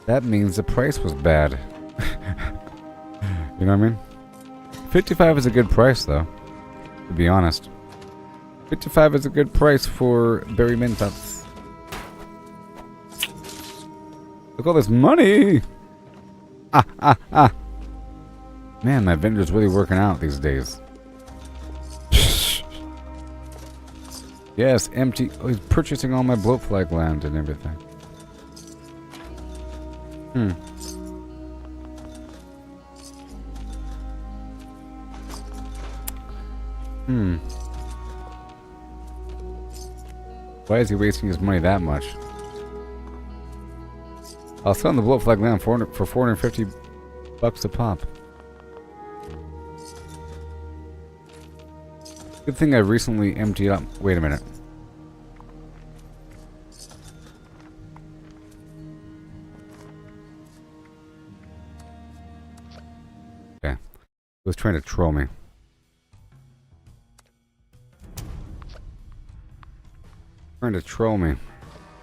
That means the price was bad. You know what I mean? 55 is a good price, though. To be honest. 55 is a good price for berry mentats. Look at all this money! Man, my vendor's really working out these days. Yes, empty. Oh, he's purchasing all my bloat flag land and everything. Why is he wasting his money that much? I'll sell the bloat flag land for 450 bucks a pop. Good thing I recently emptied up. Wait a minute. Okay. He was trying to troll me. Trying to troll me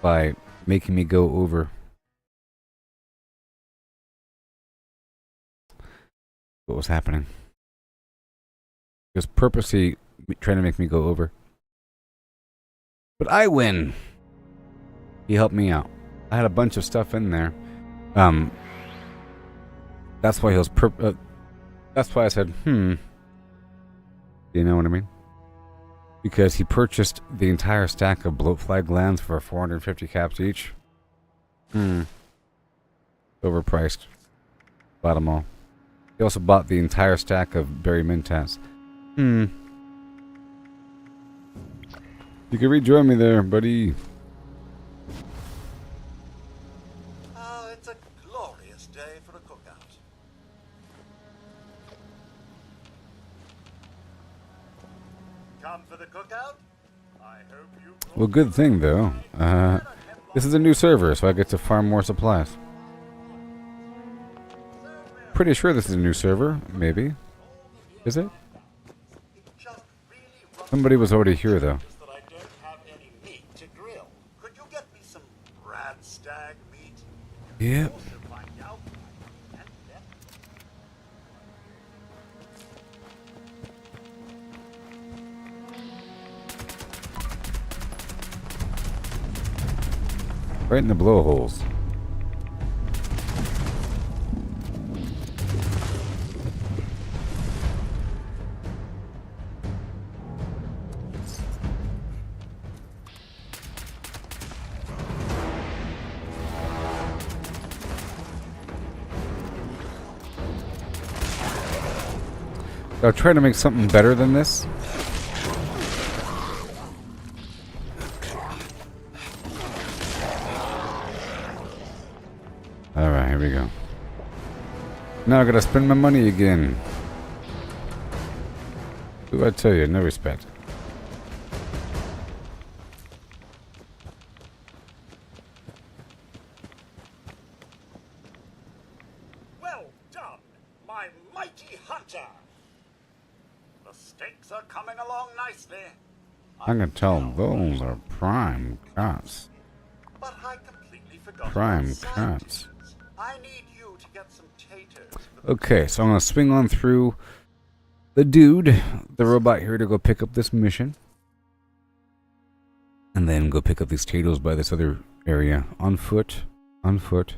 by making me go over. What was happening? He was purposely trying to make me go over. But I win! He helped me out. I had a bunch of stuff in there. That's why he was that's why I said, Do you know what I mean? Because he purchased the entire stack of bloat flag lands for 450 caps each. Overpriced. Bought them all. He also bought the entire stack of berry mentats. You can rejoin me there, buddy. Oh, it's a glorious day for a cookout. Come for the cookout? I hope you... Well, good thing, though. This is a new server, so I get to farm more supplies. Pretty sure this is a new server, maybe. Is it? Somebody was already here, though. Yep. Right in the blowholes. I'll try to make something better than this. Alright, here we go. Now I gotta spend my money again. What do I tell you? No respect. Well done, my mighty hunter. The steaks are coming along nicely. I can tell those are prime cuts. But I completely forgot Prime about side cuts. dishes. I need you to get some taters. Okay, so I'm gonna swing on through the dude, the robot here, to go pick up this mission. And then go pick up these potatoes by this other area. On foot. On foot.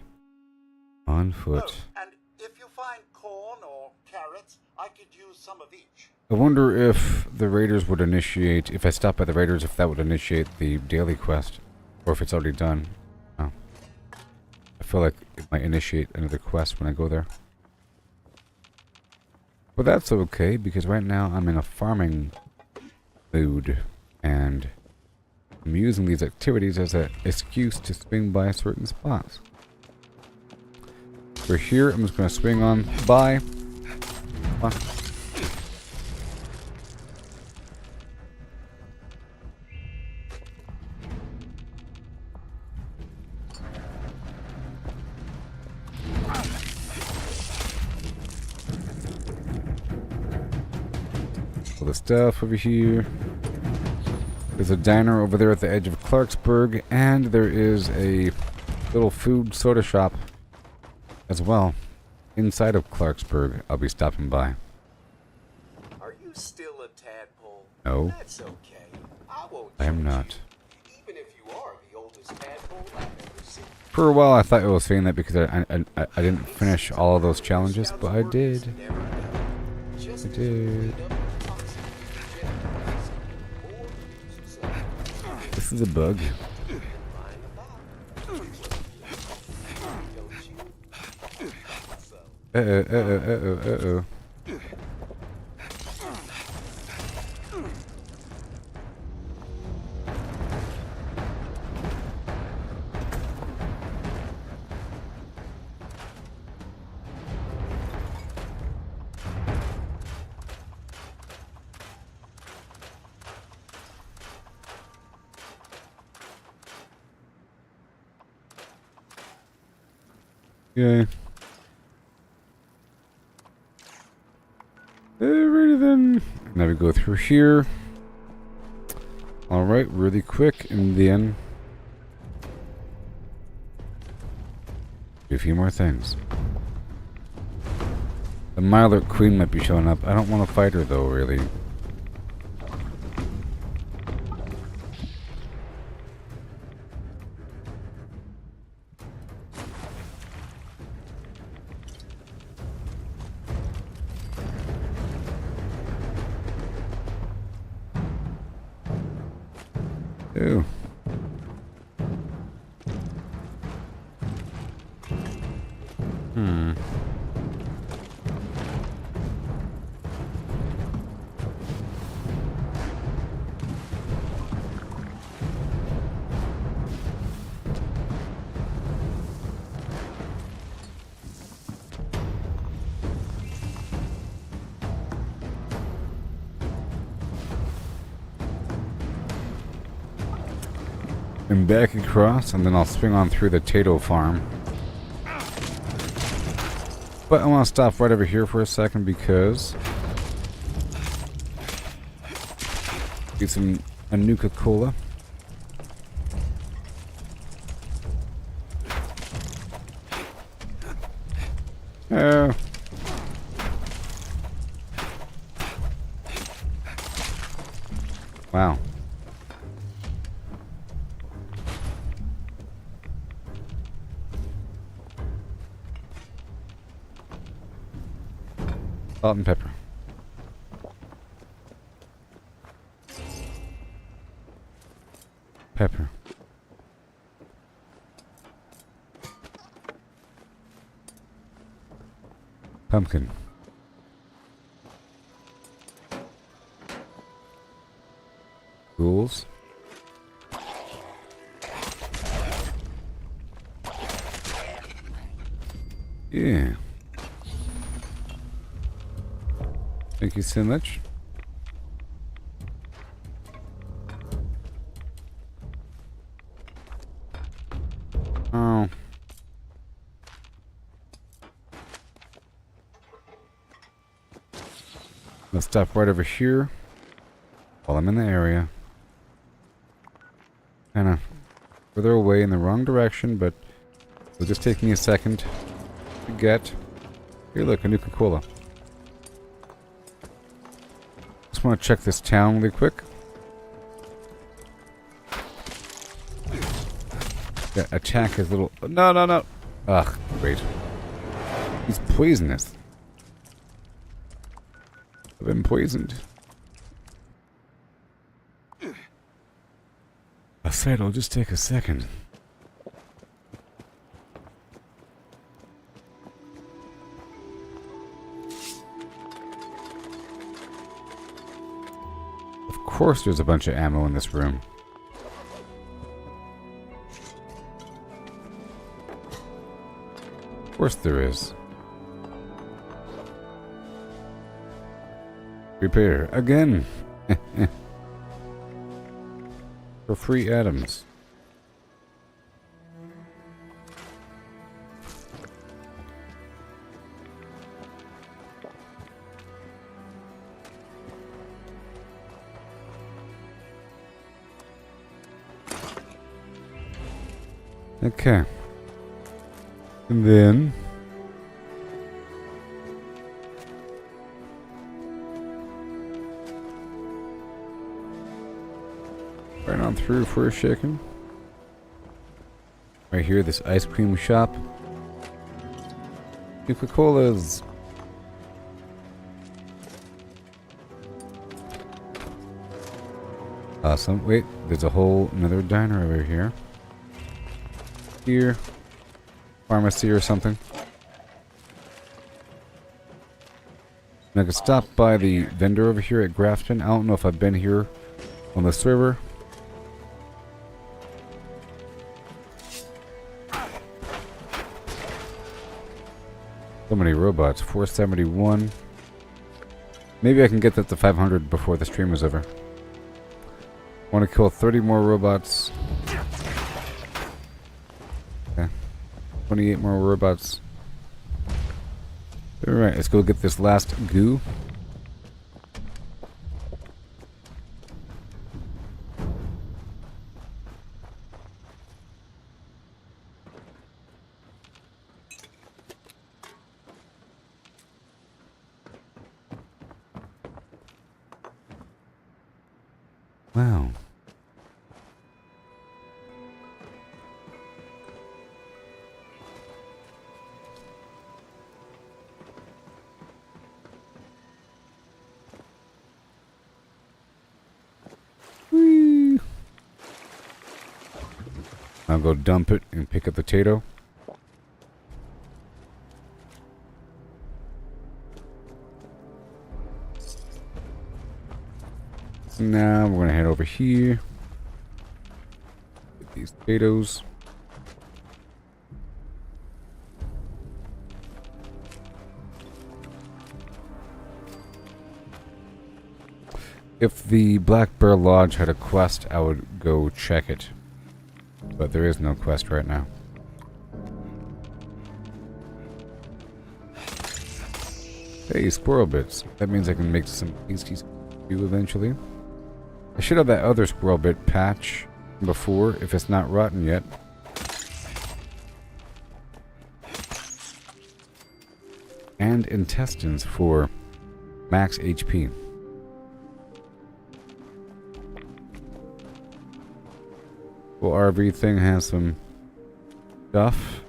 On foot. Oh, and if you find corn or carrots, I could use some of each. I wonder if the raiders would initiate, if I stop by the raiders, if that would initiate the daily quest. Or if it's already done. Oh. I feel like it might initiate another quest when I go there. But that's okay, because right now I'm in a farming mood. And I'm using these activities as an excuse to swing by certain spots. We're here. I'm just gonna swing on by. All the stuff over here. There's a diner over there at the edge of Clarksburg, and there is a little food soda shop as well inside of Clarksburg. I'll be stopping by. Are you still a tadpole? No, That's okay. I am not. Even if you are the oldest tadpole I've ever seen. For a while, I thought I was saying that because I didn't finish all of those challenges, but I did. I did. This is a bug. Uh-oh. Okay. Alrighty then. Now we go through here. Alright, really quick, and then a few more things. The Mirelurk Queen might be showing up. I don't want to fight her though, really. Ew. And back across, and then I'll swing on through the Tato farm. But I want to stop right over here for a second because get a Nuka Cola. Wow. Salt and pepper. Pepper. Pumpkin. Ghouls. Yeah. Thank you so much. Oh. Let's stop right over here while I'm in the area. Kind of further away in the wrong direction, but it'll just take me a second to get. Here, look, a Nuka Cola. Just want to check this town really quick. Yeah, attack his little. No, no, no. Ugh, great. He's poisonous. I've been poisoned. I said it'll just take a second. Of course there's a bunch of ammo in this room. Of course there is. Repair again. For free atoms. Okay. And then right on through for a second. Right here, this ice cream shop. Nuka-Colas. Awesome. Wait, there's a whole another diner over here. Here. Pharmacy or something. And I could stop by the vendor over here at Grafton. I don't know if I've been here on the server. So many robots. 471. Maybe I can get that to 500 before the stream is over. Want to kill 30 more robots. Okay. 28 more robots. Alright, let's go get this last goo. Wow. Whee. I'll go dump it and pick up the potato. Now we're gonna head over here. Get these potatoes. If the Black Bear Lodge had a quest, I would go check it. But there is no quest right now. Hey, squirrel bits. That means I can make some tasty stew eventually. I should have that other squirrel bit patch before, if it's not rotten yet. And intestines for max HP. Well, everything has some stuff.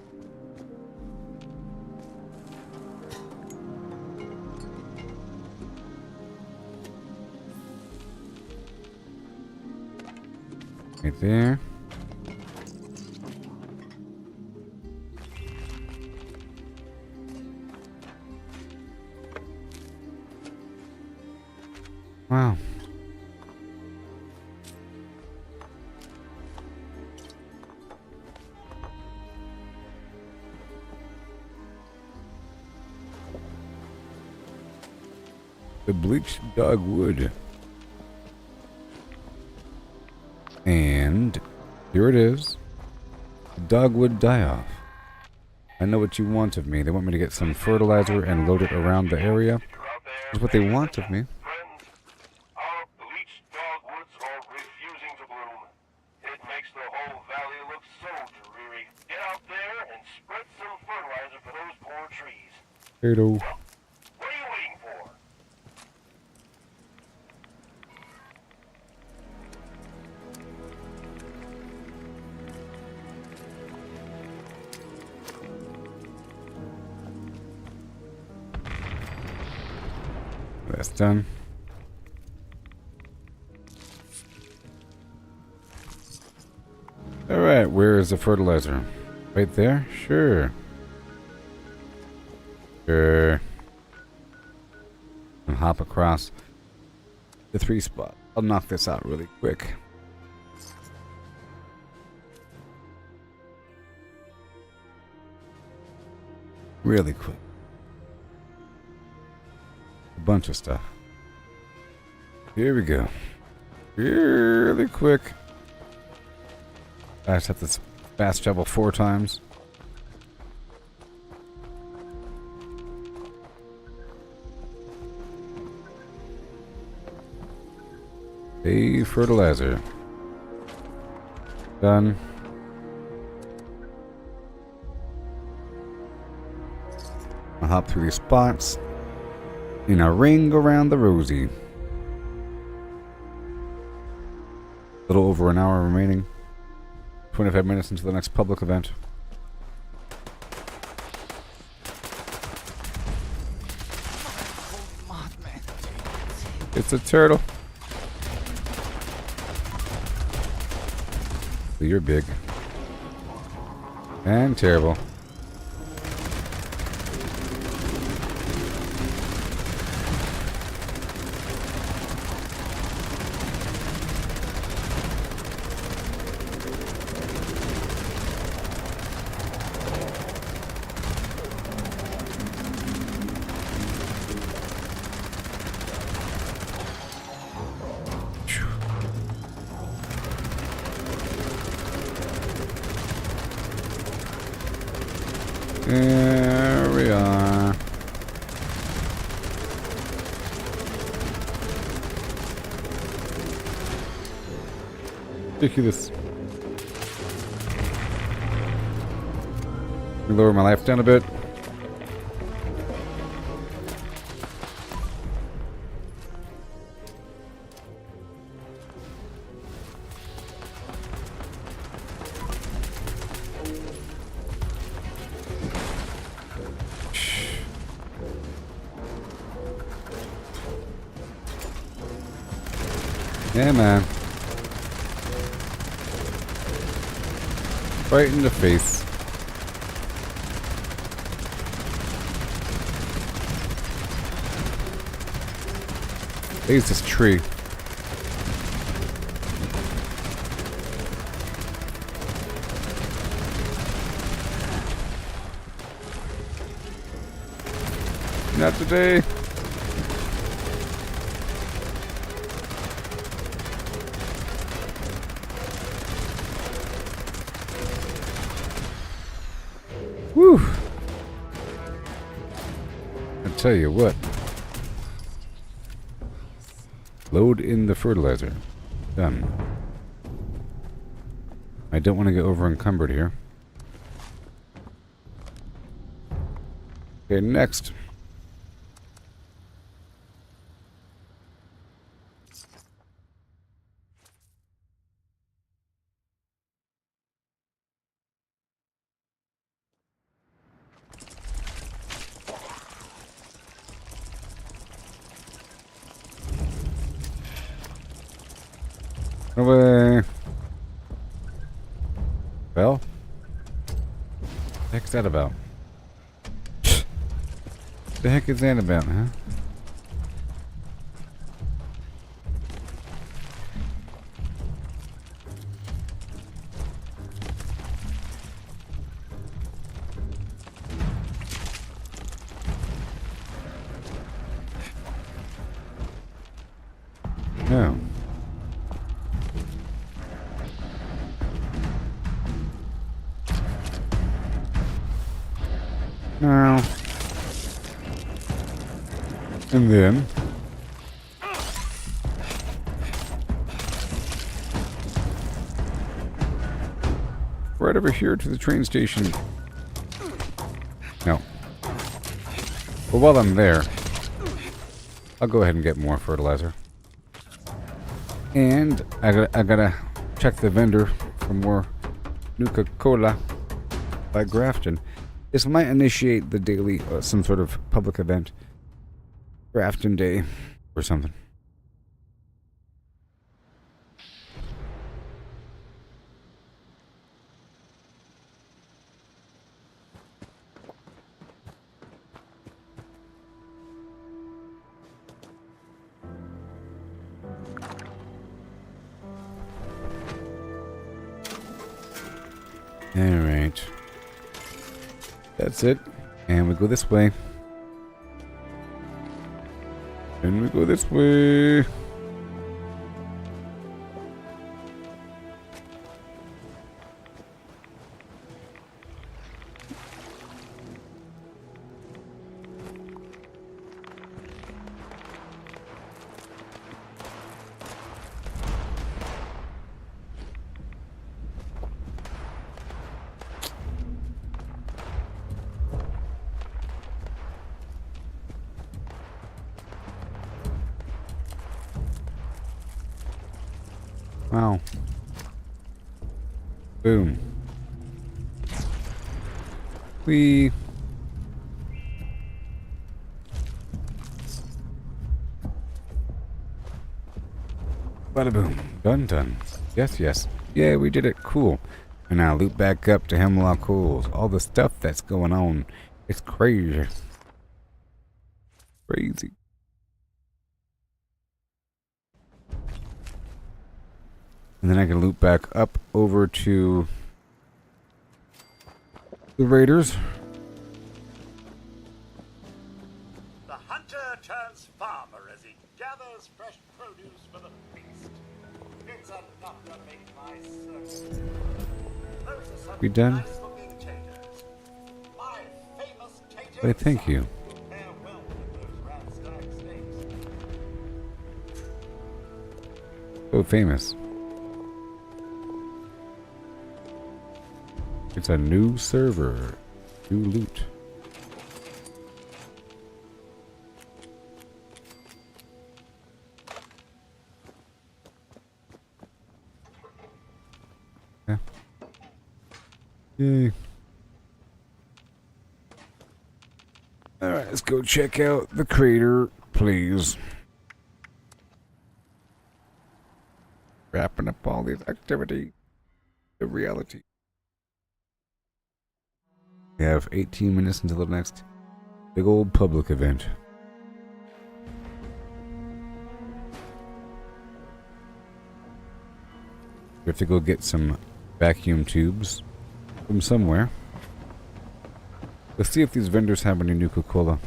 Right there. Wow. The bleached dogwood. And here it is. Dogwood die-off. I know what you want of me. They want me to get some fertilizer and load it around the area. That's what they want of me. Our bleached dogwoods are refusing to bloom. It makes the whole valley look so dreary. Get out there and spread some fertilizer for those poor trees. Hello. What are you waiting for? That's done. Alright, where is the fertilizer? Right there? Sure. Sure. And hop across the 3 spot. I'll knock this out really quick. Really quick. A bunch of stuff. Here we go. Really quick. I just have to fast travel 4 times. A fertilizer. Done. I'll hop through these spots in a ring around the rosy. A little over an hour remaining. 25 minutes until the next public event. It's a turtle. You're big. And terrible. There we are. Ridiculous. Let me lower my life down a bit. Yeah, man. Right in the face. There's this tree. Not today. Whew. I tell you what. Load in the fertilizer. Done. I don't want to get over encumbered here. Okay, next. Away. Well, what the heck's that about? The heck is that about, huh? No. Now, and then right over here to the train station. No. But while I'm there, I'll go ahead and get more fertilizer. And I gotta check the vendor for more Nuka Cola by Grafton. This might initiate the daily, some sort of public event. Grafton Day or something. Alright. That's it. And we go this way. And we go this way. Wow. Boom. Whee. Bada boom. Done done. Yes, yes. Yeah, we did it. Cool. And now loop back up to Hemlock Holes. All the stuff that's going on. It's crazy. Crazy. And then I can loop back up over to the Raiders. The hunter turns farmer as he gathers fresh produce for the feast. It's enough to make my circuit. Those are some We done? nice-looking taters. My famous taters. Why, thank you. Pair well with those rat-stacked steaks. So famous. It's a new server. New loot. Yeah. Yay. Alright, let's go check out the crater, please. Wrapping up all this activity. The reality. We have 18 minutes until the next big old public event. We have to go get some vacuum tubes from somewhere. Let's see if these vendors have any Nuka Cola.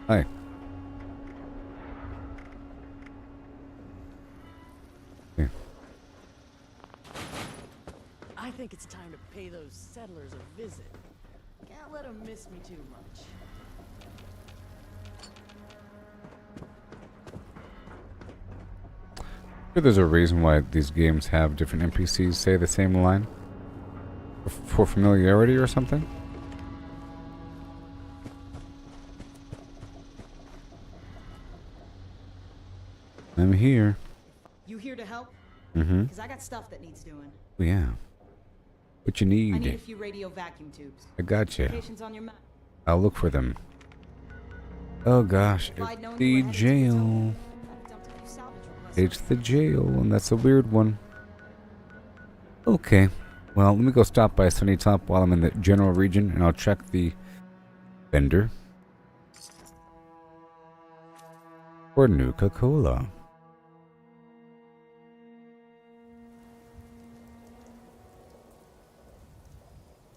Hi. I think it's time to pay those settlers a visit. Can't let them miss me too much. Sure, there's a reason why these games have different NPCs say the same line. For familiarity or something? I'm here. You here to help? Mm-hmm. Because I got stuff that needs doing. Oh, yeah. What you need? I need a few radio vacuum tubes. I gotcha. Locations on your map. I'll look for them. Oh gosh, it's the jail. It's the jail, and that's a weird one. Okay, well, let me go stop by Sunny Top while I'm in the general region, and I'll check the vendor for Nuka Cola.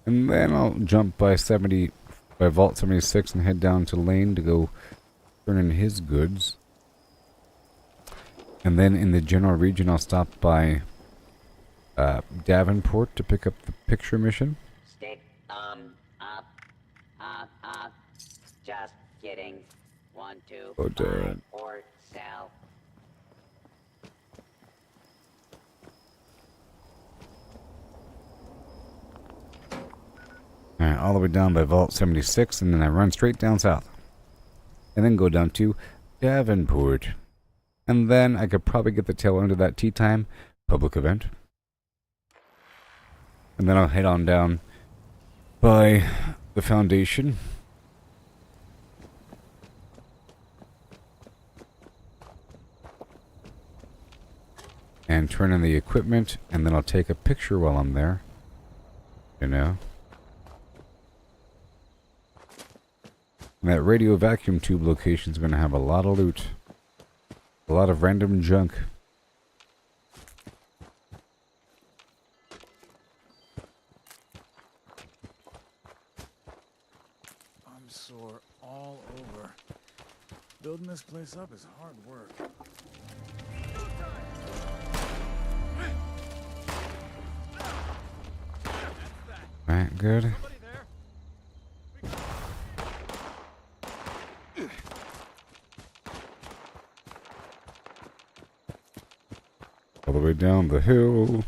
And then I'll jump by Vault 76 and head down to Lane to go turn in his goods. And then in the general region, I'll stop by Davenport to pick up the picture mission. Stick up. Just kidding. 1, 2, Oh, 5, damn. or sell. Alright, all the way down by Vault 76, and then I run straight down south. And then go down to Davenport. And then I could probably get the tail end of that tea time public event. And then I'll head on down by the Foundation. And turn in the equipment, and then I'll take a picture while I'm there. You know? And that radio vacuum tube location is going to have a lot of loot. A lot of random junk. sore all over. Building this place up is hard work. Alright, good. All the way down the hill.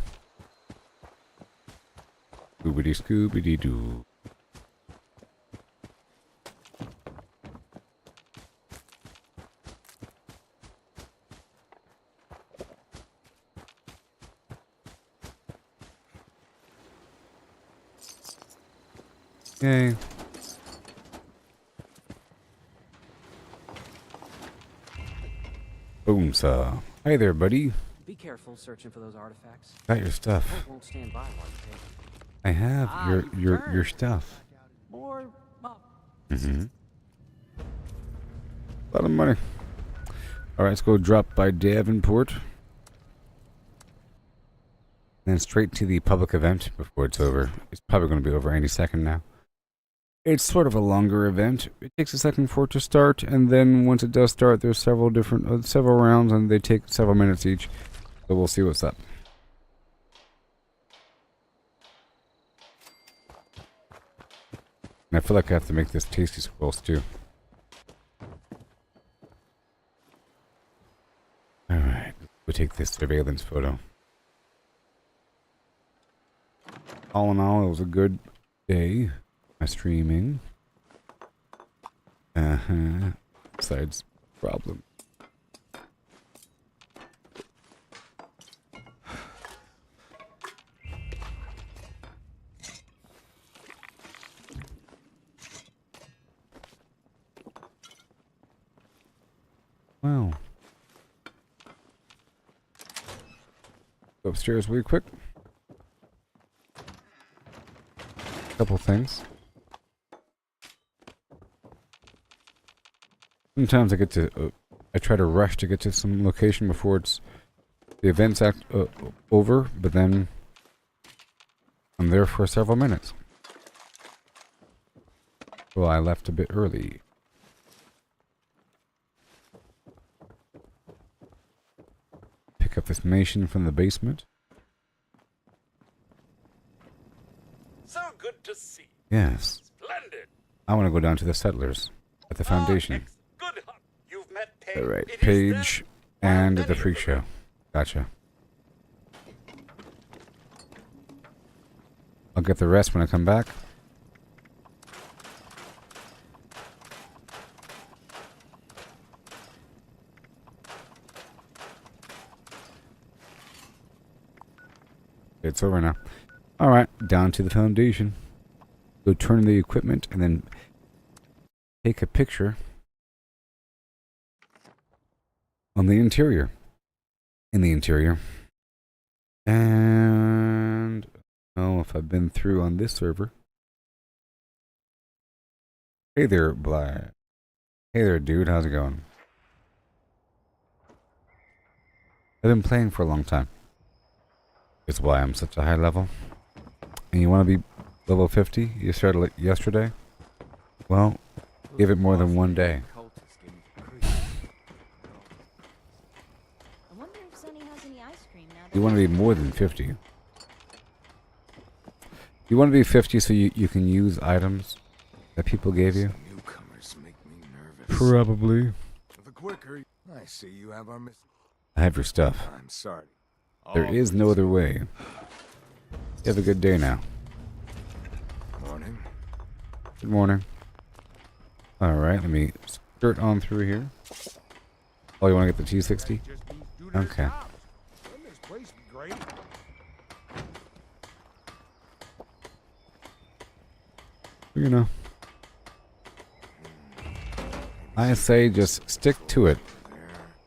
Scoobity scoobity doo. Yay. Boom saw. Hey there, buddy. Be careful searching for those artifacts. Got your stuff. Folk won't stand by while you take them. I have your stuff. More Mm-hmm. A lot of money. Alright, let's go drop by Davenport. Then straight to the public event before it's over. It's probably going to be over any second now. It's sort of a longer event. It takes a second for it to start, and then once it does start, there's several different, several rounds, and they take several minutes each. So we'll see what's up. And I feel like I have to make this tasty squirrels too. Alright, we'll take this surveillance photo. All in all, it was a good day. My streaming. Besides problem. Wow. Go upstairs really quick. Couple things. Sometimes I get to, I try to rush to get to some location before the event's over, but then I'm there for several minutes. Well, I left a bit early. Pick up this mason from the basement. So good to see. Yes. Splendid. I want to go down to the settlers at the foundation. Good. You've met Paige. Alright, Paige and the freak show. Gotcha. I'll get the rest when I come back. It's over now. Alright, down to the foundation. Go turn the equipment and then take a picture on the interior. In the interior. And I don't know if I've been through on this server. Hey there, Bly. Hey there, dude. How's it going? I've been playing for a long time. It's why I'm such a high level. And you want to be level 50? You started yesterday? Well, give it more than one day. You want to be more than 50. You want to be 50 so you can use items that people gave you? Newcomers make me nervous. Probably. The quicker I see you have our I have your stuff. I'm sorry. There is no other way. You have a good day now. Morning. Good morning. Alright, let me skirt on through here. Oh, you want to get the T60? Okay. Wouldn't this place be great? You know. I say just stick to it.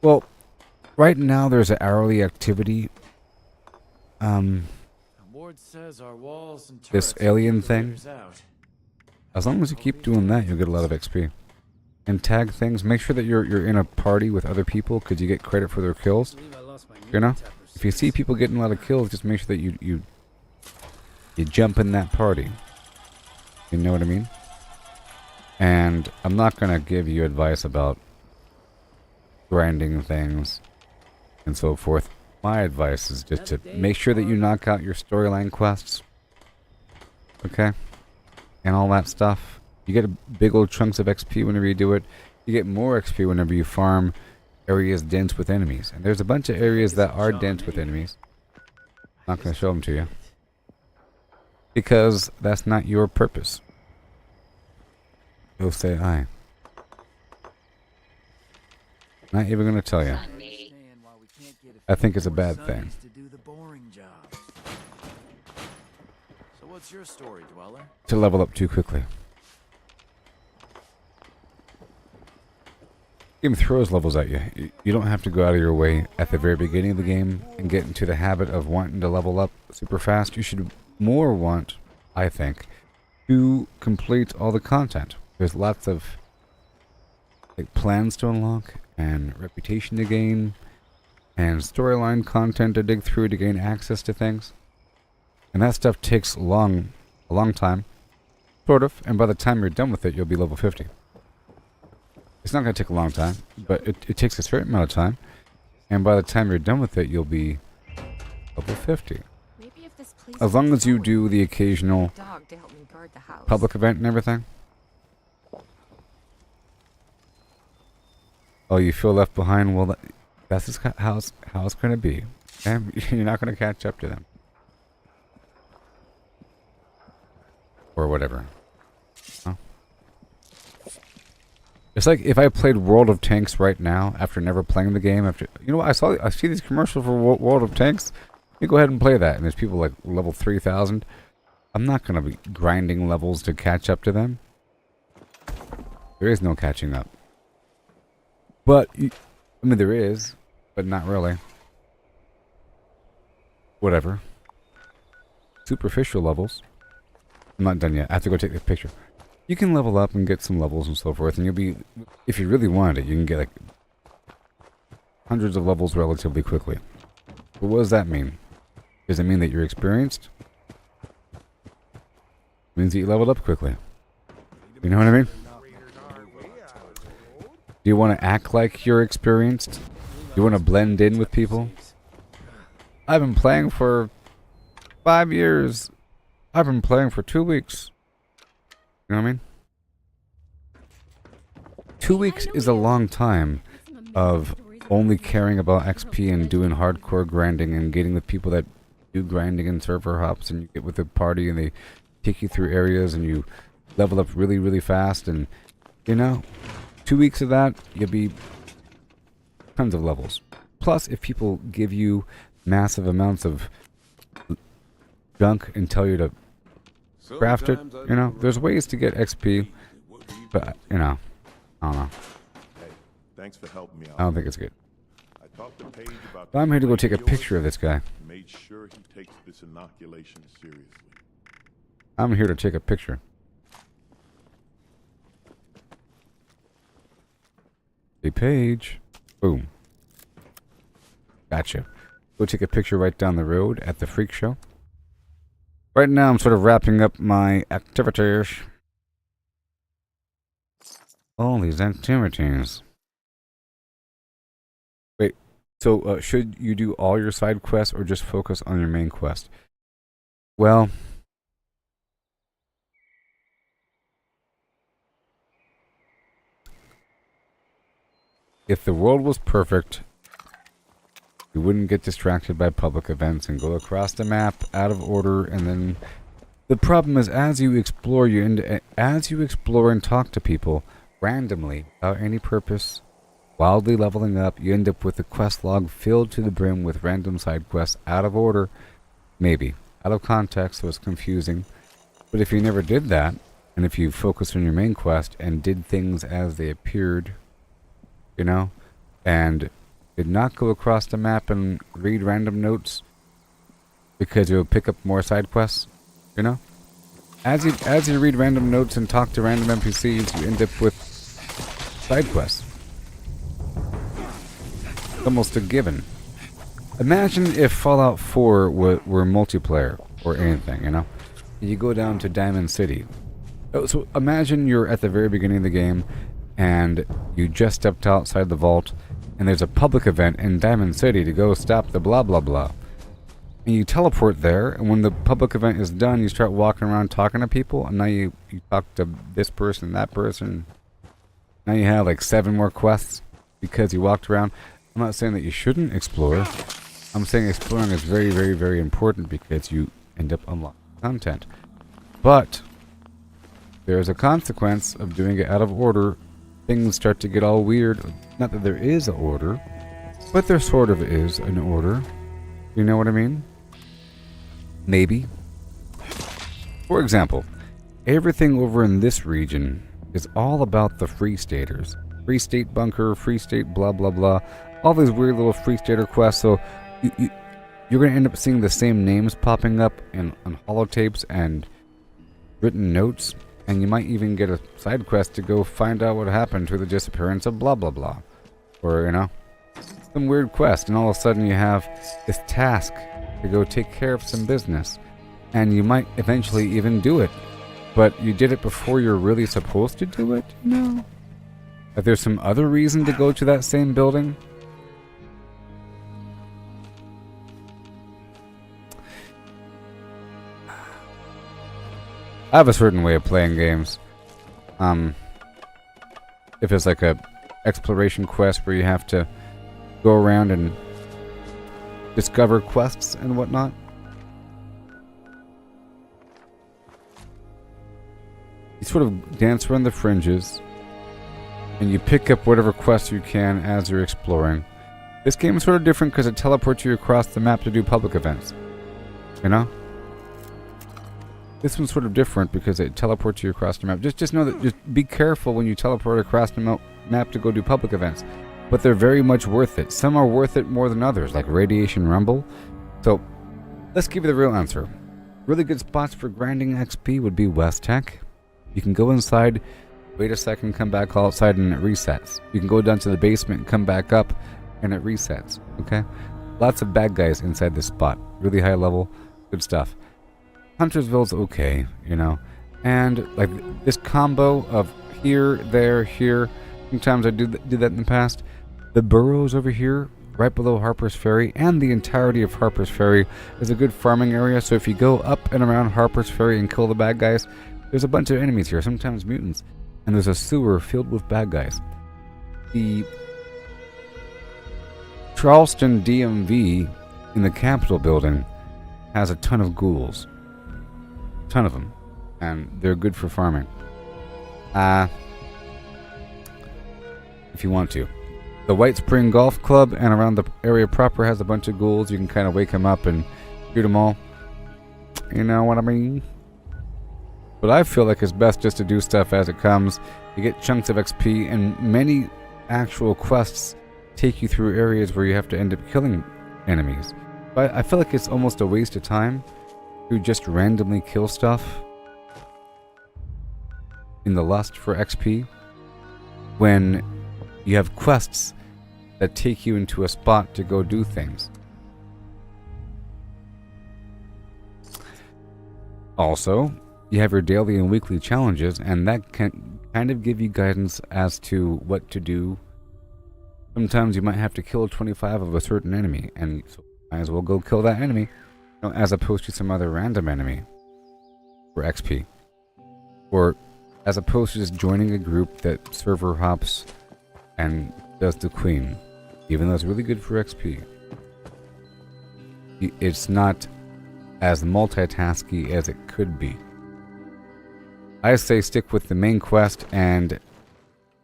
Well, right now there's an hourly activity. This alien thing. As long as you keep doing that, you'll get a lot of XP. And tag things. Make sure that you're in a party with other people, because you get credit for their kills. You know? If you see people getting a lot of kills, just make sure that you jump in that party. You know what I mean? And I'm not going to give you advice about grinding things and so forth. My advice is just to make sure that you knock out your storyline quests. Okay? And all that stuff. You get big old chunks of XP whenever you do it. You get more XP whenever you farm areas dense with enemies. And there's a bunch of areas that are dense with enemies. Not going to show them to you. Because that's not your purpose. You'll say aye. Not even going to tell you. I think it's a bad thing. So what's your story, Dweller? To level up too quickly. Game throws levels at you. You don't have to go out of your way at the very beginning of the game and get into the habit of wanting to level up super fast. You should more want, I think, to complete all the content. There's lots of plans to unlock and reputation to gain and storyline content to dig through to gain access to things. And that stuff takes a long time. Sort of. And by the time you're done with it, you'll be level 50. It's not going to take a long time, but it takes a certain amount of time. And by the time you're done with it, you'll be level 50. As long as you do the occasional public event and everything. Oh, you feel left behind? Well, that's just how it's going to be. And you're not going to catch up to them. Or whatever. Huh? It's like if I played World of Tanks right now, after never playing the game, you know what, I see these commercials for World of Tanks. You go ahead and play that, and there's people like level 3,000. I'm not going to be grinding levels to catch up to them. There is no catching up. But, I mean, there is, but not really. Whatever. Superficial levels. I'm not done yet. I have to go take the picture. You can level up and get some levels and so forth, and you'll be, if you really wanted it, you can get like hundreds of levels relatively quickly. But what does that mean? Does it mean that you're experienced? It means that you leveled up quickly. You know what I mean? Do you want to act like you're experienced? Do you want to blend in with people? I've been playing for 5 years. I've been playing for 2 weeks. You know what I mean? 2 weeks is a long time of only caring about XP and doing hardcore grinding and getting with people that do grinding and server hops, and you get with a party and they take you through areas and you level up really, really fast, and you know, 2 weeks of that, you'll be tons of levels. Plus, if people give you massive amounts of junk and tell you to craft it, you know, there's ways to get XP, but, you know, I don't know. Hey, thanks for helping me out. I don't think it's good. I talked to Paige about But I'm here to go take a picture of this guy. Made sure he takes this inoculation seriously. I'm here to take a picture. Hey, Paige. Boom. Gotcha. Go take a picture right down the road at the freak show. Right now, I'm sort of wrapping up my activities. All these activities. Wait, so should you do all your side quests or just focus on your main quest? Well, if the world was perfect, you wouldn't get distracted by public events and go across the map out of order. And then the problem is, as you explore, and talk to people randomly without any purpose, wildly leveling up, you end up with the quest log filled to the brim with random side quests out of order, maybe out of context, so it's confusing. But if you never did that, and if you focused on your main quest and did things as they appeared, you know, and did not go across the map and read random notes because you'll pick up more side quests, you know? As you read random notes and talk to random NPCs, you end up with side quests. It's almost a given. Imagine if Fallout 4 were multiplayer or anything, you know? You go down to Diamond City. So imagine you're at the very beginning of the game, and you just stepped outside the vault, and there's a public event in Diamond City to go stop the blah blah blah. And you teleport there, and when the public event is done, you start walking around talking to people, and now you talk to this person, that person. Now you have like 7 more quests because you walked around. I'm not saying that you shouldn't explore. I'm saying exploring is very, very, very important because you end up unlocking content. But there is a consequence of doing it out of order. Things start to get all weird. Not that there is an order, but there sort of is an order. You know what I mean? Maybe. For example, everything over in this region is all about the Free Staters. Free State Bunker, Free State blah blah blah. All these weird little Free Stater quests. So you're going to end up seeing the same names popping up on holotapes and written notes. And you might even get a side quest to go find out what happened to the disappearance of blah blah blah. Or, you know, some weird quest. And all of a sudden you have this task to go take care of some business. And you might eventually even do it. But you did it before you're really supposed to do it, you know? If there's some other reason to go to that same building. I have a certain way of playing games. If it's like a exploration quest where you have to go around and discover quests and whatnot. You sort of dance around the fringes and you pick up whatever quests you can as you're exploring. This game is sort of different because it teleports you across the map to do public events. You know? This one's sort of different because it teleports you across the map. Just know that, just be careful when you teleport across the map to go do public events. But they're very much worth it. Some are worth it more than others, like Radiation Rumble. So, let's give you the real answer. Really good spots for grinding XP would be West Tech. You can go inside, wait a second, come back outside, and it resets. You can go down to the basement, come back up, and it resets. Okay? Lots of bad guys inside this spot. Really high level. Good stuff. Huntersville's okay, you know. And, like, this combo of here, there, here. Sometimes I did that in the past. The burrows over here, right below Harper's Ferry, and the entirety of Harper's Ferry is a good farming area. So if you go up and around Harper's Ferry and kill the bad guys, there's a bunch of enemies here, sometimes mutants. And there's a sewer filled with bad guys. The Charleston DMV in the Capitol building has a ton of ghouls. Ton of them. And they're good for farming. If you want to. The White Spring Golf Club and around the area proper has a bunch of ghouls. You can kind of wake them up and shoot them all. You know what I mean? But I feel like it's best just to do stuff as it comes. You get chunks of XP, and many actual quests take you through areas where you have to end up killing enemies. But I feel like it's almost a waste of time to just randomly kill stuff in the lust for XP when you have quests that take you into a spot to go do things. Also, you have your daily and weekly challenges, and that can kind of give you guidance as to what to do. Sometimes you might have to kill 25 of a certain enemy, and so might as well go kill that enemy, you know, as opposed to some other random enemy for XP. Or as opposed to just joining a group that server hops and does the queen, even though it's really good for XP. It's not as multitasky as it could be. I say stick with the main quest and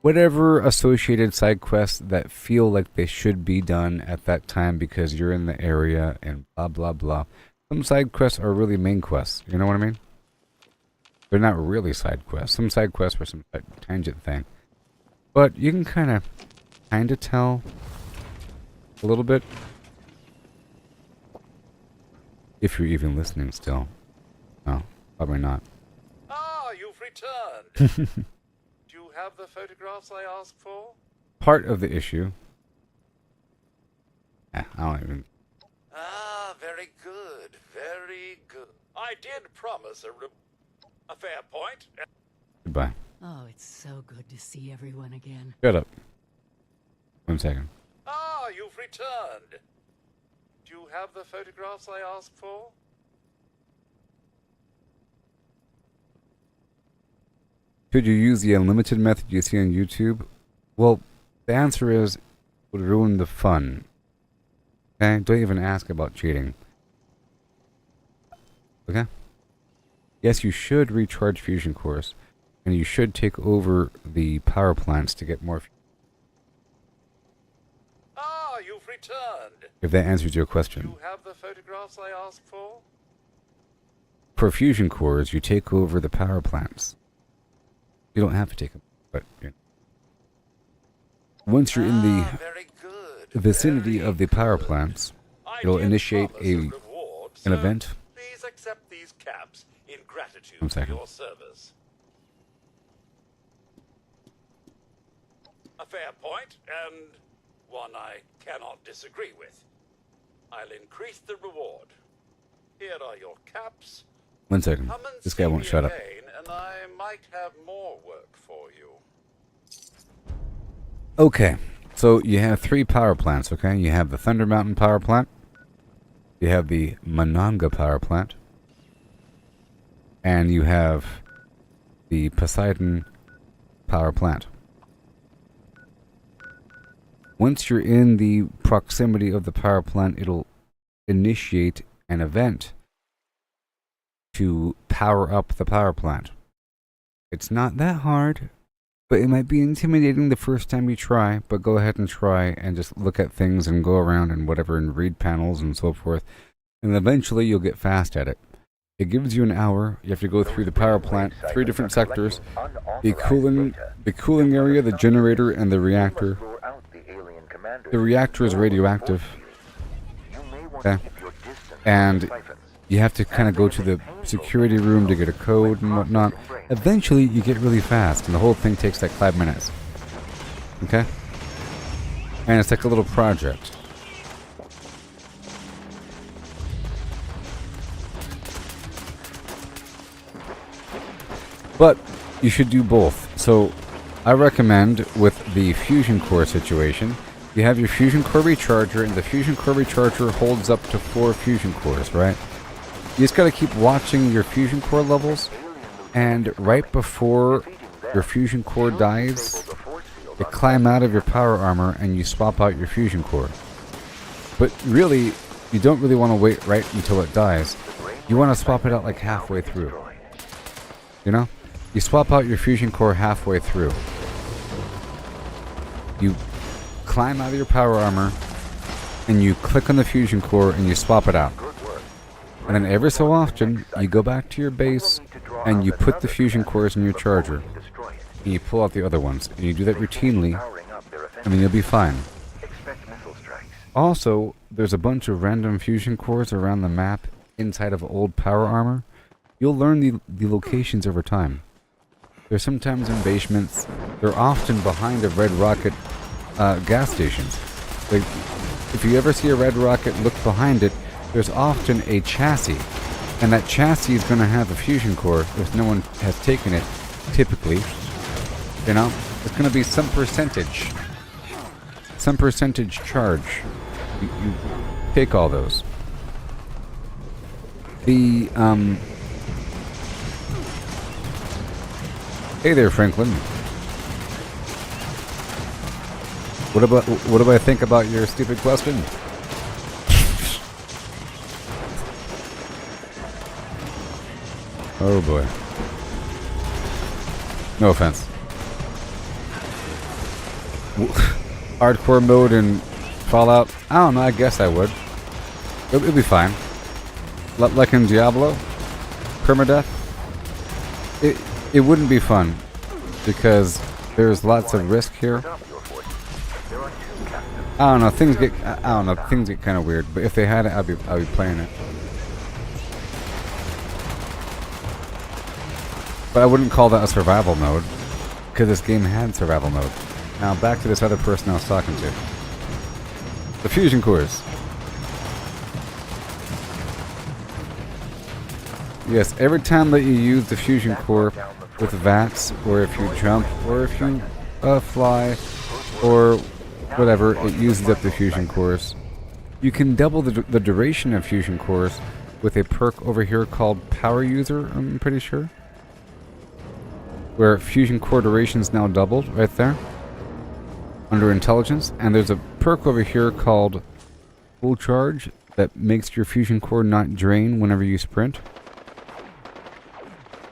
whatever associated side quests that feel like they should be done at that time because you're in the area and blah blah blah. Some side quests are really main quests, you know what I mean? They're not really side quests. Some side quests are some tangent thing. But you can kind of tell a little bit. If you're even listening still. No, probably not. Ah, you've returned. Do you have the photographs I asked for? Part of the issue. I don't even... Ah, very good, very good. I did promise a fair point. Goodbye. Oh, it's so good to see everyone again. Shut up. 1 second. Ah, you've returned. Do you have the photographs I asked for? Could you use the unlimited method you see on YouTube? Well, the answer is, it would ruin the fun. Okay? Don't even ask about cheating. Okay? Yes, you should recharge fusion cores, and you should take over the power plants to get more fusion. Ah, you've returned. If that answers your question. Do you have the photographs I asked for? For fusion cores, you take over the power plants. You don't have to take them, but you know. Once you're in the vicinity of the power plants, it'll initiate an event. Please accept these caps in gratitude 1 for second. your service. A fair point, and one I cannot disagree with. I'll increase the reward. Here are your caps. 1 second. Come and This guy see won't me shut up. again, and I might have more work for you. Okay, so you have 3 power plants, okay? You have the Thunder Mountain power plant. You have the Monongah power plant. And you have the Poseidon power plant. Once you're in the proximity of the power plant, it'll initiate an event to power up the power plant. It's not that hard, but it might be intimidating the first time you try, but go ahead and try and just look at things and go around and whatever and read panels and so forth, and eventually you'll get fast at it. It gives you an hour. You have to go through the power plant, 3 different sectors, the cooling area, the generator, and the reactor. The reactor is radioactive. Okay. And you have to kind of go to the security room to get a code and whatnot. Eventually, you get really fast, and the whole thing takes like 5 minutes. Okay? And it's like a little project. But you should do both. So I recommend with the fusion core situation, you have your fusion core recharger, and the fusion core recharger holds up to 4 fusion cores, right? You just got to keep watching your fusion core levels, and right before your fusion core dies, you climb out of your power armor and you swap out your fusion core. But really, you don't really want to wait right until it dies. You want to swap it out like halfway through. You know? You swap out your fusion core halfway through. You climb out of your power armor, and you click on the fusion core and you swap it out. And then every so often, you go back to your base and you put the fusion cores in your charger. And you pull out the other ones. And you do that routinely, and then you'll be fine. Also, there's a bunch of random fusion cores around the map inside of old power armor. You'll learn the locations over time. They're sometimes in basements. They're often behind a Red Rocket gas stations. Like, if you ever see a Red Rocket, look behind it. There's often a chassis, and that chassis is going to have a fusion core if no one has taken it, typically. You know, it's going to be some percentage charge. You take all those. The, hey there, Franklin. What do I think about your stupid question? Oh boy. No offense. Hardcore mode in Fallout? I don't know, I guess I would. It'll be fine. Like in Diablo? Permadeath? It wouldn't be fun. Because there's lots of risk here. I don't know, things get kind of weird, but if they had it, I'd be playing it. But I wouldn't call that a survival mode, because this game had survival mode. Now back to this other person I was talking to. The fusion cores. Yes, every time that you use the fusion core with VATS, or if you jump, or if you fly, or whatever, it uses up the fusion cores. You can double the duration of fusion cores with a perk over here called Power User, I'm pretty sure. Where fusion core duration is now doubled, right there. Under Intelligence. And there's a perk over here called Full Charge that makes your fusion core not drain whenever you sprint.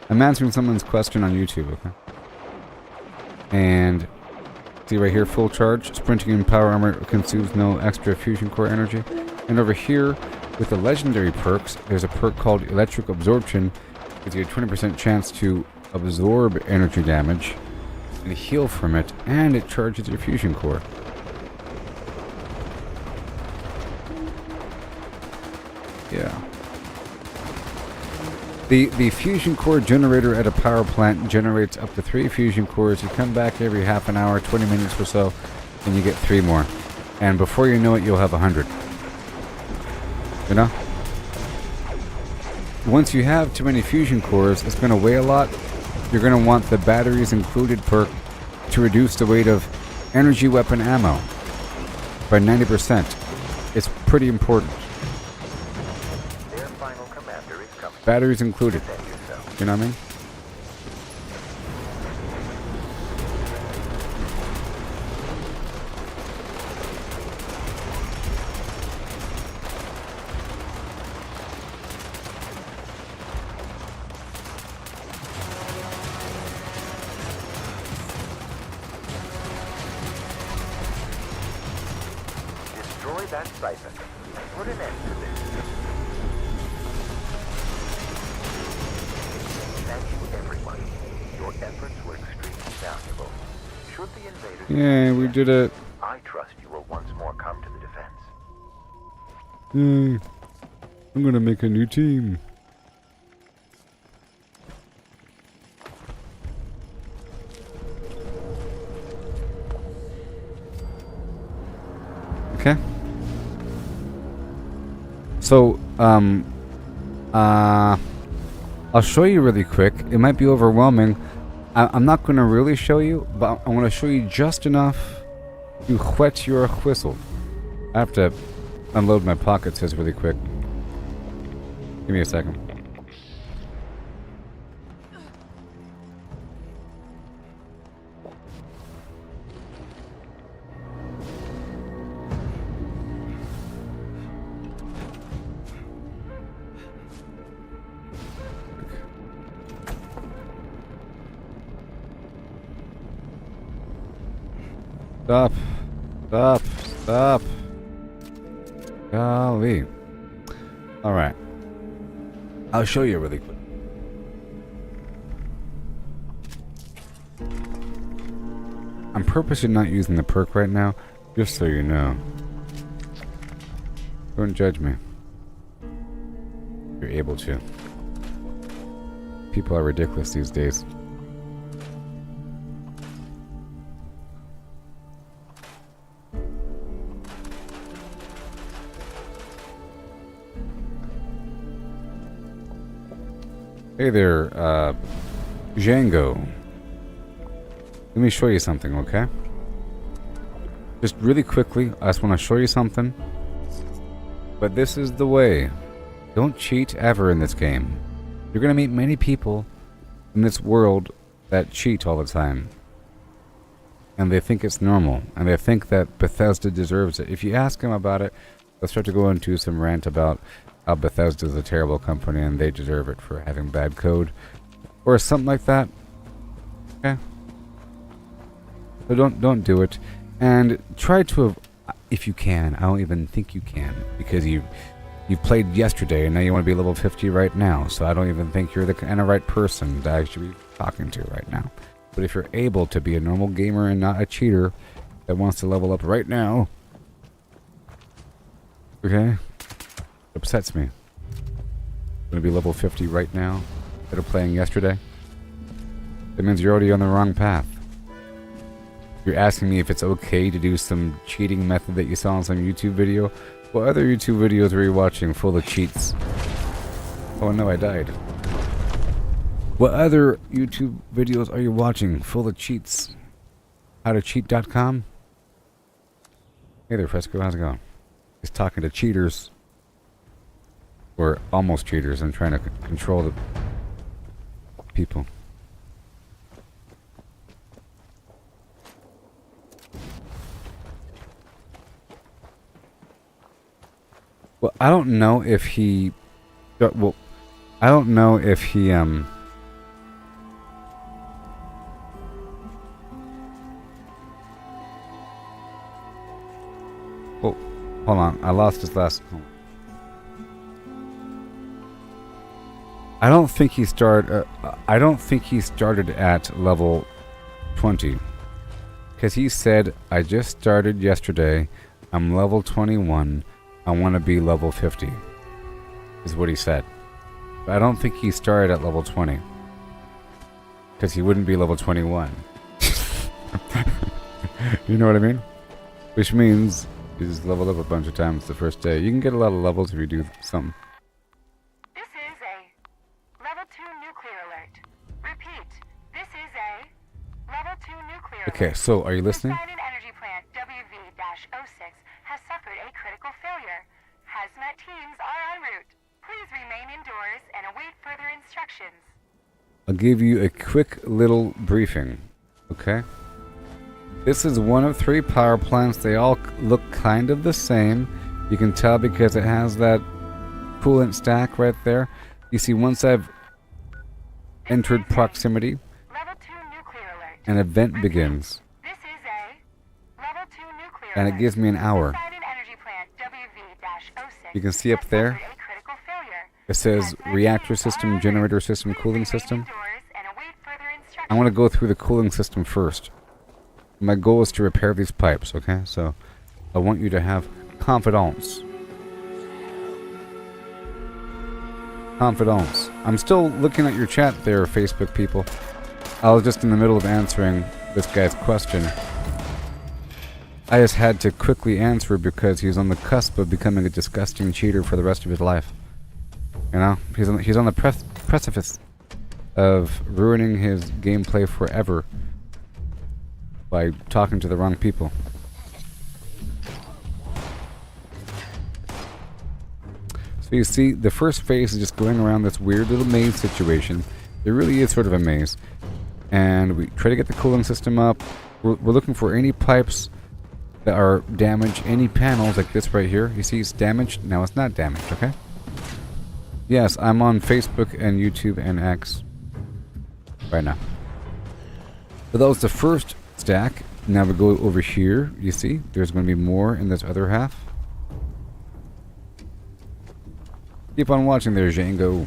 I'm answering someone's question on YouTube, okay? And see right here, Full Charge. Sprinting in Power Armor consumes no extra fusion core energy. And over here, with the legendary perks, there's a perk called Electric Absorption. Gives you a 20% chance to absorb energy damage and heal from it, and it charges your fusion core. Yeah. The fusion core generator at a power plant generates up to 3 fusion cores. You come back every half an hour, 20 minutes or so, and you get 3 more. And before you know it, you'll have 100. You know? Once you have too many fusion cores, it's going to weigh a lot. You're going to want the batteries included perk to reduce the weight of energy weapon ammo by 90%. It's pretty important. Batteries included. You know what I mean? Destroy that siphon. Put an end to this. Thank you, everyone. Your efforts were extremely valuable. Should the invaders... Yeah, we did it. I trust you will once more come to the defense. Yay. I'm gonna make a new team. Okay. So, I'll show you really quick. It might be overwhelming. I'm not going to really show you, but I want to show you just enough to whet your whistle. I have to unload my pockets really quick. Give me a second. Stop. Stop. Stop. Golly. Alright. I'll show you really quick. I'm purposely not using the perk right now, just so you know. Don't judge me. You're able to. People are ridiculous these days. Hey there, Django. Let me show you something, okay? Just really quickly, I just want to show you something. But this is the way. Don't cheat ever in this game. You're going to meet many people in this world that cheat all the time. And they think it's normal. And they think that Bethesda deserves it. If you ask them about it, they'll start to go into some rant about how Bethesda's a terrible company and they deserve it for having bad code. Or something like that. Okay? So don't do it. And try to, if you can, I don't even think you can, because you've played yesterday and now you want to be level 50 right now, so I don't even think you're the kind of right person to actually be talking to right now. But if you're able to be a normal gamer and not a cheater that wants to level up right now, okay? It upsets me. I'm going to be level 50 right now instead of playing yesterday. That means you're already on the wrong path. You're asking me if it's okay to do some cheating method that you saw in some YouTube video. What other YouTube videos were you watching full of cheats? Oh no, I died. What other YouTube videos are you watching? Full of cheats. Howtocheat.com? Hey there, Fresco. How's it going? He's talking to cheaters. Or almost cheaters. I'm trying to control the people. Well, I don't know if he... Well, I don't know if he, Oh, hold on. I lost his last... I don't think he started at level 20. Because he said, I just started yesterday. I'm level 21. I want to be level 50. Is what he said. But I don't think he started at level 20. Because he wouldn't be level 21. You know what I mean? Which means he's leveled up a bunch of times the first day. You can get a lot of levels if you do something. This is a level 2 nuclear alert. Repeat, this is a level 2 nuclear alert. Okay, so are you listening? The Farmin energy plant WV-06 has suffered a critical failure. Hazmat teams are en route. Please remain indoors and await further instructions. I'll give you a quick little briefing, okay? This is one of 3 power plants. They all look kind of the same. You can tell because it has that coolant stack right there. You see, once I've entered proximity, an event begins. This is a level 2 nuclear And it gives me an hour. energy plant WV-06 You can see up there, it says reactor system, generator system, cooling system. I want to go through the cooling system first. My goal is to repair these pipes, okay? So I want you to have confidence. Confidence. I'm still looking at your chat there, Facebook people. I was just in the middle of answering this guy's question. I just had to quickly answer because he's on the cusp of becoming a disgusting cheater for the rest of his life. You know, he's on the precipice of ruining his gameplay forever by talking to the wrong people. So you see, the first phase is just going around this weird little maze situation. It really is sort of a maze. And we try to get the cooling system up. We're looking for any pipes that are damaged, any panels like this right here. You see it's damaged? Now it's not damaged, okay? Yes, I'm on Facebook and YouTube and X right now. So that was the first stack. Now we go over here. You see, there's going to be more in this other half. Keep on watching there, Django.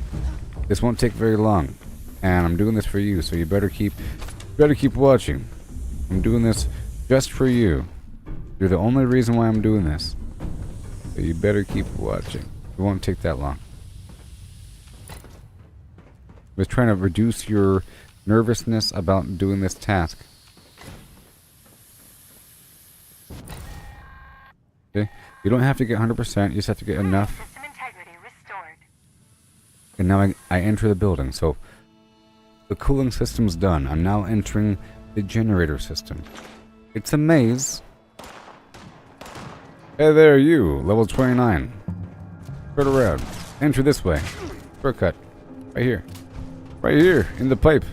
This won't take very long. And I'm doing this for you, so you better keep watching. I'm doing this just for you. You're the only reason why I'm doing this. So you better keep watching. It won't take that long. I was trying to reduce your nervousness about doing this task. Okay? You don't have to get 100%, you just have to get enough. System integrity restored. And now I enter the building, so the cooling system's done. I'm now entering the generator system. It's a maze. Hey there, you, level 29. Turn around. Enter this way. Shortcut. Right here. Right here, in the pipe.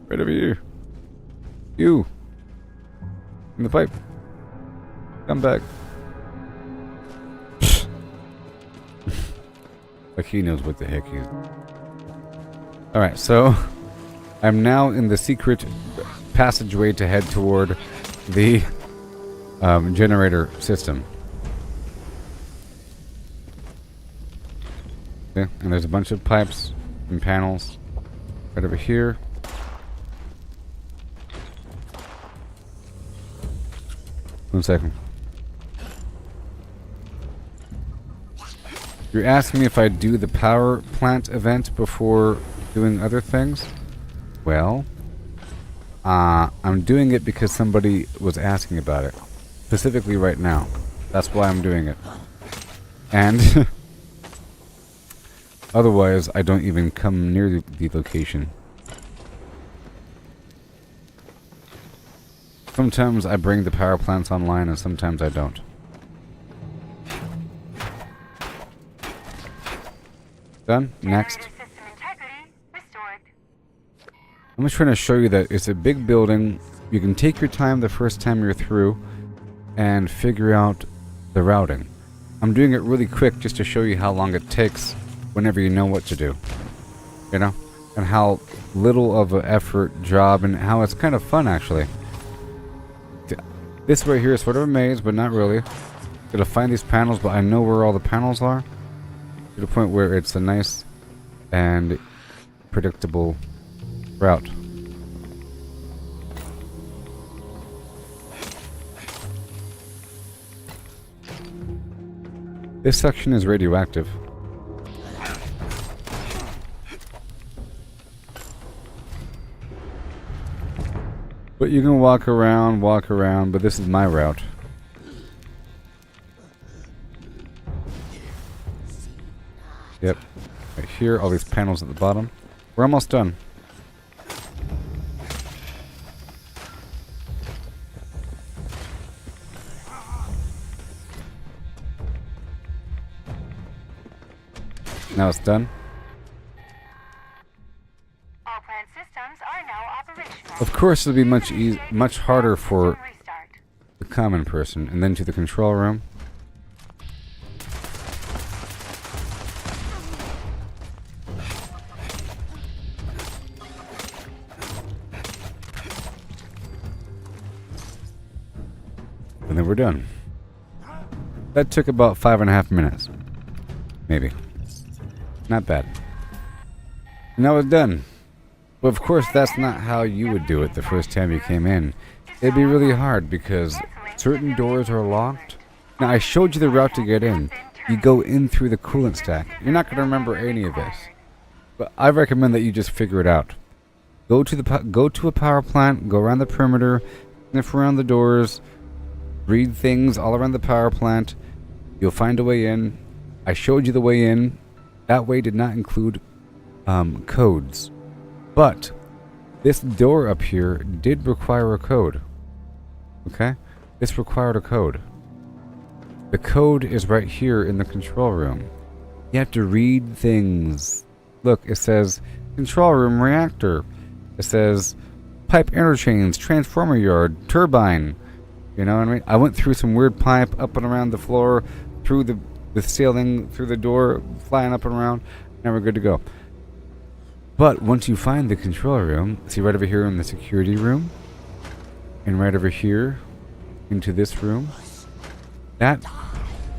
Right over here. You. In the pipe. Come back. Like he knows what the heck he's... Alright, so I'm now in the secret passageway to head toward the generator system. Okay, and there's a bunch of pipes and panels right over here. One second. You're asking me if I do the power plant event before doing other things? Well, I'm doing it because somebody was asking about it. Specifically right now. That's why I'm doing it. And Otherwise, I don't even come near the location. Sometimes I bring the power plants online and sometimes I don't. Done? Next. I'm just trying to show you that it's a big building. You can take your time the first time you're through and figure out the routing. I'm doing it really quick just to show you how long it takes whenever you know what to do. You know? And how little of an effort job and how it's kind of fun actually. This right here is sort of a maze, but not really. Gotta find these panels, but I know where all the panels are. To the point where it's a nice and predictable route. This section is radioactive. But you can walk around, but this is my route. Yep. Right here, all these panels at the bottom. We're almost done. Now it's done. All plant systems are now operational. Of course, it'll be much harder for the common person. And then to the control room. And then we're done. That took about 5.5 minutes. Maybe. Not bad. Now it's done. But of course, that's not how you would do it the first time you came in. It'd be really hard because certain doors are locked. Now, I showed you the route to get in. You go in through the coolant stack. You're not going to remember any of this. But I recommend that you just figure it out. Go to a power plant, go around the perimeter, sniff around the doors, read things all around the power plant. You'll find a way in. I showed you the way in. That way did not include codes. But this door up here did require a code. Okay? This required a code. The code is right here in the control room. You have to read things. Look, it says control room reactor. It says pipe interchange, transformer yard, turbine. You know what I mean? I went through some weird pipe up and around the floor, through the ceiling, through the door, flying up and around. Now we're good to go. But once you find the control room, see right over here in the security room, and right over here into this room, that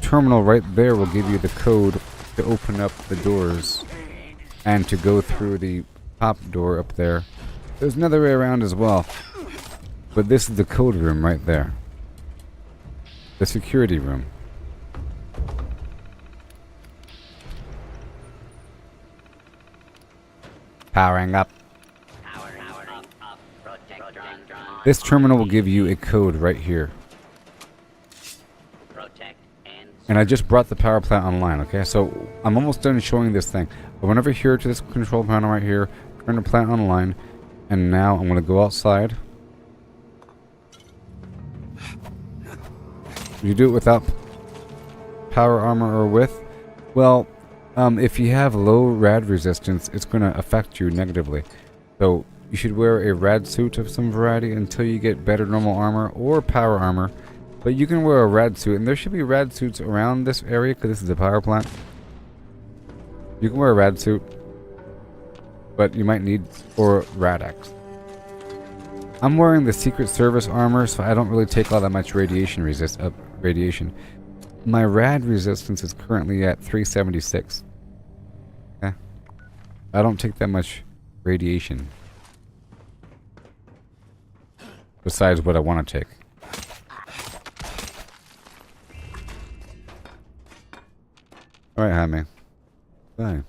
terminal right there will give you the code to open up the doors and to go through the top door up there. There's another way around as well, but this is the code room right there. The security room. Powering up. This terminal will give you a code right here. And I just brought the power plant online, okay? So I'm almost done showing this thing. I went over here to this control panel right here, turn the plant online, and now I'm going to go outside. You do it without power armor or with? Well, if you have low rad resistance, it's going to affect you negatively. So you should wear a rad suit of some variety until you get better normal armor or power armor. But you can wear a rad suit, and there should be rad suits around this area because this is a power plant. You can wear a rad suit, but you might need or Rad-X. I'm wearing the Secret Service armor, so I don't really take all that much radiation radiation. My rad resistance is currently at 376. Okay? I don't take that much radiation. Besides what I want to take. Alright, Jaime. Bye.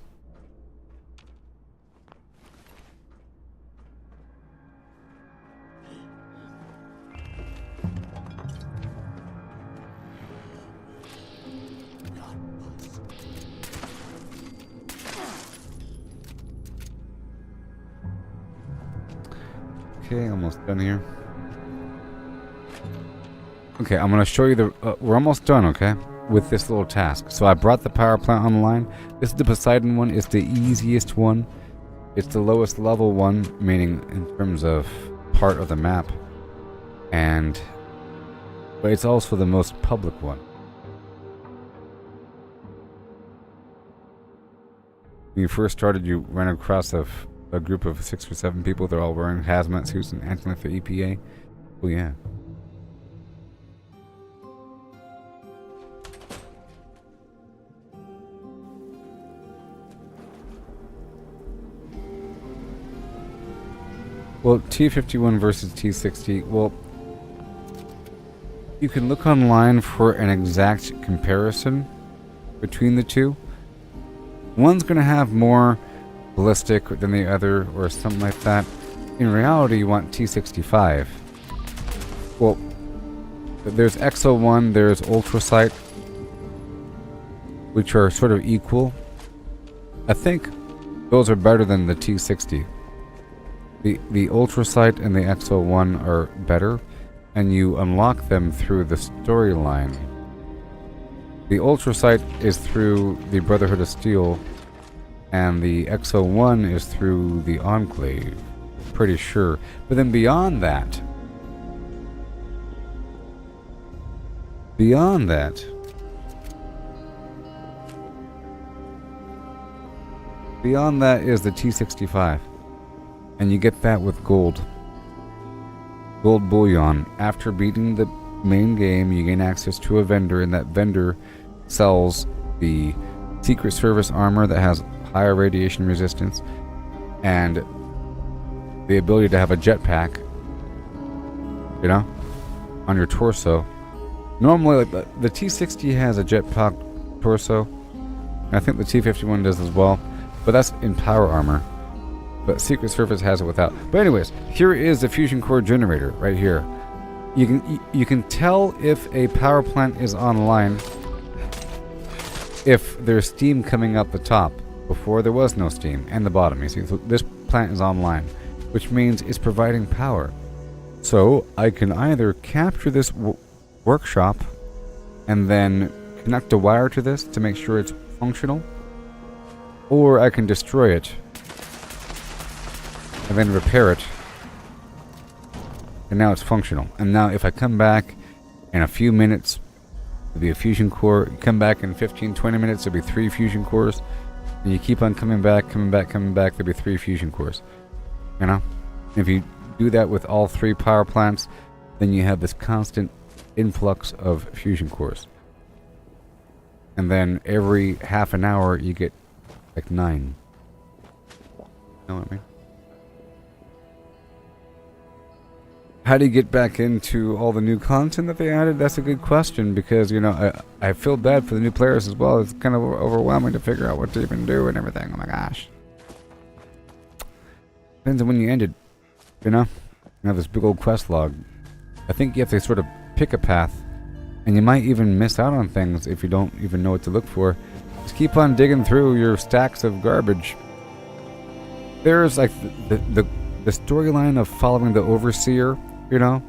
Okay, almost done here. Okay, I'm gonna show you the. We're almost done. Okay, with this little task. So I brought the power plant online. This is the Poseidon one. It's the easiest one. It's the lowest level one, meaning in terms of part of the map, but it's also the most public one. When you first started, you ran across a group of 6 or 7 people. They're all wearing hazmat suits and acting like the EPA. Oh yeah. Well, T51 versus T60, well, you can look online for an exact comparison between the two. One's going to have more ballistic than the other, or something like that. In reality, you want T65. Well, there's XO1, there's Ultrasight, which are sort of equal. I think those are better than the T60. The Ultrasight and the XO1 are better, and you unlock them through the storyline. The Ultrasight is through the Brotherhood of Steel, and the XO1 is through the Enclave. Pretty sure. But then beyond that, is the T65. And you get that with gold. Gold bullion. After beating the main game, you gain access to a vendor, and that vendor sells the Secret Service armor that has higher radiation resistance and the ability to have a jetpack, you know, on your torso. Normally, like the T60 has a jetpack torso. I think the T51 does as well, but that's in power armor. But Secret Service has it without. But anyways, here is the fusion core generator right here. You can tell if a power plant is online if there's steam coming up the top. Before there was no steam, and the bottom. You see, so this plant is online, which means it's providing power. So I can either capture this workshop and then connect a wire to this to make sure it's functional, or I can destroy it and then repair it, and now it's functional. And now if I come back in a few minutes, there'll be a fusion core. You come back in 15-20 minutes, there'll be 3 fusion cores, and you keep on coming back, there'll be 3 fusion cores. You know? If you do that with all 3 power plants, then you have this constant influx of fusion cores. And then every half an hour you get like 9. You know what I mean? How do you get back into all the new content that they added? That's a good question, because, you know, I feel bad for the new players as well. It's kind of overwhelming to figure out what to even do and everything. Oh my gosh. Depends on when you ended, you know? You have this big old quest log. I think you have to sort of pick a path, and you might even miss out on things if you don't even know what to look for. Just keep on digging through your stacks of garbage. There's like the storyline of following the Overseer, you know,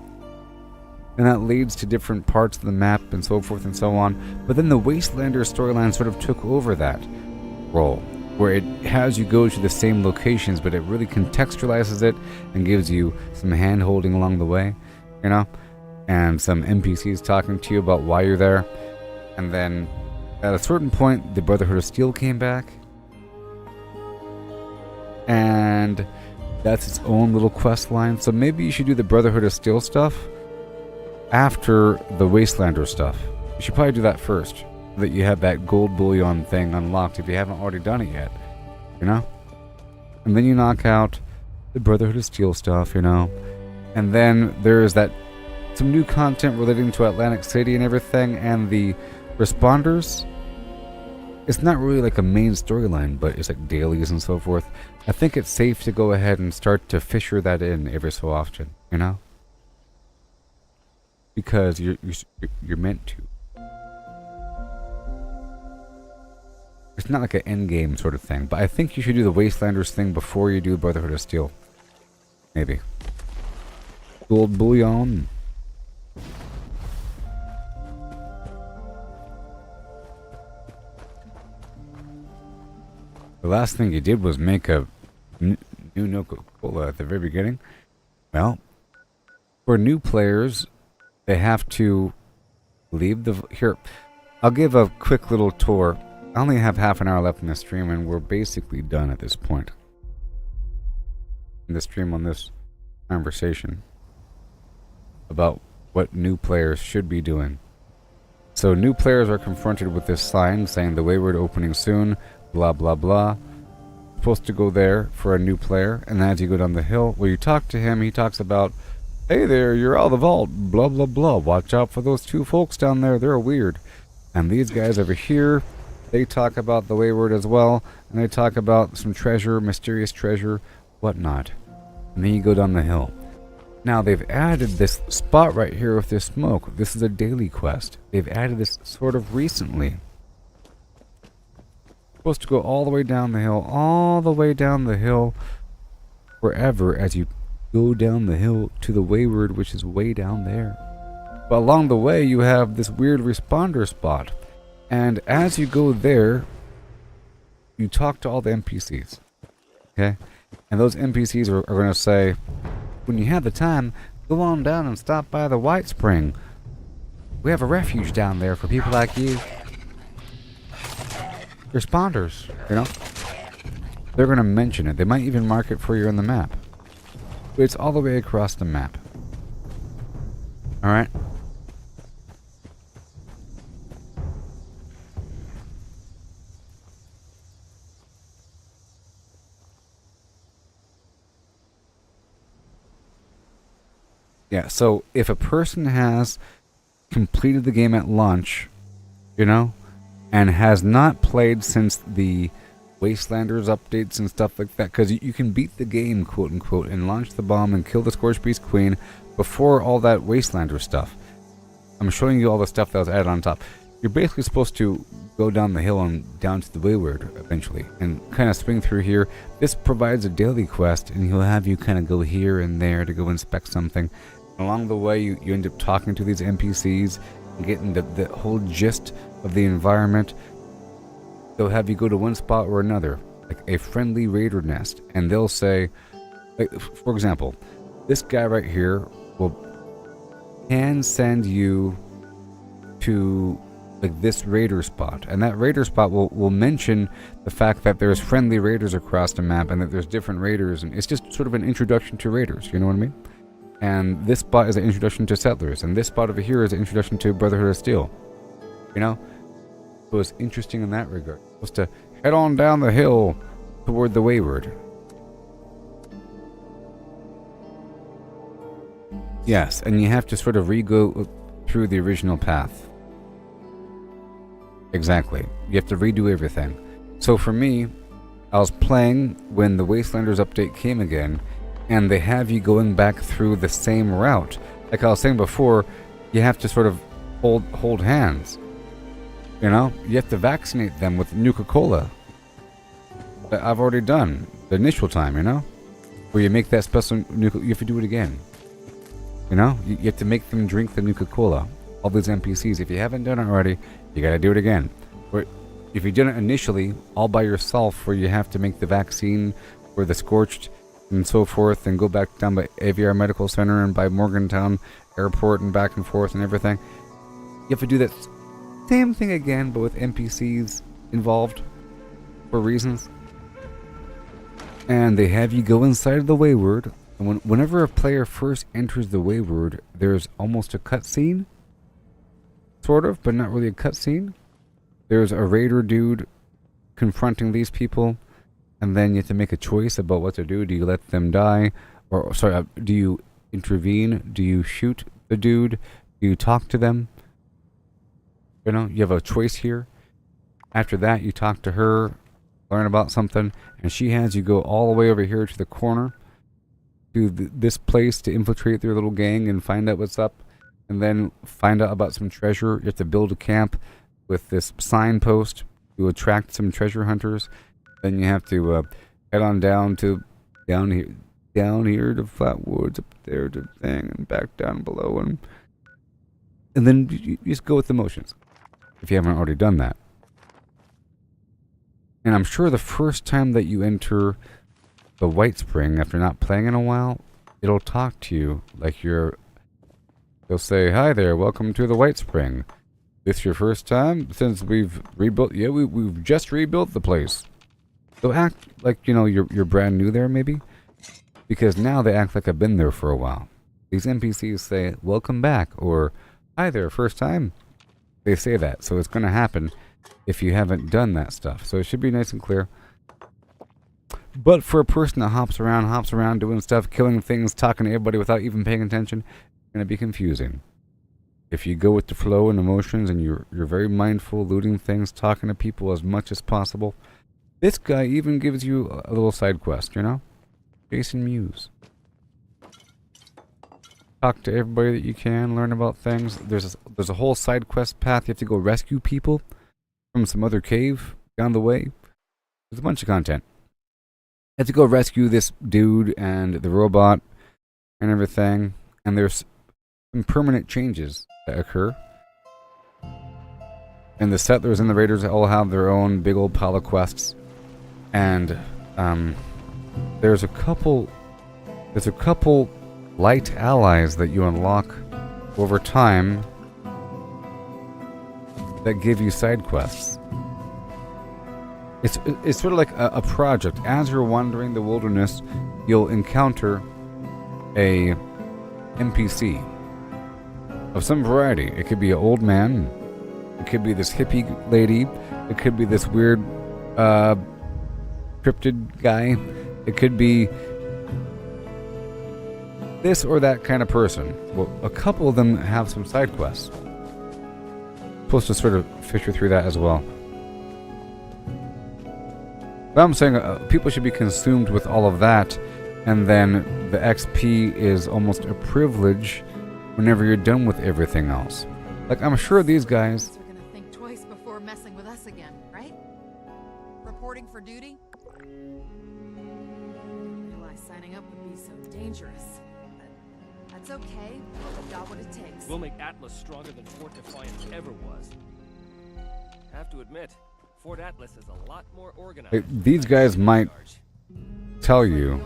and that leads to different parts of the map and so forth and so on. But then the Wastelander storyline sort of took over that role, where it has you go to the same locations, but it really contextualizes it and gives you some hand-holding along the way, you know, and some NPCs talking to you about why you're there. And then at a certain point, the Brotherhood of Steel came back, and that's its own little quest line. So maybe you should do the Brotherhood of Steel stuff after the Wastelander stuff. You should probably do that first, so that you have that gold bullion thing unlocked if you haven't already done it yet, you know? And then you knock out the Brotherhood of Steel stuff, you know? And then there's that some new content relating to Atlantic City and everything, and the responders. It's not really like a main storyline, but it's like dailies and so forth. I think it's safe to go ahead and start to fisher that in every so often, you know? Because you're meant to. It's not like an endgame sort of thing, but I think you should do the Wastelanders thing before you do Brotherhood of Steel. Maybe. Gold bullion. The last thing you did was make a new Nuka Cola at the very beginning. Well, for new players, they have to leave the... Here, I'll give a quick little tour. I only have half an hour left in the stream, and we're basically done at this point. In the stream on this conversation about what new players should be doing. So new players are confronted with this sign saying the Wayward opening soon, blah blah blah. Supposed to go there for a new player, and as you go down the hill, where you talk to him, he talks about, hey there, you're out of the vault, blah blah blah, watch out for those two folks down there, they're weird. And these guys over here, they talk about the Wayward as well, and they talk about some treasure, mysterious treasure, whatnot. And then you go down the hill. Now they've added this spot right here with this smoke. This is a daily quest. They've added this sort of recently. Supposed to go all the way down the hill, forever as you go down the hill to the Wayward, which is way down there. But along the way, you have this weird responder spot. And as you go there, you talk to all the NPCs. Okay? And those NPCs are going to say, when you have the time, go on down and stop by the White Spring. We have a refuge down there for people like you. Responders, you know? They're going to mention it. They might even mark it for you on the map. But it's all the way across the map. Alright? Yeah, so if a person has completed the game at launch, you know, and has not played since the Wastelanders updates and stuff like that, because you can beat the game, quote unquote, and launch the bomb and kill the Scorched Beast Queen before all that Wastelander stuff. I'm showing you all the stuff that was added on top. You're basically supposed to go down the hill and down to the Wayward eventually, and kind of swing through here. This provides a daily quest, and he'll have you kind of go here and there to go inspect something. Along the way, you end up talking to these NPCs and getting the whole gist of the environment. They'll have you go to one spot or another, like a friendly raider nest, and they'll say, like, for example, this guy right here can send you to like this raider spot, and that raider spot will mention the fact that there's friendly raiders across the map and that there's different raiders, and it's just sort of an introduction to raiders, you know what I mean? And this spot is an introduction to settlers, and this spot over here is an introduction to Brotherhood of Steel. You know? So it's interesting in that regard. Supposed to head on down the hill toward the Wayward. Yes, and you have to sort of re-go through the original path. Exactly. You have to redo everything. So for me, I was playing when the Wastelanders update came again, and they have you going back through the same route. Like I was saying before, you have to sort of hold hands. You know? You have to vaccinate them with Nuka Cola. That I've already done. The initial time, you know? Where you make that special Nuka... You have to do it again. You know? You have to make them drink the Nuka Cola. All these NPCs. If you haven't done it already, you gotta do it again. Or if you did it initially, all by yourself, where you have to make the vaccine for the Scorched and so forth, and go back down by AVR Medical Center and by Morgantown Airport and back and forth and everything. You have to do that same thing again, but with NPCs involved for reasons. And they have you go inside of the Wayward, and whenever a player first enters the Wayward, there's almost a cutscene. Sort of, but not really a cutscene. There's a raider dude confronting these people, and then you have to make a choice about what to do. Do you let them die? Or, sorry, do you intervene? Do you shoot the dude? Do you talk to them? You know, you have a choice here. After that, you talk to her, learn about something, and she has you go all the way over here to the corner, to this place to infiltrate their little gang and find out what's up, and then find out about some treasure. You have to build a camp with this signpost to attract some treasure hunters. Then you have to head on down here, down here to Flatwoods, up there to thing, and back down below, and then you just go with the motions, if you haven't already done that. And I'm sure the first time that you enter the White Spring, after not playing in a while, it'll talk to you like you're... They'll say, "Hi there, welcome to the White Spring. This your first time since we've rebuilt..." Yeah, we've just rebuilt the place. They'll act like, you know, you're brand new there, maybe. Because now they act like I've been there for a while. These NPCs say, "Welcome back," or "Hi there, first time." They say that, so it's going to happen if you haven't done that stuff. So it should be nice and clear. But for a person that hops around doing stuff, killing things, talking to everybody without even paying attention, it's going to be confusing. If you go with the flow and emotions and you're very mindful, looting things, talking to people as much as possible, this guy even gives you a little side quest, you know? Jason Muse. Talk to everybody that you can, learn about things. There's a whole side quest path. You have to go rescue people from some other cave down the way. There's a bunch of content. You have to go rescue this dude and the robot and everything. And there's some permanent changes that occur. And the settlers and the raiders all have their own big old pile of quests. And there's a couple light allies that you unlock over time that give you side quests. It's sort of like a project. As you're wandering the wilderness, you'll encounter a NPC of some variety. It could be an old man, it could be this hippie lady, it could be this weird cryptid guy, it could be this or that kind of person. Well, a couple of them have some side quests. Supposed to sort of filter through that as well. But I'm saying people should be consumed with all of that, and then the XP is almost a privilege whenever you're done with everything else. Like, I'm sure these guys... You're gonna think twice before messing with us again, right? Reporting for duty? Realize signing up would be so dangerous. That's okay. We've got what it takes. We'll make Atlas stronger than Fort Defiance ever was. Have to admit, Fort Atlas is a lot more organized. These guys might tell you.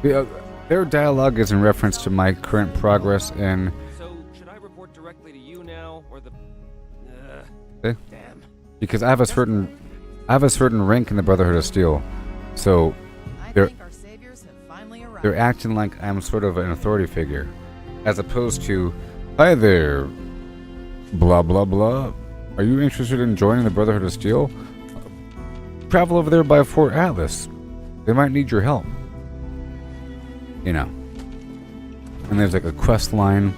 Their dialogue is in reference to my current progress in... So, should I report directly to you now, or the... Damn. Because I have a certain rank in the Brotherhood of Steel. So, they're acting like I'm sort of an authority figure, as opposed to, "Hi there, blah blah blah. Are you interested in joining the Brotherhood of Steel? Travel over there by Fort Atlas. They might need your help." You know. And there's like a quest line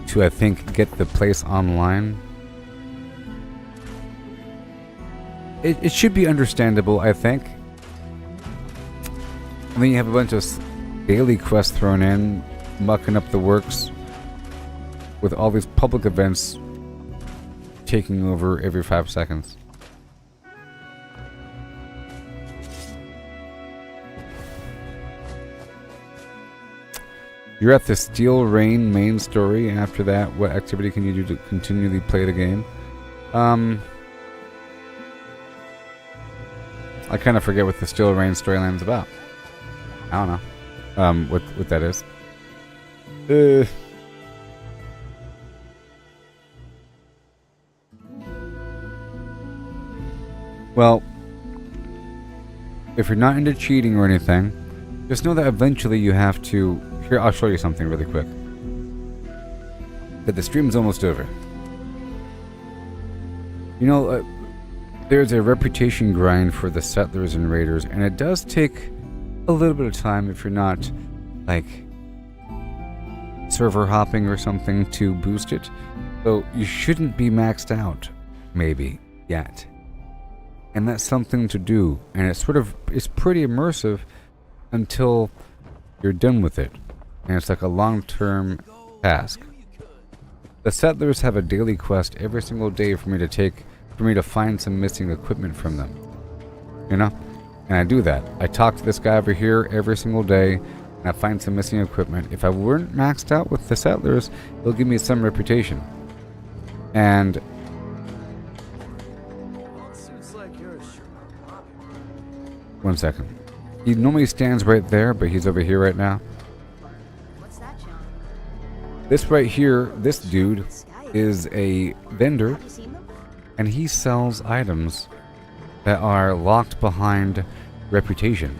to, I think, get the place online. It should be understandable, I think. And then you have a bunch of daily quests thrown in, mucking up the works, with all these public events taking over every 5 seconds. You're at the Steel Rain main story. After that, what activity can you do to continually play the game? I kind of forget what the Steel Rain storyline's about. I don't know. What that is. Well, if you're not into cheating or anything, just know that eventually you have to... Here, I'll show you something really quick. But the stream's almost over. You know, there's a reputation grind for the settlers and raiders, and it does take a little bit of time if you're not, like, server hopping or something to boost it. So you shouldn't be maxed out, maybe, yet. And that's something to do, and it's pretty immersive until you're done with it. And it's like a long-term task. The settlers have a daily quest every single day for me to find some missing equipment from them. You know? And I do that. I talk to this guy over here every single day, and I find some missing equipment. If I weren't maxed out with the settlers, it'll give me some reputation. And one second. He normally stands right there, but he's over here right now. What's that, John? This right here, this dude is a vendor, Have you seen them? and he sells items that are locked behind reputation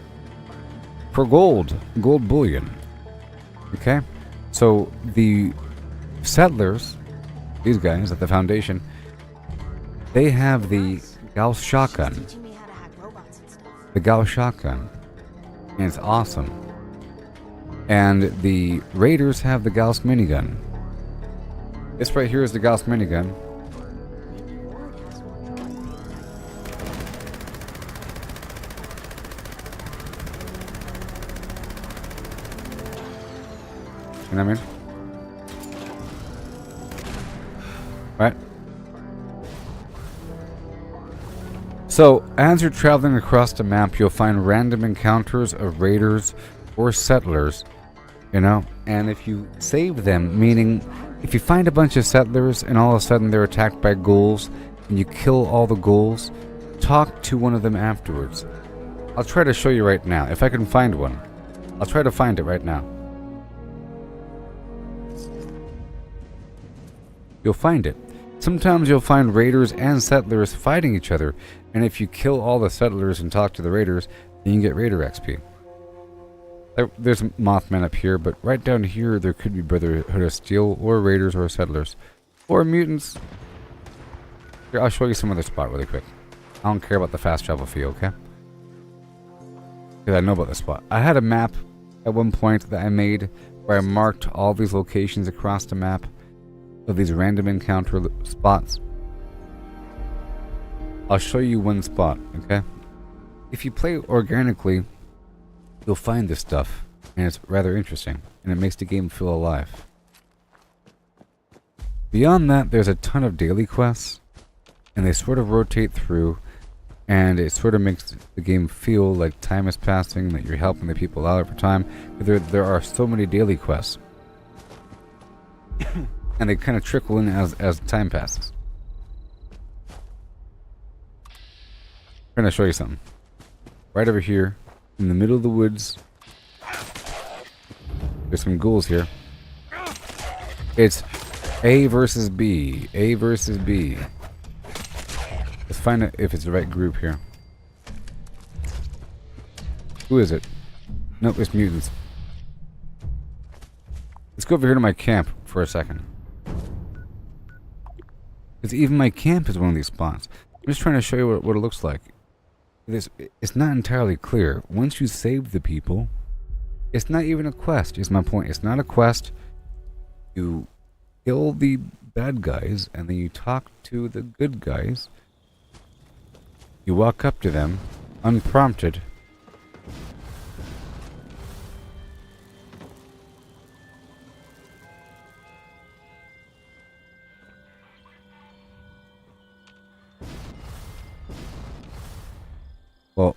for gold bullion. Okay, so the settlers, these guys at the Foundation, they have the Gauss shotgun. Teaching me how to hack robots and stuff. The Gauss shotgun, and it's awesome. And the Raiders have the Gauss minigun. This right here is the Gauss minigun. You know what I mean? Right? So, as you're traveling across the map, you'll find random encounters of raiders or settlers, you know? And if you save them, meaning if you find a bunch of settlers and all of a sudden they're attacked by ghouls and you kill all the ghouls, talk to one of them afterwards. I'll try to show you right now, if I can find one. I'll try to find it right now. You'll find it. Sometimes you'll find raiders and settlers fighting each other, and if you kill all the settlers and talk to the raiders, then you get raider XP. There's Mothmen up here, but right down here there could be Brotherhood of Steel, or raiders, or settlers, or mutants. Here, I'll show you some other spot really quick. I don't care about the fast travel fee, okay? Because I know about this spot. I had a map at one point that I made where I marked all these locations across the map of these random encounter spots. I'll show you one spot, okay? If you play organically, you'll find this stuff, and it's rather interesting, and it makes the game feel alive. Beyond that, there's a ton of daily quests, and they sort of rotate through, and it sort of makes the game feel like time is passing, that you're helping the people out over time. But there are so many daily quests. And they kind of trickle in as time passes. I'm going to show you something. Right over here, in the middle of the woods, there's some ghouls here. It's A versus B. A versus B. Let's find out if it's the right group here. Who is it? Nope, it's mutants. Let's go over here to my camp for a second. Because even my camp is one of these spots. I'm just trying to show you what it looks like. It's not entirely clear. Once you save the people, it's not even a quest, is my point. It's not a quest. You kill the bad guys, and then you talk to the good guys. You walk up to them, unprompted. Well,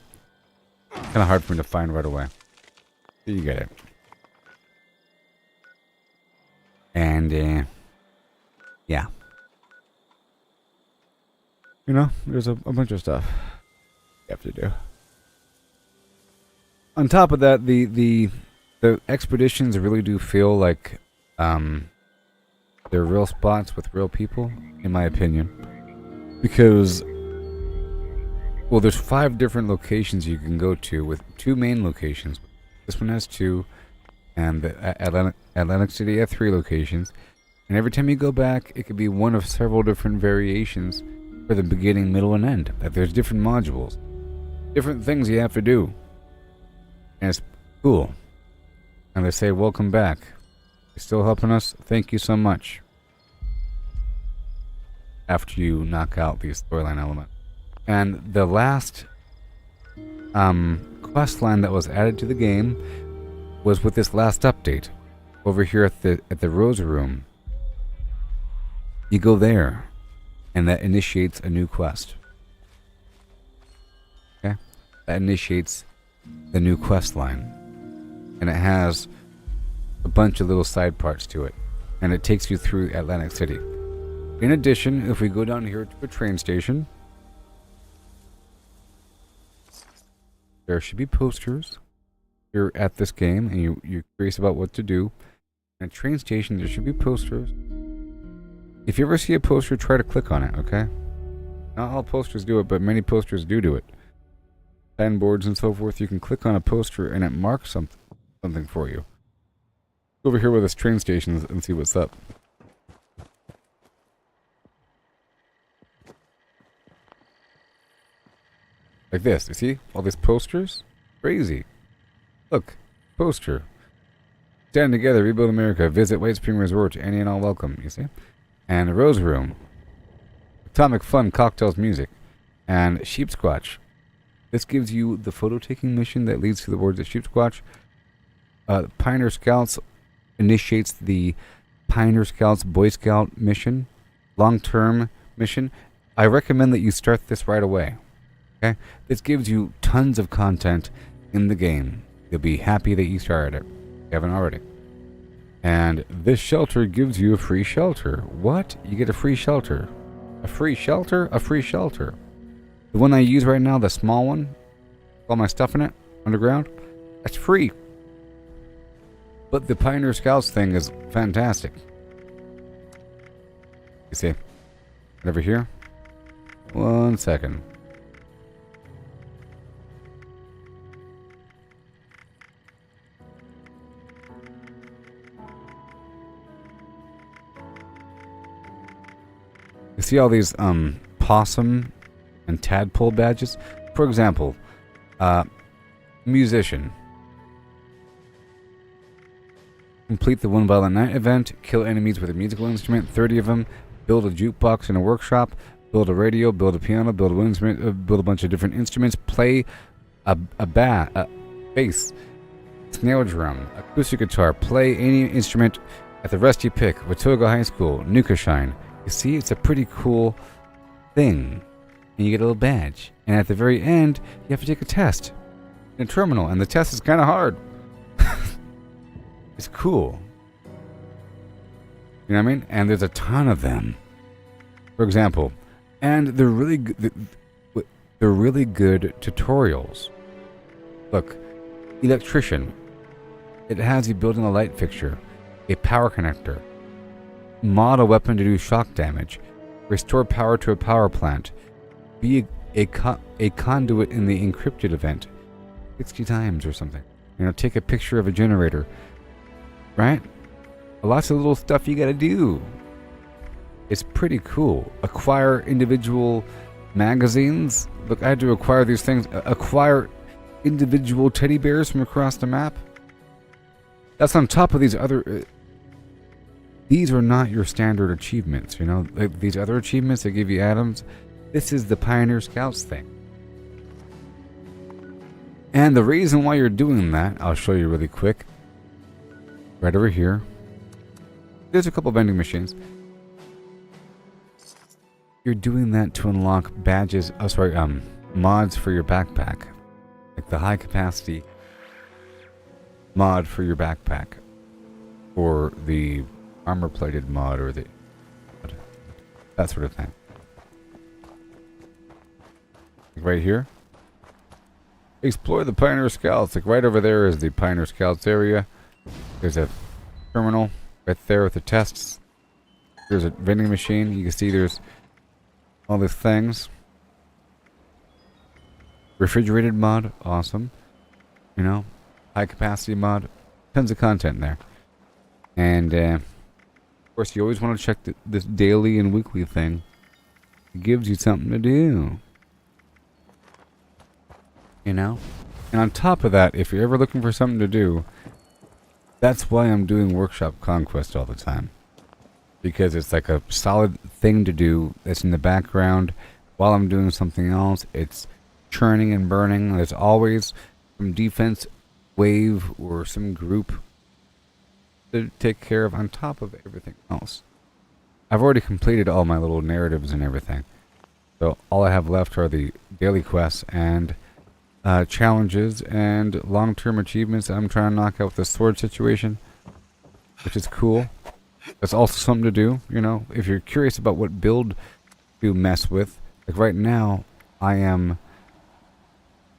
kind of hard for me to find right away. You get it. And, yeah. You know, there's a bunch of stuff you have to do. On top of that, the expeditions really do feel like they're real spots with real people, in my opinion. Because, well, there's 5 different locations you can go to, with 2 main locations. This one has 2, and the Atlantic City had 3 locations. And every time you go back, it could be one of several different variations for the beginning, middle, and end. That there's different modules, different things you have to do, and it's cool. And they say, "Welcome back. You're still helping us. Thank you so much." After you knock out the storyline element. And the last quest line that was added to the game was with this last update. Over here at the Rose Room. You go there, and that initiates a new quest. Okay? that initiates the new quest line. And it has a bunch of little side parts to it. And it takes you through Atlantic City. In addition, if we go down here to a train station, there should be posters. You're at this game and you're curious about what to do. At a train station, there should be posters. If you ever see a poster, try to click on it, okay? Not all posters do it, but many posters do it. Signboards and so forth, you can click on a poster and it marks something for you. Go over here with this train station and see what's up. Like this, you see? All these posters? Crazy. Look, poster. Stand together, rebuild America, visit White Spring Resort, any and all welcome, you see? And the Rose Room. Atomic Fun, Cocktails, Music. And Sheep Squatch. This gives you the photo taking mission that leads to the wards at Sheep Squatch. Pioneer Scouts initiates the Pioneer Scouts Boy Scout mission. Long-term mission. I recommend that you start this right away. Okay? This gives you tons of content in the game. You'll be happy that you started it. If you haven't already. And this shelter gives you a free shelter. What? You get a free shelter. A free shelter? A free shelter. The one I use right now, the small one, all my stuff in it, underground, that's free. But the Pioneer Scouts thing is fantastic. You see? Over here? 1 second. You see all these possum and tadpole badges? For example, musician. Complete the One Violent Night event. Kill enemies with a musical instrument, 30 of them. Build a jukebox in a workshop. Build a radio. Build a piano. Build a wind instrument. Build a bunch of different instruments. Play a bass, snare drum, acoustic guitar. Play any instrument at the rest you pick. Watauga High School. Nuka Shine. You see, it's a pretty cool thing. And you get a little badge. And at the very end, you have to take a test in a terminal. And the test is kind of hard. It's cool. You know what I mean? And there's a ton of them. For example, and they're really good tutorials. Look, electrician. It has you building a light fixture, a power connector, mod a weapon to do shock damage, restore power to a power plant, be a conduit in the encrypted event 60 times or something. You know, take a picture of a generator. Right? Lots of little stuff you gotta do. It's pretty cool. Acquire individual magazines. Look, I had to acquire these things. Acquire individual teddy bears from across the map. That's on top of these other... these are not your standard achievements, you know? Like these other achievements that give you atoms. This is the Pioneer Scouts thing. And the reason why you're doing that, I'll show you really quick. Right over here. There's a couple vending machines. You're doing that to unlock badges, mods for your backpack. Like the high capacity mod for your backpack. Or the armor plated mod or the... that sort of thing. Like right here. Explore the Pioneer Scouts. Like right over there is the Pioneer Scouts area. There's a terminal right there with the tests. There's a vending machine. You can see there's all these things. Refrigerated mod. Awesome. You know, high capacity mod. Tons of content there. And, of course, you always want to check this daily and weekly thing. It gives you something to do. You know? And on top of that, if you're ever looking for something to do, that's why I'm doing Workshop Conquest all the time. Because it's like a solid thing to do that's in the background while I'm doing something else. It's churning and burning. There's always some defense wave or some group to take care of on top of everything else. I've already completed all my little narratives and everything. So all I have left are the daily quests and challenges and long-term achievements that I'm trying to knock out with the sword situation, which is cool. That's also something to do, you know, if you're curious about what build to mess with. Like right now, I am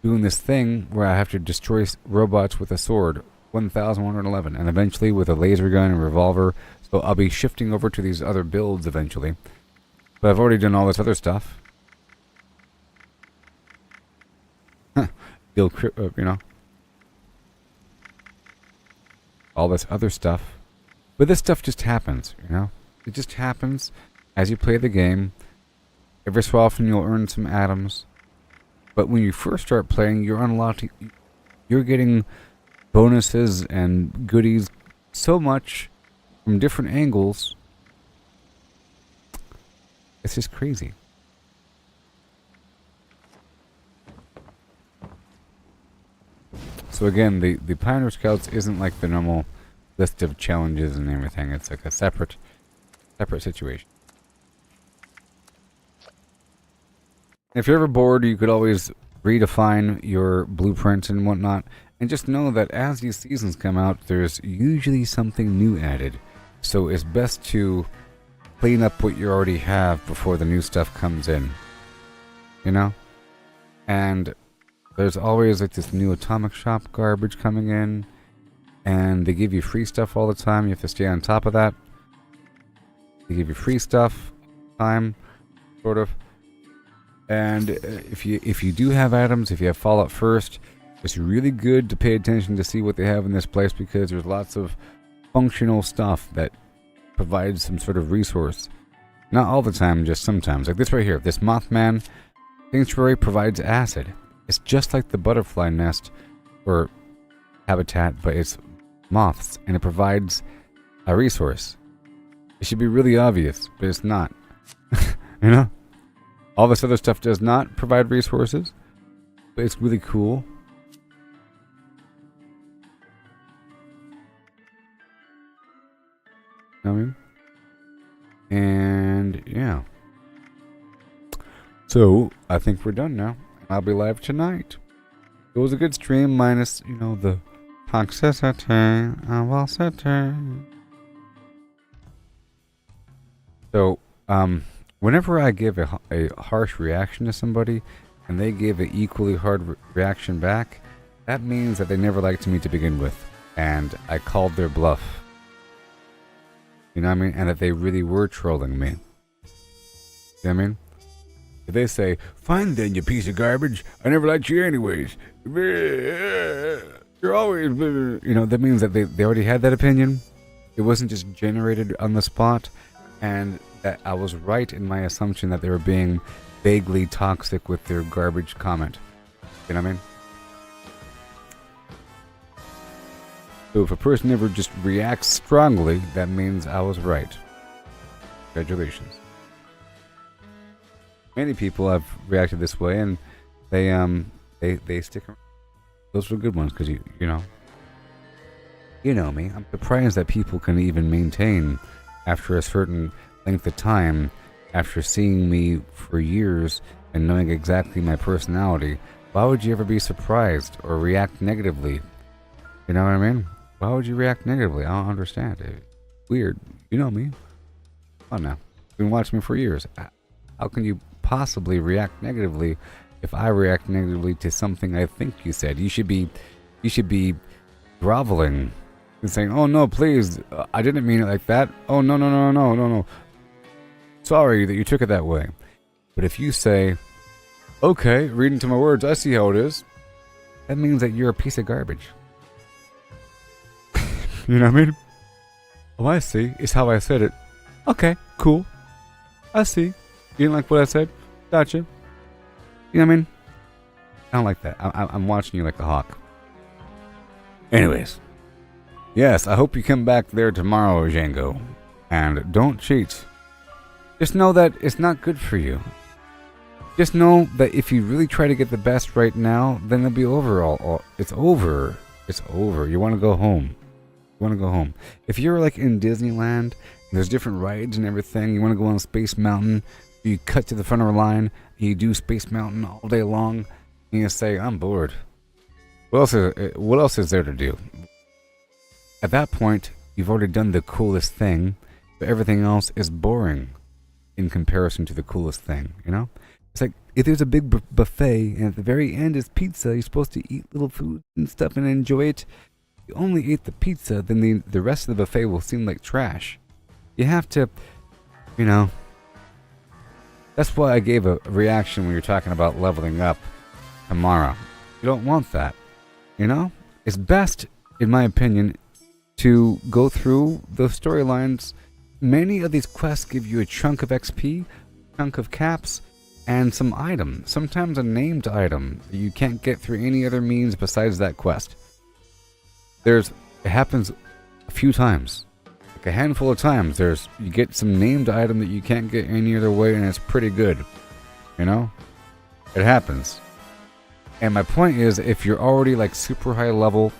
doing this thing where I have to destroy robots with a sword, 1,111, and eventually with a laser gun and revolver. So I'll be shifting over to these other builds eventually. But I've already done all this other stuff. You know, all this other stuff. But this stuff just happens, you know? It just happens as you play the game. Every so often you'll earn some atoms. But when you first start playing, you're unlocking, you're getting bonuses and goodies so much from different angles. It's just crazy. So again, the Pioneer Scouts isn't like the normal list of challenges and everything. It's like a separate situation. If you're ever bored, you could always redefine your blueprints and whatnot. And just know that as these seasons come out, there's usually something new added. So it's best to clean up what you already have before the new stuff comes in. You know? And there's always like this new atomic shop garbage coming in. And they give you free stuff all the time. You have to stay on top of that. They give you free stuff time, sort of. And if you do have items, if you have Fallout First, it's really good to pay attention to see what they have in this place, because there's lots of functional stuff that provides some sort of resource. Not all the time, just sometimes. Like this right here, this Mothman Sanctuary provides acid. It's just like the butterfly nest or habitat, but it's moths, and it provides a resource. It should be really obvious, but it's not. You know? All this other stuff does not provide resources, but it's really cool. You know what I mean? And yeah. So I think we're done now. I'll be live tonight. It was a good stream, minus, you know, the toxicity of all city. So, whenever I give a harsh reaction to somebody, and they give an equally hard reaction back, that means that they never liked me to begin with, and I called their bluff. You know what I mean? And that they really were trolling me. You know what I mean? If they say, "Fine then, you piece of garbage, I never liked you anyways. You're always..." You know, that means that they already had that opinion. It wasn't just generated on the spot, and that I was right in my assumption that they were being vaguely toxic with their garbage comment. You know what I mean? So if a person ever just reacts strongly, that means I was right. Congratulations. Many people have reacted this way, and they stick around. Those were good ones, because you know me. I'm surprised that people can even maintain after a certain length of time, after seeing me for years and knowing exactly my personality. Why would you ever be surprised or react negatively? You know what I mean? Why would you react negatively? I don't understand. It's weird. You know me. Oh no, you've been watching me for years. How can you possibly react negatively if I react negatively to something I think you said? You should be groveling and saying, "Oh no, please, I didn't mean it like that. Oh no. Sorry that you took it that way." But if you say, "Okay, read into my words, I see how it is," that means that you're a piece of garbage. You know what I mean? "Oh, I see. It's how I said it. Okay, cool. I see. You didn't like what I said? Gotcha." You know what I mean? I don't like that. I'm watching you like a hawk. Anyways. Yes, I hope you come back there tomorrow, Django. And don't cheat. Just know that it's not good for you. Just know that if you really try to get the best right now, then it'll be over. It's over. It's over. You want to go home. You want to go home. If you're like in Disneyland, and there's different rides and everything, you want to go on Space Mountain, you cut to the front of the line, and you do Space Mountain all day long, and you say, I'm bored. What else is there to do? At that point, you've already done the coolest thing, but everything else is boring in comparison to the coolest thing, you know? It's like, if there's a big buffet and at the very end is pizza, you're supposed to eat little food and stuff and enjoy it. If you only eat the pizza, then the rest of the buffet will seem like trash. You have to, you know... That's why I gave a reaction when you're talking about leveling up tomorrow. You don't want that, you know? It's best, in my opinion, to go through those storylines. Many of these quests give you a chunk of XP, chunk of caps, and some item. Sometimes a named item that you can't get through any other means besides that quest. It happens a few times. Like a handful of times. You get some named item that you can't get any other way, and it's pretty good. You know? It happens. And my point is, if you're already like super high level,